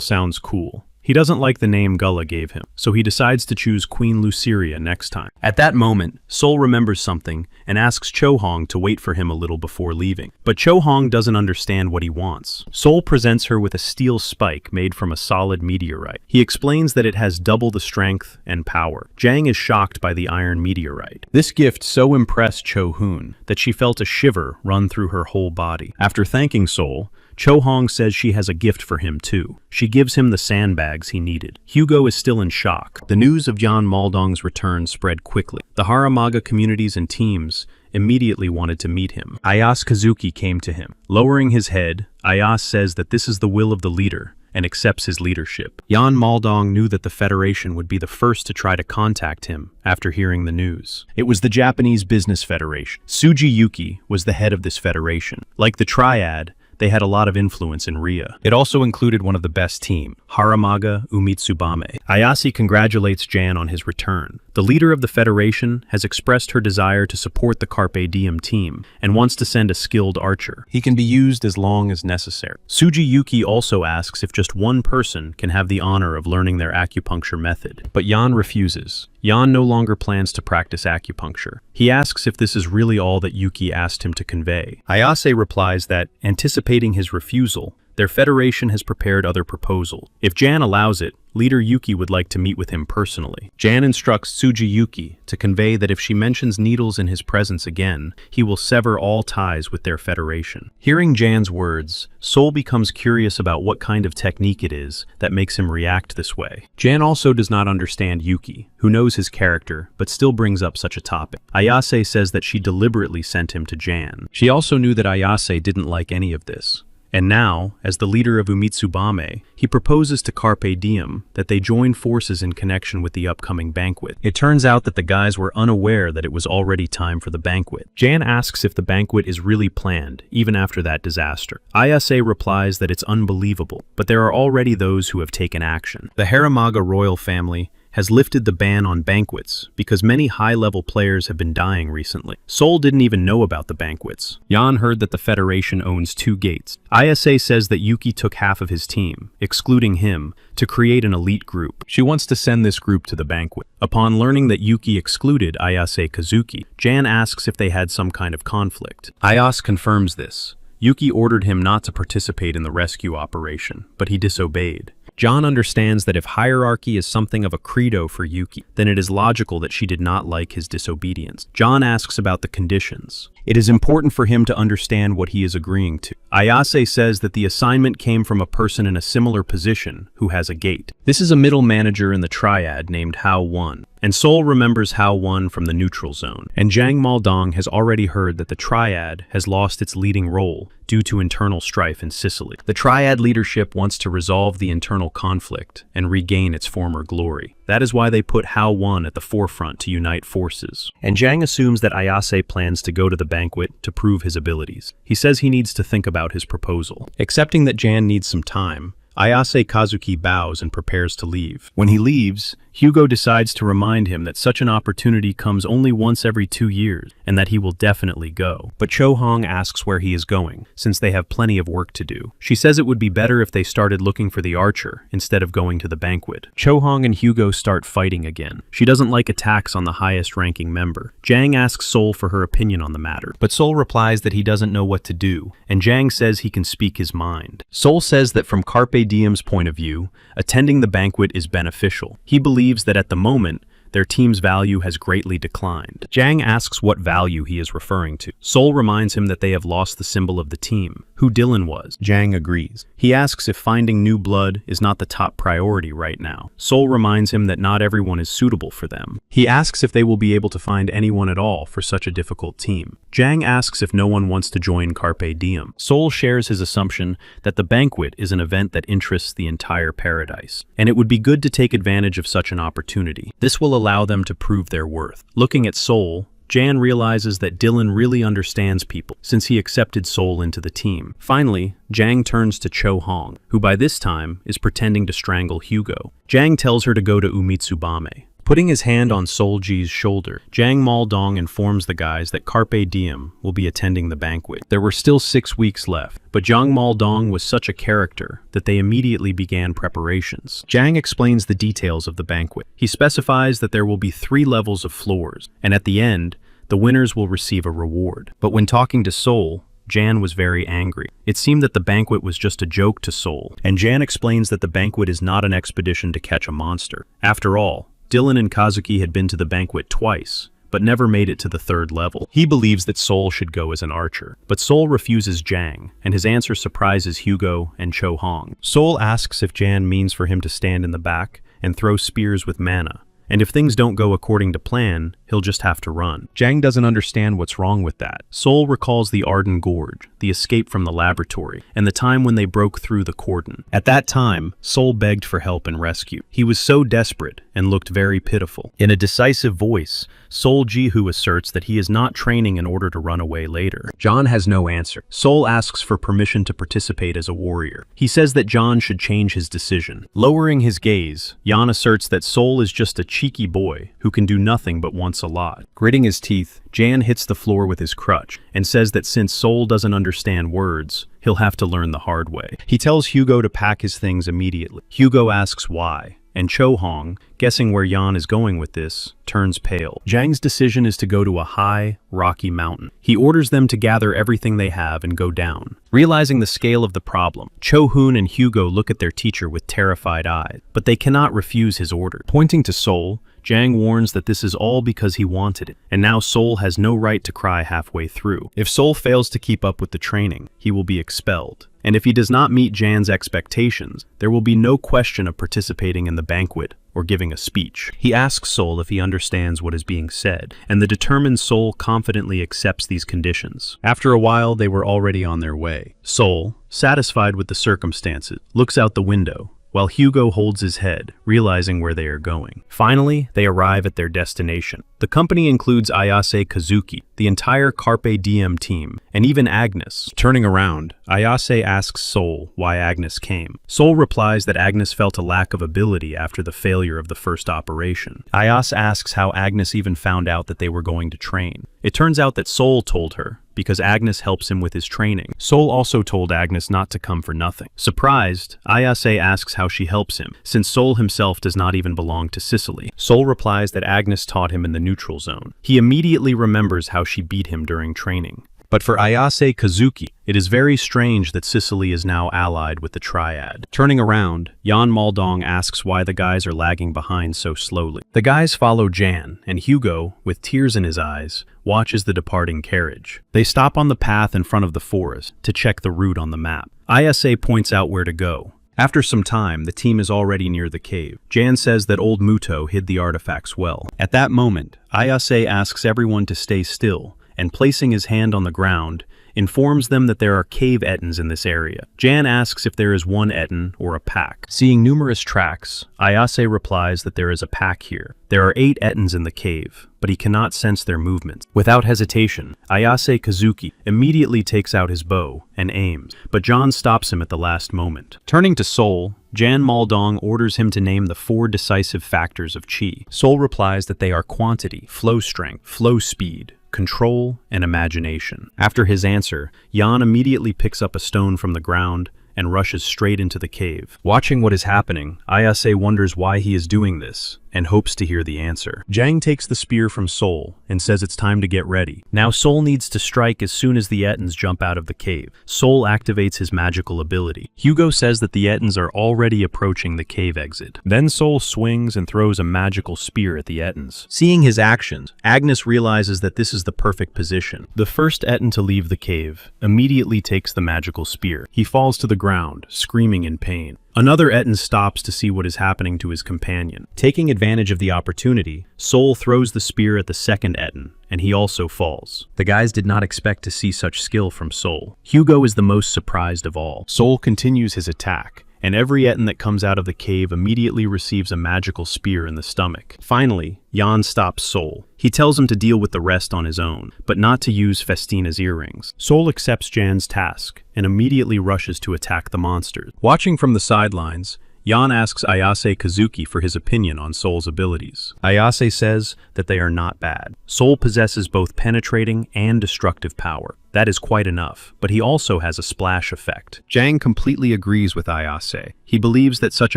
sounds cool. He doesn't like the name Gullah gave him, so he decides to choose Queen Luceria next time. At that moment, Sol remembers something and asks Cho Hong to wait for him a little before leaving. But Cho Hong doesn't understand what he wants. Sol presents her with a steel spike made from a solid meteorite. He explains that it has double the strength and power. Jang is shocked by the iron meteorite. This gift so impressed Cho Hoon that she felt a shiver run through her whole body. After thanking Sol, Cho Hong says she has a gift for him too. She gives him the sandbags he needed. Hugo is still in shock. The news of Jan Maldong's return spread quickly. The Haramaga communities and teams immediately wanted to meet him. Ayase Kazuki came to him. Lowering his head, Ayase says that this is the will of the leader and accepts his leadership. Jan Maldong knew that the Federation would be the first to try to contact him after hearing the news. It was the Japanese Business Federation. Tsuji Yuki was the head of this federation. Like the Triad, they had a lot of influence in Ria. It also included one of the best team, Haramaga Umitsubame. Ayase congratulates Jan on his return. The leader of the Federation has expressed her desire to support the Carpe Diem team and wants to send a skilled archer. He can be used as long as necessary. Tsuji Yuki also asks if just one person can have the honor of learning their acupuncture method, but Jan refuses. Jan no longer plans to practice acupuncture. He asks if this is really all that Yuki asked him to convey. Ayase replies that, anticipating his refusal, their federation has prepared other proposals. If Jan allows it, Leader Yuki would like to meet with him personally. Jan instructs Tsuji Yuki to convey that if she mentions needles in his presence again, he will sever all ties with their federation. Hearing Jan's words, Sol becomes curious about what kind of technique it is that makes him react this way. Jan also does not understand Yuki, who knows his character, but still brings up such a topic. Ayase says that she deliberately sent him to Jan. She also knew that Ayase didn't like any of this. And now, as the leader of Umitsubame, he proposes to Carpe Diem that they join forces in connection with the upcoming banquet. It turns out that the guys were unaware that it was already time for the banquet. Jan asks if the banquet is really planned, even after that disaster. Ayase replies that it's unbelievable, but there are already those who have taken action. The Haramaga royal family has lifted the ban on banquets because many high-level players have been dying recently. Sol didn't even know about the banquets. Jan heard that the Federation owns 2 gates. Ayase says that Yuki took half of his team, excluding him, to create an elite group. She wants to send this group to the banquet. Upon learning that Yuki excluded Ayase Kazuki, Jan asks if they had some kind of conflict. Ayase confirms this. Yuki ordered him not to participate in the rescue operation, but he disobeyed. Jan understands that if hierarchy is something of a credo for Yuki, then it is logical that she did not like his disobedience. Jan asks about the conditions. It is important for him to understand what he is agreeing to. Ayase says that the assignment came from a person in a similar position who has a gate. This is a middle manager in the Triad named Hao One, and Sol remembers Hao One from the neutral zone. And Jang Maldong has already heard that the Triad has lost its leading role due to internal strife in Sicily. The Triad leadership wants to resolve the internal conflict and regain its former glory. That is why they put Hao 1 at the forefront to unite forces. And Jang assumes that Ayase plans to go to the banquet to prove his abilities. He says he needs to think about his proposal. Accepting that Jan needs some time, Ayase Kazuki bows and prepares to leave. When he leaves, Hugo decides to remind him that such an opportunity comes only once every 2 years, and that he will definitely go. But Cho Hong asks where he is going, since they have plenty of work to do. She says it would be better if they started looking for the archer, instead of going to the banquet. Cho Hong and Hugo start fighting again. She doesn't like attacks on the highest-ranking member. Jang asks Sol for her opinion on the matter, but Sol replies that he doesn't know what to do, and Jang says he can speak his mind. Sol says that from Carpe Diem's point of view, attending the banquet is beneficial. He believes that at the moment, their team's value has greatly declined. Jang asks what value he is referring to. Sol reminds him that they have lost the symbol of the team, who Dylan was. Jang agrees. He asks if finding new blood is not the top priority right now. Sol reminds him that not everyone is suitable for them. He asks if they will be able to find anyone at all for such a difficult team. Jang asks if no one wants to join Carpe Diem. Sol shares his assumption that the banquet is an event that interests the entire paradise, and it would be good to take advantage of such an opportunity. This will allow them to prove their worth. Looking at Sol, Jan realizes that Dylan really understands people, since he accepted Sol into the team. Finally, Jang turns to Cho Hong, who by this time is pretending to strangle Hugo. Jang tells her to go to Umitsubame. Putting his hand on Solji's shoulder, Jang Maldong informs the guys that Carpe Diem will be attending the banquet. There were still 6 weeks left, but Jang Maldong was such a character that they immediately began preparations. Jang explains the details of the banquet. He specifies that there will be 3 levels of floors, and at the end, the winners will receive a reward. But when talking to Sol, Jan was very angry. It seemed that the banquet was just a joke to Sol, and Jan explains that the banquet is not an expedition to catch a monster. After all, Dylan and Kazuki had been to the banquet twice, but never made it to the 3rd level. He believes that Sol should go as an archer, but Sol refuses Jang, and his answer surprises Hugo and Cho Hong. Sol asks if Jan means for him to stand in the back and throw spears with mana, and if things don't go according to plan, he'll just have to run. Jang doesn't understand what's wrong with that. Sol recalls the Arden Gorge, the escape from the laboratory, and the time when they broke through the cordon. At that time, Sol begged for help and rescue. He was so desperate and looked very pitiful. In a decisive voice, Sol Jihu asserts that he is not training in order to run away later. John has no answer. Sol asks for permission to participate as a warrior. He says that John should change his decision. Lowering his gaze, Jan asserts that Sol is just a cheeky boy who can do nothing but wants a lot. Gritting his teeth, Jan hits the floor with his crutch and says that since Sol doesn't understand words, he'll have to learn the hard way. He tells Hugo to pack his things immediately. Hugo asks why, and Cho Hong, guessing where Jan is going with this, turns pale. Jang's decision is to go to a high, rocky mountain. He orders them to gather everything they have and go down. Realizing the scale of the problem, Cho Hoon and Hugo look at their teacher with terrified eyes, but they cannot refuse his order. Pointing to Sol, Jang warns that this is all because he wanted it, and now Sol has no right to cry halfway through. If Sol fails to keep up with the training, he will be expelled. And if he does not meet Jan's expectations, there will be no question of participating in the banquet or giving a speech. He asks Sol if he understands what is being said, and the determined Sol confidently accepts these conditions. After a while, they were already on their way. Sol, satisfied with the circumstances, looks out the window, while Hugo holds his head, realizing where they are going. Finally, they arrive at their destination. The company includes Ayase Kazuki, the entire Carpe Diem team, and even Agnes. Turning around, Ayase asks Sol why Agnes came. Sol replies that Agnes felt a lack of ability after the failure of the first operation. Ayase asks how Agnes even found out that they were going to train. It turns out that Sol told her, because Agnes helps him with his training. Sol also told Agnes not to come for nothing. Surprised, Ayase asks how she helps him, since Sol himself does not even belong to Sicily. Sol replies that Agnes taught him in the neutral zone. He immediately remembers how she beat him during training. But for Ayase Kazuki, it is very strange that Sicily is now allied with the Triad. Turning around, Jan Maldong asks why the guys are lagging behind so slowly. The guys follow Jan, and Hugo, with tears in his eyes, watches the departing carriage. They stop on the path in front of the forest to check the route on the map. Ayase points out where to go. After some time, the team is already near the cave. Jan says that old Muto hid the artifacts well. At that moment, Ayase asks everyone to stay still and placing his hand on the ground, informs them that there are cave ettins in this area. Jan asks if there is one ettin or a pack. Seeing numerous tracks, Ayase replies that there is a pack here. There are 8 ettins in the cave, but he cannot sense their movements. Without hesitation, Ayase Kazuki immediately takes out his bow and aims, but John stops him at the last moment. Turning to Sol, Jan Maldong orders him to name the 4 decisive factors of Qi. Sol replies that they are quantity, flow strength, flow speed, control, and imagination. After his answer, Jan immediately picks up a stone from the ground and rushes straight into the cave. Watching what is happening, Ayase wonders why he is doing this and hopes to hear the answer. Jang takes the spear from Sol and says it's time to get ready. Now Sol needs to strike as soon as the ettins jump out of the cave. Sol activates his magical ability. Hugo says that the ettins are already approaching the cave exit. Then Sol swings and throws a magical spear at the ettins. Seeing his actions, Agnes realizes that this is the perfect position. The first ettin to leave the cave immediately takes the magical spear. He falls to the ground, screaming in pain. Another ettin stops to see what is happening to his companion. Taking advantage of the opportunity, Sol throws the spear at the second ettin, and he also falls. The guys did not expect to see such skill from Sol. Hugo is the most surprised of all. Sol continues his attack, and every ettin that comes out of the cave immediately receives a magical spear in the stomach. Finally, Jan stops Sol. He tells him to deal with the rest on his own, but not to use Festina's earrings. Sol accepts Jan's task and immediately rushes to attack the monsters. Watching from the sidelines, Jan asks Ayase Kazuki for his opinion on Sol's abilities. Ayase says that they are not bad. Sol possesses both penetrating and destructive power. That is quite enough, but he also has a splash effect. Jang completely agrees with Ayase. He believes that such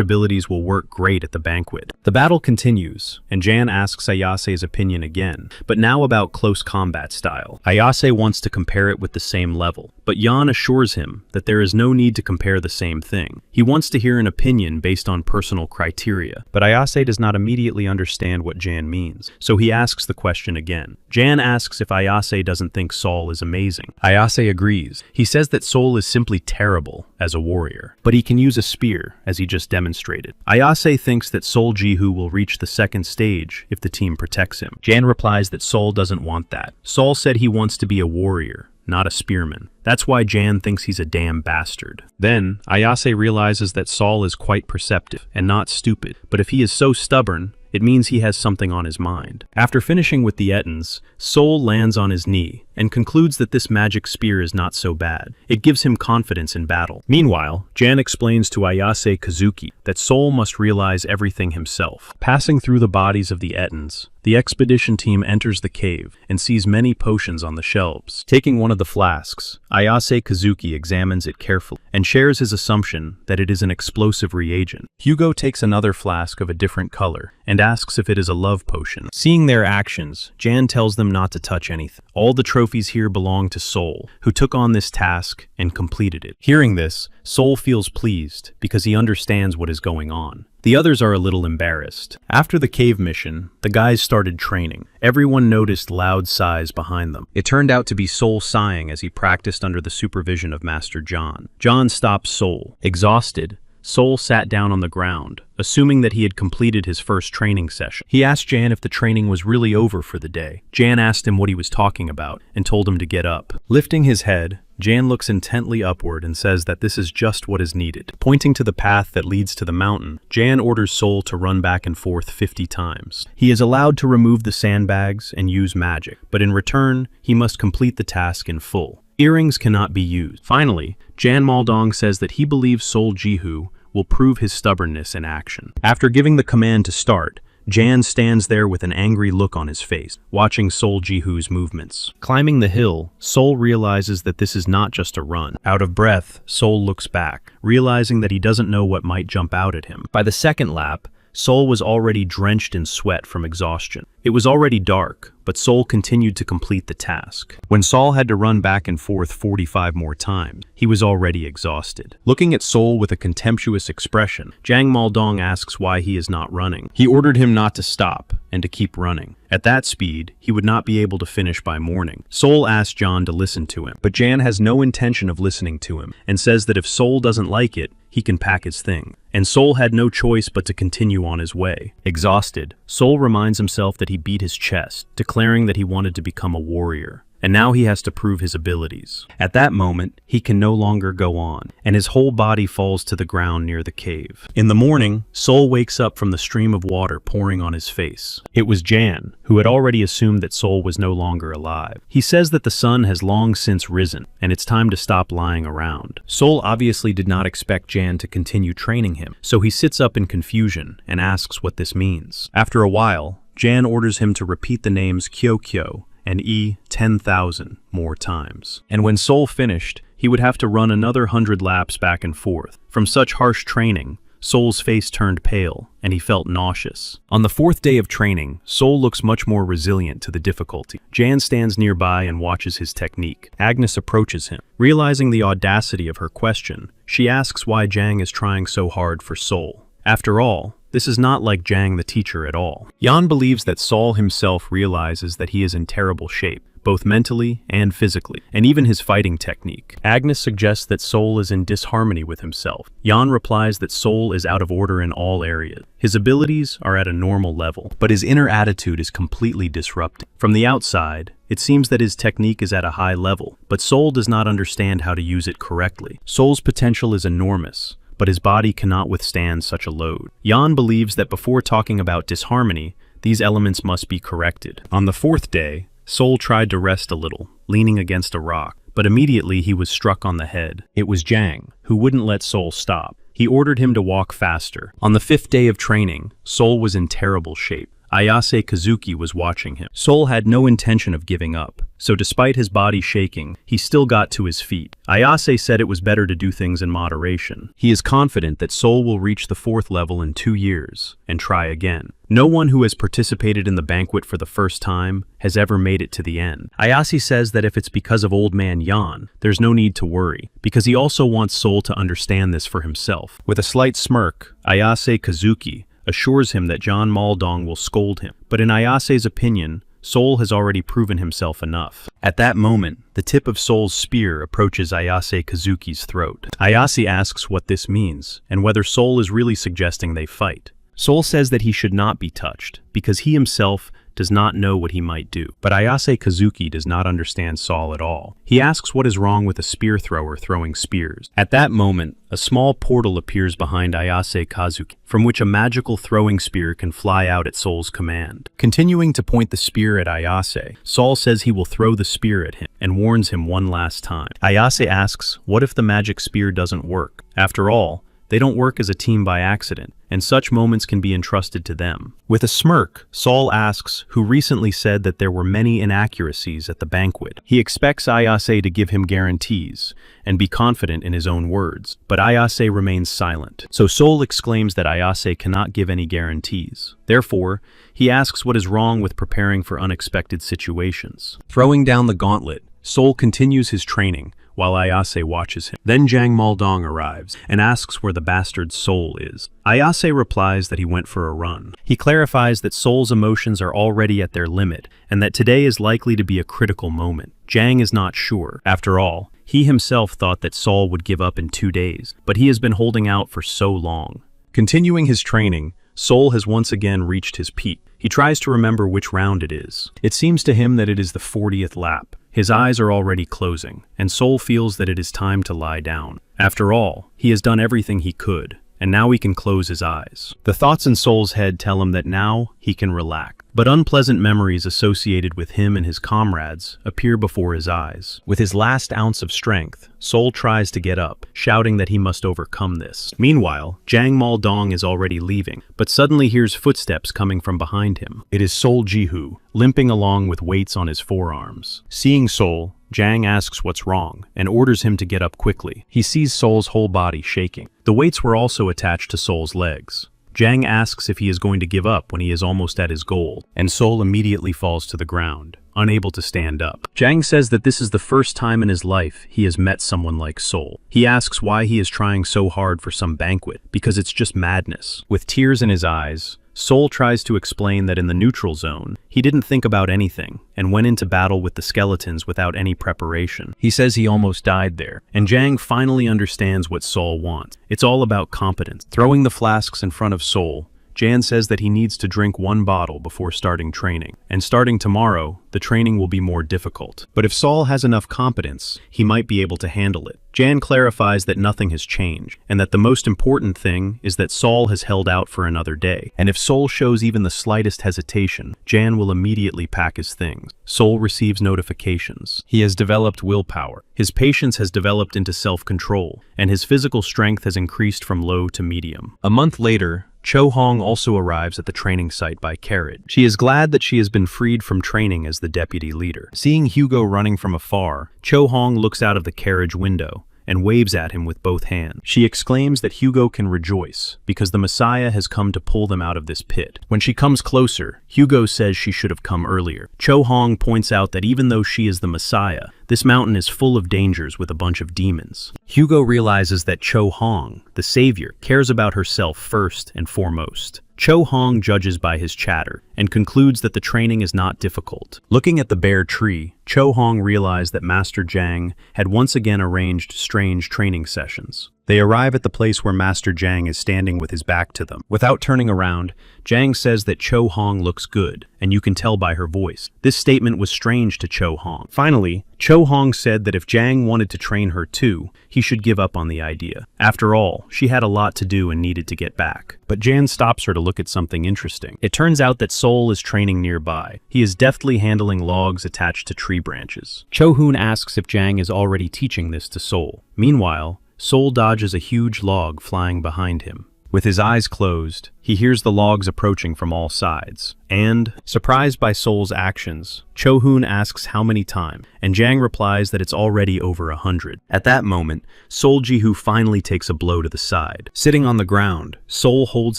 abilities will work great at the banquet. The battle continues, and Jan asks Ayase's opinion again, but now about close combat style. Ayase wants to compare it with the same level, but Jan assures him that there is no need to compare the same thing. He wants to hear an opinion based on personal criteria, but Ayase does not immediately understand what Jan means, so he asks the question again. Jan asks if Ayase doesn't think Sol is amazing. Ayase agrees. He says that Sol is simply terrible as a warrior, but he can use a spear, as he just demonstrated. Ayase thinks that Sol Jihu will reach the second stage if the team protects him. Jan replies that Sol doesn't want that. Sol said he wants to be a warrior, not a spearman. That's why Jan thinks he's a damn bastard. Then, Ayase realizes that Sol is quite perceptive and not stupid, but if he is so stubborn, it means he has something on his mind. After finishing with the ettins, Sol lands on his knee and concludes that this magic spear is not so bad. It gives him confidence in battle. Meanwhile, Jan explains to Ayase Kazuki that Sol must realize everything himself. Passing through the bodies of the ettins, the expedition team enters the cave and sees many potions on the shelves. Taking one of the flasks, Ayase Kazuki examines it carefully and shares his assumption that it is an explosive reagent. Hugo takes another flask of a different color and asks if it is a love potion. Seeing their actions, Jan tells them not to touch anything. All the trophies here belong to Sol, who took on this task and completed it. Hearing this, Sol feels pleased because he understands what is going on. The others are a little embarrassed. After the cave mission, the guys started training. Everyone noticed loud sighs behind them. It turned out to be Sol sighing as he practiced under the supervision of Master John. John stopped Sol. Exhausted, Sol sat down on the ground, assuming that he had completed his first training session. He asked Jan if the training was really over for the day. Jan asked him what he was talking about and told him to get up. Lifting his head, Jan looks intently upward and says that this is just what is needed. Pointing to the path that leads to the mountain, Jan orders Sol to run back and forth 50 times. He is allowed to remove the sandbags and use magic, but in return, he must complete the task in full. Earrings cannot be used. Finally, Jan Maldong says that he believes Sol Jihu will prove his stubbornness in action. After giving the command to start, Jan stands there with an angry look on his face, watching Sol Jihu's movements. Climbing the hill, Sol realizes that this is not just a run. Out of breath, Sol looks back, realizing that he doesn't know what might jump out at him. By the second lap, Sol was already drenched in sweat from exhaustion. It was already dark, but Sol continued to complete the task. When Sol had to run back and forth 45 more times, he was already exhausted. Looking at Sol with a contemptuous expression, Jang Maldong asks why he is not running. He ordered him not to stop and to keep running. At that speed, he would not be able to finish by morning. Sol asked John to listen to him, but Jan has no intention of listening to him and says that if Sol doesn't like it, he can pack his thing. And Sol had no choice but to continue on his way. Exhausted, Sol reminds himself that he beat his chest, declaring that he wanted to become a warrior, and now he has to prove his abilities. At that moment, he can no longer go on, and his whole body falls to the ground near the cave. In the morning, Sol wakes up from the stream of water pouring on his face. It was Jan, who had already assumed that Sol was no longer alive. He says that the sun has long since risen, and it's time to stop lying around. Sol obviously did not expect Jan to continue training him, so he sits up in confusion and asks what this means. After a while, Jan orders him to repeat the names Kyo and 10,000 more times. And when Sol finished, he would have to run another 100 laps back and forth. From such harsh training, Sol's face turned pale, and he felt nauseous. On the 4th day of training, Sol looks much more resilient to the difficulty. Jan stands nearby and watches his technique. Agnes approaches him. Realizing the audacity of her question, she asks why Jang is trying so hard for Sol. After all, this is not like Jang the teacher at all. Jan believes that Sol himself realizes that he is in terrible shape, both mentally and physically, and even his fighting technique. Agnes suggests that Sol is in disharmony with himself. Jan replies that Sol is out of order in all areas. His abilities are at a normal level, but his inner attitude is completely disrupted. From the outside, it seems that his technique is at a high level, but Sol does not understand how to use it correctly. Sol's potential is enormous, but his body cannot withstand such a load. Jan believes that before talking about disharmony, these elements must be corrected. On the 4th day, Sol tried to rest a little, leaning against a rock, but immediately he was struck on the head. It was Jang, who wouldn't let Sol stop. He ordered him to walk faster. On the 5th day of training, Sol was in terrible shape. Ayase Kazuki was watching him. Sol had no intention of giving up, so despite his body shaking, he still got to his feet. Ayase said it was better to do things in moderation. He is confident that Sol will reach the 4th level in 2 years, and try again. No one who has participated in the banquet for the first time has ever made it to the end. Ayase says that if it's because of old man Yan, there's no need to worry, because he also wants Sol to understand this for himself. With a slight smirk, Ayase Kazuki assures him that John Maldong will scold him, but in Ayase's opinion, Sol has already proven himself enough. At that moment, the tip of Sol's spear approaches Ayase Kazuki's throat. Ayase asks what this means, and whether Sol is really suggesting they fight. Sol says that he should not be touched, because he himself does not know what he might do. But Ayase Kazuki does not understand Sol at all. He asks what is wrong with a spear thrower throwing spears. At that moment, a small portal appears behind Ayase Kazuki, from which a magical throwing spear can fly out at Sol's command. Continuing to point the spear at Ayase, Sol says he will throw the spear at him, and warns him one last time. Ayase asks, what if the magic spear doesn't work? After all, they don't work as a team by accident, and such moments can be entrusted to them. With a smirk, Sol asks who recently said that there were many inaccuracies at the banquet. He expects Ayase to give him guarantees and be confident in his own words, but Ayase remains silent. So Sol exclaims that Ayase cannot give any guarantees. Therefore, he asks what is wrong with preparing for unexpected situations. Throwing down the gauntlet, Sol continues his training, while Ayase watches him. Then Jang Maldong arrives and asks where the bastard Sol is. Ayase replies that he went for a run. He clarifies that Sol's emotions are already at their limit and that today is likely to be a critical moment. Jang is not sure. After all, he himself thought that Sol would give up in 2 days, but he has been holding out for so long. Continuing his training, Sol has once again reached his peak. He tries to remember which round it is. It seems to him that it is the 40th lap. His eyes are already closing, and Sol feels that it is time to lie down. After all, he has done everything he could, and now he can close his eyes. The thoughts in Sol's head tell him that now he can relax. But unpleasant memories associated with him and his comrades appear before his eyes. With his last ounce of strength, Sol tries to get up, shouting that he must overcome this. Meanwhile, Jang Maldong is already leaving, but suddenly hears footsteps coming from behind him. It is Sol Jihu, limping along with weights on his forearms. Seeing Sol, Jang asks what's wrong and orders him to get up quickly. He sees Sol's whole body shaking. The weights were also attached to Sol's legs. Jang asks if he is going to give up when he is almost at his goal, and Sol immediately falls to the ground, unable to stand up. Jang says that this is the first time in his life he has met someone like Sol. He asks why he is trying so hard for some banquet, because it's just madness. With tears in his eyes, Sol tries to explain that in the neutral zone, he didn't think about anything and went into battle with the skeletons without any preparation. He says he almost died there, and Jang finally understands what Sol wants. It's all about competence. Throwing the flasks in front of Sol, Jan says that he needs to drink 1 bottle before starting training, and starting tomorrow, the training will be more difficult. But if Sol has enough competence, he might be able to handle it. Jan clarifies that nothing has changed, and that the most important thing is that Sol has held out for another day. And if Sol shows even the slightest hesitation, Jan will immediately pack his things. Sol receives notifications. He has developed willpower. His patience has developed into self-control, and his physical strength has increased from low to medium. A month later, Cho Hong also arrives at the training site by carriage. She is glad that she has been freed from training as the deputy leader. Seeing Hugo running from afar, Cho Hong looks out of the carriage window and waves at him with both hands. She exclaims that Hugo can rejoice, because the Messiah has come to pull them out of this pit. When she comes closer, Hugo says she should have come earlier. Cho Hong points out that even though she is the Messiah, this mountain is full of dangers with a bunch of demons. Hugo realizes that Cho Hong, the savior, cares about herself first and foremost. Cho Hong judges by his chatter and concludes that the training is not difficult. Looking at the bare tree, Cho Hong realized that Master Jiang had once again arranged strange training sessions. They arrive at the place where Master Jiang is standing with his back to them. Without turning around, Jiang says that Cho Hong looks good, and you can tell by her voice. This statement was strange to Cho Hong. Finally, Cho Hong said that if Jiang wanted to train her too, he should give up on the idea. After all, she had a lot to do and needed to get back. But Jan stops her to look at something interesting. It turns out that Sol is training nearby. He is deftly handling logs attached to tree branches. Cho Hoon asks if Jiang is already teaching this to Sol. Meanwhile, Sol dodges a huge log flying behind him. With his eyes closed, he hears the logs approaching from all sides. And, surprised by Sol's actions, Cho Hoon asks how many times, and Jiang replies that it's already over 100. At that moment, Sol Jihu finally takes a blow to the side. Sitting on the ground, Sol holds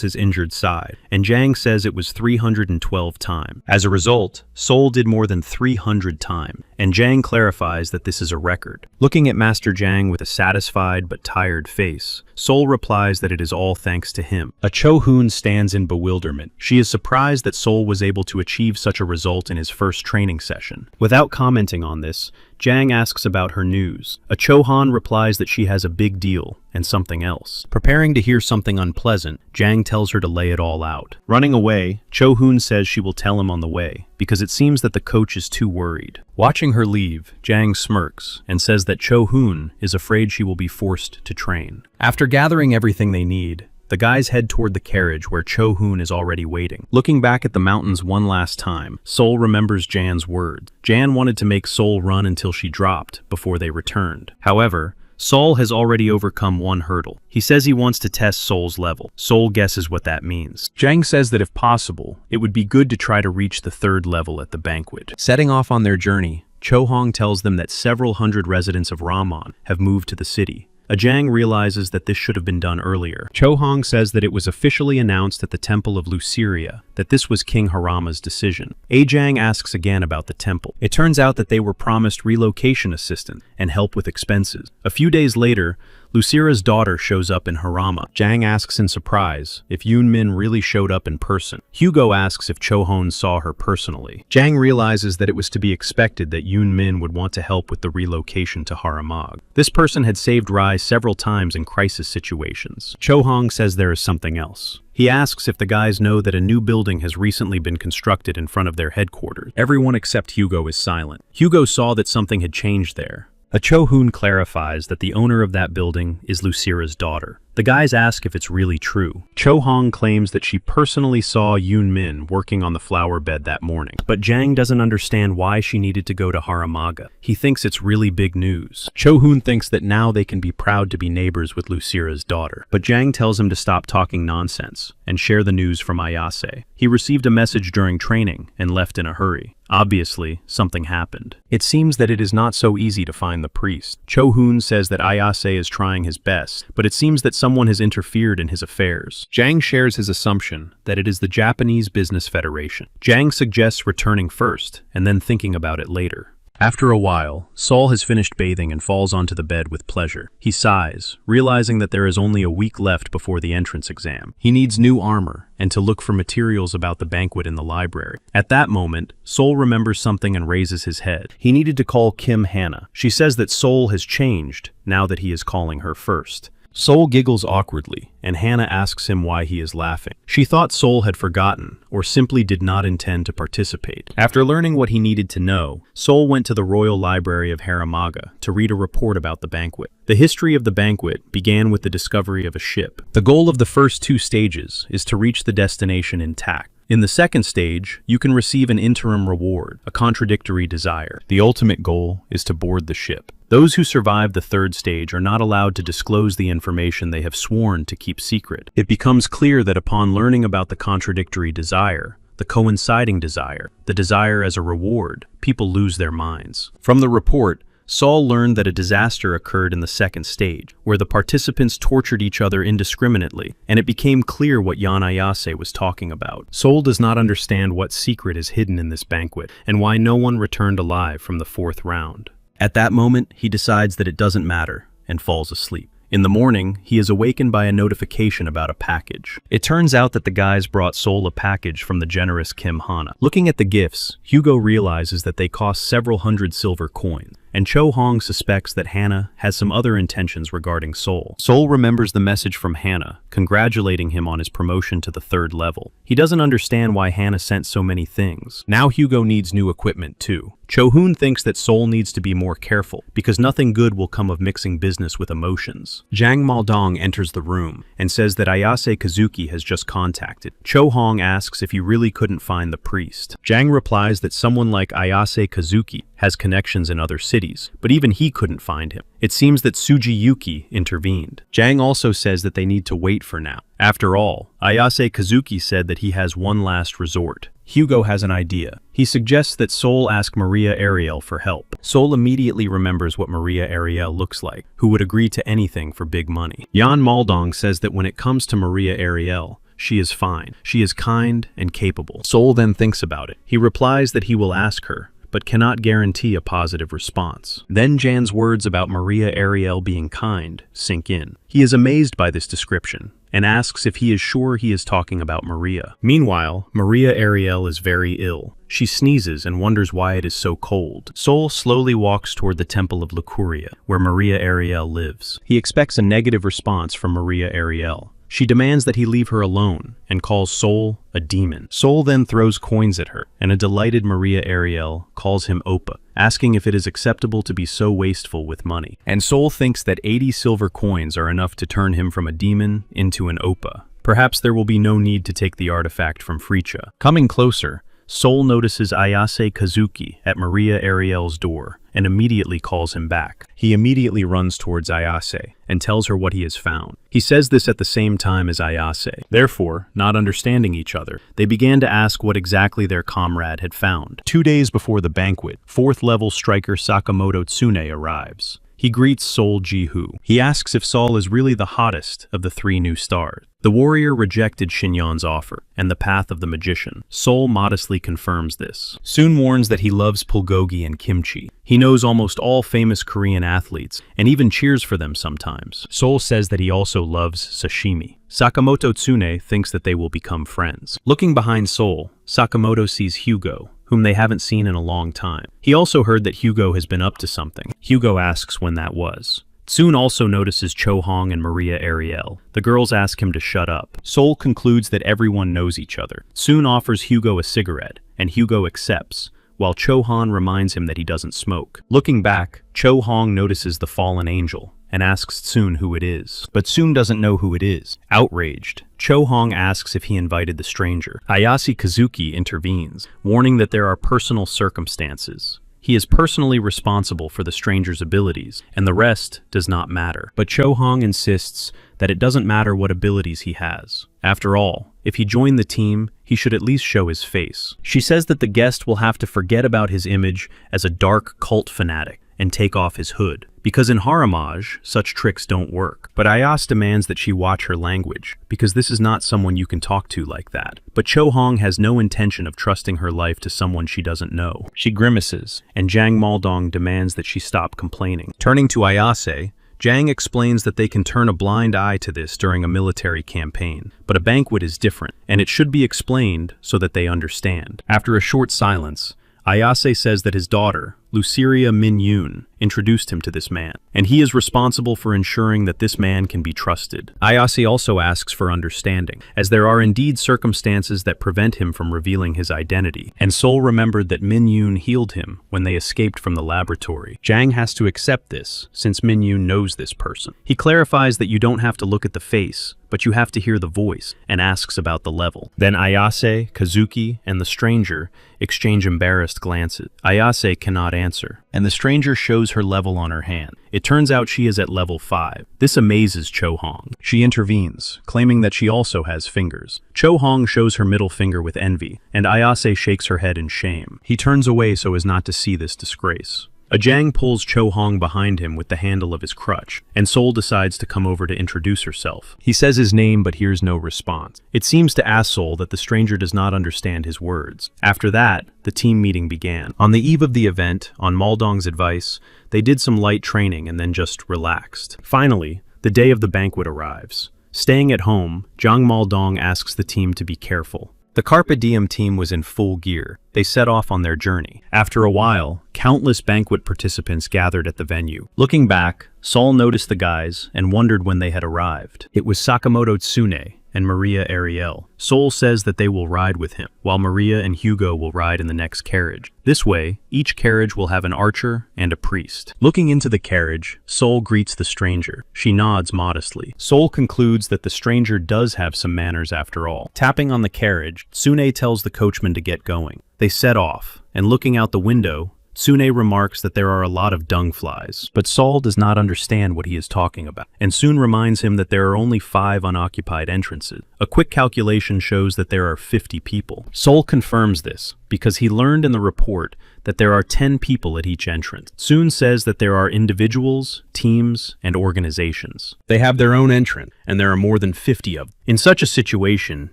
his injured side, and Jiang says it was 312 times. As a result, Sol did more than 300 times, and Jiang clarifies that this is a record. Looking at Master Jiang with a satisfied but tired face, Sol replies that it is all thanks to him. A Cho Hoon stands in bewilderment. She is surprised that Sol was able to achieve such a result in his first training session. Without commenting on this, Jiang asks about her news. A Cho Han replies that she has a big deal and something else. Preparing to hear something unpleasant, Jiang tells her to lay it all out. Running away, Cho Hoon says she will tell him on the way, because it seems that the coach is too worried. Watching her leave, Jiang smirks and says that Cho Hoon is afraid she will be forced to train. After gathering everything they need, the guys head toward the carriage where Cho Hoon is already waiting. Looking back at the mountains one last time, Sol remembers Jan's words. Jan wanted to make Sol run until she dropped before they returned. However, Sol has already overcome one hurdle. He says he wants to test Sol's level. Sol guesses what that means. Jiang says that if possible, it would be good to try to reach the 3rd level at the banquet. Setting off on their journey, Cho Hong tells them that several hundred residents of Ramon have moved to the city. Jiang realizes that this should have been done earlier. Cho Hong says that it was officially announced at the Temple of Luceria that this was King Harama's decision. Jiang asks again about the temple. It turns out that they were promised relocation assistance and help with expenses. A few days later, Lucira's daughter shows up in Harama. Jiang asks in surprise if Yoon Min really showed up in person. Hugo asks if Cho Hon saw her personally. Jiang realizes that it was to be expected that Yoon Min would want to help with the relocation to Haramag. This person had saved Rai several times in crisis situations. Cho Hong says there is something else. He asks if the guys know that a new building has recently been constructed in front of their headquarters. Everyone except Hugo is silent. Hugo saw that something had changed there. A Cho Hoon clarifies that the owner of that building is Lucira's daughter. The guys ask if it's really true. Cho Hong claims that she personally saw Yoon Min working on the flower bed that morning. But Jiang doesn't understand why she needed to go to Haramaga. He thinks it's really big news. Cho Hoon thinks that now they can be proud to be neighbors with Lucira's daughter. But Jiang tells him to stop talking nonsense and share the news from Ayase. He received a message during training and left in a hurry. Obviously, something happened. It seems that it is not so easy to find the priest. Cho Hoon says that Ayase is trying his best, but it seems that someone has interfered in his affairs. Jiang shares his assumption that it is the Japanese Business Federation. Jiang suggests returning first and then thinking about it later. After a while, Sol has finished bathing and falls onto the bed with pleasure. He sighs, realizing that there is only a week left before the entrance exam. He needs new armor and to look for materials about the banquet in the library. At that moment, Sol remembers something and raises his head. He needed to call Kim Hannah. She says that Sol has changed now that he is calling her first. Sol giggles awkwardly, and Hannah asks him why he is laughing. She thought Sol had forgotten, or simply did not intend to participate. After learning what he needed to know, Sol went to the Royal Library of Haramaga to read a report about the banquet. The history of the banquet began with the discovery of a ship. The goal of the first 2 stages is to reach the destination intact. In the second stage, you can receive an interim reward, a contradictory desire. The ultimate goal is to board the ship. Those who survive the 3rd stage are not allowed to disclose the information they have sworn to keep secret. It becomes clear that upon learning about the contradictory desire, the coinciding desire, the desire as a reward, people lose their minds. From the report, Sol learned that a disaster occurred in the 2nd stage, where the participants tortured each other indiscriminately, and it became clear what Yan Ayase was talking about. Sol does not understand what secret is hidden in this banquet, and why no one returned alive from the 4th round. At that moment, he decides that it doesn't matter, and falls asleep. In the morning, he is awakened by a notification about a package. It turns out that the guys brought Sol a package from the generous Kim Hana. Looking at the gifts, Hugo realizes that they cost several hundred silver coins, and Cho Hong suspects that Hannah has some other intentions regarding Sol. Sol remembers the message from Hannah, congratulating him on his promotion to the 3rd level. He doesn't understand why Hannah sent so many things. Now Hugo needs new equipment too. Cho Hoon thinks that Sol needs to be more careful, because nothing good will come of mixing business with emotions. Jang Maldong enters the room, and says that Ayase Kazuki has just contacted. Cho Hong asks if he really couldn't find the priest. Jang replies that someone like Ayase Kazuki has connections in other cities, but even he couldn't find him. It seems that Suji Yuki intervened. Jang also says that they need to wait for now. After all, Ayase Kazuki said that he has one last resort. Hugo has an idea. He suggests that Sol ask Maria Ariel for help. Sol immediately remembers what Maria Ariel looks like, who would agree to anything for big money. Jan Maldong says that when it comes to Maria Ariel, she is fine. She is kind and capable. Sol then thinks about it. He replies that he will ask her, but cannot guarantee a positive response. Then Jan's words about Maria Ariel being kind sink in. He is amazed by this description, and asks if he is sure he is talking about Maria. Meanwhile, Maria Ariel is very ill. She sneezes and wonders why it is so cold. Sol slowly walks toward the Temple of Lucuria, where Maria Ariel lives. He expects a negative response from Maria Ariel. She demands that he leave her alone, and calls Sol a demon. Sol then throws coins at her, and a delighted Maria Ariel calls him Oppa, asking if it is acceptable to be so wasteful with money. And Sol thinks that 80 silver coins are enough to turn him from a demon into an Oppa. Perhaps there will be no need to take the artifact from Fricha. Coming closer, Sol notices Ayase Kazuki at Maria Ariel's door, and immediately calls him back. He immediately runs towards Ayase, and tells her what he has found. He says this at the same time as Ayase. Therefore, not understanding each other, they began to ask what exactly their comrade had found. 2 days before the banquet, 4th level striker Sakamoto Tsune arrives. He greets Sol Ji-hoo. He asks if Sol is really the hottest of the 3 new stars. The warrior rejected Shinyan's offer, and the path of the magician. Sol modestly confirms this. Soon warns that he loves bulgogi and kimchi. He knows almost all famous Korean athletes, and even cheers for them sometimes. Sol says that he also loves sashimi. Sakamoto Tsune thinks that they will become friends. Looking behind Sol, Sakamoto sees Hugo, whom they haven't seen in a long time. He also heard that Hugo has been up to something. Hugo asks when that was. Tsun also notices Cho Hong and Maria Ariel. The girls ask him to shut up. Sol concludes that everyone knows each other. Tsun offers Hugo a cigarette, and Hugo accepts, while Cho Han reminds him that he doesn't smoke. Looking back, Cho Hong notices the fallen angel, and asks Tsun who it is. But Tsun doesn't know who it is. Outraged, Cho Hong asks if he invited the stranger. Ayase Kazuki intervenes, warning that there are personal circumstances. He is personally responsible for the stranger's abilities, and the rest does not matter. But Cho Hong insists that it doesn't matter what abilities he has. After all, if he joined the team, he should at least show his face. She says that the guest will have to forget about his image as a dark cult fanatic and take off his hood, because in Haramage, such tricks don't work. But Ayase demands that she watch her language, because this is not someone you can talk to like that. But Cho Hong has no intention of trusting her life to someone she doesn't know. She grimaces, and Jang Maldong demands that she stop complaining. Turning to Ayase, Jang explains that they can turn a blind eye to this during a military campaign, but a banquet is different, and it should be explained so that they understand. After a short silence, Ayase says that his daughter, Luceria Min-yoon, introduced him to this man, and he is responsible for ensuring that this man can be trusted. Ayase also asks for understanding, as there are indeed circumstances that prevent him from revealing his identity, and Sol remembered that Min-yoon healed him when they escaped from the laboratory. Jang has to accept this, since Min-yoon knows this person. He clarifies that you don't have to look at the face, but you have to hear the voice, and asks about the level. Then Ayase, Kazuki, and the stranger exchange embarrassed glances. Ayase cannot answer, and the stranger shows her level on her hand. It turns out she is at level 5. This amazes Cho Hong. She intervenes, claiming that she also has fingers. Cho Hong shows her middle finger with envy, and Ayase shakes her head in shame. He turns away so as not to see this disgrace. A Jang pulls Cho Hong behind him with the handle of his crutch, and Sol decides to come over to introduce herself. He says his name but hears no response. It seems to Sol that the stranger does not understand his words. After that, the team meeting began. On the eve of the event, on Maldong's advice, they did some light training and then just relaxed. Finally, the day of the banquet arrives. Staying at home, Jang Maldong asks the team to be careful. The Carpe Diem team was in full gear. They set off on their journey. After a while, countless banquet participants gathered at the venue. Looking back, Sol noticed the guys and wondered when they had arrived. It was Sakamoto Tsune and Maria Ariel. Sol says that they will ride with him, while Maria and Hugo will ride in the next carriage. This way, each carriage will have an archer and a priest. Looking into the carriage, Sol greets the stranger. She nods modestly. Sol concludes that the stranger does have some manners after all. Tapping on the carriage, Tsune tells the coachman to get going. They set off, and looking out the window, Tsune remarks that there are a lot of dung flies, but Sol does not understand what he is talking about, and soon reminds him that there are only 5 unoccupied entrances. A quick calculation shows that there are 50 people. Sol confirms this, because he learned in the report that there are 10 people at each entrance. Soon says that there are individuals, teams, and organizations. They have their own entrance, and there are more than 50 of them. In such a situation,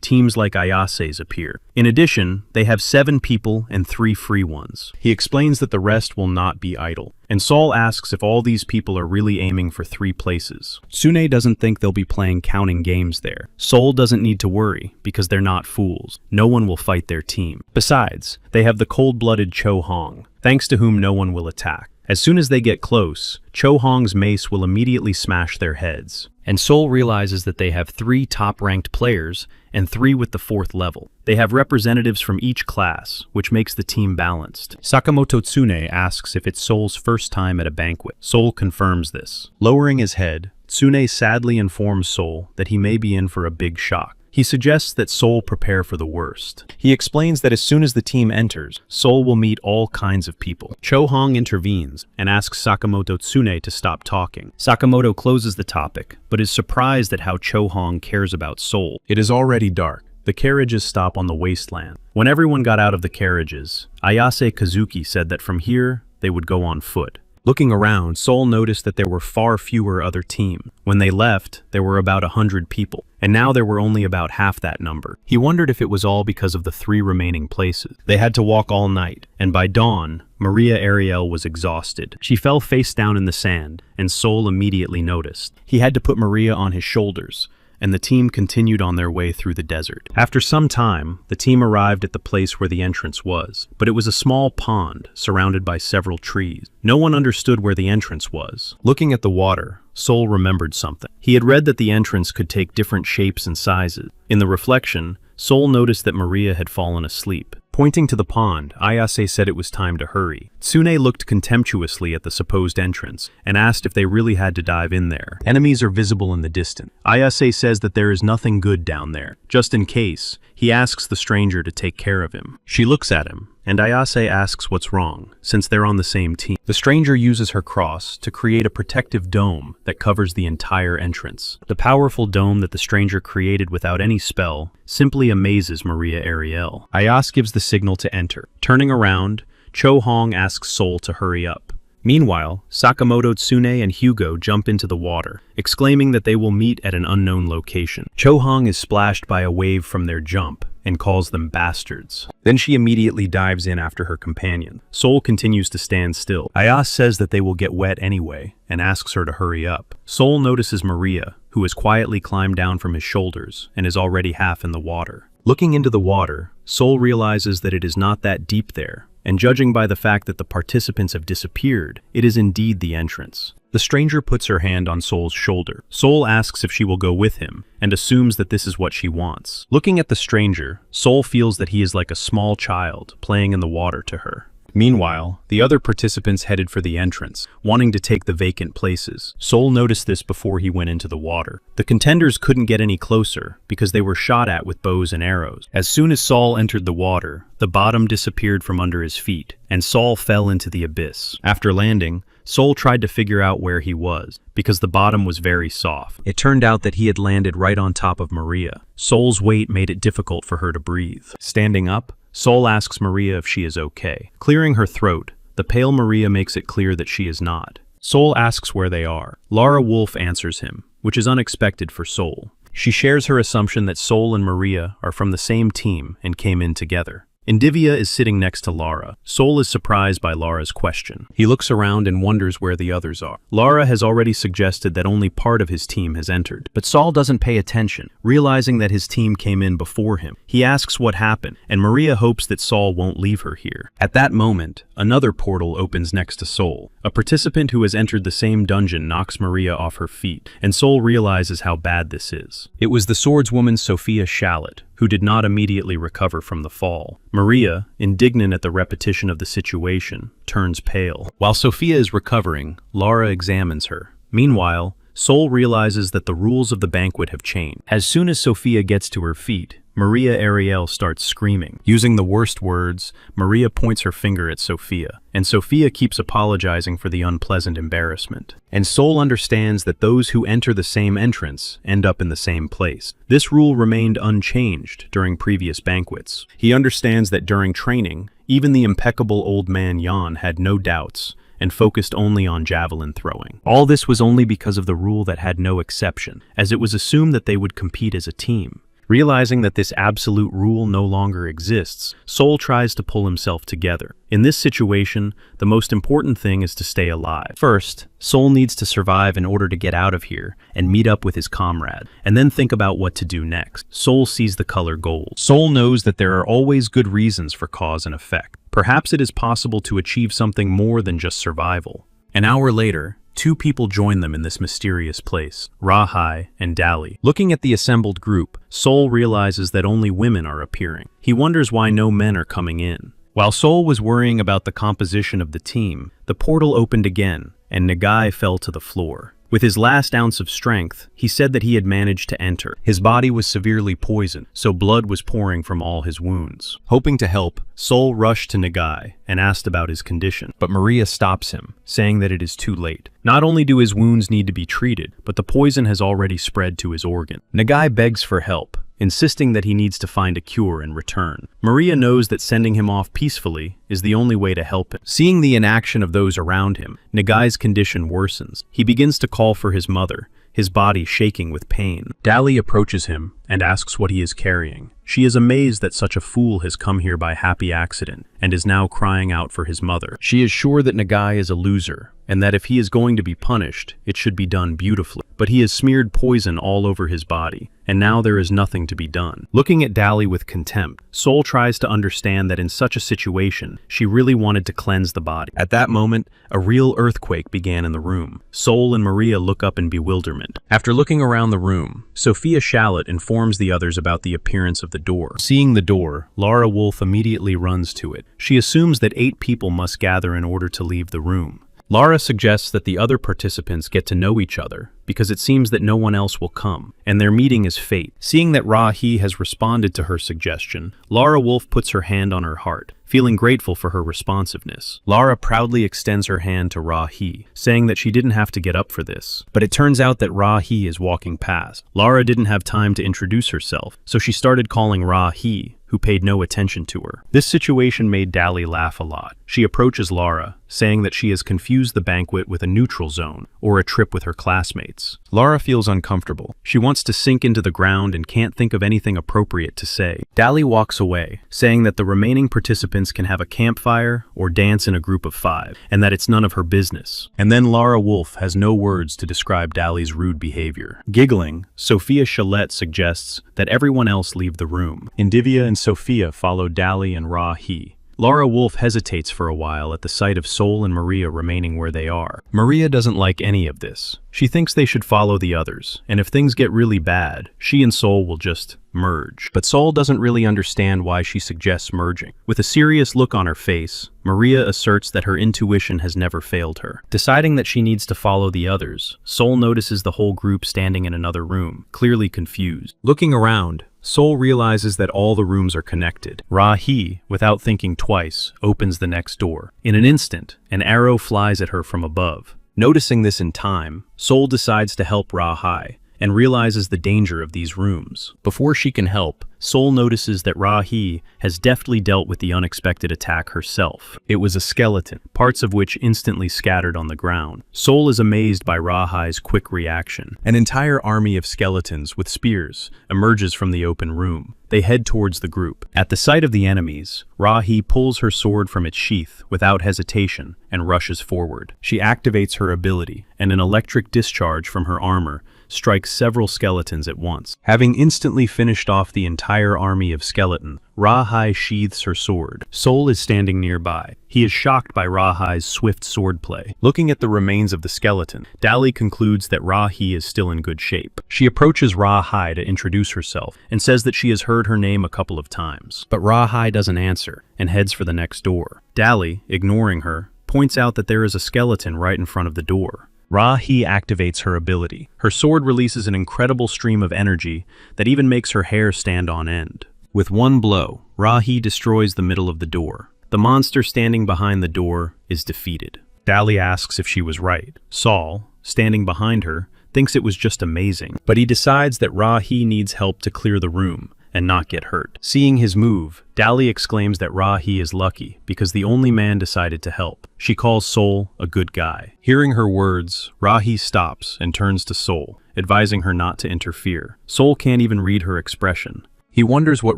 teams like Ayase's appear. In addition, they have 7 people and 3 free ones. He explains that the rest will not be idle, and Sol asks if all these people are really aiming for 3 places. Tsune doesn't think they'll be playing counting games there. Sol doesn't need to worry, because they're not fools. No one will fight their team. Besides, they have the cold-blooded Cho Hong, thanks to whom no one will attack. As soon as they get close, Cho Hong's mace will immediately smash their heads. And Sol realizes that they have 3 top-ranked players and 3 with the 4th level. They have representatives from each class, which makes the team balanced. Sakamoto Tsune asks if it's Sol's first time at a banquet. Sol confirms this. Lowering his head, Tsune sadly informs Sol that he may be in for a big shock. He suggests that Sol prepare for the worst. He explains that as soon as the team enters, Sol will meet all kinds of people. Cho Hong intervenes and asks Sakamoto Tsune to stop talking. Sakamoto closes the topic, but is surprised at how Cho Hong cares about Sol. It is already dark. The carriages stop on the wasteland. When everyone got out of the carriages, Ayase Kazuki said that from here, they would go on foot. Looking around, Sol noticed that there were far fewer other teams. When they left, there were about 100 people, and now there were only about half that number. He wondered if it was all because of the 3 remaining places. They had to walk all night, and by dawn, Maria Ariel was exhausted. She fell face down in the sand, and Sol immediately noticed. He had to put Maria on his shoulders, and the team continued on their way through the desert. After some time, the team arrived at the place where the entrance was, but it was a small pond surrounded by several trees. No one understood where the entrance was. Looking at the water, Sol remembered something. He had read that the entrance could take different shapes and sizes. In the reflection, Sol noticed that Maria had fallen asleep. Pointing to the pond, Ayase said it was time to hurry. Tsune looked contemptuously at the supposed entrance and asked if they really had to dive in there. Enemies are visible in the distance. Ayase says that there is nothing good down there. Just in case, he asks the stranger to take care of him. She looks at him, and Ayase asks what's wrong, since they're on the same team. The stranger uses her cross to create a protective dome that covers the entire entrance. The powerful dome that the stranger created without any spell simply amazes Maria Ariel. Ayase gives the signal to enter. Turning around, Cho Hong asks Sol to hurry up. Meanwhile, Sakamoto Tsune and Hugo jump into the water, exclaiming that they will meet at an unknown location. Cho Hong is splashed by a wave from their jump and calls them bastards. Then she immediately dives in after her companion. Sol continues to stand still. Ayase says that they will get wet anyway and asks her to hurry up. Sol notices Maria, who has quietly climbed down from his shoulders and is already half in the water. Looking into the water, Sol realizes that it is not that deep there, and judging by the fact that the participants have disappeared, it is indeed the entrance. The stranger puts her hand on Sol's shoulder. Sol asks if she will go with him, and assumes that this is what she wants. Looking at the stranger, Sol feels that he is like a small child playing in the water to her. Meanwhile, the other participants headed for the entrance, wanting to take the vacant places. Sol noticed this before he went into the water. The contenders couldn't get any closer because they were shot at with bows and arrows. As soon as Sol entered the water, the bottom disappeared from under his feet, and Sol fell into the abyss. After landing, Sol tried to figure out where he was, because the bottom was very soft. It turned out that he had landed right on top of Maria. Sol's weight made it difficult for her to breathe. Standing up, Sol asks Maria if she is okay. Clearing her throat, the pale Maria makes it clear that she is not. Sol asks where they are. Lara Wolf answers him, which is unexpected for Sol. She shares her assumption that Sol and Maria are from the same team and came in together. Indivia is sitting next to Lara. Sol is surprised by Lara's question. He looks around and wonders where the others are. Lara has already suggested that only part of his team has entered, but Sol doesn't pay attention, realizing that his team came in before him. He asks what happened, and Maria hopes that Sol won't leave her here. At that moment, another portal opens next to Sol. A participant who has entered the same dungeon knocks Maria off her feet, and Sol realizes how bad this is. It was the swordswoman Sophia Shallot, who did not immediately recover from the fall. Maria, indignant at the repetition of the situation, turns pale. While Sophia is recovering, Lara examines her. Meanwhile, Sol realizes that the rules of the banquet have changed. As soon as Sophia gets to her feet, Maria Ariel starts screaming. Using the worst words, Maria points her finger at Sophia, and Sophia keeps apologizing for the unpleasant embarrassment. And Sol understands that those who enter the same entrance end up in the same place. This rule remained unchanged during previous banquets. He understands that during training, even the impeccable old man Jan had no doubts, and focused only on javelin throwing. All this was only because of the rule that had no exception, as it was assumed that they would compete as a team. Realizing that this absolute rule no longer exists, Sol tries to pull himself together. In this situation, the most important thing is to stay alive. First, Sol needs to survive in order to get out of here and meet up with his comrade, and then think about what to do next. Sol sees the color gold. Sol knows that there are always good reasons for cause and effect. Perhaps it is possible to achieve something more than just survival. An hour later, two people join them in this mysterious place, Rahai and Dali. Looking at the assembled group, Sol realizes that only women are appearing. He wonders why no men are coming in. While Sol was worrying about the composition of the team, the portal opened again, and Nagai fell to the floor. With his last ounce of strength, he said that he had managed to enter. His body was severely poisoned, so blood was pouring from all his wounds. Hoping to help, Sol rushed to Nagai and asked about his condition, but Maria stops him, saying that it is too late. Not only do his wounds need to be treated, but the poison has already spread to his organ. Nagai begs for help, insisting that he needs to find a cure and return. Maria knows that sending him off peacefully is the only way to help him. Seeing the inaction of those around him, Nagai's condition worsens. He begins to call for his mother, his body shaking with pain. Dali approaches him and asks what he is carrying. She is amazed that such a fool has come here by happy accident and is now crying out for his mother. She is sure that Nagai is a loser and that if he is going to be punished, it should be done beautifully. But he has smeared poison all over his body, and now there is nothing to be done. Looking at Dali with contempt, Sol tries to understand that in such a situation, she really wanted to cleanse the body. At that moment, a real earthquake began in the room. Sol and Maria look up in bewilderment. After looking around the room, Sophia Shallot informs the others about the appearance of the door. Seeing the door, Lara Wolf immediately runs to it. She assumes that 8 people must gather in order to leave the room. Lara suggests that the other participants get to know each other, because it seems that no one else will come, and their meeting is fate. Seeing that Rahi has responded to her suggestion, Lara Wolf puts her hand on her heart, feeling grateful for her responsiveness. Lara proudly extends her hand to Rahi, saying that she didn't have to get up for this. But it turns out that Rahi is walking past. Lara didn't have time to introduce herself, so she started calling Rahi, who paid no attention to her. This situation made Dali laugh a lot. She approaches Lara, saying that she has confused the banquet with a neutral zone, or a trip with her classmates. Lara feels uncomfortable. She wants to sink into the ground and can't think of anything appropriate to say. Dali walks away, saying that the remaining participants can have a campfire or dance in a group of 5, and that it's none of her business. And then Lara Wolf has no words to describe Dali's rude behavior. Giggling, Sophia Shallot suggests that everyone else leave the room. Indivia and Sophia follow Dali and Rahi, Lara Wolf hesitates for a while at the sight of Sol and Maria remaining where they are. Maria doesn't like any of this. She thinks they should follow the others, and if things get really bad, she and Sol will just merge. But Sol doesn't really understand why she suggests merging. With a serious look on her face, Maria asserts that her intuition has never failed her. Deciding that she needs to follow the others, Sol notices the whole group standing in another room, clearly confused. Looking around, Sol realizes that all the rooms are connected. Ra-Hee, without thinking twice, opens the next door. In an instant, an arrow flies at her from above. Noticing this in time, Sol decides to help Ra-Hai and realizes the danger of these rooms. Before she can help, Sol notices that Ra-Hee has deftly dealt with the unexpected attack herself. It was a skeleton, parts of which instantly scattered on the ground. Sol is amazed by Ra-Hai's quick reaction. An entire army of skeletons with spears emerges from the open room. They head towards the group. At the sight of the enemies, Ra-Hee pulls her sword from its sheath without hesitation and rushes forward. She activates her ability, and an electric discharge from her armor strikes several skeletons at once. Having instantly finished off the entire army of skeleton, Ra-Hai sheathes her sword. Sol is standing nearby. He is shocked by Ra-Hai's swift swordplay. Looking at the remains of the skeleton, Dali concludes that Ra-Hee is still in good shape. She approaches Ra-Hai to introduce herself and says that she has heard her name a couple of times. But Ra-Hai doesn't answer and heads for the next door. Dali, ignoring her, points out that there is a skeleton right in front of the door. Ra-Hee activates her ability. Her sword releases an incredible stream of energy that even makes her hair stand on end. With one blow, Ra-Hee destroys the middle of the door. The monster standing behind the door is defeated. Dali asks if she was right. Sol, standing behind her, thinks it was just amazing, but he decides that Ra-Hee needs help to clear the room and not get hurt. Seeing his move, Dali exclaims that Ra-Hee is lucky because the only man decided to help. She calls Sol a good guy. Hearing her words, Ra-Hee stops and turns to Sol, advising her not to interfere. Sol can't even read her expression. He wonders what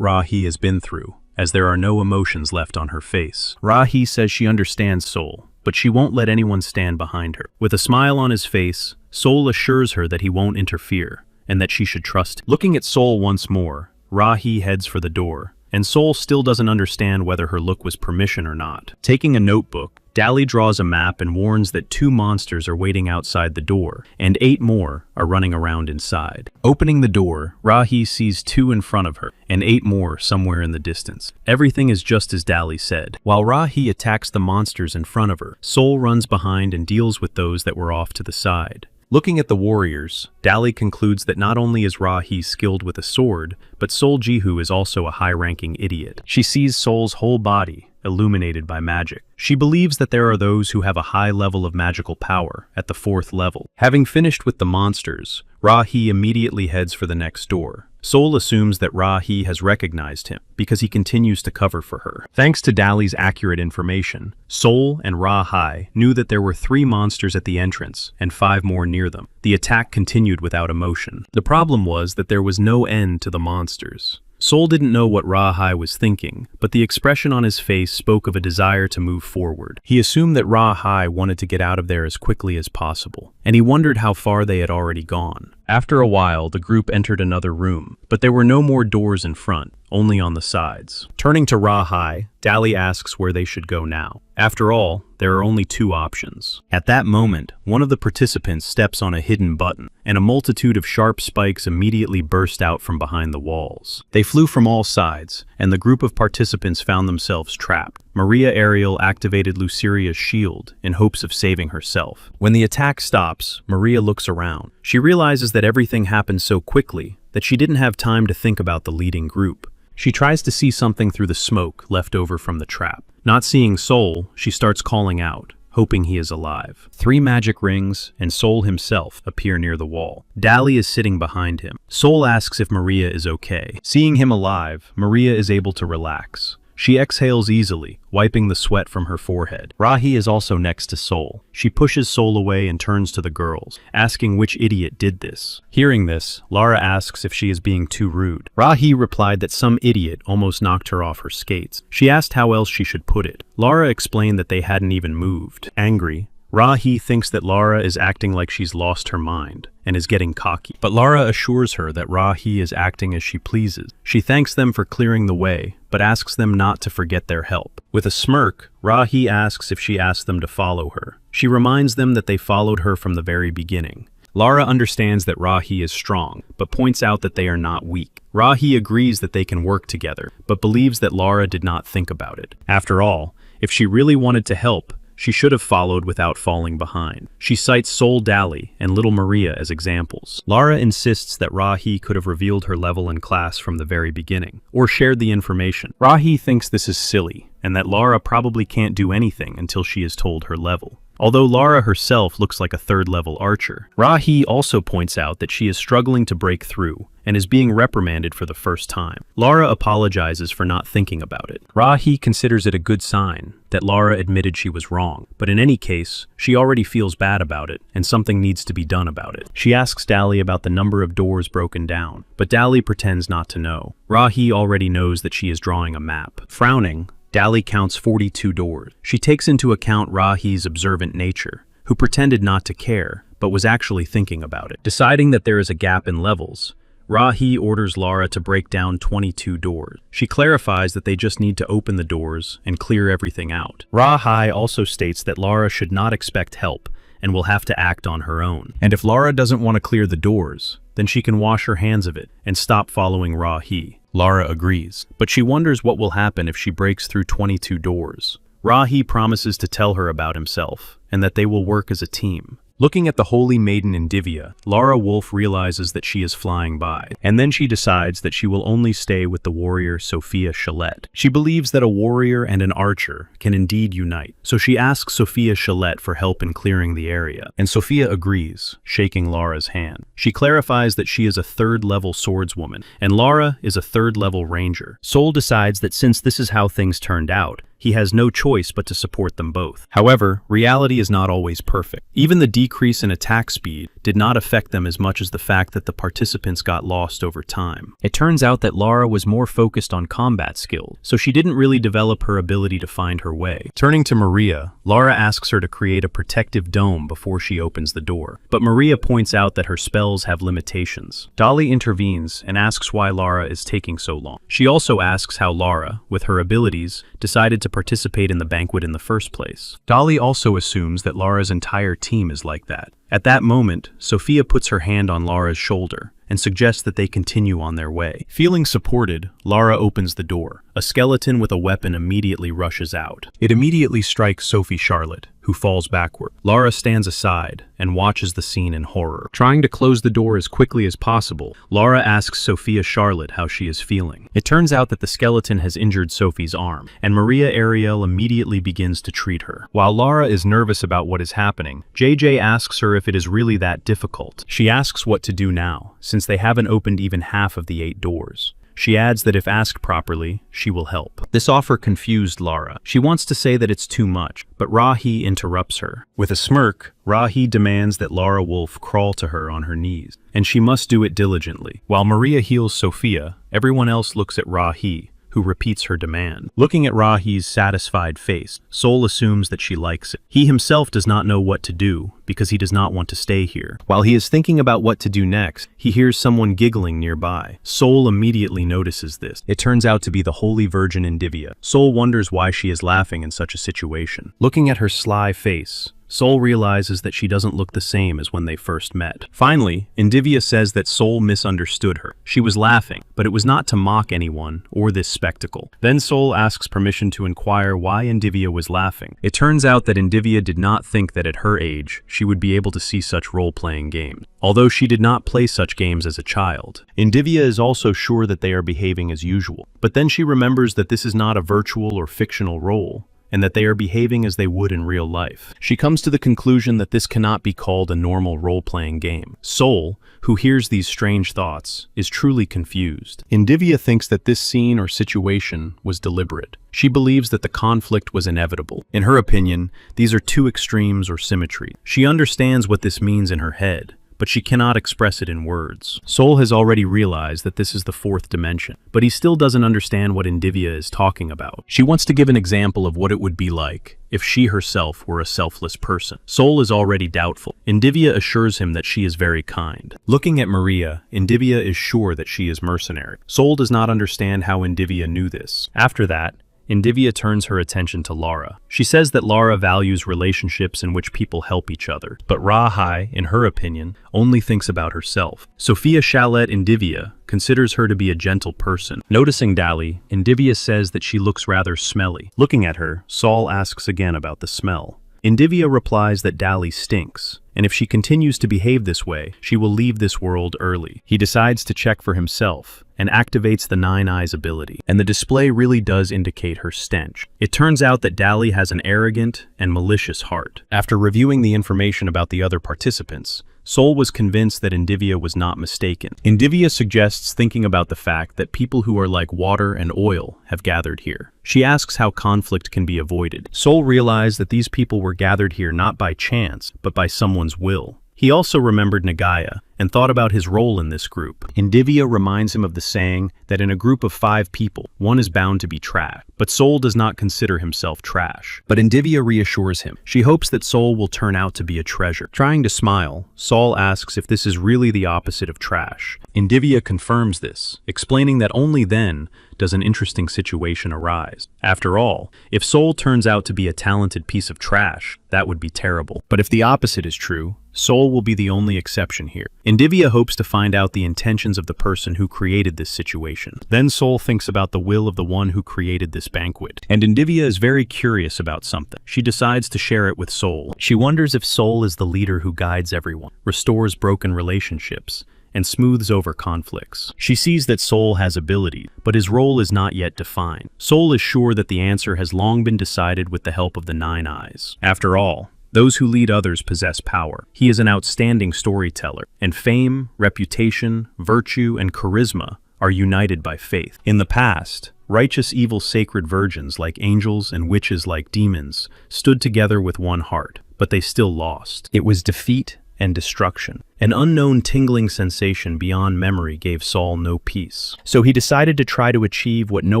Ra-Hee has been through, as there are no emotions left on her face. Ra-Hee says she understands Sol, but she won't let anyone stand behind her. With a smile on his face, Sol assures her that he won't interfere, and that she should trust him. Looking at Sol once more, Ra-Hee heads for the door, and Sol still doesn't understand whether her look was permission or not. Taking a notebook, Dali draws a map and warns that 2 monsters are waiting outside the door, and 8 more are running around inside. Opening the door, Ra-Hee sees 2 in front of her, and 8 more somewhere in the distance. Everything is just as Dali said. While Ra-Hee attacks the monsters in front of her, Sol runs behind and deals with those that were off to the side. Looking at the warriors, Dali concludes that not only is Ra-Hee skilled with a sword, but Sol Jihu is also a high-ranking idiot. She sees Sol's whole body illuminated by magic. She believes that there are those who have a high level of magical power at the 4th level. Having finished with the monsters, Ra-Hee immediately heads for the next door. Sol assumes that Ra-Hee has recognized him because he continues to cover for her. Thanks to Dali's accurate information, Sol and Ra-Hai knew that there were 3 monsters at the entrance and 5 more near them. The attack continued without emotion. The problem was that there was no end to the monsters. Sol didn't know what Ra-Hai was thinking, but the expression on his face spoke of a desire to move forward. He assumed that Ra-Hai wanted to get out of there as quickly as possible, and he wondered how far they had already gone. After a while, the group entered another room, but there were no more doors in front, only on the sides. Turning to Ra-Hai, Dali asks where they should go now. After all, there are only 2 options. At that moment, one of the participants steps on a hidden button, and a multitude of sharp spikes immediately burst out from behind the walls. They flew from all sides, and the group of participants found themselves trapped. Maria Ariel activated Luceria's shield in hopes of saving herself. When the attack stops, Maria looks around. She realizes that everything happened so quickly that she didn't have time to think about the leading group. She tries to see something through the smoke left over from the trap. Not seeing Sol, she starts calling out, hoping he is alive. 3 magic rings and Sol himself appear near the wall. Dali is sitting behind him. Sol asks if Maria is okay. Seeing him alive, Maria is able to relax. She exhales easily, wiping the sweat from her forehead. Ra-Hee is also next to Sol. She pushes Sol away and turns to the girls, asking which idiot did this. Hearing this, Lara asks if she is being too rude. Ra-Hee replied that some idiot almost knocked her off her skates. She asked how else she should put it. Lara explained that they hadn't even moved. Angry, Ra-hee thinks that Lara is acting like she's lost her mind and is getting cocky. But Lara assures her that Ra-hee is acting as she pleases. She thanks them for clearing the way, but asks them not to forget their help. With a smirk, Ra-hee asks if she asked them to follow her. She reminds them that they followed her from the very beginning. Lara understands that Ra-hee is strong, but points out that they are not weak. Ra-hee agrees that they can work together, but believes that Lara did not think about it. After all, if she really wanted to help, she should have followed without falling behind. She cites Sol Dali and Little Maria as examples. Lara insists that Ra-hee could have revealed her level and class from the very beginning, or shared the information. Ra-hee thinks this is silly, and that Lara probably can't do anything until she is told her level. Although Lara herself looks like a third-level archer, Ra-hee also points out that she is struggling to break through and is being reprimanded for the first time. Lara apologizes for not thinking about it. Ra-hee considers it a good sign that Lara admitted she was wrong, but in any case, she already feels bad about it, and something needs to be done about it. She asks Dali about the number of doors broken down, but Dali pretends not to know. Ra-hee already knows that she is drawing a map. Frowning, Dali counts 42 doors. She takes into account Ra-hee's observant nature, who pretended not to care, but was actually thinking about it. Deciding that there is a gap in levels, Ra-hee orders Lara to break down 22 doors. She clarifies that they just need to open the doors and clear everything out. Ra-hee also states that Lara should not expect help and will have to act on her own. And if Lara doesn't want to clear the doors, then she can wash her hands of it and stop following Ra-hee. Lara agrees, but she wonders what will happen if she breaks through 22 doors. Ra-hee promises to tell her about himself, and that they will work as a team. Looking at the holy maiden Indivia, Lara Wolf realizes that she is flying by, and then she decides that she will only stay with the warrior Sophia Shalette. She believes that a warrior and an archer can indeed unite, so she asks Sophia Shalette for help in clearing the area, and Sophia agrees, shaking Lara's hand. She clarifies that she is a third-level swordswoman, and Lara is a third-level ranger. Sol decides that since this is how things turned out, he has no choice but to support them both. However, reality is not always perfect. Even the decrease in attack speed did not affect them as much as the fact that the participants got lost over time. It turns out that Lara was more focused on combat skills, so she didn't really develop her ability to find her way. Turning to Maria, Lara asks her to create a protective dome before she opens the door, but Maria points out that her spells have limitations. Dali intervenes and asks why Lara is taking so long. She also asks how Lara, with her abilities, decided to participate in the banquet in the first place. Dali also assumes that Lara's entire team is like that. At that moment, Sophia puts her hand on Lara's shoulder and suggests that they continue on their way. Feeling supported, Lara opens the door. A skeleton with a weapon immediately rushes out. It immediately strikes Sophie Charlotte, who falls backward. Lara stands aside and watches the scene in horror. Trying to close the door as quickly as possible, Lara asks Sophia Charlotte how she is feeling. It turns out that the skeleton has injured Sophie's arm, and Maria Ariel immediately begins to treat her. While Lara is nervous about what is happening, JJ asks her if it is really that difficult. She asks what to do now, since they haven't opened even half of the 8 doors. She adds that if asked properly, she will help. This offer confused Lara. She wants to say that it's too much, but Ra-hee interrupts her. With a smirk, Ra-hee demands that Lara Wolf crawl to her on her knees, and she must do it diligently. While Maria heals Sophia, everyone else looks at Ra-hee, who repeats her demand. Looking at Ra-hee's satisfied face, Sol assumes that she likes it. He himself does not know what to do because he does not want to stay here. While he is thinking about what to do next, he hears someone giggling nearby. Sol immediately notices this. It turns out to be the Holy Virgin Indivia. Sol wonders why she is laughing in such a situation. Looking at her sly face, Sol realizes that she doesn't look the same as when they first met. Finally, Indivia says that Sol misunderstood her. She was laughing, but it was not to mock anyone or this spectacle. Then Sol asks permission to inquire why Indivia was laughing. It turns out that Indivia did not think that at her age, she would be able to see such role-playing games. Although she did not play such games as a child, Indivia is also sure that they are behaving as usual. But then she remembers that this is not a virtual or fictional role, and that they are behaving as they would in real life. She comes to the conclusion that this cannot be called a normal role-playing game. Sol, who hears these strange thoughts, is truly confused. Indivia thinks that this scene or situation was deliberate. She believes that the conflict was inevitable. In her opinion, these are two extremes or symmetry. She understands what this means in her head, but she cannot express it in words. Soul has already realized that this is the fourth dimension, but he still doesn't understand what Indivia is talking about. She wants to give an example of what it would be like if she herself were a selfless person. Soul is already doubtful. Indivia assures him that she is very kind. Looking at Maria, Indivia is sure that she is mercenary. Soul does not understand how Indivia knew this. After that, Indivia turns her attention to Lara. She says that Lara values relationships in which people help each other, but Rahai, in her opinion, only thinks about herself. Sophia Chalet Indivia considers her to be a gentle person. Noticing Dali, Indivia says that she looks rather smelly. Looking at her, Saul asks again about the smell. Indivia replies that Dali stinks, and if she continues to behave this way, she will leave this world early. He decides to check for himself and activates the Nine Eyes ability, and the display really does indicate her stench. It turns out that Dali has an arrogant and malicious heart. After reviewing the information about the other participants, Soul was convinced that Indivia was not mistaken. Indivia suggests thinking about the fact that people who are like water and oil have gathered here. She asks how conflict can be avoided. Soul realized that these people were gathered here not by chance, but by someone's will. He also remembered Nagaya and thought about his role in this group. Indivia reminds him of the saying that in a group of 5 people, one is bound to be trash. But Soul does not consider himself trash. But Indivia reassures him. She hopes that Soul will turn out to be a treasure. Trying to smile, Saul asks if this is really the opposite of trash. Indivia confirms this, explaining that only then does an interesting situation arise. After all, if Soul turns out to be a talented piece of trash, that would be terrible. But if the opposite is true, Soul will be the only exception here. Indivia hopes to find out the intentions of the person who created this situation. Then Soul thinks about the will of the one who created this banquet. And Indivia is very curious about something. She decides to share it with Soul. She wonders if Soul is the leader who guides everyone, restores broken relationships, and smooths over conflicts. She sees that Soul has abilities, but his role is not yet defined. Soul is sure that the answer has long been decided with the help of the Nine Eyes. After all, those who lead others possess power. He is an outstanding storyteller, and fame, reputation, virtue, and charisma are united by faith. In the past, righteous evil sacred virgins like angels and witches like demons stood together with one heart, but they still lost. It was defeat and destruction. An unknown tingling sensation beyond memory gave Saul no peace. So he decided to try to achieve what no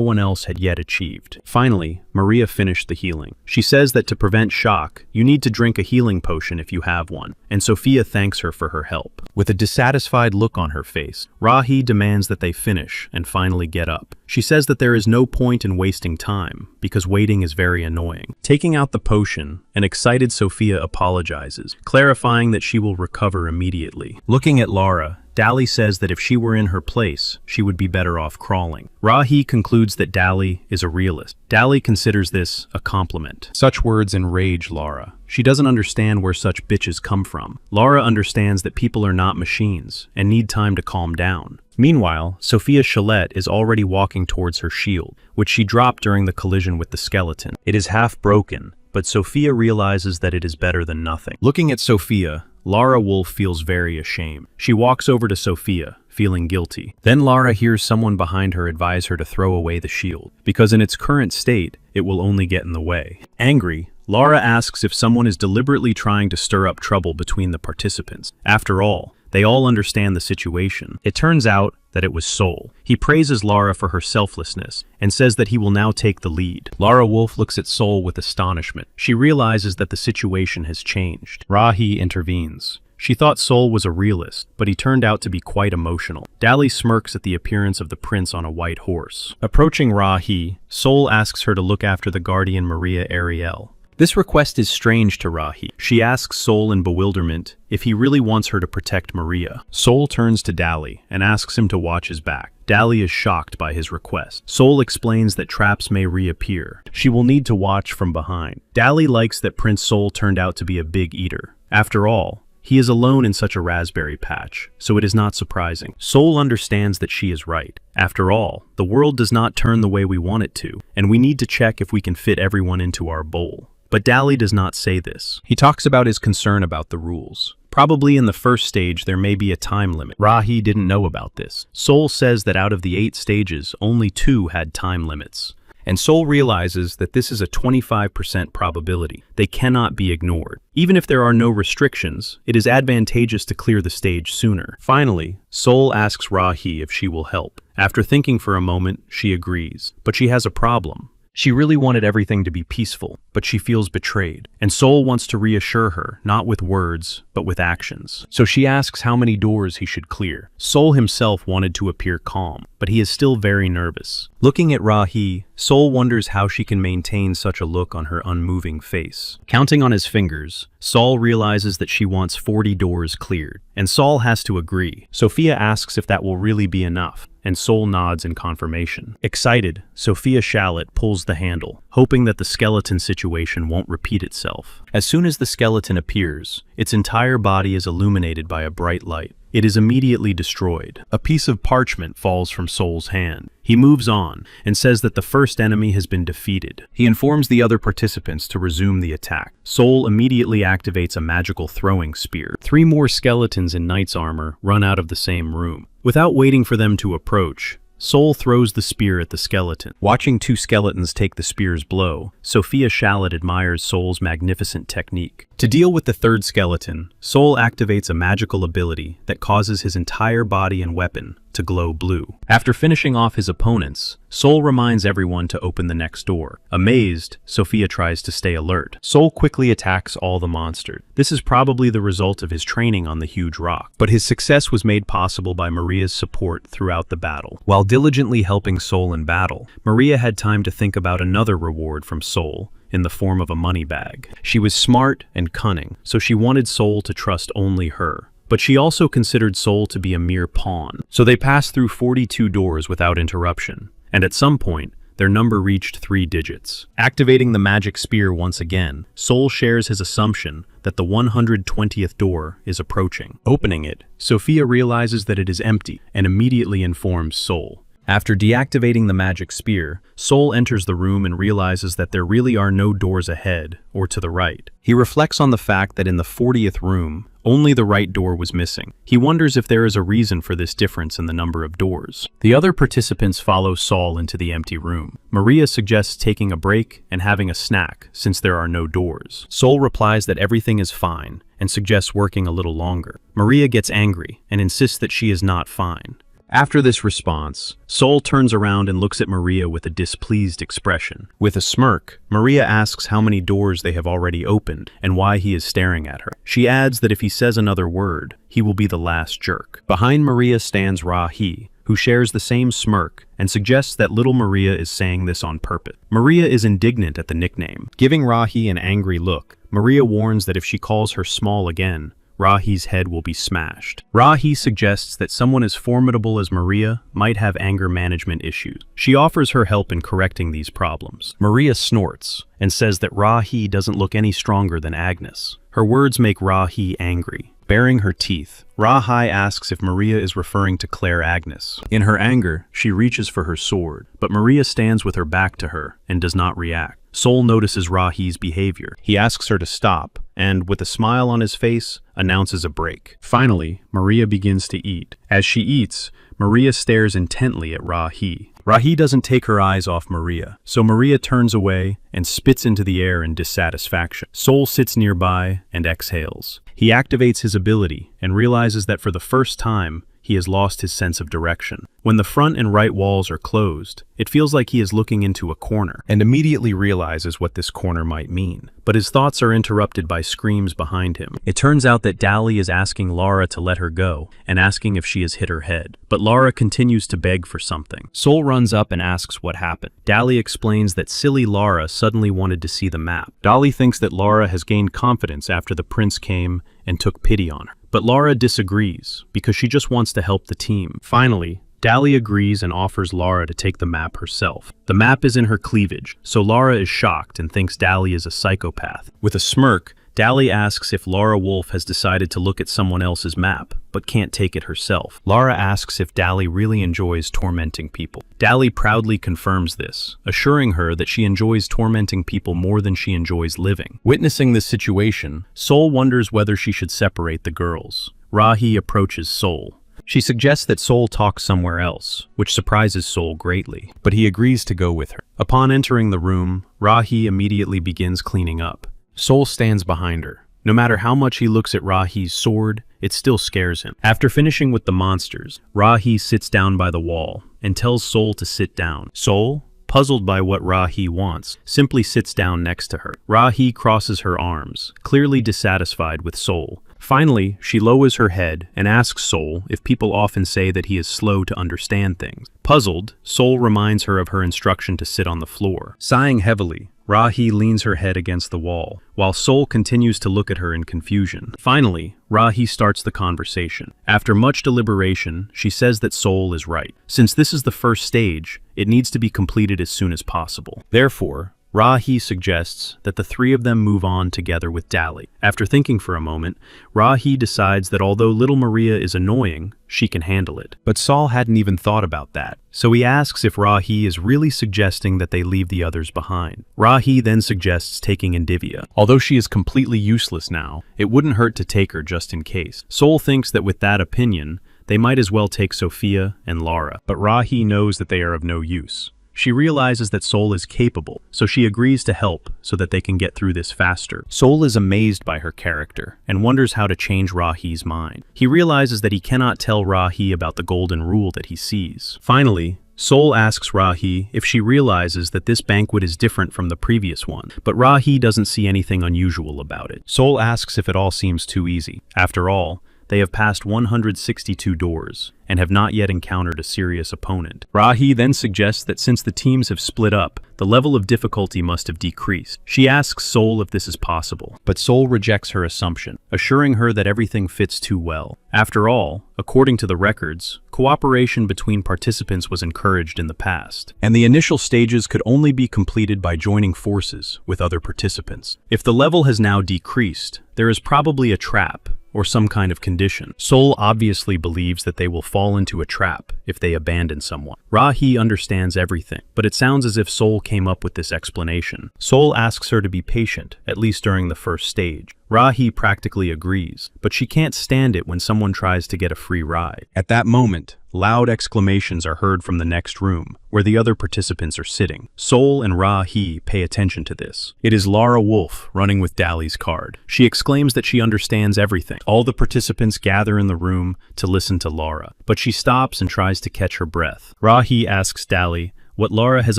one else had yet achieved. Finally, Maria finished the healing. She says that to prevent shock, you need to drink a healing potion if you have one, and Sophia thanks her for her help. With a dissatisfied look on her face, Rahi demands that they finish and finally get up. She says that there is no point in wasting time, because waiting is very annoying. Taking out the potion, an excited Sophia apologizes, clarifying that she will recover immediately. Looking at Lara, Dali says that if she were in her place, she would be better off crawling. Rahi concludes that Dali is a realist. Dali considers this a compliment. Such words enrage Lara. She doesn't understand where such bitches come from. Lara understands that people are not machines and need time to calm down. Meanwhile, Sophia Chalet is already walking towards her shield, which she dropped during the collision with the skeleton. It is half broken, but Sophia realizes that it is better than nothing. Looking at Sophia, Lara Wolf feels very ashamed. She walks over to Sophia, feeling guilty. Then Lara hears someone behind her advise her to throw away the shield, because in its current state, it will only get in the way. Angry, Lara asks if someone is deliberately trying to stir up trouble between the participants. After all, they all understand the situation. It turns out that it was Soul. He praises Lara for her selflessness and says that he will now take the lead. Lara Wolf looks at Soul with astonishment. She realizes that the situation has changed. Rahi intervenes. She thought Soul was a realist, but he turned out to be quite emotional. Dali smirks at the appearance of the prince on a white horse. Approaching Rahi, Soul asks her to look after the guardian Maria Ariel. This request is strange to Rahi. She asks Soul in bewilderment if he really wants her to protect Maria. Soul turns to Dali and asks him to watch his back. Dali is shocked by his request. Soul explains that traps may reappear. She will need to watch from behind. Dali likes that Prince Soul turned out to be a big eater. After all, he is alone in such a raspberry patch, so it is not surprising. Soul understands that she is right. After all, the world does not turn the way we want it to, and we need to check if we can fit everyone into our bowl. But Dali does not say this. He talks about his concern about the rules. Probably in the first stage there may be a time limit. Rahi didn't know about this. Soul says that out of the 8 stages, only 2 had time limits. and Soul realizes that this is a 25% probability. They cannot be ignored. Even if there are no restrictions, it is advantageous to clear the stage sooner. Finally, Soul asks Rahi if she will help. After thinking for a moment, she agrees. But she has a problem. She really wanted everything to be peaceful, but she feels betrayed, and Soul wants to reassure her, not with words, but with actions. So she asks how many doors he should clear. Soul himself wanted to appear calm, but he is still very nervous. Looking at Rahi, Soul wonders how she can maintain such a look on her unmoving face. Counting on his fingers, Saul realizes that she wants 40 doors cleared, and Saul has to agree. Sophia asks if that will really be enough, and Soul nods in confirmation. Excited, Sophia Shallot pulls the handle, hoping that the skeleton situation won't repeat itself. As soon as the skeleton appears, its entire body is illuminated by a bright light. It is immediately destroyed. A piece of parchment falls from Soul's hand. He moves on and says that the first enemy has been defeated. He informs the other participants to resume the attack. Soul immediately activates a magical throwing spear. 3 more skeletons in knight's armor run out of the same room. Without waiting for them to approach, Soul throws the spear at the skeleton. Watching 2 skeletons take the spear's blow, Sophia Shallot admires Soul's magnificent technique. To deal with the 3rd skeleton, Soul activates a magical ability that causes his entire body and weapon to glow blue. After finishing off his opponents, Soul reminds everyone to open the next door. Amazed, Sophia tries to stay alert. Soul quickly attacks all the monsters. This is probably the result of his training on the huge rock, but his success was made possible by Maria's support throughout the battle. While diligently helping Soul in battle, Maria had time to think about another reward from Soul, in the form of a money bag. She was smart and cunning, so she wanted Soul to trust only her. But she also considered Soul to be a mere pawn. So they passed through 42 doors without interruption, and at some point, their number reached 3 digits. Activating the magic spear once again, Soul shares his assumption that the 120th door is approaching. Opening it, Sophia realizes that it is empty and immediately informs Soul. After deactivating the magic spear, Soul enters the room and realizes that there really are no doors ahead or to the right. He reflects on the fact that in the 40th room, only the right door was missing. He wonders if there is a reason for this difference in the number of doors. The other participants follow Soul into the empty room. Maria suggests taking a break and having a snack since there are no doors. Soul replies that everything is fine and suggests working a little longer. Maria gets angry and insists that she is not fine. After this response, Soul turns around and looks at Maria with a displeased expression. With a smirk, Maria asks how many doors they have already opened and why he is staring at her. She adds that if he says another word, he will be the last jerk. Behind Maria stands Rahi, who shares the same smirk and suggests that little Maria is saying this on purpose. Maria is indignant at the nickname. Giving Rahi an angry look, Maria warns that if she calls her small again, Rahi's head will be smashed. Rahi suggests that someone as formidable as Maria might have anger management issues. She offers her help in correcting these problems. Maria snorts and says that Rahi doesn't look any stronger than Agnes. Her words make Rahi angry. Baring her teeth, Rahi asks if Maria is referring to Claire Agnes. In her anger, she reaches for her sword, but Maria stands with her back to her and does not react. Soul notices Rahi's behavior. He asks her to stop, and with a smile on his face, announces a break. Finally, Maria begins to eat. As she eats, Maria stares intently at Rahi. Rahi doesn't take her eyes off Maria, so Maria turns away and spits into the air in dissatisfaction. Soul sits nearby and exhales. He activates his ability and realizes that for the first time, he has lost his sense of direction. When the front and right walls are closed, it feels like he is looking into a corner, and immediately realizes what this corner might mean. But his thoughts are interrupted by screams behind him. It turns out that Dali is asking Lara to let her go, and asking if she has hit her head. But Lara continues to beg for something. Soul runs up and asks what happened. Dali explains that silly Lara suddenly wanted to see the map. Dali thinks that Lara has gained confidence after the prince came and took pity on her. But Lara disagrees, because she just wants to help the team. Finally, Dali agrees and offers Lara to take the map herself. The map is in her cleavage, so Lara is shocked and thinks Dali is a psychopath. With a smirk, Dali asks if Lara Wolf has decided to look at someone else's map, but can't take it herself. Lara asks if Dali really enjoys tormenting people. Dali proudly confirms this, assuring her that she enjoys tormenting people more than she enjoys living. Witnessing this situation, Soul wonders whether she should separate the girls. Rahi approaches Soul. She suggests that Sol talk somewhere else, which surprises Sol greatly, but he agrees to go with her. Upon entering the room, Rahi immediately begins cleaning up. Sol stands behind her. No matter how much he looks at Rahi's sword, it still scares him. After finishing with the monsters, Rahi sits down by the wall and tells Sol to sit down. Sol, puzzled by what Rahi wants, simply sits down next to her. Rahi crosses her arms, clearly dissatisfied with Sol. Finally, she lowers her head and asks Sol if people often say that he is slow to understand things. Puzzled, Sol reminds her of her instruction to sit on the floor. Sighing heavily, Rahi leans her head against the wall, while Sol continues to look at her in confusion. Finally, Rahi starts the conversation. After much deliberation, she says that Sol is right. Since this is the first stage, it needs to be completed as soon as possible. Therefore, Rahi suggests that the three of them move on together with Dali. After thinking for a moment, Rahi decides that although little Maria is annoying, she can handle it. But Sol hadn't even thought about that, so he asks if Rahi is really suggesting that they leave the others behind. Rahi then suggests taking Indivia. Although she is completely useless now, it wouldn't hurt to take her just in case. Sol thinks that with that opinion, they might as well take Sophia and Lara, but Rahi knows that they are of no use. She realizes that Sol is capable, so she agrees to help so that they can get through this faster. Sol is amazed by her character and wonders how to change Rahi's mind. He realizes that he cannot tell Rahi about the golden rule that he sees. Finally, Sol asks Rahi if she realizes that this banquet is different from the previous one, but Rahi doesn't see anything unusual about it. Sol asks if it all seems too easy. After all, they have passed 162 doors and have not yet encountered a serious opponent. Rahi then suggests that since the teams have split up, the level of difficulty must have decreased. She asks Sol if this is possible, but Sol rejects her assumption, assuring her that everything fits too well. After all, according to the records, cooperation between participants was encouraged in the past, and the initial stages could only be completed by joining forces with other participants. If the level has now decreased, there is probably a trap or some kind of condition. Sol obviously believes that they will fall into a trap if they abandon someone. Rahi understands everything, but it sounds as if Sol came up with this explanation. Sol asks her to be patient, at least during the first stage. Rahi practically agrees, but she can't stand it when someone tries to get a free ride. At that moment, loud exclamations are heard from the next room, where the other participants are sitting. Sol and Rahi pay attention to this. It is Lara Wolf running with Dali's card. She exclaims that she understands everything. All the participants gather in the room to listen to Lara, but she stops and tries to catch her breath. Rahi asks Dali what Lara has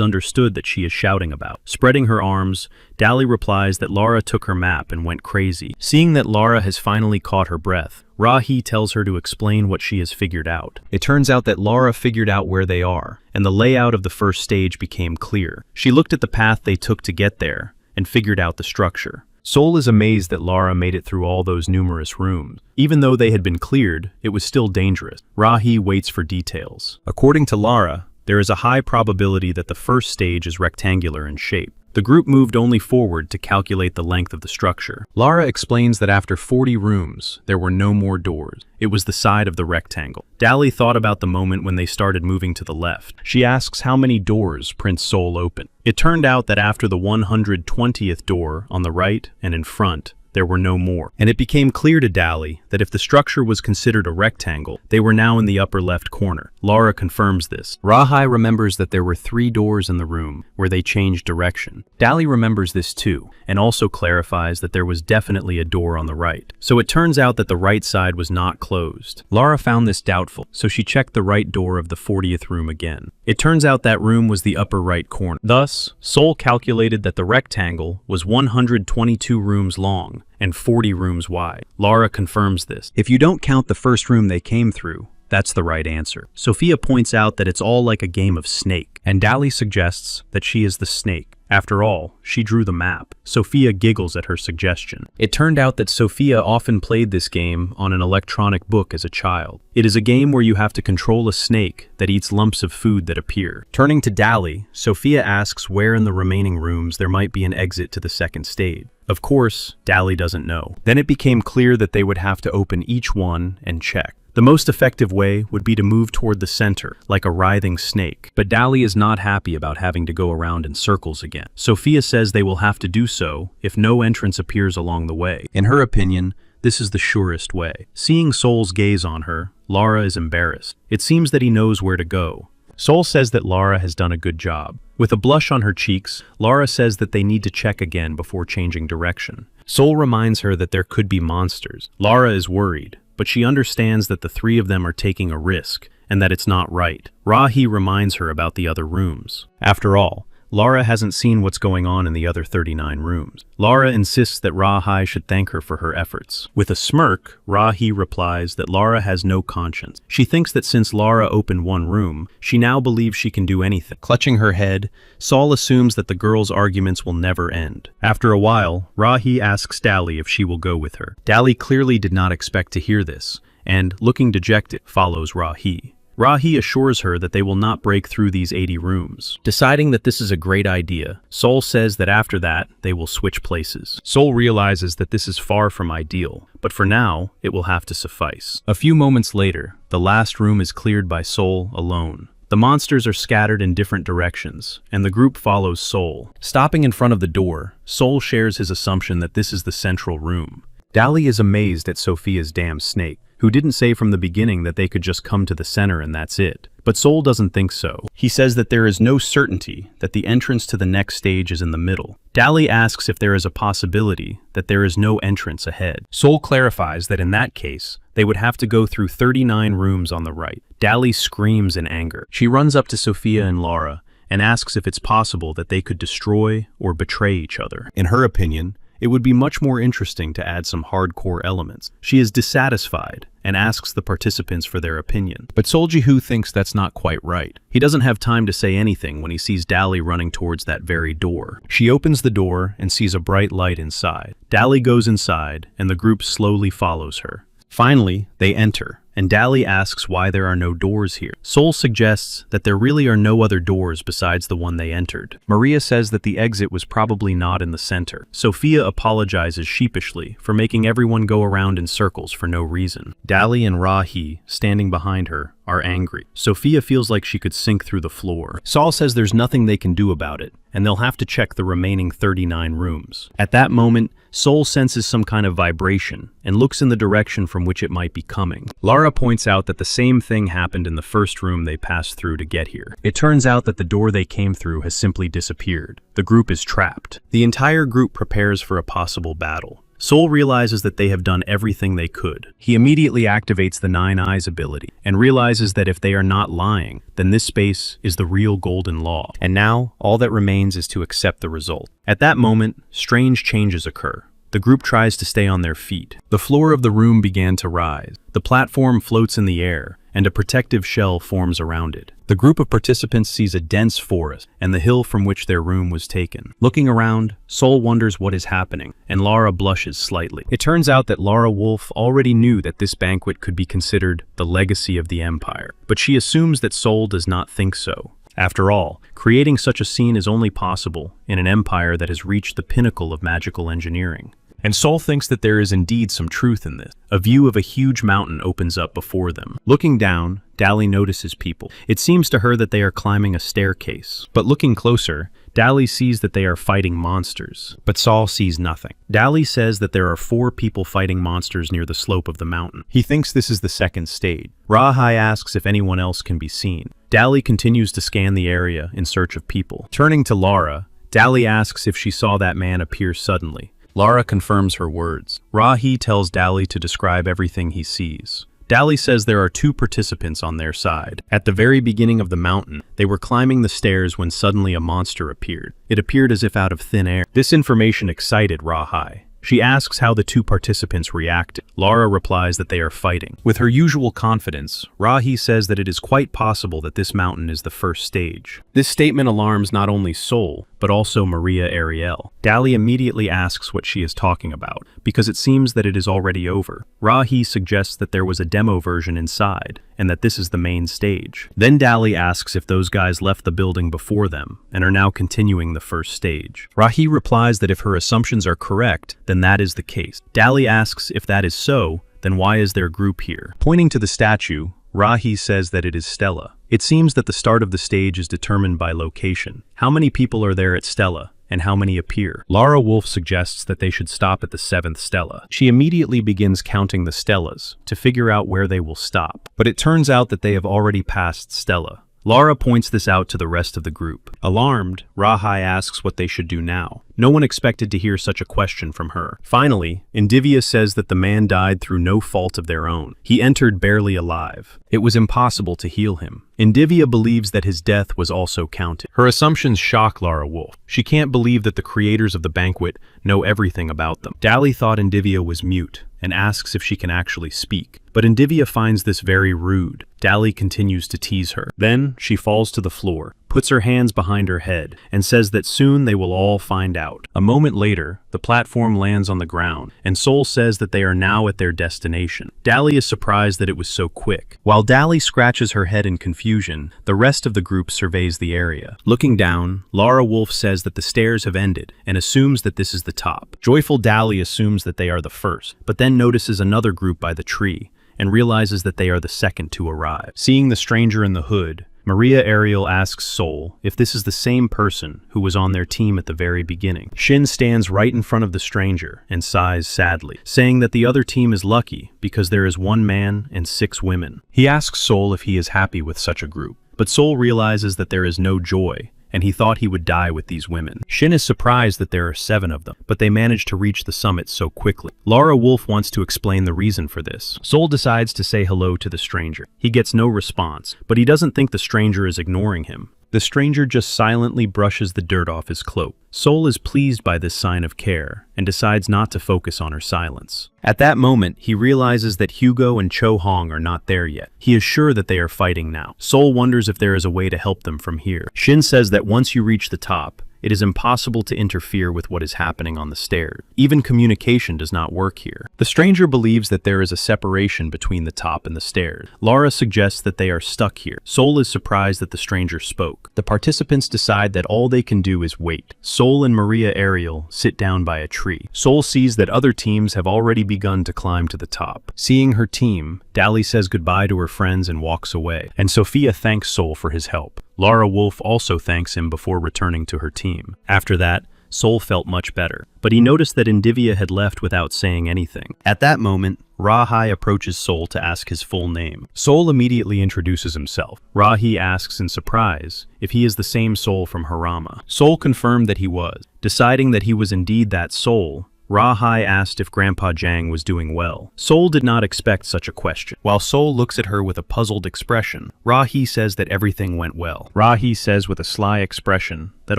understood that she is shouting about. Spreading her arms, Dali replies that Lara took her map and went crazy. Seeing that Lara has finally caught her breath, Rahi tells her to explain what she has figured out. It turns out that Lara figured out where they are, and the layout of the first stage became clear. She looked at the path they took to get there, and figured out the structure. Sol is amazed that Lara made it through all those numerous rooms. Even though they had been cleared, it was still dangerous. Rahi waits for details. According to Lara, there is a high probability that the first stage is rectangular in shape. The group moved only forward to calculate the length of the structure. Lara explains that after 40 rooms, there were no more doors. It was the side of the rectangle. Dali thought about the moment when they started moving to the left. She asks how many doors Prince Sol opened. It turned out that after the 120th door on the right and in front, there were no more. And it became clear to Dali that if the structure was considered a rectangle, they were now in the upper left corner. Lara confirms this. Rahi remembers that there were 3 doors in the room where they changed direction. Dali remembers this too, and also clarifies that there was definitely a door on the right. So it turns out that the right side was not closed. Lara found this doubtful, so she checked the right door of the 40th room again. It turns out that room was the upper right corner. Thus, Sol calculated that the rectangle was 122 rooms long and 40 rooms wide. Lara confirms this. If you don't count the first room they came through, that's the right answer. Sophia points out that it's all like a game of snake, and Dali suggests that she is the snake. After all, she drew the map. Sophia giggles at her suggestion. It turned out that Sophia often played this game on an electronic book as a child. It is a game where you have to control a snake that eats lumps of food that appear. Turning to Dali, Sophia asks where in the remaining rooms there might be an exit to the second stage. Of course, Dali doesn't know. Then it became clear that they would have to open each one and check. The most effective way would be to move toward the center, like a writhing snake. But Dali is not happy about having to go around in circles again. Sophia says they will have to do so if no entrance appears along the way. In her opinion, This is the surest way. Seeing Sol's gaze on her, Lara is embarrassed. It seems that he knows where to go. Sol says that Lara has done a good job. With a blush on her cheeks, Lara says that they need to check again before changing direction. Sol reminds her that there could be monsters. Lara is worried, but she understands that the three of them are taking a risk, and that it's not right. Rahi reminds her about the other rooms. After all, Lara hasn't seen what's going on in the other 39 rooms. Lara insists that Rahi should thank her for her efforts. With a smirk, Rahi replies that Lara has no conscience. She thinks that since Lara opened one room, she now believes she can do anything. Clutching her head, Sol assumes that the girls' arguments will never end. After a while, Rahi asks Dali if she will go with her. Dali clearly did not expect to hear this, and, looking dejected, follows Rahi. Rahi assures her that they will not break through these 80 rooms. Deciding that this is a great idea, Sol says that after that, they will switch places. Sol realizes that this is far from ideal, but for now, it will have to suffice. A few moments later, the last room is cleared by Sol alone. The monsters are scattered in different directions, and the group follows Sol. Stopping in front of the door, Sol shares his assumption that this is the central room. Dali is amazed at Sophia's damn snake, who didn't say from the beginning that they could just come to the center and that's it. But Sol doesn't think so. He says that there is no certainty that the entrance to the next stage is in the middle. Dali asks if there is a possibility that there is no entrance ahead. Sol clarifies that in that case, they would have to go through 39 rooms on the right. Dali screams in anger. She runs up to Sophia and Lara and asks if it's possible that they could destroy or betray each other. In her opinion, it would be much more interesting to add some hardcore elements. She is dissatisfied and asks the participants for their opinion. But Soljihu thinks that's not quite right. He doesn't have time to say anything when he sees Dali running towards that very door. She opens the door and sees a bright light inside. Dali goes inside and the group slowly follows her. Finally, they enter, and Dali asks why there are no doors here. Sol suggests that there really are no other doors besides the one they entered. Maria says that the exit was probably not in the center. Sophia apologizes sheepishly for making everyone go around in circles for no reason. Dali and Rahi, standing behind her, are angry. Sophia feels like she could sink through the floor. Sol says there's nothing they can do about it, and they'll have to check the remaining 39 rooms. At that moment, Sol senses some kind of vibration and looks in the direction from which it might be coming. Lara points out that the same thing happened in the first room they passed through to get here. It turns out that the door they came through has simply disappeared. The group is trapped. The entire group prepares for a possible battle. Sol realizes that they have done everything they could. He immediately activates the 9 Eyes ability and realizes that if they are not lying, then this space is the real golden law. And now, all that remains is to accept the result. At that moment, strange changes occur. The group tries to stay on their feet. The floor of the room began to rise. The platform floats in the air, and a protective shell forms around it. The group of participants sees a dense forest and the hill from which their room was taken. Looking around, Sol wonders what is happening, and Lara blushes slightly. It turns out that Lara Wolf already knew that this banquet could be considered the legacy of the Empire, but she assumes that Sol does not think so. After all, creating such a scene is only possible in an empire that has reached the pinnacle of magical engineering. And Sol thinks that there is indeed some truth in this. A view of a huge mountain opens up before them. Looking down, Dali notices people. It seems to her that they are climbing a staircase. But looking closer, Dali sees that they are fighting monsters. But Sol sees nothing. Dali says that there are 4 people fighting monsters near the slope of the mountain. He thinks this is the second stage. Rahai asks if anyone else can be seen. Dali continues to scan the area in search of people. Turning to Lara, Dali asks if she saw that man appear suddenly. Lara confirms her words. Rahi tells Dali to describe everything he sees. Dali says there are 2 participants on their side. At the very beginning of the mountain, they were climbing the stairs when suddenly a monster appeared. It appeared as if out of thin air. This information excited Rahai. She asks how the 2 participants reacted. Lara replies that they are fighting. With her usual confidence, Rahi says that it is quite possible that this mountain is the first stage. This statement alarms not only Sol, but also Maria Ariel. Dali immediately asks what she is talking about, because it seems that it is already over. Rahi suggests that there was a demo version inside, and that this is the main stage. Then Dali asks if those guys left the building before them, and are now continuing the first stage. Rahi replies that if her assumptions are correct, then that is the case. Dali asks if that is so, then why is their group here? Pointing to the statue, Rahi says that it is Stella. It seems that the start of the stage is determined by location. How many people are there at Stella, and how many appear. Lara Wolf suggests that they should stop at the 7th stela. She immediately begins counting the stelas to figure out where they will stop, but it turns out that they have already passed stela. Lara points this out to the rest of the group. Alarmed, Rahai asks what they should do now. No one expected to hear such a question from her. Finally, Indivia says that the man died through no fault of their own. He entered barely alive. It was impossible to heal him. Indivia believes that his death was also counted. Her assumptions shock Lara Wolf. She can't believe that the creators of the banquet know everything about them. Dally thought Indivia was mute and asks if she can actually speak. But Indivia finds this very rude. Dally continues to tease her. Then she falls to the floor, puts her hands behind her head, and says that soon they will all find out. A moment later, the platform lands on the ground, and Sol says that they are now at their destination. Dally is surprised that it was so quick. While Dally scratches her head in confusion, the rest of the group surveys the area. Looking down, Lara Wolf says that the stairs have ended, and assumes that this is the top. Joyful Dally assumes that they are the first, but then notices another group by the tree, and realizes that they are the second to arrive. Seeing the stranger in the hood, Maria Ariel asks Sol if this is the same person who was on their team at the very beginning. Shin stands right in front of the stranger and sighs sadly, saying that the other team is lucky because there is 1 man and 6 women. He asks Sol if he is happy with such a group, but Sol realizes that there is no joy, and he thought he would die with these women. Shin is surprised that there are 7 of them, but they manage to reach the summit so quickly. Lara Wolf wants to explain the reason for this. Sol decides to say hello to the stranger. He gets no response, but he doesn't think the stranger is ignoring him. The stranger just silently brushes the dirt off his cloak. Sol is pleased by this sign of care and decides not to focus on her silence. At that moment, he realizes that Hugo and Cho Hong are not there yet. He is sure that they are fighting now. Sol wonders if there is a way to help them from here. Shin says that once you reach the top, it is impossible to interfere with what is happening on the stairs. Even communication does not work here. The stranger believes that there is a separation between the top and the stairs. Lara suggests that they are stuck here. Sol is surprised that the stranger spoke. The participants decide that all they can do is wait. Sol and Maria Ariel sit down by a tree. Sol sees that other teams have already begun to climb to the top. Seeing her team, Dally says goodbye to her friends and walks away, and Sophia thanks Sol for his help. Lara Wolf also thanks him before returning to her team. After that, Sol felt much better, but he noticed that Indivia had left without saying anything. At that moment, Rahai approaches Sol to ask his full name. Sol immediately introduces himself. Rahi asks in surprise if he is the same Sol from Harama. Sol confirmed that he was. Deciding that he was indeed that Sol, Rahai asked if Grandpa Jang was doing well. Sol did not expect such a question. While Sol looks at her with a puzzled expression, Rahi says that everything went well. Rahi says with a sly expression that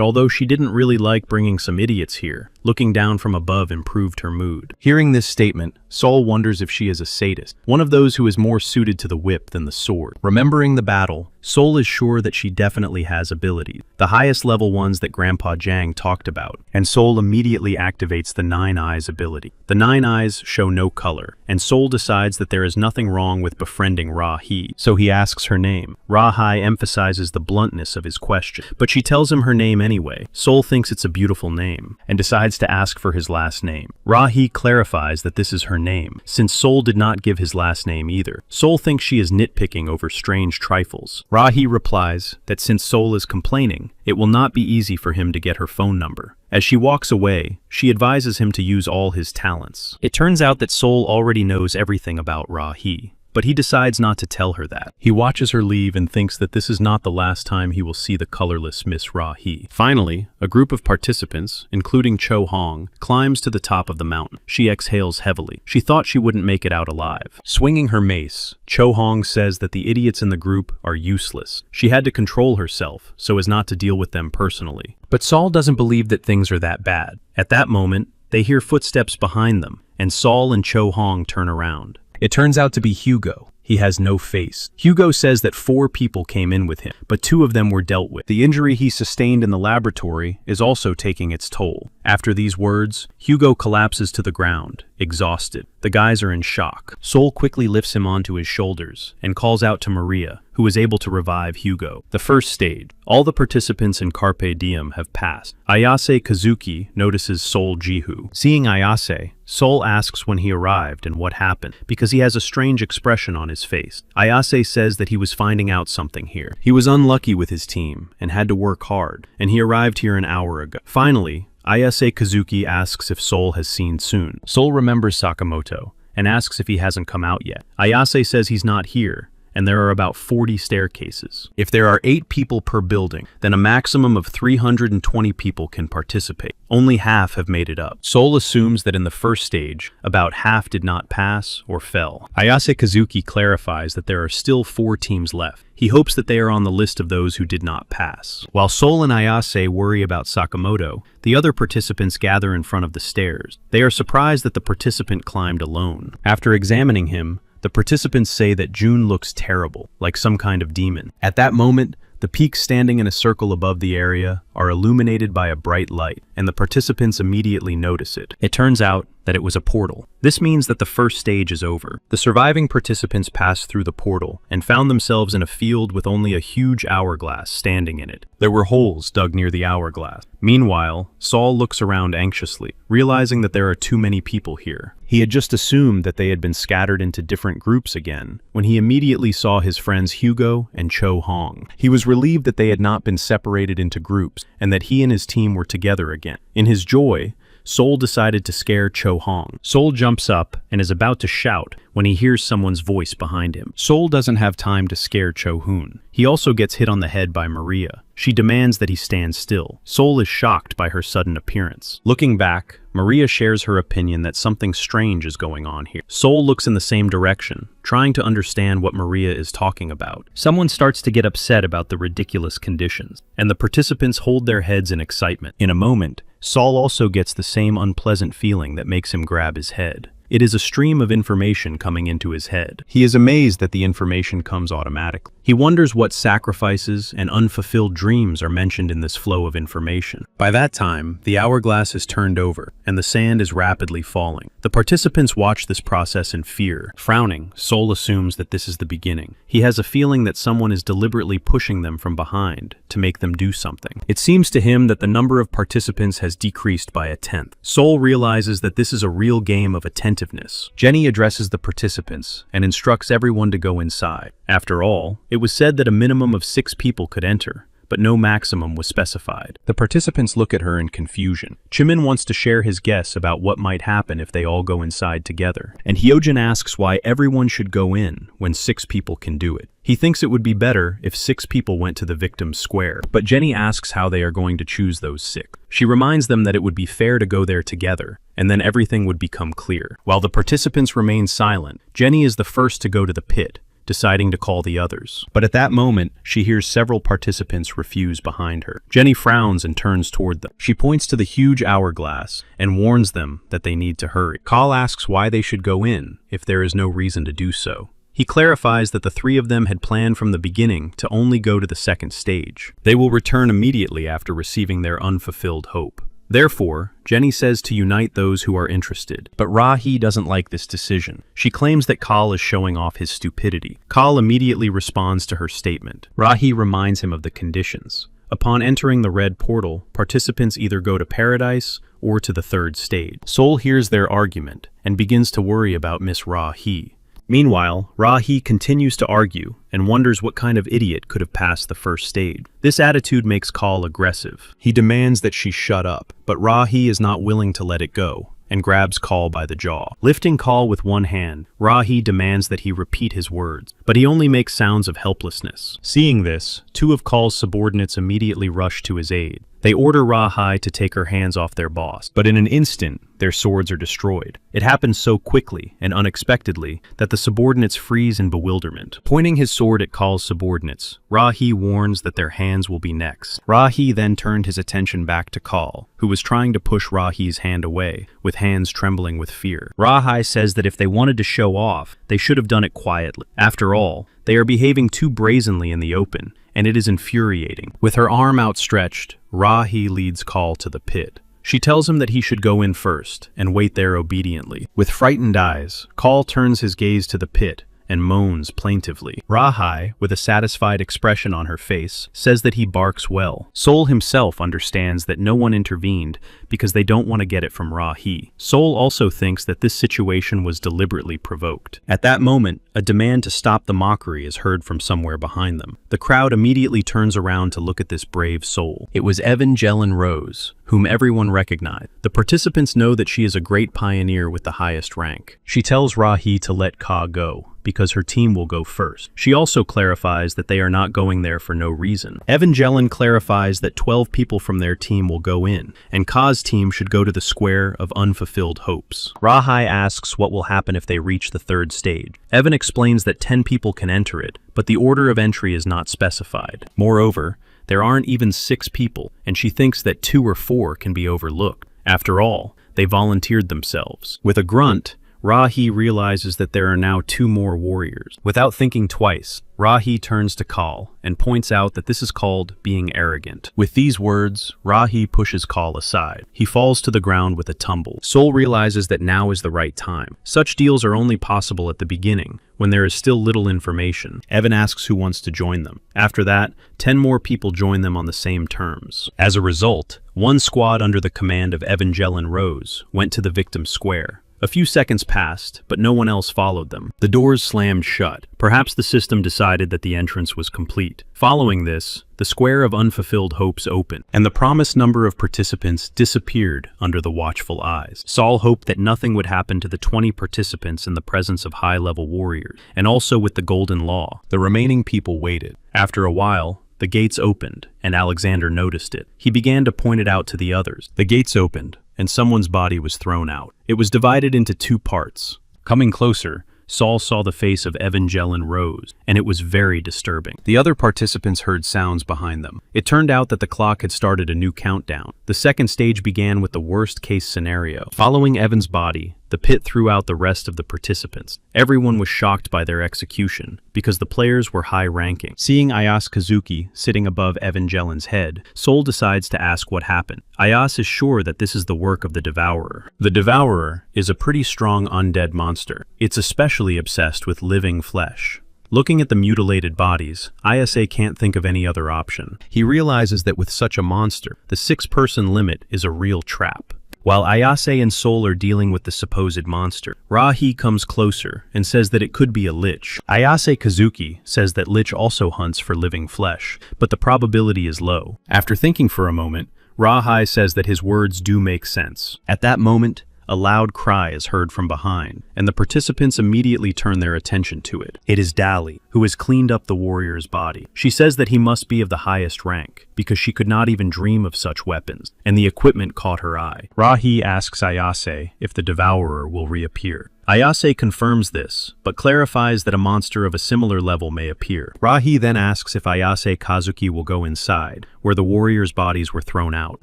although she didn't really like bringing some idiots here, looking down from above improved her mood. Hearing this statement, Sol wonders if she is a sadist, one of those who is more suited to the whip than the sword. Remembering the battle, Sol is sure that she definitely has abilities, the highest level ones that Grandpa Jang talked about, and Sol immediately activates the 9 Eyes ability. The 9 Eyes show no color, and Sol decides that there is nothing wrong with befriending Rahi, so he asks her name. Rahai emphasizes the bluntness of his question, but she tells him her name anyway. Sol thinks it's a beautiful name, and decides to ask for his last name. Rahi clarifies that this is her name, since Sol did not give his last name either. Sol thinks she is nitpicking over strange trifles. Rahi replies that since Sol is complaining, it will not be easy for him to get her phone number. As she walks away, she advises him to use all his talents. It turns out that Sol already knows everything about Rahi, but he decides not to tell her that. He watches her leave and thinks that this is not the last time he will see the colorless Miss Rahi. Finally, a group of participants, including Cho Hong, climbs to the top of the mountain. She exhales heavily. She thought she wouldn't make it out alive. Swinging her mace, Cho Hong says that the idiots in the group are useless. She had to control herself so as not to deal with them personally. But Sol doesn't believe that things are that bad. At that moment, they hear footsteps behind them, and Sol and Cho Hong turn around. It turns out to be Hugo. He has no face. Hugo says that 4 people came in with him, but 2 of them were dealt with. The injury he sustained in the laboratory is also taking its toll, After these words, Hugo collapses to the ground, exhausted. The guys are in shock. Sol quickly lifts him onto his shoulders and calls out to Maria, who is able to revive Hugo. The first stage. All the participants in Carpe Diem have passed. Ayase Kazuki notices Sol Jihu. Seeing Ayase, Sol asks when he arrived and what happened, because he has a strange expression on his face. Ayase says that he was finding out something here. He was unlucky with his team and had to work hard, and he arrived here an hour ago. Finally, Ayase Kazuki asks if Sol has seen Soon. Sol remembers Sakamoto and asks if he hasn't come out yet. Ayase says he's not here, and there are about 40 staircases. If there are 8 people per building, then a maximum of 320 people can participate. Only half have made it up. Sol assumes that in the first stage, about half did not pass or fell. Ayase Kazuki clarifies that there are still 4 teams left. He hopes that they are on the list of those who did not pass. While Sol and Ayase worry about Sakamoto, the other participants gather in front of the stairs. They are surprised that the participant climbed alone. After examining him, the participants say that June looks terrible, like some kind of demon. At that moment, the peaks standing in a circle above the area are illuminated by a bright light, and the participants immediately notice it. It turns out that it was a portal. This means that the first stage is over. The surviving participants passed through the portal and found themselves in a field with only a huge hourglass standing in it. There were holes dug near the hourglass. Meanwhile, Sol looks around anxiously, realizing that there are too many people here. He had just assumed that they had been scattered into different groups again, when he immediately saw his friends Hugo and Cho Hong. He was relieved that they had not been separated into groups, and that he and his team were together again. In his joy, Sol decided to scare Cho Hong. Sol jumps up and is about to shout when he hears someone's voice behind him. Sol doesn't have time to scare Cho Hoon. He also gets hit on the head by Maria. She demands that he stand still. Sol is shocked by her sudden appearance. Looking back, Maria shares her opinion that something strange is going on here. Sol looks in the same direction, trying to understand what Maria is talking about. Someone starts to get upset about the ridiculous conditions, and the participants hold their heads in excitement. In a moment, Sol also gets the same unpleasant feeling that makes him grab his head. It is a stream of information coming into his head. He is amazed that the information comes automatically. He wonders what sacrifices and unfulfilled dreams are mentioned in this flow of information. By that time, the hourglass is turned over, and the sand is rapidly falling. The participants watch this process in fear. Frowning, Sol assumes that this is the beginning. He has a feeling that someone is deliberately pushing them from behind to make them do something. It seems to him that the number of participants has decreased by 1/10. Sol realizes that this is a real game of attentiveness. Jenny addresses the participants and instructs everyone to go inside. After all, it was said that a minimum of 6 people could enter, but no maximum was specified. The participants look at her in confusion. Chimin wants to share his guess about what might happen if they all go inside together, and Hyojin asks why everyone should go in when 6 people can do it. He thinks it would be better if 6 people went to the victim's square, but Jenny asks how they are going to choose those 6. She reminds them that it would be fair to go there together, and then everything would become clear. While the participants remain silent, Jenny is the first to go to the pit, deciding to call the others. But at that moment, she hears several participants refuse behind her. Jenny frowns and turns toward them. She points to the huge hourglass and warns them that they need to hurry. Call asks why they should go in if there is no reason to do so. He clarifies that the 3 of them had planned from the beginning to only go to the second stage. They will return immediately after receiving their unfulfilled hope. Therefore, Jenny says to unite those who are interested, but Ra-hee doesn't like this decision. She claims that Kal is showing off his stupidity. Kal immediately responds to her statement. Ra-hee reminds him of the conditions. Upon entering the red portal, participants either go to paradise or to the 3rd stage. Sol hears their argument and begins to worry about Miss Ra-hee. Meanwhile, Ra-hee continues to argue and wonders what kind of idiot could have passed the first stage. This attitude makes Kal aggressive. He demands that she shut up, but Ra-hee is not willing to let it go and grabs Kal by the jaw. Lifting Kal with one hand, Ra-hee demands that he repeat his words, but he only makes sounds of helplessness. Seeing this, 2 of Kal's subordinates immediately rush to his aid. They order Ra-hee to take her hands off their boss, but in an instant, their swords are destroyed. It happens so quickly and unexpectedly that the subordinates freeze in bewilderment. Pointing his sword at Kal's subordinates, Ra-hee warns that their hands will be next. Ra-hee then turned his attention back to Kal, who was trying to push Ra-hee's hand away, with hands trembling with fear. Ra-hee says that if they wanted to show off, they should have done it quietly. After all, they are behaving too brazenly in the open, and it is infuriating. With her arm outstretched, Ra-hee leads Kal to the pit. She tells him that he should go in first and wait there obediently. With frightened eyes, Call turns his gaze to the pit and moans plaintively. Rahai, with a satisfied expression on her face, says that he barks well. Sol himself understands that no one intervened because they don't want to get it from Rahi. Sol also thinks that this situation was deliberately provoked. At that moment, a demand to stop the mockery is heard from somewhere behind them. The crowd immediately turns around to look at this brave soul. It was Evangeline Rose, whom everyone recognized. The participants know that she is a great pioneer with the highest rank. She tells Rahi to let Ka go, because her team will go first. She also clarifies that they are not going there for no reason. Evangeline clarifies that 12 people from their team will go in, and Ka's team should go to the Square of Unfulfilled Hopes. Rahai asks what will happen if they reach the third stage. Evan explains that 10 people can enter it, but the order of entry is not specified. Moreover, there aren't even 6 people, and she thinks that 2 or 4 can be overlooked. After all, they volunteered themselves. With a grunt, Rahi realizes that there are now 2 more warriors. Without thinking twice, Rahi turns to Kal and points out that this is called being arrogant. With these words, Rahi pushes Kal aside. He falls to the ground with a tumble. Sol realizes that now is the right time. Such deals are only possible at the beginning, when there is still little information. Evan asks who wants to join them. After that, 10 more people join them on the same terms. As a result, one squad under the command of Evangeline Rose went to the victim's square. A few seconds passed, but no one else followed them. The doors slammed shut. Perhaps the system decided that the entrance was complete. Following this, the Square of Unfulfilled Hopes opened, and the promised number of participants disappeared under the watchful eyes. Sol hoped that nothing would happen to the 20 participants in the presence of high-level warriors, and also with the Golden Law. The remaining people waited. After a while, the gates opened, and Alexander noticed it. He began to point it out to the others. The gates opened, and someone's body was thrown out. It was divided into 2 parts. Coming closer, Sol saw the face of Evangeline Rose, and it was very disturbing. The other participants heard sounds behind them. It turned out that the clock had started a new countdown. The second stage began with the worst-case scenario. Following Evan's body, the pit threw out the rest of the participants. Everyone was shocked by their execution, because the players were high-ranking. Seeing Ayase Kazuki sitting above Evangeline's head, Sol decides to ask what happened. Ayase is sure that this is the work of the Devourer. The Devourer is a pretty strong undead monster. It's especially obsessed with living flesh. Looking at the mutilated bodies, Ayase can't think of any other option. He realizes that with such a monster, the 6-person limit is a real trap. While Ayase and Sol are dealing with the supposed monster, Rahi comes closer and says that it could be a lich. Ayase Kazuki says that lich also hunts for living flesh, but the probability is low. After thinking for a moment, Rahi says that his words do make sense. At that moment, a loud cry is heard from behind, and the participants immediately turn their attention to it. It is Dali, who has cleaned up the warrior's body. She says that he must be of the highest rank, because she could not even dream of such weapons, and the equipment caught her eye. Rahi asks Ayase if the Devourer will reappear. Ayase confirms this, but clarifies that a monster of a similar level may appear. Rahi then asks if Ayase Kazuki will go inside, where the warriors' bodies were thrown out.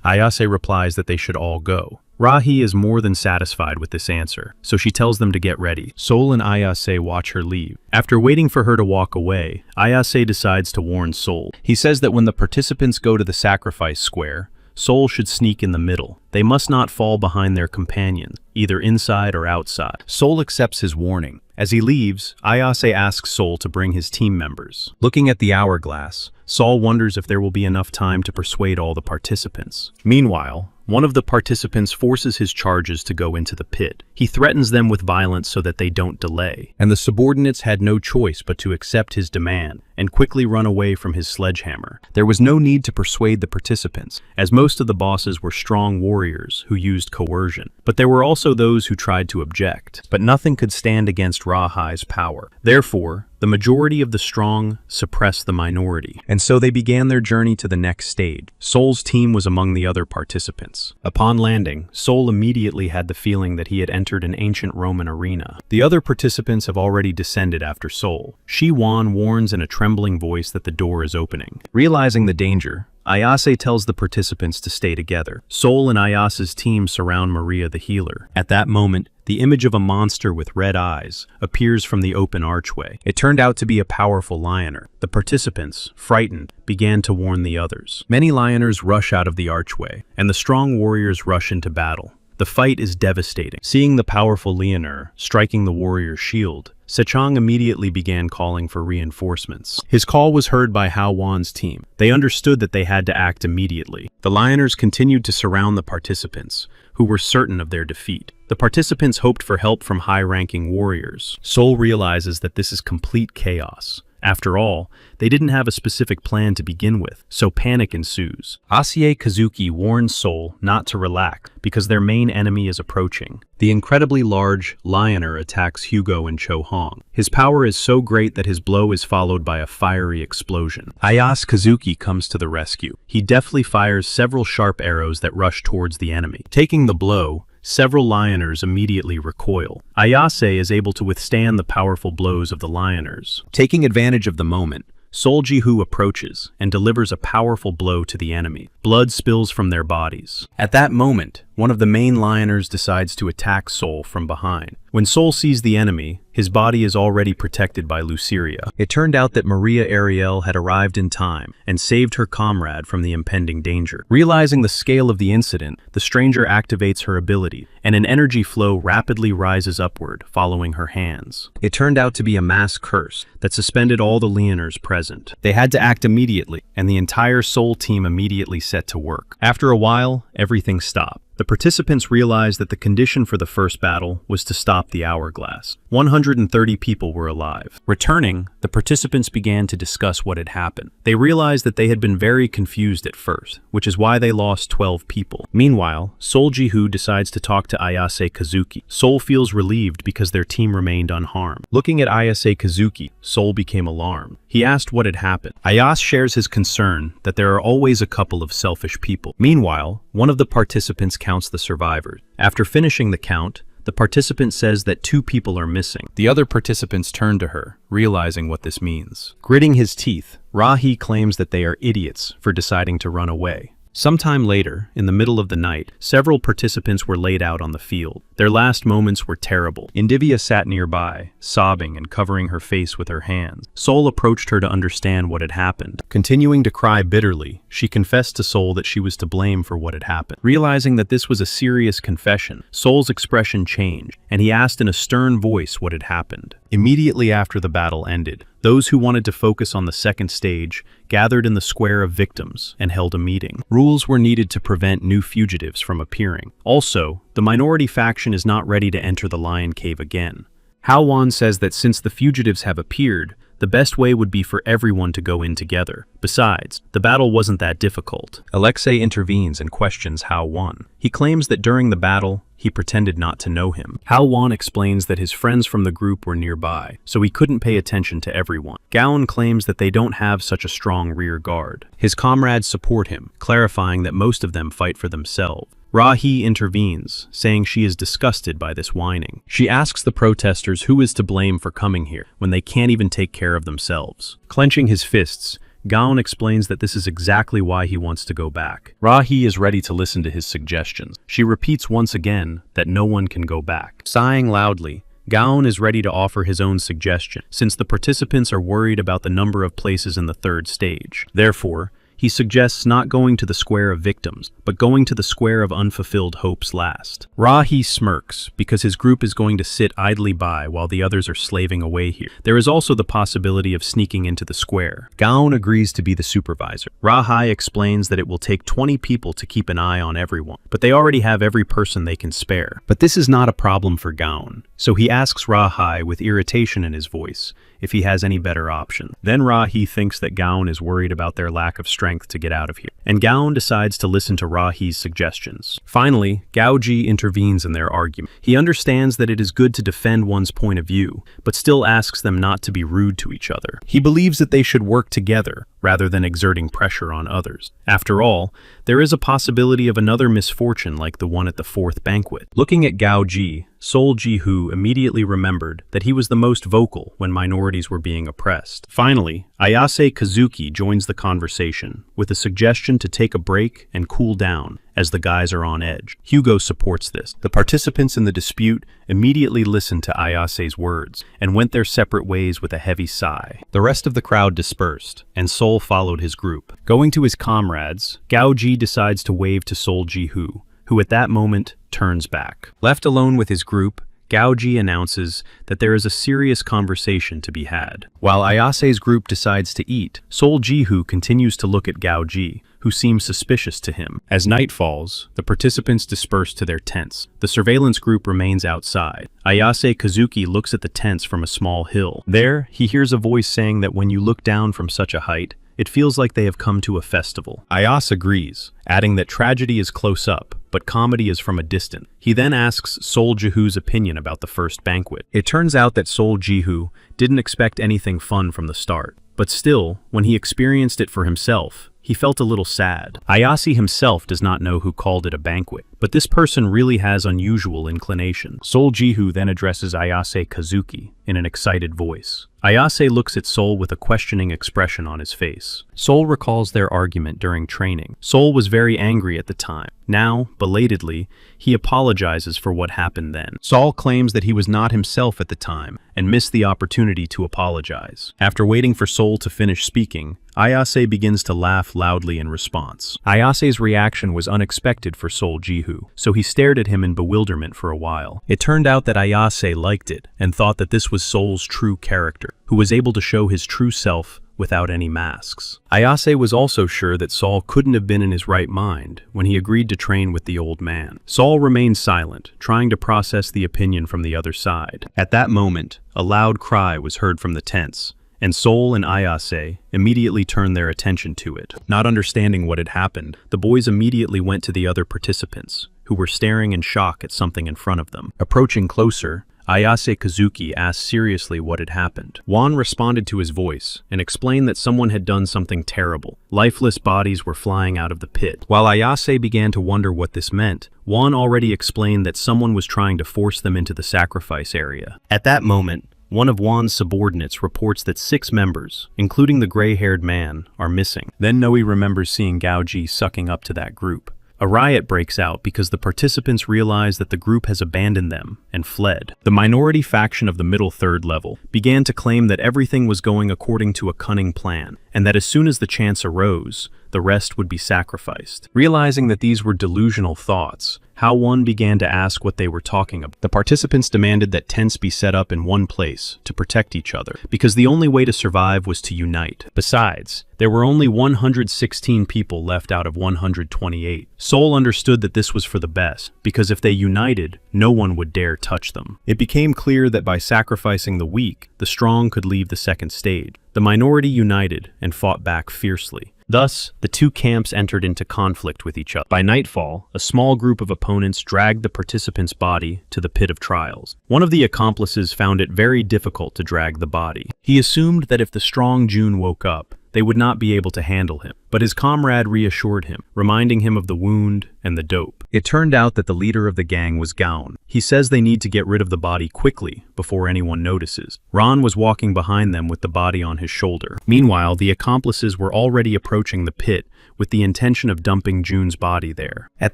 Ayase replies that they should all go. Rahi is more than satisfied with this answer, so she tells them to get ready. Sol and Ayase watch her leave. After waiting for her to walk away, Ayase decides to warn Sol. He says that when the participants go to the sacrifice square, Sol should sneak in the middle. They must not fall behind their companions, either inside or outside. Sol accepts his warning. As he leaves, Ayase asks Sol to bring his team members. Looking at the hourglass, Sol wonders if there will be enough time to persuade all the participants. Meanwhile, one of the participants forces his charges to go into the pit. He threatens them with violence so that they don't delay, and the subordinates had no choice but to accept his demand and quickly run away from his sledgehammer. There was no need to persuade the participants, as most of the bosses were strong warriors who used coercion. But there were also those who tried to object, but nothing could stand against Rahai's power. Therefore, the majority of the strong suppressed the minority, and so they began their journey to the next stage. Sol's team was among the other participants. Upon landing, Sol immediately had the feeling that he had entered an ancient Roman arena. The other participants have already descended after Sol. Shi-Wan warns in a trembling voice that the door is opening. Realizing the danger, Ayase tells the participants to stay together. Sol and Ayase's team surround Maria the healer. At that moment, the image of a monster with red eyes appears from the open archway. It turned out to be a powerful lioner. The participants, frightened, began to warn the others. Many lioners rush out of the archway, and the strong warriors rush into battle. The fight is devastating. Seeing the powerful lioner striking the warrior's shield, Sechong immediately began calling for reinforcements. His call was heard by Hao Wan's team. They understood that they had to act immediately. The lioners continued to surround the participants, who were certain of their defeat. The participants hoped for help from high-ranking warriors. Sol realizes that this is complete chaos. After all, they didn't have a specific plan to begin with, so panic ensues. Asie Kazuki warns Sol not to relax because their main enemy is approaching. The incredibly large lioner attacks Hugo and Cho Hong. His power is so great that his blow is followed by a fiery explosion. Ayase Kazuki comes to the rescue. He deftly fires several sharp arrows that rush towards the enemy. Taking the blow, several lioners immediately recoil. Ayase is able to withstand the powerful blows of the lioners. Taking advantage of the moment, Sol Jihu approaches and delivers a powerful blow to the enemy. Blood spills from their bodies. At that moment, one of the main lioners decides to attack Sol from behind. When Sol sees the enemy, his body is already protected by Luceria. It turned out that Maria Ariel had arrived in time and saved her comrade from the impending danger. Realizing the scale of the incident, the stranger activates her ability, and an energy flow rapidly rises upward, following her hands. It turned out to be a mass curse that suspended all the lioners present. They had to act immediately, and the entire Sol team immediately set to work. After a while, everything stopped. The participants realized that the condition for the first battle was to stop the hourglass. 130 people were alive. Returning, the participants began to discuss what had happened. They realized that they had been very confused at first, which is why they lost 12 people. Meanwhile, Sol Jihu decides to talk to Ayase Kazuki. Sol feels relieved because their team remained unharmed. Looking at Ayase Kazuki, Sol became alarmed. He asked what had happened. Ayase shares his concern that there are always a couple of selfish people. Meanwhile, one of the participants counts the survivors. After finishing the count, the participant says that 2 people are missing. The other participants turn to her, realizing what this means. Gritting his teeth, Rahi claims that they are idiots for deciding to run away. Sometime later, in the middle of the night, several participants were laid out on the field. Their last moments were terrible. Indivia sat nearby, sobbing and covering her face with her hands. Sol approached her to understand what had happened. Continuing to cry bitterly, she confessed to Sol that she was to blame for what had happened. Realizing that this was a serious confession, Sol's expression changed, and he asked in a stern voice what had happened. Immediately after the battle ended, those who wanted to focus on the second stage gathered in the square of victims and held a meeting. Rules were needed to prevent new fugitives from appearing. Also, the minority faction is not ready to enter the Lion Cave again. Hao Wan says that since the fugitives have appeared, the best way would be for everyone to go in together. Besides, the battle wasn't that difficult. Alexei intervenes and questions Hao Wan. He claims that during the battle, he pretended not to know him. Hao Wan explains that his friends from the group were nearby, so he couldn't pay attention to everyone. Gaon claims that they don't have such a strong rear guard. His comrades support him, clarifying that most of them fight for themselves. Rahi intervenes, saying she is disgusted by this whining. She asks the protesters who is to blame for coming here when they can't even take care of themselves. Clenching his fists, Gaon explains that this is exactly why he wants to go back. Rahi is ready to listen to his suggestions. She repeats once again that no one can go back. Sighing loudly, Gaon is ready to offer his own suggestion, since the participants are worried about the number of places in the third stage. Therefore, he suggests not going to the square of victims, but going to the square of unfulfilled hopes last. Rahi smirks because his group is going to sit idly by while the others are slaving away here. There is also the possibility of sneaking into the square. Gaon agrees to be the supervisor. Rahi explains that it will take 20 people to keep an eye on everyone, but they already have every person they can spare. But this is not a problem for Gaon, so he asks Rahi with irritation in his voice if he has any better option. Then Rahi thinks that Gaon is worried about their lack of strength to get out of here, and Gaon decides to listen to Rahi's suggestions. Finally, Gaoji intervenes in their argument. He understands that it is good to defend one's point of view, but still asks them not to be rude to each other. He believes that they should work together, rather than exerting pressure on others. After all, there is a possibility of another misfortune like the one at the 4th banquet. Looking at Gaoji, Sol Ji-hoo immediately remembered that he was the most vocal when minorities were being oppressed. Finally, Ayase Kazuki joins the conversation with a suggestion to take a break and cool down as the guys are on edge. Hugo supports this. The participants in the dispute immediately listened to Ayase's words and went their separate ways with a heavy sigh. The rest of the crowd dispersed, and Sol followed his group. Going to his comrades, Gao Ji decides to wave to Sol Ji-hoo, who at that moment turns back. Left alone with his group, Gao Ji announces that there is a serious conversation to be had. While Ayase's group decides to eat, Sol Ji-hoo continues to look at Gao Ji, who seems suspicious to him. As night falls, the participants disperse to their tents. The surveillance group remains outside. Ayase Kazuki looks at the tents from a small hill. There, he hears a voice saying that when you look down from such a height, it feels like they have come to a festival. Ayase agrees, adding that tragedy is close up, but comedy is from a distance. He then asks Sol Ji-hoo's opinion about the first banquet. It turns out that Sol Ji-hoo didn't expect anything fun from the start, but still, when he experienced it for himself, he felt a little sad. Ayase himself does not know who called it a banquet, but this person really has unusual inclination. Sol Ji-hoo then addresses Ayase Kazuki in an excited voice. Ayase looks at Sol with a questioning expression on his face. Sol recalls their argument during training. Sol was very angry at the time. Now, belatedly, he apologizes for what happened then. Sol claims that he was not himself at the time and missed the opportunity to apologize. After waiting for Sol to finish speaking, Ayase begins to laugh loudly in response. Ayase's reaction was unexpected for Sol Ji-hoo, so he stared at him in bewilderment for a while. It turned out that Ayase liked it and thought that this was Sol's true character, who was able to show his true self without any masks. Ayase was also sure that Sol couldn't have been in his right mind when he agreed to train with the old man. Sol remained silent, trying to process the opinion from the other side. At that moment, a loud cry was heard from the tents, and Sol and Ayase immediately turned their attention to it. Not understanding what had happened, the boys immediately went to the other participants, who were staring in shock at something in front of them. Approaching closer, Ayase Kazuki asked seriously what had happened. Juan responded to his voice and explained that someone had done something terrible. Lifeless bodies were flying out of the pit. While Ayase began to wonder what this meant, Juan already explained that someone was trying to force them into the sacrifice area. At that moment, one of Juan's subordinates reports that 6 members, including the gray-haired man, are missing. Then Noe remembers seeing Gao Ji sucking up to that group. A riot breaks out because the participants realize that the group has abandoned them and fled. The minority faction of the middle third level began to claim that everything was going according to a cunning plan, and that as soon as the chance arose, the rest would be sacrificed. Realizing that these were delusional thoughts, Hao-won began to ask what they were talking about. The participants demanded that tents be set up in one place to protect each other, because the only way to survive was to unite. Besides, there were only 116 people left out of 128. Sol understood that this was for the best, because if they united, no one would dare touch them. It became clear that by sacrificing the weak, the strong could leave the second stage. The minority united and fought back fiercely. Thus, the two camps entered into conflict with each other. By nightfall, a small group of opponents dragged the participant's body to the pit of trials. One of the accomplices found it very difficult to drag the body. He assumed that if the strong June woke up, they would not be able to handle him, but his comrade reassured him, reminding him of the wound and the dope. It turned out that the leader of the gang was Gaon. He says they need to get rid of the body quickly before anyone notices. Ron was walking behind them with the body on his shoulder. Meanwhile, the accomplices were already approaching the pit with the intention of dumping June's body there. At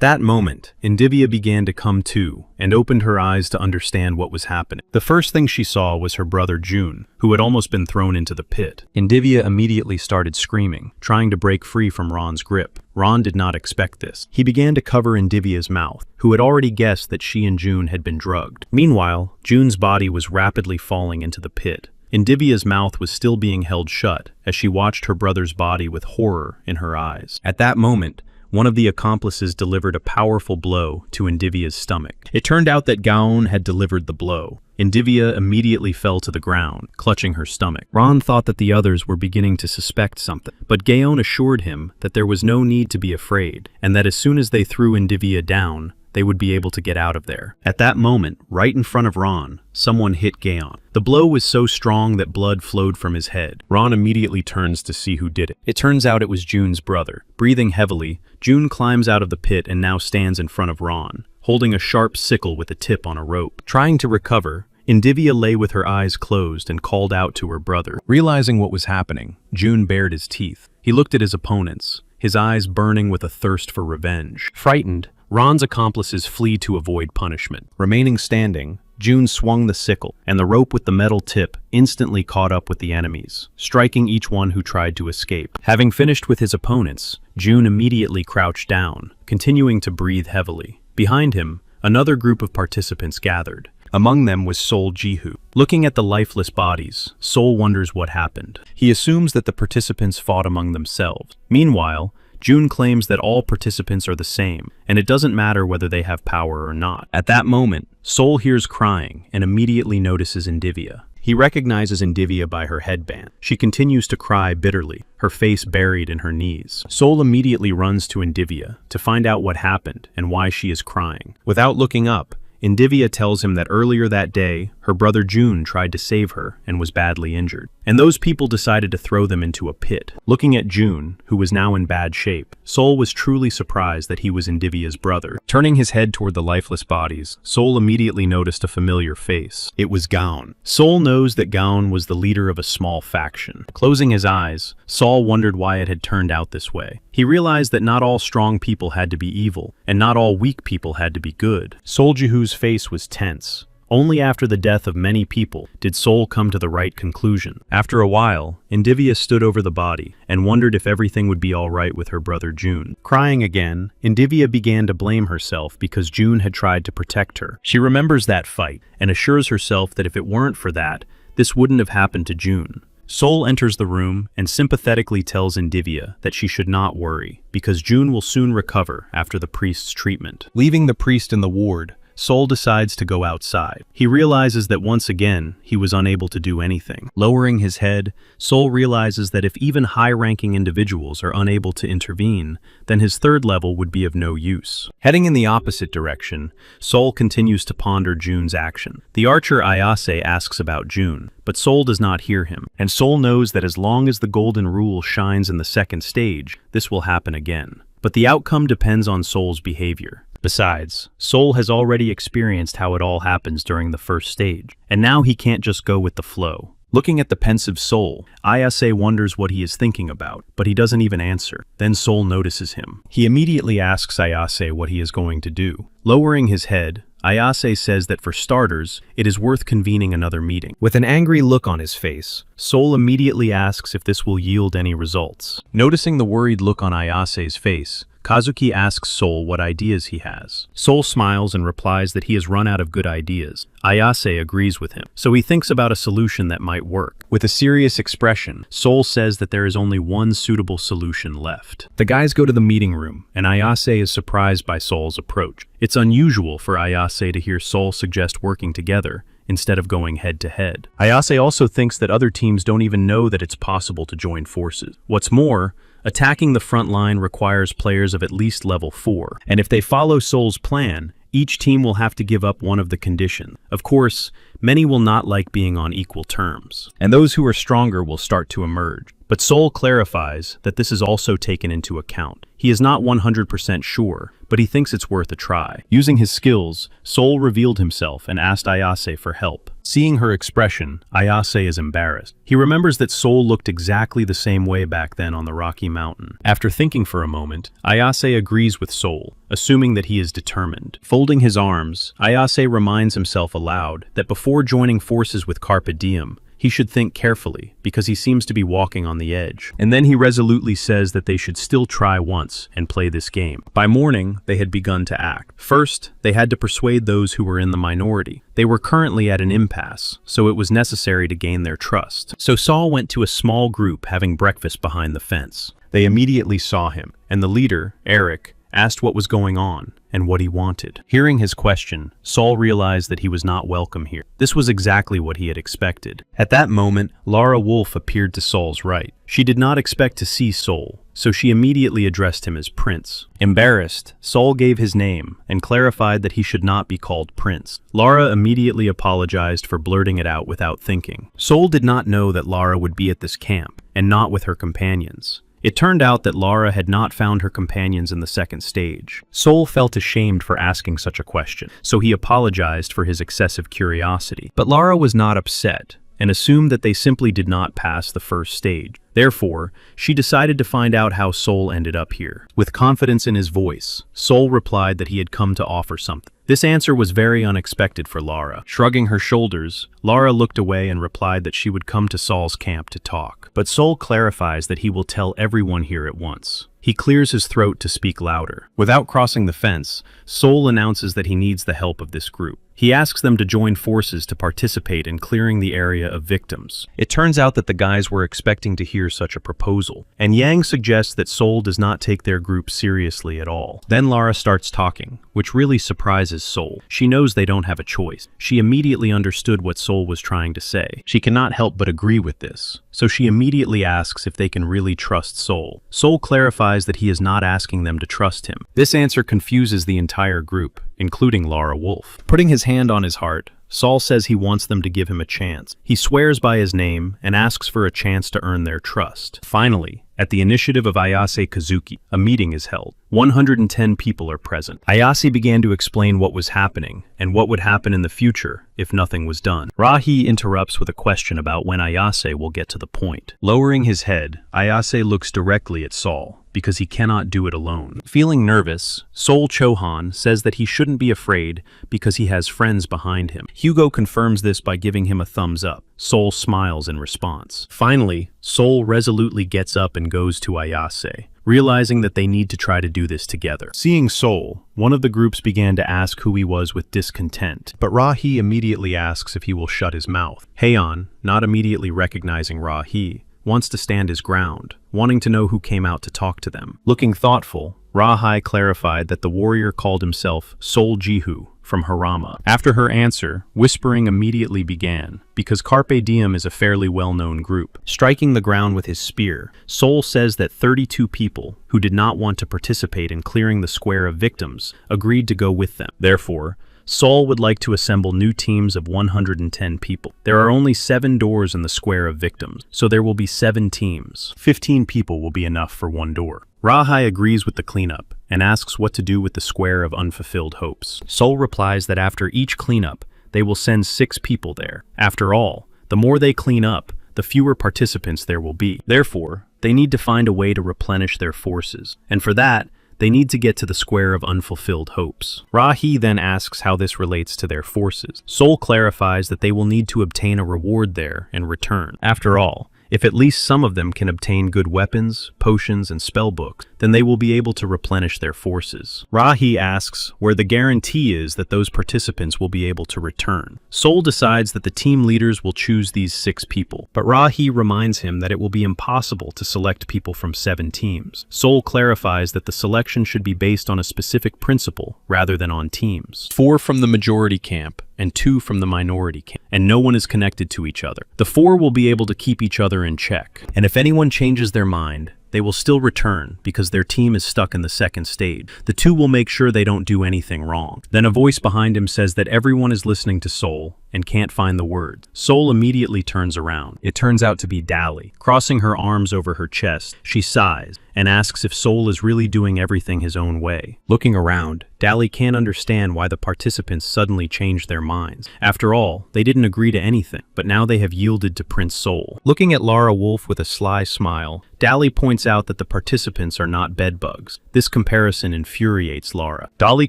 that moment, Indivia began to come to and opened her eyes to understand what was happening. The first thing she saw was her brother June, who had almost been thrown into the pit. Indivia immediately started screaming, trying to break free from Ron's grip. Ron did not expect this. He began to cover Indivia's mouth, who had already guessed that she and June had been drugged. Meanwhile, June's body was rapidly falling into the pit. Indivia's mouth was still being held shut as she watched her brother's body with horror in her eyes. At that moment, one of the accomplices delivered a powerful blow to Indivia's stomach. It turned out that Gaon had delivered the blow. Indivia immediately fell to the ground, clutching her stomach. Ron thought that the others were beginning to suspect something, but Gaon assured him that there was no need to be afraid, and that as soon as they threw Indivia down, they would be able to get out of there. At that moment, right in front of Ron, someone hit Gaon. The blow was so strong that blood flowed from his head. Ron immediately turns to see who did it. It turns out it was June's brother. Breathing heavily, June climbs out of the pit and now stands in front of Ron, holding a sharp sickle with a tip on a rope. Trying to recover, Indivia lay with her eyes closed and called out to her brother. Realizing what was happening, June bared his teeth. He looked at his opponents, his eyes burning with a thirst for revenge. Frightened, Ron's accomplices flee to avoid punishment. Remaining standing, June swung the sickle, and the rope with the metal tip instantly caught up with the enemies, striking each one who tried to escape. Having finished with his opponents, June immediately crouched down, continuing to breathe heavily. Behind him, another group of participants gathered. Among them was Sol Jihu. Looking at the lifeless bodies, Sol wonders what happened. He assumes that the participants fought among themselves. Meanwhile, June claims that all participants are the same, and it doesn't matter whether they have power or not. At that moment, Sol hears crying and immediately notices Indivia. He recognizes Indivia by her headband. She continues to cry bitterly, her face buried in her knees. Sol immediately runs to Indivia to find out what happened and why she is crying. Without looking up, Indivia tells him that earlier that day, her brother June tried to save her and was badly injured. And those people decided to throw them into a pit. Looking at June, who was now in bad shape, Sol was truly surprised that he was Indivia's brother. Turning his head toward the lifeless bodies, Sol immediately noticed a familiar face. It was Gaon. Sol knows that Gaon was the leader of a small faction. Closing his eyes, Sol wondered why it had turned out this way. He realized that not all strong people had to be evil, and not all weak people had to be good. Sol Jihu's face was tense. Only after the death of many people did Sol come to the right conclusion. After a while, Indivia stood over the body and wondered if everything would be all right with her brother June. Crying again, Indivia began to blame herself because June had tried to protect her. She remembers that fight and assures herself that if it weren't for that, this wouldn't have happened to June. Sol enters the room and sympathetically tells Indivia that she should not worry, because June will soon recover after the priest's treatment. Leaving the priest in the ward, Sol decides to go outside. He realizes that once again, he was unable to do anything. Lowering his head, Sol realizes that if even high-ranking individuals are unable to intervene, then his third level would be of no use. Heading in the opposite direction, Sol continues to ponder June's action. The archer Ayase asks about June, but Sol does not hear him, and Sol knows that as long as the golden rule shines in the second stage, this will happen again. But the outcome depends on Sol's behavior. Besides, Sol has already experienced how it all happens during the first stage, and now he can't just go with the flow. Looking at the pensive Sol, Ayase wonders what he is thinking about, but he doesn't even answer. Then Sol notices him. He immediately asks Ayase what he is going to do. Lowering his head, Ayase says that for starters, it is worth convening another meeting. With an angry look on his face, Sol immediately asks if this will yield any results. Noticing the worried look on Ayase's face, Kazuki asks Sol what ideas he has. Sol smiles and replies that he has run out of good ideas. Ayase agrees with him, so he thinks about a solution that might work. With a serious expression, Sol says that there is only one suitable solution left. The guys go to the meeting room, and Ayase is surprised by Sol's approach. It's unusual for Ayase to hear Sol suggest working together, instead of going head-to-head. Ayase also thinks that other teams don't even know that it's possible to join forces. What's more, attacking the front line requires players of at least level 4, and if they follow Sol's plan, each team will have to give up one of the conditions. Of course, many will not like being on equal terms, and those who are stronger will start to emerge. But Sol clarifies that this is also taken into account. He is not 100% sure, but he thinks it's worth a try. Using his skills, Sol revealed himself and asked Ayase for help. Seeing her expression, Ayase is embarrassed. He remembers that Sol looked exactly the same way back then on the Rocky Mountain. After thinking for a moment, Ayase agrees with Sol, assuming that he is determined. Folding his arms, Ayase reminds himself aloud that before joining forces with Carpe Diem, he should think carefully, because he seems to be walking on the edge. And then he resolutely says that they should still try once and play this game. By morning, they had begun to act. First, they had to persuade those who were in the minority. They were currently at an impasse, so it was necessary to gain their trust. So Sol went to a small group having breakfast behind the fence. They immediately saw him, and the leader, Eric, asked what was going on and what he wanted. Hearing his question, Sol realized that he was not welcome here. This was exactly what he had expected. At that moment, Lara Wolf appeared to Sol's right. She did not expect to see Sol, so she immediately addressed him as Prince. Embarrassed, Sol gave his name and clarified that he should not be called Prince. Lara immediately apologized for blurting it out without thinking. Sol did not know that Lara would be at this camp, and not with her companions. It turned out that Lara had not found her companions in the second stage. Sol felt ashamed for asking such a question, so he apologized for his excessive curiosity. But Lara was not upset and assumed that they simply did not pass the first stage. Therefore, she decided to find out how Sol ended up here. With confidence in his voice, Sol replied that he had come to offer something. This answer was very unexpected for Lara. Shrugging her shoulders, Lara looked away and replied that she would come to Sol's camp to talk. But Sol clarifies that he will tell everyone here at once. He clears his throat to speak louder. Without crossing the fence, Sol announces that he needs the help of this group. He asks them to join forces to participate in clearing the area of victims. It turns out that the guys were expecting to hear such a proposal, and Yang suggests that Sol does not take their group seriously at all. Then Lara starts talking, which really surprises Sol. She knows they don't have a choice. She immediately understood what Sol was trying to say. She cannot help but agree with this, so she immediately asks if they can really trust Sol. Sol clarifies that he is not asking them to trust him. This answer confuses the entire group, including Lara Wolf. Putting his hand on his heart, Sol says he wants them to give him a chance. He swears by his name and asks for a chance to earn their trust. Finally, at the initiative of Ayase Kazuki, a meeting is held. 110 people are present. Ayase began to explain what was happening and what would happen in the future if nothing was done. Rahi interrupts with a question about when Ayase will get to the point. Lowering his head, Ayase looks directly at Sol because he cannot do it alone. Feeling nervous, Sol Chohan says that he shouldn't be afraid because he has friends behind him. Hugo confirms this by giving him a thumbs up. Sol smiles in response. Finally, Sol resolutely gets up and goes to Ayase, realizing that they need to try to do this together. Seeing Sol, one of the groups began to ask who he was with discontent, but Rahi immediately asks if he will shut his mouth. Heian, not immediately recognizing Rahi, wants to stand his ground, wanting to know who came out to talk to them. Looking thoughtful, Rahi clarified that the warrior called himself Sol Jihu from Harama. After her answer, whispering immediately began, because Carpe Diem is a fairly well-known group. Striking the ground with his spear, Sol says that 32 people, who did not want to participate in clearing the square of victims, agreed to go with them. Therefore, Sol would like to assemble new teams of 110 people. There are only 7 doors in the square of victims, so there will be 7 teams. 15 people will be enough for one door. Rahi agrees with the cleanup and asks what to do with the square of unfulfilled hopes. Sol replies that after each cleanup, they will send 6 people there. After all, the more they clean up, the fewer participants there will be. Therefore, they need to find a way to replenish their forces, and for that, they need to get to the square of unfulfilled hopes. Rahi then asks how this relates to their forces. Sol clarifies that they will need to obtain a reward there in return. After all, if at least some of them can obtain good weapons, potions, and spellbooks, then they will be able to replenish their forces. Rahi asks where the guarantee is that those participants will be able to return. Sol decides that the team leaders will choose these 6 people, but Rahi reminds him that it will be impossible to select people from 7 teams. Sol clarifies that the selection should be based on a specific principle rather than on teams. 4 from the majority camp and 2 from the minority camp, and no one is connected to each other. The 4 will be able to keep each other in check, and if anyone changes their mind, they will still return because their team is stuck in the second stage. The 2 will make sure they don't do anything wrong. Then a voice behind him says that everyone is listening to Sol and can't find the words. Sol immediately turns around. It turns out to be Dali. Crossing her arms over her chest, she sighs and asks if Sol is really doing everything his own way. Looking around, Dali can't understand why the participants suddenly changed their minds. After all, they didn't agree to anything, but now they have yielded to Prince Sol. Looking at Lara Wolf with a sly smile, Dali points out that the participants are not bedbugs. This comparison infuriates Lara. Dali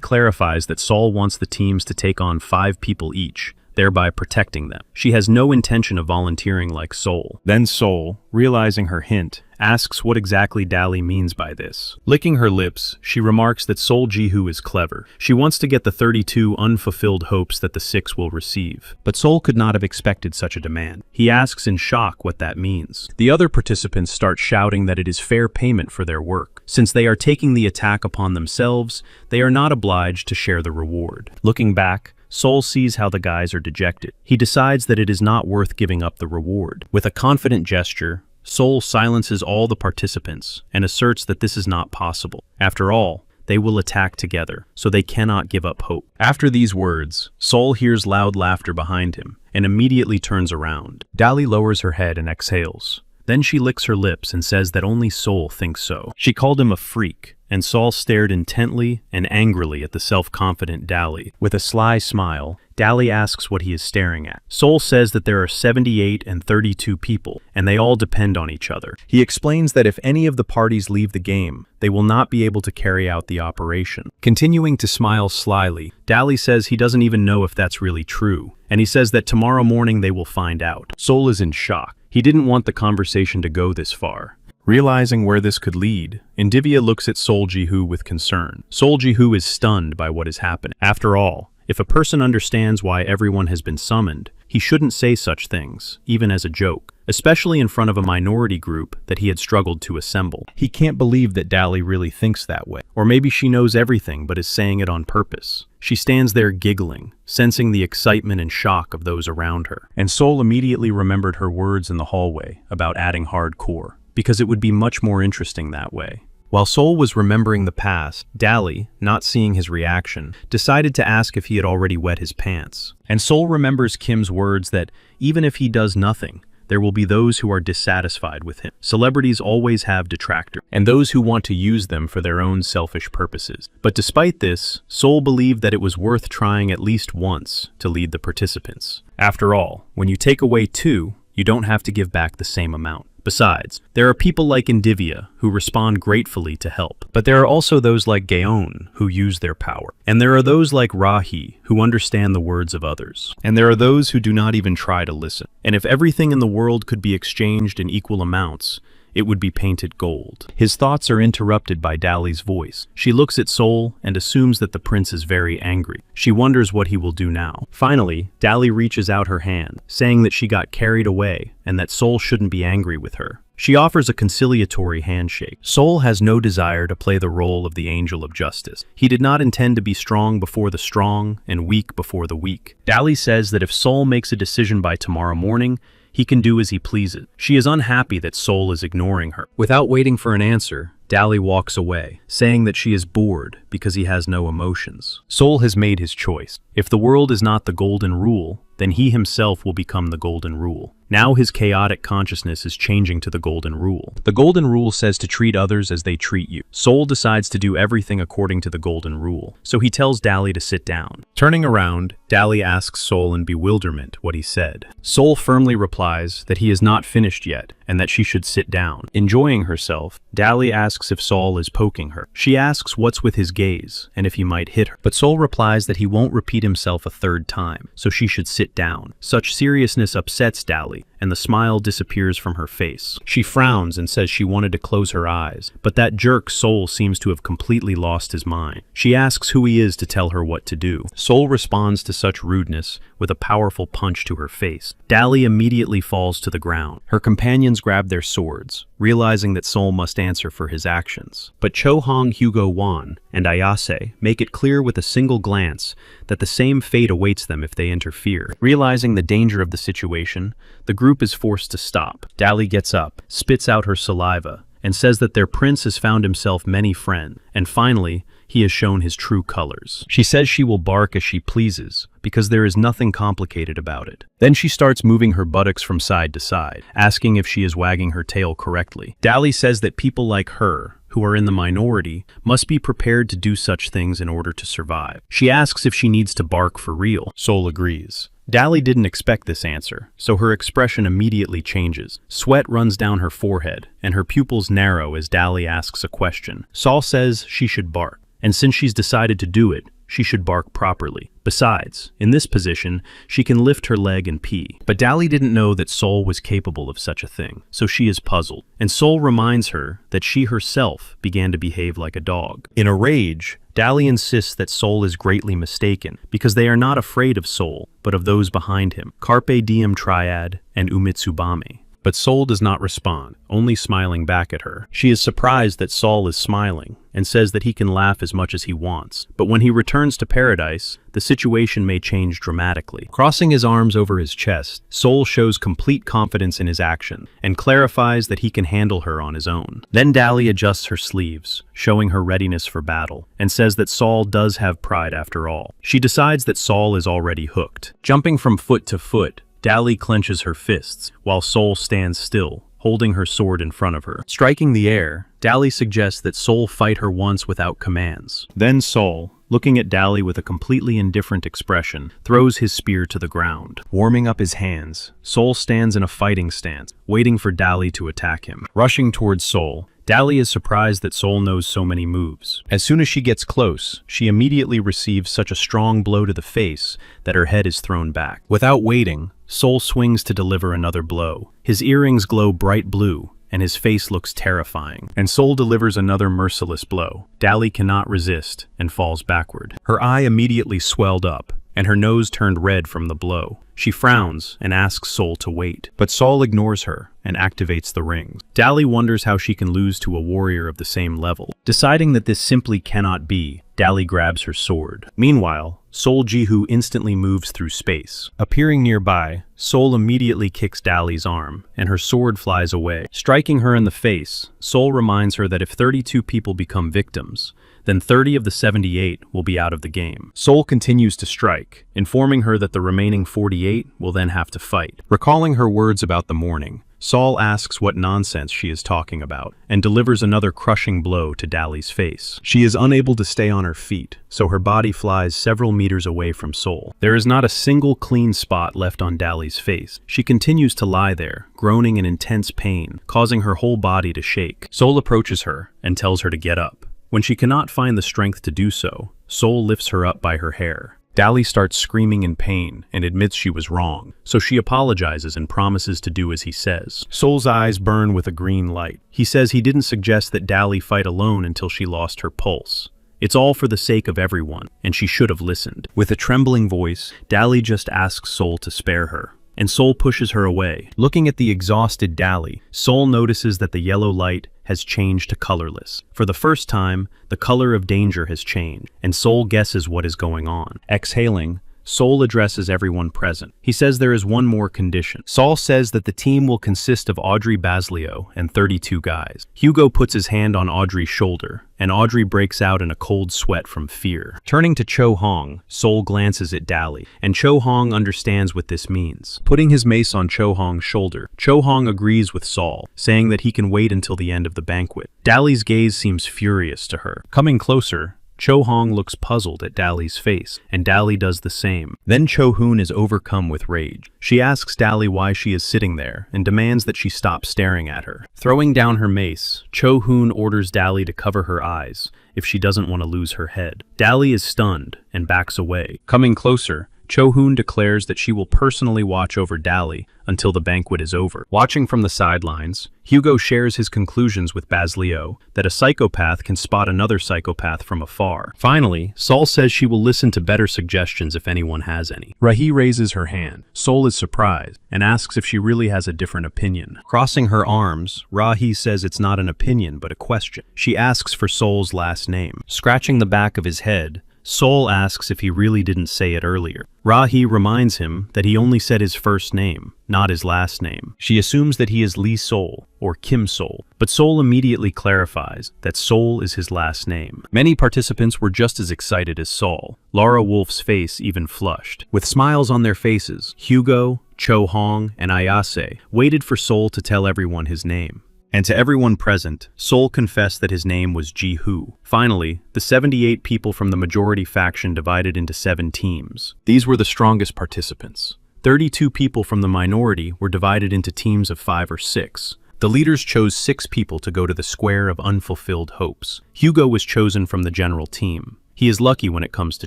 clarifies that Sol wants the teams to take on 5 people each, thereby protecting them. She has no intention of volunteering like Sol. Then Sol, realizing her hint, asks what exactly Dali means by this. Licking her lips, she remarks that Sol Jihu is clever. She wants to get the 32 unfulfilled hopes that the 6 will receive. But Sol could not have expected such a demand. He asks in shock what that means. The other participants start shouting that it is fair payment for their work. Since they are taking the attack upon themselves, they are not obliged to share the reward. Looking back, Sol sees how the guys are dejected. He decides that it is not worth giving up the reward. With a confident gesture, Sol silences all the participants and asserts that this is not possible. After all, they will attack together, so they cannot give up hope. After these words, Sol hears loud laughter behind him and immediately turns around. Dali lowers her head and exhales. Then she licks her lips and says that only Soul thinks so. She called him a freak, and Saul stared intently and angrily at the self-confident Dali. With a sly smile, Dali asks what he is staring at. Soul says that there are 78 and 32 people, and they all depend on each other. He explains that if any of the parties leave the game, they will not be able to carry out the operation. Continuing to smile slyly, Dali says he doesn't even know if that's really true, and he says that tomorrow morning they will find out. Soul is in shock. He didn't want the conversation to go this far. Realizing where this could lead, Indivia looks at Sol Jihu with concern. Sol Jihu is stunned by what is happening. After all, if a person understands why everyone has been summoned, he shouldn't say such things, even as a joke, especially in front of a minority group that he had struggled to assemble. He can't believe that Dali really thinks that way. Or maybe she knows everything but is saying it on purpose. She stands there giggling, sensing the excitement and shock of those around her. And Sol immediately remembered her words in the hallway about adding hardcore, because it would be much more interesting that way. While Sol was remembering the past, Dali, not seeing his reaction, decided to ask if he had already wet his pants. And Sol remembers Kim's words that even if he does nothing, there will be those who are dissatisfied with him. Celebrities always have detractors, and those who want to use them for their own selfish purposes. But despite this, Sol believed that it was worth trying at least once to lead the participants. After all, when you take away 2, you don't have to give back the same amount. Besides, there are people like Indivia who respond gratefully to help. But there are also those like Gaon who use their power. And there are those like Rahi who understand the words of others. And there are those who do not even try to listen. And if everything in the world could be exchanged in equal amounts, it would be painted gold. His thoughts are interrupted by Dali's voice. She looks at Sol and assumes that the prince is very angry. She wonders what he will do now. Finally, Dali reaches out her hand, saying that she got carried away and that Sol shouldn't be angry with her. She offers a conciliatory handshake. Sol has no desire to play the role of the angel of justice. He did not intend to be strong before the strong and weak before the weak. Dali says that if Sol makes a decision by tomorrow morning, he can do as he pleases. She is unhappy that Sol is ignoring her. Without waiting for an answer, Dali walks away, saying that she is bored because he has no emotions. Sol has made his choice. If the world is not the golden rule, then he himself will become the golden rule. Now his chaotic consciousness is changing to the golden rule. The golden rule says to treat others as they treat you. Sol decides to do everything according to the golden rule, so he tells Dali to sit down. Turning around, Dali asks Sol in bewilderment what he said. Sol firmly replies that he is not finished yet and that she should sit down. Enjoying herself, Dali asks if Sol is poking her. She asks what's with his gaze and if he might hit her, but Sol replies that he won't repeat himself a third time, so she should sit down. Such seriousness upsets Dali, and the smile disappears from her face. She frowns and says she wanted to close her eyes, but that jerk Sol seems to have completely lost his mind. She asks who he is to tell her what to do. Sol responds to such rudeness with a powerful punch to her face. Dali immediately falls to the ground. Her companions grab their swords, realizing that Sol must answer for his actions. But Cho Hong, Hugo Wan, and Ayase make it clear with a single glance that the same fate awaits them if they interfere. Realizing the danger of the situation, the group is forced to stop. Dali gets up, spits out her saliva, and says that their prince has found himself many friends, and finally, he has shown his true colors. She says she will bark as she pleases, because there is nothing complicated about it. Then she starts moving her buttocks from side to side, asking if she is wagging her tail correctly. Dali says that people like her, who are in the minority, must be prepared to do such things in order to survive. She asks if she needs to bark for real. Sol agrees. Dali didn't expect this answer, so her expression immediately changes. Sweat runs down her forehead, and her pupils narrow as Dali asks a question. Sol says she should bark, and since she's decided to do it, she should bark properly. Besides, in this position, she can lift her leg and pee. But Dali didn't know that Sol was capable of such a thing, so she is puzzled. And Sol reminds her that she herself began to behave like a dog. In a rage, Dali insists that Sol is greatly mistaken, because they are not afraid of Sol, but of those behind him, Carpe Diem Triad and Umitsubame. But Sol does not respond, only smiling back at her. She is surprised that Sol is smiling, and says that he can laugh as much as he wants. But when he returns to paradise, the situation may change dramatically. Crossing his arms over his chest, Sol shows complete confidence in his action, and clarifies that he can handle her on his own. Then Dali adjusts her sleeves, showing her readiness for battle, and says that Sol does have pride after all. She decides that Sol is already hooked. Jumping from foot to foot, Dali clenches her fists, while Sol stands still, holding her sword in front of her. Striking the air, Dali suggests that Sol fight her once without commands. Then Sol, looking at Dali with a completely indifferent expression, throws his spear to the ground. Warming up his hands, Sol stands in a fighting stance, waiting for Dali to attack him. Rushing towards Sol, Dali is surprised that Sol knows so many moves. As soon as she gets close, she immediately receives such a strong blow to the face that her head is thrown back. Without waiting, Sol swings to deliver another blow. His earrings glow bright blue, and his face looks terrifying. And Sol delivers another merciless blow. Dali cannot resist and falls backward. Her eye immediately swelled up, and her nose turned red from the blow. She frowns and asks Sol to wait, but Sol ignores her and activates the rings. Dali wonders how she can lose to a warrior of the same level. Deciding that this simply cannot be, Dali grabs her sword. Meanwhile, Sol Jihu instantly moves through space. Appearing nearby, Sol immediately kicks Dali's arm, and her sword flies away. Striking her in the face, Sol reminds her that if 32 people become victims, then 30 of the 78 will be out of the game. Sol continues to strike, informing her that the remaining 48 will then have to fight. Recalling her words about the morning, Sol asks what nonsense she is talking about, and delivers another crushing blow to Dali's face. She is unable to stay on her feet, so her body flies several meters away from Sol. There is not a single clean spot left on Dali's face. She continues to lie there, groaning in intense pain, causing her whole body to shake. Sol approaches her and tells her to get up. When she cannot find the strength to do so, Sol lifts her up by her hair. Dali starts screaming in pain and admits she was wrong, so she apologizes and promises to do as he says. Sol's eyes burn with a green light. He says he didn't suggest that Dali fight alone until she lost her pulse. It's all for the sake of everyone, and she should have listened. With a trembling voice, Dali just asks Sol to spare her, and Sol pushes her away. Looking at the exhausted Dali, Sol notices that the yellow light has changed to colorless. For the first time, the color of danger has changed, and Sol guesses what is going on. Exhaling, Sol addresses everyone present. He says there is one more condition. Sol says that the team will consist of Audrey Baslio and 32 guys. Hugo puts his hand on Audrey's shoulder, and Audrey breaks out in a cold sweat from fear. Turning to Cho Hong, Sol glances at Dali, and Cho Hong understands what this means. Putting his mace on Cho Hong's shoulder, Cho Hong agrees with Sol, saying that he can wait until the end of the banquet. Dali's gaze seems furious to her. Coming closer, Cho Hong looks puzzled at Dali's face, and Dali does the same. Then Cho Hoon is overcome with rage. She asks Dali why she is sitting there, and demands that she stop staring at her. Throwing down her mace, Cho Hoon orders Dali to cover her eyes, if she doesn't want to lose her head. Dali is stunned, and backs away. Coming closer, Cho Hoon declares that she will personally watch over Dali until the banquet is over. Watching from the sidelines, Hugo shares his conclusions with Baslio that a psychopath can spot another psychopath from afar. Finally, Sol says she will listen to better suggestions if anyone has any. Rahi raises her hand. Sol is surprised and asks if she really has a different opinion. Crossing her arms, Rahi says it's not an opinion but a question. She asks for Sol's last name. Scratching the back of his head, Sol asks if he really didn't say it earlier. Rahi reminds him that he only said his first name, not his last name. She assumes that he is Lee Sol, or Kim Sol, but Sol immediately clarifies that Sol is his last name. Many participants were just as excited as Sol. Lara Wolf's face even flushed. With smiles on their faces, Hugo, Cho Hong, and Ayase waited for Sol to tell everyone his name. And to everyone present, Sol confessed that his name was Jihu. Finally, the 78 people from the majority faction divided into 7 teams. These were the strongest participants. 32 people from the minority were divided into teams of 5 or 6. The leaders chose 6 people to go to the Square of Unfulfilled Hopes. Hugo was chosen from the general team. He is lucky when it comes to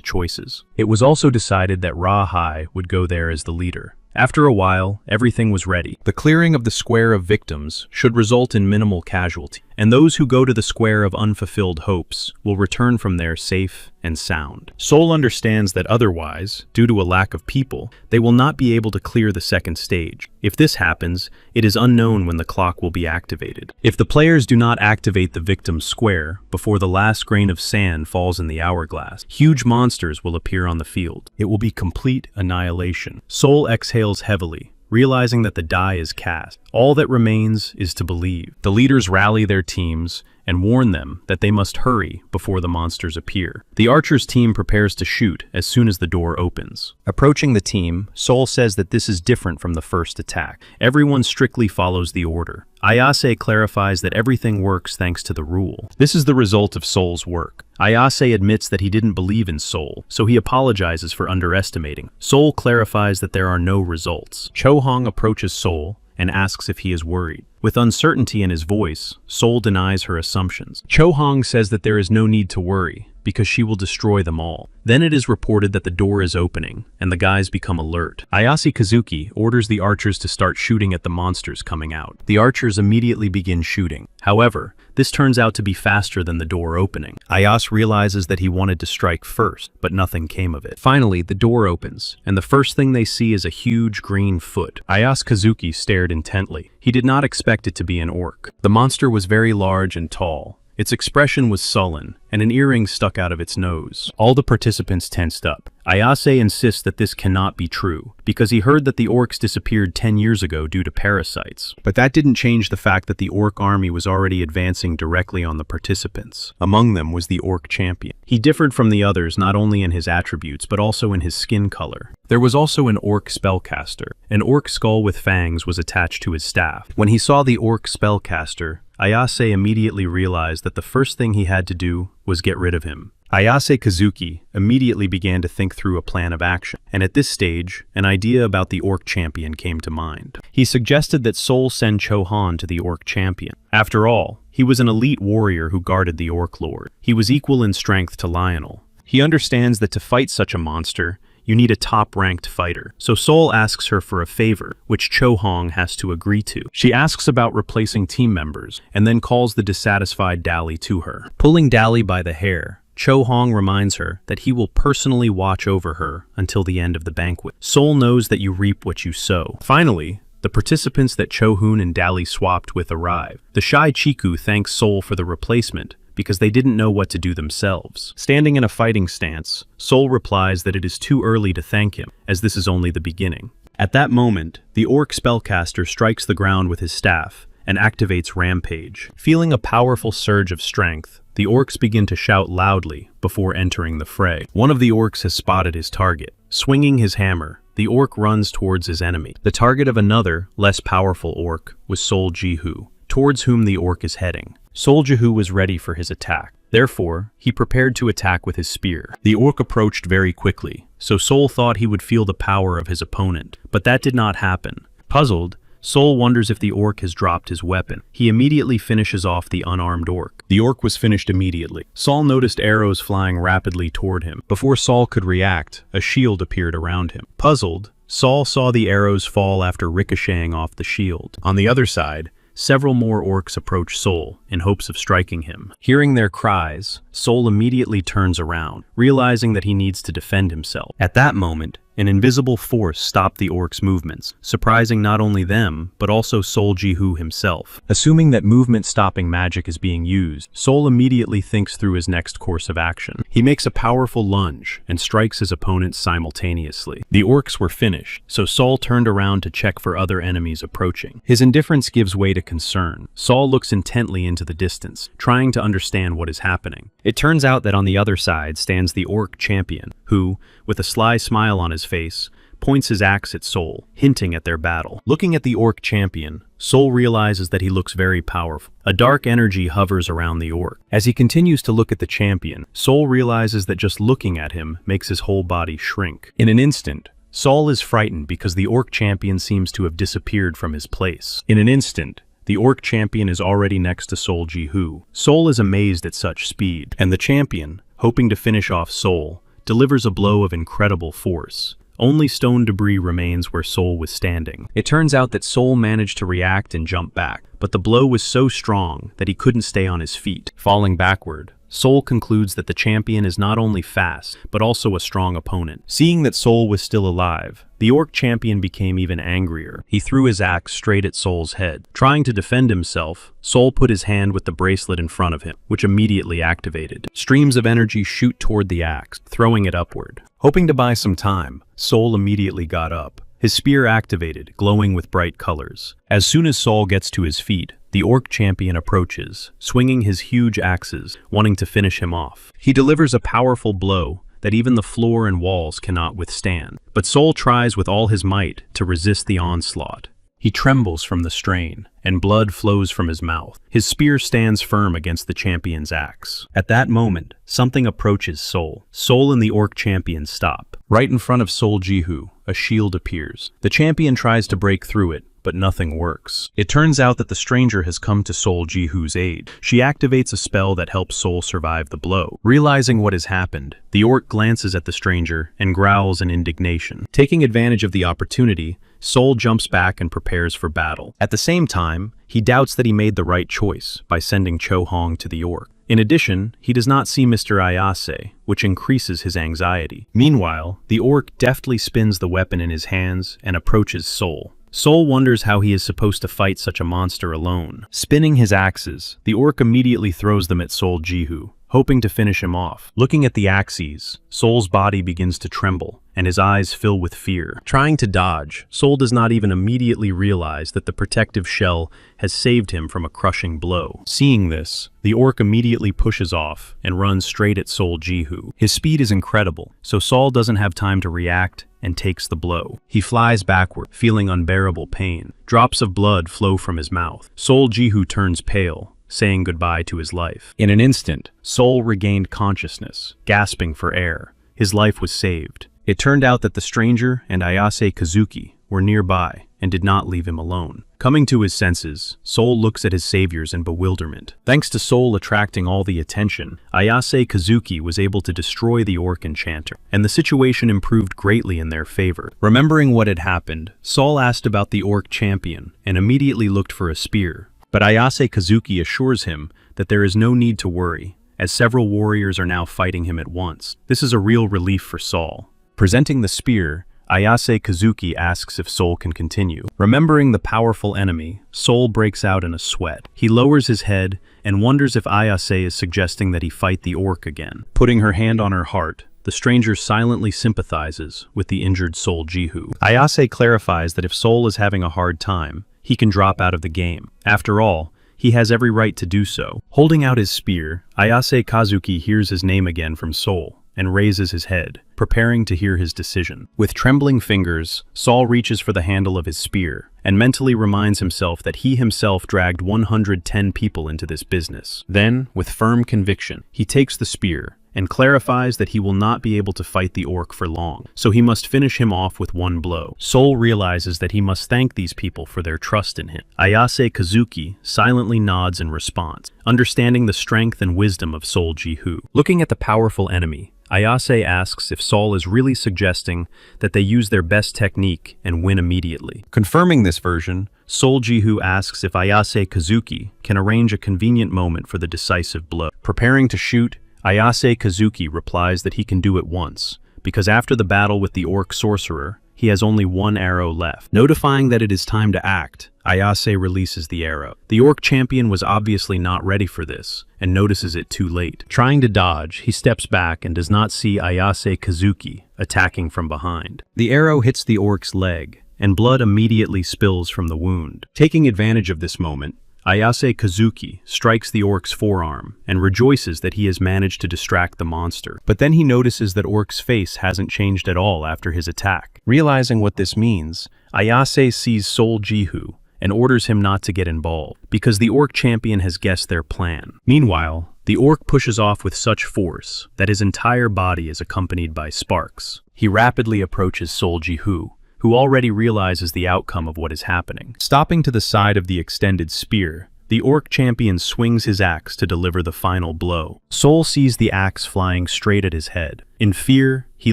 choices. It was also decided that Ra Hai would go there as the leader. After a while, everything was ready. The clearing of the Square of Victims should result in minimal casualty, and those who go to the Square of Unfulfilled Hopes will return from there safe and sound. Sol understands that otherwise, due to a lack of people, they will not be able to clear the second stage. If this happens, it is unknown when the clock will be activated. If the players do not activate the Victim's Square before the last grain of sand falls in the hourglass, huge monsters will appear on the field. It will be complete annihilation. Sol exhales heavily, realizing that the die is cast. All that remains is to believe. The leaders rally their teams and warn them that they must hurry before the monsters appear. The archers' team prepares to shoot as soon as the door opens. Approaching the team, Sol says that this is different from the first attack. Everyone strictly follows the order. Ayase clarifies that everything works thanks to the rule. This is the result of Sol's work. Ayase admits that he didn't believe in Sol, so he apologizes for underestimating. Sol clarifies that there are no results. Cho-hong approaches Sol and asks if he is worried. With uncertainty in his voice, Sol denies her assumptions. Cho-hong says that there is no need to worry, because she will destroy them all. Then it is reported that the door is opening, and the guys become alert. Ayase Kazuki orders the archers to start shooting at the monsters coming out. The archers immediately begin shooting. However, this turns out to be faster than the door opening. Ayase realizes that he wanted to strike first, but nothing came of it. Finally, the door opens, and the first thing they see is a huge green foot. Ayase Kazuki stared intently. He did not expect it to be an orc. The monster was very large and tall. Its expression was sullen, and an earring stuck out of its nose. All the participants tensed up. Ayase insists that this cannot be true, because he heard that the orcs disappeared 10 years ago due to parasites. But that didn't change the fact that the orc army was already advancing directly on the participants. Among them was the orc champion. He differed from the others not only in his attributes, but also in his skin color. There was also an orc spellcaster. An orc skull with fangs was attached to his staff. When he saw the orc spellcaster, Ayase immediately realized that the first thing he had to do was get rid of him. Ayase Kazuki immediately began to think through a plan of action, and at this stage, an idea about the orc champion came to mind. He suggested that Sol send Cho-hong to the orc champion. After all, he was an elite warrior who guarded the orc lord. He was equal in strength to Lionel. He understands that to fight such a monster, you need a top-ranked fighter. So Sol asks her for a favor, which Cho-hong has to agree to. She asks about replacing team members, and then calls the dissatisfied Dali to her. Pulling Dali by the hair, Cho-hong reminds her that he will personally watch over her until the end of the banquet. Sol knows that you reap what you sow. Finally, the participants that Cho-hoon and Dali swapped with arrive. The shy Chiku thanks Sol for the replacement, because they didn't know what to do themselves. Standing in a fighting stance, Sol replies that it is too early to thank him, as this is only the beginning. At that moment, the orc spellcaster strikes the ground with his staff and activates Rampage. Feeling a powerful surge of strength, the orcs begin to shout loudly before entering the fray. One of the orcs has spotted his target. Swinging his hammer, the orc runs towards his enemy. The target of another, less powerful orc was Sol Jihu, towards whom the orc is heading. Sol Jihu was ready for his attack. Therefore, he prepared to attack with his spear. The orc approached very quickly, so Sol thought he would feel the power of his opponent, but that did not happen. Puzzled, Sol wonders if the orc has dropped his weapon. He immediately finishes off the unarmed orc. The orc was finished immediately. Sol noticed arrows flying rapidly toward him. Before Sol could react, a shield appeared around him. Puzzled, Sol saw the arrows fall after ricocheting off the shield. On the other side, several more orcs approach Sol in hopes of striking him. Hearing their cries, Sol immediately turns around, realizing that he needs to defend himself. At that moment, an invisible force stopped the orcs' movements, surprising not only them, but also Sol Jihu himself. Assuming that movement-stopping magic is being used, Sol immediately thinks through his next course of action. He makes a powerful lunge and strikes his opponent simultaneously. The orcs were finished, so Sol turned around to check for other enemies approaching. His indifference gives way to concern. Sol looks intently into the distance, trying to understand what is happening. It turns out that on the other side stands the orc champion, who, with a sly smile on his face, points his axe at Sol, hinting at their battle. Looking at the orc champion, Sol realizes that he looks very powerful. A dark energy hovers around the orc. As he continues to look at the champion, Sol realizes that just looking at him makes his whole body shrink. In an instant, Sol is frightened because the orc champion seems to have disappeared from his place. In an instant, the orc champion is already next to Sol Jihu. Sol is amazed at such speed, and the champion, hoping to finish off Sol, delivers a blow of incredible force. Only stone debris remains where Sol was standing. It turns out that Sol managed to react and jump back, but the blow was so strong that he couldn't stay on his feet. Falling backward, Sol concludes that the champion is not only fast, but also a strong opponent. Seeing that Sol was still alive, the orc champion became even angrier. He threw his axe straight at Sol's head. Trying to defend himself, Sol put his hand with the bracelet in front of him, which immediately activated. Streams of energy shoot toward the axe, throwing it upward. Hoping to buy some time, Sol immediately got up. His spear activated, glowing with bright colors. As soon as Sol gets to his feet, the orc champion approaches, swinging his huge axes, wanting to finish him off. He delivers a powerful blow that even the floor and walls cannot withstand. But Soul tries with all his might to resist the onslaught. He trembles from the strain, and blood flows from his mouth. His spear stands firm against the champion's axe. At that moment, something approaches Soul. Soul and the orc champion stop. Right in front of Soul Jihu, a shield appears. The champion tries to break through it, but nothing works. It turns out that the stranger has come to Soul Jihu's aid. She activates a spell that helps Soul survive the blow. Realizing what has happened, the orc glances at the stranger and growls in indignation. Taking advantage of the opportunity, Soul jumps back and prepares for battle. At the same time, he doubts that he made the right choice by sending Cho Hong to the orc. In addition, he does not see Mr. Ayase, which increases his anxiety. Meanwhile, the orc deftly spins the weapon in his hands and approaches Soul. Soul wonders how he is supposed to fight such a monster alone. Spinning his axes, the orc immediately throws them at Soul Jihu, hoping to finish him off. Looking at the axes, Soul's body begins to tremble, and his eyes fill with fear. Trying to dodge, Soul does not even immediately realize that the protective shell has saved him from a crushing blow. Seeing this, the orc immediately pushes off and runs straight at Soul Jihu. His speed is incredible, so Soul doesn't have time to react and takes the blow. He flies backward, feeling unbearable pain. Drops of blood flow from his mouth. Soul Jihu turns pale, saying goodbye to his life. In an instant, Soul regained consciousness, gasping for air. His life was saved. It turned out that the stranger and Ayase Kazuki were nearby and did not leave him alone. Coming to his senses, Soul looks at his saviors in bewilderment. Thanks to Soul attracting all the attention, Ayase Kazuki was able to destroy the orc enchanter, and the situation improved greatly in their favor. Remembering what had happened, Soul asked about the orc champion and immediately looked for a spear. But Ayase Kazuki assures him that there is no need to worry, as several warriors are now fighting him at once. This is a real relief for Soul. Presenting the spear, Ayase Kazuki asks if Soul can continue. Remembering the powerful enemy, Soul breaks out in a sweat. He lowers his head and wonders if Ayase is suggesting that he fight the orc again. Putting her hand on her heart, the stranger silently sympathizes with the injured Soul Jihu. Ayase clarifies that if Soul is having a hard time, he can drop out of the game. After all, he has every right to do so. Holding out his spear, Ayase Kazuki hears his name again from Soul and raises his head, preparing to hear his decision. With trembling fingers, Soul reaches for the handle of his spear and mentally reminds himself that he himself dragged 110 people into this business. Then, with firm conviction, he takes the spear and clarifies that he will not be able to fight the orc for long, so he must finish him off with one blow. Soul realizes that he must thank these people for their trust in him. Ayase Kazuki silently nods in response, understanding the strength and wisdom of Soul Jihu. Looking at the powerful enemy, Ayase asks if Soul is really suggesting that they use their best technique and win immediately. Confirming this version, Soul Jihu asks if Ayase Kazuki can arrange a convenient moment for the decisive blow. Preparing to shoot, Ayase Kazuki replies that he can do it once, because after the battle with the orc sorcerer, he has only one arrow left. Notifying that it is time to act, Ayase releases the arrow. The orc champion was obviously not ready for this, and notices it too late. Trying to dodge, he steps back and does not see Ayase Kazuki attacking from behind. The arrow hits the orc's leg, and blood immediately spills from the wound. Taking advantage of this moment, Ayase Kazuki strikes the orc's forearm and rejoices that he has managed to distract the monster. But then he notices that orc's face hasn't changed at all after his attack. Realizing what this means, Ayase sees Soul Jihu and orders him not to get involved, because the orc champion has guessed their plan. Meanwhile, the orc pushes off with such force that his entire body is accompanied by sparks. He rapidly approaches Soul Jihu, who already realizes the outcome of what is happening. Stopping to the side of the extended spear, the orc champion swings his axe to deliver the final blow. Soul sees the axe flying straight at his head. In fear, he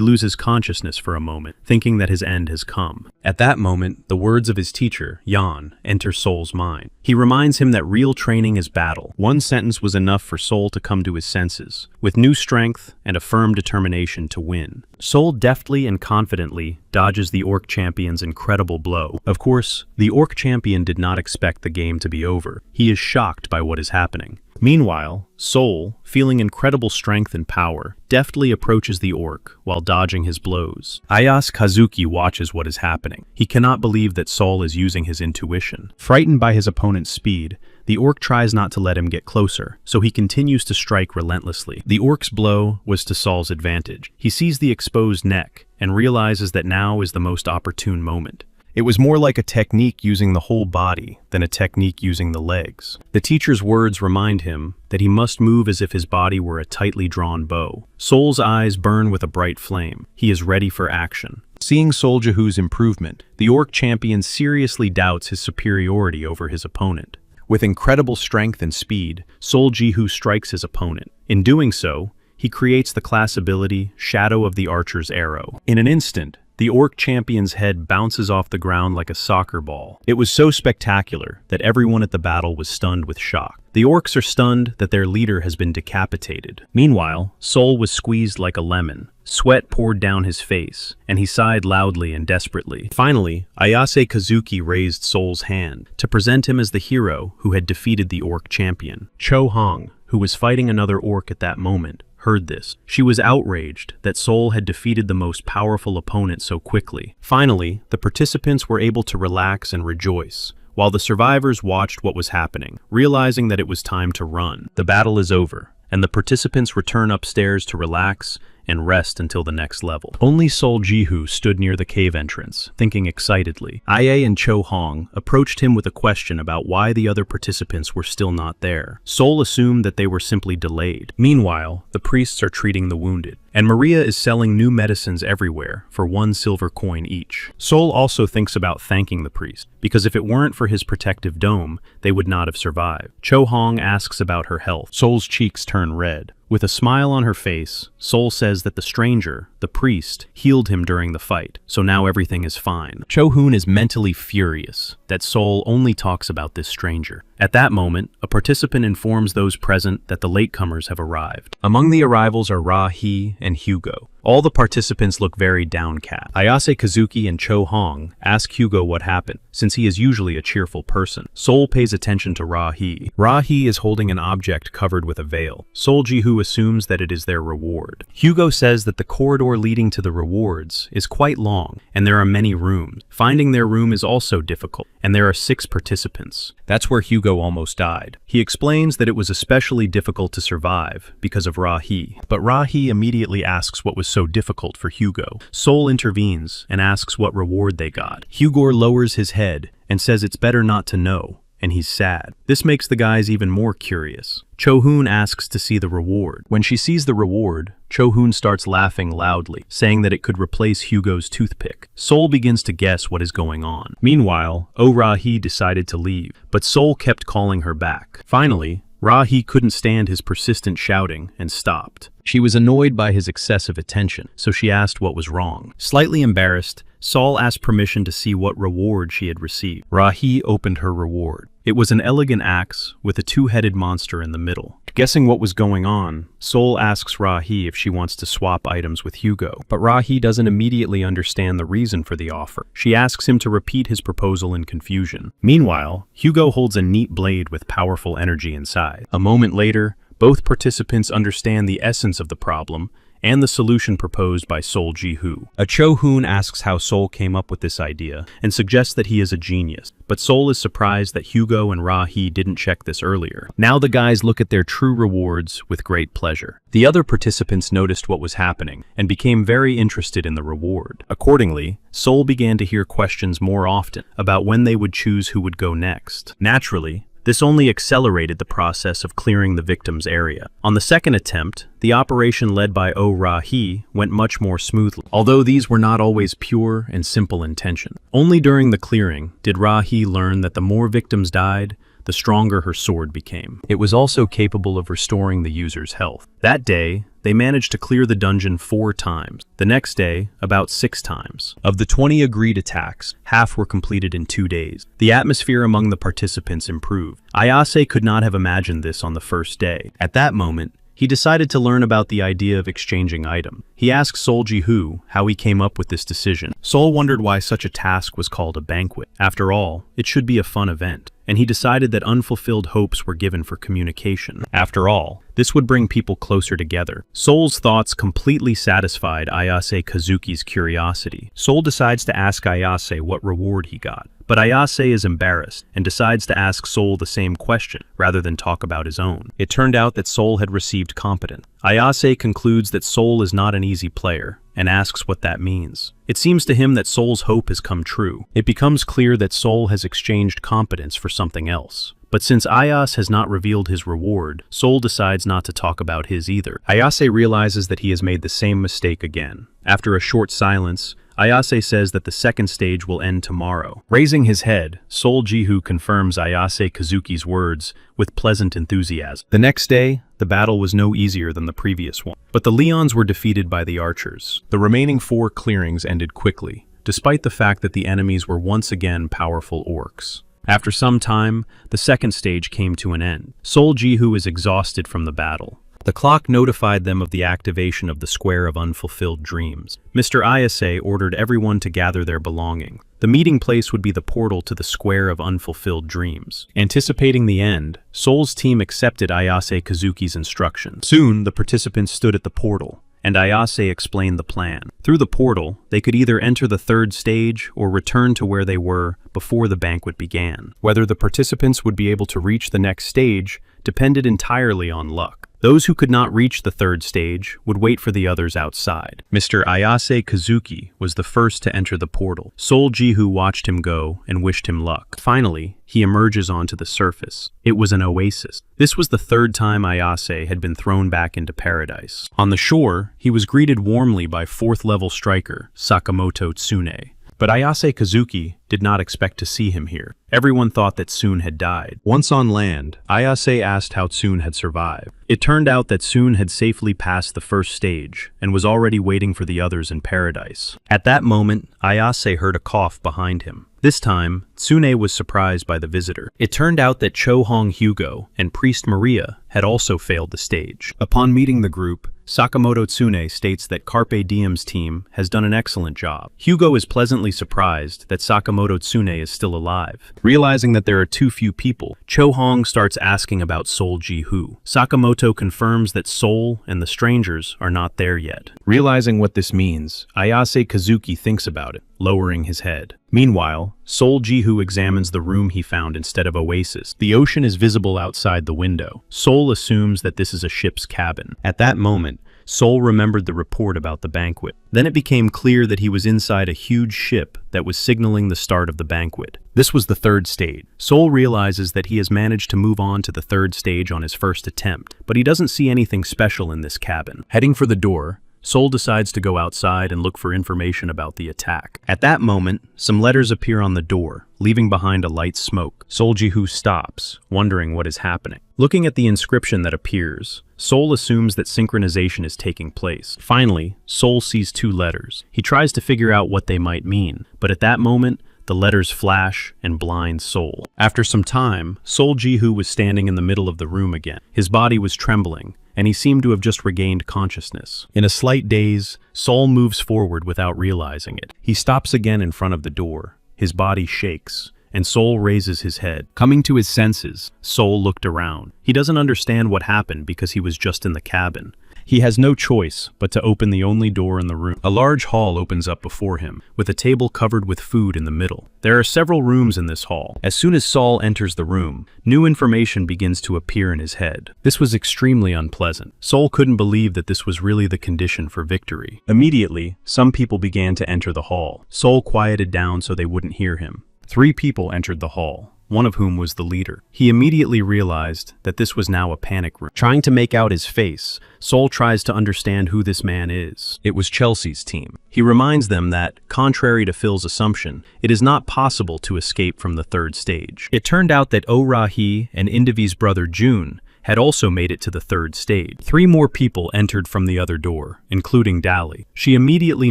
loses consciousness for a moment, thinking that his end has come. At that moment, the words of his teacher, Yan, enter Soul's mind. He reminds him that real training is battle. One sentence was enough for Soul to come to his senses, with new strength and a firm determination to win. Soul deftly and confidently dodges the orc champion's incredible blow. Of course, the orc champion did not expect the game to be over. He is shocked by what is happening. Meanwhile, Soul, feeling incredible strength and power, deftly approaches the orc while dodging his blows. Ayase Kazuki watches what is happening. He cannot believe that Soul is using his intuition. Frightened by his opponent's speed, The orc tries not to let him get closer, so he continues to strike relentlessly. The orc's blow was to Saul's advantage. He sees the exposed neck and realizes that now is the most opportune moment. It was more like a technique using the whole body than a technique using the legs. The teacher's words remind him that he must move as if his body were a tightly drawn bow. Sol's eyes burn with a bright flame. He is ready for action. Seeing Sol Jihu's improvement, the orc champion seriously doubts his superiority over his opponent. With incredible strength and speed, Sol Jihu strikes his opponent. In doing so, he creates the class ability Shadow of the Archer's Arrow. In an instant, the orc champion's head bounces off the ground like a soccer ball. It was so spectacular that everyone at the battle was stunned with shock. The orcs are stunned that their leader has been decapitated. Meanwhile, Sol was squeezed like a lemon. Sweat poured down his face, and he sighed loudly and desperately. Finally, Ayase Kazuki raised Sol's hand to present him as the hero who had defeated the orc champion. Cho Hong, who was fighting another orc at that moment, heard this. She was outraged that Sol had defeated the most powerful opponent so quickly. Finally, the participants were able to relax and rejoice, while the survivors watched what was happening, realizing that it was time to run. The battle is over, and the participants return upstairs to relax and rest until the next level. Only Sol Jihu stood near the cave entrance, thinking excitedly. Aye and Cho Hong approached him with a question about why the other participants were still not there. Sol assumed that they were simply delayed. Meanwhile, the priests are treating the wounded, and Maria is selling new medicines everywhere for 1 silver coin each. Sol also thinks about thanking the priest, because if it weren't for his protective dome, they would not have survived. Cho Hong asks about her health. Sol's cheeks turn red. With a smile on her face, Sol says that the stranger, the priest, healed him during the fight, so now everything is fine. Cho Hoon is mentally furious that Sol only talks about this stranger. At that moment, a participant informs those present that the latecomers have arrived. Among the arrivals are Ra He and Hugo. All the participants look very downcast. Ayase Kazuki and Cho Hong ask Hugo what happened, since he is usually a cheerful person. Sol pays attention to Ra He. Ra He is holding an object covered with a veil. Sol Jihu assumes that it is their reward. Hugo says that the corridor leading to the rewards is quite long, and there are many rooms. Finding their room is also difficult, and there are 6 participants. That's where Hugo almost died. He explains that it was especially difficult to survive because of Ra He, but Ra He immediately asks what was so difficult for Hugo. Sol intervenes and asks what reward they got. Hugo lowers his head and says it's better not to know, and he's sad. This makes the guys even more curious. Cho Hoon asks to see the reward. When she sees the reward, Cho Hoon starts laughing loudly, saying that it could replace Hugo's toothpick. Sol begins to guess what is going on. Meanwhile, Ra He decided to leave, but Sol kept calling her back. Finally, Ra He couldn't stand his persistent shouting and stopped. She was annoyed by his excessive attention, so she asked what was wrong. Slightly embarrassed, Sol asked permission to see what reward she had received. Ra He opened her reward. It was an elegant axe with a 2-headed monster in the middle. Guessing what was going on, Sol asks Ra He if she wants to swap items with Hugo, but Ra He doesn't immediately understand the reason for the offer. She asks him to repeat his proposal in confusion. Meanwhile, Hugo holds a neat blade with powerful energy inside. A moment later, both participants understand the essence of the problem and the solution proposed by Sol Jihu. A Cho Hoon asks how Sol came up with this idea and suggests that he is a genius, but Sol is surprised that Hugo and Ra He didn't check this earlier. Now the guys look at their true rewards with great pleasure. The other participants noticed what was happening and became very interested in the reward. Accordingly, Sol began to hear questions more often about when they would choose who would go next. Naturally, this only accelerated the process of clearing the victim's area. On the second attempt, the operation led by Ra He went much more smoothly, although these were not always pure and simple intention. Only during the clearing did Ra He learn that the more victims died, the stronger her sword became. It was also capable of restoring the user's health. That day, they managed to clear the dungeon 4 times. The next day, about 6 times. Of the 20 agreed attacks, half were completed in 2 days. The atmosphere among the participants improved. Ayase could not have imagined this on the first day. At that moment, he decided to learn about the idea of exchanging items. He asked Sol Jihu how he came up with this decision. Sol wondered why such a task was called a banquet. After all, it should be a fun event. and he decided that unfulfilled hopes were given for communication. After all, this would bring people closer together. Soul's thoughts completely satisfied Ayase Kazuki's curiosity. Soul decides to ask Ayase what reward he got, but Ayase is embarrassed and decides to ask Soul the same question rather than talk about his own. It turned out that Soul had received competence. Ayase concludes that Soul is not an easy player and asks what that means. It seems to him that Soul's hope has come true. It becomes clear that Soul has exchanged competence for something else. But since Ayase has not revealed his reward, Soul decides not to talk about his either. Ayase realizes that he has made the same mistake again. After a short silence, Ayase says that the second stage will end tomorrow. Raising his head, Soul Jihu confirms Ayase Kazuki's words with pleasant enthusiasm. The next day, the battle was no easier than the previous one. But the Leons were defeated by the archers. The remaining 4 clearings ended quickly, despite the fact that the enemies were once again powerful orcs. After some time, the second stage came to an end. Soul Jihu is exhausted from the battle. The clock notified them of the activation of the Square of Unfulfilled Dreams. Mr. Ayase ordered everyone to gather their belongings. The meeting place would be the portal to the Square of Unfulfilled Dreams. Anticipating the end, Soul's team accepted Ayase Kazuki's instructions. Soon, the participants stood at the portal, and Ayase explained the plan. Through the portal, they could either enter the third stage or return to where they were before the banquet began. Whether the participants would be able to reach the next stage depended entirely on luck. Those who could not reach the third stage would wait for the others outside. Mr. Ayase Kazuki was the first to enter the portal. Soul Jihu watched him go and wished him luck. Finally, he emerges onto the surface. It was an oasis. This was the third time Ayase had been thrown back into paradise. On the shore, he was greeted warmly by 4th-level striker Sakamoto Tsune. But Ayase Kazuki did not expect to see him here. Everyone thought that Tsun had died. Once on land, Ayase asked how Tsun had survived. It turned out that Tsun had safely passed the first stage and was already waiting for the others in paradise. At that moment, Ayase heard a cough behind him. This time, Tsune was surprised by the visitor. It turned out that Cho Hong Hugo and Priest Maria had also failed the stage. Upon meeting the group, Sakamoto Tsune states that Carpe Diem's team has done an excellent job. Hugo is pleasantly surprised that Sakamoto Tsune is still alive. Realizing that there are too few people, Cho Hong starts asking about Soul Jihu. Sakamoto confirms that Soul and the strangers are not there yet. Realizing what this means, Ayase Kazuki thinks about it, lowering his head. Meanwhile, Soul Jihu examines the room he found instead of Oasis. The ocean is visible outside the window. Soul assumes that this is a ship's cabin. At that moment, Soul remembered the report about the banquet. Then it became clear that he was inside a huge ship that was signaling the start of the banquet. This was the third stage. Soul realizes that he has managed to move on to the third stage on his first attempt, but he doesn't see anything special in this cabin. Heading for the door, Soul decides to go outside and look for information about the attack. At that moment, some letters appear on the door, leaving behind a light smoke. Soul Jihu stops, wondering what is happening. Looking at the inscription that appears, Soul assumes that synchronization is taking place. Finally, Soul sees 2 letters. He tries to figure out what they might mean, but at that moment, the letters flash and blind Soul. After some time, Soul Jihu was standing in the middle of the room again. His body was trembling, and he seemed to have just regained consciousness. In a slight daze, Soul moves forward without realizing it. He stops again in front of the door. His body shakes, and Soul raises his head. Coming to his senses, Soul looked around. He doesn't understand what happened because he was just in the cabin. He has no choice but to open the only door in the room. A large hall opens up before him, with a table covered with food in the middle. There are several rooms in this hall. As soon as Saul enters the room, new information begins to appear in his head. This was extremely unpleasant. Saul couldn't believe that this was really the condition for victory. Immediately, some people began to enter the hall. Saul quieted down so they wouldn't hear him. 3 people entered the hall, one of whom was the leader. He immediately realized that this was now a panic room. Trying to make out his face, Soul tries to understand who this man is. It was Chelsea's team. He reminds them that, contrary to Phil's assumption, it is not possible to escape from the third stage. It turned out that Oh-Ra-Hee and Indivi's brother June had also made it to the third stage. 3 more people entered from the other door, including Dali. She immediately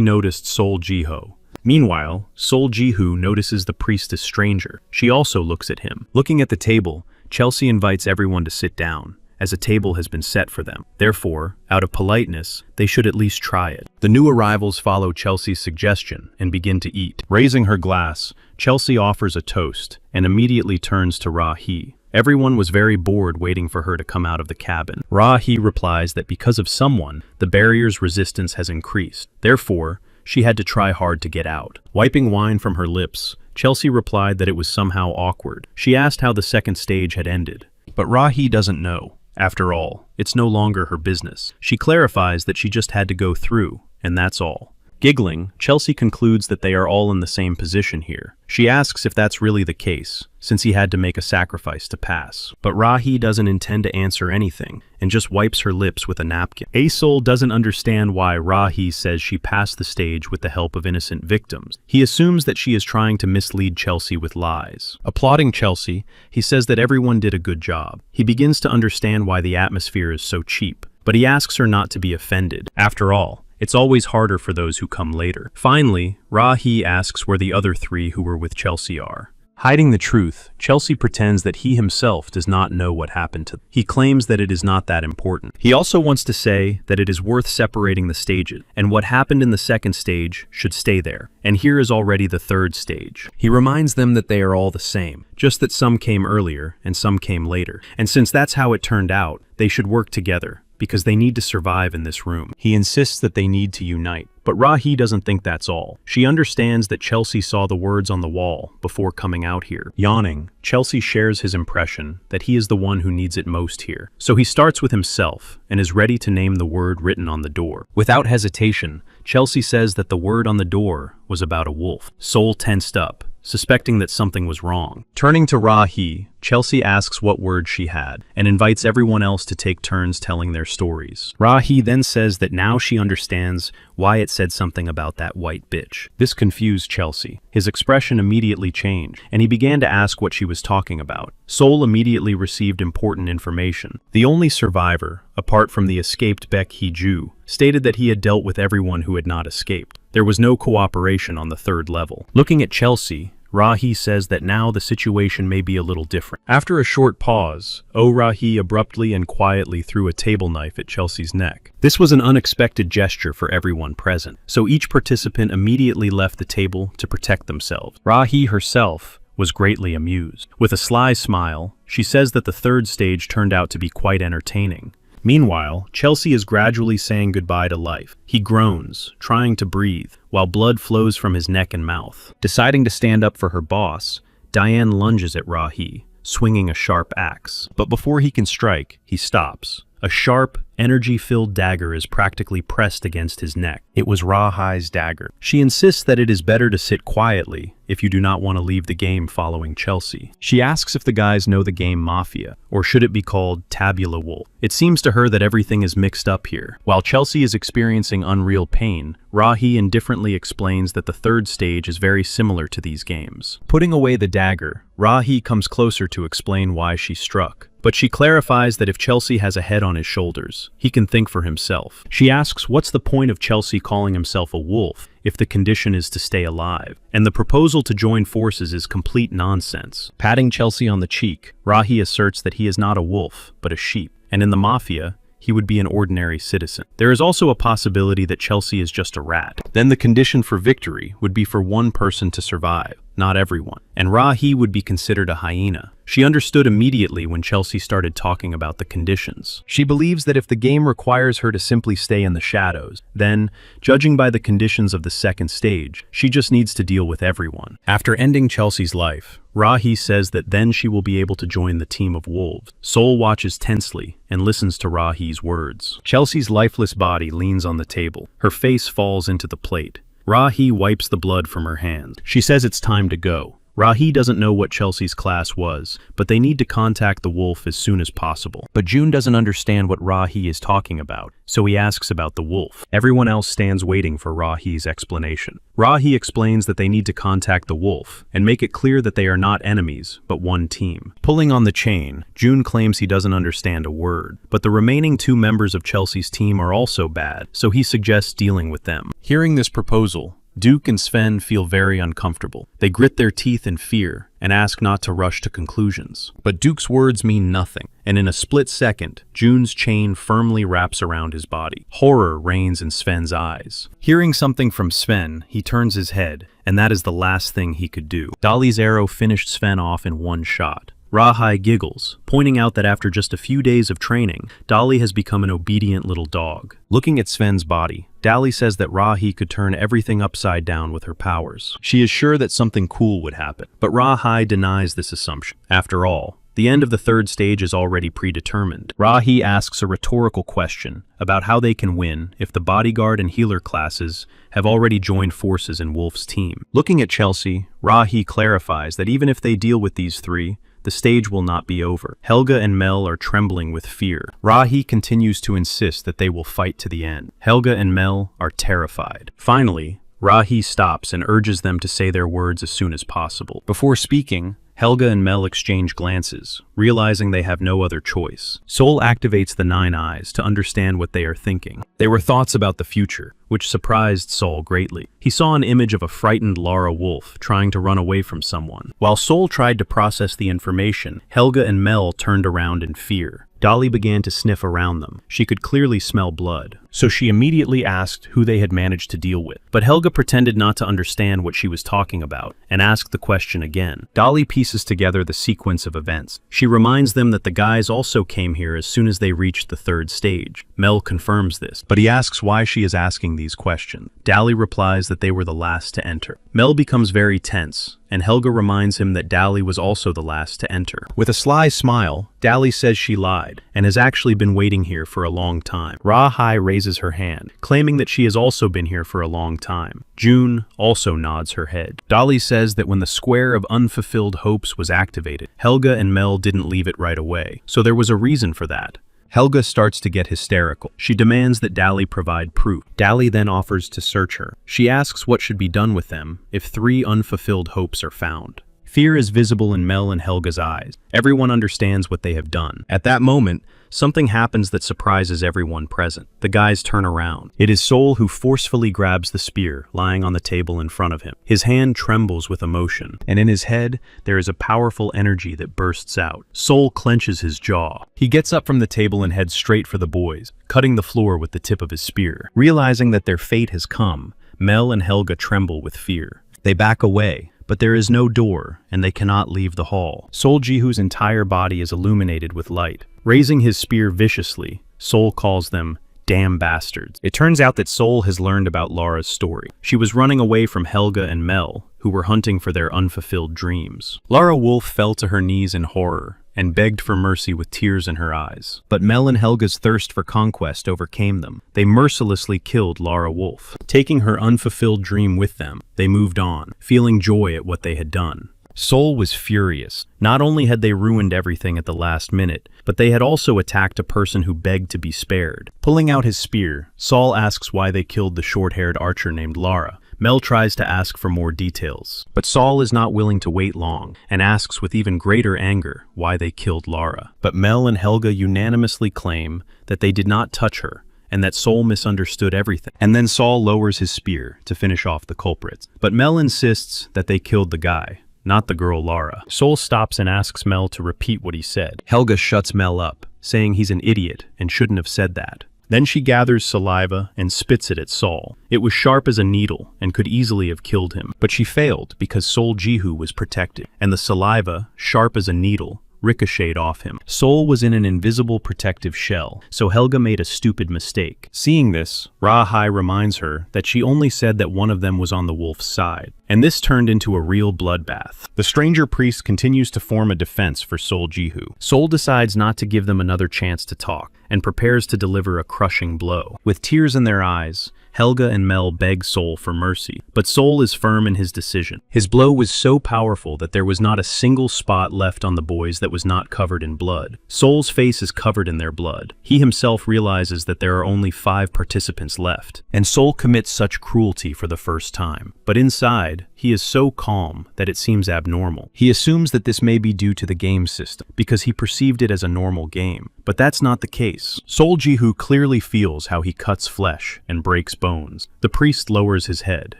noticed Soul Jiho. Meanwhile, Soul Jihu notices the priestess stranger. She also looks at him. Looking at the table, Chelsea invites everyone to sit down. as a table has been set for them. Therefore, out of politeness, they should at least try it. The new arrivals follow Chelsea's suggestion and begin to eat. Raising her glass, Chelsea offers a toast and immediately turns to Ra-hee. Everyone was very bored waiting for her to come out of the cabin. Ra-hee replies that because of someone, the barrier's resistance has increased. Therefore, she had to try hard to get out. Wiping wine from her lips, Chelsea replied that it was somehow awkward. She asked how the second stage had ended. But Ra-hee doesn't know. After all, it's no longer her business. She clarifies that she just had to go through, and that's all. Giggling, Chelsea concludes that they are all in the same position here. She asks if that's really the case, since he had to make a sacrifice to pass. But Ra-hee doesn't intend to answer anything, and just wipes her lips with a napkin. A-Sol doesn't understand why Ra-hee says she passed the stage with the help of innocent victims. He assumes that she is trying to mislead Chelsea with lies. Applauding Chelsea, he says that everyone did a good job. He begins to understand why the atmosphere is so cheap, but he asks her not to be offended. After all, it's always harder for those who come later. Finally, Ra-hee asks where the other three who were with Chelsea are. Hiding the truth, Chelsea pretends that he himself does not know what happened to them. He claims that it is not that important. He also wants to say that it is worth separating the stages, and what happened in the second stage should stay there. And here is already the third stage. He reminds them that they are all the same, just that some came earlier and some came later. And since that's how it turned out, they should work together, because they need to survive in this room. He insists that they need to unite. But Ra-hee doesn't think that's all. She understands that Chelsea saw the words on the wall before coming out here. Yawning, Chelsea shares his impression that he is the one who needs it most here. So he starts with himself and is ready to name the word written on the door. Without hesitation, Chelsea says that the word on the door was about a wolf. Sol tensed up, suspecting that something was wrong. Turning to Ra-hee, Chelsea asks what word she had, and invites everyone else to take turns telling their stories. Ra-hee then says that now she understands why it said something about that white bitch. This confused Chelsea. His expression immediately changed, and he began to ask what she was talking about. Sol immediately received important information. The only survivor, apart from the escaped Baek Hee-ju, stated that he had dealt with everyone who had not escaped. There was no cooperation on the third level. Looking at Chelsea, Ra-hee says that now the situation may be a little different. After a short pause, Ra-hee abruptly and quietly threw a table knife at Chelsea's neck. This was an unexpected gesture for everyone present, so each participant immediately left the table to protect themselves. Ra-hee herself was greatly amused. With a sly smile, she says that the third stage turned out to be quite entertaining. Meanwhile, Chelsea is gradually saying goodbye to life. He groans, trying to breathe, while blood flows from his neck and mouth. Deciding to stand up for her boss, Diane lunges at Ra-hee, swinging a sharp axe. But before he can strike, he stops. A sharp, energy-filled dagger is practically pressed against his neck. It was Ra-hee's dagger. She insists that it is better to sit quietly if you do not want to leave the game following Chelsea. She asks if the guys know the game Mafia, or should it be called Tabula Wolf. It seems to her that everything is mixed up here. While Chelsea is experiencing unreal pain, Ra-hee indifferently explains that the third stage is very similar to these games. Putting away the dagger, Ra-hee comes closer to explain why she struck. But she clarifies that if Chelsea has a head on his shoulders, he can think for himself. She asks what's the point of Chelsea calling himself a wolf if the condition is to stay alive, and the proposal to join forces is complete nonsense. Patting Chelsea on the cheek, Ra-hee asserts that he is not a wolf, but a sheep, and in the Mafia, he would be an ordinary citizen. There is also a possibility that Chelsea is just a rat. Then the condition for victory would be for one person to survive, not everyone, and Ra-hee would be considered a hyena. She understood immediately when Chelsea started talking about the conditions. She believes that if the game requires her to simply stay in the shadows, then, judging by the conditions of the second stage, she just needs to deal with everyone. After ending Chelsea's life, Ra-hee says that then she will be able to join the team of wolves. Sol watches tensely and listens to Ra-hee's words. Chelsea's lifeless body leans on the table. Her face falls into the plate. Ra-hee wipes the blood from her hand. She says it's time to go. Ra-hee doesn't know what Chelsea's class was, but they need to contact the wolf as soon as possible. But June doesn't understand what Ra-hee is talking about, so he asks about the wolf. Everyone else stands waiting for Ra-hee's explanation. Ra-hee explains that they need to contact the wolf and make it clear that they are not enemies, but one team. Pulling on the chain, June claims he doesn't understand a word, but the remaining two members of Chelsea's team are also bad, so he suggests dealing with them. Hearing this proposal, Duke and Sven feel very uncomfortable. They grit their teeth in fear and ask not to rush to conclusions. But Duke's words mean nothing, and in a split second, June's chain firmly wraps around his body. Horror reigns in Sven's eyes. Hearing something from Sven, he turns his head, and that is the last thing he could do. Dali's arrow finished Sven off in one shot. Rahai giggles, pointing out that after just a few days of training, Dali has become an obedient little dog. Looking at Sven's body, Dali says that Rahi could turn everything upside down with her powers. She is sure that something cool would happen, but Rahai denies this assumption. After all, the end of the third stage is already predetermined. Rahi asks a rhetorical question about how they can win if the bodyguard and healer classes have already joined forces in Wolf's team. Looking at Chelsea, Rahi clarifies that even if they deal with these three, the stage will not be over. Helga and Mel are trembling with fear. Rahi continues to insist that they will fight to the end. Helga and Mel are terrified. Finally, Rahi stops and urges them to say their words as soon as possible. Before speaking, Helga and Mel exchange glances, realizing they have no other choice. Sol activates the 9 eyes to understand what they are thinking. They were thoughts about the future, which surprised Sol greatly. He saw an image of a frightened Lara wolf trying to run away from someone. While Sol tried to process the information, Helga and Mel turned around in fear. Dali began to sniff around them. She could clearly smell blood, so she immediately asked who they had managed to deal with. But Helga pretended not to understand what she was talking about and asked the question again. Dali pieces together the sequence of events. She reminds them that the guys also came here as soon as they reached the third stage. Mel confirms this, but he asks why she is asking these questions. Dali replies that they were the last to enter. Mel becomes very tense, and Helga reminds him that Dali was also the last to enter. With a sly smile, Dali says she lied and has actually been waiting here for a long time. Rahai raises her hand, claiming that she has also been here for a long time. June also nods her head. Dali says that when the square of unfulfilled hopes was activated, Helga and Mel didn't leave it right away, so there was a reason for that. Helga starts to get hysterical. She demands that Dali provide proof. Dali then offers to search her. She asks what should be done with them if 3 unfulfilled hopes are found. Fear is visible in Mel and Helga's eyes. Everyone understands what they have done. At that moment, something happens that surprises everyone present. The guys turn around. It is Sol who forcefully grabs the spear lying on the table in front of him. His hand trembles with emotion, and in his head, there is a powerful energy that bursts out. Sol clenches his jaw. He gets up from the table and heads straight for the boys, cutting the floor with the tip of his spear. Realizing that their fate has come, Mel and Helga tremble with fear. They back away, but there is no door, and they cannot leave the hall. Sol Jihu's entire body is illuminated with light. Raising his spear viciously, Sol calls them damn bastards. It turns out that Sol has learned about Lara's story. She was running away from Helga and Mel, who were hunting for their unfulfilled dreams. Lara Wolf fell to her knees in horror and begged for mercy with tears in her eyes. But Mel and Helga's thirst for conquest overcame them. They mercilessly killed Lara Wolf. Taking her unfulfilled dream with them, they moved on, feeling joy at what they had done. Sol was furious. Not only had they ruined everything at the last minute, but they had also attacked a person who begged to be spared. Pulling out his spear, Sol asks why they killed the short-haired archer named Lara. Mel tries to ask for more details, but Sol is not willing to wait long and asks with even greater anger why they killed Lara. But Mel and Helga unanimously claim that they did not touch her and that Sol misunderstood everything. And then Sol lowers his spear to finish off the culprits. But Mel insists that they killed the guy, not the girl Lara. Sol stops and asks Mel to repeat what he said. Helga shuts Mel up, saying he's an idiot and shouldn't have said that. Then she gathers saliva and spits it at Sol. It was sharp as a needle and could easily have killed him, but she failed because Sol Jihu was protected, and the saliva, sharp as a needle, ricocheted off him. Sol was in an invisible protective shell, so Helga made a stupid mistake. Seeing this, Rahai reminds her that she only said that one of them was on the wolf's side, and this turned into a real bloodbath. The stranger priest continues to form a defense for Sol Jihu. Sol decides not to give them another chance to talk, and prepares to deliver a crushing blow. With tears in their eyes, Helga and Mel beg Sol for mercy, but Sol is firm in his decision. His blow was so powerful that there was not a single spot left on the boys that was not covered in blood. Sol's face is covered in their blood. He himself realizes that there are only 5 participants left, and Sol commits such cruelty for the first time. But inside, he is so calm that it seems abnormal. He assumes that this may be due to the game system, because he perceived it as a normal game. But that's not the case. Sol Jihu clearly feels how he cuts flesh and breaks bones. The priest lowers his head.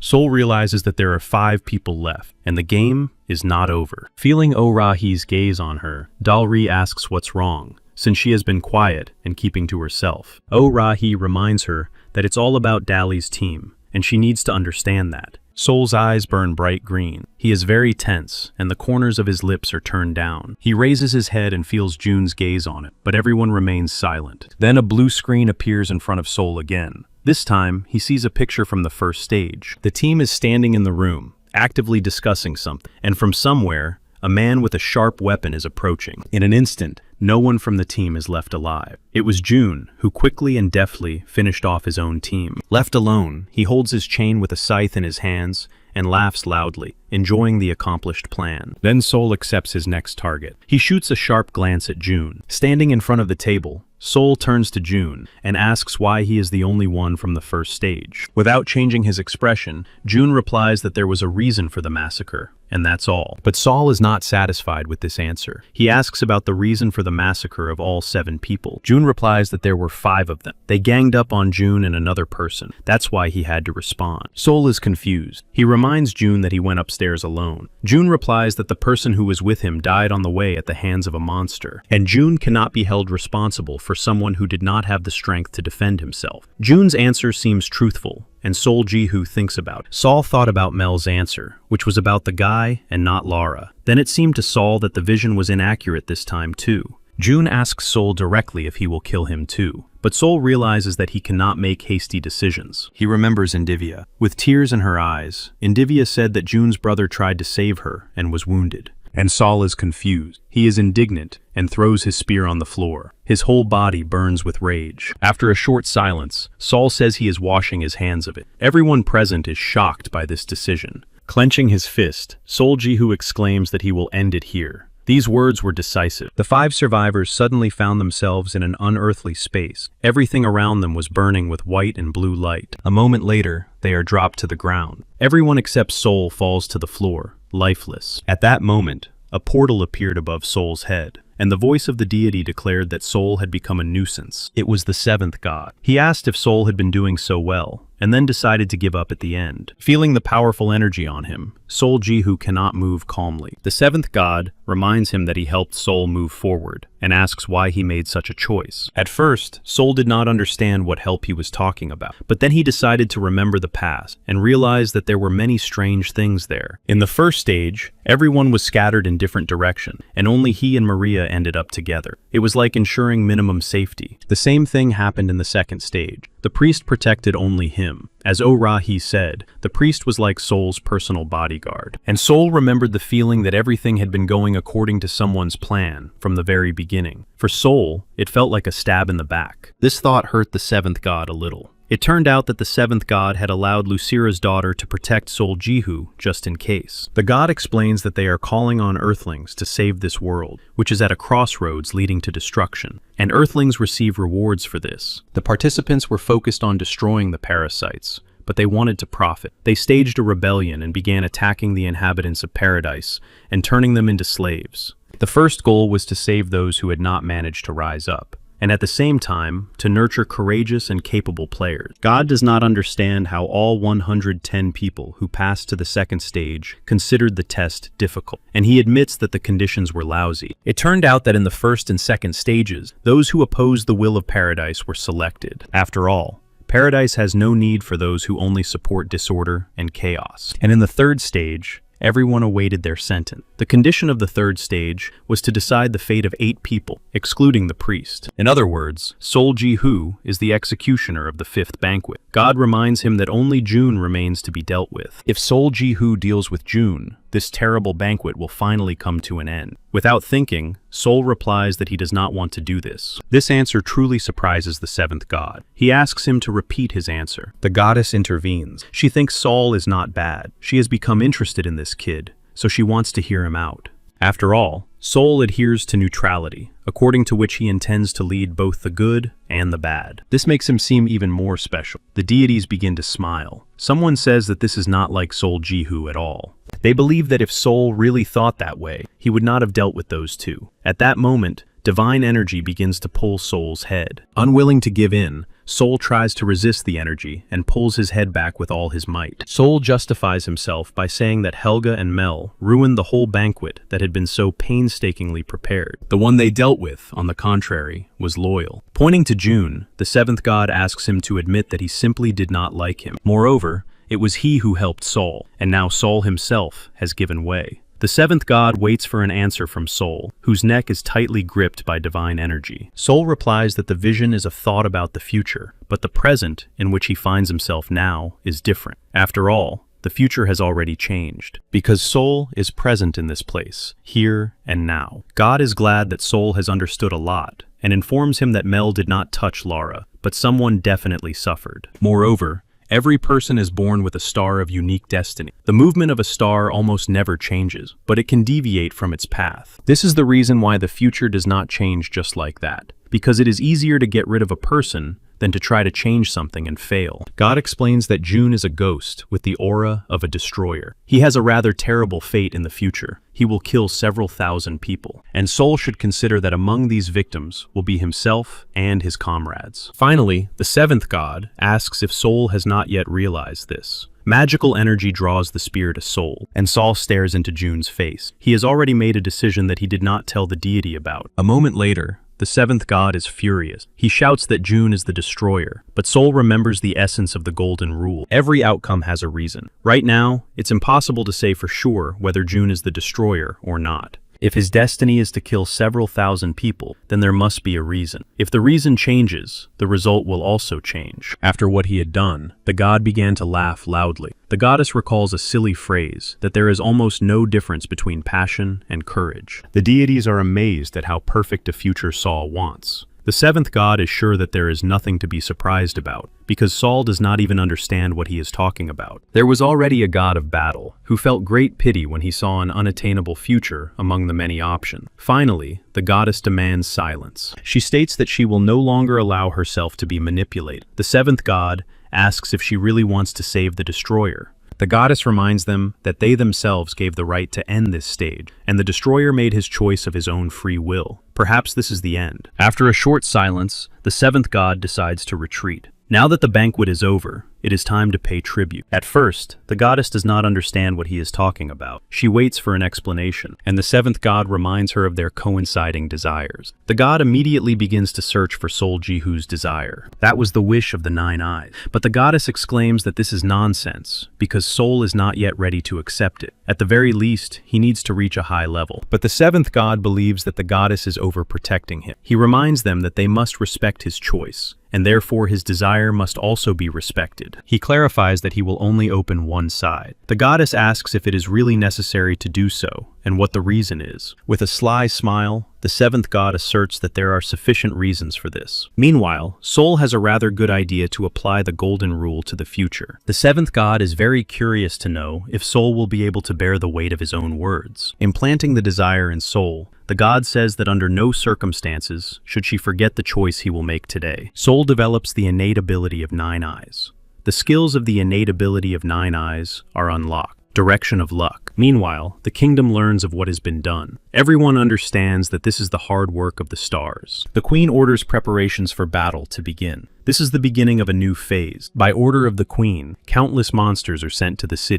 Sol realizes that there are 5 people left, and the game is not over. Feeling Oh-Rahi's gaze on her, Dalri asks what's wrong, since she has been quiet and keeping to herself. Oh-Rahi reminds her that it's all about Dali's team, and she needs to understand that. Sol's eyes burn bright green. He is very tense, and the corners of his lips are turned down. He raises his head and feels June's gaze on it, but everyone remains silent. Then a blue screen appears in front of Sol again. This time, he sees a picture from the first stage. The team is standing in the room, actively discussing something, and from somewhere, a man with a sharp weapon is approaching. In an instant, no one from the team is left alive. It was June, who quickly and deftly finished off his own team. Left alone, he holds his chain with a scythe in his hands and laughs loudly, enjoying the accomplished plan. Then Sol accepts his next target. He shoots a sharp glance at June. Standing in front of the table, Sol turns to June and asks why he is the only one from the first stage. Without changing his expression, June replies that there was a reason for the massacre, and that's all. But Sol is not satisfied with this answer. He asks about the reason for the massacre of all 7 people. June replies that there were 5 of them. They ganged up on June and another person. That's why he had to respond. Sol is confused. He reminds June that he went upstairs alone. June replies that the person who was with him died on the way at the hands of a monster, and June cannot be held responsible for someone who did not have the strength to defend himself. June's answer seems truthful, and Sol Jihu thinks about it. Sol thought about Mel's answer, which was about the guy and not Lara. Then it seemed to Sol that the vision was inaccurate this time too. June asks Sol directly if he will kill him too, but Sol realizes that he cannot make hasty decisions. He remembers Indivia. With tears in her eyes, Indivia said that June's brother tried to save her and was wounded. And Sol is confused. He is indignant and throws his spear on the floor. His whole body burns with rage. After a short silence, Sol says he is washing his hands of it. Everyone present is shocked by this decision. Clenching his fist, Sol Jihu exclaims that he will end it here. These words were decisive. The 5 survivors suddenly found themselves in an unearthly space. Everything around them was burning with white and blue light. A moment later, they are dropped to the ground. Everyone except Sol falls to the floor, lifeless. At that moment, a portal appeared above Sol's head, and the voice of the deity declared that Sol had become a nuisance. It was the 7th god. He asked if Sol had been doing so well, and then decided to give up at the end. Feeling the powerful energy on him, Sol Jihu cannot move calmly. The 7th god reminds him that he helped Sol move forward, and asks why he made such a choice. At first, Sol did not understand what help he was talking about, but then he decided to remember the past, and realized that there were many strange things there. In the first stage, everyone was scattered in different directions, and only he and Maria ended up together. It was like ensuring minimum safety. The same thing happened in the second stage. The priest protected only him. As Oh-Rahi said, the priest was like Sol's personal bodyguard. And Sol remembered the feeling that everything had been going according to someone's plan from the very beginning. For Sol, it felt like a stab in the back. This thought hurt the 7th god a little. It turned out that the 7th god had allowed Lucira's daughter to protect Sol Jihu just in case. The god explains that they are calling on Earthlings to save this world, which is at a crossroads leading to destruction, and Earthlings receive rewards for this. The participants were focused on destroying the parasites, but they wanted to profit. They staged a rebellion and began attacking the inhabitants of paradise and turning them into slaves. The first goal was to save those who had not managed to rise up, and at the same time, to nurture courageous and capable players. God does not understand how all 110 people who passed to the second stage considered the test difficult, and he admits that the conditions were lousy. It turned out that in the first and second stages, those who opposed the will of paradise were selected. After all, paradise has no need for those who only support disorder and chaos. And in the third stage, everyone awaited their sentence. The condition of the third stage was to decide the fate of 8 people, excluding the priest. In other words, Sol Jihu is the executioner of the 5th banquet. God reminds him that only June remains to be dealt with. If Sol Jihu deals with June, this terrible banquet will finally come to an end. Without thinking, Sol replies that he does not want to do this. This answer truly surprises the 7th god. He asks him to repeat his answer. The goddess intervenes. She thinks Sol is not bad. She has become interested in this kid, so she wants to hear him out. After all, Sol adheres to neutrality, according to which he intends to lead both the good and the bad. This makes him seem even more special. The deities begin to smile. Someone says that this is not like Sol Jihu at all. They believe that if Sol really thought that way, he would not have dealt with those two. At that moment, divine energy begins to pull Sol's head. Unwilling to give in, Sol tries to resist the energy and pulls his head back with all his might. Sol justifies himself by saying that Helga and Mel ruined the whole banquet that had been so painstakingly prepared. The one they dealt with, on the contrary, was loyal. Pointing to June, the seventh god asks him to admit that he simply did not like him. Moreover, it was he who helped Sol, and now Sol himself has given way. The seventh god waits for an answer from Sol, whose neck is tightly gripped by divine energy. Sol replies that the vision is a thought about the future, but the present, in which he finds himself now, is different. After all, the future has already changed, because Sol is present in this place, here and now. God is glad that Sol has understood a lot, and informs him that Mel did not touch Lara, but someone definitely suffered. Moreover, every person is born with a star of unique destiny. The movement of a star almost never changes, but it can deviate from its path. This is the reason why the future does not change just like that, because it is easier to get rid of a person than to try to change something and fail. God explains that June is a ghost with the aura of a destroyer. He has a rather terrible fate in the future. He will kill several thousand people, and Sol should consider that among these victims will be himself and his comrades. Finally, the seventh god asks if Sol has not yet realized this. Magical energy draws the spear to Sol, and Sol stares into June's face. He has already made a decision that he did not tell the deity about. A moment later, the seventh god is furious. He shouts that June is the destroyer, but Sol remembers the essence of the golden rule. Every outcome has a reason. Right now, it's impossible to say for sure whether June is the destroyer or not. If his destiny is to kill several thousand people, then there must be a reason. If the reason changes, the result will also change. After what he had done, the god began to laugh loudly. The goddess recalls a silly phrase, that there is almost no difference between passion and courage. The deities are amazed at how perfect a future Sol wants. The seventh god is sure that there is nothing to be surprised about, because Sol does not even understand what he is talking about. There was already a god of battle, who felt great pity when he saw an unattainable future among the many options. Finally, the goddess demands silence. She states that she will no longer allow herself to be manipulated. The seventh god asks if she really wants to save the destroyer. The goddess reminds them that they themselves gave the right to end this stage, and the destroyer made his choice of his own free will. Perhaps this is the end. After a short silence, the seventh god decides to retreat. Now that the banquet is over, it is time to pay tribute. At first, the goddess does not understand what he is talking about. She waits for an explanation, and the seventh god reminds her of their coinciding desires. The god immediately begins to search for Sol Jihu's desire. That was the wish of the 9 eyes. But the goddess exclaims that this is nonsense, because Sol is not yet ready to accept it. At the very least, he needs to reach a high level. But the seventh god believes that the goddess is overprotecting him. He reminds them that they must respect his choice, and therefore his desire must also be respected. He clarifies that he will only open one side. The goddess asks if it is really necessary to do so, and what the reason is. With a sly smile, the seventh god asserts that there are sufficient reasons for this. Meanwhile, Sol has a rather good idea to apply the golden rule to the future. The seventh god is very curious to know if Sol will be able to bear the weight of his own words. Implanting the desire in Sol, the god says that under no circumstances should she forget the choice he will make today. Sol develops the innate ability of 9 eyes. The skills of the innate ability of 9 eyes are unlocked. Direction of luck. Meanwhile, the kingdom learns of what has been done. Everyone understands that this is the hard work of the stars. The queen orders preparations for battle to begin. This is the beginning of a new phase. By order of the queen, countless monsters are sent to the city.